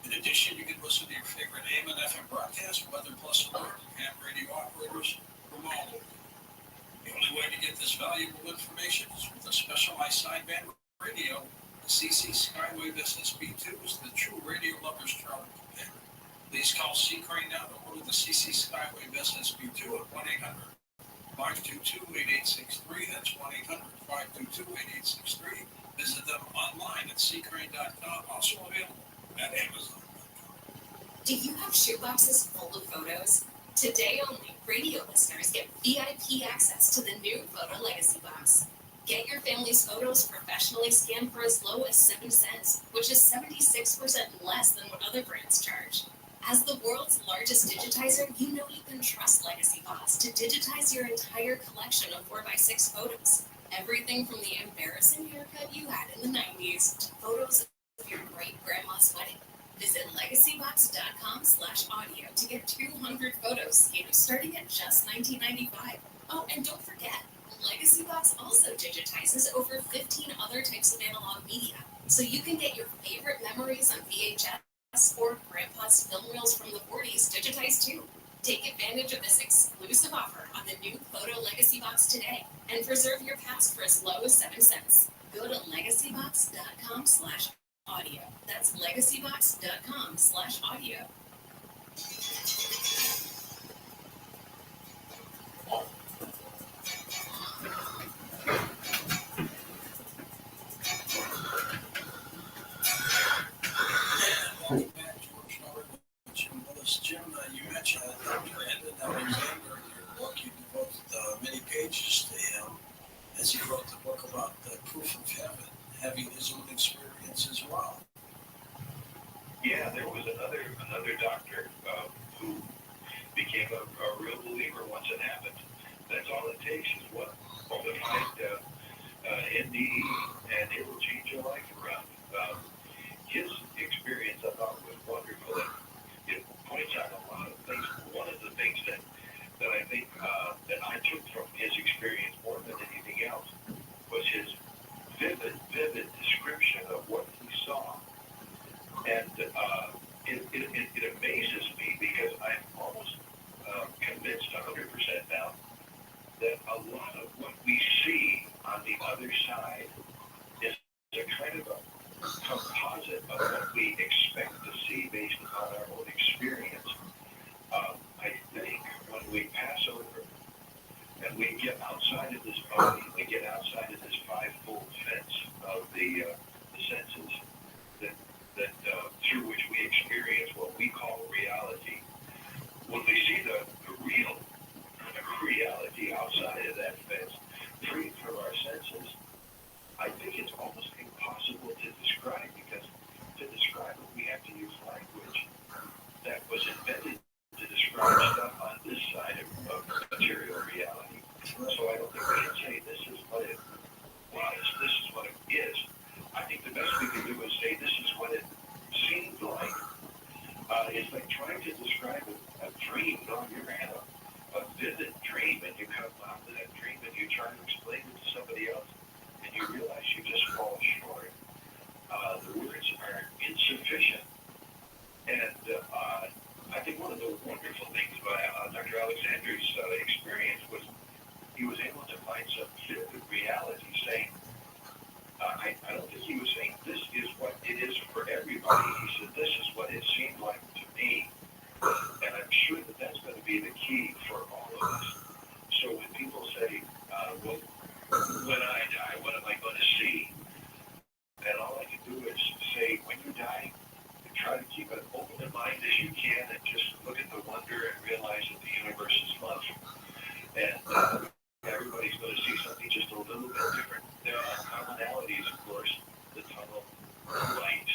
In addition, you can listen to your favorite AM and FM broadcast, Weather Plus Alert, and ham radio operators from all over. The only way to get this valuable information is with a specialized sideband radio. The CC Skywave SSB2 is the true radio lover's travel companion. Please call Seacrane now to order the CC Skywave SSB2 at 1-800-522-8863. That's 1-800-522-8863. Visit them online at seacrane.com. Also available at Amazon. Do you have shoeboxes full of photos? Today only, radio listeners get VIP access to the new Photo Legacy Box. Get your family's photos professionally scanned for as low as 7 cents, which is 76% less than what other brands charge. As the world's largest digitizer, you know you can trust Legacy Box to digitize your entire collection of 4x6 photos. Everything from the embarrassing haircut you had in the 90s to photos of your great-grandma's wedding. Visit legacybox.com/audio to get 200 photos scanned starting at just $19.95. Oh, and don't forget, Legacy Box also digitizes over 15 other types of analog media, so you can get your favorite memories on VHS or Grandpa's film reels from the 40s digitized too. Take advantage of this exclusive offer on the new Photo Legacy Box today and preserve your past for as low as 7 cents. Go to legacybox.com/audio. That's legacybox.com/audio. Welcome back, George Norwood. Jim Willis. Jim, you mentioned Dr. Edmund Alexander in your book. You devoted many pages to him as he wrote the book about the proof of heaven, having his own experience as well. Yeah, there was another another doctor who became a real believer once it happened. That's all it takes is one bona fide NDE, and it will change your life around. His experience, I thought, was wonderful. It points out a lot of things. One of the things that I think that I took from his experience more than anything else was his vivid description of what he saw. And it amazes me because I'm almost convinced 100% now that a lot of what we see on the other side is a kind of a composite of what we expect to see based upon our own experience. I think when we pass over and we get outside of this body, we get outside of this five-fold fence of the senses that through which we experience what we call reality. When we see the real reality outside of that fence, free from our senses, I think it's almost impossible to describe, because to describe it, we have to use language that was invented to describe stuff on this side of material reality. So I don't think we can say this is what it was, this is what it is. I think the best we can do is say this is what it seemed like. It's like trying to describe a dream. You know, you ever had a vivid dream and you come out of that dream and you try to explain it to somebody else and you realize you just fall short. The words are insufficient. And I think one of the wonderful things about Dr. Alexander's experience was he was able to find some vivid reality saying, I don't think he was saying this is what it is for everybody. He said this is what it seemed like to me. And I'm sure that that's going to be the key for all of us. So when people say, well, when I die, what am I going to see? And all I can do is say, when you die, try to keep an open mind as you can and just look at the wonder and realize that the universe is love. And everybody's going to see something just a little bit different. There are commonalities, of course, the tunnel, the light,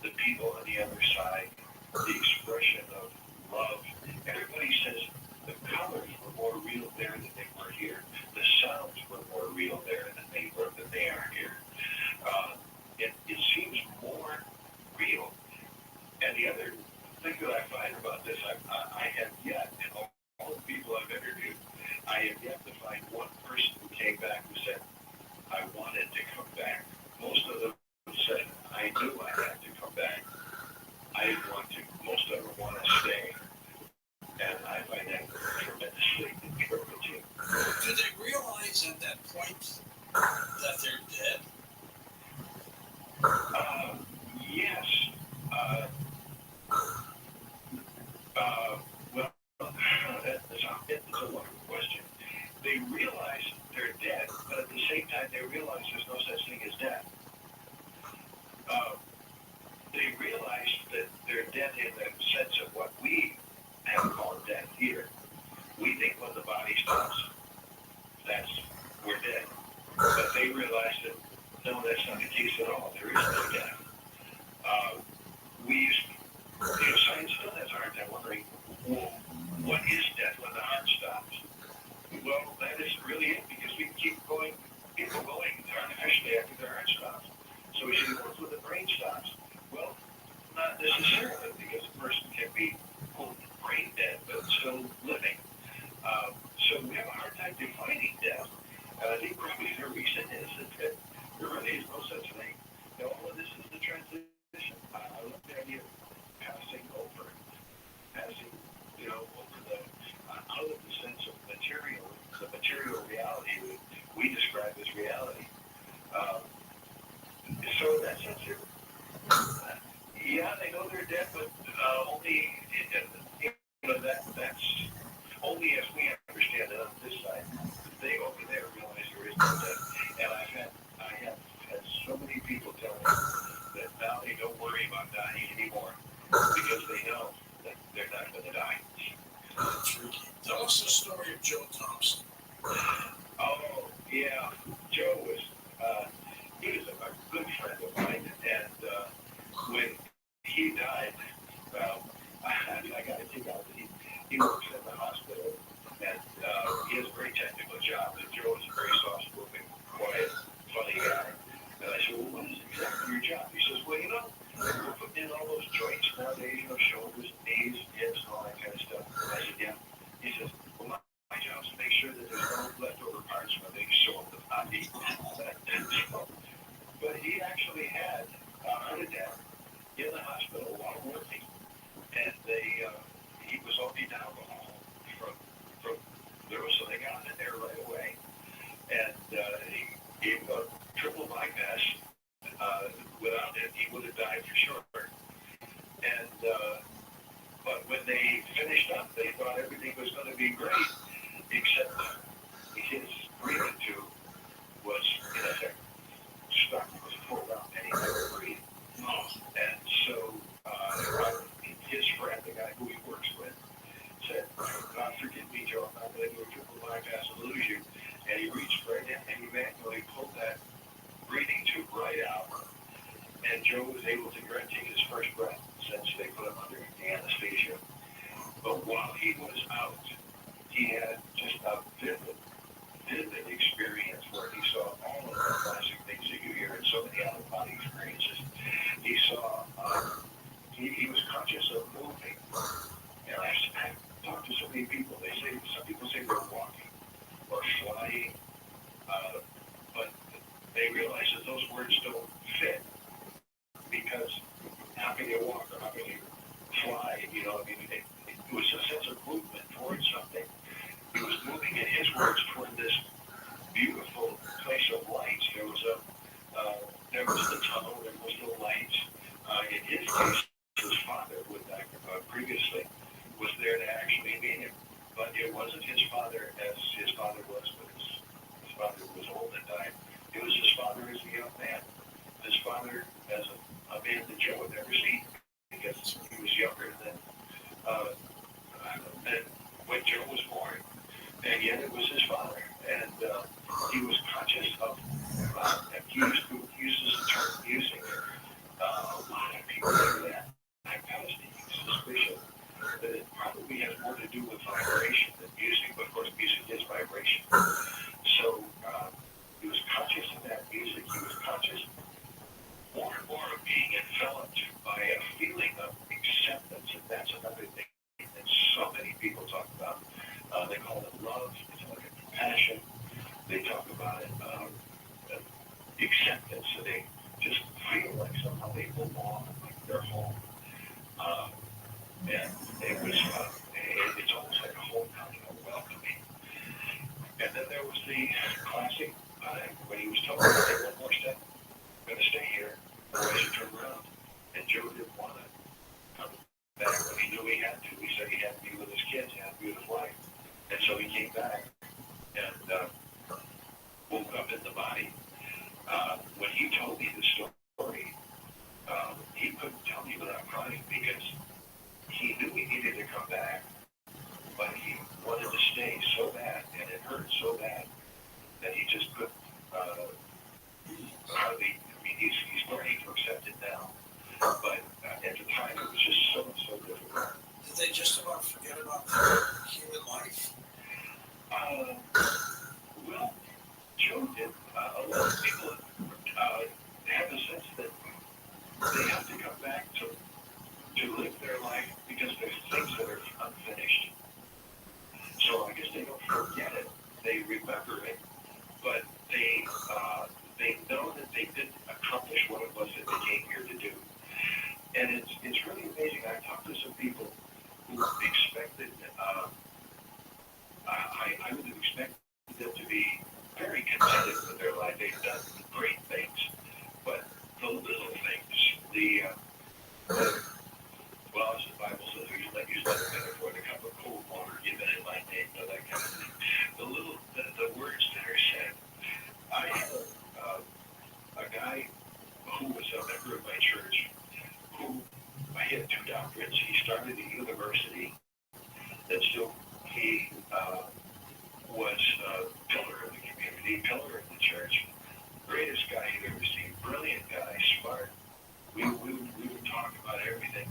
the people on the other side, the expression of love. Everybody says the colors were more real there than they were here. The sounds were more real there than they are here. It seems more real. And the other thing that I find about this, I have yet, in all the people I've interviewed, I have yet to find one person who came back who said, I wanted to come back. Most of them said, I knew I had to come back. I didn't want to. Most of them want to stay. And I find that tremendously encouraging. Do they realize at that point that they're dead? Yes. Well, that's a wonderful question. They realize they're dead, but at the same time, they realize there's no such thing as death. They realize that they're dead in the sense of what we have called death here. We think when the body stops, we're dead. But they realize that, no, that's not the case at all. There is no death. Science still has a hard time wondering, well, what is death when the heart stops? Well, that isn't really it, because we keep going, actually after their heart stops. So we see what when the brain stops. Well, not necessarily, because a person can be, quote, brain dead, but still living. So we have a hard time defining death. And I think probably the reason is that there really is no such thing. All of this is the transition. I love the idea of passing over, passing, he works in the hospital, and he has a very technical job. And Joe is a very soft-spoken, quiet, funny guy. And I said, well, what is exactly your job? He says, well, we're putting in all those joints nowadays, shoulders, knees, hips, and all that kind of stuff. And I said, yeah. He says, well, my job is to make sure that there's no leftover parts when they show up the body. But he actually had a heart attack in the hospital while working. And he was OD'd alcohol from there, so they got him in there right away. And he gave a triple bypass. Without it, he would have died for sure. And but when they finished up, they thought everything was going to be great, except his breathing tube was, in effect, stuck, was pulled out, and he couldn't breathe. And so his friend, the guy who he works with, said, God forgive me, Joe, I'm not going to do a triple bypass and lose you. And he reached right in and he manually pulled that breathing tube right out. And Joe was able to take his first breath since they put him under the anesthesia. But while he was out, he had just a vivid experience where he saw all of the classic things that you hear in so many out-of-body experiences. He saw, he was conscious of moving. And I've talked to so many people. Some people say they're walking or flying, but they realize that those words don't fit. Because how can you walk or how can you fly? It was a sense of movement towards something. He was moving, in his words, toward this beautiful place of lights. There was the tunnel, there was the lights. In his case, his father, with that previously, was there to actually meet him. But it wasn't his father as his father was when his father was old and died. It was his father as a young man. His father as a man that Joe had never seen because he was younger than when Joe was born. And yet it was his father. And he was conscious of, he uses the term music. A lot of people do that. I was suspicious that it probably has more to do with vibration than music, but of course music is vibration. So he was conscious of that music. He was conscious more and more of being enveloped by a feeling of acceptance, and that's another thing that so many people talk about. They call it love, they talk about compassion, they talk about it, acceptance, so they just feel like somehow they belong, like they're home. And it was, it's almost like a homecoming, a welcoming. And then there was the classic, when he was told, take one more step, I'm going to stay here, otherwise you turn around. And Joe didn't want to come back when he knew he had to. He said he had to be with his kids, he had to be with his wife. And so he came back and woke up in the body. When he told me the story, he couldn't tell me without crying because he knew he needed to come back, but he wanted to stay so bad, and it hurt so bad that he just couldn't. He's learning to accept it now, but at the time it was just so difficult. Did they just about forget about their human life? Well, Joe did. A lot of people have the sense that they have to come back to live their life because there's things that are unfinished. So I guess they don't forget it. They remember it, but they know that they didn't accomplish what it was that they came here to do. And it's really amazing. I talked to some people who expected, I would have expected them to be very contented with their life. They've done great things, but the little things, well, as the Bible says, use that metaphor, the cup of cold water given in my name, that kind of thing. The words that are said. I had a guy who was a member of my church who I had 2 doctorates. He started a university that still he was a pillar of the community, pillar of the church. Greatest guy you've ever seen, brilliant guy, smart. We would talk about everything.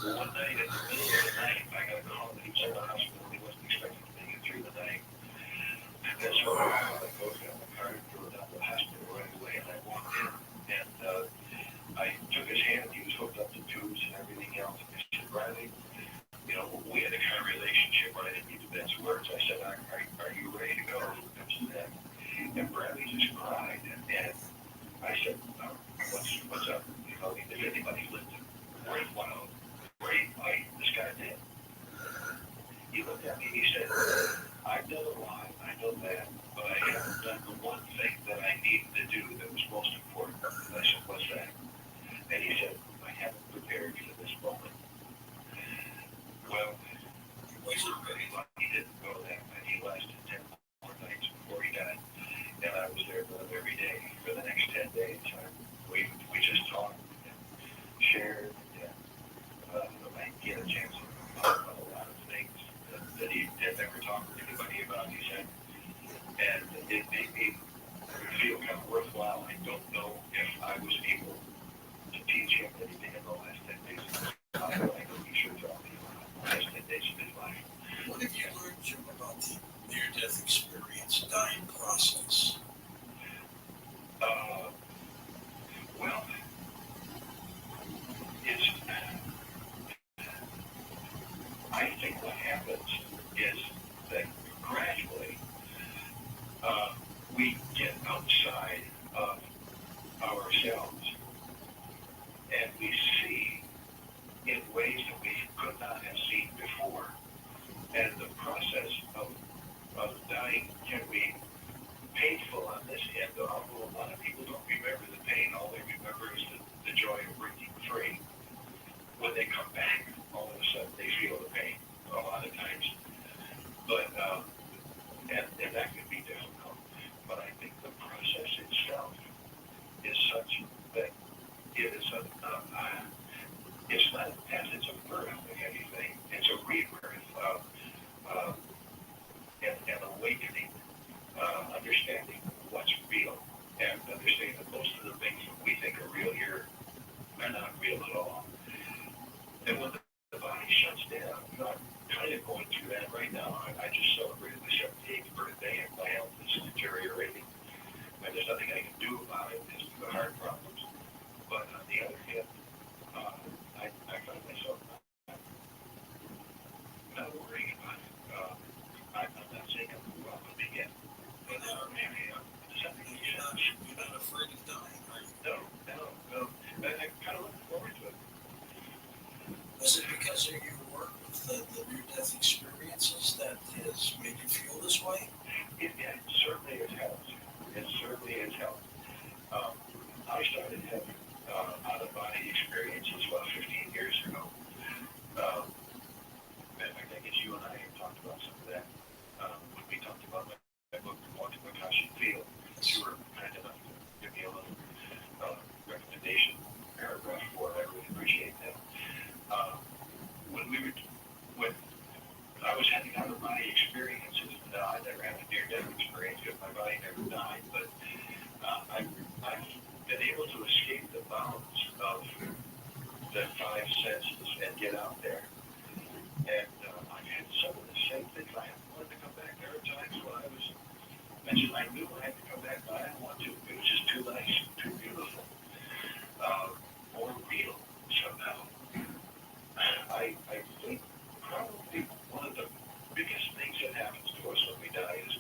One night, in the middle of the night, I got a call that he was in the hospital. talk about a lot of things that he had never talked to anybody about, he said. And it made me feel kind of worthwhile. I don't know if I was able to teach him anything in the last 10 days of his life, but I know he sure taught me the last 10 days of his life. What have you learned, Jim, about the near-death experience, dying process? Well, it's, I think what happens is that gradually we get outside of ourselves and we see in ways that we could not have seen before. And the process of dying can be painful on this end, although a lot of people don't remember the pain. All they remember is the joy of breaking free. When they come back, all of a sudden they feel the pain a lot of times. But, and that can be difficult. But I think the process itself is such that it is it's not a death, it's a birth, if anything. It's a rebirth of an awakening, understanding what's real, and understanding that most of the things that we think are real here are not real at all. And when the body shuts down, I'm kind of going through that right now. I just celebrated my 78th birthday, and my health is deteriorating. And there's nothing I can do about it. It's the heart problems. But on the other hand, I find myself not worrying about it. I'm not saying I'm welcoming it, but maybe something you're not afraid of dying, are you? No. I'm kind of looking forward to it. Is it because of your work with the near-death experiences that has made you feel this way? It certainly has helped. It certainly has helped. I started having out-of-body experiences about 15 years ago. In fact, I guess you and I have talked about some of that when we talked about my book, Walking Akashic Field. You were kind enough to give me a little recommendation paragraph for it. I really appreciate that. When I was having out-of-body experiences, I never had a near-death experience because my body never died, but I've been able to escape the bounds of the five senses and get out there. And I've had some of the same things. I haven't wanted to come back. There are times when I knew I had to come back, but I didn't want to. It was just too nice, too beautiful, more real somehow. I think probably one of the biggest things that happens to us when we die is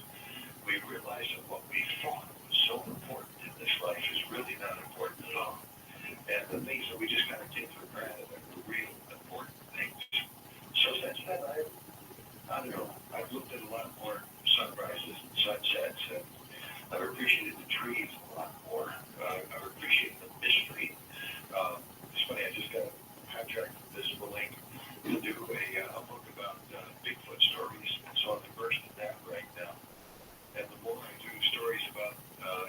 we realize that what we thought was so important in this life is really not important at all. And the things that we just kind of take for granted are the real important things. So since then, I don't know, I've looked at a lot more sunrises and sunsets, and I've appreciated the trees a lot more. I've appreciated the mystery. It's funny, I just got a contract with Visible Ink to do a book about Bigfoot stories, and so I'm immersed in that right now. And the more I do stories about,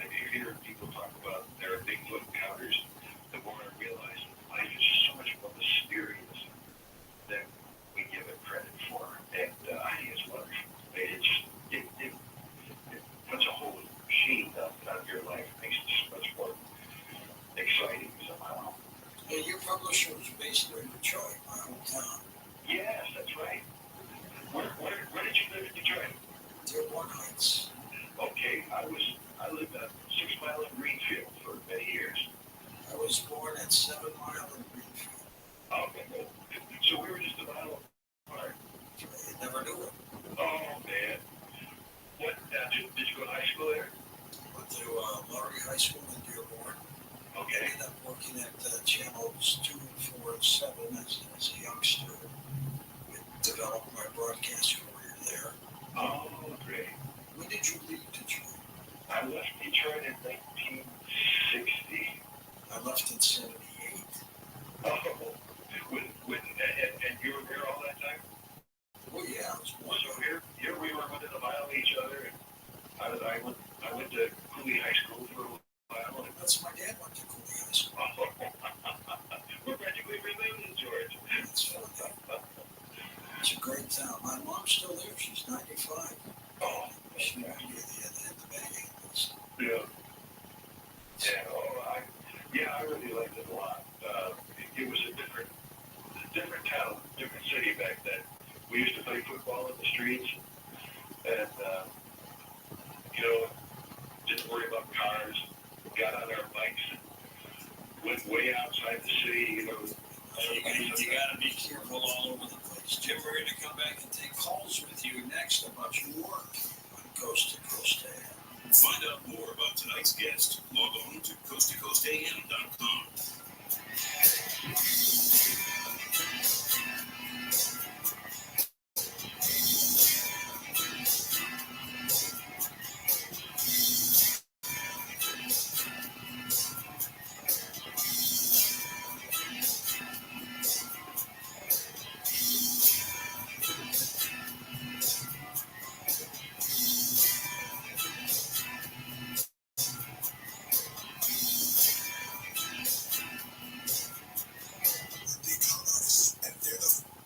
you hear people talk about their Bigfoot encounters, the more I realize that life is just so much more mysterious than we give it credit for. And I think it's wonderful. It puts a whole sheen on your life. It makes it just much more exciting somehow. Well, your publisher was based in Detroit, my hometown. Yes, that's right. Where did you live in Detroit? Dearborn Heights. Okay, I lived on 6 Mile in Greenfield for many years. I was born at 7 Mile in Greenfield. Okay, good. So we were just a mile apart. You never knew it. Oh, man. What, did you go to high school there? Went to Laurie High School in Dearborn. Okay. Ended up working at channels 2, 4, and 7 as a youngster. Developed my broadcast career there. Oh, great. When did you leave Detroit? I left Detroit in 1960. I left in 78. Oh, and you were there all that time? Well, yeah, I was born. So here we were within a mile of each other, and I went to Cooley High School for a while. That's my dad went to Cooley High School. We're practically related, George. That's funny. It's a great town. My mom's still there. She's 95. Oh, She would be at the beginning. yeah. Yeah, I really liked it a lot. It was a different town, different city back then. We used to play football in the streets, and didn't worry about cars. Got on our bikes, went way outside the city. You gotta be careful all over the place. Jim, we're going to come back and take calls with you next about your work on Coast to Coast AM. Find out more about tonight's guest. Log on to coasttocoastam.com.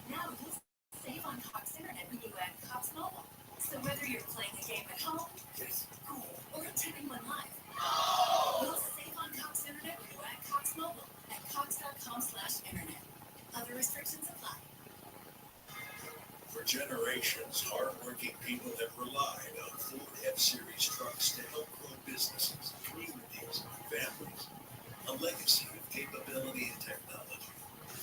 Now you'll save on Cox Internet when you add Cox Mobile. So whether you're playing a game at home, school, or attending one live, you'll save on Cox Internet when you add Cox Mobile at cox.com/internet. Other restrictions apply. For generations, hardworking people have relied on Ford F-Series trucks to help grow businesses, communities, and families. A legacy of capability and technology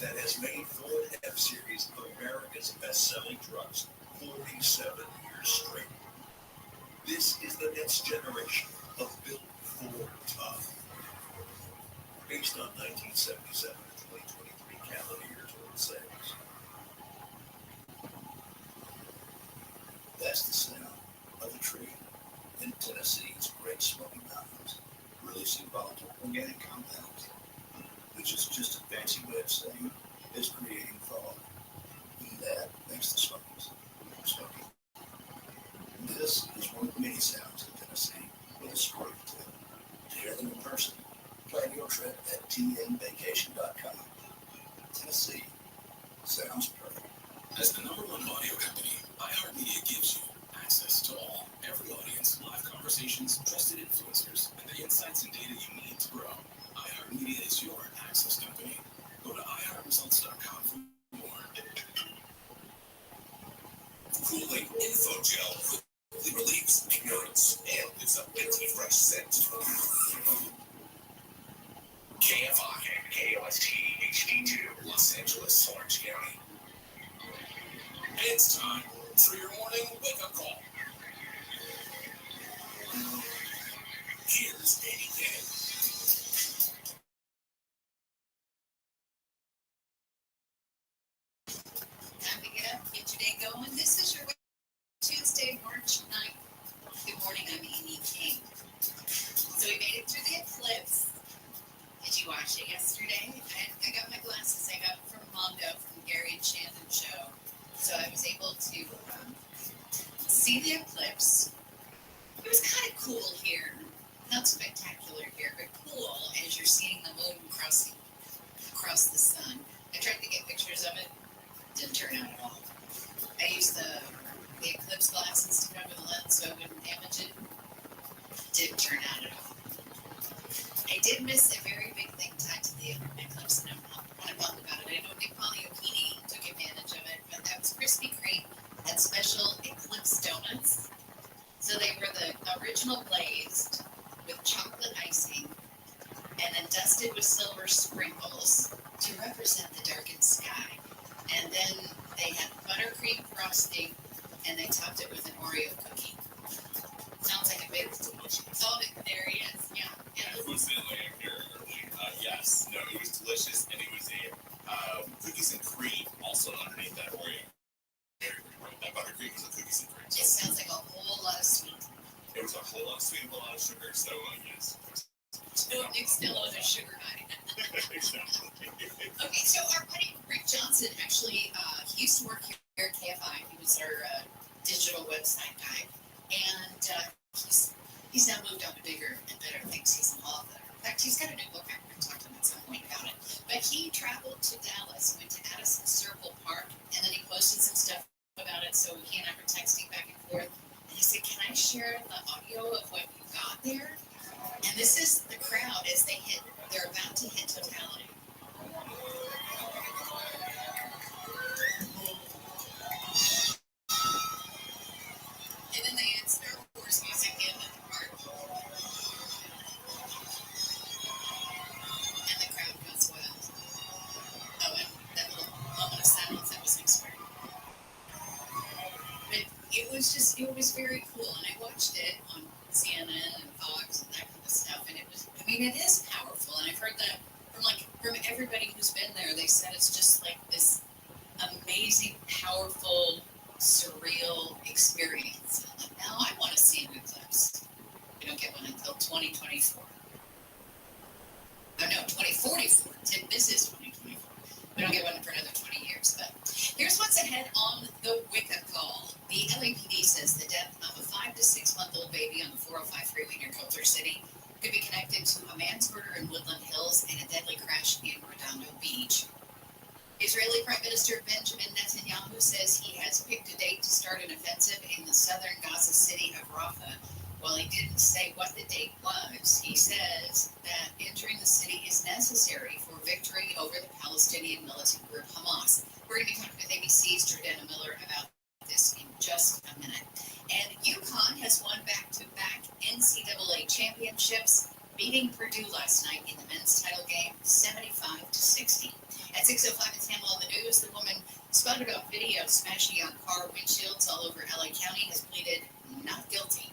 that has made Ford F-Series America's best-selling trucks 47 years straight. This is the next generation of Built Ford Tough. Based on 1977 to 2023 calendar year total sales. That's the sound of a tree in Tennessee's Great Smoky Mountains, releasing volatile organic compounds, which is just a fancy way of saying it's creating fog. And that makes the Smokies smoky. This is one of the many sounds of Tennessee with a story to tell. To hear them in person, plan your trip at tnvacation.com. Tennessee sounds perfect. As the #1 audio company, iHeartMedia gives you access to all, every audience, live conversations, trusted influencers, and the insights and data you need to grow. iHeartMedia is your access company. Go to iHeartResults.com for more. Cooling Info Gel quickly relieves ignorance and gives a minty fresh scent. KFI, KOST, HD2, Los Angeles, Orange County. It's time for your morning wake-up call. Here's Danny K. Time to get up, get your day going. This is your Tuesday, March 9th. Good morning, I'm Amy King. So we made it through the eclipse. Did you watch it yesterday? I got my glasses I got from Mondo, from Gary and Shannon show. So I was able to see the eclipse. It was kind of cool here. Not spectacular here, but cool as you're seeing the moon crossing across the sun. I tried to get pictures of it. Didn't turn out at all. I used the eclipse glasses to cover the lens so I wouldn't damage it. Didn't turn out at all. I did miss a very big thing tied to the eclipse, and I'm kind of bummed about it. I know Nick Poliokini took advantage of it, but that was Krispy Kreme had special eclipse donuts. So they were the original glazed with chocolate icing and then dusted with silver sprinkles to represent the darkened sky. And then they had buttercream frosting and they topped it with an Oreo cookie. Sounds like a big delicious. Oh, there he is. Yeah. It was in like yes. No, it was delicious, and it was a cookies and cream also underneath that Oreo. That buttercream was a cookies and cream. It sounds like a whole lot of sweet. It was a whole lot of sweet, a lot of sugar. So yes. It's still on a sugar high. Exactly. Okay, so our buddy Rick Johnson actually he used to work here at KFI. He was our digital website guy, and he's now moved on to bigger and better things. He's an author. In fact, he's got a new book. I'm going to talk to him at some point about it. But he traveled to Dallas, went to Addison Circle Park, and then he posted some stuff that, so he and I were texting back and forth. And he said, "Can I share the audio of what you got there?" And this is the crowd as they're about to hit totality. And then they add Star Wars music in at the part. And the crowd goes wild. Oh, and that little moment of silence, that was next swear. But it was very cool. And I watched it on CNN and Fox and that kind of stuff. And it is powerful. And I've heard that from everybody who's been there. They said it's just like this amazing, powerful, surreal experience. Now I want to see new clips. We don't get one until 2024. Oh no, 2044. This is 2024. We don't get one for another 20 years. But here's what's ahead on the wake-up call. The LAPD says the death of a 5 to 6 month old baby on the 405 freeway near Culver City could be connected to a man's murder in Woodland Hills and a deadly crash in Redondo Beach. Israeli Prime Minister Benjamin Netanyahu says he has picked a date to start an offensive in the southern Gaza city of Rafah. While he didn't say what the date was, he says that entering the city is necessary for victory over the Palestinian militant group Hamas. We're going to be talking with ABC's Jordana Miller about this in just a minute. And UConn has won back-to-back NCAA championships, beating Purdue last night in the men's title game, 75-60. At 6:05, it's Hamill on the news. The woman spotted on video smashing on car windshields all over LA County has pleaded not guilty.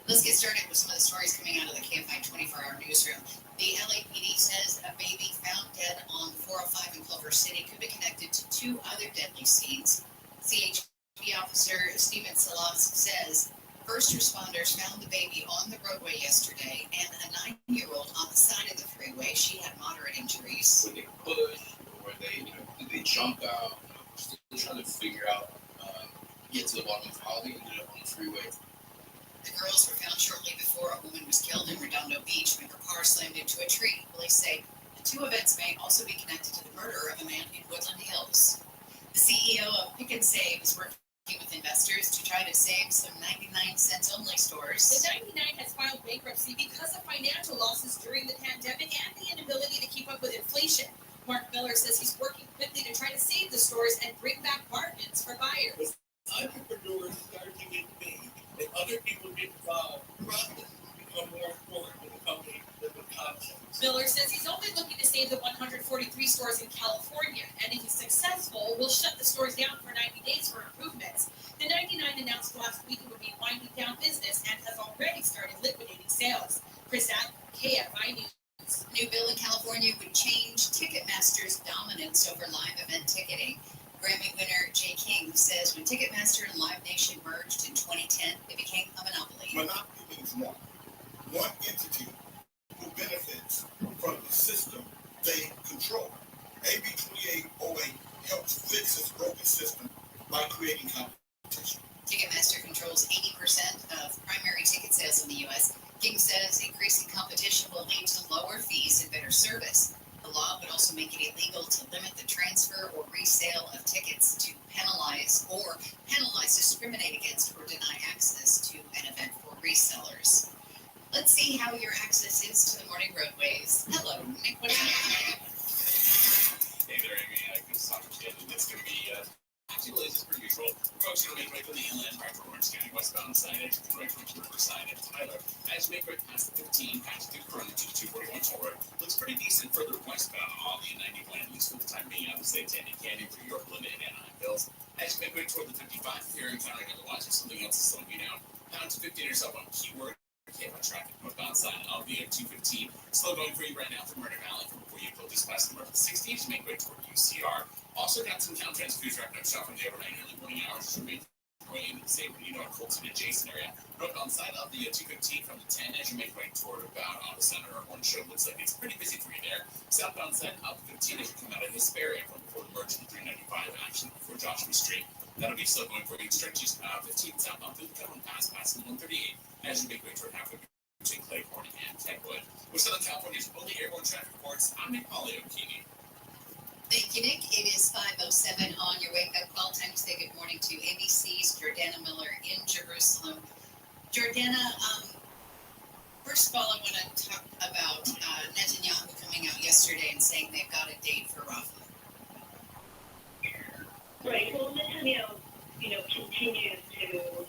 Let's get started with some of the stories coming out of the KFI 24-hour newsroom. The LAPD says a baby found dead on 405 in Culver City could be connected to 2 other deadly scenes. CHP officer Stephen Salas says first responders found the baby on the roadway yesterday and a 9-year-old on the side of the freeway. She had moderate injuries. When they push or when they, did they jump out? Still trying to figure out, get to the bottom of how they ended up on the freeway. The girls were found shortly before a woman was killed in Redondo Beach when her car slammed into a tree. Police say the 2 events may also be connected to the murder of a man in Woodland Hills. The CEO of Pick and Save is working with investors to try to save some 99-cents only stores. The 99 has filed bankruptcy because of financial losses during the pandemic and the inability to keep up with inflation. Mark Miller says he's working quickly to try to save the stores and bring back margins for buyers. Entrepreneurs start to get big, and other people get profits become more important to the company than the concept. Miller says he's only looking to save the 143 stores in California, and if he's successful, will shut the stores down for 90 days for improvements. The 99 announced last week it would be winding down business and has already started liquidating sales. Chris Adler, KFI News. New bill in California would change Ticketmaster's dominance over live event ticketing. Grammy winner Jay King says when Ticketmaster and Live Nation merged in 2010, it became a monopoly. Monopoly means one entity who benefits from the system they control. AB 2808 helps fix this broken system by creating competition. Ticketmaster controls 80% of primary ticket sales in the U.S. King says increasing competition will lead to lower fees and better service. The law would also make it illegal to limit the transfer or resale of tickets to penalize, discriminate against, or deny access to an event for resellers. Let's see how your access is to the morning roadways. Hello, Nick. What's happening? Hey there, Amy. Good to talk to you. It's going to be actually just pretty neutral. Folks are going to make right from the inland, right from Orange County, westbound side, edge, right from the riverside at Tyler. As you make right past the 15, past the Corona to the 241 toll road, looks pretty decent further westbound on the 91, at least for the time being. Obviously, it's Andy Canyon through York, Linda, and Anaheim Hills. As you make way toward the 55, here encountering otherwise, if something else is slowing you down, down to 15 or so on keyword. Traffic northbound side of the 215. Slow going for you right now from Murder Valley before you go this past the north 60 to make way toward UCR. Also got some town transfers wrapping up shop from the overnight early morning hours. So make rain and say when you know Colton adjacent area. Northbound side of the 215 from the 10 as you make way toward about on the center of one show. Looks like it's pretty busy for you there. Southbound side of the 15 as you come out of this area from before the merge in 395 action before Joshua Street. That'll be slow going for you. Stretches 15 southbound through the Cumberland Pass, passing 138 as you make way toward halfway between Claiborne and Kentwood. With Southern California's only airborne traffic reports, I'm Nick Polio-Keeney. Thank you, Nick. It is 5:07 on your wake-up call. Time to say good morning to ABC Jerusalem. Jordana, first of all, I want to talk about Netanyahu coming out yesterday and saying they've got a date for Rafah. Right. Well, Netanyahu, continues to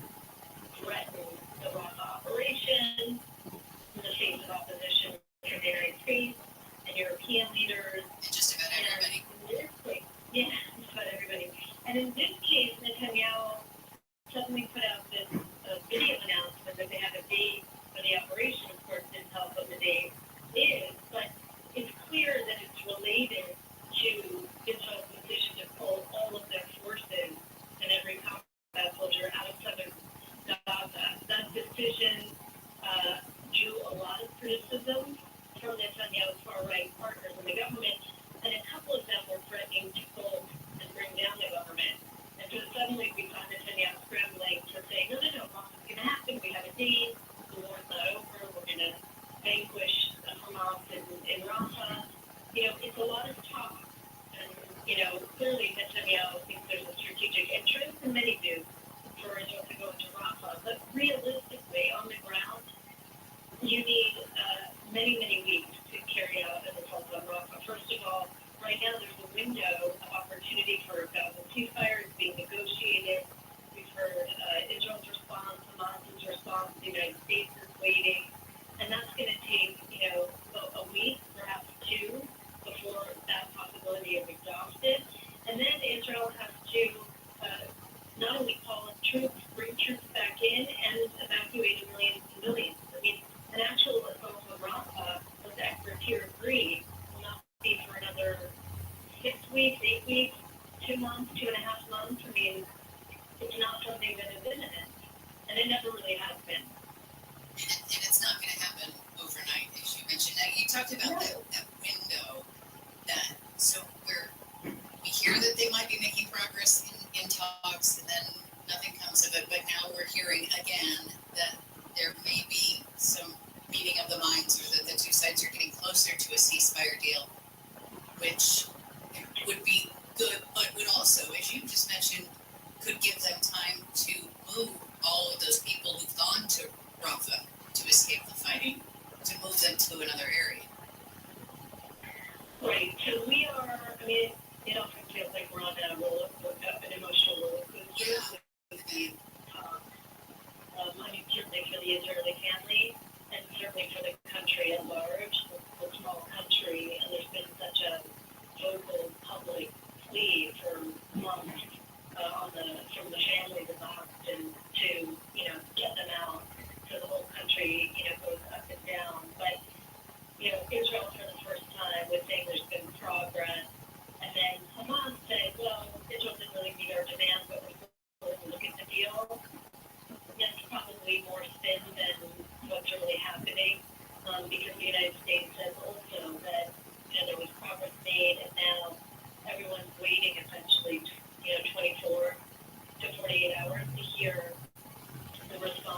threaten the Rafah operation in the face of opposition from the United States and European leaders. And just about everybody. Yeah, just about everybody. And in this case, Netanyahu suddenly put out this video announcement that they have a date for the operation. Of course, didn't tell us what the date is, but it's clear that it's related to Israel's decision to pull all of their forces and every combat soldier out of southern Gaza. That decision drew a lot of criticism from Netanyahu's far-right partners in the government, and a couple of them were threatening to pull and bring down the government. And so suddenly we saw Netanyahu scrambling to say, no, it's going to happen. We have a date. The war's not over. We're going to vanquish Hamas in Rafah. It's a lot of talk. And, clearly Netanyahu thinks there's a strategic interest, and many do, for Israel to go into Rafah. But realistically, on the ground, you need many, many weeks to carry out an assault on Rafah. First of all, right now there's a window of opportunity for a Gaza ceasefire. It's being negotiated. We've heard Israel's response, Hamas's response, the United States is waiting. And that's going to take, a week, perhaps two, before that possibility is exhausted. And then Israel has to not only call in troops, bring troops back in, and evacuate millions and millions. I mean, an actual assault on Rafah, with experts here agree, will not be for another 6 weeks, 8 weeks, 2 months, 2.5 months. I mean, it's not something that is imminent, and it never really has been. And it's not going to happen overnight, as you mentioned. Now, you talked about that window. So we hear that they might be making progress in talks, and then nothing comes of it. But now we're hearing again that there may be some meeting of the minds, or that the two sides are getting closer to a ceasefire deal, which would be good, but would also, as you just mentioned, could give them time to move all of those people who've gone to Rafah to escape the fighting, to move them to another area. Right. So we are, it often feels like we're on an emotional roller coaster with the certainly for the Israeli family, and certainly for the country at large, the small country, and there's been such a vocal public plea for months from the families of the husband to, get them out. So the whole country, goes up and down. But, Israel for the first time was saying there's been progress. And then Hamas said, well, Israel didn't really meet our demands, but we're still going to look at the deal. That's probably more spin than what's really happening, because the United States says also that, there was progress made, and now everyone's waiting essentially, 24 to 48 hours to hear the response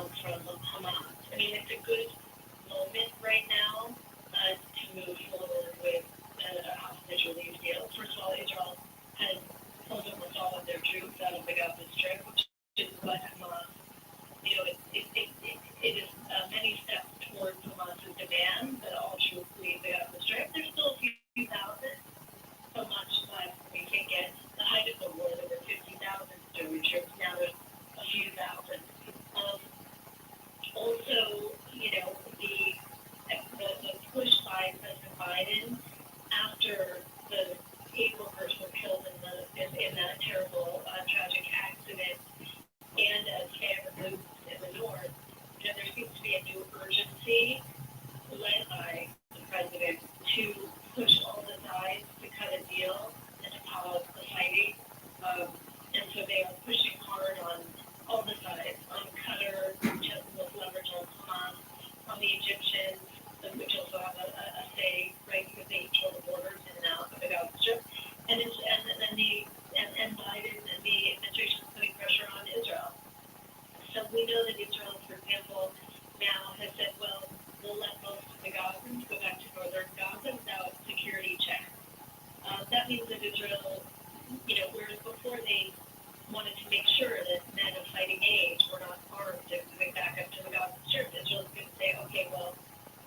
make sure that men of fighting age were not armed and coming back up to the Gaza Strip. Israel's going to say, okay, well,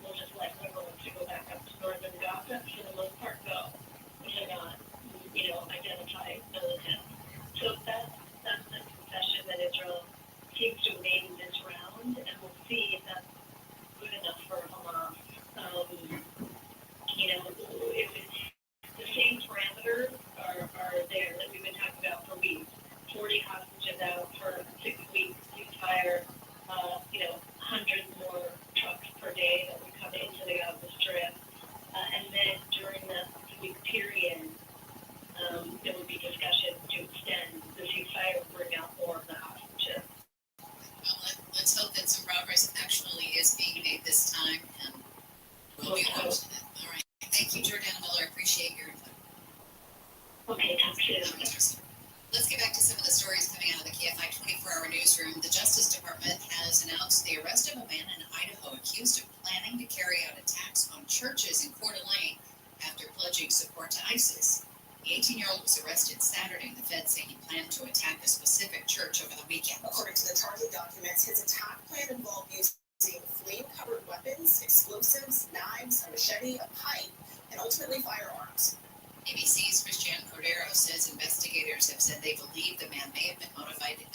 we'll just let women to go back up to northern Gaza. For the most part, go. They're not, identify militant. So that's the concession that Israel seems to have made in this round, and we'll see if that's good enough for Hamas. If it's the same parameters are there that we've been talking about for weeks. 40 hostages out for 6 weeks, ceasefire, hundreds more trucks per day that would come into the Gaza Strip. And then during that 6-week period, there would be discussion to extend the ceasefire, bring out more of the hostages. Well, let's hope that some progress actually is being made this time, and we'll be watching it. All right. Thank you, Jordana Miller. Appreciate your input. Okay, talk soon. Let's get back to some of the stories coming out of the KFI 24-hour newsroom. The Justice Department has announced the arrest of a man in Idaho accused of planning to carry out attacks on churches in Coeur d'Alene after pledging support to ISIS. The 18-year-old was arrested Saturday. The feds say he planned to attack a specific church over the weekend. According to the charging documents, his attack plan involved using flame-covered weapons, explosives, knives, a machete, a pipe, and ultimately firearms. ABC's Christian Cordero says investigators have said they believe the man may have been motivated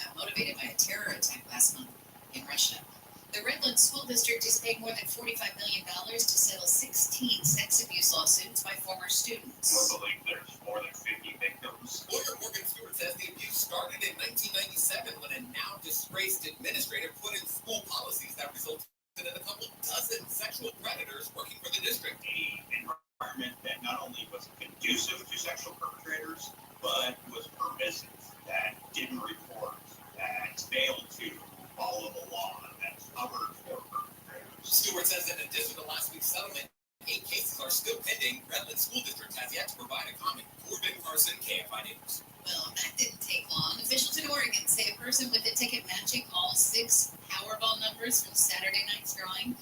by a terror attack last month in Russia. The Redlands School District is paying more than $45 million to settle 16 sex abuse lawsuits by former students. We believe there's more than 50 victims. Lawyer Morgan Stewart says the abuse started in 1997 when a now disgraced administrator put in school policies that resulted in a couple dozen sexual predators working for the district. An environment that not only was conducive to sexual perpetrators, but was permissive, that didn't report, that failed to follow the law, that covered for perpetrators. Stewart says in addition to last week's settlement, 8 cases are still pending. Redlands School District has yet to provide a comment. Corbin Carson, KFI News. Well, that didn't take long. Officials in Oregon say a person with a ticket matching all 6 Powerball numbers from Saturday night's drawing,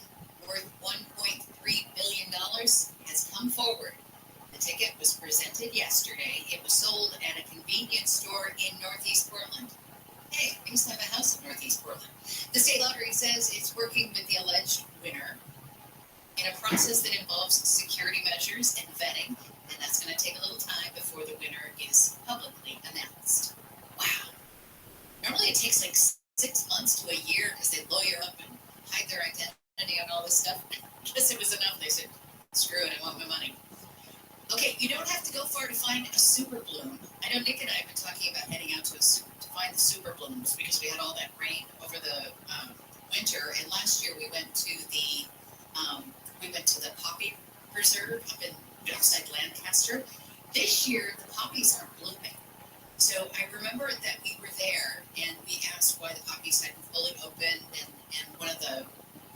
worth $1.3 billion, has come forward. The ticket was presented yesterday. It was sold at a convenience store in Northeast Portland. Hey, we used to have a house in Northeast Portland. The state lottery says it's working with the alleged winner in a process that involves security measures and vetting, and that's going to take a little time before the winner is publicly announced. Wow. Normally it takes like 6 months to a year because they lawyer up and hide their identity and all this stuff. I guess it was enough. They said, screw it, I want my money. Okay, you don't have to go far to find a super bloom. I know Nick and I have been talking about heading out to find the super blooms because we had all that rain over the winter, and last year we went to the poppy preserve up in outside Lancaster. This year the poppies aren't blooming. So I remember that we were there and we asked why the poppies hadn't fully opened, and one of the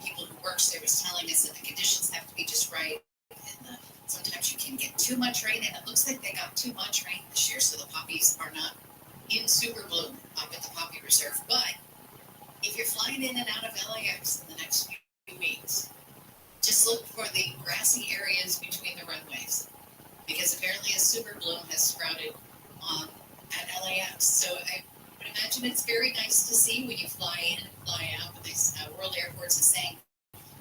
people who works there was telling us that the conditions have to be just right, and sometimes you can get too much rain, and it looks like they got too much rain this year, so the poppies are not in super bloom up at the poppy reserve. But if you're flying in and out of LAX in the next few weeks, just look for the grassy areas between the runways, because apparently a super bloom has sprouted at LAX. So I would imagine it's very nice to see when you fly in and fly out. But World Airports is saying,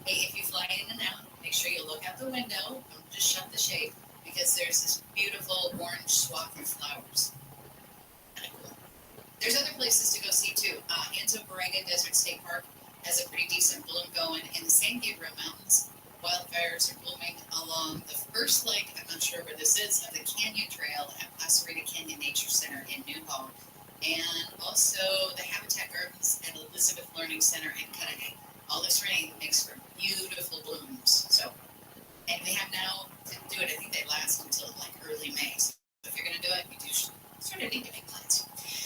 hey, if you fly in and out, make sure you look out the window, don't just shut the shade, because there's this beautiful orange swath of flowers. Kind of cool. There's other places to go see too. Anzo Borrega Desert State Park has a pretty decent bloom going. In the San Gabriel Mountains, wildfires are blooming along the first leg, I'm not sure where this is, of the Canyon Trail at Placerita Canyon Nature Center in Newhall, and also the Habitat Gardens and Elizabeth Learning Center in Cudahy. All this rain makes for beautiful blooms. So, and we have now to do it. I think they last until like early May. So if you're going to do it, you do sort of need to make plans.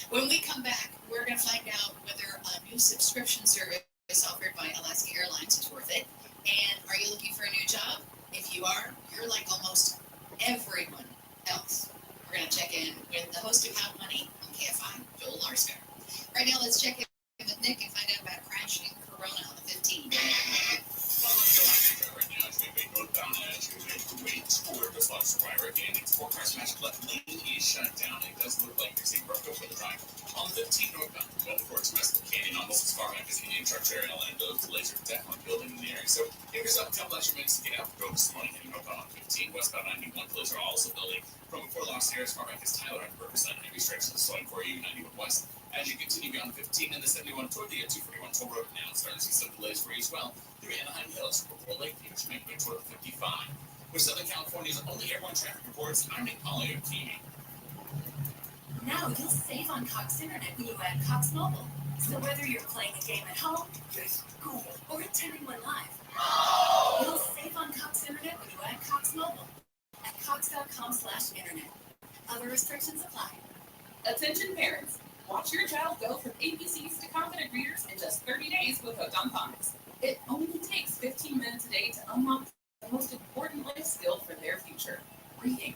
When we come back, we're going to find out whether a new subscription service offered by Alaska Airlines is worth it. And are you looking for a new job? If you are, you're like almost everyone else. We're going to check in with the host of Hot Money on KFI, Joel Larsgar. Right now, let's check in with Nick and find out about crashing Corona on the 15th. Well, let's go on. Right now, it's been Boatbound as you make your way toward the Flux Survivor, and its forecast match lane is shut down. It does look like you're seeing Rocco for the drive on the 15th northbound, going towards West Canyon, almost as far back as the infrastructure area, and those delays are definitely building in the area. So give yourself a couple extra minutes to get out the road this morning, heading northbound on 15. Westbound 91 delays are also building from Fort Lost here as far back as Tyler at Riverside. Heavy stretches slowing for you 91 west. As you continue beyond 15 and the 71 toward the 241 toll road, now starting to see some delays for you as well through Anaheim Hills before Lakeview, which make way toward the 55. With Southern California's only airborne traffic reports, I'm Nick Polly of TV. Now you'll save on Cox Internet when you add Cox Mobile. So whether you're playing a game at home, school, or attending one live, you'll save on Cox Internet when you add Cox Mobile at cox.com/internet. Other restrictions apply. Attention parents. Watch your child go from ABCs to confident readers in just 30 days with Hooked on Phonics. It only takes 15 minutes a day to unlock the most important life skill for their future, reading.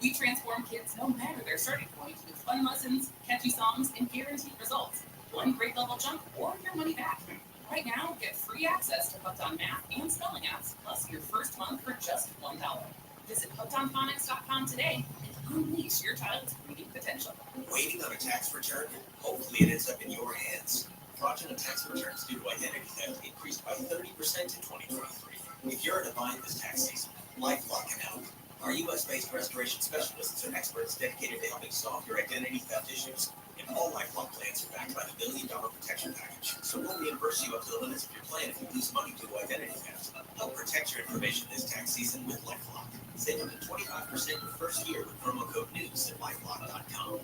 We transform kids no matter their starting point with fun lessons, catchy songs, and guaranteed results. One grade level jump or your money back. Right now, get free access to Hooked on Math and Spelling apps, plus your first month for just $1. Visit hookedonphonics.com today and unleash your child's reading potential. Waiting on a tax return? Hopefully it ends up in your hands. Fraudulent tax returns due to identity theft increased by 30% in 2023. If you're in a bind this tax season, LifeLock can help. Our U.S.-based restoration specialists are experts dedicated to helping solve your identity theft issues. And all LifeLock plans are backed by the $1 Million Protection Package. So we'll reimburse you up to the limits of your plan if you lose money due to identity theft. Help protect your information this tax season with LifeLock. Save up to 25% your first year with promo code NEWS at LifeLock.com.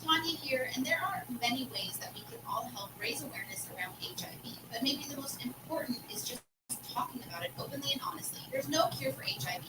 Tanya here, and there are many ways that we can all help raise awareness around HIV, but maybe the most important is just talking about it openly and honestly. There's no cure for HIV.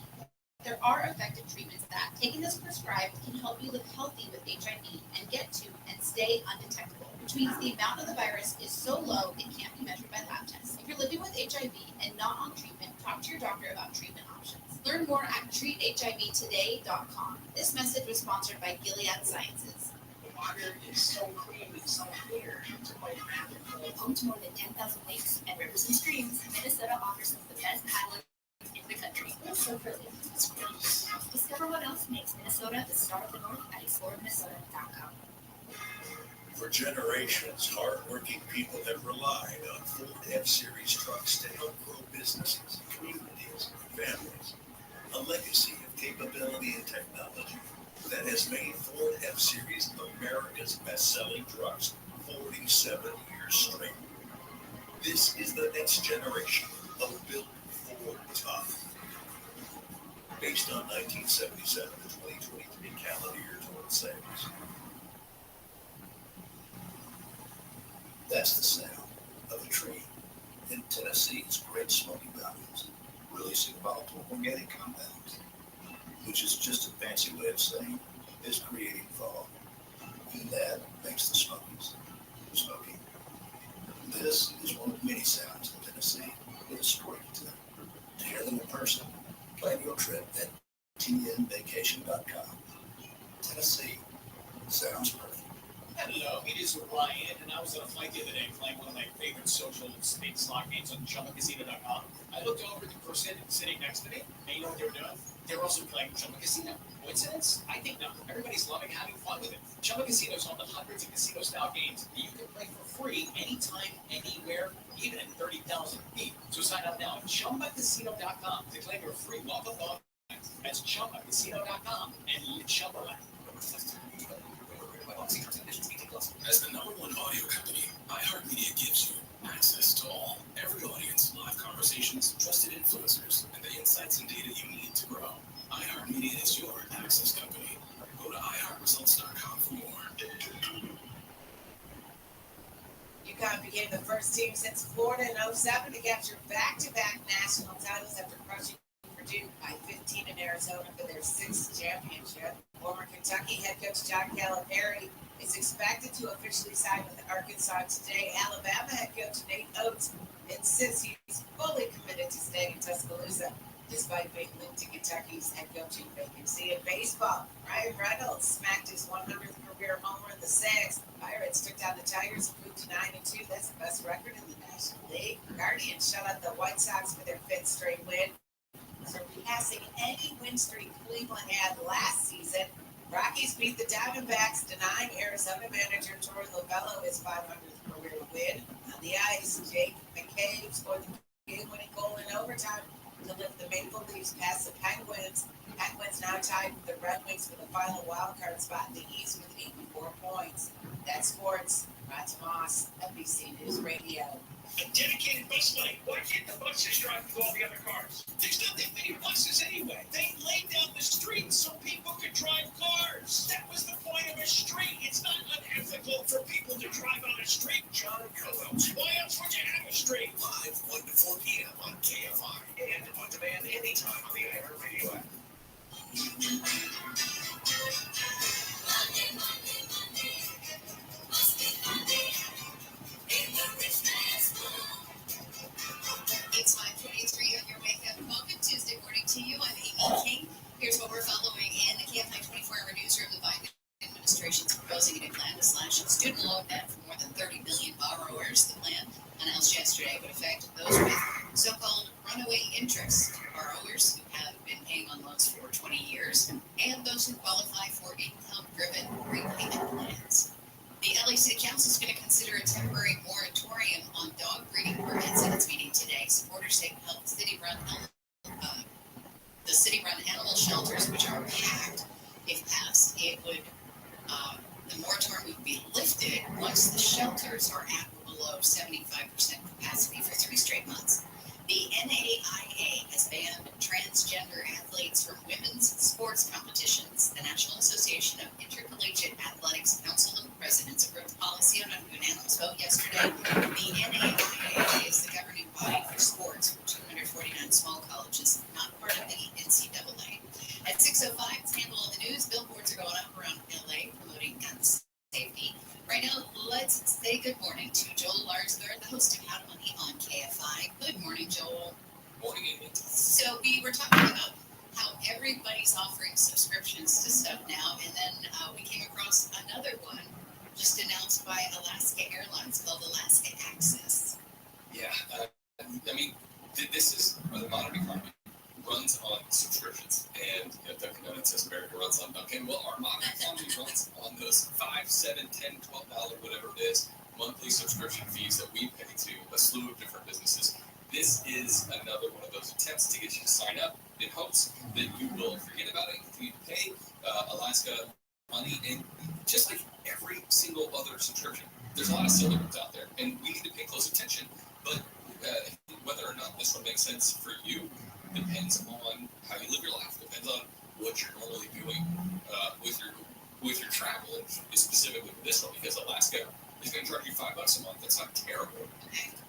There are effective treatments that, taken as prescribed, can help you live healthy with HIV and get to and stay undetectable, which means the amount of the virus is so low it can't be measured by lab tests. If you're living with HIV and not on treatment, talk to your doctor about treatment options. Learn more at treathivtoday.com. This message was sponsored by Gilead Sciences. Water is so clean and so clear. It's quite magical. Home to more than 10,000 lakes and rivers and streams, Minnesota offers some of the best paddling in the country. It's so pretty. It's gorgeous. Discover what else makes Minnesota the star of the North at exploreminnesota.com. For generations, hardworking people have relied on Ford F-Series trucks to help grow businesses, communities, and families. A legacy of capability and technology that has made Ford F-Series America's best-selling trucks 47 years straight. This is the next generation of Built Ford Tough. Based on 1977 to 2023 calendar year total sales. That's the sound of a tree in Tennessee's Great Smoky Mountains, releasing volatile organic compounds, which is just a fancy way of saying it's creating fog. And that makes the Smokies smoky. This is one of many sounds in Tennessee with a story to tell. To hear them in person, plan your trip at tnvacation.com. Tennessee sounds perfect. Hello, it is Ryan, and I was on a flight the other day playing one of my favorite social state slot games on ChumbaCasino.com. I looked over at the person sitting next to me, and you know what they were doing? They were also playing Chumba Casino. Coincidence? I think not. Everybody's loving having fun with it. Chumba Casino is home to hundreds of casino-style games that you can play for free anytime, anywhere, even at 30,000 feet. So sign up now at ChumbaCasino.com to claim your free welcome bonus. That's ChumbaCasino.com and live Chumba life. As the #1 audio company, iHeartMedia gives you access to all, every audience, live conversations, trusted influencers, and the insights and data you need to grow. iHeartMedia is your access company. Go to iHeartResults.com for more. UConn became the first team since Florida in 2007 to capture back-to-back national titles after crushing Purdue by 15 in Arizona for their 6th championship. Former Kentucky head coach John Calipari is expected to officially sign with Arkansas today. Alabama head coach Nate Oates insists he's fully committed to staying in Tuscaloosa, despite being linked to Kentucky's head coaching vacancy. In baseball, Ryan Reynolds smacked his 100th career homer in the 6th. Pirates took down the Tigers and moved to 9-2. That's the best record in the National League. Guardians shut out the White Sox for their 5th straight win. surpassing any win streak Cleveland had last season. Rockies beat the Diamondbacks, denying Arizona manager Torey Lovullo his 500th career win. On the ice, Jake McCabe scored the game-winning goal in overtime to lift the Maple Leafs past the Penguins. Penguins now tied with the Red Wings for the final wildcard spot in the East with 84 points. That's sports. Rod Moss, NBC News Radio. A dedicated bus lane. Why can't the buses drive through all the other cars? There's not that many buses anyway. They laid down the street so people could drive cars. That was the point of a street. It's not unethical for people to drive on a street. John Coates. Why else would you have a street? Live 1 to 4 p.m. on KFI. And on demand anytime on the iHeartRadio app. It's 5:23 on your wake up. Welcome Tuesday morning to you. I'm Amy King. Here's what we're following in the KFI 24-hour newsroom. The Biden administration is proposing a new plan to slash student loan debt for more than 30 million borrowers. The plan, announced yesterday, would affect those with so-called runaway interest borrowers who have been paying on loans for 20 years, and those who qualify for income-driven repayment plans. The LA City Council is going to consider a temporary moratorium on dog breeding permits in its meeting today. Supporters say it will help the city-run animal shelters, which are packed. If passed, it would the moratorium would be lifted once the shelters are at or below 75% capacity for 3 straight months. The NAIA has banned transgender athletes from women's sports competitions. The National Association of Intercollegiate Athletics Council of Presidents approved policy on a unanimous vote yesterday. The NAIA is the governing body for sports for 249 small colleges, not part of the NCAA. At 6:05, it's handle on the news. Billboards are going up around LA promoting gun safety. Right now, let's say good morning to Joel Larsberg, the host of How to Money on KFI. Good morning, Joel. Morning, Amy. So we were talking about how everybody's offering subscriptions to stuff now, and then we came across another one just announced by Alaska Airlines called Alaska Access. Yeah, I mean, this is the modern economy. Runs on subscriptions, and Dunkin' Donuts says America runs on Dunkin'. Well, our modern economy runs on those $5, $7, $10, $12, whatever it is, monthly subscription fees that we pay to a slew of different businesses. This is another one of those attempts to get you to sign up in hopes that you will forget about it and continue to pay Alaska money. And just like every single other subscription, there's a lot of silly ones out there, and we need to pay close attention. But whether or not this one makes sense for you depends on how you live your life. Depends on what you're normally doing with your travel, and specifically with this one, because Alaska is going to charge you $5 a month. That's not terrible.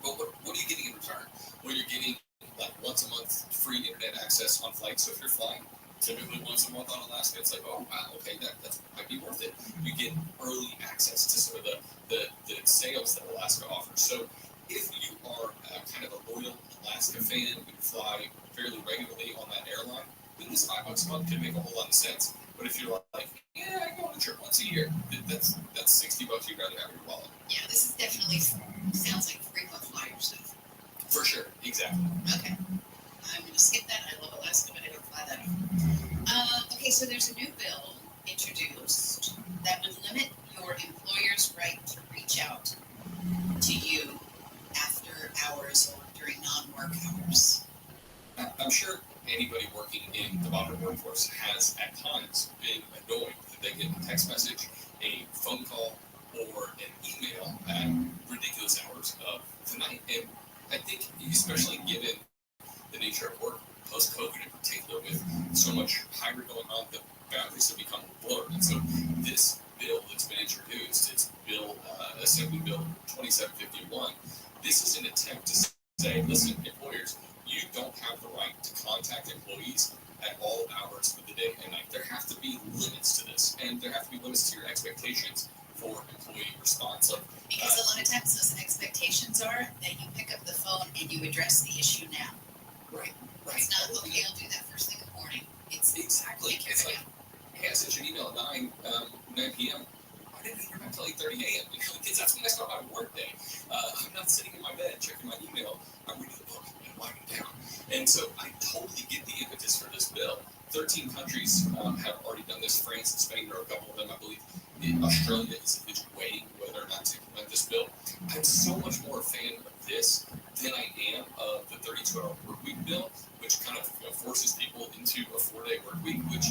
But what are you getting in return? Well, you're getting like once a month free internet access on flights. So if you're flying typically once a month on Alaska, it's like, oh wow, okay, that might be worth it. You get early access to some of the sales that Alaska offers. So if you are kind of a loyal Alaska fan who fly fairly regularly on that airline, then this $5 a month could make a whole lot of sense. But if you're like, yeah, I go on a trip once a year, that's $60 you'd rather have in your wallet. Yeah, this is definitely sounds like frequent flyer stuff. For sure, exactly. Okay. I'm going to skip that. I love Alaska, but I don't fly that. Okay, so there's a new bill introduced that would limit your employer's right to reach out to you after hours or during non-work hours. I'm sure anybody working in the modern workforce has at times been annoyed that they get a text message, a phone call, or an email at ridiculous hours of the night. And I think, especially given the nature of work, post-COVID in particular, with so much hybrid going on, the boundaries have become blurred. And so this bill that's been introduced, it's Assembly Bill 2751, this is an attempt to say, listen, employers, you don't have the right to contact employees at all hours of the day and night. There have to be limits to this, and there have to be limits to your expectations for employee response. Because a lot of times those expectations are that you pick up the phone and you address the issue now. Right. It's not, okay, I'll do that first thing in the morning. It's exactly. It's like, hey, I sent you an email at 9 p.m. I didn't hear back until 8:30 a.m. Because that's when I start my work day. I'm not sitting in my bed checking my email. I'm reading a book and writing down. And so I totally get the the impetus for this bill. 13 countries have already done this. France and Spain are a couple of them, I believe. Australia is weighing whether or not to implement this bill. I'm so much more a fan of this than I am of the 32-hour work week bill, which kind of forces people into a 4-day work week, which,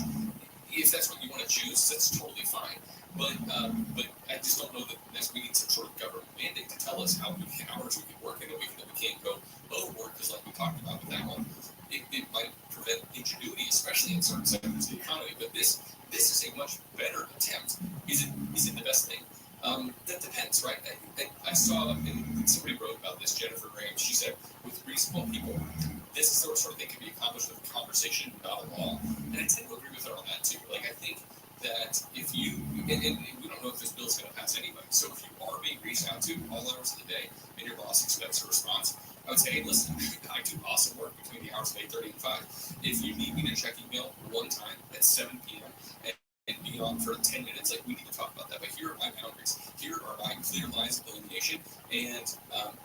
if that's what you want to choose, that's totally fine. But I just don't know that we need some sort of government mandate to tell us how many hours we can work in a week, and that we can't go overwork, because like we talked about with that one, it might prevent ingenuity, especially in certain sectors of the economy. But this is a much better attempt. Is it the best thing? That depends, right? I saw, and somebody wrote about this, Jennifer Graham. She said, with reasonable people, this is the sort of thing can be accomplished with conversation, not a law. And I tend to agree with her on that too. Like, I think that if you, and we don't know if this bill is going to pass anyway, so if you are being reached out to all hours of the day and your boss expects a response, I would say, hey, listen, I do awesome work between the hours of 8:30 and 5. If you need me to check email one time at 7 p.m. and be on for 10 minutes, like, we need to talk about that. But here are my boundaries. Here are my clear lines of delineation. And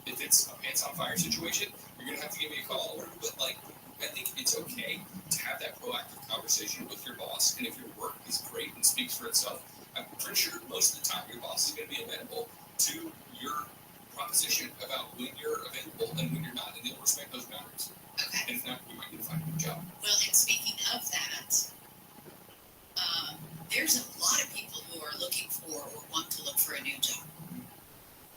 if it's a pants on fire situation, you're going to have to give me a call. But, like, I think it's okay to have that proactive conversation with your boss. And if your work is great and speaks for itself, I'm pretty sure most of the time your boss is going to be amenable to your proposition about when you're available and when you're not, and they'll respect those boundaries. Okay. And if not, you might need to find a new job. Well, and speaking of that, there's a lot of people who are looking for or want to look for a new job.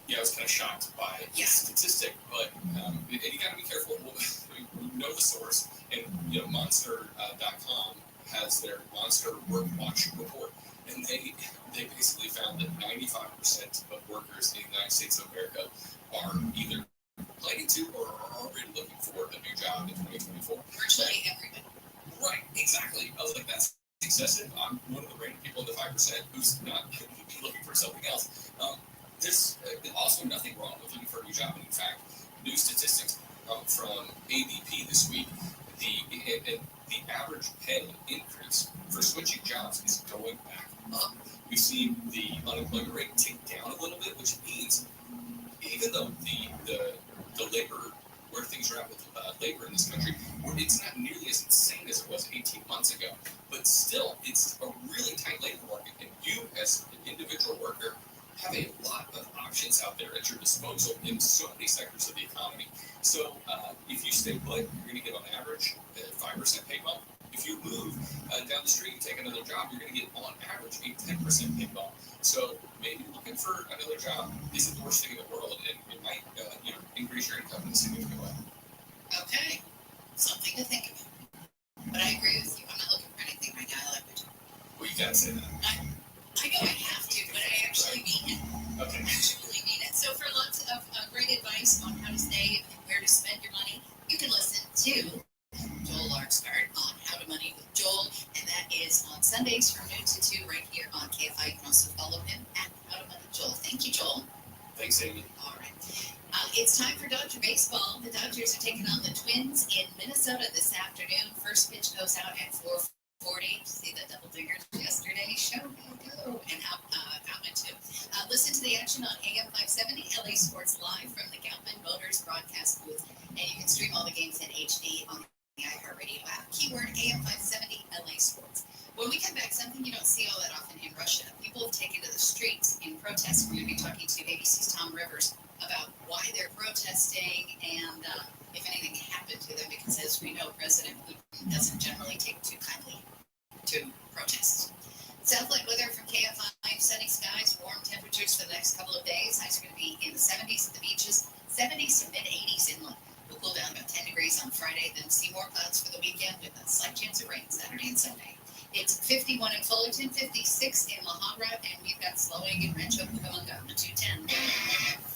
Yeah, I was kind of shocked by the statistic, but and you got to be careful. We know the source, and Monster.com has their Monster Work Watch report, and they basically found that 95% of workers in the United States of America are either planning to or are already looking for a new job in 2024. Virtually everybody. Right, exactly. I was like, that's excessive. I'm one of the random people in the 5% who's not looking for something else. There's also nothing wrong with looking for a new job. And in fact, new statistics from ADP this week, the average pay increase for switching jobs is going back up. We've seen the unemployment rate tick down a little bit, which means even though the labor, where things are at with labor in this country, it's not nearly as insane as it was 18 months ago, but still, it's a really tight labor market, and you, as an individual worker, have a lot of options out there at your disposal in so many sectors of the economy. So if you stay put, you're going to get on average a 5% pay bump. If you move down the street and take another job, you're going to get on average a 10% pay bump. So maybe looking for another job isn't the worst thing in the world, and it might increase your income in a significant way. Okay, something to think about. But I agree with you. I'm not looking for anything right now. I like what. Well, you gotta say that. I know I have to, but I actually mean it. Okay. I actually mean it. So for lots of great advice on how to save and where to spend your money, you can listen to Joel Larksgard on How to Money with Joel, and that is on Sundays from noon to 2 right here on KFI. You can also follow him at How to Money Joel. Thank you, Joel. Thanks, Amy. All right. It's time for Dodger baseball. The Dodgers are taking on the Twins in Minnesota this afternoon. First pitch goes out at 4:40. See the double dingers yesterday? Show me go. And Outman too. Listen to the action on AM 570 LA Sports Live from the Galvin Motors broadcast booth. And you can stream all the games in HD on the iHeartRadio app. Keyword AM 570 LA Sports. When we come back, something you don't see all that often in Russia. People have taken to the streets in protest. We're going to be talking to ABC's Tom Rivers about why they're protesting and if anything happened to them, because as we know, President Putin doesn't generally take too kindly to protests. Southland weather from KFI, sunny skies, warm temperatures for the next couple of days. Highs are going to be in the 70s at the beaches, 70s to mid-80s inland. We'll cool down about 10 degrees on Friday, then see more clouds for the weekend with a slight chance of rain Saturday and Sunday. It's 51 in Fullerton, 56 in La Habra, and we've got slowing in Rancho Cucamonga, the 210.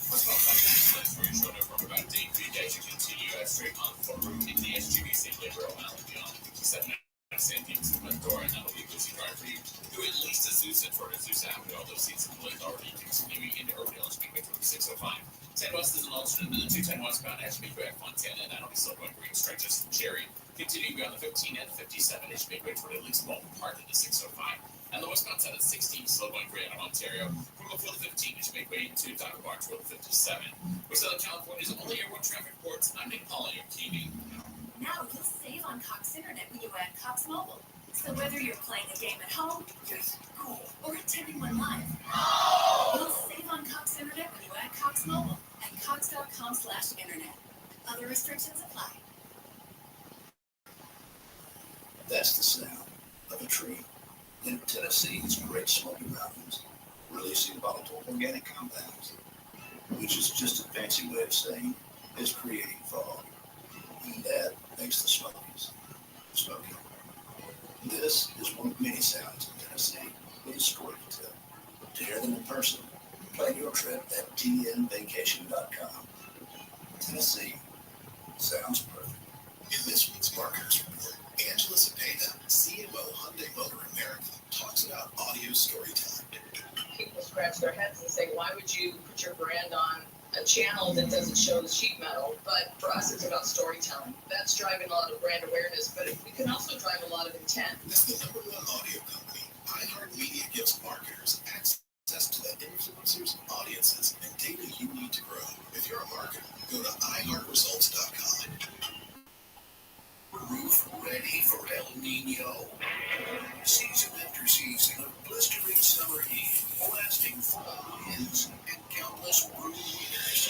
What's going on, guys? We're showing up from about day 3 days to continue straight on forward in the SGBC Liberal Island beyond 57 San Diego Mentor, and that'll be a busy drive for you. Do at least as Zeus and toward Zeus Avenue, all those seats and plays already continuing into Oakdale Speedway from 605. 10 West is an alternate to the 210 westbound at Speedway at Fontana, and that'll be still going green stretches from Cherry. Continuing beyond the 15 and 57 at Speedway toward at least Walton Park into 605. And the westbound side of 16 still going green out of Ontario. From before the 15 is midway into Dr. Bar toward the 57. We're Southern California's only airborne traffic reports. I'm Nick Paul, your TV. Now you'll save on Cox Internet when you add Cox Mobile. So whether you're playing a game at home, yes, cool, or attending one live, you'll save on Cox Internet when you add Cox Mobile at cox.com/internet. Other restrictions apply. That's the sound of a tree in Tennessee's Great Smoky Mountains, releasing volatile organic compounds, which is just a fancy way of saying it's creating fog. And that makes the Smokies smoky. This is one of many sounds in Tennessee with a story to tell. To hear them in person, plan your trip at tnvacation.com. Tennessee sounds perfect. In this week's Marketers Report, Angela Cepeda, CMO Hyundai Motor America, talks about audio storytelling. People scratch their heads and say, why would you put your brand on a channel that doesn't show the sheet metal? But for us, it's about storytelling. That's driving a lot of brand awareness, but it can also drive a lot of intent. As the #1 audio company, iHeartMedia gives marketers access to the influencers, audiences, and data you need to grow. If you're a marketer, go to iHeartResults.com. Roof ready for El Nino. Season after season of blistering summer heat, blasting fall winds, and countless broom winners.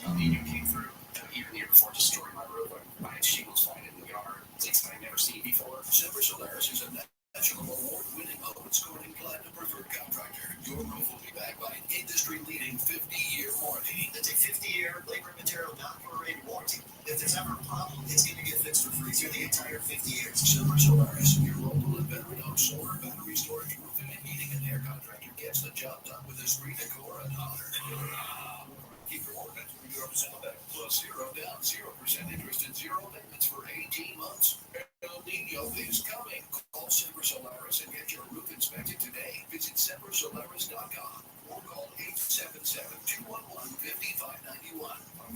El Nino came through a year and the year before, destroying my roof. My shingles flying in the yard. Things that I've never seen before. Semper Solaris is a national award-winning Owens-Corning Platinum Preferred contractor. Your roof will be backed by an industry-leading 50-year warranty. That's a 50-year labor and material non-prorated warranty. If there's ever a problem, it's going to get fixed for free through the entire 50 years. Semper Solaris, your local and veteran-owned solar, battery storage, roofing, and heating and air contractor, gets the job done with esprit de corps and honor. Keep your ornament with your Zelbeck plus 0 down, 0% interest, and 0 payments for 18 months. El Nino is coming. Call Semper Solaris and get your roof inspected today. Visit sempersolaris.com or call 877-211-5591. Would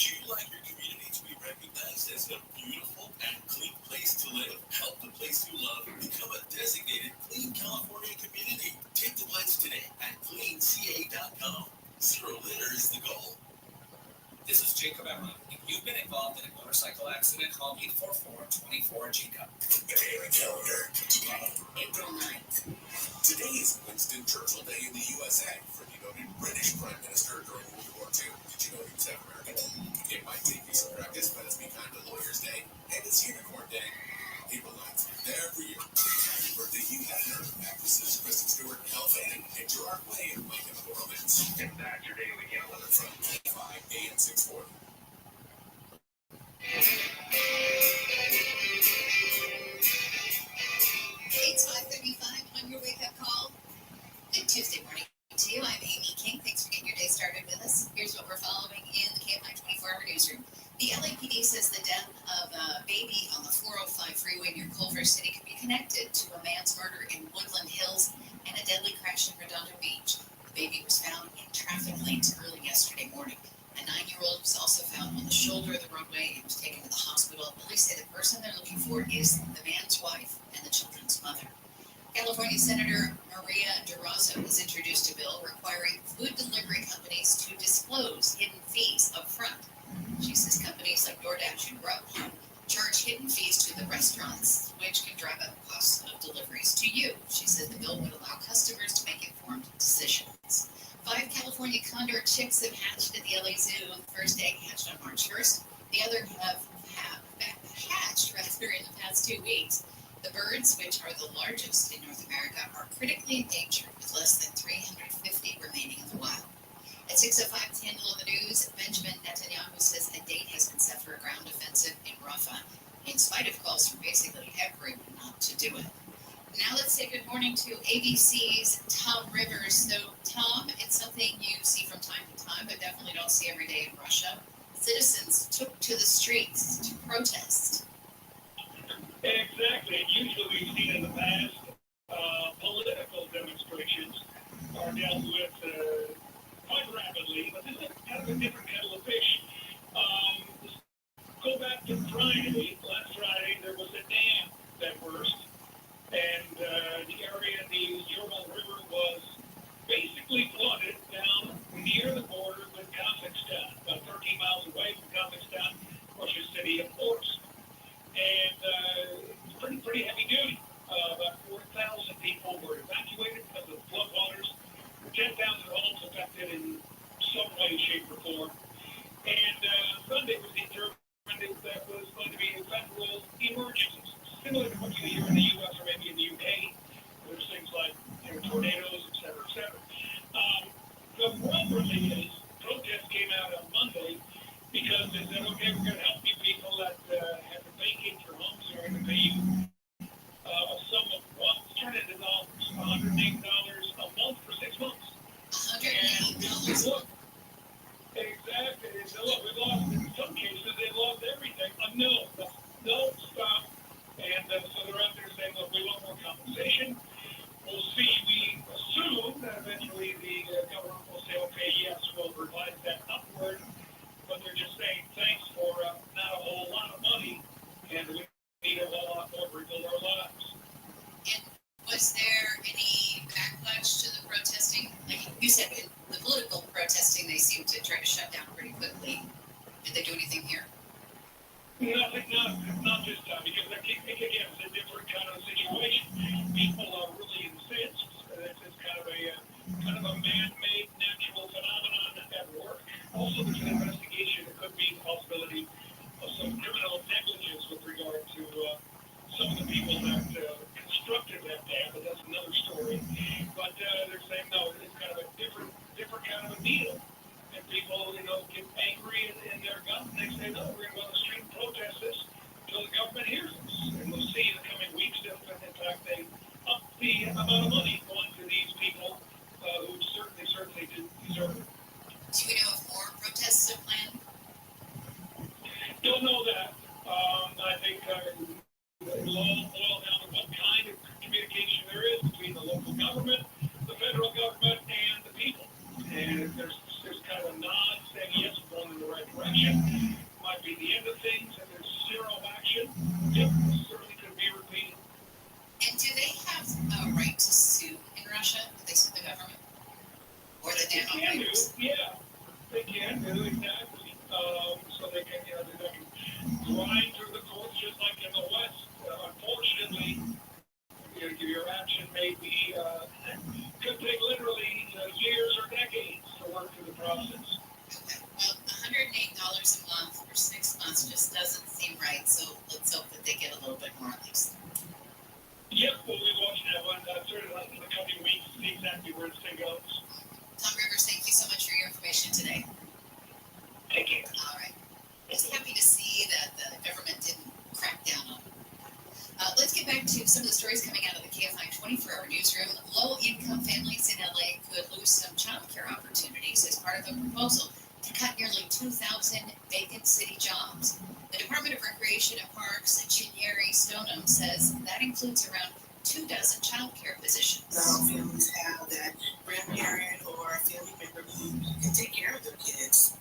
you like your community to be recognized as a beautiful and clean place to live? Help the place you love become a designated Clean California community. Take the pledge today at cleanca.com. Zero litter is the goal. This is Jacob Emma. If you've been involved in a motorcycle accident, call 844-24-JACOB. Prepare a calendar. Today, April 9th. Today is Winston Churchill Day in the USA. For the noted British Prime Minister during World War II. Did you know he was half American? It might take you some practice, but it's become the Lawyer's Day. And it's Unicorn Day. April 9th. Every year. Happy birthday, Hugh Hefner. Actresses Kristen Stewart, Elle Fanning, and Gerard Way in My Chemical Romance. In fact, your daily calendar From 5 and 640. It's 5:35 on your wake-up call. Good Tuesday morning to you. I'm Amy King. Thanks for getting your day started with us. Here's what we're following in the KFI 24-hour newsroom. The LAPD says the death of a baby on the 405 freeway near Culver City could be connected to a man's murder in Woodland Hills and a deadly crash in Redondo Beach. The baby was found in traffic lanes early yesterday morning. A 9-year-old was also found on the shoulder of the roadway and was taken to the hospital. Police say the person they're looking for is the man's wife and the children's mother. California Senator Maria Durazo has introduced a bill requiring food delivery companies to disclose hidden fees up front. She says companies like DoorDash and Grubhub charge hidden fees to the restaurants, which can drive up costs of deliveries to you. She said the bill would allow customers to make informed decisions. 5 California condor chicks have hatched at the LA Zoo. The first egg hatched on March 1st. The other have hatched in the past 2 weeks. The birds, which are the largest in North America, are critically endangered with less than 350 remaining in the wild. At 6:05, to handle the news, Benjamin Netanyahu says a date has been set for a ground offensive in Rafah, in spite of calls from basically everyone not to do it. Now let's say good morning to ABC's Tom Rivers. So, Tom, it's something you see from time to time, but definitely don't see every day in Russia. Citizens took to the streets to protest. Exactly. Usually we've seen in the past political demonstrations are dealt with quite rapidly, but this is kind of a different kettle of fish. Go back to Friday. Last Friday, there was a dam that burst, and the area, the Ural River, was basically flooded down near the border with Kazakhstan, about 13 miles impacted in some way, shape, or form. And Sunday was determined if that was going to be a federal emergency, similar to what you hear in the U.S. or maybe in the U.K. There's things like tornadoes, et cetera, et cetera. The problem is, protests came out on Monday because they said, okay, we're going to help you people that have to vacate your homes. We're going to pay you a sum of $108 a month for 6 months. $108. Look, exactly. And so look, we lost, in some cases, they lost everything. No, stop. And so they're out there saying, look, we want more compensation. We'll see. We assume that eventually the government will say, okay, yes, we'll revise that upward. But they're just saying thanks for not a whole lot of money, and we need a whole lot more to rebuild our lives. And was there any backlash to the protesting? Like you said, the political protesting, they seem to try to shut down pretty quickly. Did they do anything here? Nothing, not this time, because again, it's a different kind of situation. People are really incensed. It's kind of a man-made natural phenomenon at work. Also, there's an investigation. There could be a possibility of some criminal negligence with regard to some of the people that constructed that dam, but that's another story. But they're saying, no, it's kind of a different kind of a deal. And people, get angry in their guts, and they say, no, we're going to go on the street and protest this until the government hears us. And we'll see in the coming weeks if, in fact, they up the amount of money going to these people who certainly didn't deserve it. Do we know if more protests are planned? Don't know that. I think it will all boil down to what kind of communication there is between the local government, the federal government, and the people. And if there's kind of a nod saying, yes, we're going in the right direction, might be the end of things, and there's zero action, it certainly could be repeated. And do they have a right to sue in Russia? Do they sue the government? Or the dam operators? Yeah, they can do, exactly. So they can, they can grind through the courts just like in the West. Unfortunately, your action may be, could take literally years or decades to work through the process. Well, $108 a month for 6 months just doesn't seem right, so let's hope that they get a little bit more at least. Yep, we'll be watching that one certainly in the coming weeks to see exactly where this thing goes. Tom Rivers, thank you so much for your information today. Take care. All right. Just happy to see that the government didn't crack down on it. Let's get back to some of the stories coming out of the KFI 24-hour newsroom. Low-income families in LA could lose some child care opportunities as part of a proposal to cut nearly 2,000 vacant city jobs. The Department of Recreation and Parks, Chinyeri Stoneham, says that includes around 24 child care positions. Now families have that grandparent or a family member who can take care of their kids.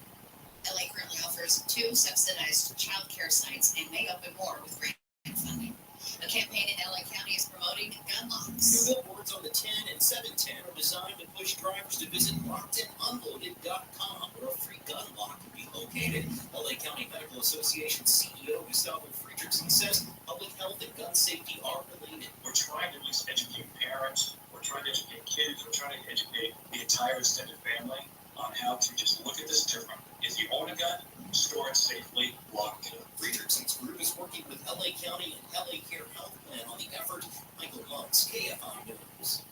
LA currently offers 2 subsidized child care sites and may open more with grant funding. A campaign in LA County is promoting gun locks. New billboards on the 10 and 710 are designed to push drivers to visit lockedandunloaded.com, where a free gun lock can be located. LA County Medical Association CEO Gustavo Friedrichsen says public health and gun safety are related. We're trying to at least educate parents, we're trying to educate kids, we're trying to educate the entire extended family on how to just look at this different. If you own a gun, store it safely, lock it up. Friedrichsen's group is working with LA County and LA Care Health Plan on the effort. Michael Monks, KFI News.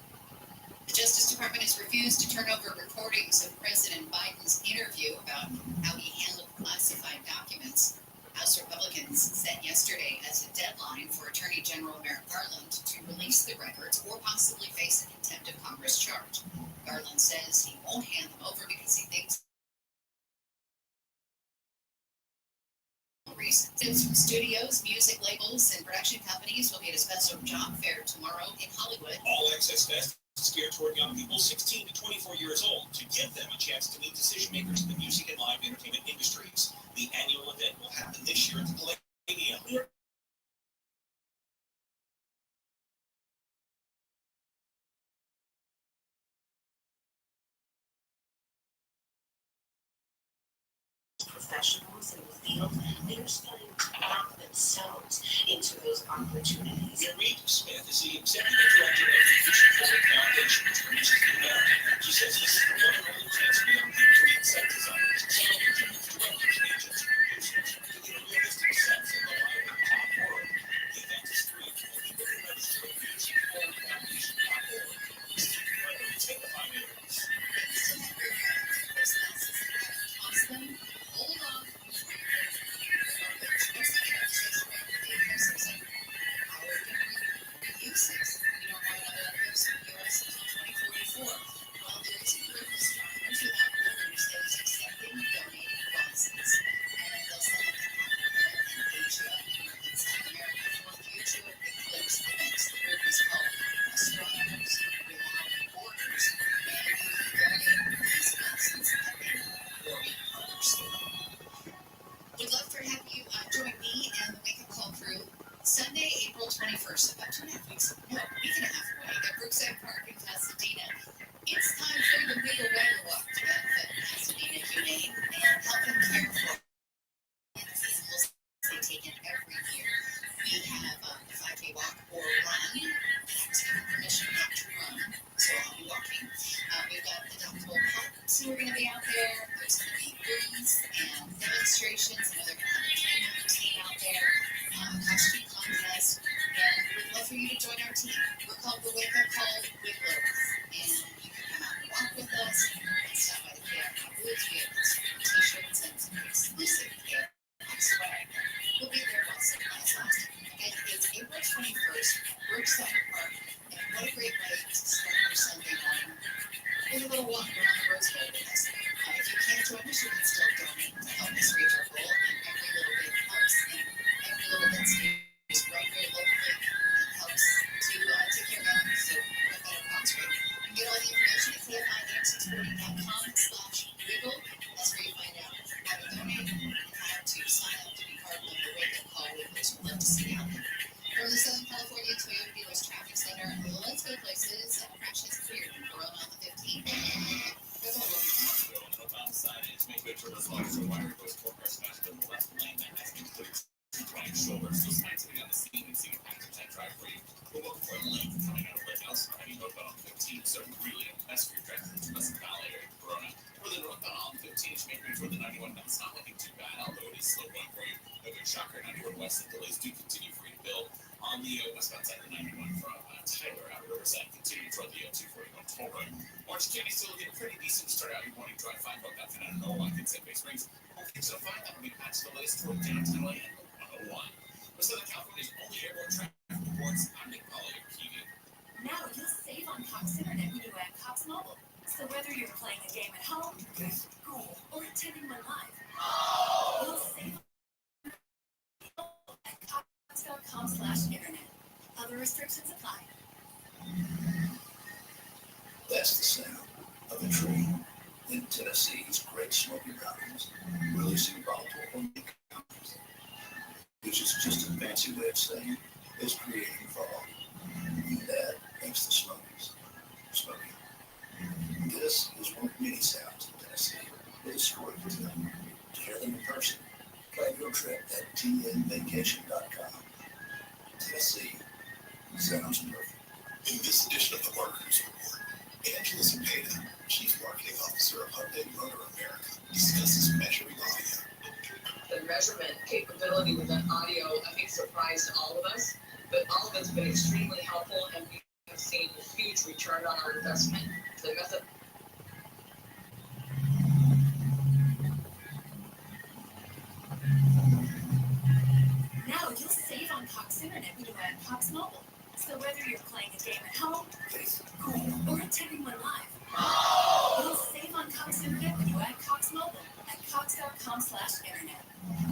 The Justice Department has refused to turn over recordings of President Biden's interview about how he handled classified documents. House Republicans set yesterday as a deadline for Attorney General Merrick Garland to release the records or possibly face a contempt of Congress charge. Garland says he won't hand them over because he thinks reasons. From studios, music labels, and production companies will be at a special job fair tomorrow in Hollywood. All Access Fest is geared toward young people 16 to 24 years old to give them a chance to meet decision makers in the music and live entertainment industries. The annual event will happen this year at the Palladium. Professionals in the field, they're starting to lock themselves into those opportunities. Reed Smith is the executive director of the Vision Forward Foundation, which produces the event. She says this is the one and only chance little walk around the rose garden with us. If you can't join us, you can still donate to help us reach our goal, and every little bit helps, and every little bit stays right here locally. It helps to take care of animals, so we're a better cause, right? You can get all the information at KFI-640.com/wiggle. That's where you find out how to donate and how to sign up to be part of the wiggle call wigglers. We'd love to see you out there. From the Southern California Toyota Dealers Traffic Center, let's go places. Crash has cleared. We're on the 15th. Northbound signage, make way for those logs of wire goes forward, smashed in the left lane that has been cleared. Right shoulder, still signs sitting on the scene and seeing a package that drive for you. We'll look for a lane coming out of Lake House, heading northbound on 15, so really a mess for your traffic. Pleasant Valley area, Corona. For the northbound on 15, make way for the 91. That's not looking too bad, although it is slow going for you. No good shocker, 91 west, the delays do continue for you to build. On the westbound side of the 91 from Tyler out of Riverside, continuing toward the 241 toll road. Orange County still getting pretty decent to start out your morning drive. 5 about that for now. No one can set Bay Springs. Okay, so 5 that will be patched the latest toward downtown LA and 101. For Southern California's only airborne traffic reports, I'm Nick Polly of TV. Now you'll save on Cox Internet when you add Cox Mobile. So whether you're playing a game at home, school, or attending one live, you'll save at Cox.com/internet. Other restrictions apply. That's the sound of a tree in Tennessee's Great Smoky Mountains, releasing volatile organic compounds, which is just a fancy way of saying it's creating fog. That makes the Smokies smoky. This is one of many sounds in Tennessee that is stored for them. To hear them in person, plan your trip at tnvacation.com. Tennessee sounds perfect. In this edition of the Marketers Report, Angela Cepeda, Chief Marketing Officer of Hyundai Motor America, discusses measuring audio. The measurement capability within audio, I think, surprised all of us, but all of it's been extremely helpful, and we have seen a huge return on our investment. The method. Now you'll save on Cox Internet when you add Cox Mobile. So whether you're playing a game at home, school, or attending one live, you'll save on Cox Internet when you add Cox Mobile at Cox.com/internet.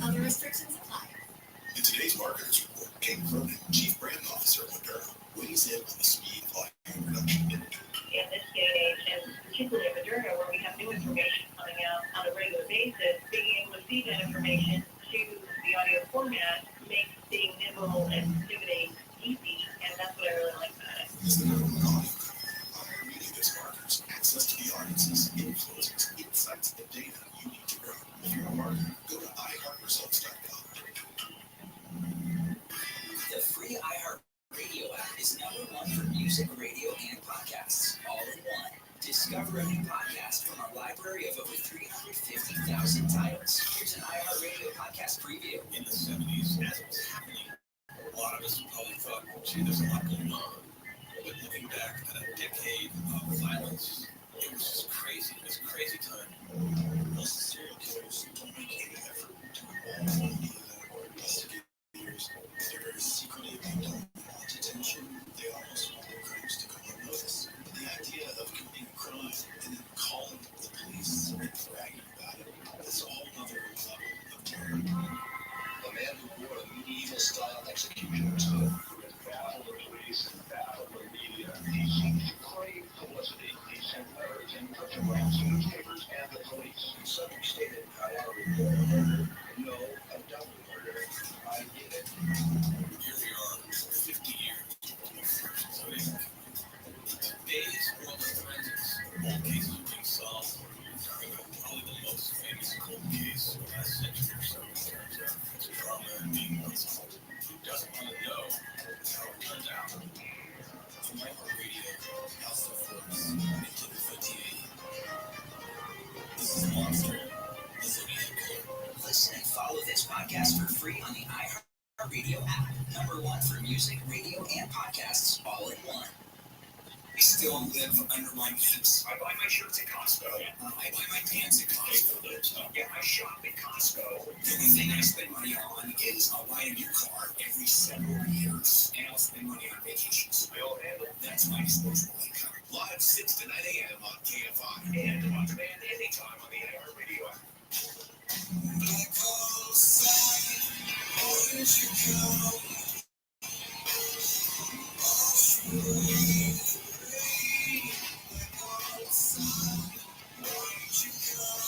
Other restrictions apply. In today's Marketers Report, Kate Cronin, Chief Brand Officer of Moderna, weighs in on the speed of audio production. In this day and age, and particularly at Moderna, where we have new information coming out on a regular basis, being able to feed that information to the audio format makes being nimble and pivoting easy, and that's what I really like about it. Reading this markers, access to the audiences, influencers, insights, and data you need to grow. If you're a marketer, go to iHeartResults.com. The free iHeartRadio app is #1 for music, radio, and podcasts, all in one. Discover a new podcast from our library of over 350,000 titles. Here's an iHeartRadio podcast preview. In the 70s, as it was happening, a lot of us probably thought, gee, there's a lot going on. But looking back at a decade of violence, it was just crazy. It was a crazy time. Most serial killers don't make any effort to involve one another or investigators. They're very secretive. They don't want attention. They almost want their crimes to go unnoticed. The idea of committing a crime and then calling the police and bragging about it is a whole other level of terror. A man who wore a medieval-style execution took. Battle the police and battle the media. He seemed to crave publicity. He sent letters and telegrams to newspapers and the police. Some stated, I want to report a murder. No, a double murder. I did it. Here we are, 50 years from the first zoning. Today's world of forensics, all cases are being solved. We're talking about probably the most famous cold case of the last century or so. In terms of its drama and being unsolved. Who doesn't want to know how it turns out? From iHeartRadio, House of Force, into the 58. This is Monster, the Zodiac Killer. Listen and follow this podcast for free on the iHeartRadio app. #1 for music, radio, and podcasts, all in one. I still live under my means. I buy my shirts at Costco. I buy my pants at Costco. Yeah, I shop at Costco. The only thing I spend money on is I'll buy a new car every several years. And I'll spend money on vacations. That's my disposable income. Live 6 to 9 a.m. on KFI. on demand anytime on the iHeartRadio app. Black hole sun, won't you come?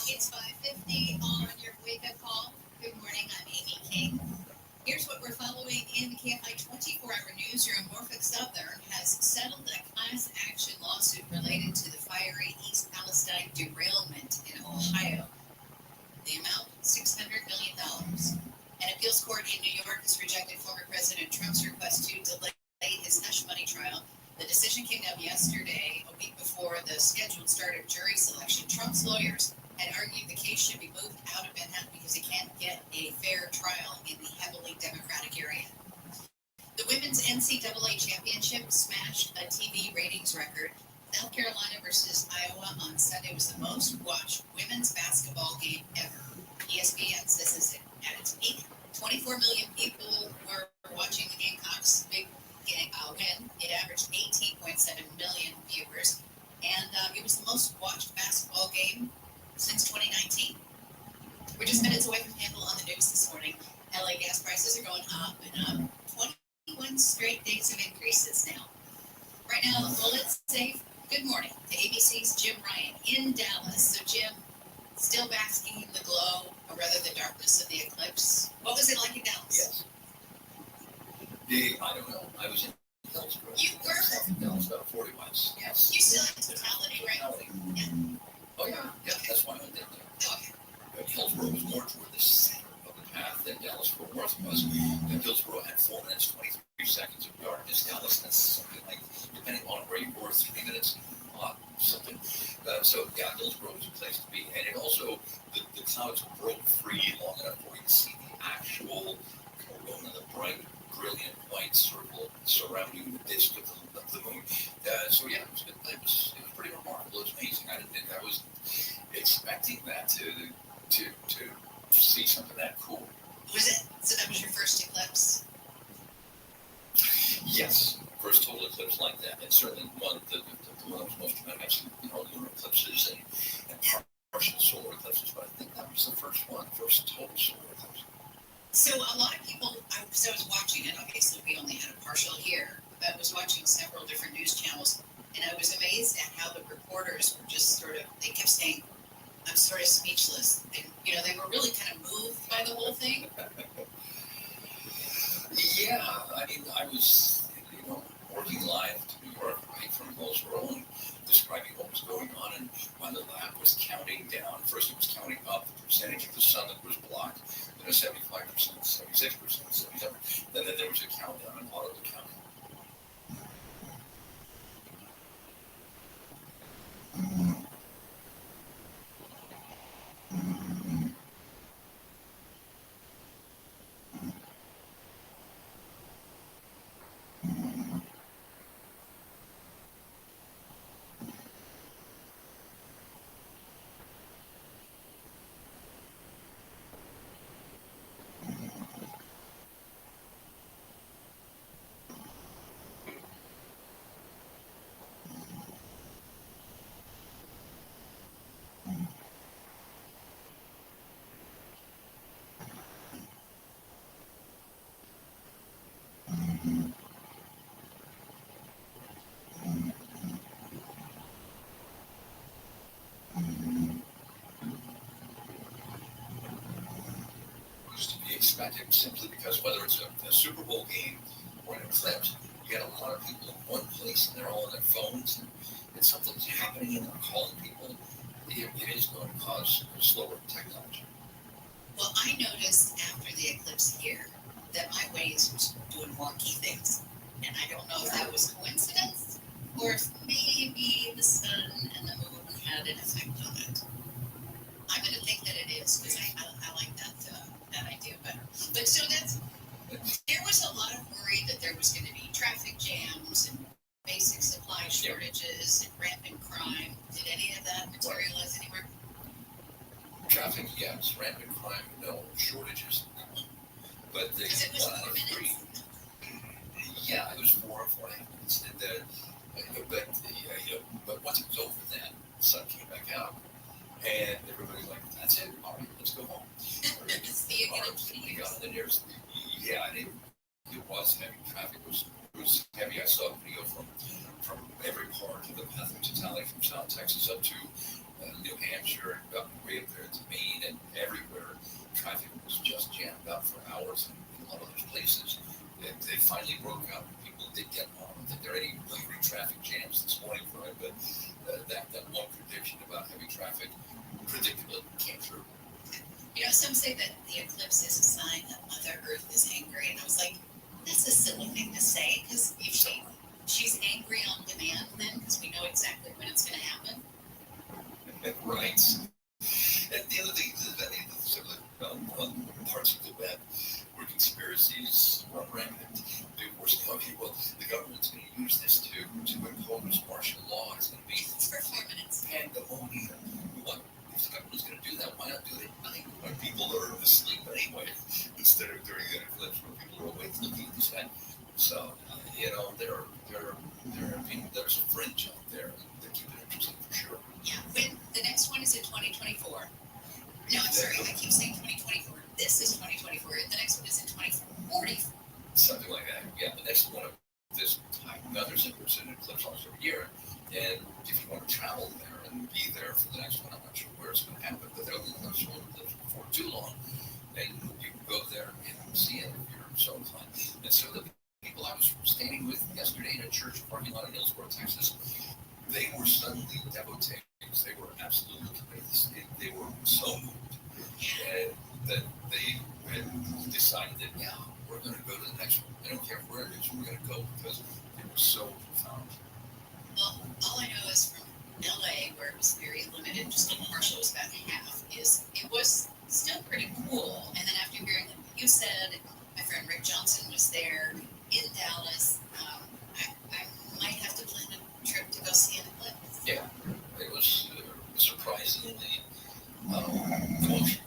It's 5:50 on your wake-up call. Good morning, I'm Amy King. Here's what we're following in the KFI 24-hour newsroom. Norfolk Southern has settled a class action lawsuit related to the fiery East Palestine derailment in Ohio. The amount, $600 million. An appeals court in New York has rejected former President Trump's request to delay his hush money trial. The decision came down yesterday, a week before the scheduled start of jury selection. Trump's lawyers had argued the case should be moved out of Manhattan because he can't get a fair trial in the heavily Democratic area. The Women's NCAA Championship smashed a TV ratings record. South Carolina versus Iowa on Sunday was the most watched women's basketball game ever. ESPN says this at its peak. 24 million people were watching the Gamecocks' big win. It averaged 18.7 million viewers, and it was the most watched basketball game since 2019. We're just minutes away from Handle on the news this morning. LA gas prices are going up and up. 21 straight days of increases now. Right now, well, let's say good morning to ABC's Jim Ryan in Dallas. So, Jim, still basking in the glow, or rather the darkness of the eclipse. What was it like in Dallas? Yes. I don't know. I was in Hillsborough. You were? In Dallas, about 40 miles. Yes. You still in totality, right? Yeah. Oh, yeah. Yeah, that's why I went there. Okay. But Hillsborough was more toward the center of the path than Dallas Fort Worth was. And Hillsborough had 4 minutes, 23 seconds of darkness. Dallas, that's something like, depending on where you were, 3 minutes, something. So, yeah, Hillsborough was a place to be. And it also, the clouds broke free long enough for you to see the actual corona, the bright, brilliant white circle surrounding the disk of the moon. So, yeah, it was pretty remarkable. It was amazing. I was expecting that to see something that cool. Was it? So that was your first eclipse? Yes, first total eclipse like that, and certainly one the one that was most dramatic. I've seen lunar eclipses and partial solar eclipses, but I think that was the first total solar eclipse. So a lot of people, I was watching it. Obviously, we only had a partial here, but I was watching several different news channels, and I was amazed at how the reporters were just they kept saying, I'm sort of speechless. And, they were really kind of moved by the whole thing. Yeah, I mean, I was, working live to New York, right from Hillsborough, and describing what was going on, and while the lab was counting down, first it was counting up the percentage of the sun that was blocked, then a 75%, 76%, 77%, then there was a countdown, an auto counting. Expected simply because whether it's a Super Bowl game or an eclipse, you got a lot of people in one place and they're all on their phones and something's happening and they're calling people. It is going to cause slower technology. Well, I noticed after the eclipse here that my Waze was doing wonky things. And I don't know if that was coincidence or if maybe the sun and the moon had an effect on it. I'm going to think that it is because I like that idea better. But so there was a lot of worry that there was going to be traffic jams and basic supply shortages and rampant crime. Did any of that materialize anywhere? Traffic, yes. Rampant crime, no. Shortages, no. But it was 1 out of 3. Yeah, it was 4.5 minutes. And but once it was over, then the sun came back out. And everybody's like, that's it. All right, let's go home. See you again. We got in there. Yeah, it was heavy. Traffic was heavy. I saw a video from every part of the path of totality, from South Texas up to New Hampshire, and up way up there to Maine, and everywhere. Traffic was just jammed up for hours in a lot of those places. They finally broke out. People did get on. That there are any lingering traffic jams this morning for it, but that one prediction about heavy traffic predictably came true. You know, some say that the eclipse is a sign that Mother Earth is angry, and I was like, that's a silly thing to say, because usually she's angry on demand then, because we know exactly when it's going to happen. Right. And the other thing is that on parts of the web where conspiracies run rampant, people were saying, okay, well, the government's going to use this to impose martial law. It's going to be for 4 minutes. Pandemonium. What? If the government's going to do that, why not do it at night when people are asleep anyway, instead of during the eclipse when people are awake looking at the sky? So, there's a fringe out there that keep it interesting for sure. Yeah, when the next one is in 2024. No, I'm sorry, I keep saying 2024. This is 2024. The next one is in 2040. Something like that. Yeah, the next one of this type. Now, there's an eclipse almost every year. And if you want to travel there and be there for the next one, I'm not sure where it's going to happen, but there'll be eclipse before too long. And you can go there and see it if you're so inclined. And so the people I was standing with yesterday in a church parking lot in Hillsborough, Texas, they were suddenly devotees. They were absolutely convinced. They were so moved. And that they had decided that, yeah, we're going to go to the next one. I don't care where it is, we're going to go because it was so profound. Well, all I know is from LA, where it was very limited, just a partial, was about half, is it was still pretty cool. And then after hearing what you said, my friend Rick Johnson was there in Dallas. I might have to plan a trip to go see an eclipse. Yeah, it was surprisingly emotional.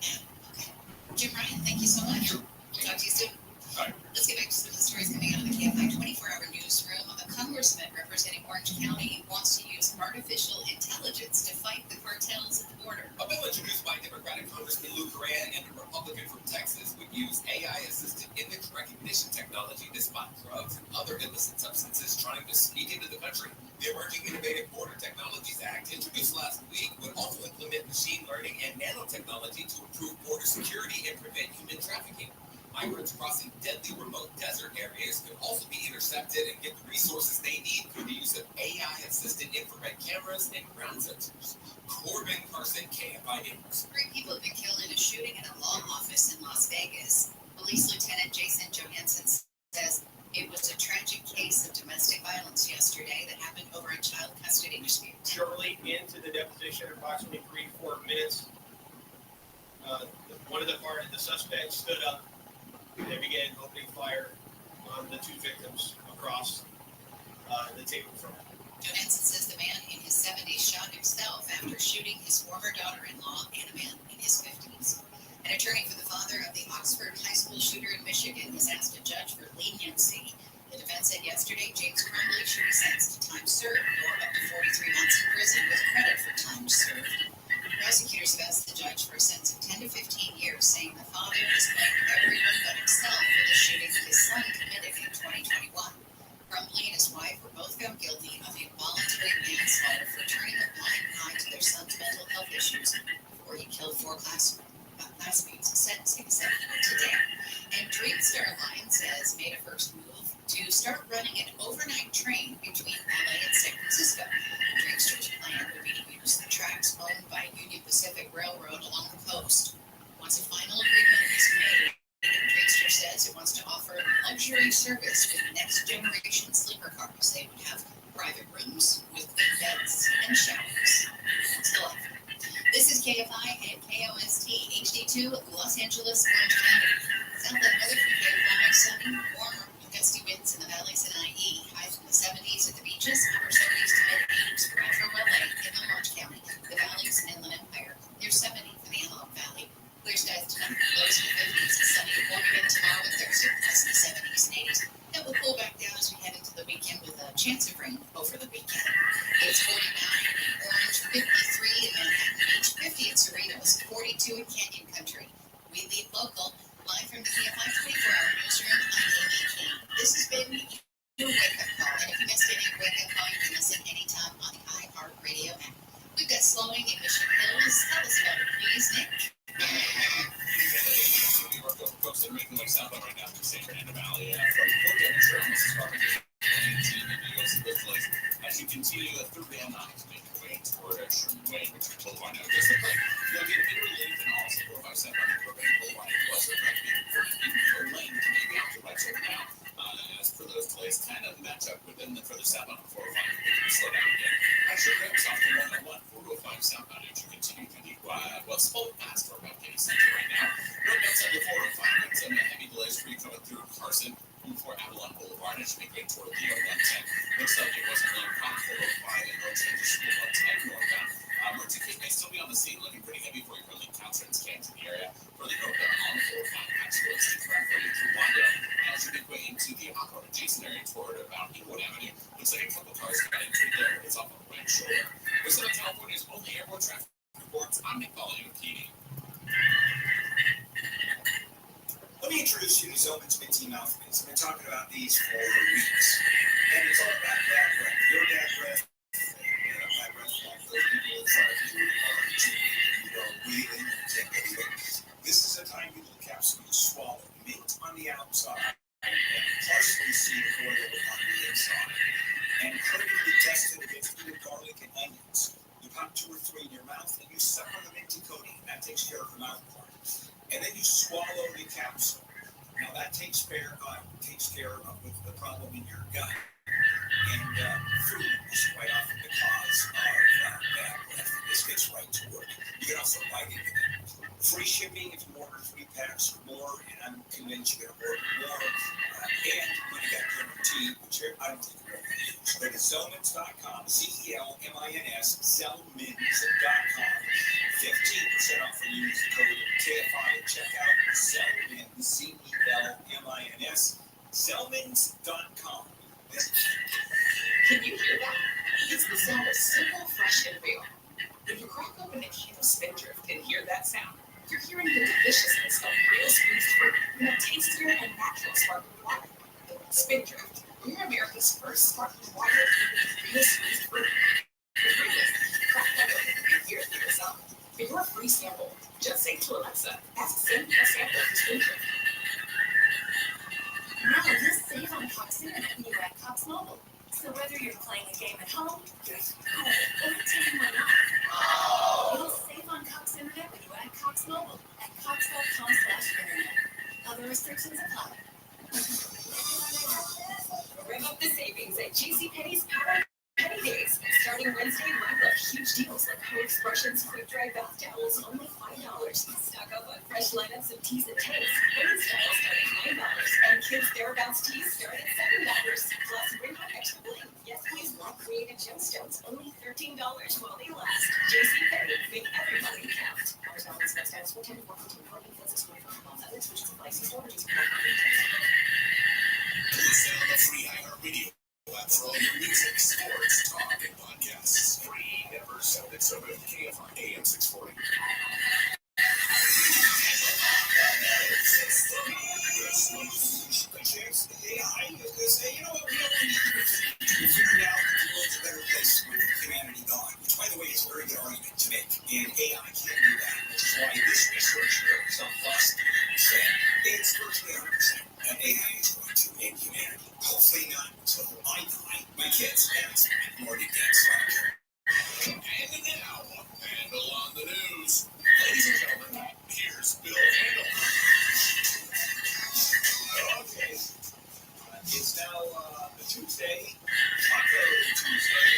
Yeah, okay. Jim Ryan, thank you so much. Talk to you soon. Right. Let's get back to some of the stories coming out of the KFI 24-hour newsroom. A congressman representing Orange County wants to use artificial intelligence to fight the cartels at the border. A bill introduced by Democratic Congressman Lou Grant and a Republican from Texas would use AI-assisted image recognition technology to spot drugs and other illicit substances trying to sneak into the country. The Emerging Innovative Border Technologies Act, introduced last week, would also implement machine learning and nanotechnology to improve border security and prevent human trafficking. Migrants crossing deadly remote desert areas could also be intercepted and get the resources they need through the use of AI-assisted infrared cameras and ground sensors. Corbin Carson, KFI News. 3 people have been killed in a shooting at a law office in Las Vegas. Police Lieutenant Jason Johansson says it was a tragic case of domestic violence yesterday that happened over a child custody dispute. Shortly into the deposition, approximately 3-4 minutes, one of the suspects stood up. They began opening fire on the 2 victims across the table from him. Johansson says the man in his 70s shot himself after shooting his former daughter-in-law and a man in his 50s. An attorney for the father of the Oxford high school shooter in Michigan has asked a judge for leniency. The defense said yesterday James Crumbley should be sentenced to time served or up to 43 months in prison with credit for time served. Prosecutors have asked the judge for a sentence of 10 to 15 years, saying the father has blamed everyone but himself for the shooting his son committed in 2021. Crumbley and his wife were both found guilty of involuntary manslaughter for turning a blind eye to their son's mental health issues before he killed 4 classmates. Sentencing set today. And Dreamstar Alliance has made a first move to start running an overnight train between LA and San Francisco. Dreamstar's plan would be to use the tracks owned by Union Pacific Railroad along the coast. Once a final agreement is made, Dreamstar says it wants to offer luxury service with next-generation sleeper cars. They would have private rooms with queen beds and showers. Still up. This is KFI and KOST HD2, Los Angeles, Orange County. Southland weather from KFI, sunny, warmer, gusty winds in the valleys and IE. Highs in the 70s at the beaches, upper 70s to mid-80s for Metro LA in Orange County, the valleys and Inland Empire. Near 70 for the Antelope Valley. Clear skies tonight, lows in the 50s. Sunny morning and tomorrow and Thursday, plus in the 70s and 80s. Then we'll pull back down as we head into the weekend with a chance of rain over the weekend. It's 49 in Orange, 53 in Manhattan. slowing emission bills. Tell us about it, please, Nick. Folks that are making their southbound right now from San Fernando Valley from Fort Devonshire, this is Robert as you continue through Van Nuys, make your way toward Sherman Way, which is Boulevard. Now, just look like you'll get a bit of relief and also 457 on the Burbank Boulevard. It was a right for lane to maybe out to right over now. As for those delays, kind of match up within the further southbound on 405. We slow down again. Actually, ramps off to 101, 405 southbound as you continue to the slow past for about Kenny Center right now. Right outside the 405, and some heavy delays for you coming through Carson for Avalon Boulevard as you make way toward the 110. Looks like it wasn't really a problem 405 and no changes from 110 northbound. Mercy Kid may still be on the scene, looking pretty heavy for you from the Townsend's Canton area. For the northbound on the 405, actually, it's sticking around for you through Wanda. As you make way into the off-road adjacent area toward about Inglewood Avenue, looks like a couple cars got into there. It's off of the right shoulder. For Southern California's only airport traffic reports, I'm Nick Volume PD. Let me introduce you to Zillman's Minty Mouthmints. I've been talking about these for weeks. And it's all about bad breath. Your bad breath, bad breath, like those people in front of you are chewing, you are breathing, you can't believe it. This is a tiny little capsule you swallow. Mint on the outside and parsley seed oil on the inside. And critically tested against good garlic and onions. You pop 2 or 3 in your mouth and you suck on the minty coating. That takes care of the mouth part. And then you swallow the capsule. Now that takes care of the problem in your gut. And food is quite often the cause of bad breath. This gets right to work. You can also bite into it. Free shipping if you order 3 packs or more, and I'm convinced you're going to order more. And money back guarantee, which I don't think you're going to use. Go to Zellmins.com, Zellmins, Zellmins.com. 15% off when you use the code KFI at checkout. Zellmins, Zellmins, Zellmins.com. Can you hear that? It's the sound of simple, fresh, and real. When you crack open a can of Spindrift and hear that sound, you're hearing the deliciousness of real smooth fruit in a tastier and natural sparkling water. Spindrift, we're America's first sparkling water with real smooth fruit. Crack that open and hear it for yourself. For your free sample, just say to Alexa, ask Send me a sample for Spindrift. Now you'll save on Cox Internet when you add Cox Mobile. So whether you're playing a game at home, or taking one out, you'll save on Cox Internet when you add Cox Mobile at cox.com/internet. Other restrictions apply. Rev up the savings at JCPenney's Power Penny Days. Starting Wednesday, round up huge deals like home expressions, quick dry bath towels, only $5. Stock up on fresh lineups of teas and tays. Women's styles start at $9, and kids' thereabouts teas start at $7. Plus, bring home extra bling. Yes, please, love creative gemstones, only $13 while they last. JCPenney, make everybody count. Hours balance best times 410 to 414. Parking fields excluded from all others, which is a licensed order to support Listen on the free iHeartRadio app for all your music, sports, talk, and podcasts. Free, never sounded so good. KFI AM 640. Chance the AI is going to say, you know what, we don't need to we figured out that the world's a better place with humanity gone. Which, by the way, is a very good argument to make. And AI can't do that, which is why this research here is on plus said it's virtually 100% that AI is going to end humanity. Hopefully not until I die. My kids, parents, and already dead, so I don't care. And now, Handle on the news. Ladies and gentlemen, here's Bill Handle. Okay. It's now Tuesday, Taco Tuesday.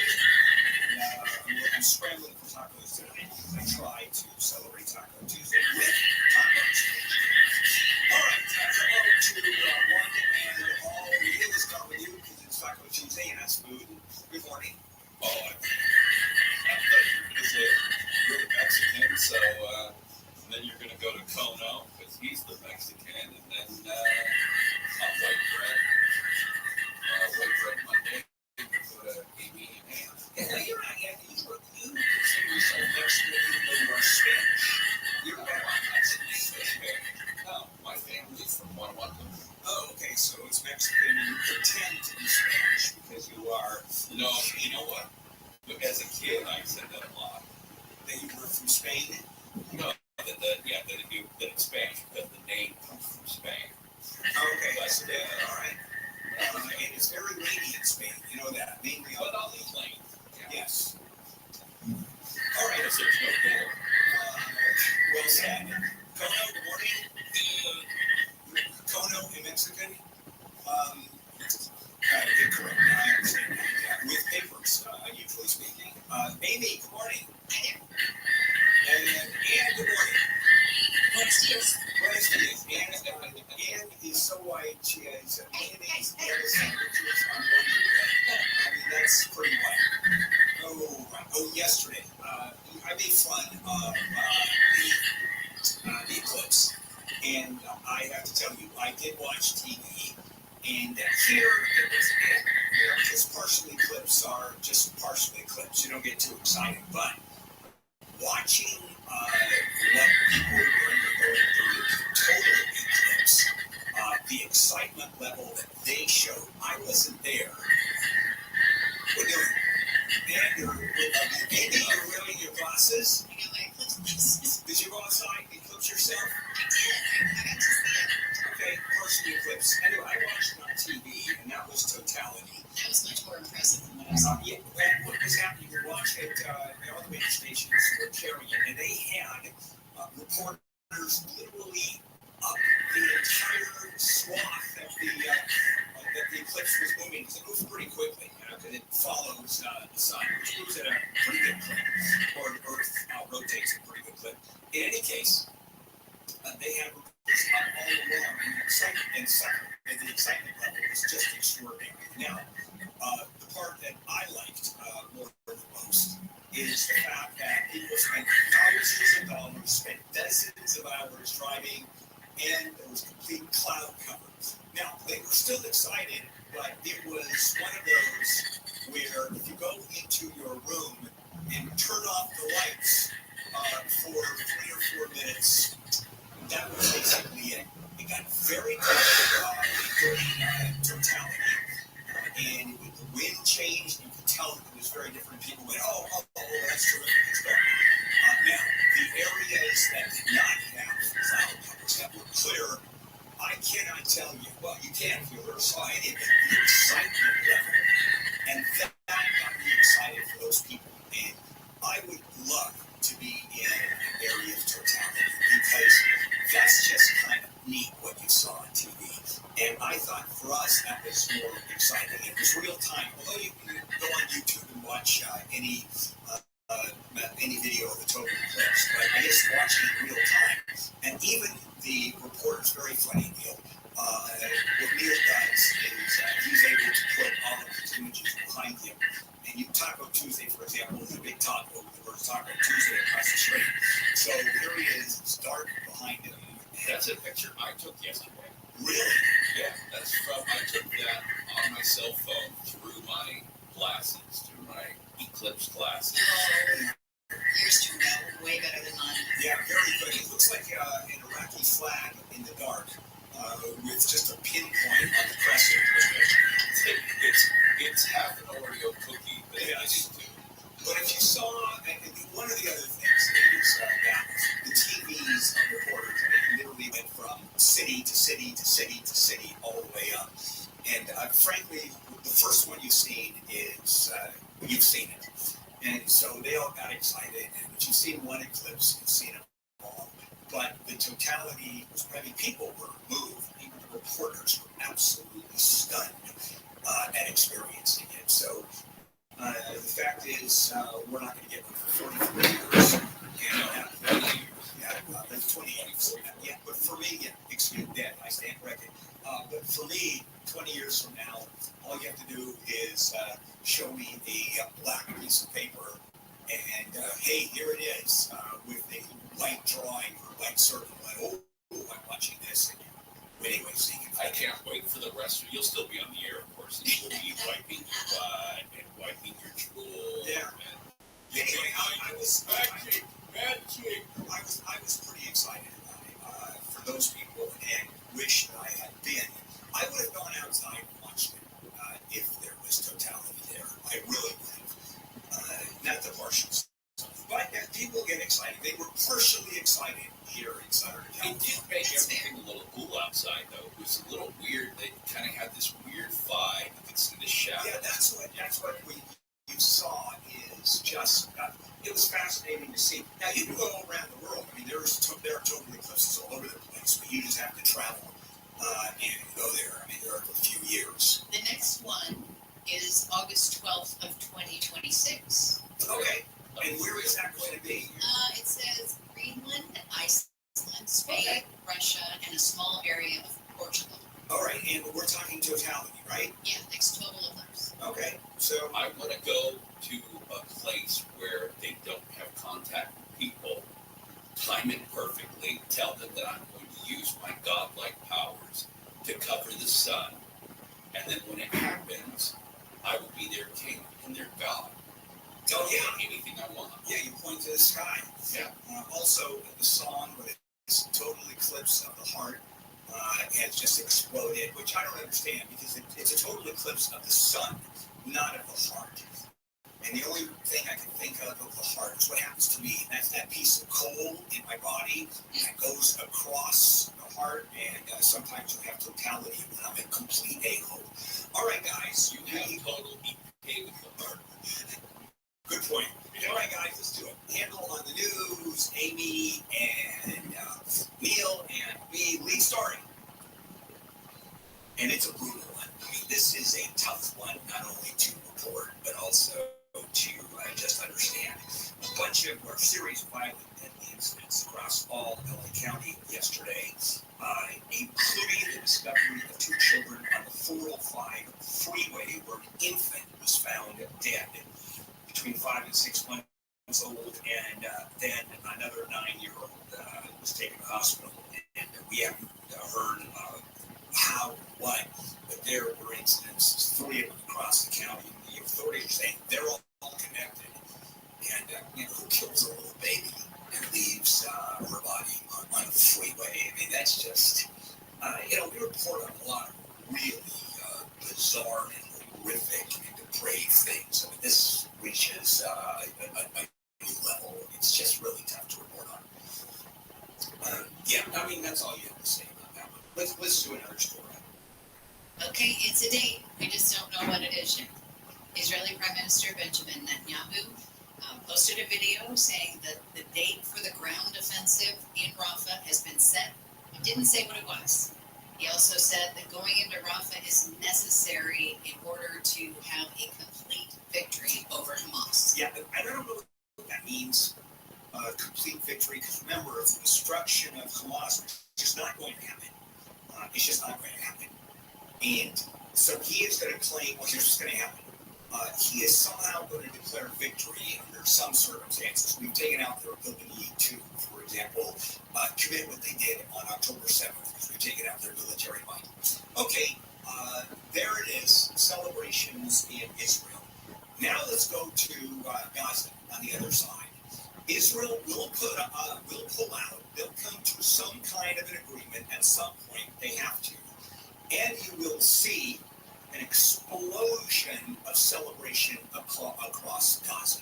And I'm scrambling for tacos today. I try to celebrate Taco Tuesday with tacos. All right, hello to one and all. We'll start with you because it's Taco Tuesday and that's food. Good morning. Oh, I thought you were going to say you're the Mexican, so then you're going to go to Kono because he's the Mexican, and then white bread Monday with Amy and ham. Yeah, no, you're not yet. You consider yourself Mexican even though you are Spanish. You're not Mexican. No, my family's from Guanajuato. Oh, okay, so it's Mexican and you pretend to be Spanish because you are. No, you know what? guess there's no door. Well said. Kono, good morning. Kono in Mexican. Correct. I understand that. Yeah. With papers, usually speaking. Amy, good morning. Hi there. And Anne, good morning. Buenos dias. Buenos dias. Anne is so white, she has mayonnaise and sandwiches on one bread. I mean, that's pretty white. Oh, yesterday, I made fun of the eclipse. And I have to tell you, I did watch TV. And here it was, because partial eclipses are just partial eclipse. You don't get too excited. But watching what people were undergoing during the total eclipse, the excitement level that they showed, I wasn't there. What are you doing? Maybe you're wearing your glasses? I got my eclipse glasses. Did you go outside and eclipse yourself? I did. I got to see it. Okay, partial eclipse. Anyway, I watched it on TV, and that was totality. That was much more impressive than what I saw. Yeah, what was happening, you watched it, all the major stations were carrying it, and they had reporters literally up the entire swath that the eclipse was moving, because it moves pretty quickly, because it follows the sun, which moves at a pretty good clip, or Earth rotates at a pretty good clip. In any case, they had reporters up all along, and the excitement level was just extraordinary. Now, the part that I liked more than most is the fact that people spent thousands of dollars, spent dozens of hours driving, and there was complete cloud cover. Now, they were still excited, but it was one of those where if you go into your room and turn off the lights for 3 or 4 minutes, that was basically it. It got very dark during totality. And with the wind changed, you could tell it was very different. People went, oh, that's terrific. It's dark. Now, the areas that did not have cloud covers that were clear, I cannot tell you. Well, you can if you ever saw any of it, the excitement level. And that got me excited for those people. And I would love to be in an area of totality because that's just kind of neat what you saw on TV. And I thought for us that was more exciting. It was real time. Although you can go on YouTube and watch any video of the total eclipse, but I guess watching it in real time. And even the reporters, very funny, Neil. What Neil does is he's able to put all of his images behind him. And you Taco Tuesday, for example, is a big taco. The word Taco Tuesday across the street. So here he is, it's dark behind him. That's a picture I took yesterday. Really? Yeah, that's from, I took that on my cell phone through my glasses, through my eclipse glasses. Yours turned out way better than mine. Yeah, very good. It looks like an Iraqi flag in the dark with just a pinpoint on the crescent. It's half an Oreo cookie, but But if you saw, one of the other things is that the TVs of reporters literally went from city to city to city to city all the way up. And frankly, the first one you've seen is, you've seen it. And so they all got excited. And if you've seen one eclipse, you've seen them all. But the totality was, people were moved. Even the reporters were absolutely stunned at experiencing it. So the fact is, we're not going to get one for 43 years. And 20 years. Yeah, but for me, excuse me, I stand corrected. But for me, 20 years from now, all you have to do is show me a black piece of paper, and hey, here it is with the white drawing or white circle. And, I'm watching this. And anyway, so you can. I can't wait for the rest of. You'll still be on the air, of course. And you'll be wiping your butt and wiping your drool. Yeah. Anyway, I was pretty excited about it. For those people, and wish that I had been. I would have gone outside and watched it if there was totality there. I really would have. Not the partial stuff. But people get excited. They were partially excited here in Southern California. It did make everything a little cool outside, though. It was a little weird. They kind of had this weird vibe. You could see the shadow. Yeah, that's what you saw is just it was fascinating to see. Now, you can go all around the world. I mean, there are total eclipses all over the place, but you just have to travel and go there. I mean, there are a few years. The next one is August 12th of 2026. Okay. And where is that going to be? It says Greenland, Iceland, Spain, Russia, and a small area of Portugal. All right, and we're talking totality, right? Yeah, next total of those. Okay, so I want to go to a place where they don't have contact with people, time it perfectly, tell them that I'm going to use my godlike powers to cover the sun, and then when it happens, I will be their king and their god. Oh yeah, anything I want. Yeah, you point to the sky. Yeah. Also, the song with its total eclipse of the heart has just exploded, which I don't understand because it's a total eclipse of the sun, not of the heart. And the only thing I can think of the heart is what happens to me. That's that piece of coal in my body that goes across the heart, and sometimes you have totality when I'm a complete a-hole. All right, guys. You have total EK with the heart. Good point. All right, guys, let's do it. Handle on the news, Amy and Neil and me, lead story. And it's a brutal one. I mean, this is a tough one, not only to report, but also to just understand. A bunch of, or series of violent deadly incidents across all LA County yesterday, including the discovery of 2 children on the 405 freeway where an infant was found dead, between 5 and 6 months old, and then another 9-year-old was taken to the hospital, and we haven't heard how, what, but there were incidents, 3 of them across the county, and the authorities are saying they're all connected, and who kills a little baby and leaves her body on the freeway? I mean, that's just, we report on a lot of really bizarre and horrific and depraved things. I mean, this reaches a new level. It's just really tough to report on. Yeah, I mean, that's all you have to say about that one. Let's do another story. Okay, it's a date. We just don't know what it is yet. Israeli Prime Minister Benjamin Netanyahu posted a video saying that the date for the ground offensive in Rafah has been set. He didn't say what it was. He also said that going into Rafah is necessary in order to have a complete victory over Hamas. Yeah, I don't know what that means, complete victory, because remember, the destruction of Hamas is just not going to happen. It's just not going to happen. And so he is going to claim, well, here's what's going to happen. He is somehow going to declare victory under some circumstances. We've taken out their ability to, for example, commit what they did on October 7th, because we've taken out their military might. Okay, there it is, celebrations in Israel. Now let's go to Gaza on the other side. Israel will pull out. They'll come to some kind of an agreement at some point. They have to. And you will see an explosion of celebration across Gaza.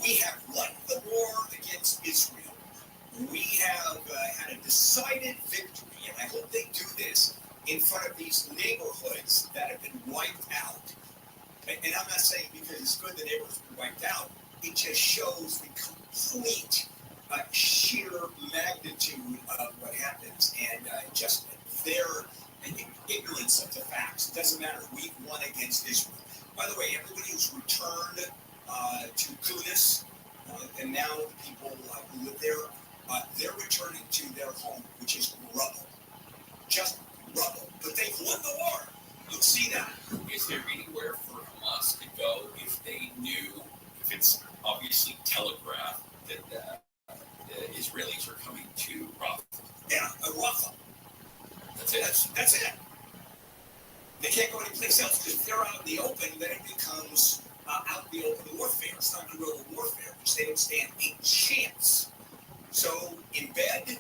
We have won the war against Israel. We have had a decided victory, and I hope they do this in front of these neighborhoods that have been wiped out. And I'm not saying because it's good the neighborhoods have been wiped out. It just shows the complete sheer magnitude of what happens and just their ignorance of the facts. It doesn't matter. We've won against Israel. By the way, everybody who's returned to Guinness, and now the people who live there, they're returning to their home, which is rubble. Just rubble. But they've won the war. You'll see that. Is there anywhere for Hamas to go if they knew, if it's obviously telegraphed that the Israelis are coming to Rafah? Yeah, Rafah. That's it. That's it. They can't go anyplace else because if they're out in the open, then it becomes out in the open warfare. It's not guerrilla warfare, which they don't stand a chance. So in bed,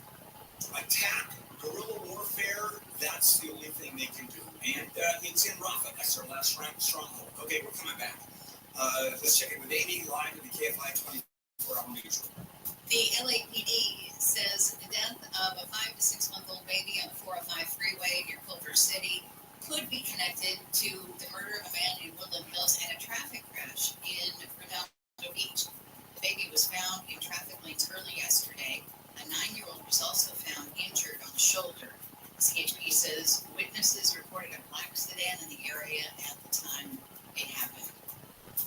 attack, guerrilla warfare, that's the only thing they can do. And it's in Rafah. That's their last stronghold. Okay, we're coming back. Let's check in with Amy live in the KFI 24-hour newsroom. The LAPD says the death of a 5 to 6 month old baby on the 405 freeway near Culver City could be connected to the murder of a man in Woodland Hills and a traffic crash in Redondo Beach. The baby was out in traffic lanes early yesterday. A 9-year-old was also found injured on the shoulder. CHP says witnesses reported a black sedan in the area at the time it happened.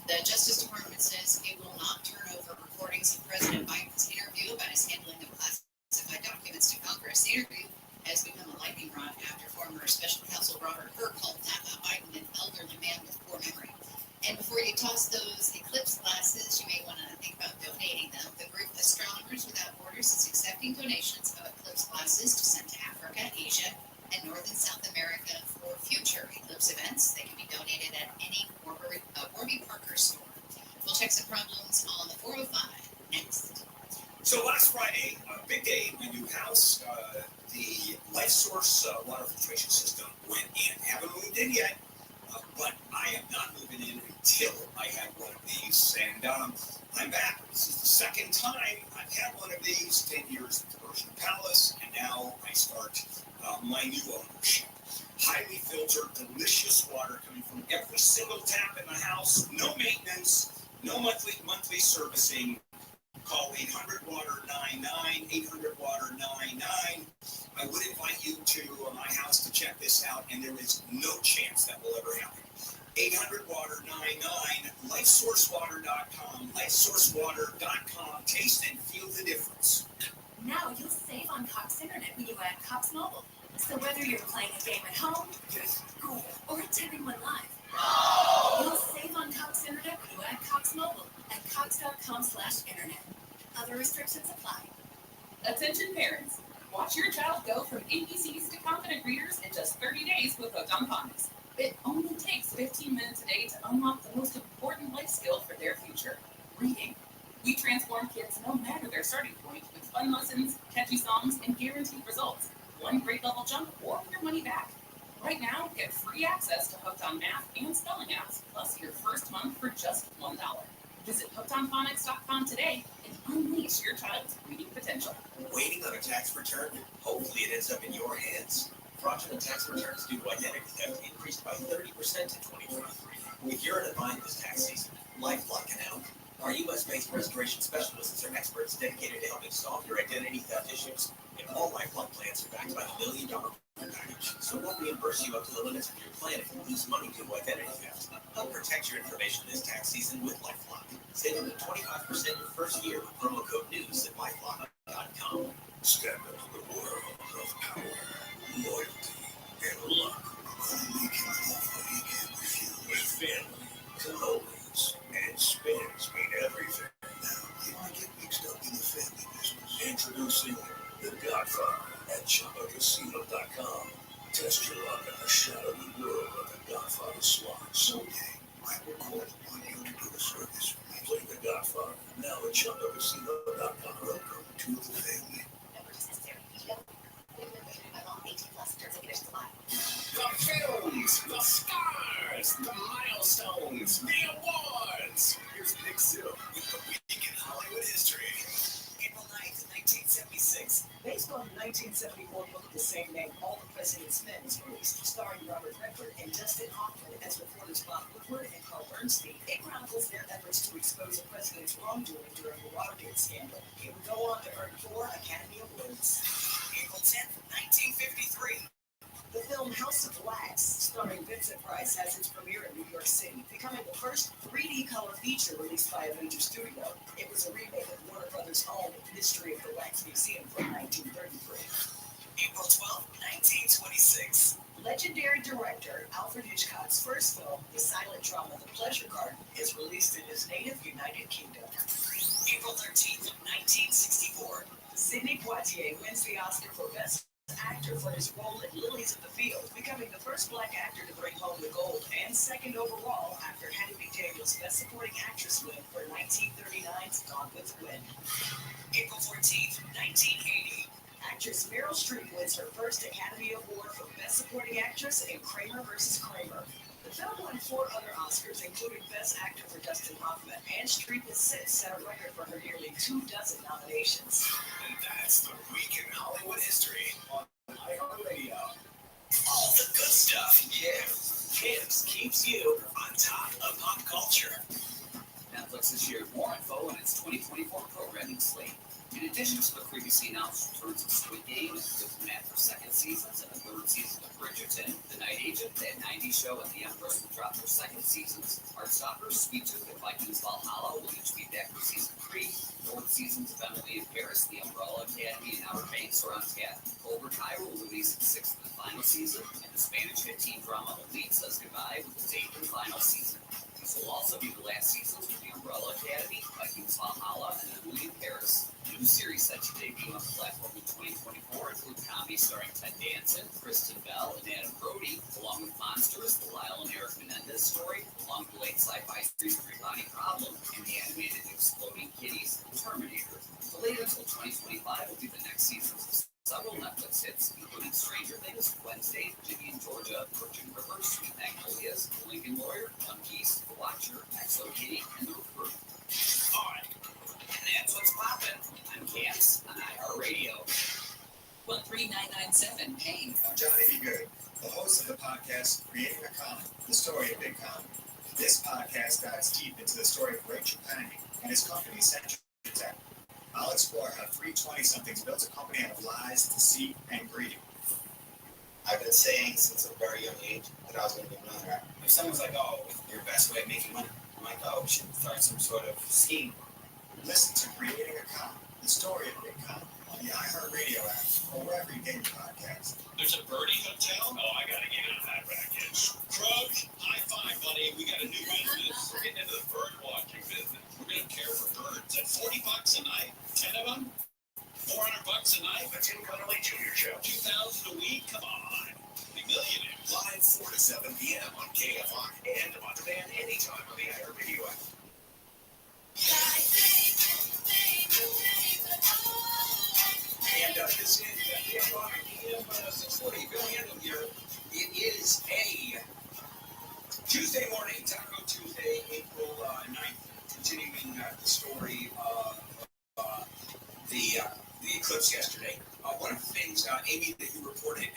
The Justice Department says it will not turn over recordings of President Biden's interview about his handling of classified documents to Congress. The interview has become a lightning rod after former Special Counsel Robert Hur called Biden an elderly man with poor memory. And before you toss those eclipse glasses, you may want to think about donating them. The group Astronomers Without Borders is accepting donations of eclipse glasses to send to Africa, Asia, and North and South America for future eclipse events. They can be donated at any Warby Parker store. We'll check some problems on the 405 next. So last Friday, a big day in my new house, the life source water filtration system went in. Haven't moved in yet, but I am not moving in until I have one of these. And I'm back. This is the second time I've had one of these, 10 years at the Persian Palace, and now I start my new ownership. Highly filtered, delicious water coming from every single tap in the house. No maintenance, no monthly servicing. Call 800-WATER-99, 800-WATER-99. I would invite you to my house to check this out, and there is no chance that will ever happen. 800-WATER-99, LifeSourceWater.com, LifeSourceWater.com. Taste and feel the difference. Now you'll save on Cox Internet when you add Cox Mobile. So whether you're playing a game at home, school, or attending one live, you'll save on Cox Internet when you add Cox Mobile at cox.com/internet. Other restrictions apply. Attention parents, watch your child go from ABCs to confident readers in just 30 days with Hooked on Phonics. It only takes 15 minutes a day to unlock the most important life skill for their future, reading. We transform kids no matter their starting point with fun lessons, catchy songs, and guaranteed results. One grade level jump or your money back. Right now, get free access to Hooked on Math and Spelling apps, plus your first month for just $1. Visit hookedonphonics.com today and unleash your child's reading potential. Waiting on a tax return? Hopefully it ends up in your hands. Fraudulent tax returns due to identity theft increased by 30% in 2023. If you're in a bind this tax season, LifeLock can help. Our U.S.-based restoration specialists are experts dedicated to helping solve your identity theft issues. And all LifeLock plans are backed by a $1 million package. So we'll reimburse you up to the limits of your plan if you lose money due to identity theft. Help protect your information this tax season with LifeLock. Save up to 25% your first year with promo code NEWS at LifeLock.com. Step into the world of power, loyalty, and luck. Only can offer weekend with you. With family, cannolis, and spins mean everything. Now, you might get mixed up in the family business. Introducing The Godfather at ChumbaCasino.com. Test your luck in the shadowy world of The Godfather slot. Someday, I will call upon you to do a service for me. Play The Godfather now at ChumbaCasino.com. Welcome to the family. The films, the stars, the milestones, the awards. Here's Big Sue with the Week in Hollywood History. April 9th, 1976. Based on the 1974 book of the same name, All the President's Men is released, starring Robert Redford and Dustin Hoffman as reporters Bob Woodward and Carl Bernstein. It chronicles their efforts to expose a president's wrongdoing during the Watergate scandal. It would go on to earn 4 Academy Awards. April 10th, 1953. The film House of Wax, starring Vincent Price, has its premiere in New York City, becoming the first 3D color feature released by a major studio. It was a remake of Warner Brothers' own Mystery of the Wax Museum from 1933. April 12th, 1926. Legendary director Alfred Hitchcock's first film, the silent drama The Pleasure Garden, is released in his native United Kingdom. April 13th, 1964. Sidney Poitier wins the Oscar for Best Actor for his role in Lilies of the Field, becoming the first black actor to bring home the gold and second overall after Hattie McDaniel's Best Supporting Actress win for 1939's Gone with the Wind. April 14th, 1980. Actress Meryl Streep wins her first Academy Award for Best Supporting Actress in Kramer vs. Kramer. The film won 4 other Oscars, including Best Actor for Dustin Hoffman, and Streep has since set a record for her nearly 24 nominations. And that's the Week in Hollywood History on iHeartRadio. All the good stuff. Yeah, Kids keeps you on top of pop culture. Netflix has shared more info on its 2024 programming slate. In addition to the previously announced returns of Squid Game and Fifth Match for second seasons and the third season of Bridgerton, The Night Agent, That 90s Show, and The Emperor will drop their second seasons. Heartstoppers, Sweet Tooth, and Vikings Valhalla will each be back for season 3. Fourth seasons of Emily in Paris, The Umbrella Academy, and Outer Banks are on tap. Cobra Kai will release its 6th and final season, and the Spanish 15 drama Elite says goodbye with its 8th and final season. These will also be the last seasons for The Umbrella Academy, Vikings Valhalla, and Emily in Paris. New series set to debut on the platform in 2024 include comedy starring Ted Danson, Kristen Bell, and Adam Brody, along with Monsters, the Lyle and Eric Menendez story, along with late sci-fi series Three Body Problem, and the animated Exploding Kitties, Terminator. Delayed until 2025 will be the next seasons of several Netflix hits, including Stranger Things, Wednesday, Ginny and Georgia, Virgin River, Sweet Magnolias, The Lincoln Lawyer, One Piece, The Watcher, XO Kitty, and The Recruit. Hi, and that's what's poppin'. I'm Cams on iHeartRadio. 13997 Pain. I'm Johnny B. Good, the host of the podcast Creating a Comic, the story of Big Comic. This podcast dives deep into the story of Rachel Penning and his company, Century Tech. I'll explore how three 20-somethings built a company out of lies, deceit, and greed. I've been saying since a very young age that I was going to be a millionaire. If someone's like, oh, your best way of making money, I'm like, oh, we should start some sort of scheme. Listen to Creating a Comic, the story of Big Comic, on the iHeartRadio app or wherever you get your podcast. There's a birdie hotel? Oh, I got to get into that racket. Krug, high five, buddy. We got a new business. We're getting into the bird watching business. We're going to care for birds at $40 a night. 10 of them? $400 a night? The Tim Connolly Jr. Show. $2,000 a week? Come on. Be millionaires. Live 4 to 7 p.m. on KFI and on demand anytime on the iHeartRadio app. And this is KFI AM 640 billion here. It is a Tuesday morning, Taco Tuesday, April 9th, continuing the story of the eclipse yesterday. One of the things, Amy, that you reported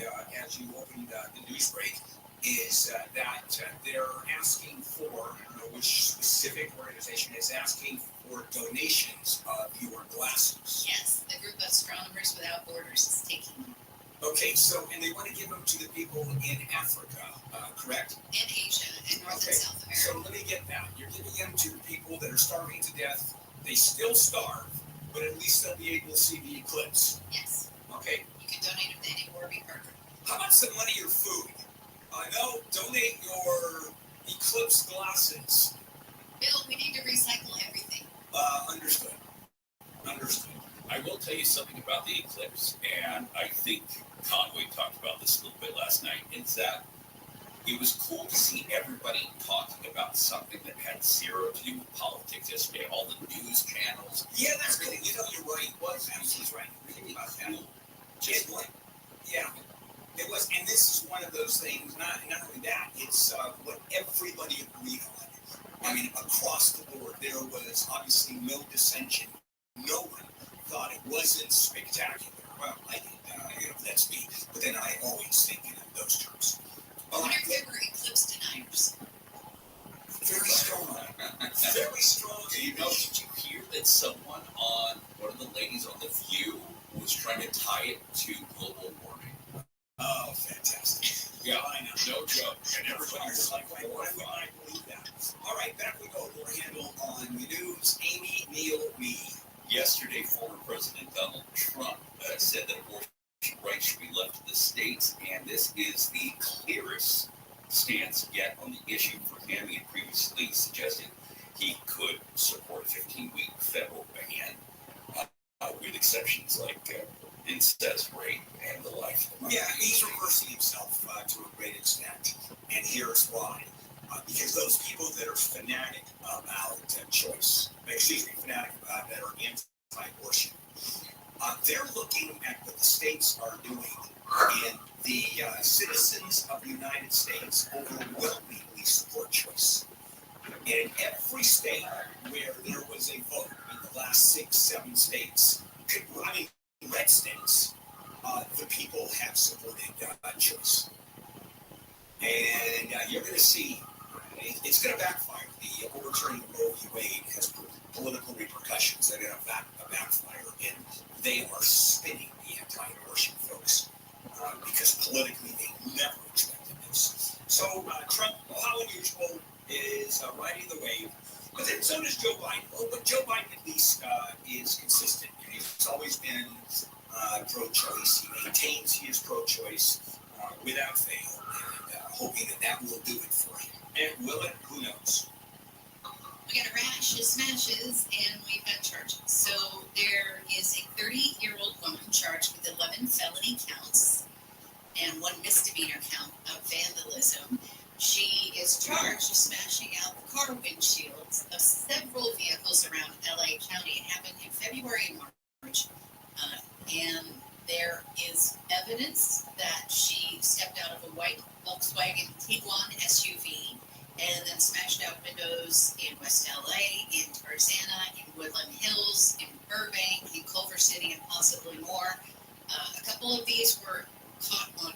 as you opened the news break is that they're asking for, I don't know which specific organization is asking for donations of your glasses. Yes, the group of Astronomers Without Borders is taking them. Okay, so, and they want to give them to the people in Africa, correct? In Asia, in North and South America. So let me get that. You're giving them to the people that are starving to death. They still starve, but at least they'll be able to see the eclipse. Yes. Okay. You can donate them to any Warby Parker. How about some money or food? No, donate your eclipse glasses. Bill, we need to recycle everything. Understood. I will tell you something about the eclipse, and I think Conway talked about this a little bit last night, is that it was cool to see everybody talking about something that had zero to do with politics yesterday, all the news channels. Yeah, that's cool. You know, you're right. It was. He's right. Really about that. Just like, yeah. It was, and this is one of those things, not only that, it's what everybody agreed on. I mean, across the board, there was obviously no dissension. No one thought it wasn't spectacular. Well, I did, let's be, but then I always think in those terms. I wonder if there were eclipse deniers. Very strong. Very strong. You know, did you hear that someone on, one of the ladies on The View was trying to tie it to global warming? Oh, fantastic. Yeah, I know. No joke. And everybody was like, why would I believe that? All right, back we go. More handle on the news. Amy Neal Wee. Yesterday, former President Donald Trump said that abortion rights should be left to the states, and this is the clearest stance yet on the issue for him. He previously suggested he could support a 15-week federal ban, with exceptions like incest, rape, and the like. Yeah, he's reversing himself to a great extent, and here's why. Because those people that are fanatic about choice, fanatic that are anti-abortion, they're looking at what the states are doing, and the citizens of the United States overwhelmingly support choice. And in every state where there was a vote, in the last 6-7 states, red states, the people have supported choice. And you're going to see, it's going to backfire. The overturning of Roe v. Wade has proven. political repercussions that have a backfire, and they are spinning the anti-abortion folks because politically they never expected this. So Trump, how unusual, is riding the wave, but then so does Joe Biden. Well, but Joe Biden at least is consistent. He's always been pro-choice. He maintains he is pro-choice without fail, and hoping that will do it for him. And will it? Who knows? We got a rash of smashes, and we've got charges. So there is a 30-year-old woman charged with 11 felony counts and 1 misdemeanor count of vandalism. She is charged with smashing out the car windshields of several vehicles around LA County. It happened in February and March. And there is evidence that she stepped out of a white Volkswagen Tiguan SUV and then smashed out windows in West LA, in Tarzana, in Woodland Hills, in Burbank, in Culver City, and possibly more. A couple of these were caught on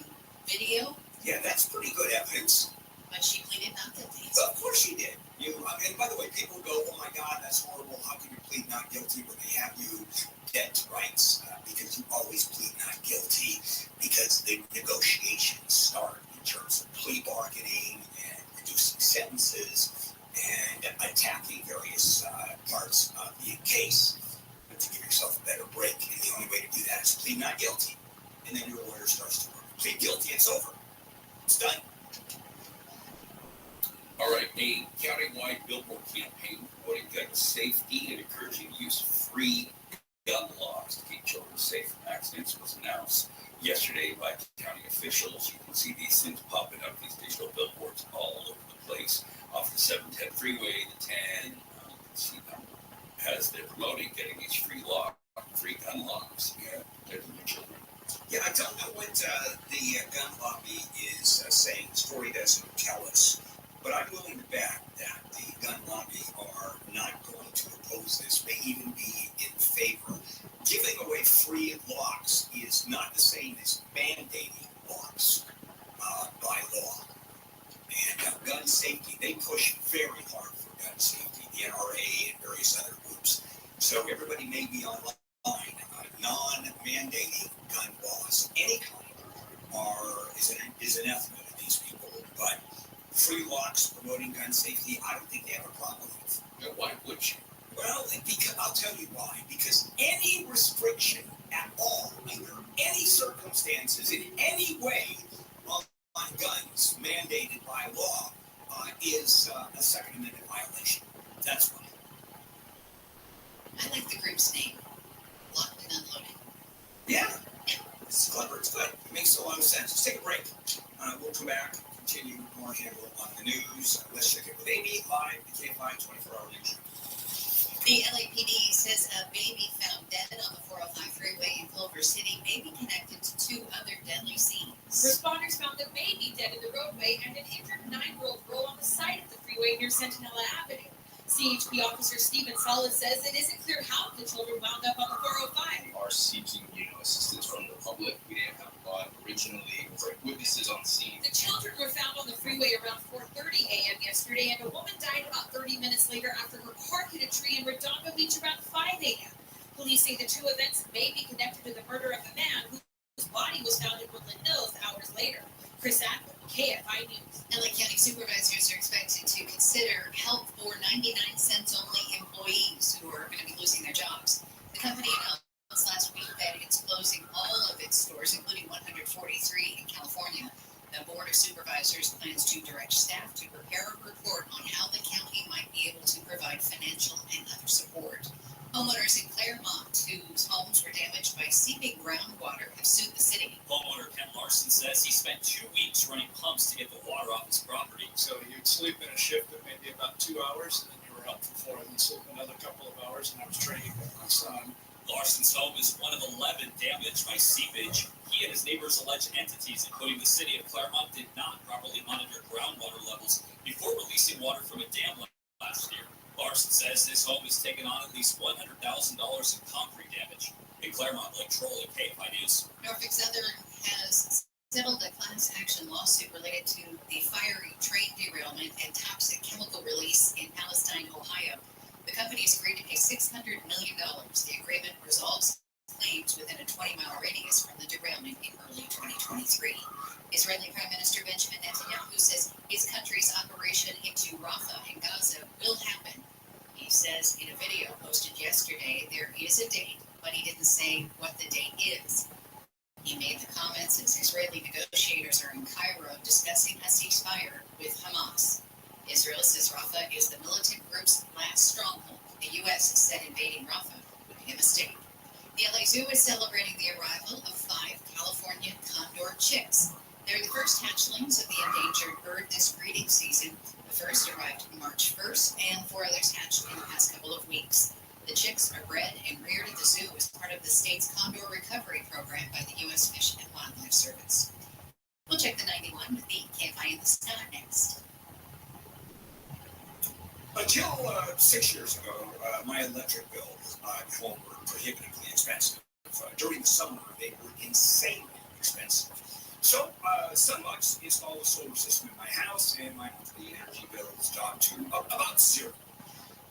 video. Yeah, that's pretty good evidence. But she pleaded not guilty. Of course she did. And by the way, people go, "Oh my God, that's horrible. How can you plead not guilty when they have you dead to rights?" Because you always plead not guilty because the negotiations start in terms of plea bargaining and reducing sentences and attacking various parts of the case to give yourself a better break. And the only way to do that is plead not guilty. And then your lawyer starts to work. Plead guilty, it's over. It's done. All right, a county-wide billboard campaign promoting gun safety and encouraging the use of free gun laws to keep children safe from accidents was announced yesterday by county officials. You can see these things popping up, these digital billboards all over the place off the 710 freeway, the 10. You can see them as they're promoting getting these free gun laws to the children. Yeah, I don't know what the gun lobby is saying. The story doesn't tell us. But I'm willing to bet that the gun lobby are not going to oppose this, may even be in favor. Giving away free locks is not the same as mandating locks by law. And gun safety, they push very hard for gun safety, the NRA and various other groups. So everybody may be online. Non-mandating gun laws, any kind, is anathema to these people. But free locks promoting gun safety, I don't think they have a problem with. Why would you? Well, because I'll tell you why. Because any restriction at all, under any circumstances, in any way, on guns mandated by law, is a Second Amendment violation. That's why. I like the group's name. Locked and Unloaded. Yeah. It's clever. It's good. It makes a lot of sense. Let's take a break. We'll come back. Continue more handle on the news. Let's check it with Amy live, the K5 24-hour news. The LAPD says a baby found dead on the 405 freeway in Culver City may be connected to 2 other deadly scenes. Responders found the baby dead in the roadway and an injured 9-year-old girl on the side of the freeway near Centinela Avenue. CHP officer Stephen Salas says it isn't clear how the children wound up on the 405. Are seeking, assistance from the public. We didn't have a lot originally witnesses on scene. The children were found on the freeway around 4:30 a.m. yesterday, and a woman died about 30 minutes later after her car hit a tree in Redondo Beach around 5 a.m. Police say the 2 events may be connected to the murder of a man whose body was found in Woodland Hills hours later. Chris Adler, KFI News. LA County supervisors are expected to consider help for 99 cents only employees who are going to be losing their jobs. The company announced last week that it's closing all of its stores, including 143 in California. The Board of Supervisors plans to direct staff to prepare a report on how the county might be able to provide financial and other support. Homeowners in Claremont, whose homes were damaged by seeping groundwater, have sued the city. Homeowner Ken Larson says he spent 2 weeks running pumps to get the water off his property. So you'd sleep in a shift of maybe about 2 hours, and then you were up for 4, and then sleep another couple of hours, and I was training with my son. Larson's home is one of 11 damaged by seepage. He and his neighbors' alleged entities, including the city of Claremont, did not properly monitor groundwater levels before releasing water from a dam last year. Larson says his home has taken on at least $100,000 in concrete damage. In Claremont, Lake Trolley, KFI News. Norfolk Southern has settled a class action lawsuit related to the fiery train derailment and toxic chemical release in Palestine, Ohio. The companies agreed to pay $600 million. The agreement resolves claims within a 20-mile radius from the derailment in early 2023. Israeli Prime Minister Benjamin Netanyahu says his country's operation into Rafah in Gaza will happen. He says in a video posted yesterday there is a date, but he didn't say what the date is. He made the comments as Israeli negotiators are in Cairo discussing a ceasefire with Hamas. Israel says Rafah is the militant group's last stronghold. The U.S. has said invading Rafah would be a mistake. The LA Zoo is celebrating the arrival of 5 California condor chicks. They're the first hatchlings of the endangered bird this breeding season. The first arrived March 1st, and 4 others hatched in the past couple of weeks. The chicks are bred and reared at the zoo as part of the state's condor recovery program by the U.S. Fish and Wildlife Service. We'll check the 91 with the KFI in the Sky next. Until 6 years ago, my electric bills at home were prohibitively expensive. During the summer, they were insanely expensive. So, Sunlux installed a solar system in my house, and my monthly energy bills dropped to about zero.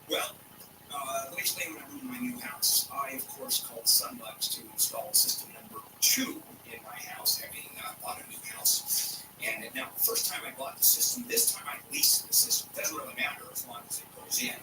Well, let me explain what I moved to my new house. I, of course, called Sunlux to install system number 2 in my house, having bought a new house. And now, the first time I bought the system, this time I leased the system. Doesn't really matter as long as it goes in.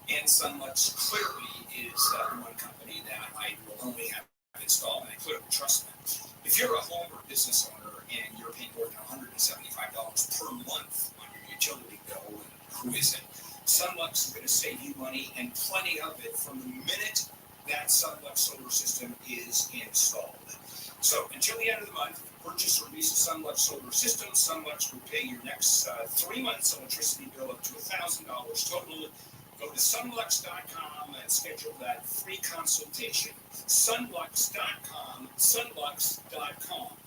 And Sunlux clearly is one company that I will only have installed, and I clearly trust them. If you're a home or business owner and you're paying more than $175 per month on your utility bill, and who isn't, Sunlux is going to save you money and plenty of it from the minute that Sunlux solar system is installed. So until the end of the month, purchase or lease a Sunlux solar system. Sunlux will pay your next 3 months electricity bill up to $1,000 total. Go to sunlux.com and schedule that free consultation. Sunlux.com, sunlux.com.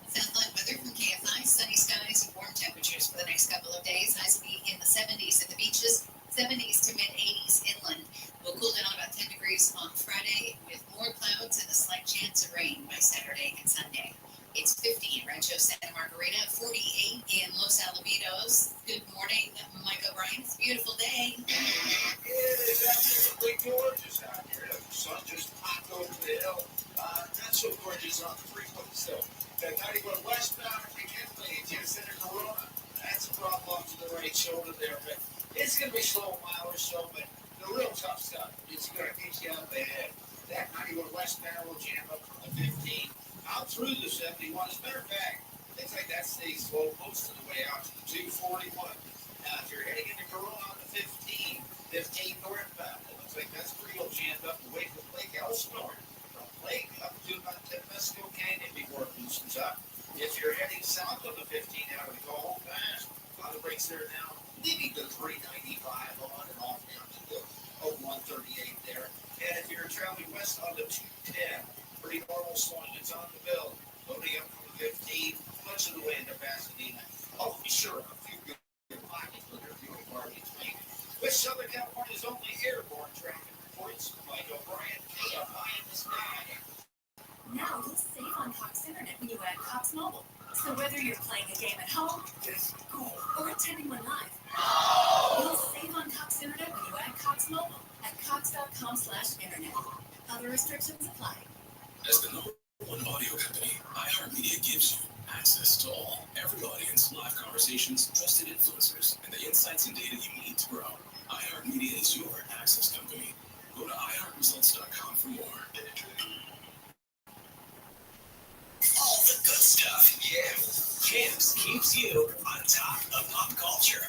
Sounds like weather from KFI. Sunny skies and warm temperatures for the next couple of days. Highs will be in the 70s at the beaches, 70s to mid-80s inland. We'll cool down about 10 degrees on Friday with more clouds and a slight chance of rain by Saturday and Sunday. It's 50 in Rancho Santa Margarita, 48 in Los Alamitos. Good morning, Mike O'Brien. It's a beautiful day. It is absolutely gorgeous out here. The sun just popped over the hill. Not so gorgeous on the freeway still. That 91 westbound again leads you to Corona. That's a problem to the right shoulder there, but it's going to be slow a mile or so, but the real tough stuff is going to get you up ahead. That 91 westbound will jam up from the 15 out through the 71. As a matter of fact, looks like that stays slow most of the way out to the 241. Now, if you're heading into Corona on the 15 northbound, it looks like that's pretty well jammed up away from Lake Elsinore. From Lake up to about Temesco Canyon before it loosens up. If you're heading south on the 15 out of the Call Pass, a lot of breaks there now, leaving the 395 on and off down to the 138 there. And if you're traveling west on the 210, pretty normal swing. It's on the bill. Loading up from the 15, much of the way into Pasadena. Oh, be sure, a few good pockets with their fuel parties made. With Southern California's only airborne traffic reports, Mike O'Brien, KFI in the Sky. Now you'll save on Cox Internet when you add Cox Mobile. So whether you're playing a game at home, or attending one live, you'll save on Cox Internet when you add Cox Mobile at cox.com/internet. Other restrictions apply. As the #1 audio company, iHeartMedia gives you access to all, every audience, live conversations, trusted influencers, and the insights and data you need to grow. iHeartMedia is your access company. Go to iHeartResults.com for more. All the good stuff, yeah. Camps keeps you on top of pop culture.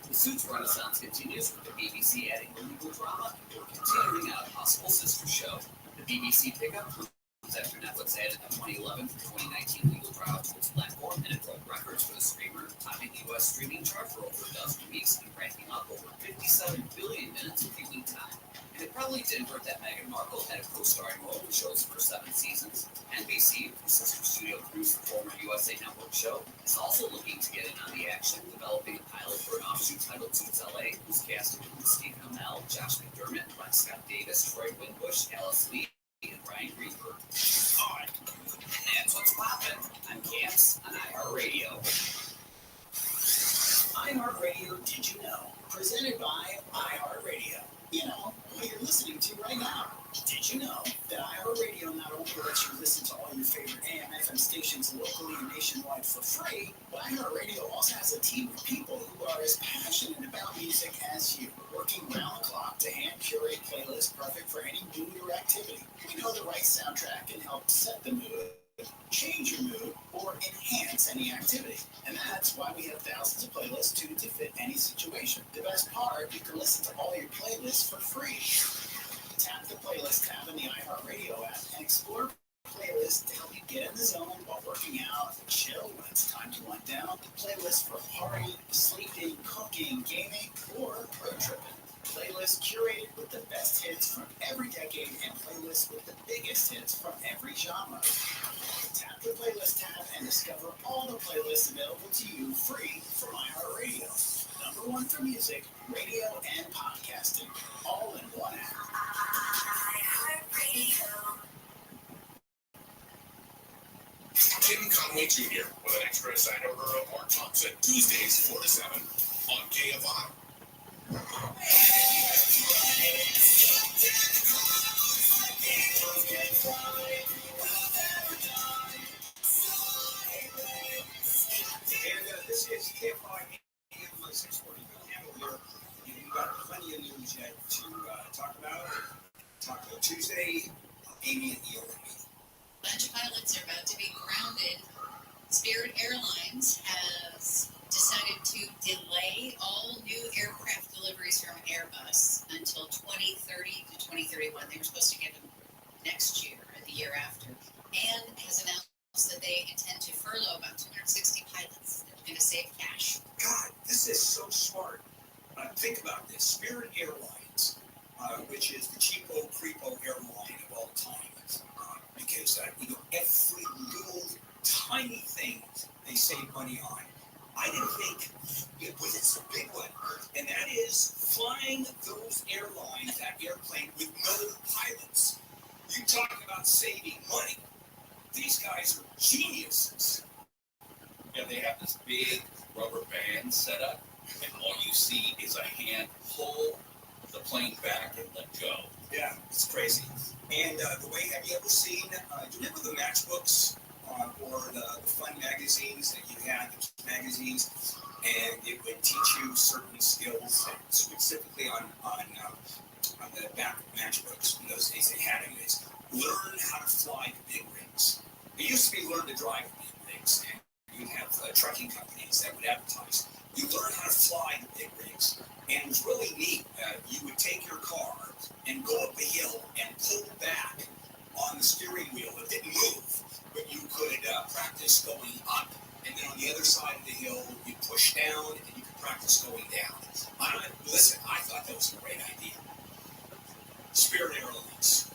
The Suits renaissance continues with the BBC adding legal drama and continuing on a possible sister show. The BBC pickup was after Netflix added a 2011 to 2019 legal trial to its platform, and it broke records for the streamer, topping the U.S. streaming chart for over a dozen weeks and ranking up over 57 billion minutes of viewing time. And it probably didn't hurt that Meghan Markle had a co-starring role in the shows for 7 seasons. NBC, the sister studio produced the former USA Network show, is also looking to get in on the action, developing a pilot for an offshoot titled Suits LA, whose cast includes Stephen Amell, Josh McDermott, Lex Scott Davis, Troy Winbush, Alice Lee, and Ryan Greenberg. Alright, and that's what's poppin'. I'm Camps on iHeartRadio. iHeartRadio Did You Know? Presented by iHeartRadio. coming up. Did you know that iHeartRadio not only lets you listen to all your favorite AM/FM stations locally and nationwide for free, but iHeartRadio also has a team of people who are as passionate about music as you, working round the clock to hand curate playlists perfect for any mood or activity. We know the right soundtrack can help set the mood, change your mood, or enhance any activity. And that's why we have thousands of playlists tuned to fit any situation. The best part, you can listen to all your playlists for free. Tap the playlist tab in the iHeartRadio app and explore playlists to help you get in the zone while working out, chill when it's time to wind down. Playlists for partying, sleeping, cooking, gaming, or road tripping. Playlists curated with the best hits from every decade and playlists with the biggest hits from every genre. Tap the playlist tab and discover all the playlists available to you free from iHeartRadio. #1 for music, radio, and podcasting, all in one app. iHeartRadio. Tim Conway Jr. with an extra side over of Mark Thompson, Tuesdays 4 to 7 on KFI. And this is KFI AM 640 Handle here. You've got plenty of news yet to talk about. Taco Tuesday, Amy and Neil. A bunch of pilots are about to be grounded. Spirit Airlines has decided to delay all new aircraft deliveries from Airbus until 2030 to 2031. They were supposed to get them next year or the year after, and has announced that they intend to furlough about 260 pilots. They're going to save cash. God, this is so smart. Think about this. Spirit Airlines, which is the cheapo, creepo airline of all time, because every little tiny thing they save money on. I didn't think it was a big one, and that is flying those airlines, that airplane with no pilots. You talk about saving money. These guys are geniuses. Yeah, they have this big rubber band set up, and all you see is a hand pull the plane back and let go. Yeah, it's crazy. And the way, have you ever seen, do you remember the matchbooks or the fun magazines that you had, the magazines, and it would teach you certain skills, specifically on the back of matchbooks. In those days they had them. It's learn how to fly the big rigs. It used to be learn to drive the big rigs, and you'd have trucking companies that would advertise. You learn how to fly the big rigs, and it was really neat. You would take your car and go up a hill and pull back on the steering wheel. It didn't move, but you could practice going up, and then on the other side of the hill, you push down, and you could practice going down. Listen, I thought that was a great idea. Spirit Airlines.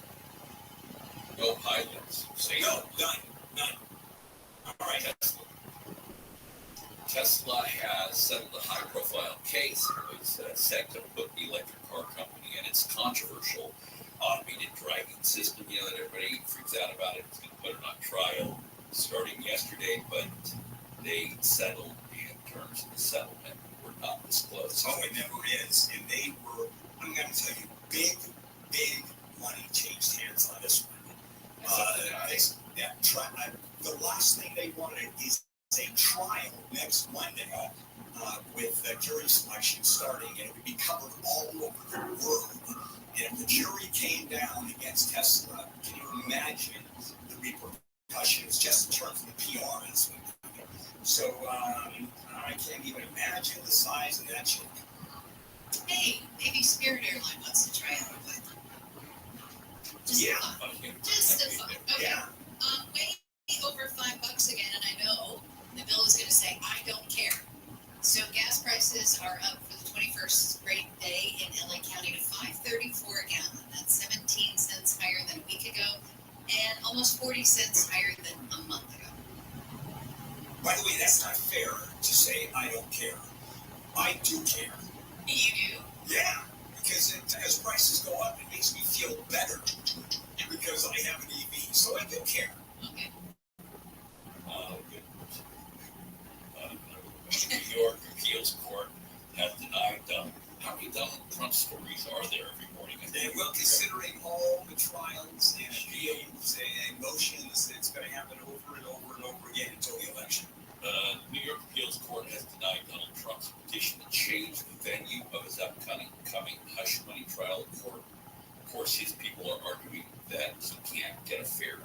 No pilots. No, none. All right. Tesla has settled a high-profile case. It was set to put the electric car company and its controversial automated driving system, that everybody freaks out about it. It's going to put it on trial starting yesterday, but they settled, and terms of the settlement were not disclosed. Oh, it never is. And they were, I'm going to tell you, big money changed hands on this one. The last thing they wanted is a trial next Monday with jury selection starting, and it would be covered all over the world. And if the jury came down against Tesla, can you imagine the repercussions just in terms of the PR and so on? So I can't even imagine the size of that check. Hey, maybe Spirit Airline wants to try out a pilot. Just a fun. Okay. Yeah. Way over $5 again, and I know the bill is going to say, I don't care. So gas prices are up for the 21st straight day in LA County to $5.34 a gallon. That's 17 cents higher than a week ago and almost 40 cents higher than a month ago. By the way, that's not fair to say I don't care. I do care. You do? Yeah, because as prices go up, it makes me feel better because I have an EV, so I do care. Okay. New York appeals court has denied how many Donald Trump stories are there every morning? And well, considering all trials and appeals and motions. It's going to happen over and over and over again until the election. New York Appeals Court has denied Donald Trump's petition to change the venue of his upcoming hush money trial in court. Of course, his people are arguing that he can't get a fair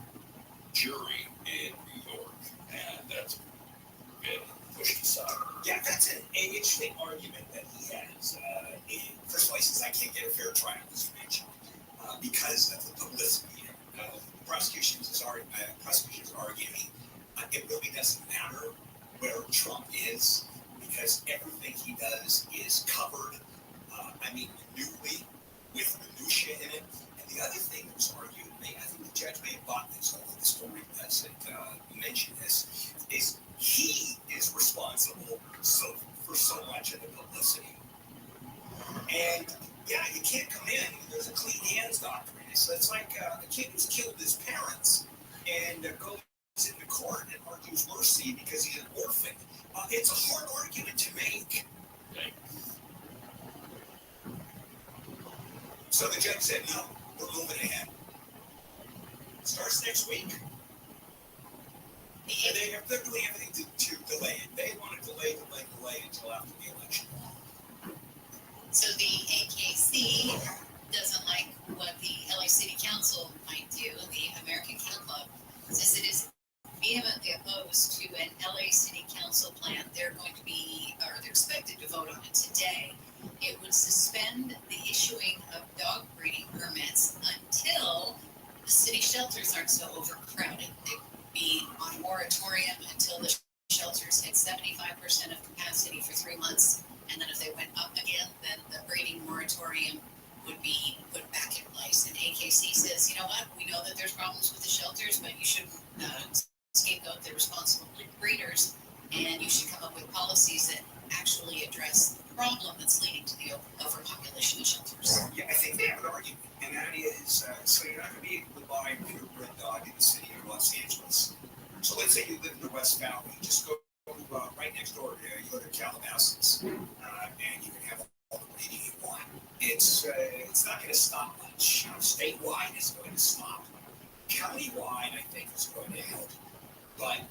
jury in New York, and that's been pushed aside. Yeah, that's an interesting argument that he has. First of all, he says, I can't get a fair trial, as you mentioned, because of the publicity. Prosecutions is arguing it really doesn't matter where Trump is, because everything he does is covered, minutely, with minutiae in it. And the other thing that was argued, I think the judge may have bought this, although the story doesn't mention this, is he is responsible for so much of the publicity. And yeah, you can't come in, there's a clean hands doctrine. So it's like a kid who's killed his parents and goes into court and argues mercy because he's an orphan. It's a hard argument to make. Okay. So the judge said, no, we're moving ahead. Starts next week. And they're doing everything to delay it. They want to delay until after the election. So the AKC doesn't like what the LA City Council might do. The American Kennel Club says it is vehemently opposed to an LA City Council plan. They're expected to vote on it today. It would suspend the issuing of dog breeding permits until the city shelters aren't so overcrowded. They would be on moratorium until the shelters hit 75% of capacity for 3 months. And then if they went up again, then the breeding moratorium would be put back in place. And AKC says, you know what, we know that there's problems with the shelters, but you shouldn't scapegoat the responsible breeders, and you should come up with policies that actually address the problem that's leading to the overpopulation of shelters. Yeah, I think they have an argument, and that is, so you're not going to be able to buy a purebred dog in the city of Los Angeles. So let's say you live in the West Valley, just go right next door, you go to Calabasas, and you can have all the breeding you want. It's not going to stop much. Statewide is going to stop. Countywide, I think, is going to help. But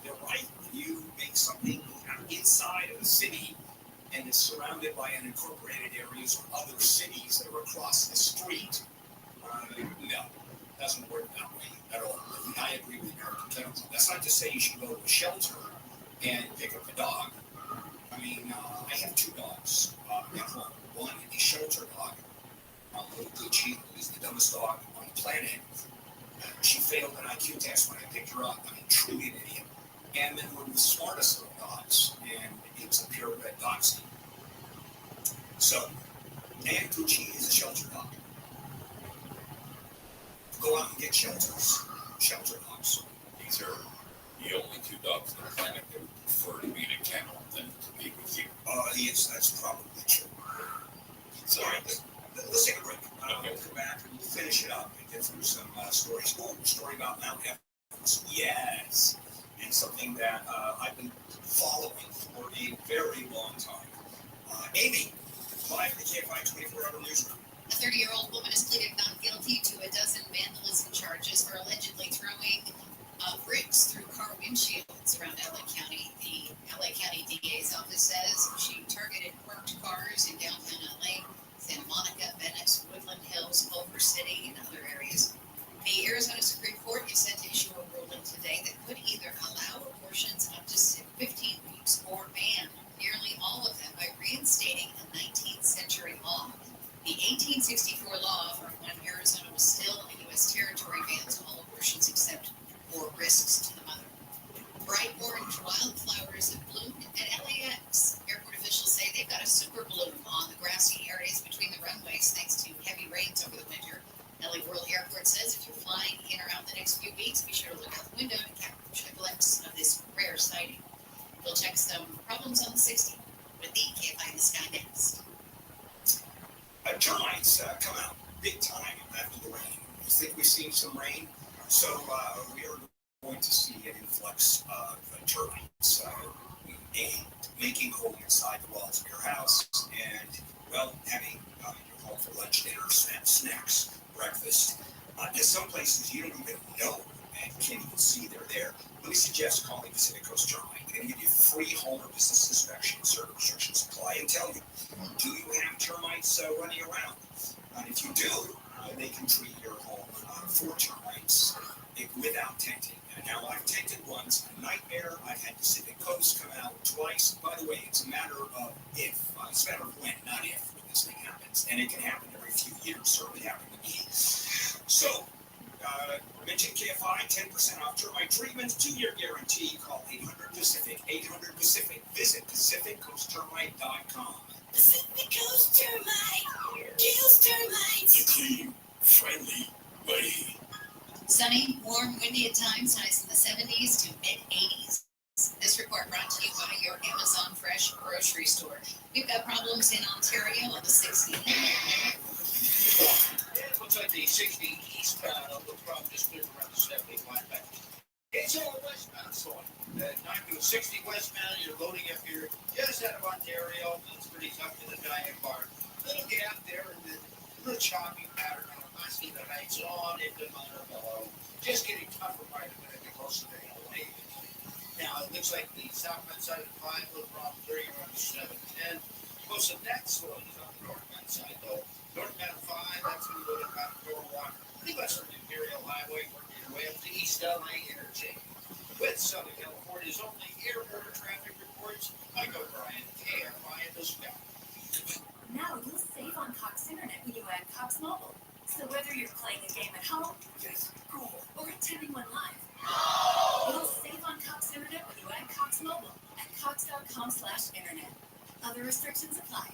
they're right. When you make something inside of a city and it's surrounded by unincorporated areas or other cities that are across the street, no, it doesn't work that way at all. I agree with American Kennel Club. That's not to say you should go to a shelter and pick up a dog. I have 2 dogs at home. One, a shelter dog, little Gucci, who is the dumbest dog on the planet. She failed an IQ test when I picked her up. Truly an idiot. And then one of the smartest little dogs, and it's a purebred dachshund. So, and Gucci is a shelter dog. Go out and get shelter dogs. These are the only 2 dogs on the planet that would prefer to be in a kennel than to be with you. Yes, that's probably true. So, all right, let's take a break. We'll come back and we'll finish it up and get through some stories. Story about Mount Everest. Yes. And something that I've been following for a very long time. Amy, live for the KFI 24-hour newsroom. A 30-year-old woman has pleaded not guilty to a dozen vandalism charges for allegedly throwing bricks through car windshields around LA County. The LA County DA's office says she targeted parked cars in downtown LA, Santa Monica, Venice, Woodland Hills, Culver City, and other areas. The Arizona Supreme Court is set to issue a ruling today that could either allow abortions up to 15 weeks or ban nearly all of them by reinstating a 19th century law. The 1864 law from when Arizona was still a U.S. territory bans all abortions except for risks to the mother. Bright orange wildflowers have bloomed at LAX. Airport officials say they've got a super bloom on the grassy areas between the runways thanks to heavy rains over the winter. LA World Airport says if you're flying in or out the next few weeks, be sure to look out the window and catch a glimpse of this rare sighting. We'll check some problems on the 60 with the KFI in the Sky next. Termites come out big time after the rain. I think we've seen some rain, so we are going to see an influx of termites making home inside the walls of your house and, well, having your home for lunch, dinner, snacks, breakfast. In some places, you don't even know and can't even see they're there. Let me suggest calling Pacific Coast Termite. They're going to give you free home or business inspection. Certain restrictions apply and tell you, do you have termites running around? And if you do, they can treat your home for termites without tenting. Now, I've tented once, a nightmare. I've had Pacific Coast come out twice. By the way, it's a matter of if. It's a matter of when, not if, when this thing happens. And it can happen every few years. Certainly happened to me. So, mention KFI, 10% off termite treatments, 2-year guarantee. Call 800-PACIFIC, 800-PACIFIC. Visit PacificCoastTermite.com. Pacific Coast Termite kills termites. The clean, friendly way. Sunny, warm, windy at times, highs in the 70s to mid-80s. This report brought to you by your Amazon Fresh grocery store. We've got problems in Ontario on the 60. It looks like the 60 eastbound will probably just clear around the 70 line back. It's all westbound slowing. 60 westbound, you're loading up here just out of Ontario. It's pretty tough to the Diane Bar. Little gap there and then a little choppy pattern. I see the lights on, it doesn't matter below. Just getting tougher by the minute get closer to LA. Now, it looks like the southbound side of 5 will drop 30 around 710. Most of that slowing is on the northbound side, though. Northbound 5, that's going to go to about Norwalk. Pretty much from the Imperial Highway, working your way up to East LA interchange. With Southern California's only airport traffic reports, Mike O'Brien, KFI in the sky. Now you'll save on Cox Internet when you add Cox Mobile. So whether you're playing a game at home, school, or attending one live, you'll save on Cox Internet when you add Cox Mobile at cox.com/internet. Other restrictions apply.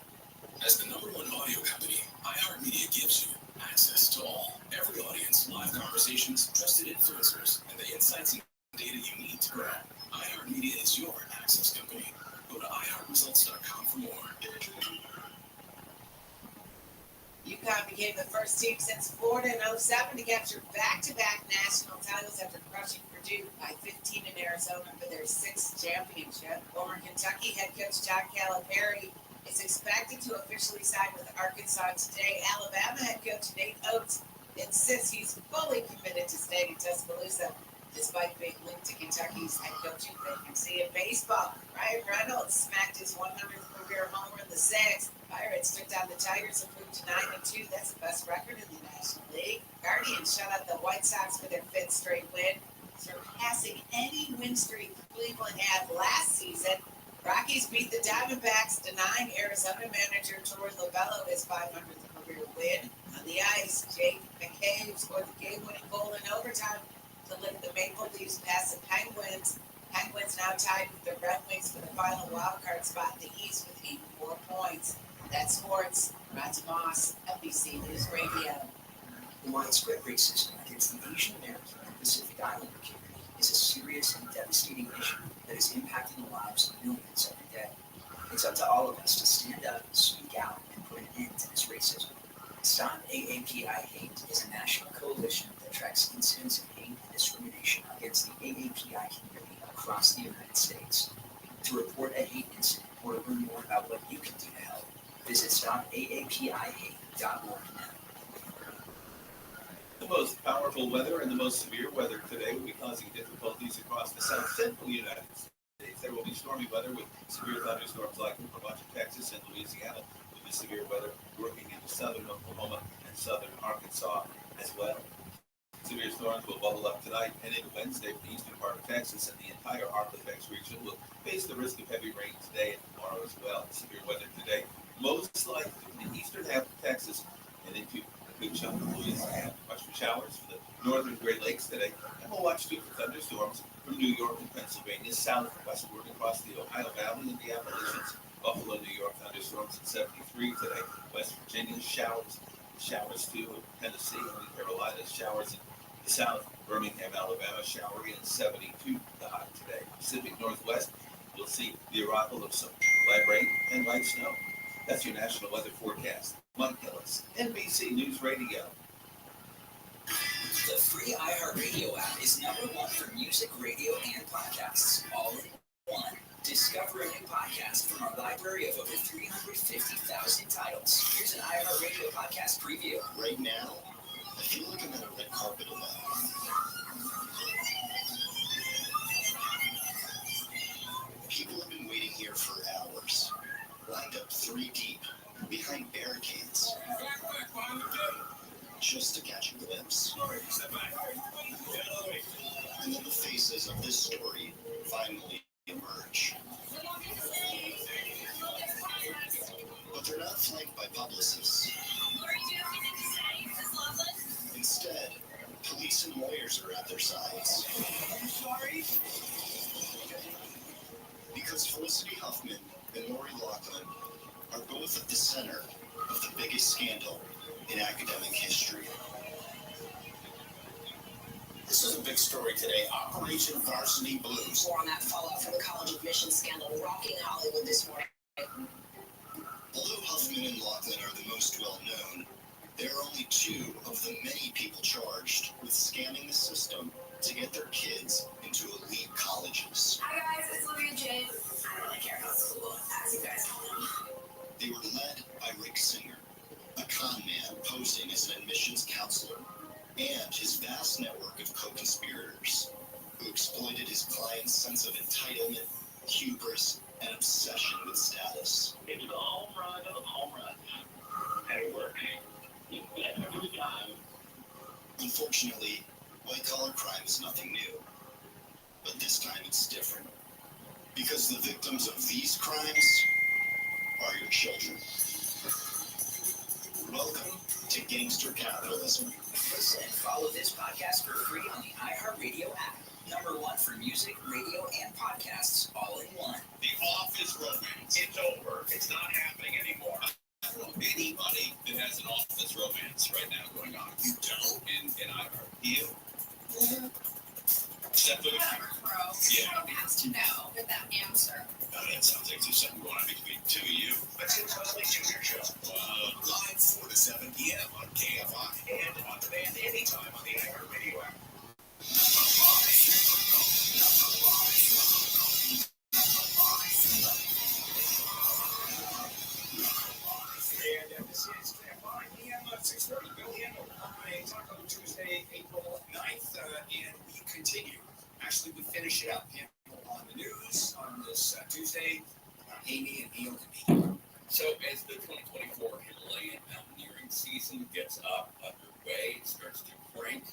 As the #1 audio company, iHeartMedia gives you access to all, every audience, live conversations, trusted influencers, and the insights and data you need to grow. iHeartMedia is your access company. Go to iHeartResults.com for more. UConn became the first team since Florida in 2007 to capture back-to-back national titles after crushing Purdue by 15 in Arizona for their 6th championship. Former Kentucky head coach John Calipari is expected to officially sign with Arkansas today. Alabama head coach Nate Oates insists he's fully committed to staying in Tuscaloosa, despite being linked to Kentucky's head coaching vacancy. In baseball, Ryan Reynolds smacked his 100th career homer in the 6th. Pirates took down the Tigers and moved to 9-2. That's the best record in the National League. Guardians shut out the White Sox for their 5th straight win, surpassing any win streak Cleveland had last season. Rockies beat the Diamondbacks, denying Arizona manager Torey Lovullo his 500th career win. On the ice, Jake McCabe scored the game-winning goal in overtime to lift the Maple Leafs past the Penguins. Penguins now tied with the Red Wings for the final wildcard spot in the East with 84 points. That's sports. Matt Moss, NBC News Radio. The widespread racism against the Asian American and Pacific Islander community is a serious and devastating issue that is impacting the lives of millions every day. It's up to all of us to stand up, speak out, and put an end to this racism. Stop AAPI Hate is a national coalition that tracks incidents of hate and discrimination against the AAPI community across the United States. To report a hate incident or to learn more about what you can do to help, visit stopaapihate.org now. The most powerful weather and the most severe weather today will be causing difficulties across the south central United States. There will be stormy weather with severe thunderstorms likely for much of Texas and Louisiana, with the severe weather working into southern Oklahoma and southern Arkansas as well. Severe storms will bubble up tonight and into Wednesday for the eastern part of Texas, and the entire Ark-La-Tex region will face the risk of heavy rain today and tomorrow as well. Severe weather today, most likely in the eastern half of Texas and into a good chunk of Louisiana. Watch for showers for the northern Great Lakes today, and we'll watch too for thunderstorms from New York and Pennsylvania south and westward across the Ohio Valley and the Appalachians. Buffalo, New York, thunderstorms at 73 today. West Virginia, showers too in Tennessee and Carolina, showers in the south. Birmingham, Alabama, showery and 72 the high today. Pacific Northwest, you'll see the arrival of some light rain and light snow. That's your national weather forecast. Mike Hillis, NBC News Radio. The free iHeartRadio app is #1 for music, radio, and podcasts, all in one. Discover a new podcast from our library of over 350,000 titles. Here's an iHeartRadio podcast preview. Right now, I feel like I'm at a red carpet event. People have been waiting here for hours, lined up 3 deep, behind barricades, just to catch a glimpse. And then the faces of this story finally emerge. But they're not flanked by publicists. Instead, police and lawyers are at their sides. I'm sorry. Because Felicity Huffman and Lori Loughlin are both at the center of the biggest scandal in academic history. This was a big story today. Operation Varsity Blues. More on that fallout from the college admissions scandal rocking Hollywood this morning. Although Huffman and Loughlin are the most well-known, there are only 2 of the many people charged with scamming the system to get their kids into elite colleges. Hi guys, it's Olivia Jade. I don't really care about school, as you guys call them. They were led by Rick Singer, a con man posing as an admissions counselor, and his vast network of co-conspirators who exploited his client's sense of entitlement, hubris, and obsession with status. It was a home run of a home run. And it worked. Every time. Unfortunately, white-collar crime is nothing new. But this time it's different. Because the victims of these crimes are your children. Welcome to Gangster Capitalism. Listen and follow this podcast for free on the iHeartRadio app. #1 for music, radio, and podcasts, all in one. The office romance. It's over. It's not happening anymore. I don't know anybody that has an office romance right now going on. You don't? In iHeart. You? Except for Whatever, bro. Yeah. I don't have to know with that answer. That sounds like there's something going on between 2 of you. Let's get Wesley Junior Show. Live 4 to 7 p.m. on KFI and on demand anytime on the iHeartRadio app. And this is KFI PM 630. Bill Handel on Taco Tuesday, April 9th, and we continue. Actually, we finish it up. On the news on this Tuesday, Amy and Neil can be. So as the 2024 Himalayan mountaineering season gets underway, it starts to crank.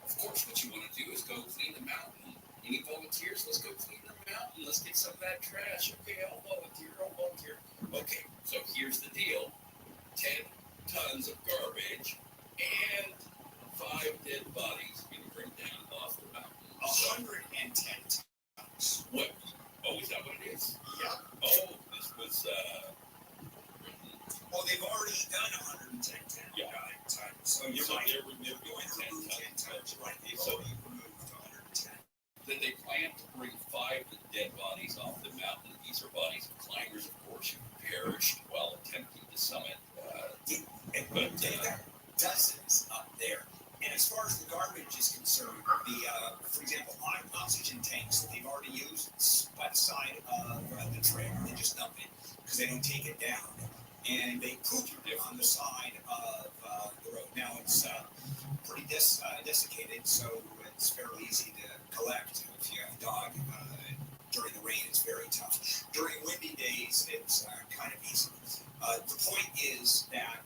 Of course, what you want to do is go clean the mountain. Any volunteers? Let's go clean the mountain. Let's get some of that trash. Okay, I'll volunteer. Okay, so here's the deal. 10 tons of garbage and 5 dead bodies being bring down off the mountain. 110 tons. What? Oh, is that what it is? Yeah. Oh, this was, Well, they've already done 110 tons. So you're right. They're going to remove 10 tons. Right. They've already removed 110. Then they plan to bring 5 dead bodies off the mountain. These are bodies of climbers, of course, who perished while attempting to summit. But they've got dozens up there. And as far as the garbage is concerned, for example, oxygen tanks that they've already used by the side of the trail, they just dump it because they don't take it down. And they poop on the side of the road. Now it's pretty desiccated, so it's fairly easy to collect. If you have a dog, during the rain, it's very tough. During windy days, it's kind of easy. The point is that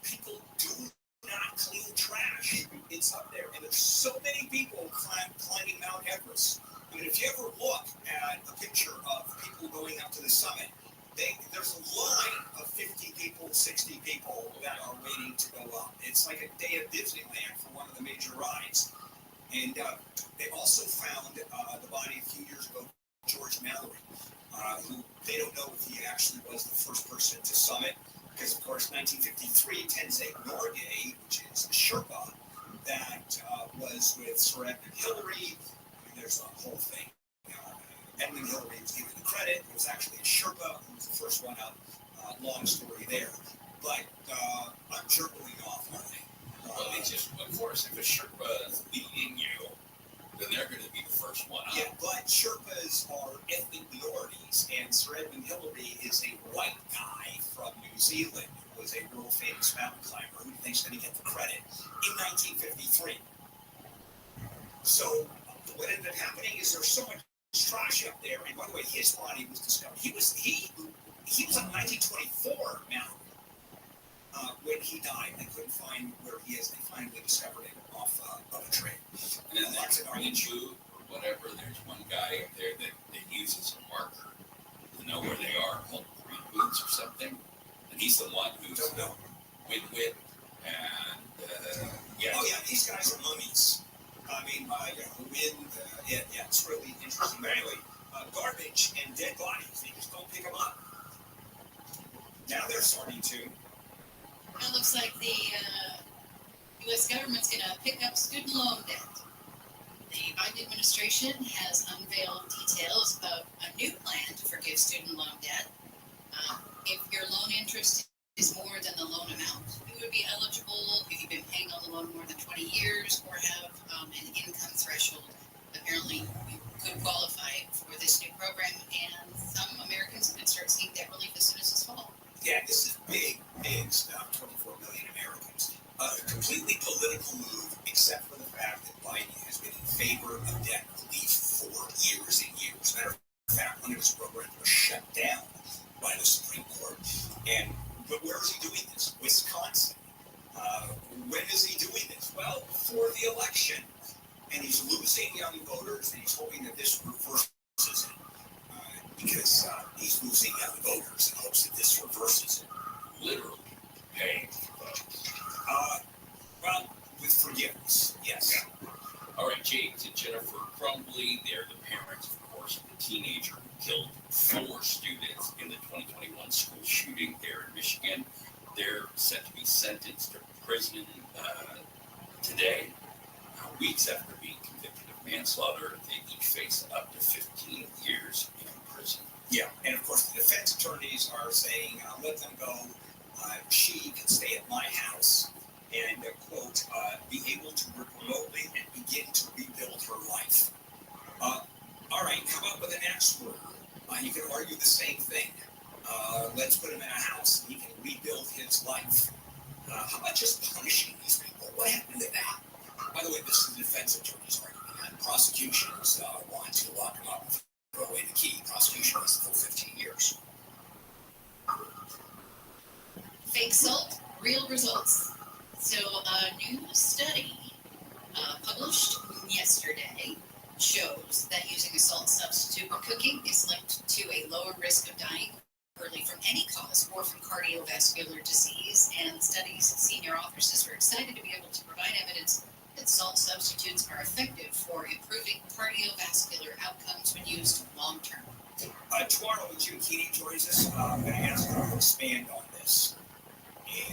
people do not clean trash. It's up there, and there's so many people climbing Mount Everest. I mean, if you ever look at a picture of people going up to the summit, there's a line of 50 people, 60 people that are waiting to go up. It's like a day at Disneyland for one of the major rides. And they also found the body a few years ago, George Mallory, who they don't know if he actually was the first person to summit. Because, of course, 1953, Tenzing Norgay, which is the Sherpa that was with Sir Edmund Hillary. I mean, there's a whole thing. Edmund Hillary was given the credit. It was actually a Sherpa who was the first one up. Long story there. But I'm chirping off, aren't I? Well, it's just, of course, if a Sherpa is leading you, then they're going to be the first one. Yeah, but Sherpas are ethnic minorities, and Sir Edmund Hillary is a white guy from New Zealand who was a world famous mountain climber who thinks that he get the credit in 1953. So what ended up happening is there's so much trash up there, and by the way, his body was discovered. He was on the 1924 mountain when he died. They couldn't find where he is. They finally discovered him off of a trail. And then there's Arkansas or whatever. There's one guy up there that uses a marker to know where they are, called Green Boots or something. And he's the one who's Win-Wit. And yeah. Oh yeah, these guys are mummies. I mean, it's really interesting. But anyway, garbage and dead bodies, they just don't pick them up. Now they're starting to. It looks like the U.S. government's going to pick up student loan debt. The Biden administration has unveiled details of a new plan to forgive student loan debt. If your loan interest is more than the loan amount, you would be eligible if you've been paying on the loan more than 20 years or have an income threshold. Apparently, you could qualify for this new program, and some Americans could start seeing debt relief as soon as this fall. Yeah, this is big stuff. 24 million Americans. A completely political move, except for the fact that Biden has been in favor of debt relief for years and years. Matter of fact, one of his programs was shut down by the Supreme Court. But where is he doing this? Wisconsin. When is he doing this? Well, for the election. And he's losing young voters, and he's hoping that this reverses it. Because he's losing young voters in hopes that this reverses it. Literally paying. Well, with forgiveness, yes. Yeah. All right, James and Jennifer Crumbly, they're the parents, of course, of the teenager who killed 4 students in the 2021 school shooting there in Michigan. They're set to be sentenced to prison today, weeks after being convicted of manslaughter. They each face up to 15 years in prison. Yeah, and of course the defense attorneys are saying, let them go. She can stay at my house and, quote, be able to work remotely and begin to rebuild her life. All right, come up with an next word. You can argue the same thing. Let's put him in a house and he can rebuild his life. How about just punishing these people? What happened to that? By the way, this is the defense attorney's argument. Prosecutions want to lock him up and throw away the key. Prosecution has the full 15 years. Fake salt, real results. So a new study published yesterday shows that using a salt substitute when cooking is linked to a lower risk of dying early from any cause or from cardiovascular disease. And the study's senior author says we're excited to be able to provide evidence that salt substitutes are effective for improving cardiovascular outcomes when used long term. Tomorrow, when Jim Keeney joins us, I'm going to ask him to expand on this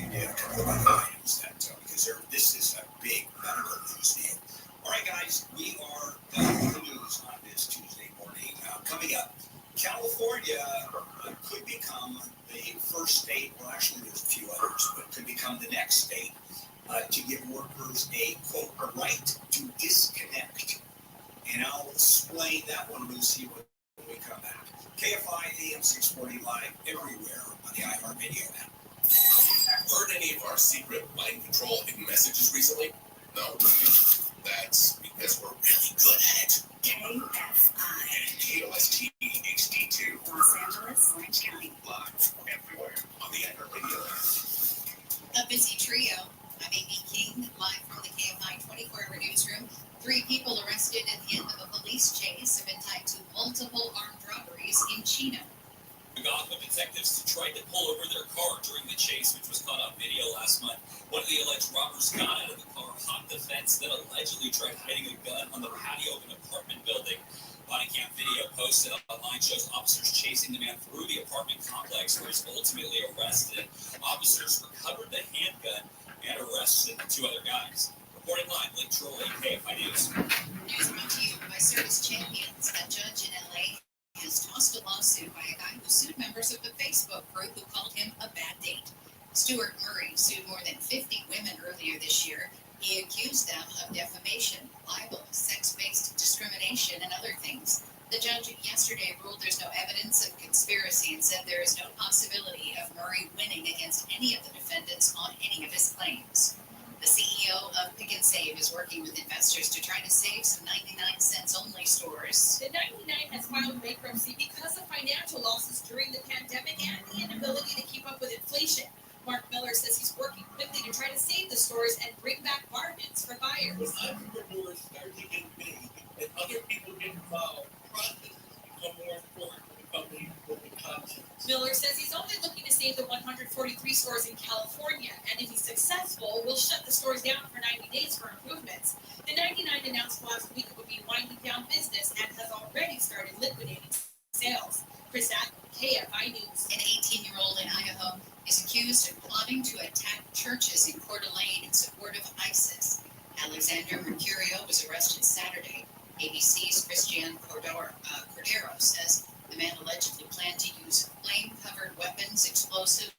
and a couple of other items because this is a big medical news deal. All right, guys, we are done with the news on this Tuesday morning. Coming up, California could become the first state, well, actually, there's a few others, but could become the next state to give workers a, quote, a right to disconnect. And I'll explain that one, Lucy, when we come back. KFI AM 640 live everywhere on the iHeartRadio app. Heard any of our secret mind control hidden messages recently? No. That's because we're really good at it. KFI. And KOST HD2. Los Angeles, Orange County. Live everywhere on the iHeartRadio app. A busy trio. I'm Amy King, live from the KFI 24-hour newsroom. 3 people arrested at the end of a police chase have been tied to multiple armed robberies in Chino. Gotham detectives tried to pull over their car during the chase, which was caught on video last month. One of the alleged robbers got out of the car, hopped the fence, then allegedly tried hiding a gun on the patio of an apartment building. Body cam video posted online shows officers chasing the man through the apartment complex, where he's ultimately arrested. Officers recovered the handgun and arrested the 2 other guys. Reporting live, Lake Trolley, KFI News. News brought to you by Service Champions. A judge in LA has tossed a lawsuit by a guy who sued members of the Facebook group who called him a bad date. Stuart Murray sued more than 50 women earlier this year. He accused them of defamation, libel, sex-based Save is working with investors to try to save some 99 cents only stores. The 99 has filed bankruptcy because of financial losses during the pandemic and the inability to keep up with inflation. Mark Miller says he's working quickly to try to save the stores and bring back bargains for buyers. When entrepreneurs start to get big and other people get involved, processes become more important for the company with the concepts. Miller says he's only looking to save the 143 stores in California, and if he's successful, will shut the stores down for 90 days for improvements. The 99 announced last week it would be winding down business and has already started liquidating sales. Chris Ack, KFI News. An 18-year-old in Idaho is accused of plotting to attack churches in Coeur d'Alene in support of ISIS. Alexander Mercurio was arrested Saturday. ABC's Christian Cordero says the man allegedly planned to use flame-covered weapons, explosives,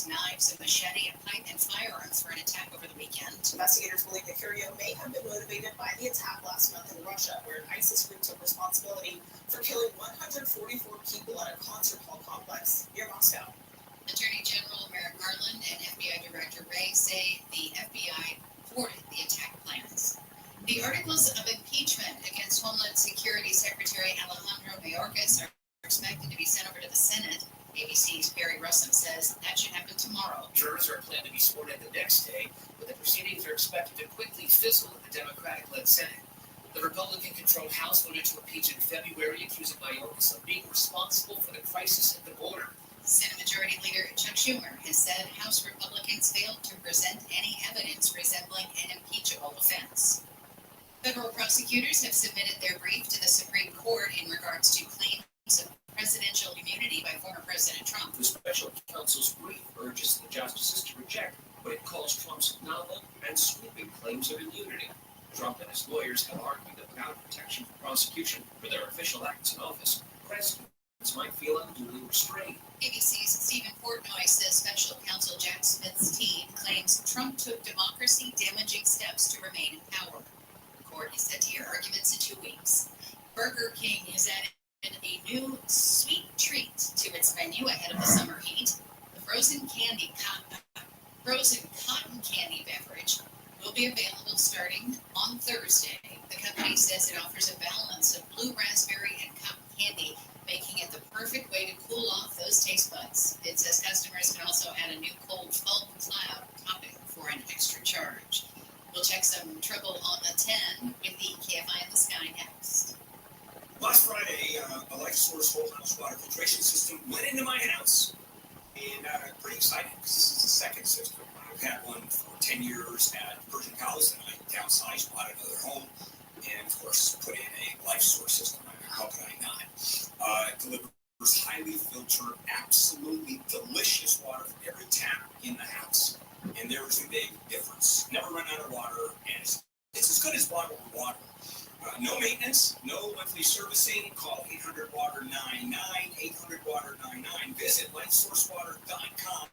knives, a machete, a pipe, and firearms for an attack over the weekend. Investigators believe that Curio may have been motivated by the attack last month in Russia, where an ISIS group took responsibility for killing 144 people at a concert hall complex near Moscow. Attorney General Merrick Garland and FBI Director Wray say the FBI thwarted the attack plans. The articles of impeachment against Homeland Security Secretary Alejandro Mayorkas are expected to be sent over to the Senate. ABC's Barry Russell says that should happen tomorrow. Jurors are planned to be sworn in the next day, but the proceedings are expected to quickly fizzle in the Democratic-led Senate. The Republican-controlled House voted to impeach in February, accusing Mayorkas of being responsible for the crisis at the border. Senate Majority Leader Chuck Schumer has said House Republicans failed to present any evidence resembling an impeachable offense. Federal prosecutors have submitted their brief to the Supreme Court in regards to claims of presidential immunity by former President Trump. The special counsel's brief urges the justices to reject what it calls Trump's novel and sweeping claims of immunity. Trump and his lawyers have argued that without protection from prosecution for their official acts in office, presidents might feel unduly restrained. ABC's Stephen Portnoy says special counsel Jack Smith's team claims Trump took democracy-damaging steps to remain in power. The court is set to hear arguments in 2 weeks. Burger King has added a new sweet treat to its menu ahead of the summer heat. The frozen cotton candy beverage will be available starting on Thursday. The company says it offers a balance of blue raspberry and cotton candy, making it the perfect way to cool off those taste buds. It says customers can also add a new cold foam cloud topping for an extra charge. We'll check some trouble on the 10 with the KFI in the Sky next. Last Friday, a Life Source whole house water filtration system went into my house. And pretty excited because this is the second system. I've had one for 10 years at Persian Palace, and I downsized, bought another home, and of course put in a Life Source system. How could I not? It delivers highly filtered, absolutely delicious water from every tap in the house. And there's a big difference. Never run out of water, and it's as good as bottled water. No maintenance, no monthly servicing. Call 800-WATER-99, 800-WATER-99. Visit LifeSourceWater.com.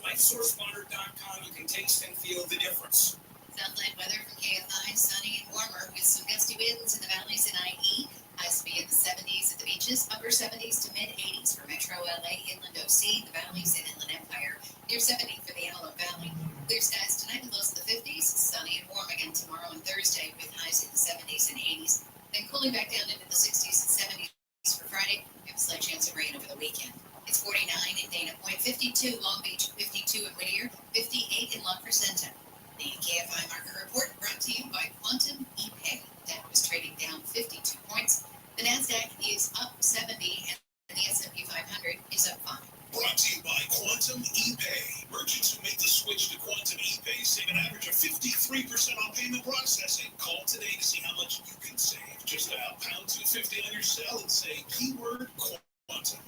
LifeSourceWater.com. You can taste and feel the difference. Southland weather from KFI, sunny and warmer with some gusty winds in the valleys in IE. Highs to be in the 70s at the beaches, upper 70s to mid-80s for Metro LA, Inland OC, the valleys in Inland Empire, near 70 for the Antelope Valley. Clear skies tonight with lows in the 50s, sunny and warm again tomorrow and Thursday with highs in the 70s and 80s. Then cooling back down into the 60s and 70s for Friday. We have a slight chance of rain over the weekend. It's 49 in Dana Point, 52 Long Beach, 52 in Whittier, 58 in La Crescenta. The KFI Market Report brought to you by Quantum ePay. That was trading down 52 points. The NASDAQ is up 70 and the S&P 500 is up 5. Brought to you by Quantum ePay. Merchants who make the switch to Quantum ePay save an average of 53% on payment processing. Call today to see how much you can save. Just dial #250 on your cell and say keyword Quantum.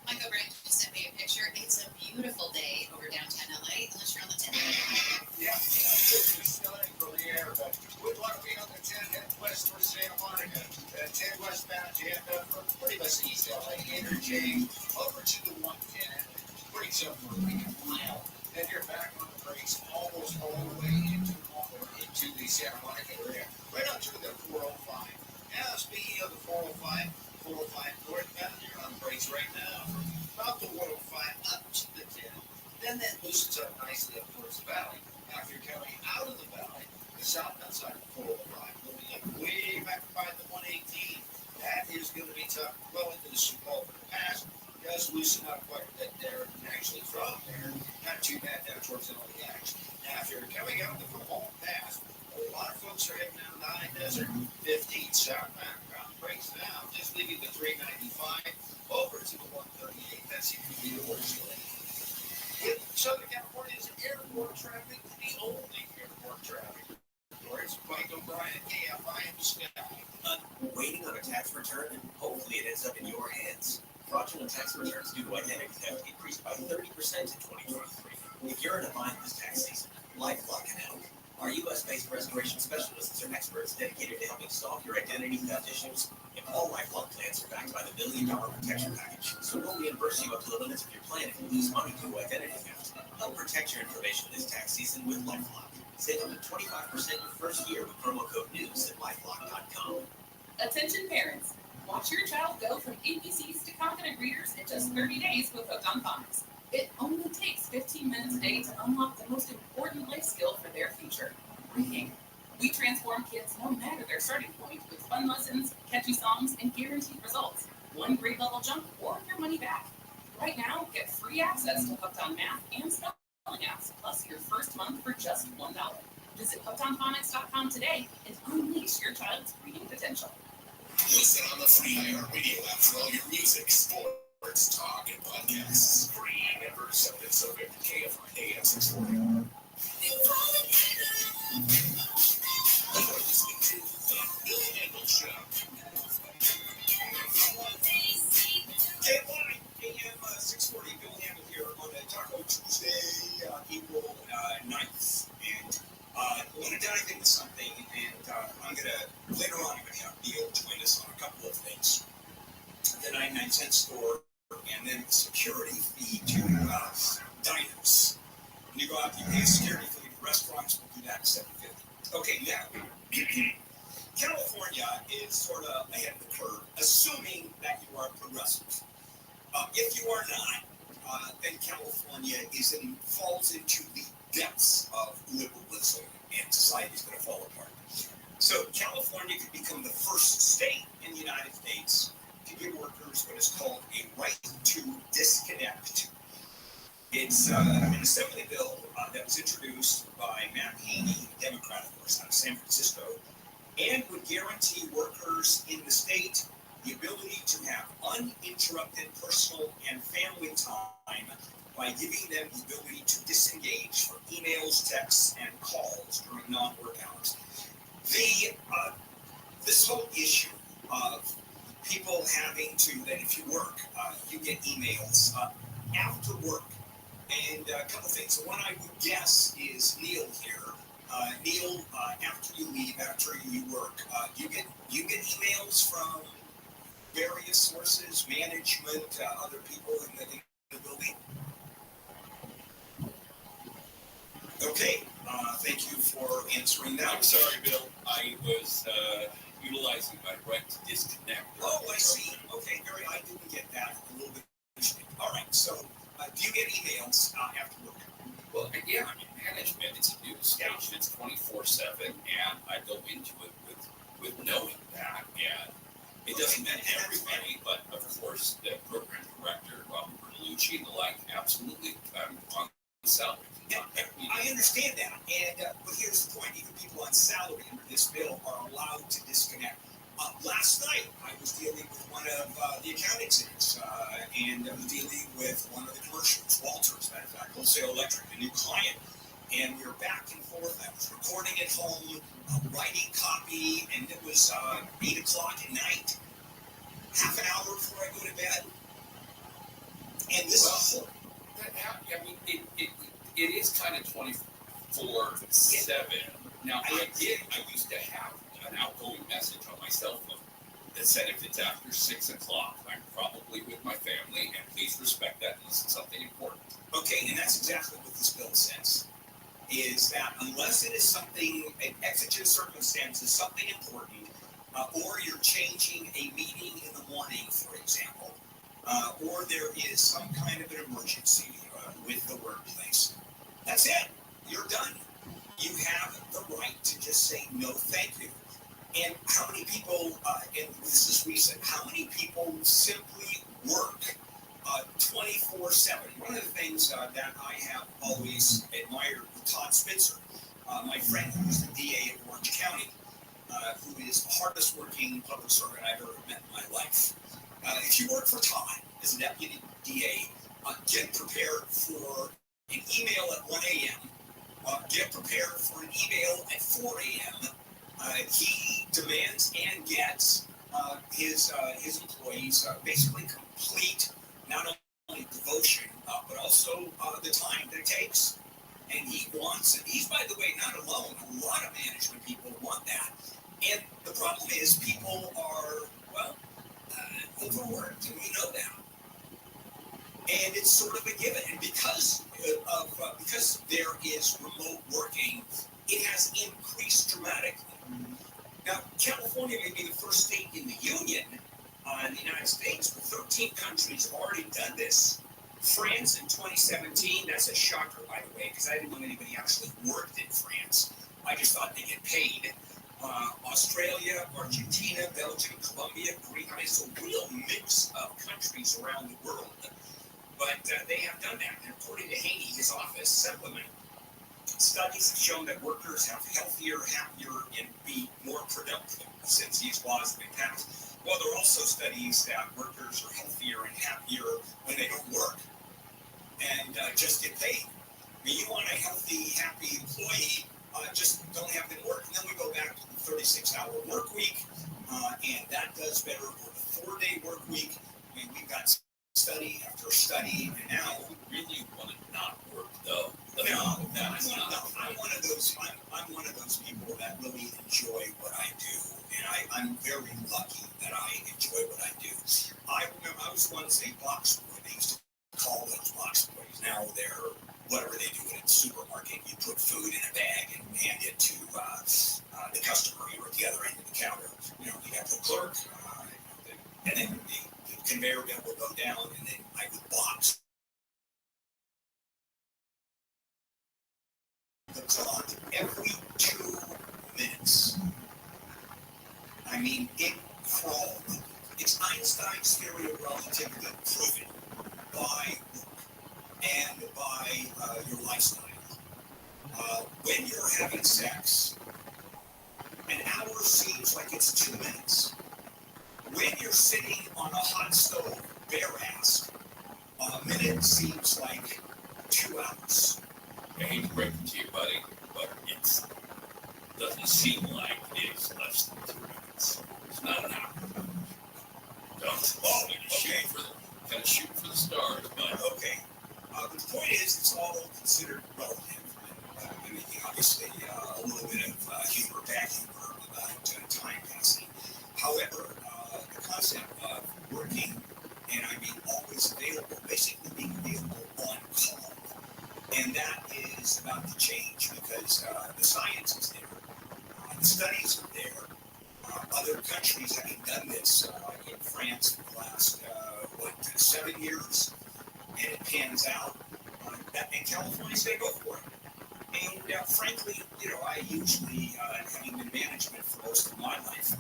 Michael Brandt just sent me a picture. It's a beautiful day over downtown LA, unless you're on the 10. Yeah, it's stunning from the air, but we'd like to be on the 10 head west towards Santa Monica. 10 westbound, you end up from pretty much East LA interchange over to the 110 and brakes up for a mile. Then you're back on the brakes almost all the way into the Santa Monica area, right up to the 405. Now, speaking of the 405 northbound, you're on the brakes right now from about the 105 up to the 10. Then that loosens up nicely up towards the valley. Now, if you're coming out of the valley, the south outside of 405. Looking at way back by the 118. That is going to be tough. Well into the Super for the pass. Does loosen up quite a bit there and actually from there. Not too bad down towards the edge. Now, if you're coming out the home pass, a lot of folks are heading down the high desert. 15 southbound. Ground breaks down. Just leaving the 395 over to the 138. That seems to be the worst lane. With Southern California's airport traffic, the only airport traffic. Where's Mike O'Brien, KFI in the sky? Waiting on a tax return, and hopefully it ends up in your hands. Fraudulent tax returns due to identity theft increased by 30% in 2023. If you're in a bind this tax season, LifeLock can help. Our U.S.-based restoration specialists are experts dedicated to helping solve your identity theft issues, and all LifeLock plans are backed by the $1 Million Protection Package. So we'll reimburse you up to the limits of your plan if you lose money due to identity theft. Help protect your information this tax season with LifeLock. Save up to 25% your first year with promo code NEWS at LifeLock.com. Attention parents, watch your child go from ABCs to confident readers in just 30 days with Hooked on Phonics. It only takes 15 minutes a day to unlock the most important life skill for their future, reading. We transform kids no matter their starting point with fun lessons, catchy songs, and guaranteed results. One grade level jump or your money back. Right now, get free access to Hooked on Math and Spelling apps, plus your first month for just $1. Visit hookedonphonics.com today and unleash your child's reading potential. Listen on the free iHeartRadio app for all your music, sports, talk, and podcasts. Free never 770 KFI AM 640. You are listening to The Bill Handle Show. KFI AM 640, Bill Handle here on a Taco Tuesday, April 9th. And I want to dive into something, and I'm going to, later on, I'm going to have Neil join us on a couple of things. The 99-cent store, and then the security fee to diners. When you go out, you pay a security fee to restaurants, we'll do that at $7.50. Okay, now, California is sort of ahead of the curve, assuming that you are progressive. If you are not, then California falls into the depths of liberalism, and society is going to fall apart. So California could become the first state in the United States to give workers what is called a right to disconnect. It's an assembly bill that was introduced by Matt Haney, a Democrat, of course, out of San Francisco, and would guarantee workers in the state the ability to have uninterrupted personal and family time by giving them the ability to disengage from emails, texts, and calls during non-work hours. This whole issue of people having to, that if you work, you get emails after work. And a couple things. The one I would guess is Neil here. Neil, after you leave, after you work, you get emails from various sources, management, other people in the building. Okay, thank you for answering that. I'm sorry, Bill. I was utilizing my right to disconnect. Oh, I see. Okay, I didn't get that. A little bit. All right, so do you get emails after work? Well, yeah, I mean, management, it's a news station. It's 24/7, and I go into it with knowing that, and it doesn't mean everybody, but of course, the program director, Robert Rothschild, and the like, absolutely, on salary. Yeah, I understand that, and but here's the point: even people on salary under this bill are allowed to disconnect. Last night, I was dealing with one of the account execs, and I was dealing with one of the commercials, Walter, as a matter of fact, Wholesale Electric, a new client, and we were back and forth. I was recording at home, writing copy, and it was 8 o'clock at night, half an hour before I go to bed, and this is I mean, it is kind of 24/7. Now, I used to have an outgoing message on my cell phone that said if it's after 6 o'clock, I'm probably with my family, and please respect that. This is something important. Okay, and that's exactly what this bill says, is that unless it is something, an exigent circumstances, something important, or you're changing a meeting in the morning, for example, or there is some kind of an emergency with the workplace, that's it. You're done. you have the right to just say no thank you. And how many people, and this is recent, how many people simply work 24/7? One of the things that I have always admired with Todd Spitzer, my friend who was the DA of Orange County, who is the hardest working public servant I've ever met in my life. If you work for Todd as a deputy DA, get prepared for an email at 1 a.m., get prepared for an email at 4 a.m. He demands and gets his employees basically complete not only devotion, but also the time that it takes. And he wants, and he's, by the way, not alone. A lot of management people want that. And the problem is people are, well, overworked, and we know that. And it's sort of a given. And because there is remote working, it has increased dramatically. Now, California may be the first state in the union, in the United States, but 13 countries have already done this. France in 2017, that's a shocker, by the way, because I didn't know anybody actually worked in France. I just thought they get paid. Australia, Argentina, Belgium, Colombia, Greece. I mean, it's a real mix of countries around the world. But they have done that. And according to Haney, his office, Supplement, studies have shown that workers have healthier, happier, and be more productive since these laws have been passed. Well, there are also studies that workers are healthier and happier when they don't work and just get paid. I mean, you want a healthy, happy employee, just don't have them work. And then we go back to the 36-hour work week, and that does better for the 4-day work week. I mean, we've got study after study, and now we really want to not work, though. I'm one of those people that really enjoy what I do, and I'm very lucky that I enjoy what I do. I remember I was once a box boy. They used to call those box boys. Now they're whatever they do in a supermarket. You put food in a bag and hand it to the customer. You're at the other end of the counter. You got the clerk, and then the conveyor belt will go down, and then I would box the clock every 2 minutes. I mean, it crawled. It's Einstein's theory of relativity proven by work and by your lifestyle. When you're having sex, an hour seems like it's 2 minutes. When you're sitting on a hot stove, bare-assed, a minute seems like 2 hours. I hate to break it to you, buddy, but it doesn't seem like it's less than 2 minutes. It's not an hour. Don't. Oh, kind of shoot for the stars, but okay. But the point is, it's all considered relative. I mean, obviously, a little bit of humor, bad humor about time passing. However, the concept of working, and I mean always available, basically being available on call, and that is about to change because the science is there, the studies are there. Other countries having done this in France for the last 7 years, and it pans out. And California's going to go for it. And frankly, I usually, having been management for most of my life,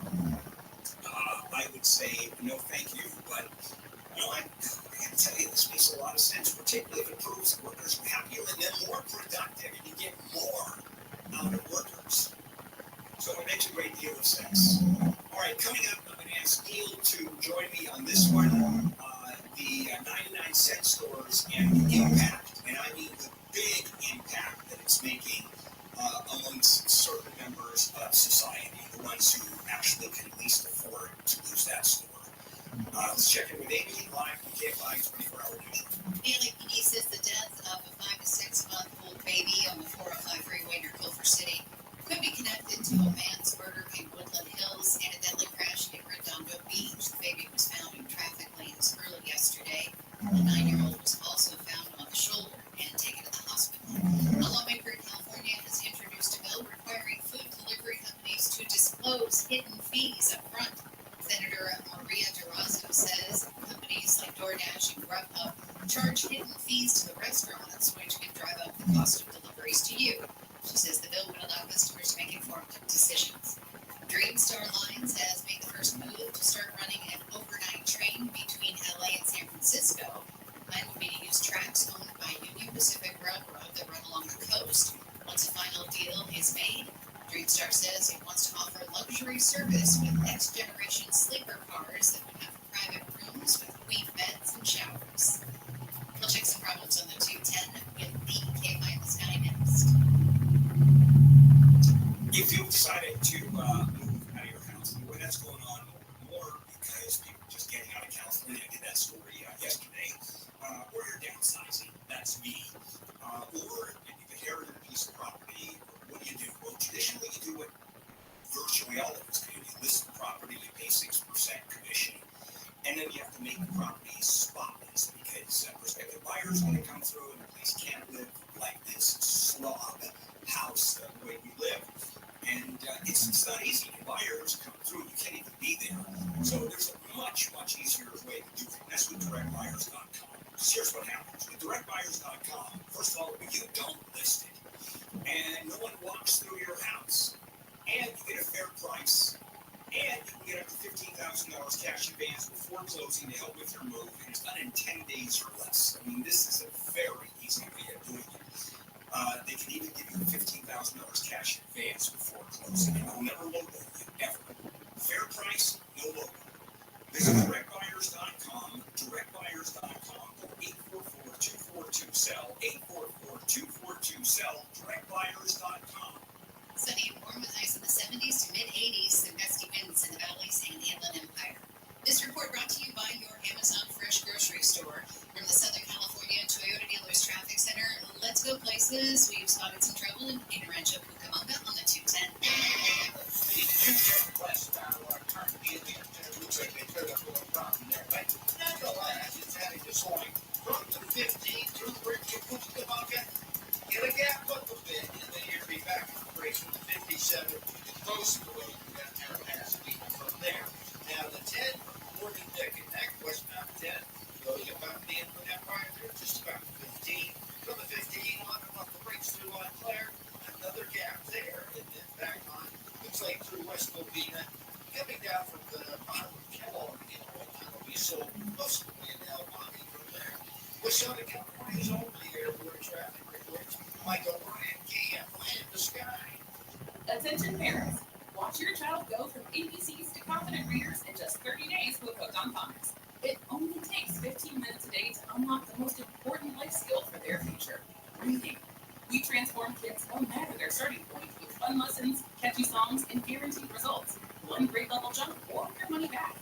I would say no thank you, but I have to tell you, this makes a lot of sense, particularly if it proves that workers are happier and then more productive, and you get more out of workers. So it makes a great deal of sense. All right, coming up, I'm going to ask Neil to join me on this one, the 99-cent stores and the impact, and I mean the big impact that it's making amongst certain members of society, the ones who actually can least afford to lose that store. Let's check in with Amy live from KFI 24-hour news. Daily PD says the death of a 5 to 6 month old baby on the 405 freeway near Culver City could be connected to a man's murder in Woodland Hills and a deadly crash near Redondo Beach. The baby was found in traffic lanes early yesterday. The 9-year-old was also found on the shoulder and taken to the hospital. A lawmaker in California has introduced a bill requiring food delivery companies to disclose hidden fees up front. Senator Maria Durazo says companies like DoorDash and Grubhub charge hidden fees to the restaurants, which can drive up the cost of deliveries to you. She says the bill would allow customers to make informed decisions. Dreamstar Lines has made the first move to start running an overnight train between LA and San Francisco. The plan would be to use tracks owned by Union Pacific Railroad that run along the coast. Once a final deal is made, Dreamstar says it wants to offer luxury service with next-generation sleeper cars that would have private rooms with queen beds and showers. We'll check some problems on the 210 with the K-Sky next. If you've decided to move out of your house, boy, that's going on more because people are just getting out of California. I did that story yesterday. Or you're downsizing. That's me. Or if you've inherited a piece of property, what do? Well, traditionally you do what virtually all of us do. You list the property, you pay 6% commission, and then you have to make the property spotless because prospective buyers want to come through and please can't live like this slob house the way we live. And it's not easy. Buyers come through, you can't even be there. So there's a much easier way to do it. And that's with directbuyers.com. So here's what happens. With directbuyers.com, first of all, you don't list it. And no one walks through your house. And you get a fair price. And you can get up to $15,000 cash advance before closing to help with your move. And it's done in 10 days or less. I mean, this is a very easy way of doing it. They can even give you $15,000 cash advance before closing. And they'll never logo you, ever. Fair price, no logo. Visit directbuyers.com, directbuyers.com, or 844-242-SELL, 844-242-SELL, directbuyers.com. Sunny and warm with highs in the 70s to mid-80s, the gusty winds in the valleys and Inland Empire. This report brought to you by your Amazon Fresh grocery store. From the Southern California Toyota Dealers Traffic Center, let's go places. We've spotted some trouble in Rancho Cucamonga on the 210. Looks like they cleared up a little problem there, but nonetheless, it's heading to swing from the 15 through Rancho Cucamonga. Get a gap up a bit, and then you'll be back on race with the 57 close to the way you got there past from there. Now the 10 from Morgan Dick and Neck, westbound 10, goes about the end of that right there, just about 15. From the 15 on and off the brakes through Montclair, another gap there, and then back on, looks like through West Covina, coming down from the bottom of Kellogg, that'll be so close to the El Monte from there. With Southern California's only airport traffic reports, Michael Ryan, KFLA in the sky. Attention parents, watch your child go from ABCs to confident readers in just 30 days with Hooked on Phonics. It only takes 15 minutes a day to unlock the most important life skill for their future, reading. We transform kids no matter their starting point with fun lessons, catchy songs, and guaranteed results. One grade level jump or your money back.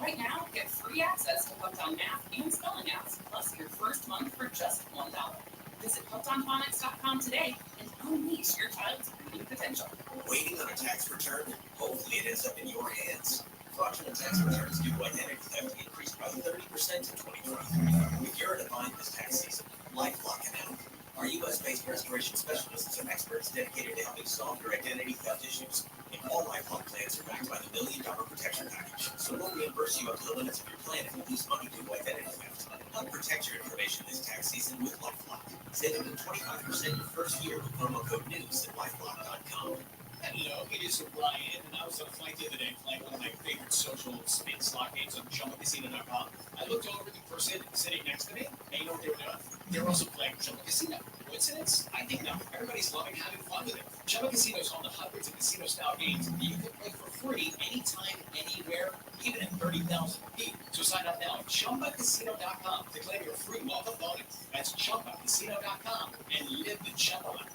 Right now, get free access to Hooked on Math and Spelling apps, plus your first month for just $1. Visit hookedonphonics.com today and unleash your child's reading potential. Waiting on a tax return? Hopefully it ends up in your hands. Fraudulent tax returns due to identity theft increased by 30% in 2023. If you're in a bind this tax season, LifeLock can help. Our U.S.-based restoration specialists and experts dedicated to helping solve your identity theft issues. And all LifeLock plans are backed by the $1 Million Protection Package, so we'll reimburse you up to the limits of your plan if you lose money due to identity theft. Help protect your information this tax season with LifeLock. Save up to 25% your first year with promo code NEWS at LifeLock.com. Hello, it is Ryan, and I was on a flight the other day playing one of my favorite social spin slot games on ChumbaCasino.com. I looked over at the person sitting next to me, and you know what they were doing? They were also playing Chumba Casino. Coincidence? I think not. Everybody's loving having fun with it. Chumba Casino is home to hundreds of casino-style games that you can play for free anytime, anywhere, even at 30,000 feet. So sign up now at ChumbaCasino.com to claim your free welcome bonus. That's ChumbaCasino.com and live the Chumba life.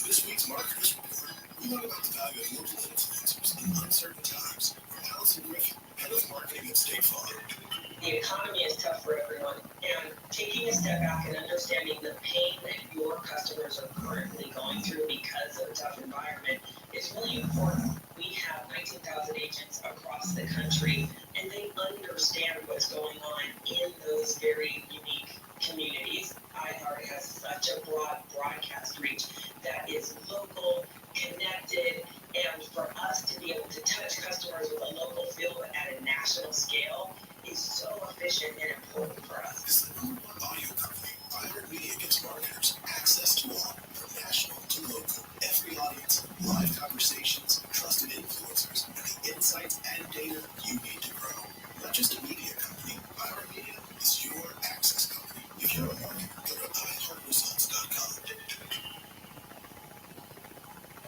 This week's Marketers Report, we learn about the value of local influencers in uncertain times. From Allison Griffin, Head of Marketing at State Farm. The economy is tough for everyone, and taking a step back and understanding the pain that your customers are currently going through because of a tough environment is really important. We have 19,000 agents across the country, and they understand what's going on in those very unique communities. iHeart has such a broad broadcast reach that is local, connected, and for us to be able to touch customers with a local feel but at a national scale is so efficient and important for us. As the #1 audio company, iHeart Media gives marketers access Live conversations, trusted influencers, and the insights and data you need to grow. Not just a media company, iHeartMedia is your access company. If you're a marketer, go to iHeartResults.com.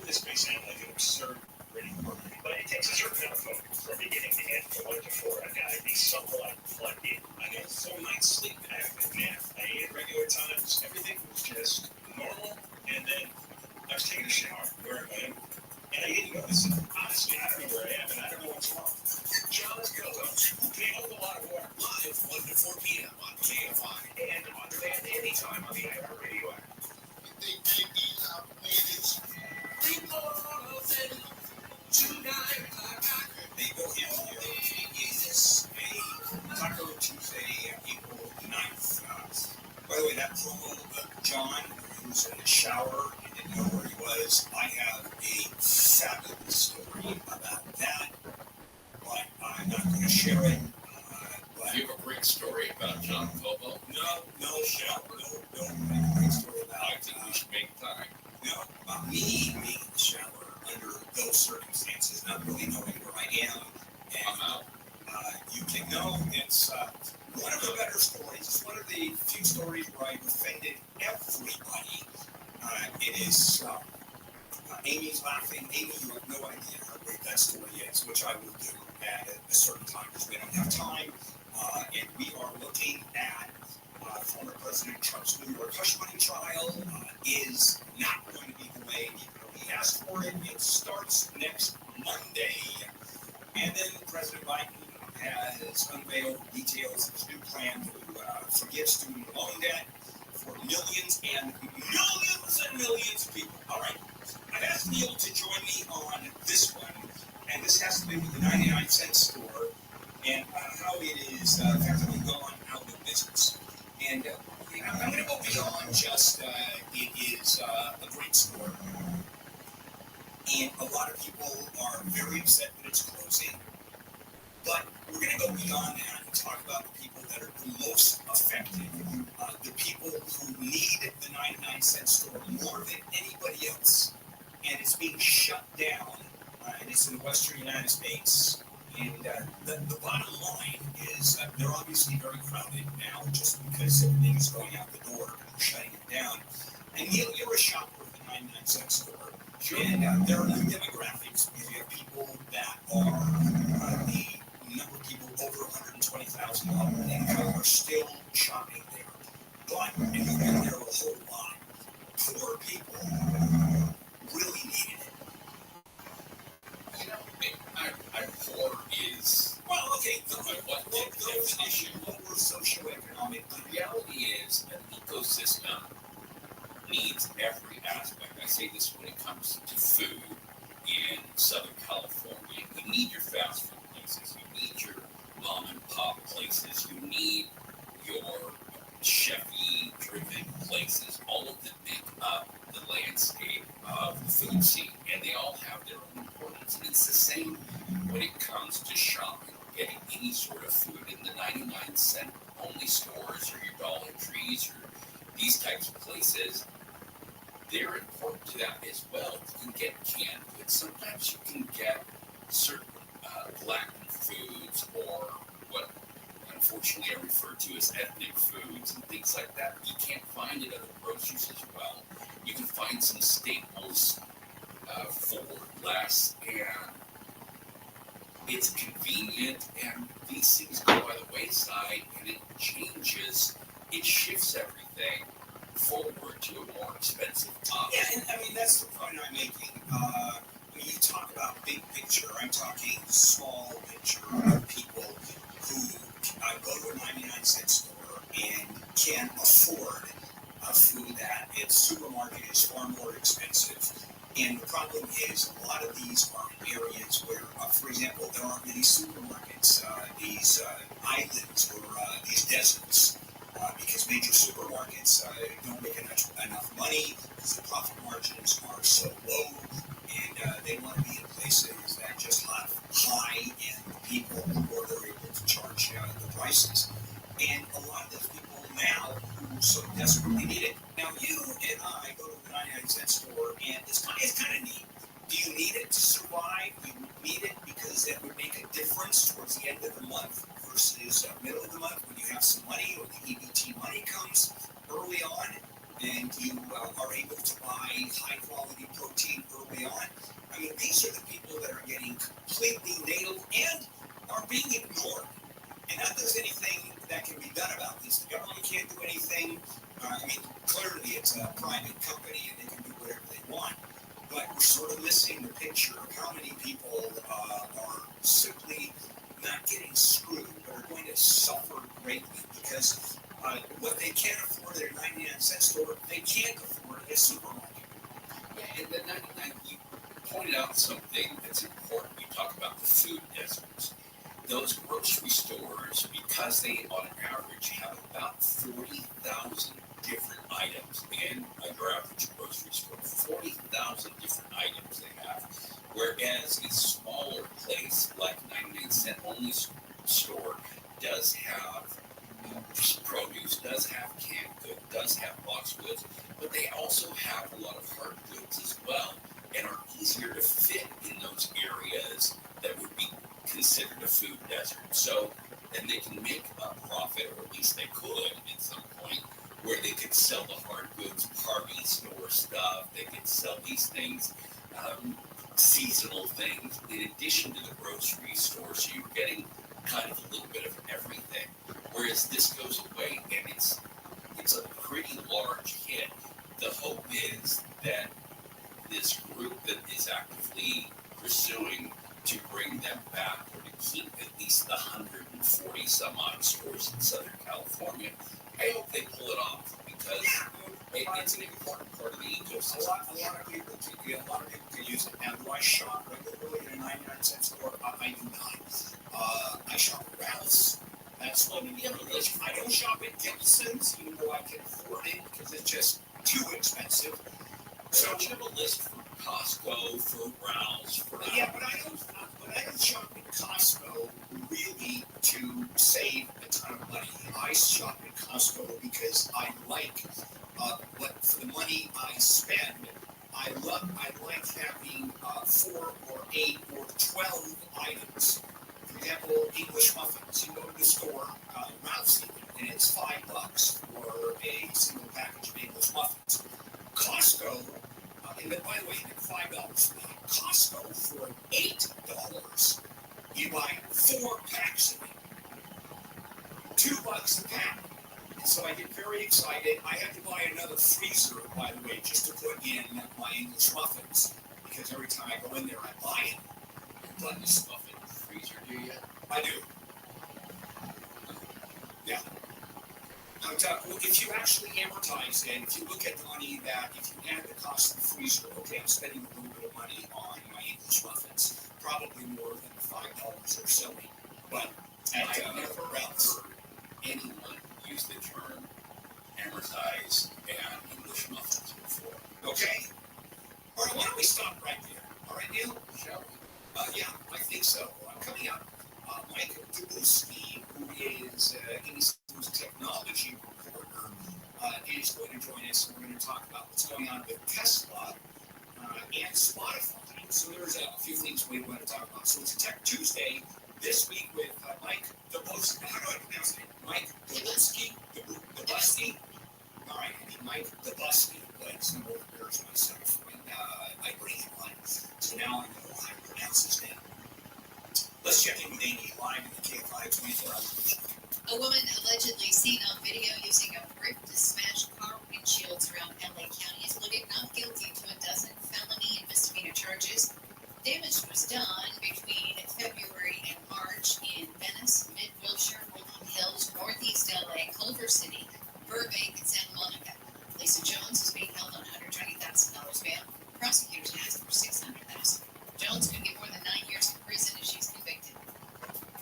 This may sound like an absurd reading program, but it takes a certain amount of focus from beginning to end from 1 to 4. I've got to be somewhat plugged in. I got a full night's sleep. I have a nap. I ate at regular times. Everything was just normal. And then I was taking a shower where I am. And I didn't notice it. Honestly, I don't know where I am, and I don't know what's wrong. John's Go-Go's. They hold a lot of water. Live 1 to 4 p.m. on KFI. And on demand anytime on the iHeartRadio app. They may be outrageous. They go in here. Is a Taco Tuesday, April 9th. By the way, that promo of John, who's in the shower and didn't know where he was, I have a fabulous story about that, but I'm not going to share it. You have a great story about John Cobo? No, shower. No, I have a great story about I think we should make time. No, about me being in the shower under those circumstances, not really knowing where I am. And I'm out. You can know it's one of the better stories. It's one of the few stories where I've offended everybody. It is Amy's laughing. Amy, you have no idea how great that story is, which I will do at a certain time because we don't have time. And we are looking at former President Trump's New York hush money trial is not going to be delayed, even though he asked for it. It starts next Monday. And then President Biden has unveiled details of his new plan to forgive student loan debt for millions and millions of people. All right. I've asked Neil to join me on this one, and this has to do with the 99-cent store and how it is effectively gone out of business. And I'm going to go beyond just it is a great store. And a lot of people are very upset that it's closing. But we're going to go beyond that and talk about the people that are the most affected, the people who need the 99-cent store more than anybody else. And it's being shut down, and it's in the western United States. And the bottom line is they're obviously very crowded now just because everything is going out the door and they're shutting it down. And Neil, you're a shopper at the 99-cent store. Sure. And there are new demographics. You have people that are the number of people over $120,000 in income are still shopping there. But, and you've been there a whole lot, poor people really needed it. You know, I'm poor is... Well, okay, what definition? What we're socioeconomic. The reality is an ecosystem needs every aspect. I say this when it comes to food in Southern California. You need your fast food places. You need your mom and pop places. You need your chef-driven places. All of them make up the landscape of the food scene, and they all have their own importance. And it's the same when it comes to shopping or getting any sort of food in the 99-cent only stores or your Dollar Trees or these types of places. They're important to that as well. You can get canned goods. Sometimes you can get certain Latin foods or what unfortunately I refer to as ethnic foods and things like that. You can't find it at the groceries as well. You can find some staples for less, and it's convenient, and these things go by the wayside, and it changes, it shifts everything forward to a more expensive option. Yeah, and I mean, that's the point I'm making. When you talk about big picture, I'm talking small picture of people who go to a 99-cent store and can afford a food that its supermarket is far more expensive. And the problem is a lot of these are areas where, for example, there aren't many supermarkets, these islands or these deserts. Because major supermarkets don't make enough money because the profit margins are so low, and they want to be in places that just have high-end people where they're able to charge the prices. And a lot of those people now who so desperately need it. Now, you and I go to the 99-cent store, and it's kind of neat returns towards the end of the month versus middle of the month when you have some money or the EBT money comes early on and you are able to buy high quality protein early on. I mean, these are the people that are getting completely nailed and are being ignored. And not that there's anything that can be done about this. The government can't do anything. I mean, clearly it's a private company and they can do whatever they want. But we're sort of missing the picture of how many people are simply not getting screwed, but are going to suffer greatly because what they can't afford at a 99-cent store, they can't afford at a supermarket. Yeah, and the 99, you pointed out something that's important. We talk about the food deserts. Those grocery stores, because they on average have about 40,000 different items in your average grocery store, 40,000 different items they have. Whereas a smaller place like 99-cent only store does have produce, does have canned goods, does have boxed goods, but they also have a lot of hard goods as well and are easier to fit in those areas that would be considered a food desert. So, and they can make a profit, or at least they could at some point, where they could sell the hard goods, party store stuff, they could sell these things, seasonal things, in addition to the grocery store, so you're getting kind of a little bit of everything. Whereas this goes away, and it's a pretty large hit. The hope is that this group that is actively pursuing to bring them back, or to keep at least the 140 some odd stores in Southern California, I hope they pull it off, because it's an important part of the ecosystem. A lot of people can use it. Now, do I shop regularly in a 99-cent store? I do not. I shop at Ralph's. That's one of the other lists. I don't shop at Gibson's, even though I can afford it, because it's just too expensive. So you have a list for Costco, for Ralph's, for that. Yeah, but I don't shop at Costco really to save a ton of money. I shop at Costco because I like what for the money I spend. I like having 4 or 8 or 12 items. For example, English muffins. You go to the store, Ralph's, and it's $5 for a single package of English muffins. Costco, and by the way, $5 for that. Costco for $8, you buy 4 packs of it. $2 a pack. And so I get very excited. I had to buy another freezer, by the way, just to put in my English muffins, because every time I go in there, I buy it. But this muffin freezer, do you? I do. Yeah. If you actually amortize it, if you look at the money that, if you add the cost of the freezer, okay, I'm spending a little bit of money on my English muffins, probably more than the $5 they're selling. But I've never heard anyone use the term amortize and English muffins before. Okay. All right, why don't we stop right there? All right, Neil? Shall we? Yeah, I think so. Coming up, Mike Dabuski, who is Amy's technology reporter, is going to join us, and we're going to talk about what's going on with Tesla and Spotify. So there's a few things we want to talk about. So it's a Tech Tuesday this week with Mike Dabuski. How do I pronounce it? Mike Dabuski? Dabuski? All right, Mike Dabuski. That's the more embarrassed myself when I bring him on. So now I know how to pronounce his name. Let's check in with Amy live in the KFI 24 hours. A woman allegedly seen on video using a brick to smash car windshields around LA County is pleaded not guilty to a dozen felony and misdemeanor charges. Damage was done between February and March in Venice, Mid-Wilshire, Woodland Hills, Northeast LA, Culver City, Burbank, and Santa Monica. Lisa Jones is being held on $120,000 bail. Prosecutors asked for $600,000. Jones could get more than 9 years in prison if she's convicted.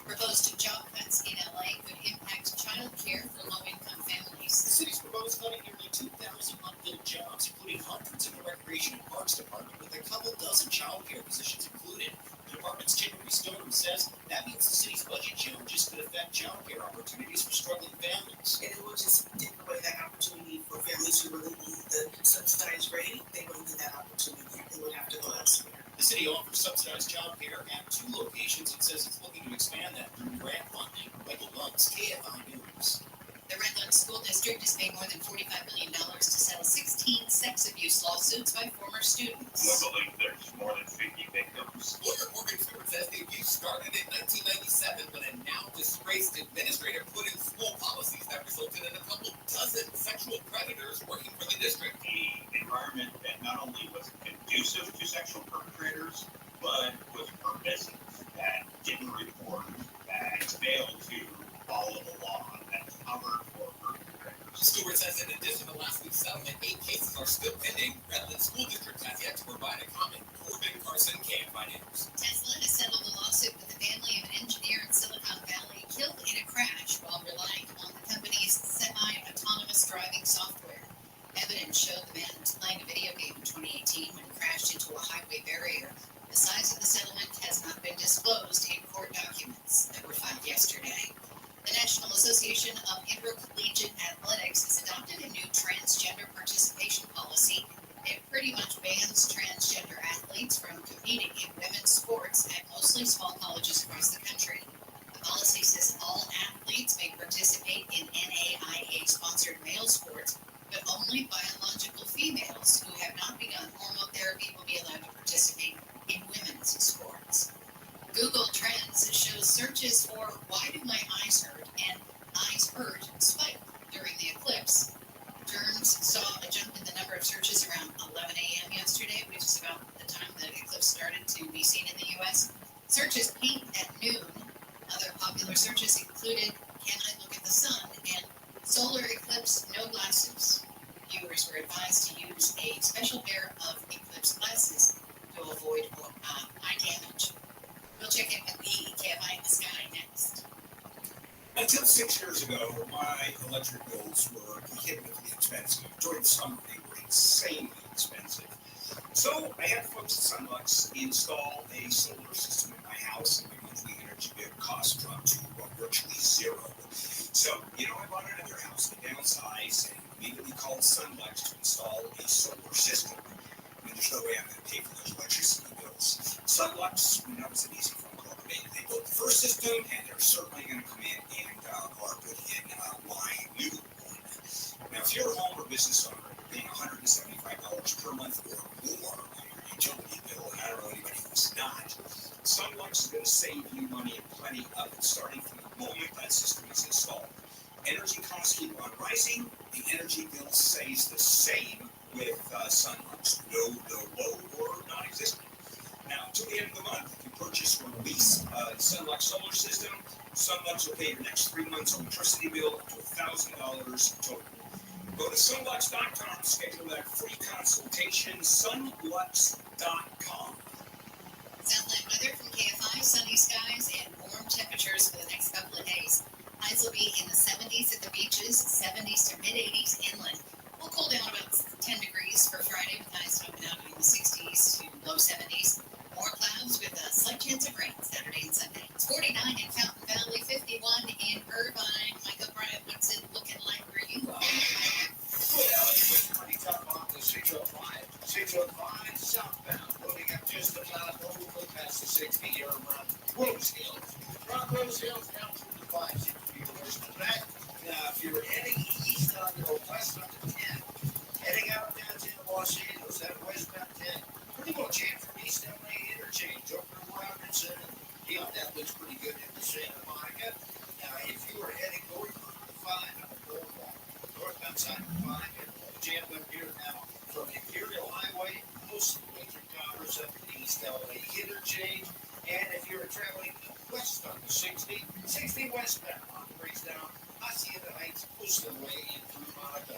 Proposed job cuts in LA could impact child care for low-income families. The city's proposed cutting nearly 2,000 unfilled jobs, including hundreds in the Recreation and Parks Department, with a couple dozen child care positions included. The department's Timothy Stone says that means the city's budget challenges could affect child care opportunities for struggling families. And it will just take away that opportunity for families who really need the subsidized rate. They won't get that opportunity. They would have to go elsewhere. The city offers subsidized child care at 2 locations and says it's looking to expand that through grant funding. Michael Luntz, KFI News. The Redlands School District has paid more than $45 million to settle 16 sex abuse lawsuits by former students. We believe there's more than 50 victims. Lawyer Morgan Stewart says the abuse started in 1997 when a now disgraced administrator put in school policies that resulted in a couple dozen sexual predators working for the district. The environment that not only was conducive to sexual perpetrators, but was permissive, that didn't report, that failed to follow the law, that covered for perpetrators. Stewart says in addition to last week's settlement, 8 cases are still pending. Redlands School District has yet to provide a comment. Corbin Carson, KFI News. Tesla has settled a lawsuit with the family of an engineer in Silicon Valley killed in a crash while relying on the company's semi-autonomous driving software. Evidence showed the man was playing a video game in 2018 when he crashed into a highway barrier. The size of the settlement has not been disclosed in court documents that were filed yesterday. The National Association of Intercollegiate Athletics has adopted a new transgender participation policy. It pretty much bans transgender athletes from competing in women's sports at mostly small colleges across the country. The policy says all athletes may participate in NAIA-sponsored male sports, but only biological females who have not begun hormone therapy will be allowed to participate in women's sports. Google Trends shows searches for "Why do my eyes hurt?" and "eyes hurt" spike during the eclipse. Terms saw a jump in the number of searches around 11 a.m. yesterday, which is about the time the eclipse started to be seen in the U.S. Searches peaked at noon. Other popular searches included "Can I look at the sun?" and "Solar eclipse, no glasses." Viewers were advised to use a special pair of eclipse glasses to avoid eye damage. We'll check in with the KFI in the sky next. Until 6 years ago, my electric bills were prohibitively expensive. During the summer, they were insanely expensive. So I had folks at Sunlux install a solar system in my house, and my monthly energy bill cost dropped to virtually zero. So, I bought another house to downsize and immediately called Sunlux to install a solar system. There's no way I'm going to pay for those electricity bills. Sunlux, that was an easy phone call to make. They built the first system, and they're certainly going to come in and are putting in my new one. Now, if you're a home or business owner, you're paying $175 per month or more on your utility bill, and I don't know anybody who's not. Sunlux is going to save you money and plenty of it, starting from the moment that system is installed. Energy costs keep on rising. The energy bill stays the same with Sunlux. No low or non-existent. Now, to the end of the month, if you purchase or lease a Sunlux solar system, Sunlux will pay your next 3 months' electricity bill up to $1,000 total. Go to sunlux.com, schedule that free consultation, sunlux.com. Southland weather from KFI, sunny skies and warm temperatures for the next couple of days. Highs will be in the 70s at the beaches, 70s to mid-80s inland. We'll cool down about 10 degrees for Friday with highs topping out in the 60s to low 70s. More clouds with a slight chance of rain Saturday and Sunday. It's 49 in Fountain Valley, 51 in Irvine. Michael Bryant, what's it looking like where you are? Well, it's pretty tough on the 605. 605 southbound, loading up just about over past the 60 around Rose Hills. From Rose Hills down to the 560 worse than that. Now, if you're heading east on or west on the 10, heading out down to Los Angeles, that westbound 10, pretty much in from East LA interchange over to Robinson. Beyond that looks pretty good in the Santa Monica. Now, if you are heading north on the 5 on the boardwalk, northbound side of the 5, and jammed up here now from Imperial Highway, most of the major commerce up in East LA interchange. And if you're traveling west on the 60 westbound on the bridge down Hacienda Heights, most of the way in through Monaco.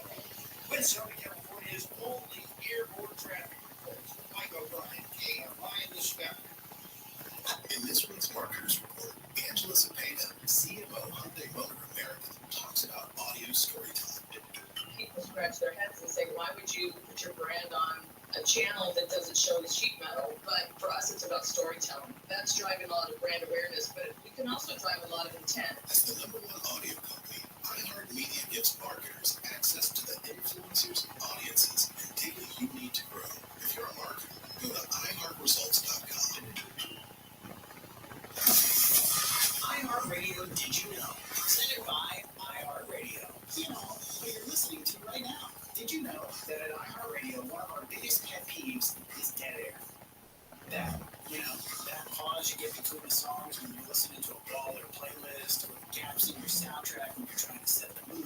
With Southern California's only airport traffic reports. Michael O'Brien, KFI in the sky. In this week's Marketers Report, Angela Cepeda, CMO Hyundai Motor America, talks about audio storytelling. People scratch their heads and say, why would you put your brand on a channel that doesn't show the sheet metal? But for us, it's about storytelling. That's driving a lot of brand awareness, but we can also drive a lot of intent. As the #1 audio company, iHeartMedia gives marketers access to the influencers, audiences, and data you need to grow. If you're a marketer, go to iHeartResults.com. pause you get between the songs when you're listening to a baller playlist, or the gaps in your soundtrack when you're trying to set the mood.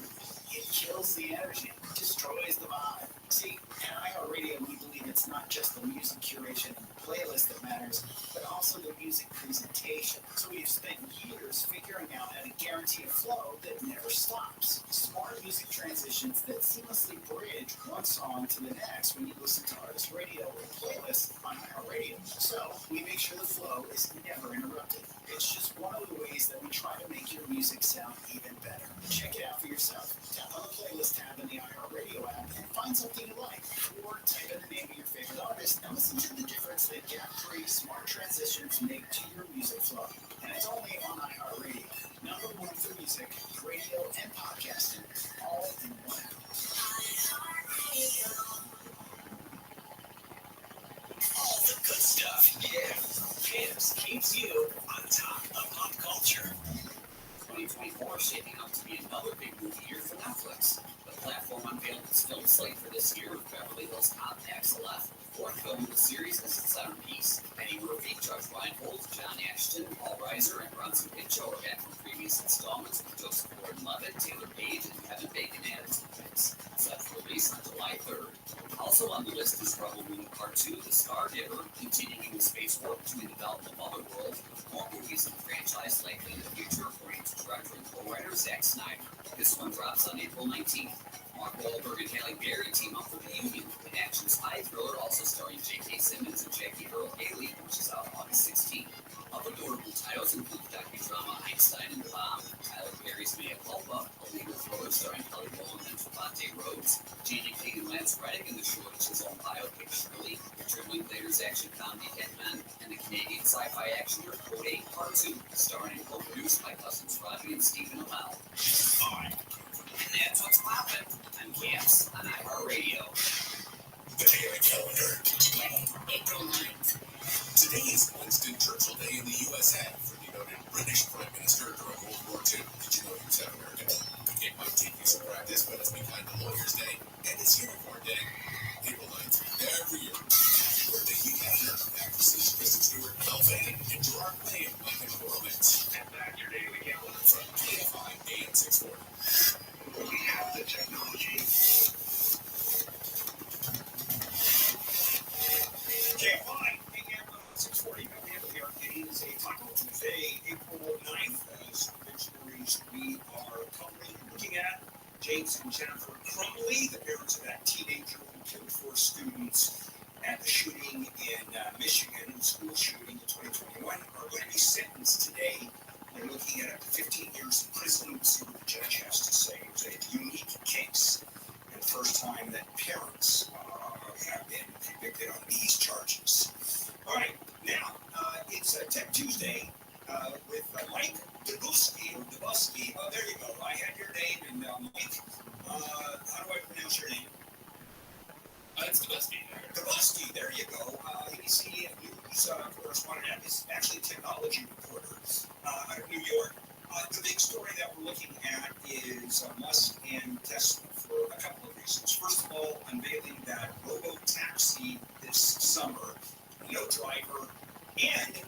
It kills the energy, destroys the vibe. See, at iHeartRadio, we believe it's not just the music curation and the playlist that matters, but also the music presentation. So we've spent years figuring out how to guarantee a flow that never stops. Smart music transitions that seamlessly bridge one song to the next when you listen to artist radio or playlists on iHeartRadio. So we make sure the flow is never interrupted. It's just one of the ways that we try to make your music sound even better. Check it out for yourself. Tap on the playlist tab in the iHeartRadio app and find something you like. Or type in the name of your favorite artist and listen to the difference that gap-free smart transitions make to your music flow. And it's only on iHeartRadio. #1 for music, radio, and podcasting, all in one app. All the good stuff, yeah. Guinness keeps you on top of pop culture. 2024 is shaping up to be another big movie year for Netflix. The platform unveiled its film slate for this year with Beverly Hills Cop XLF, fourth film in the series as its centerpiece. Penny Murphy, Judge Reinhold, John Ashton, Paul Reiser, and Bronson Pinchot are back from previous installments with Joseph Gordon-Levitt, Taylor Page, and Kevin Bacon added to the mix. Set for release on July 3rd. Also on the list is Rebel Moon Part 2, The Stargiver, continuing the space war between the development of Otherworld, with more movies in the franchise likely in the future, according to director and co-writer Zack Snyder. This one drops on April 19th. Mark Wahlberg and Halle Berry team up for The Union, an action spy thriller also starring J.K. Simmons and Jackie Earle Haley, which is out August 16th. Other notable titles include docudrama Einstein and the Bomb, Tyler Perry's Mea Culpa, a legal thriller starring Kelly Rowland and Trevante Rhodes, J.J. King and Lance Reddick in the short his own biopic Shirley, Richard Linklater's action comedy Hitman, and the Canadian sci-fi action Code 8 Part 2, starring and co-produced by cousins Robbie and Stephen Amell. Fine. And that's what's poppin'. I'm Camps on iHeartRadio. The Daily Calendar. Today, April 9th. Today is Winston Churchill Day in the USA, for the noted British Prime Minister during World War II. Did you know he was half American? It might take you some practice, but it's been kind of Lawyer's Day, and it's Unicorn Day. April 9th, every year. Happy birthday, Hugh Hefner, actresses Kristen Stewart, Elle Fanning, and Gerard Way of My Chemical Romance. And back your daily calendar from KFI AM 640. We have the technology. KFI, AM 640. It is a Taco Tuesday, April 9th. As big stories we are covering, looking at James and Jennifer Crumley, the parents of that teenager who killed 4 students at the shooting in Michigan, the school shooting in 2021, are going to be sentenced today. They're looking at up to 15 years in prison. We'll see what the judge has to say. It was a unique case, and the first time that parents have been convicted on these charges. All right, now it's Tech Tuesday with Mike Dubusky. Oh, there you go. I had your name, and Mike, how do I pronounce your name? It's Dubusky. Dubusky, there you go. ABC News correspondent, is actually a technology reporter out of New York. The big story that we're looking at is Musk and Tesla for a couple of reasons. First of all, unveiling that robo-taxi this summer, no driver, and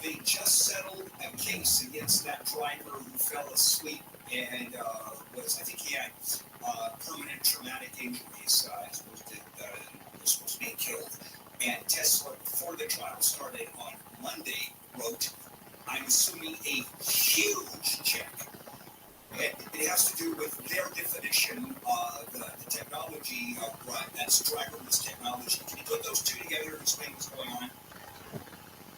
they just settled a case against that driver who fell asleep and I think he had permanent traumatic injuries as opposed to was supposed to be killed. And Tesla, before the trial started on Monday, wrote, I'm assuming a huge check. And it has to do with their definition of the technology that's driverless technology. Can you put those two together and explain what's going on?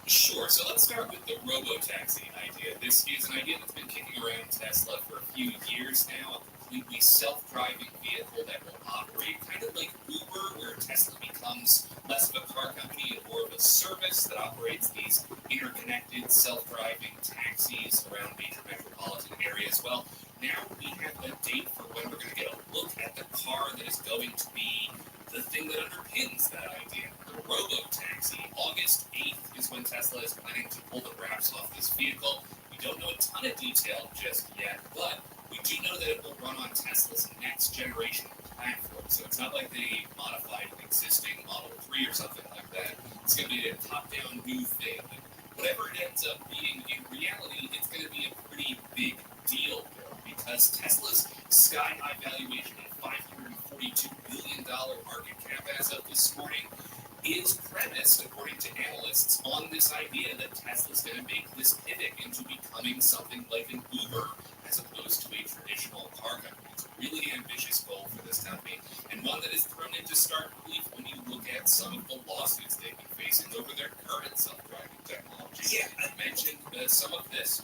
Sure. So let's start with the robo-taxi idea. This is an idea that's been kicking around Tesla for a few years now. A completely self-driving vehicle that will operate kind of like Uber, where Tesla becomes less of a car company and more of a service that operates these interconnected self-driving taxis around major metropolitan areas. Well, now we have a date for when we're going to get a look at the car that is going to be the thing that underpins that idea. The robo-taxi. August 8th is when Tesla is planning to pull the wraps off this vehicle. We don't know a ton of detail just yet, but we do know that it will run on Tesla's next generation platform. So it's not like they modified an existing Model 3 or something like that. It's going to be a top-down new thing. Whatever it ends up being, in reality, it's going to be a pretty big deal, because Tesla's sky-high valuation of $542 billion market cap as of this morning is premised, according to analysts, on this idea that Tesla's going to make this pivot into becoming something like an Uber as opposed to a traditional car company. It's a really ambitious goal for this company, and one that is thrown into stark relief when you look at some of the lawsuits they've been facing over their current self-driving technology. Yeah, I mentioned some of this.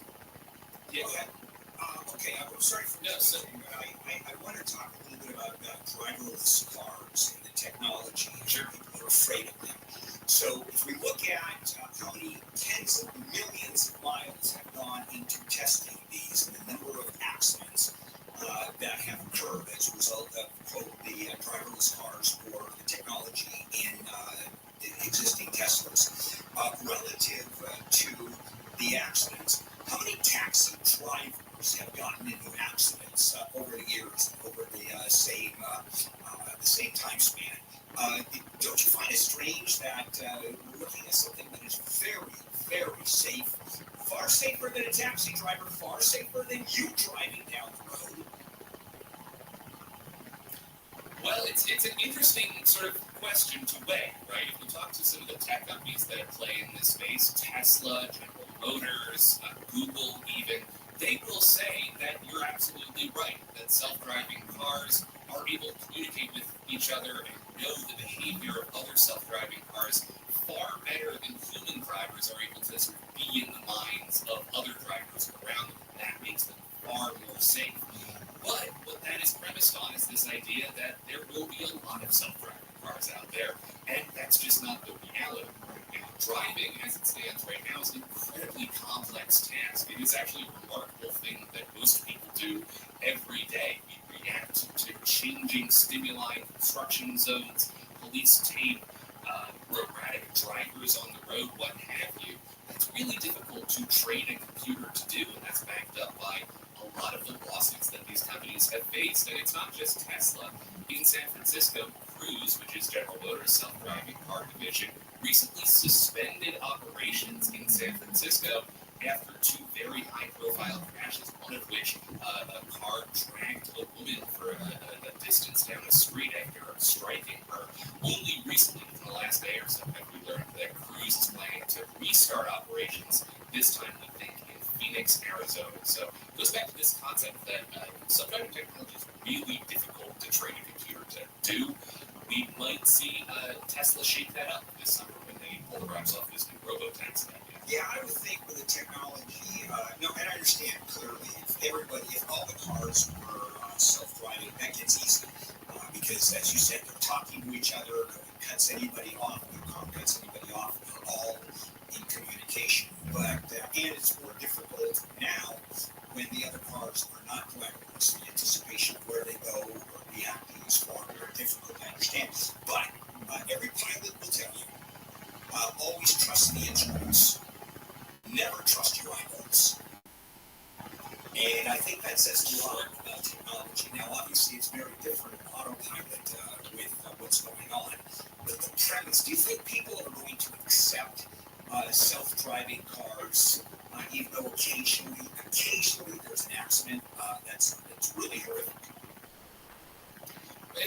Yeah, okay, I'm sorry for interrupting, but I want to talk a little bit about driverless cars and the technology. Sure, people are afraid of them. So if we look at how many tens of millions of miles have gone into testing these and the number of accidents that have occurred as a result of, quote, the driverless cars or the technology in the existing Teslas, relative to the accidents, how many taxi drivers have gotten into accidents over the years, over the same time span? Don't you find it strange that we're looking at something that is very, very safe, far safer than a taxi driver, far safer than you driving down the road? Well, it's an interesting sort of question to weigh, right? If we talk to some of the tech companies that play in this space, Tesla, General Motors, Google even, they will say that you're absolutely right, that self-driving cars are able to communicate with each other and know the behavior of other self-driving cars far better than human drivers are able to sort of be in the minds of other drivers around them. That makes them far more safe. But what that is premised on is this idea that there will be a lot of self-driving cars out there, and that's just not the reality right now. Driving, as it stands right now, is an incredibly complex task. It is actually a remarkable thing that most people do every day. We react to changing stimuli, construction zones, police tape, erratic drivers on the road, what have you. That's really difficult to train a computer to do, and that's backed up by a lot of the lawsuits that these companies have faced. And it's not just Tesla. In San Francisco, Cruise, which is General Motors' self-driving car division, recently suspended operations in San Francisco after two very high-profile crashes, one of which a car dragged a woman for a distance down the street after striking her. Only recently, in the last day or so, have we learned that Cruise is planning to restart operations, this time, we think, in Phoenix, Arizona. So it goes back to this concept that self-driving technology is really difficult to train a computer to do. We might see Tesla shake that up this summer when they pull the wraps off this new robo-taxi idea. Yeah, I would think with the technology, and I understand clearly, if all the cars were self-driving, that gets easy. Because, as you said, they're talking to each other, nobody cuts anybody off, no car cuts anybody off, they're all in communication. But, and it's more difficult now when the other cars are not driverless. The anticipation of where they go or reacting is far more difficult to understand. But every pilot will tell you, always trust the instruments. Never trust your eyeballs. And I think that says a lot about technology. Now, obviously, it's very different in autopilot with what's going on. But the premise, do you think people are going to accept self-driving cars, even though occasionally there's an accident that's really horrific?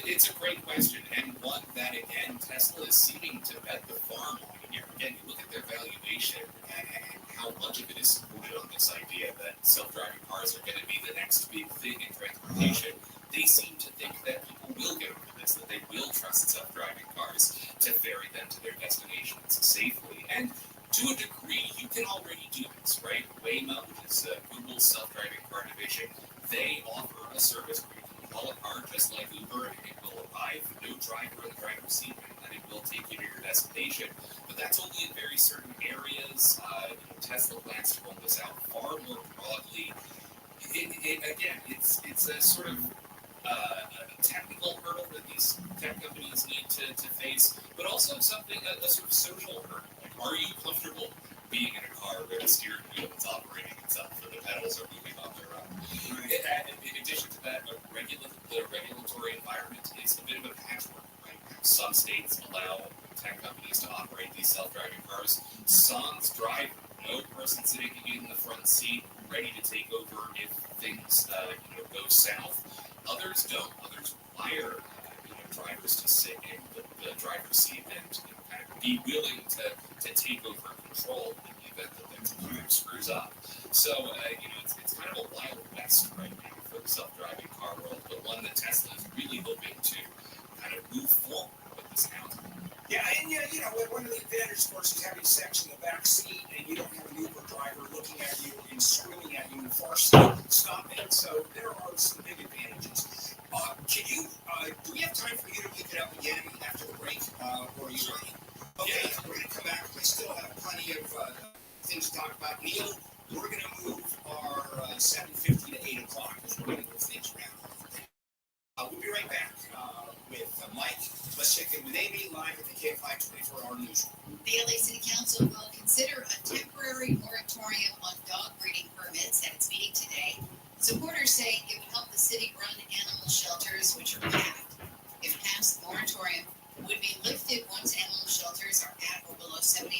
It's a great question, and one that, again, Tesla is seeming to bet the farm on here. Again, you look at their valuation and how much of it is supported on this idea that self-driving cars are going to be the next big thing in transportation. They seem to think that people will get over this, that they will trust self-driving cars to ferry them to their destinations safely. And to a degree, you can already do this, right? Waymo, which is Google's self-driving car division, they offer a service where you can call a car just like Uber, and it will arrive, no driver in the driver's seat, and then it will take you to your destination. But that's only in very certain areas. Tesla plans to roll this out far more broadly. Again, it's a sort of a technical hurdle that these tech companies need to face, but also something, a sort of social hurdle. Like, are you comfortable being in a car where the steering wheel is operating itself, or the pedals are moving on their own? In addition to that, the regulatory environment is a bit of a patchwork, right? Some states allow tech companies to operate these self-driving cars. Some drive no person sitting in the front seat ready to take over if things go south. Others don't. Others wire drivers to sit in the driver's seat and kind of be willing to take over control in the event that their computer screws up. So it's kind of a wild west right now for the self-driving car world, but one that Tesla is really hoping to kind of move forward with this announcement. Yeah, and one of the advantages, of course, is having sex in the back seat, and you don't have an Uber driver looking at you and screaming at you in far stopping. So there are some big advantages. Do we have time for you to pick it up again after the break? Or are you ready? Okay, we're going to come back. We still have plenty of things to talk about. Neil, we're going to move our 7:50 to 8 o'clock because we're going to move things around. We'll be right back with Mike. Let's check in with Amy live at the KFI 24-hour newsroom. The LA City Council will consider a temporary moratorium on dog breeding permits at its meeting today. Supporters say it would help the city run animal shelters, which are packed. If passed, the moratorium would be lifted once animal shelters are at or below 75%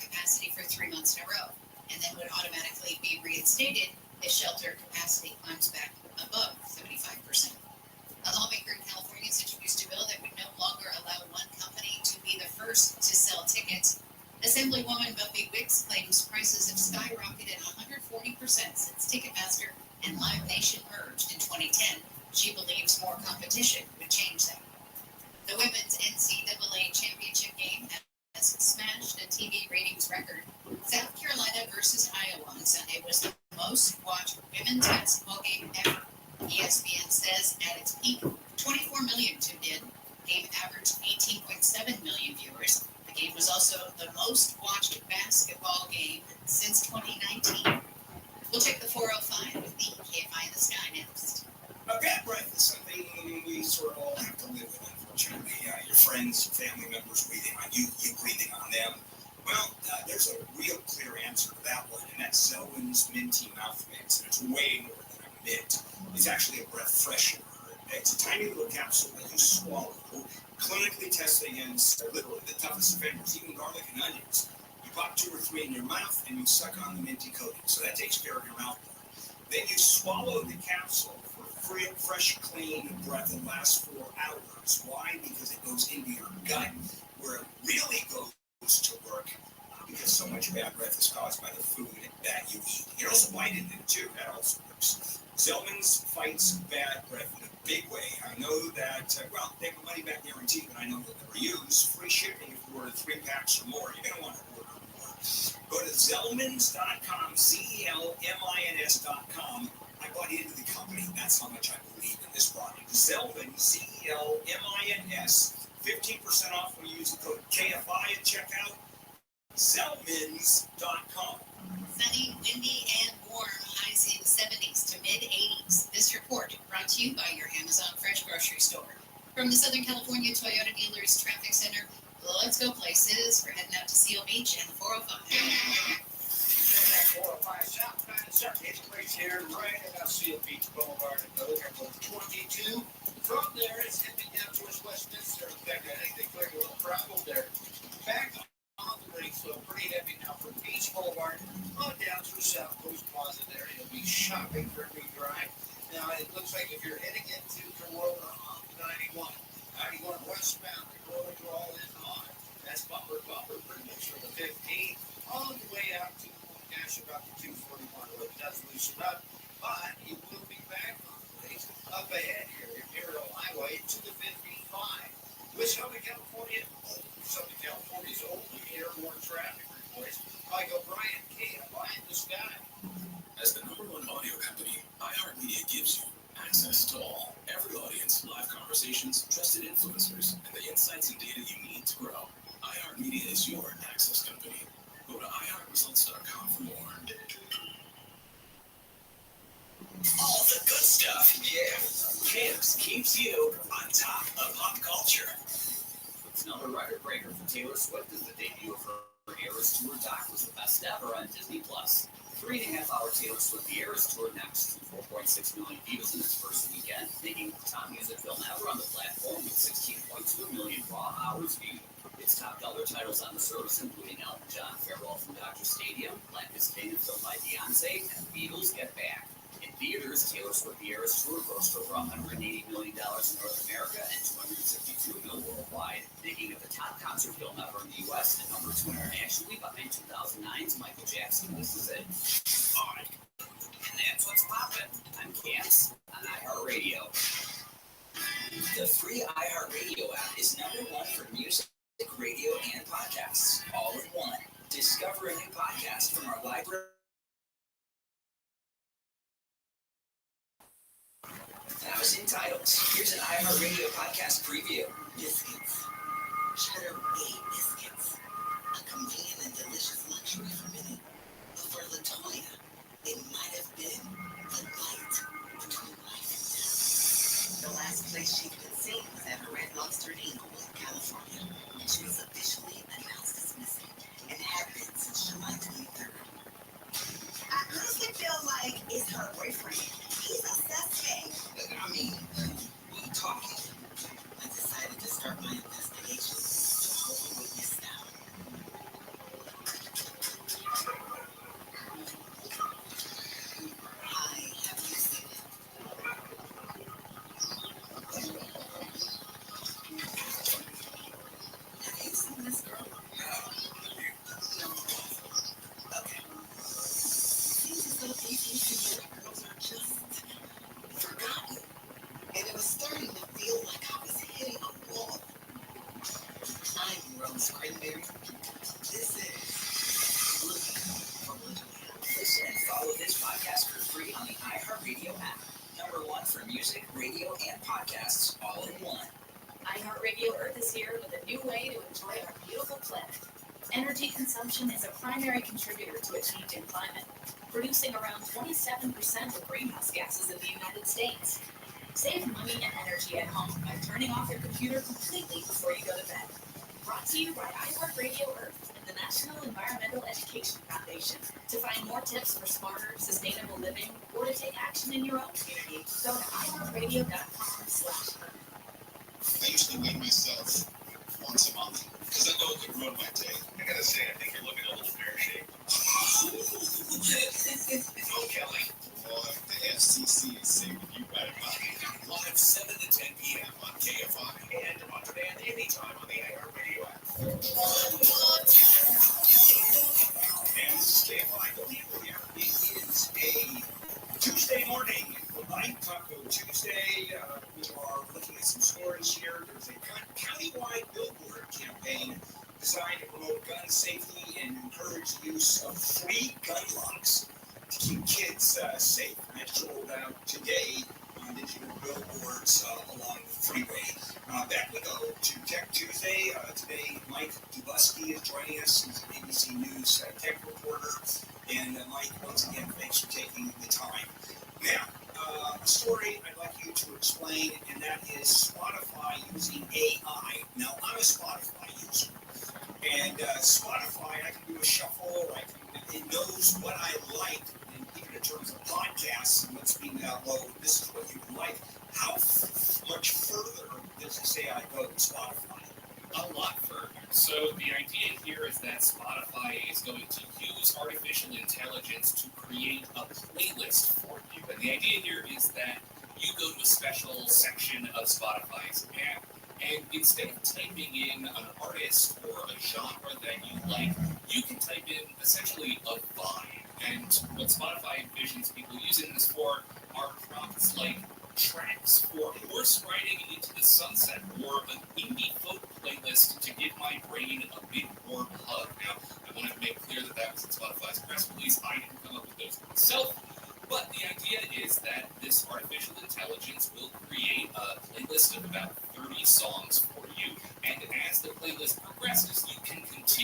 capacity for 3 months in a row, and then would automatically be reinstated if shelter capacity climbs back above 75%. A lawmaker in California has introduced a bill that would no longer allow one company to be the first to sell tickets. Assemblywoman Buffy Wicks claims prices have skyrocketed 140% since Ticketmaster and Live Nation merged in 2010. She believes more competition would change that. The women's NCAA championship game has smashed a TV ratings record. South Carolina versus Iowa on Sunday was the most watched women's basketball game ever. ESPN says at its peak, 24 million tuned in. The game averaged 18.7 million viewers. The game was also the most watched basketball game since 2019. We'll check the 405 with the KFI in the Sky next. Bad breath is something we sort of all have to live with, unfortunately. Your friends, family members breathing on you, you breathing on them. Well, there's a real clear answer to that one, and that's Zelwyn's Minty Mouth Mints, and it's way more than a mint. It's actually a breath freshener. It's a tiny little capsule that you swallow, clinically tested against literally the toughest offenders, even garlic and onions. You pop 2 or 3 in your mouth, and you suck on the minty coating, so that takes care of your mouth. Then you swallow the capsule for fresh, clean breath that lasts 4 hours. Why? Because it goes into your gut, where it really goes to work, because so much bad breath is caused by the food that you eat. You can also bite into it too. That also works. Zelman's fights bad breath in a big way. I know that, they have a money-back guarantee, but I know they'll never use. Free shipping if you order 3 packs or more. You're going to want to order more. Go to Zelmans.com, Zelmins.com. I bought into the company. That's how much I believe in this product. Zelmins, Zelmins, 15% off when you use the code KFI at checkout. Zelmins.com. Sunny, windy, and warm. Highs in 70s to mid-80s. This report brought to you by your Amazon Fresh Grocery Store. From the Southern California Toyota Dealers Traffic Center, let's go places. We're heading out to Seal Beach and the 405. 405 southbound Circuit place here right at Seal Beach Boulevard and Airport 22. From there, it's heading down towards Westminster. In fact, I think they cleared a little problem there. Back on the ring, so pretty heavy now from Beach Boulevard on down through South Coast Plaza there. You'll be shopping for a new drive. Now, it looks like if you're heading into Corona on 91 westbound, the road all is on. That's bumper pretty much for the 15. All the way out to Nash about the 241. It does loosen up, but you will be back on the place up ahead here, Imperial Highway to the 55. With Southern California's only airborne traffic reports by O'Brien KFI in the Sky. As the #1 audio company, iHeartMedia gives you access to all, every audience, live conversations, trusted influencers, and the insights and data you need to grow. iHeartMedia is your access company. Go to iHeartResults.com for more. All the good stuff, yeah. Camps keeps you on top of pop culture. It's another record breaker for Taylor Swift as the debut of her Eras Tour doc was the best ever on Disney+. 3.5-hour Taylor Swift The Eras Tour next. 4.6 million views in its first weekend, making the top music film ever on the platform with 16.2 million raw hours viewed. Its top dollar titles on the service, including Elton John, Farewell from Dodger Stadium, Life is King and Filled by Beyonce, and Beatles Get Back. In theaters, Taylor Swift The Eras Tour grossed over $180 million in North America and $262 million worldwide, making it the top concert film ever in the U.S. and number 2 internationally behind 2009's Michael Jackson. This is it. All right. And that's what's poppin'. I'm Cams on iHeartRadio. The free iHeartRadio app is #1 for music, radio, and podcasts, all in one. Discover a new podcast from our library. 1,000 titles. Here's an iHeartRadio podcast preview. Biscuits. Cheddar-made biscuits. A convenient and delicious luxury for many. But for LaToya, it might have been the night between life and death. The last place she'd been seen was at her Red Lobster in Inglewood, California, when she was officially announced as missing and had been since July 23rd. I honestly feel like it's her boyfriend. He's a suspect. I mean, we talking. I decided to start my investigation to hold a witness down. Hi, have you seen it? Have you seen this girl? No. Okay. Seems as though these girls are just forgotten. And it was starting to feel like I was hitting a wall. I'm Rose Cranberry. This is Looking for LaToya. Listen and follow this podcast for free on the iHeartRadio app. #1 for music, radio, and podcasts, all in one. iHeartRadio Earth is here with a new way to enjoy our beautiful planet. Energy consumption is a primary contributor to a changing climate, producing around 27% of greenhouse gases in the United States. Save money and energy at home by turning off your computer completely before you go to bed. Brought to you by iHeartRadio Earth and the National Environmental Education Foundation. To find more tips for smarter, sustainable living, or to take action in your own community, go to iHeartRadio.com/earth. I usually weigh myself once a month because I know it could ruin my day. I gotta say, I think you're looking a little pear-shaped. Oh, Kelly. Boy, the FCC is saving you right about live 7 to 10 p.m. on KFI and on demand anytime on the iHeartRadio app. And this is KFI. Don't leave here. It is a Tuesday morning. Light Taco Tuesday. We are looking at some stories here. There's a countywide billboard campaign designed to promote gun safety and encourage the use of free gun locks to keep kids safe. And that's rolled out today on digital billboards along the freeway. Back we go to Tech Tuesday. Today, Mike Dubusky is joining us. He's an ABC News tech reporter. And Mike, once again, thanks for taking the time. Now, a story I'd like you to explain, and that is Spotify using AI. Now, I'm a Spotify user. And Spotify, I can do a shuffle, it knows what I like, and even in terms of podcasts and what's being downloaded, this is what you would like. How much further does this AI go than Spotify? A lot further. So the idea here is that Spotify is going to use artificial intelligence to create a playlist for you. And the idea here is that you go to a special section of Spotify's app, and instead of typing in an artist or a genre that you like, you can type in essentially a vibe. And what Spotify envisions people using this for are prompts like tracks for horse riding into the sunset or an indie folk playlist to give my brain a big warm hug.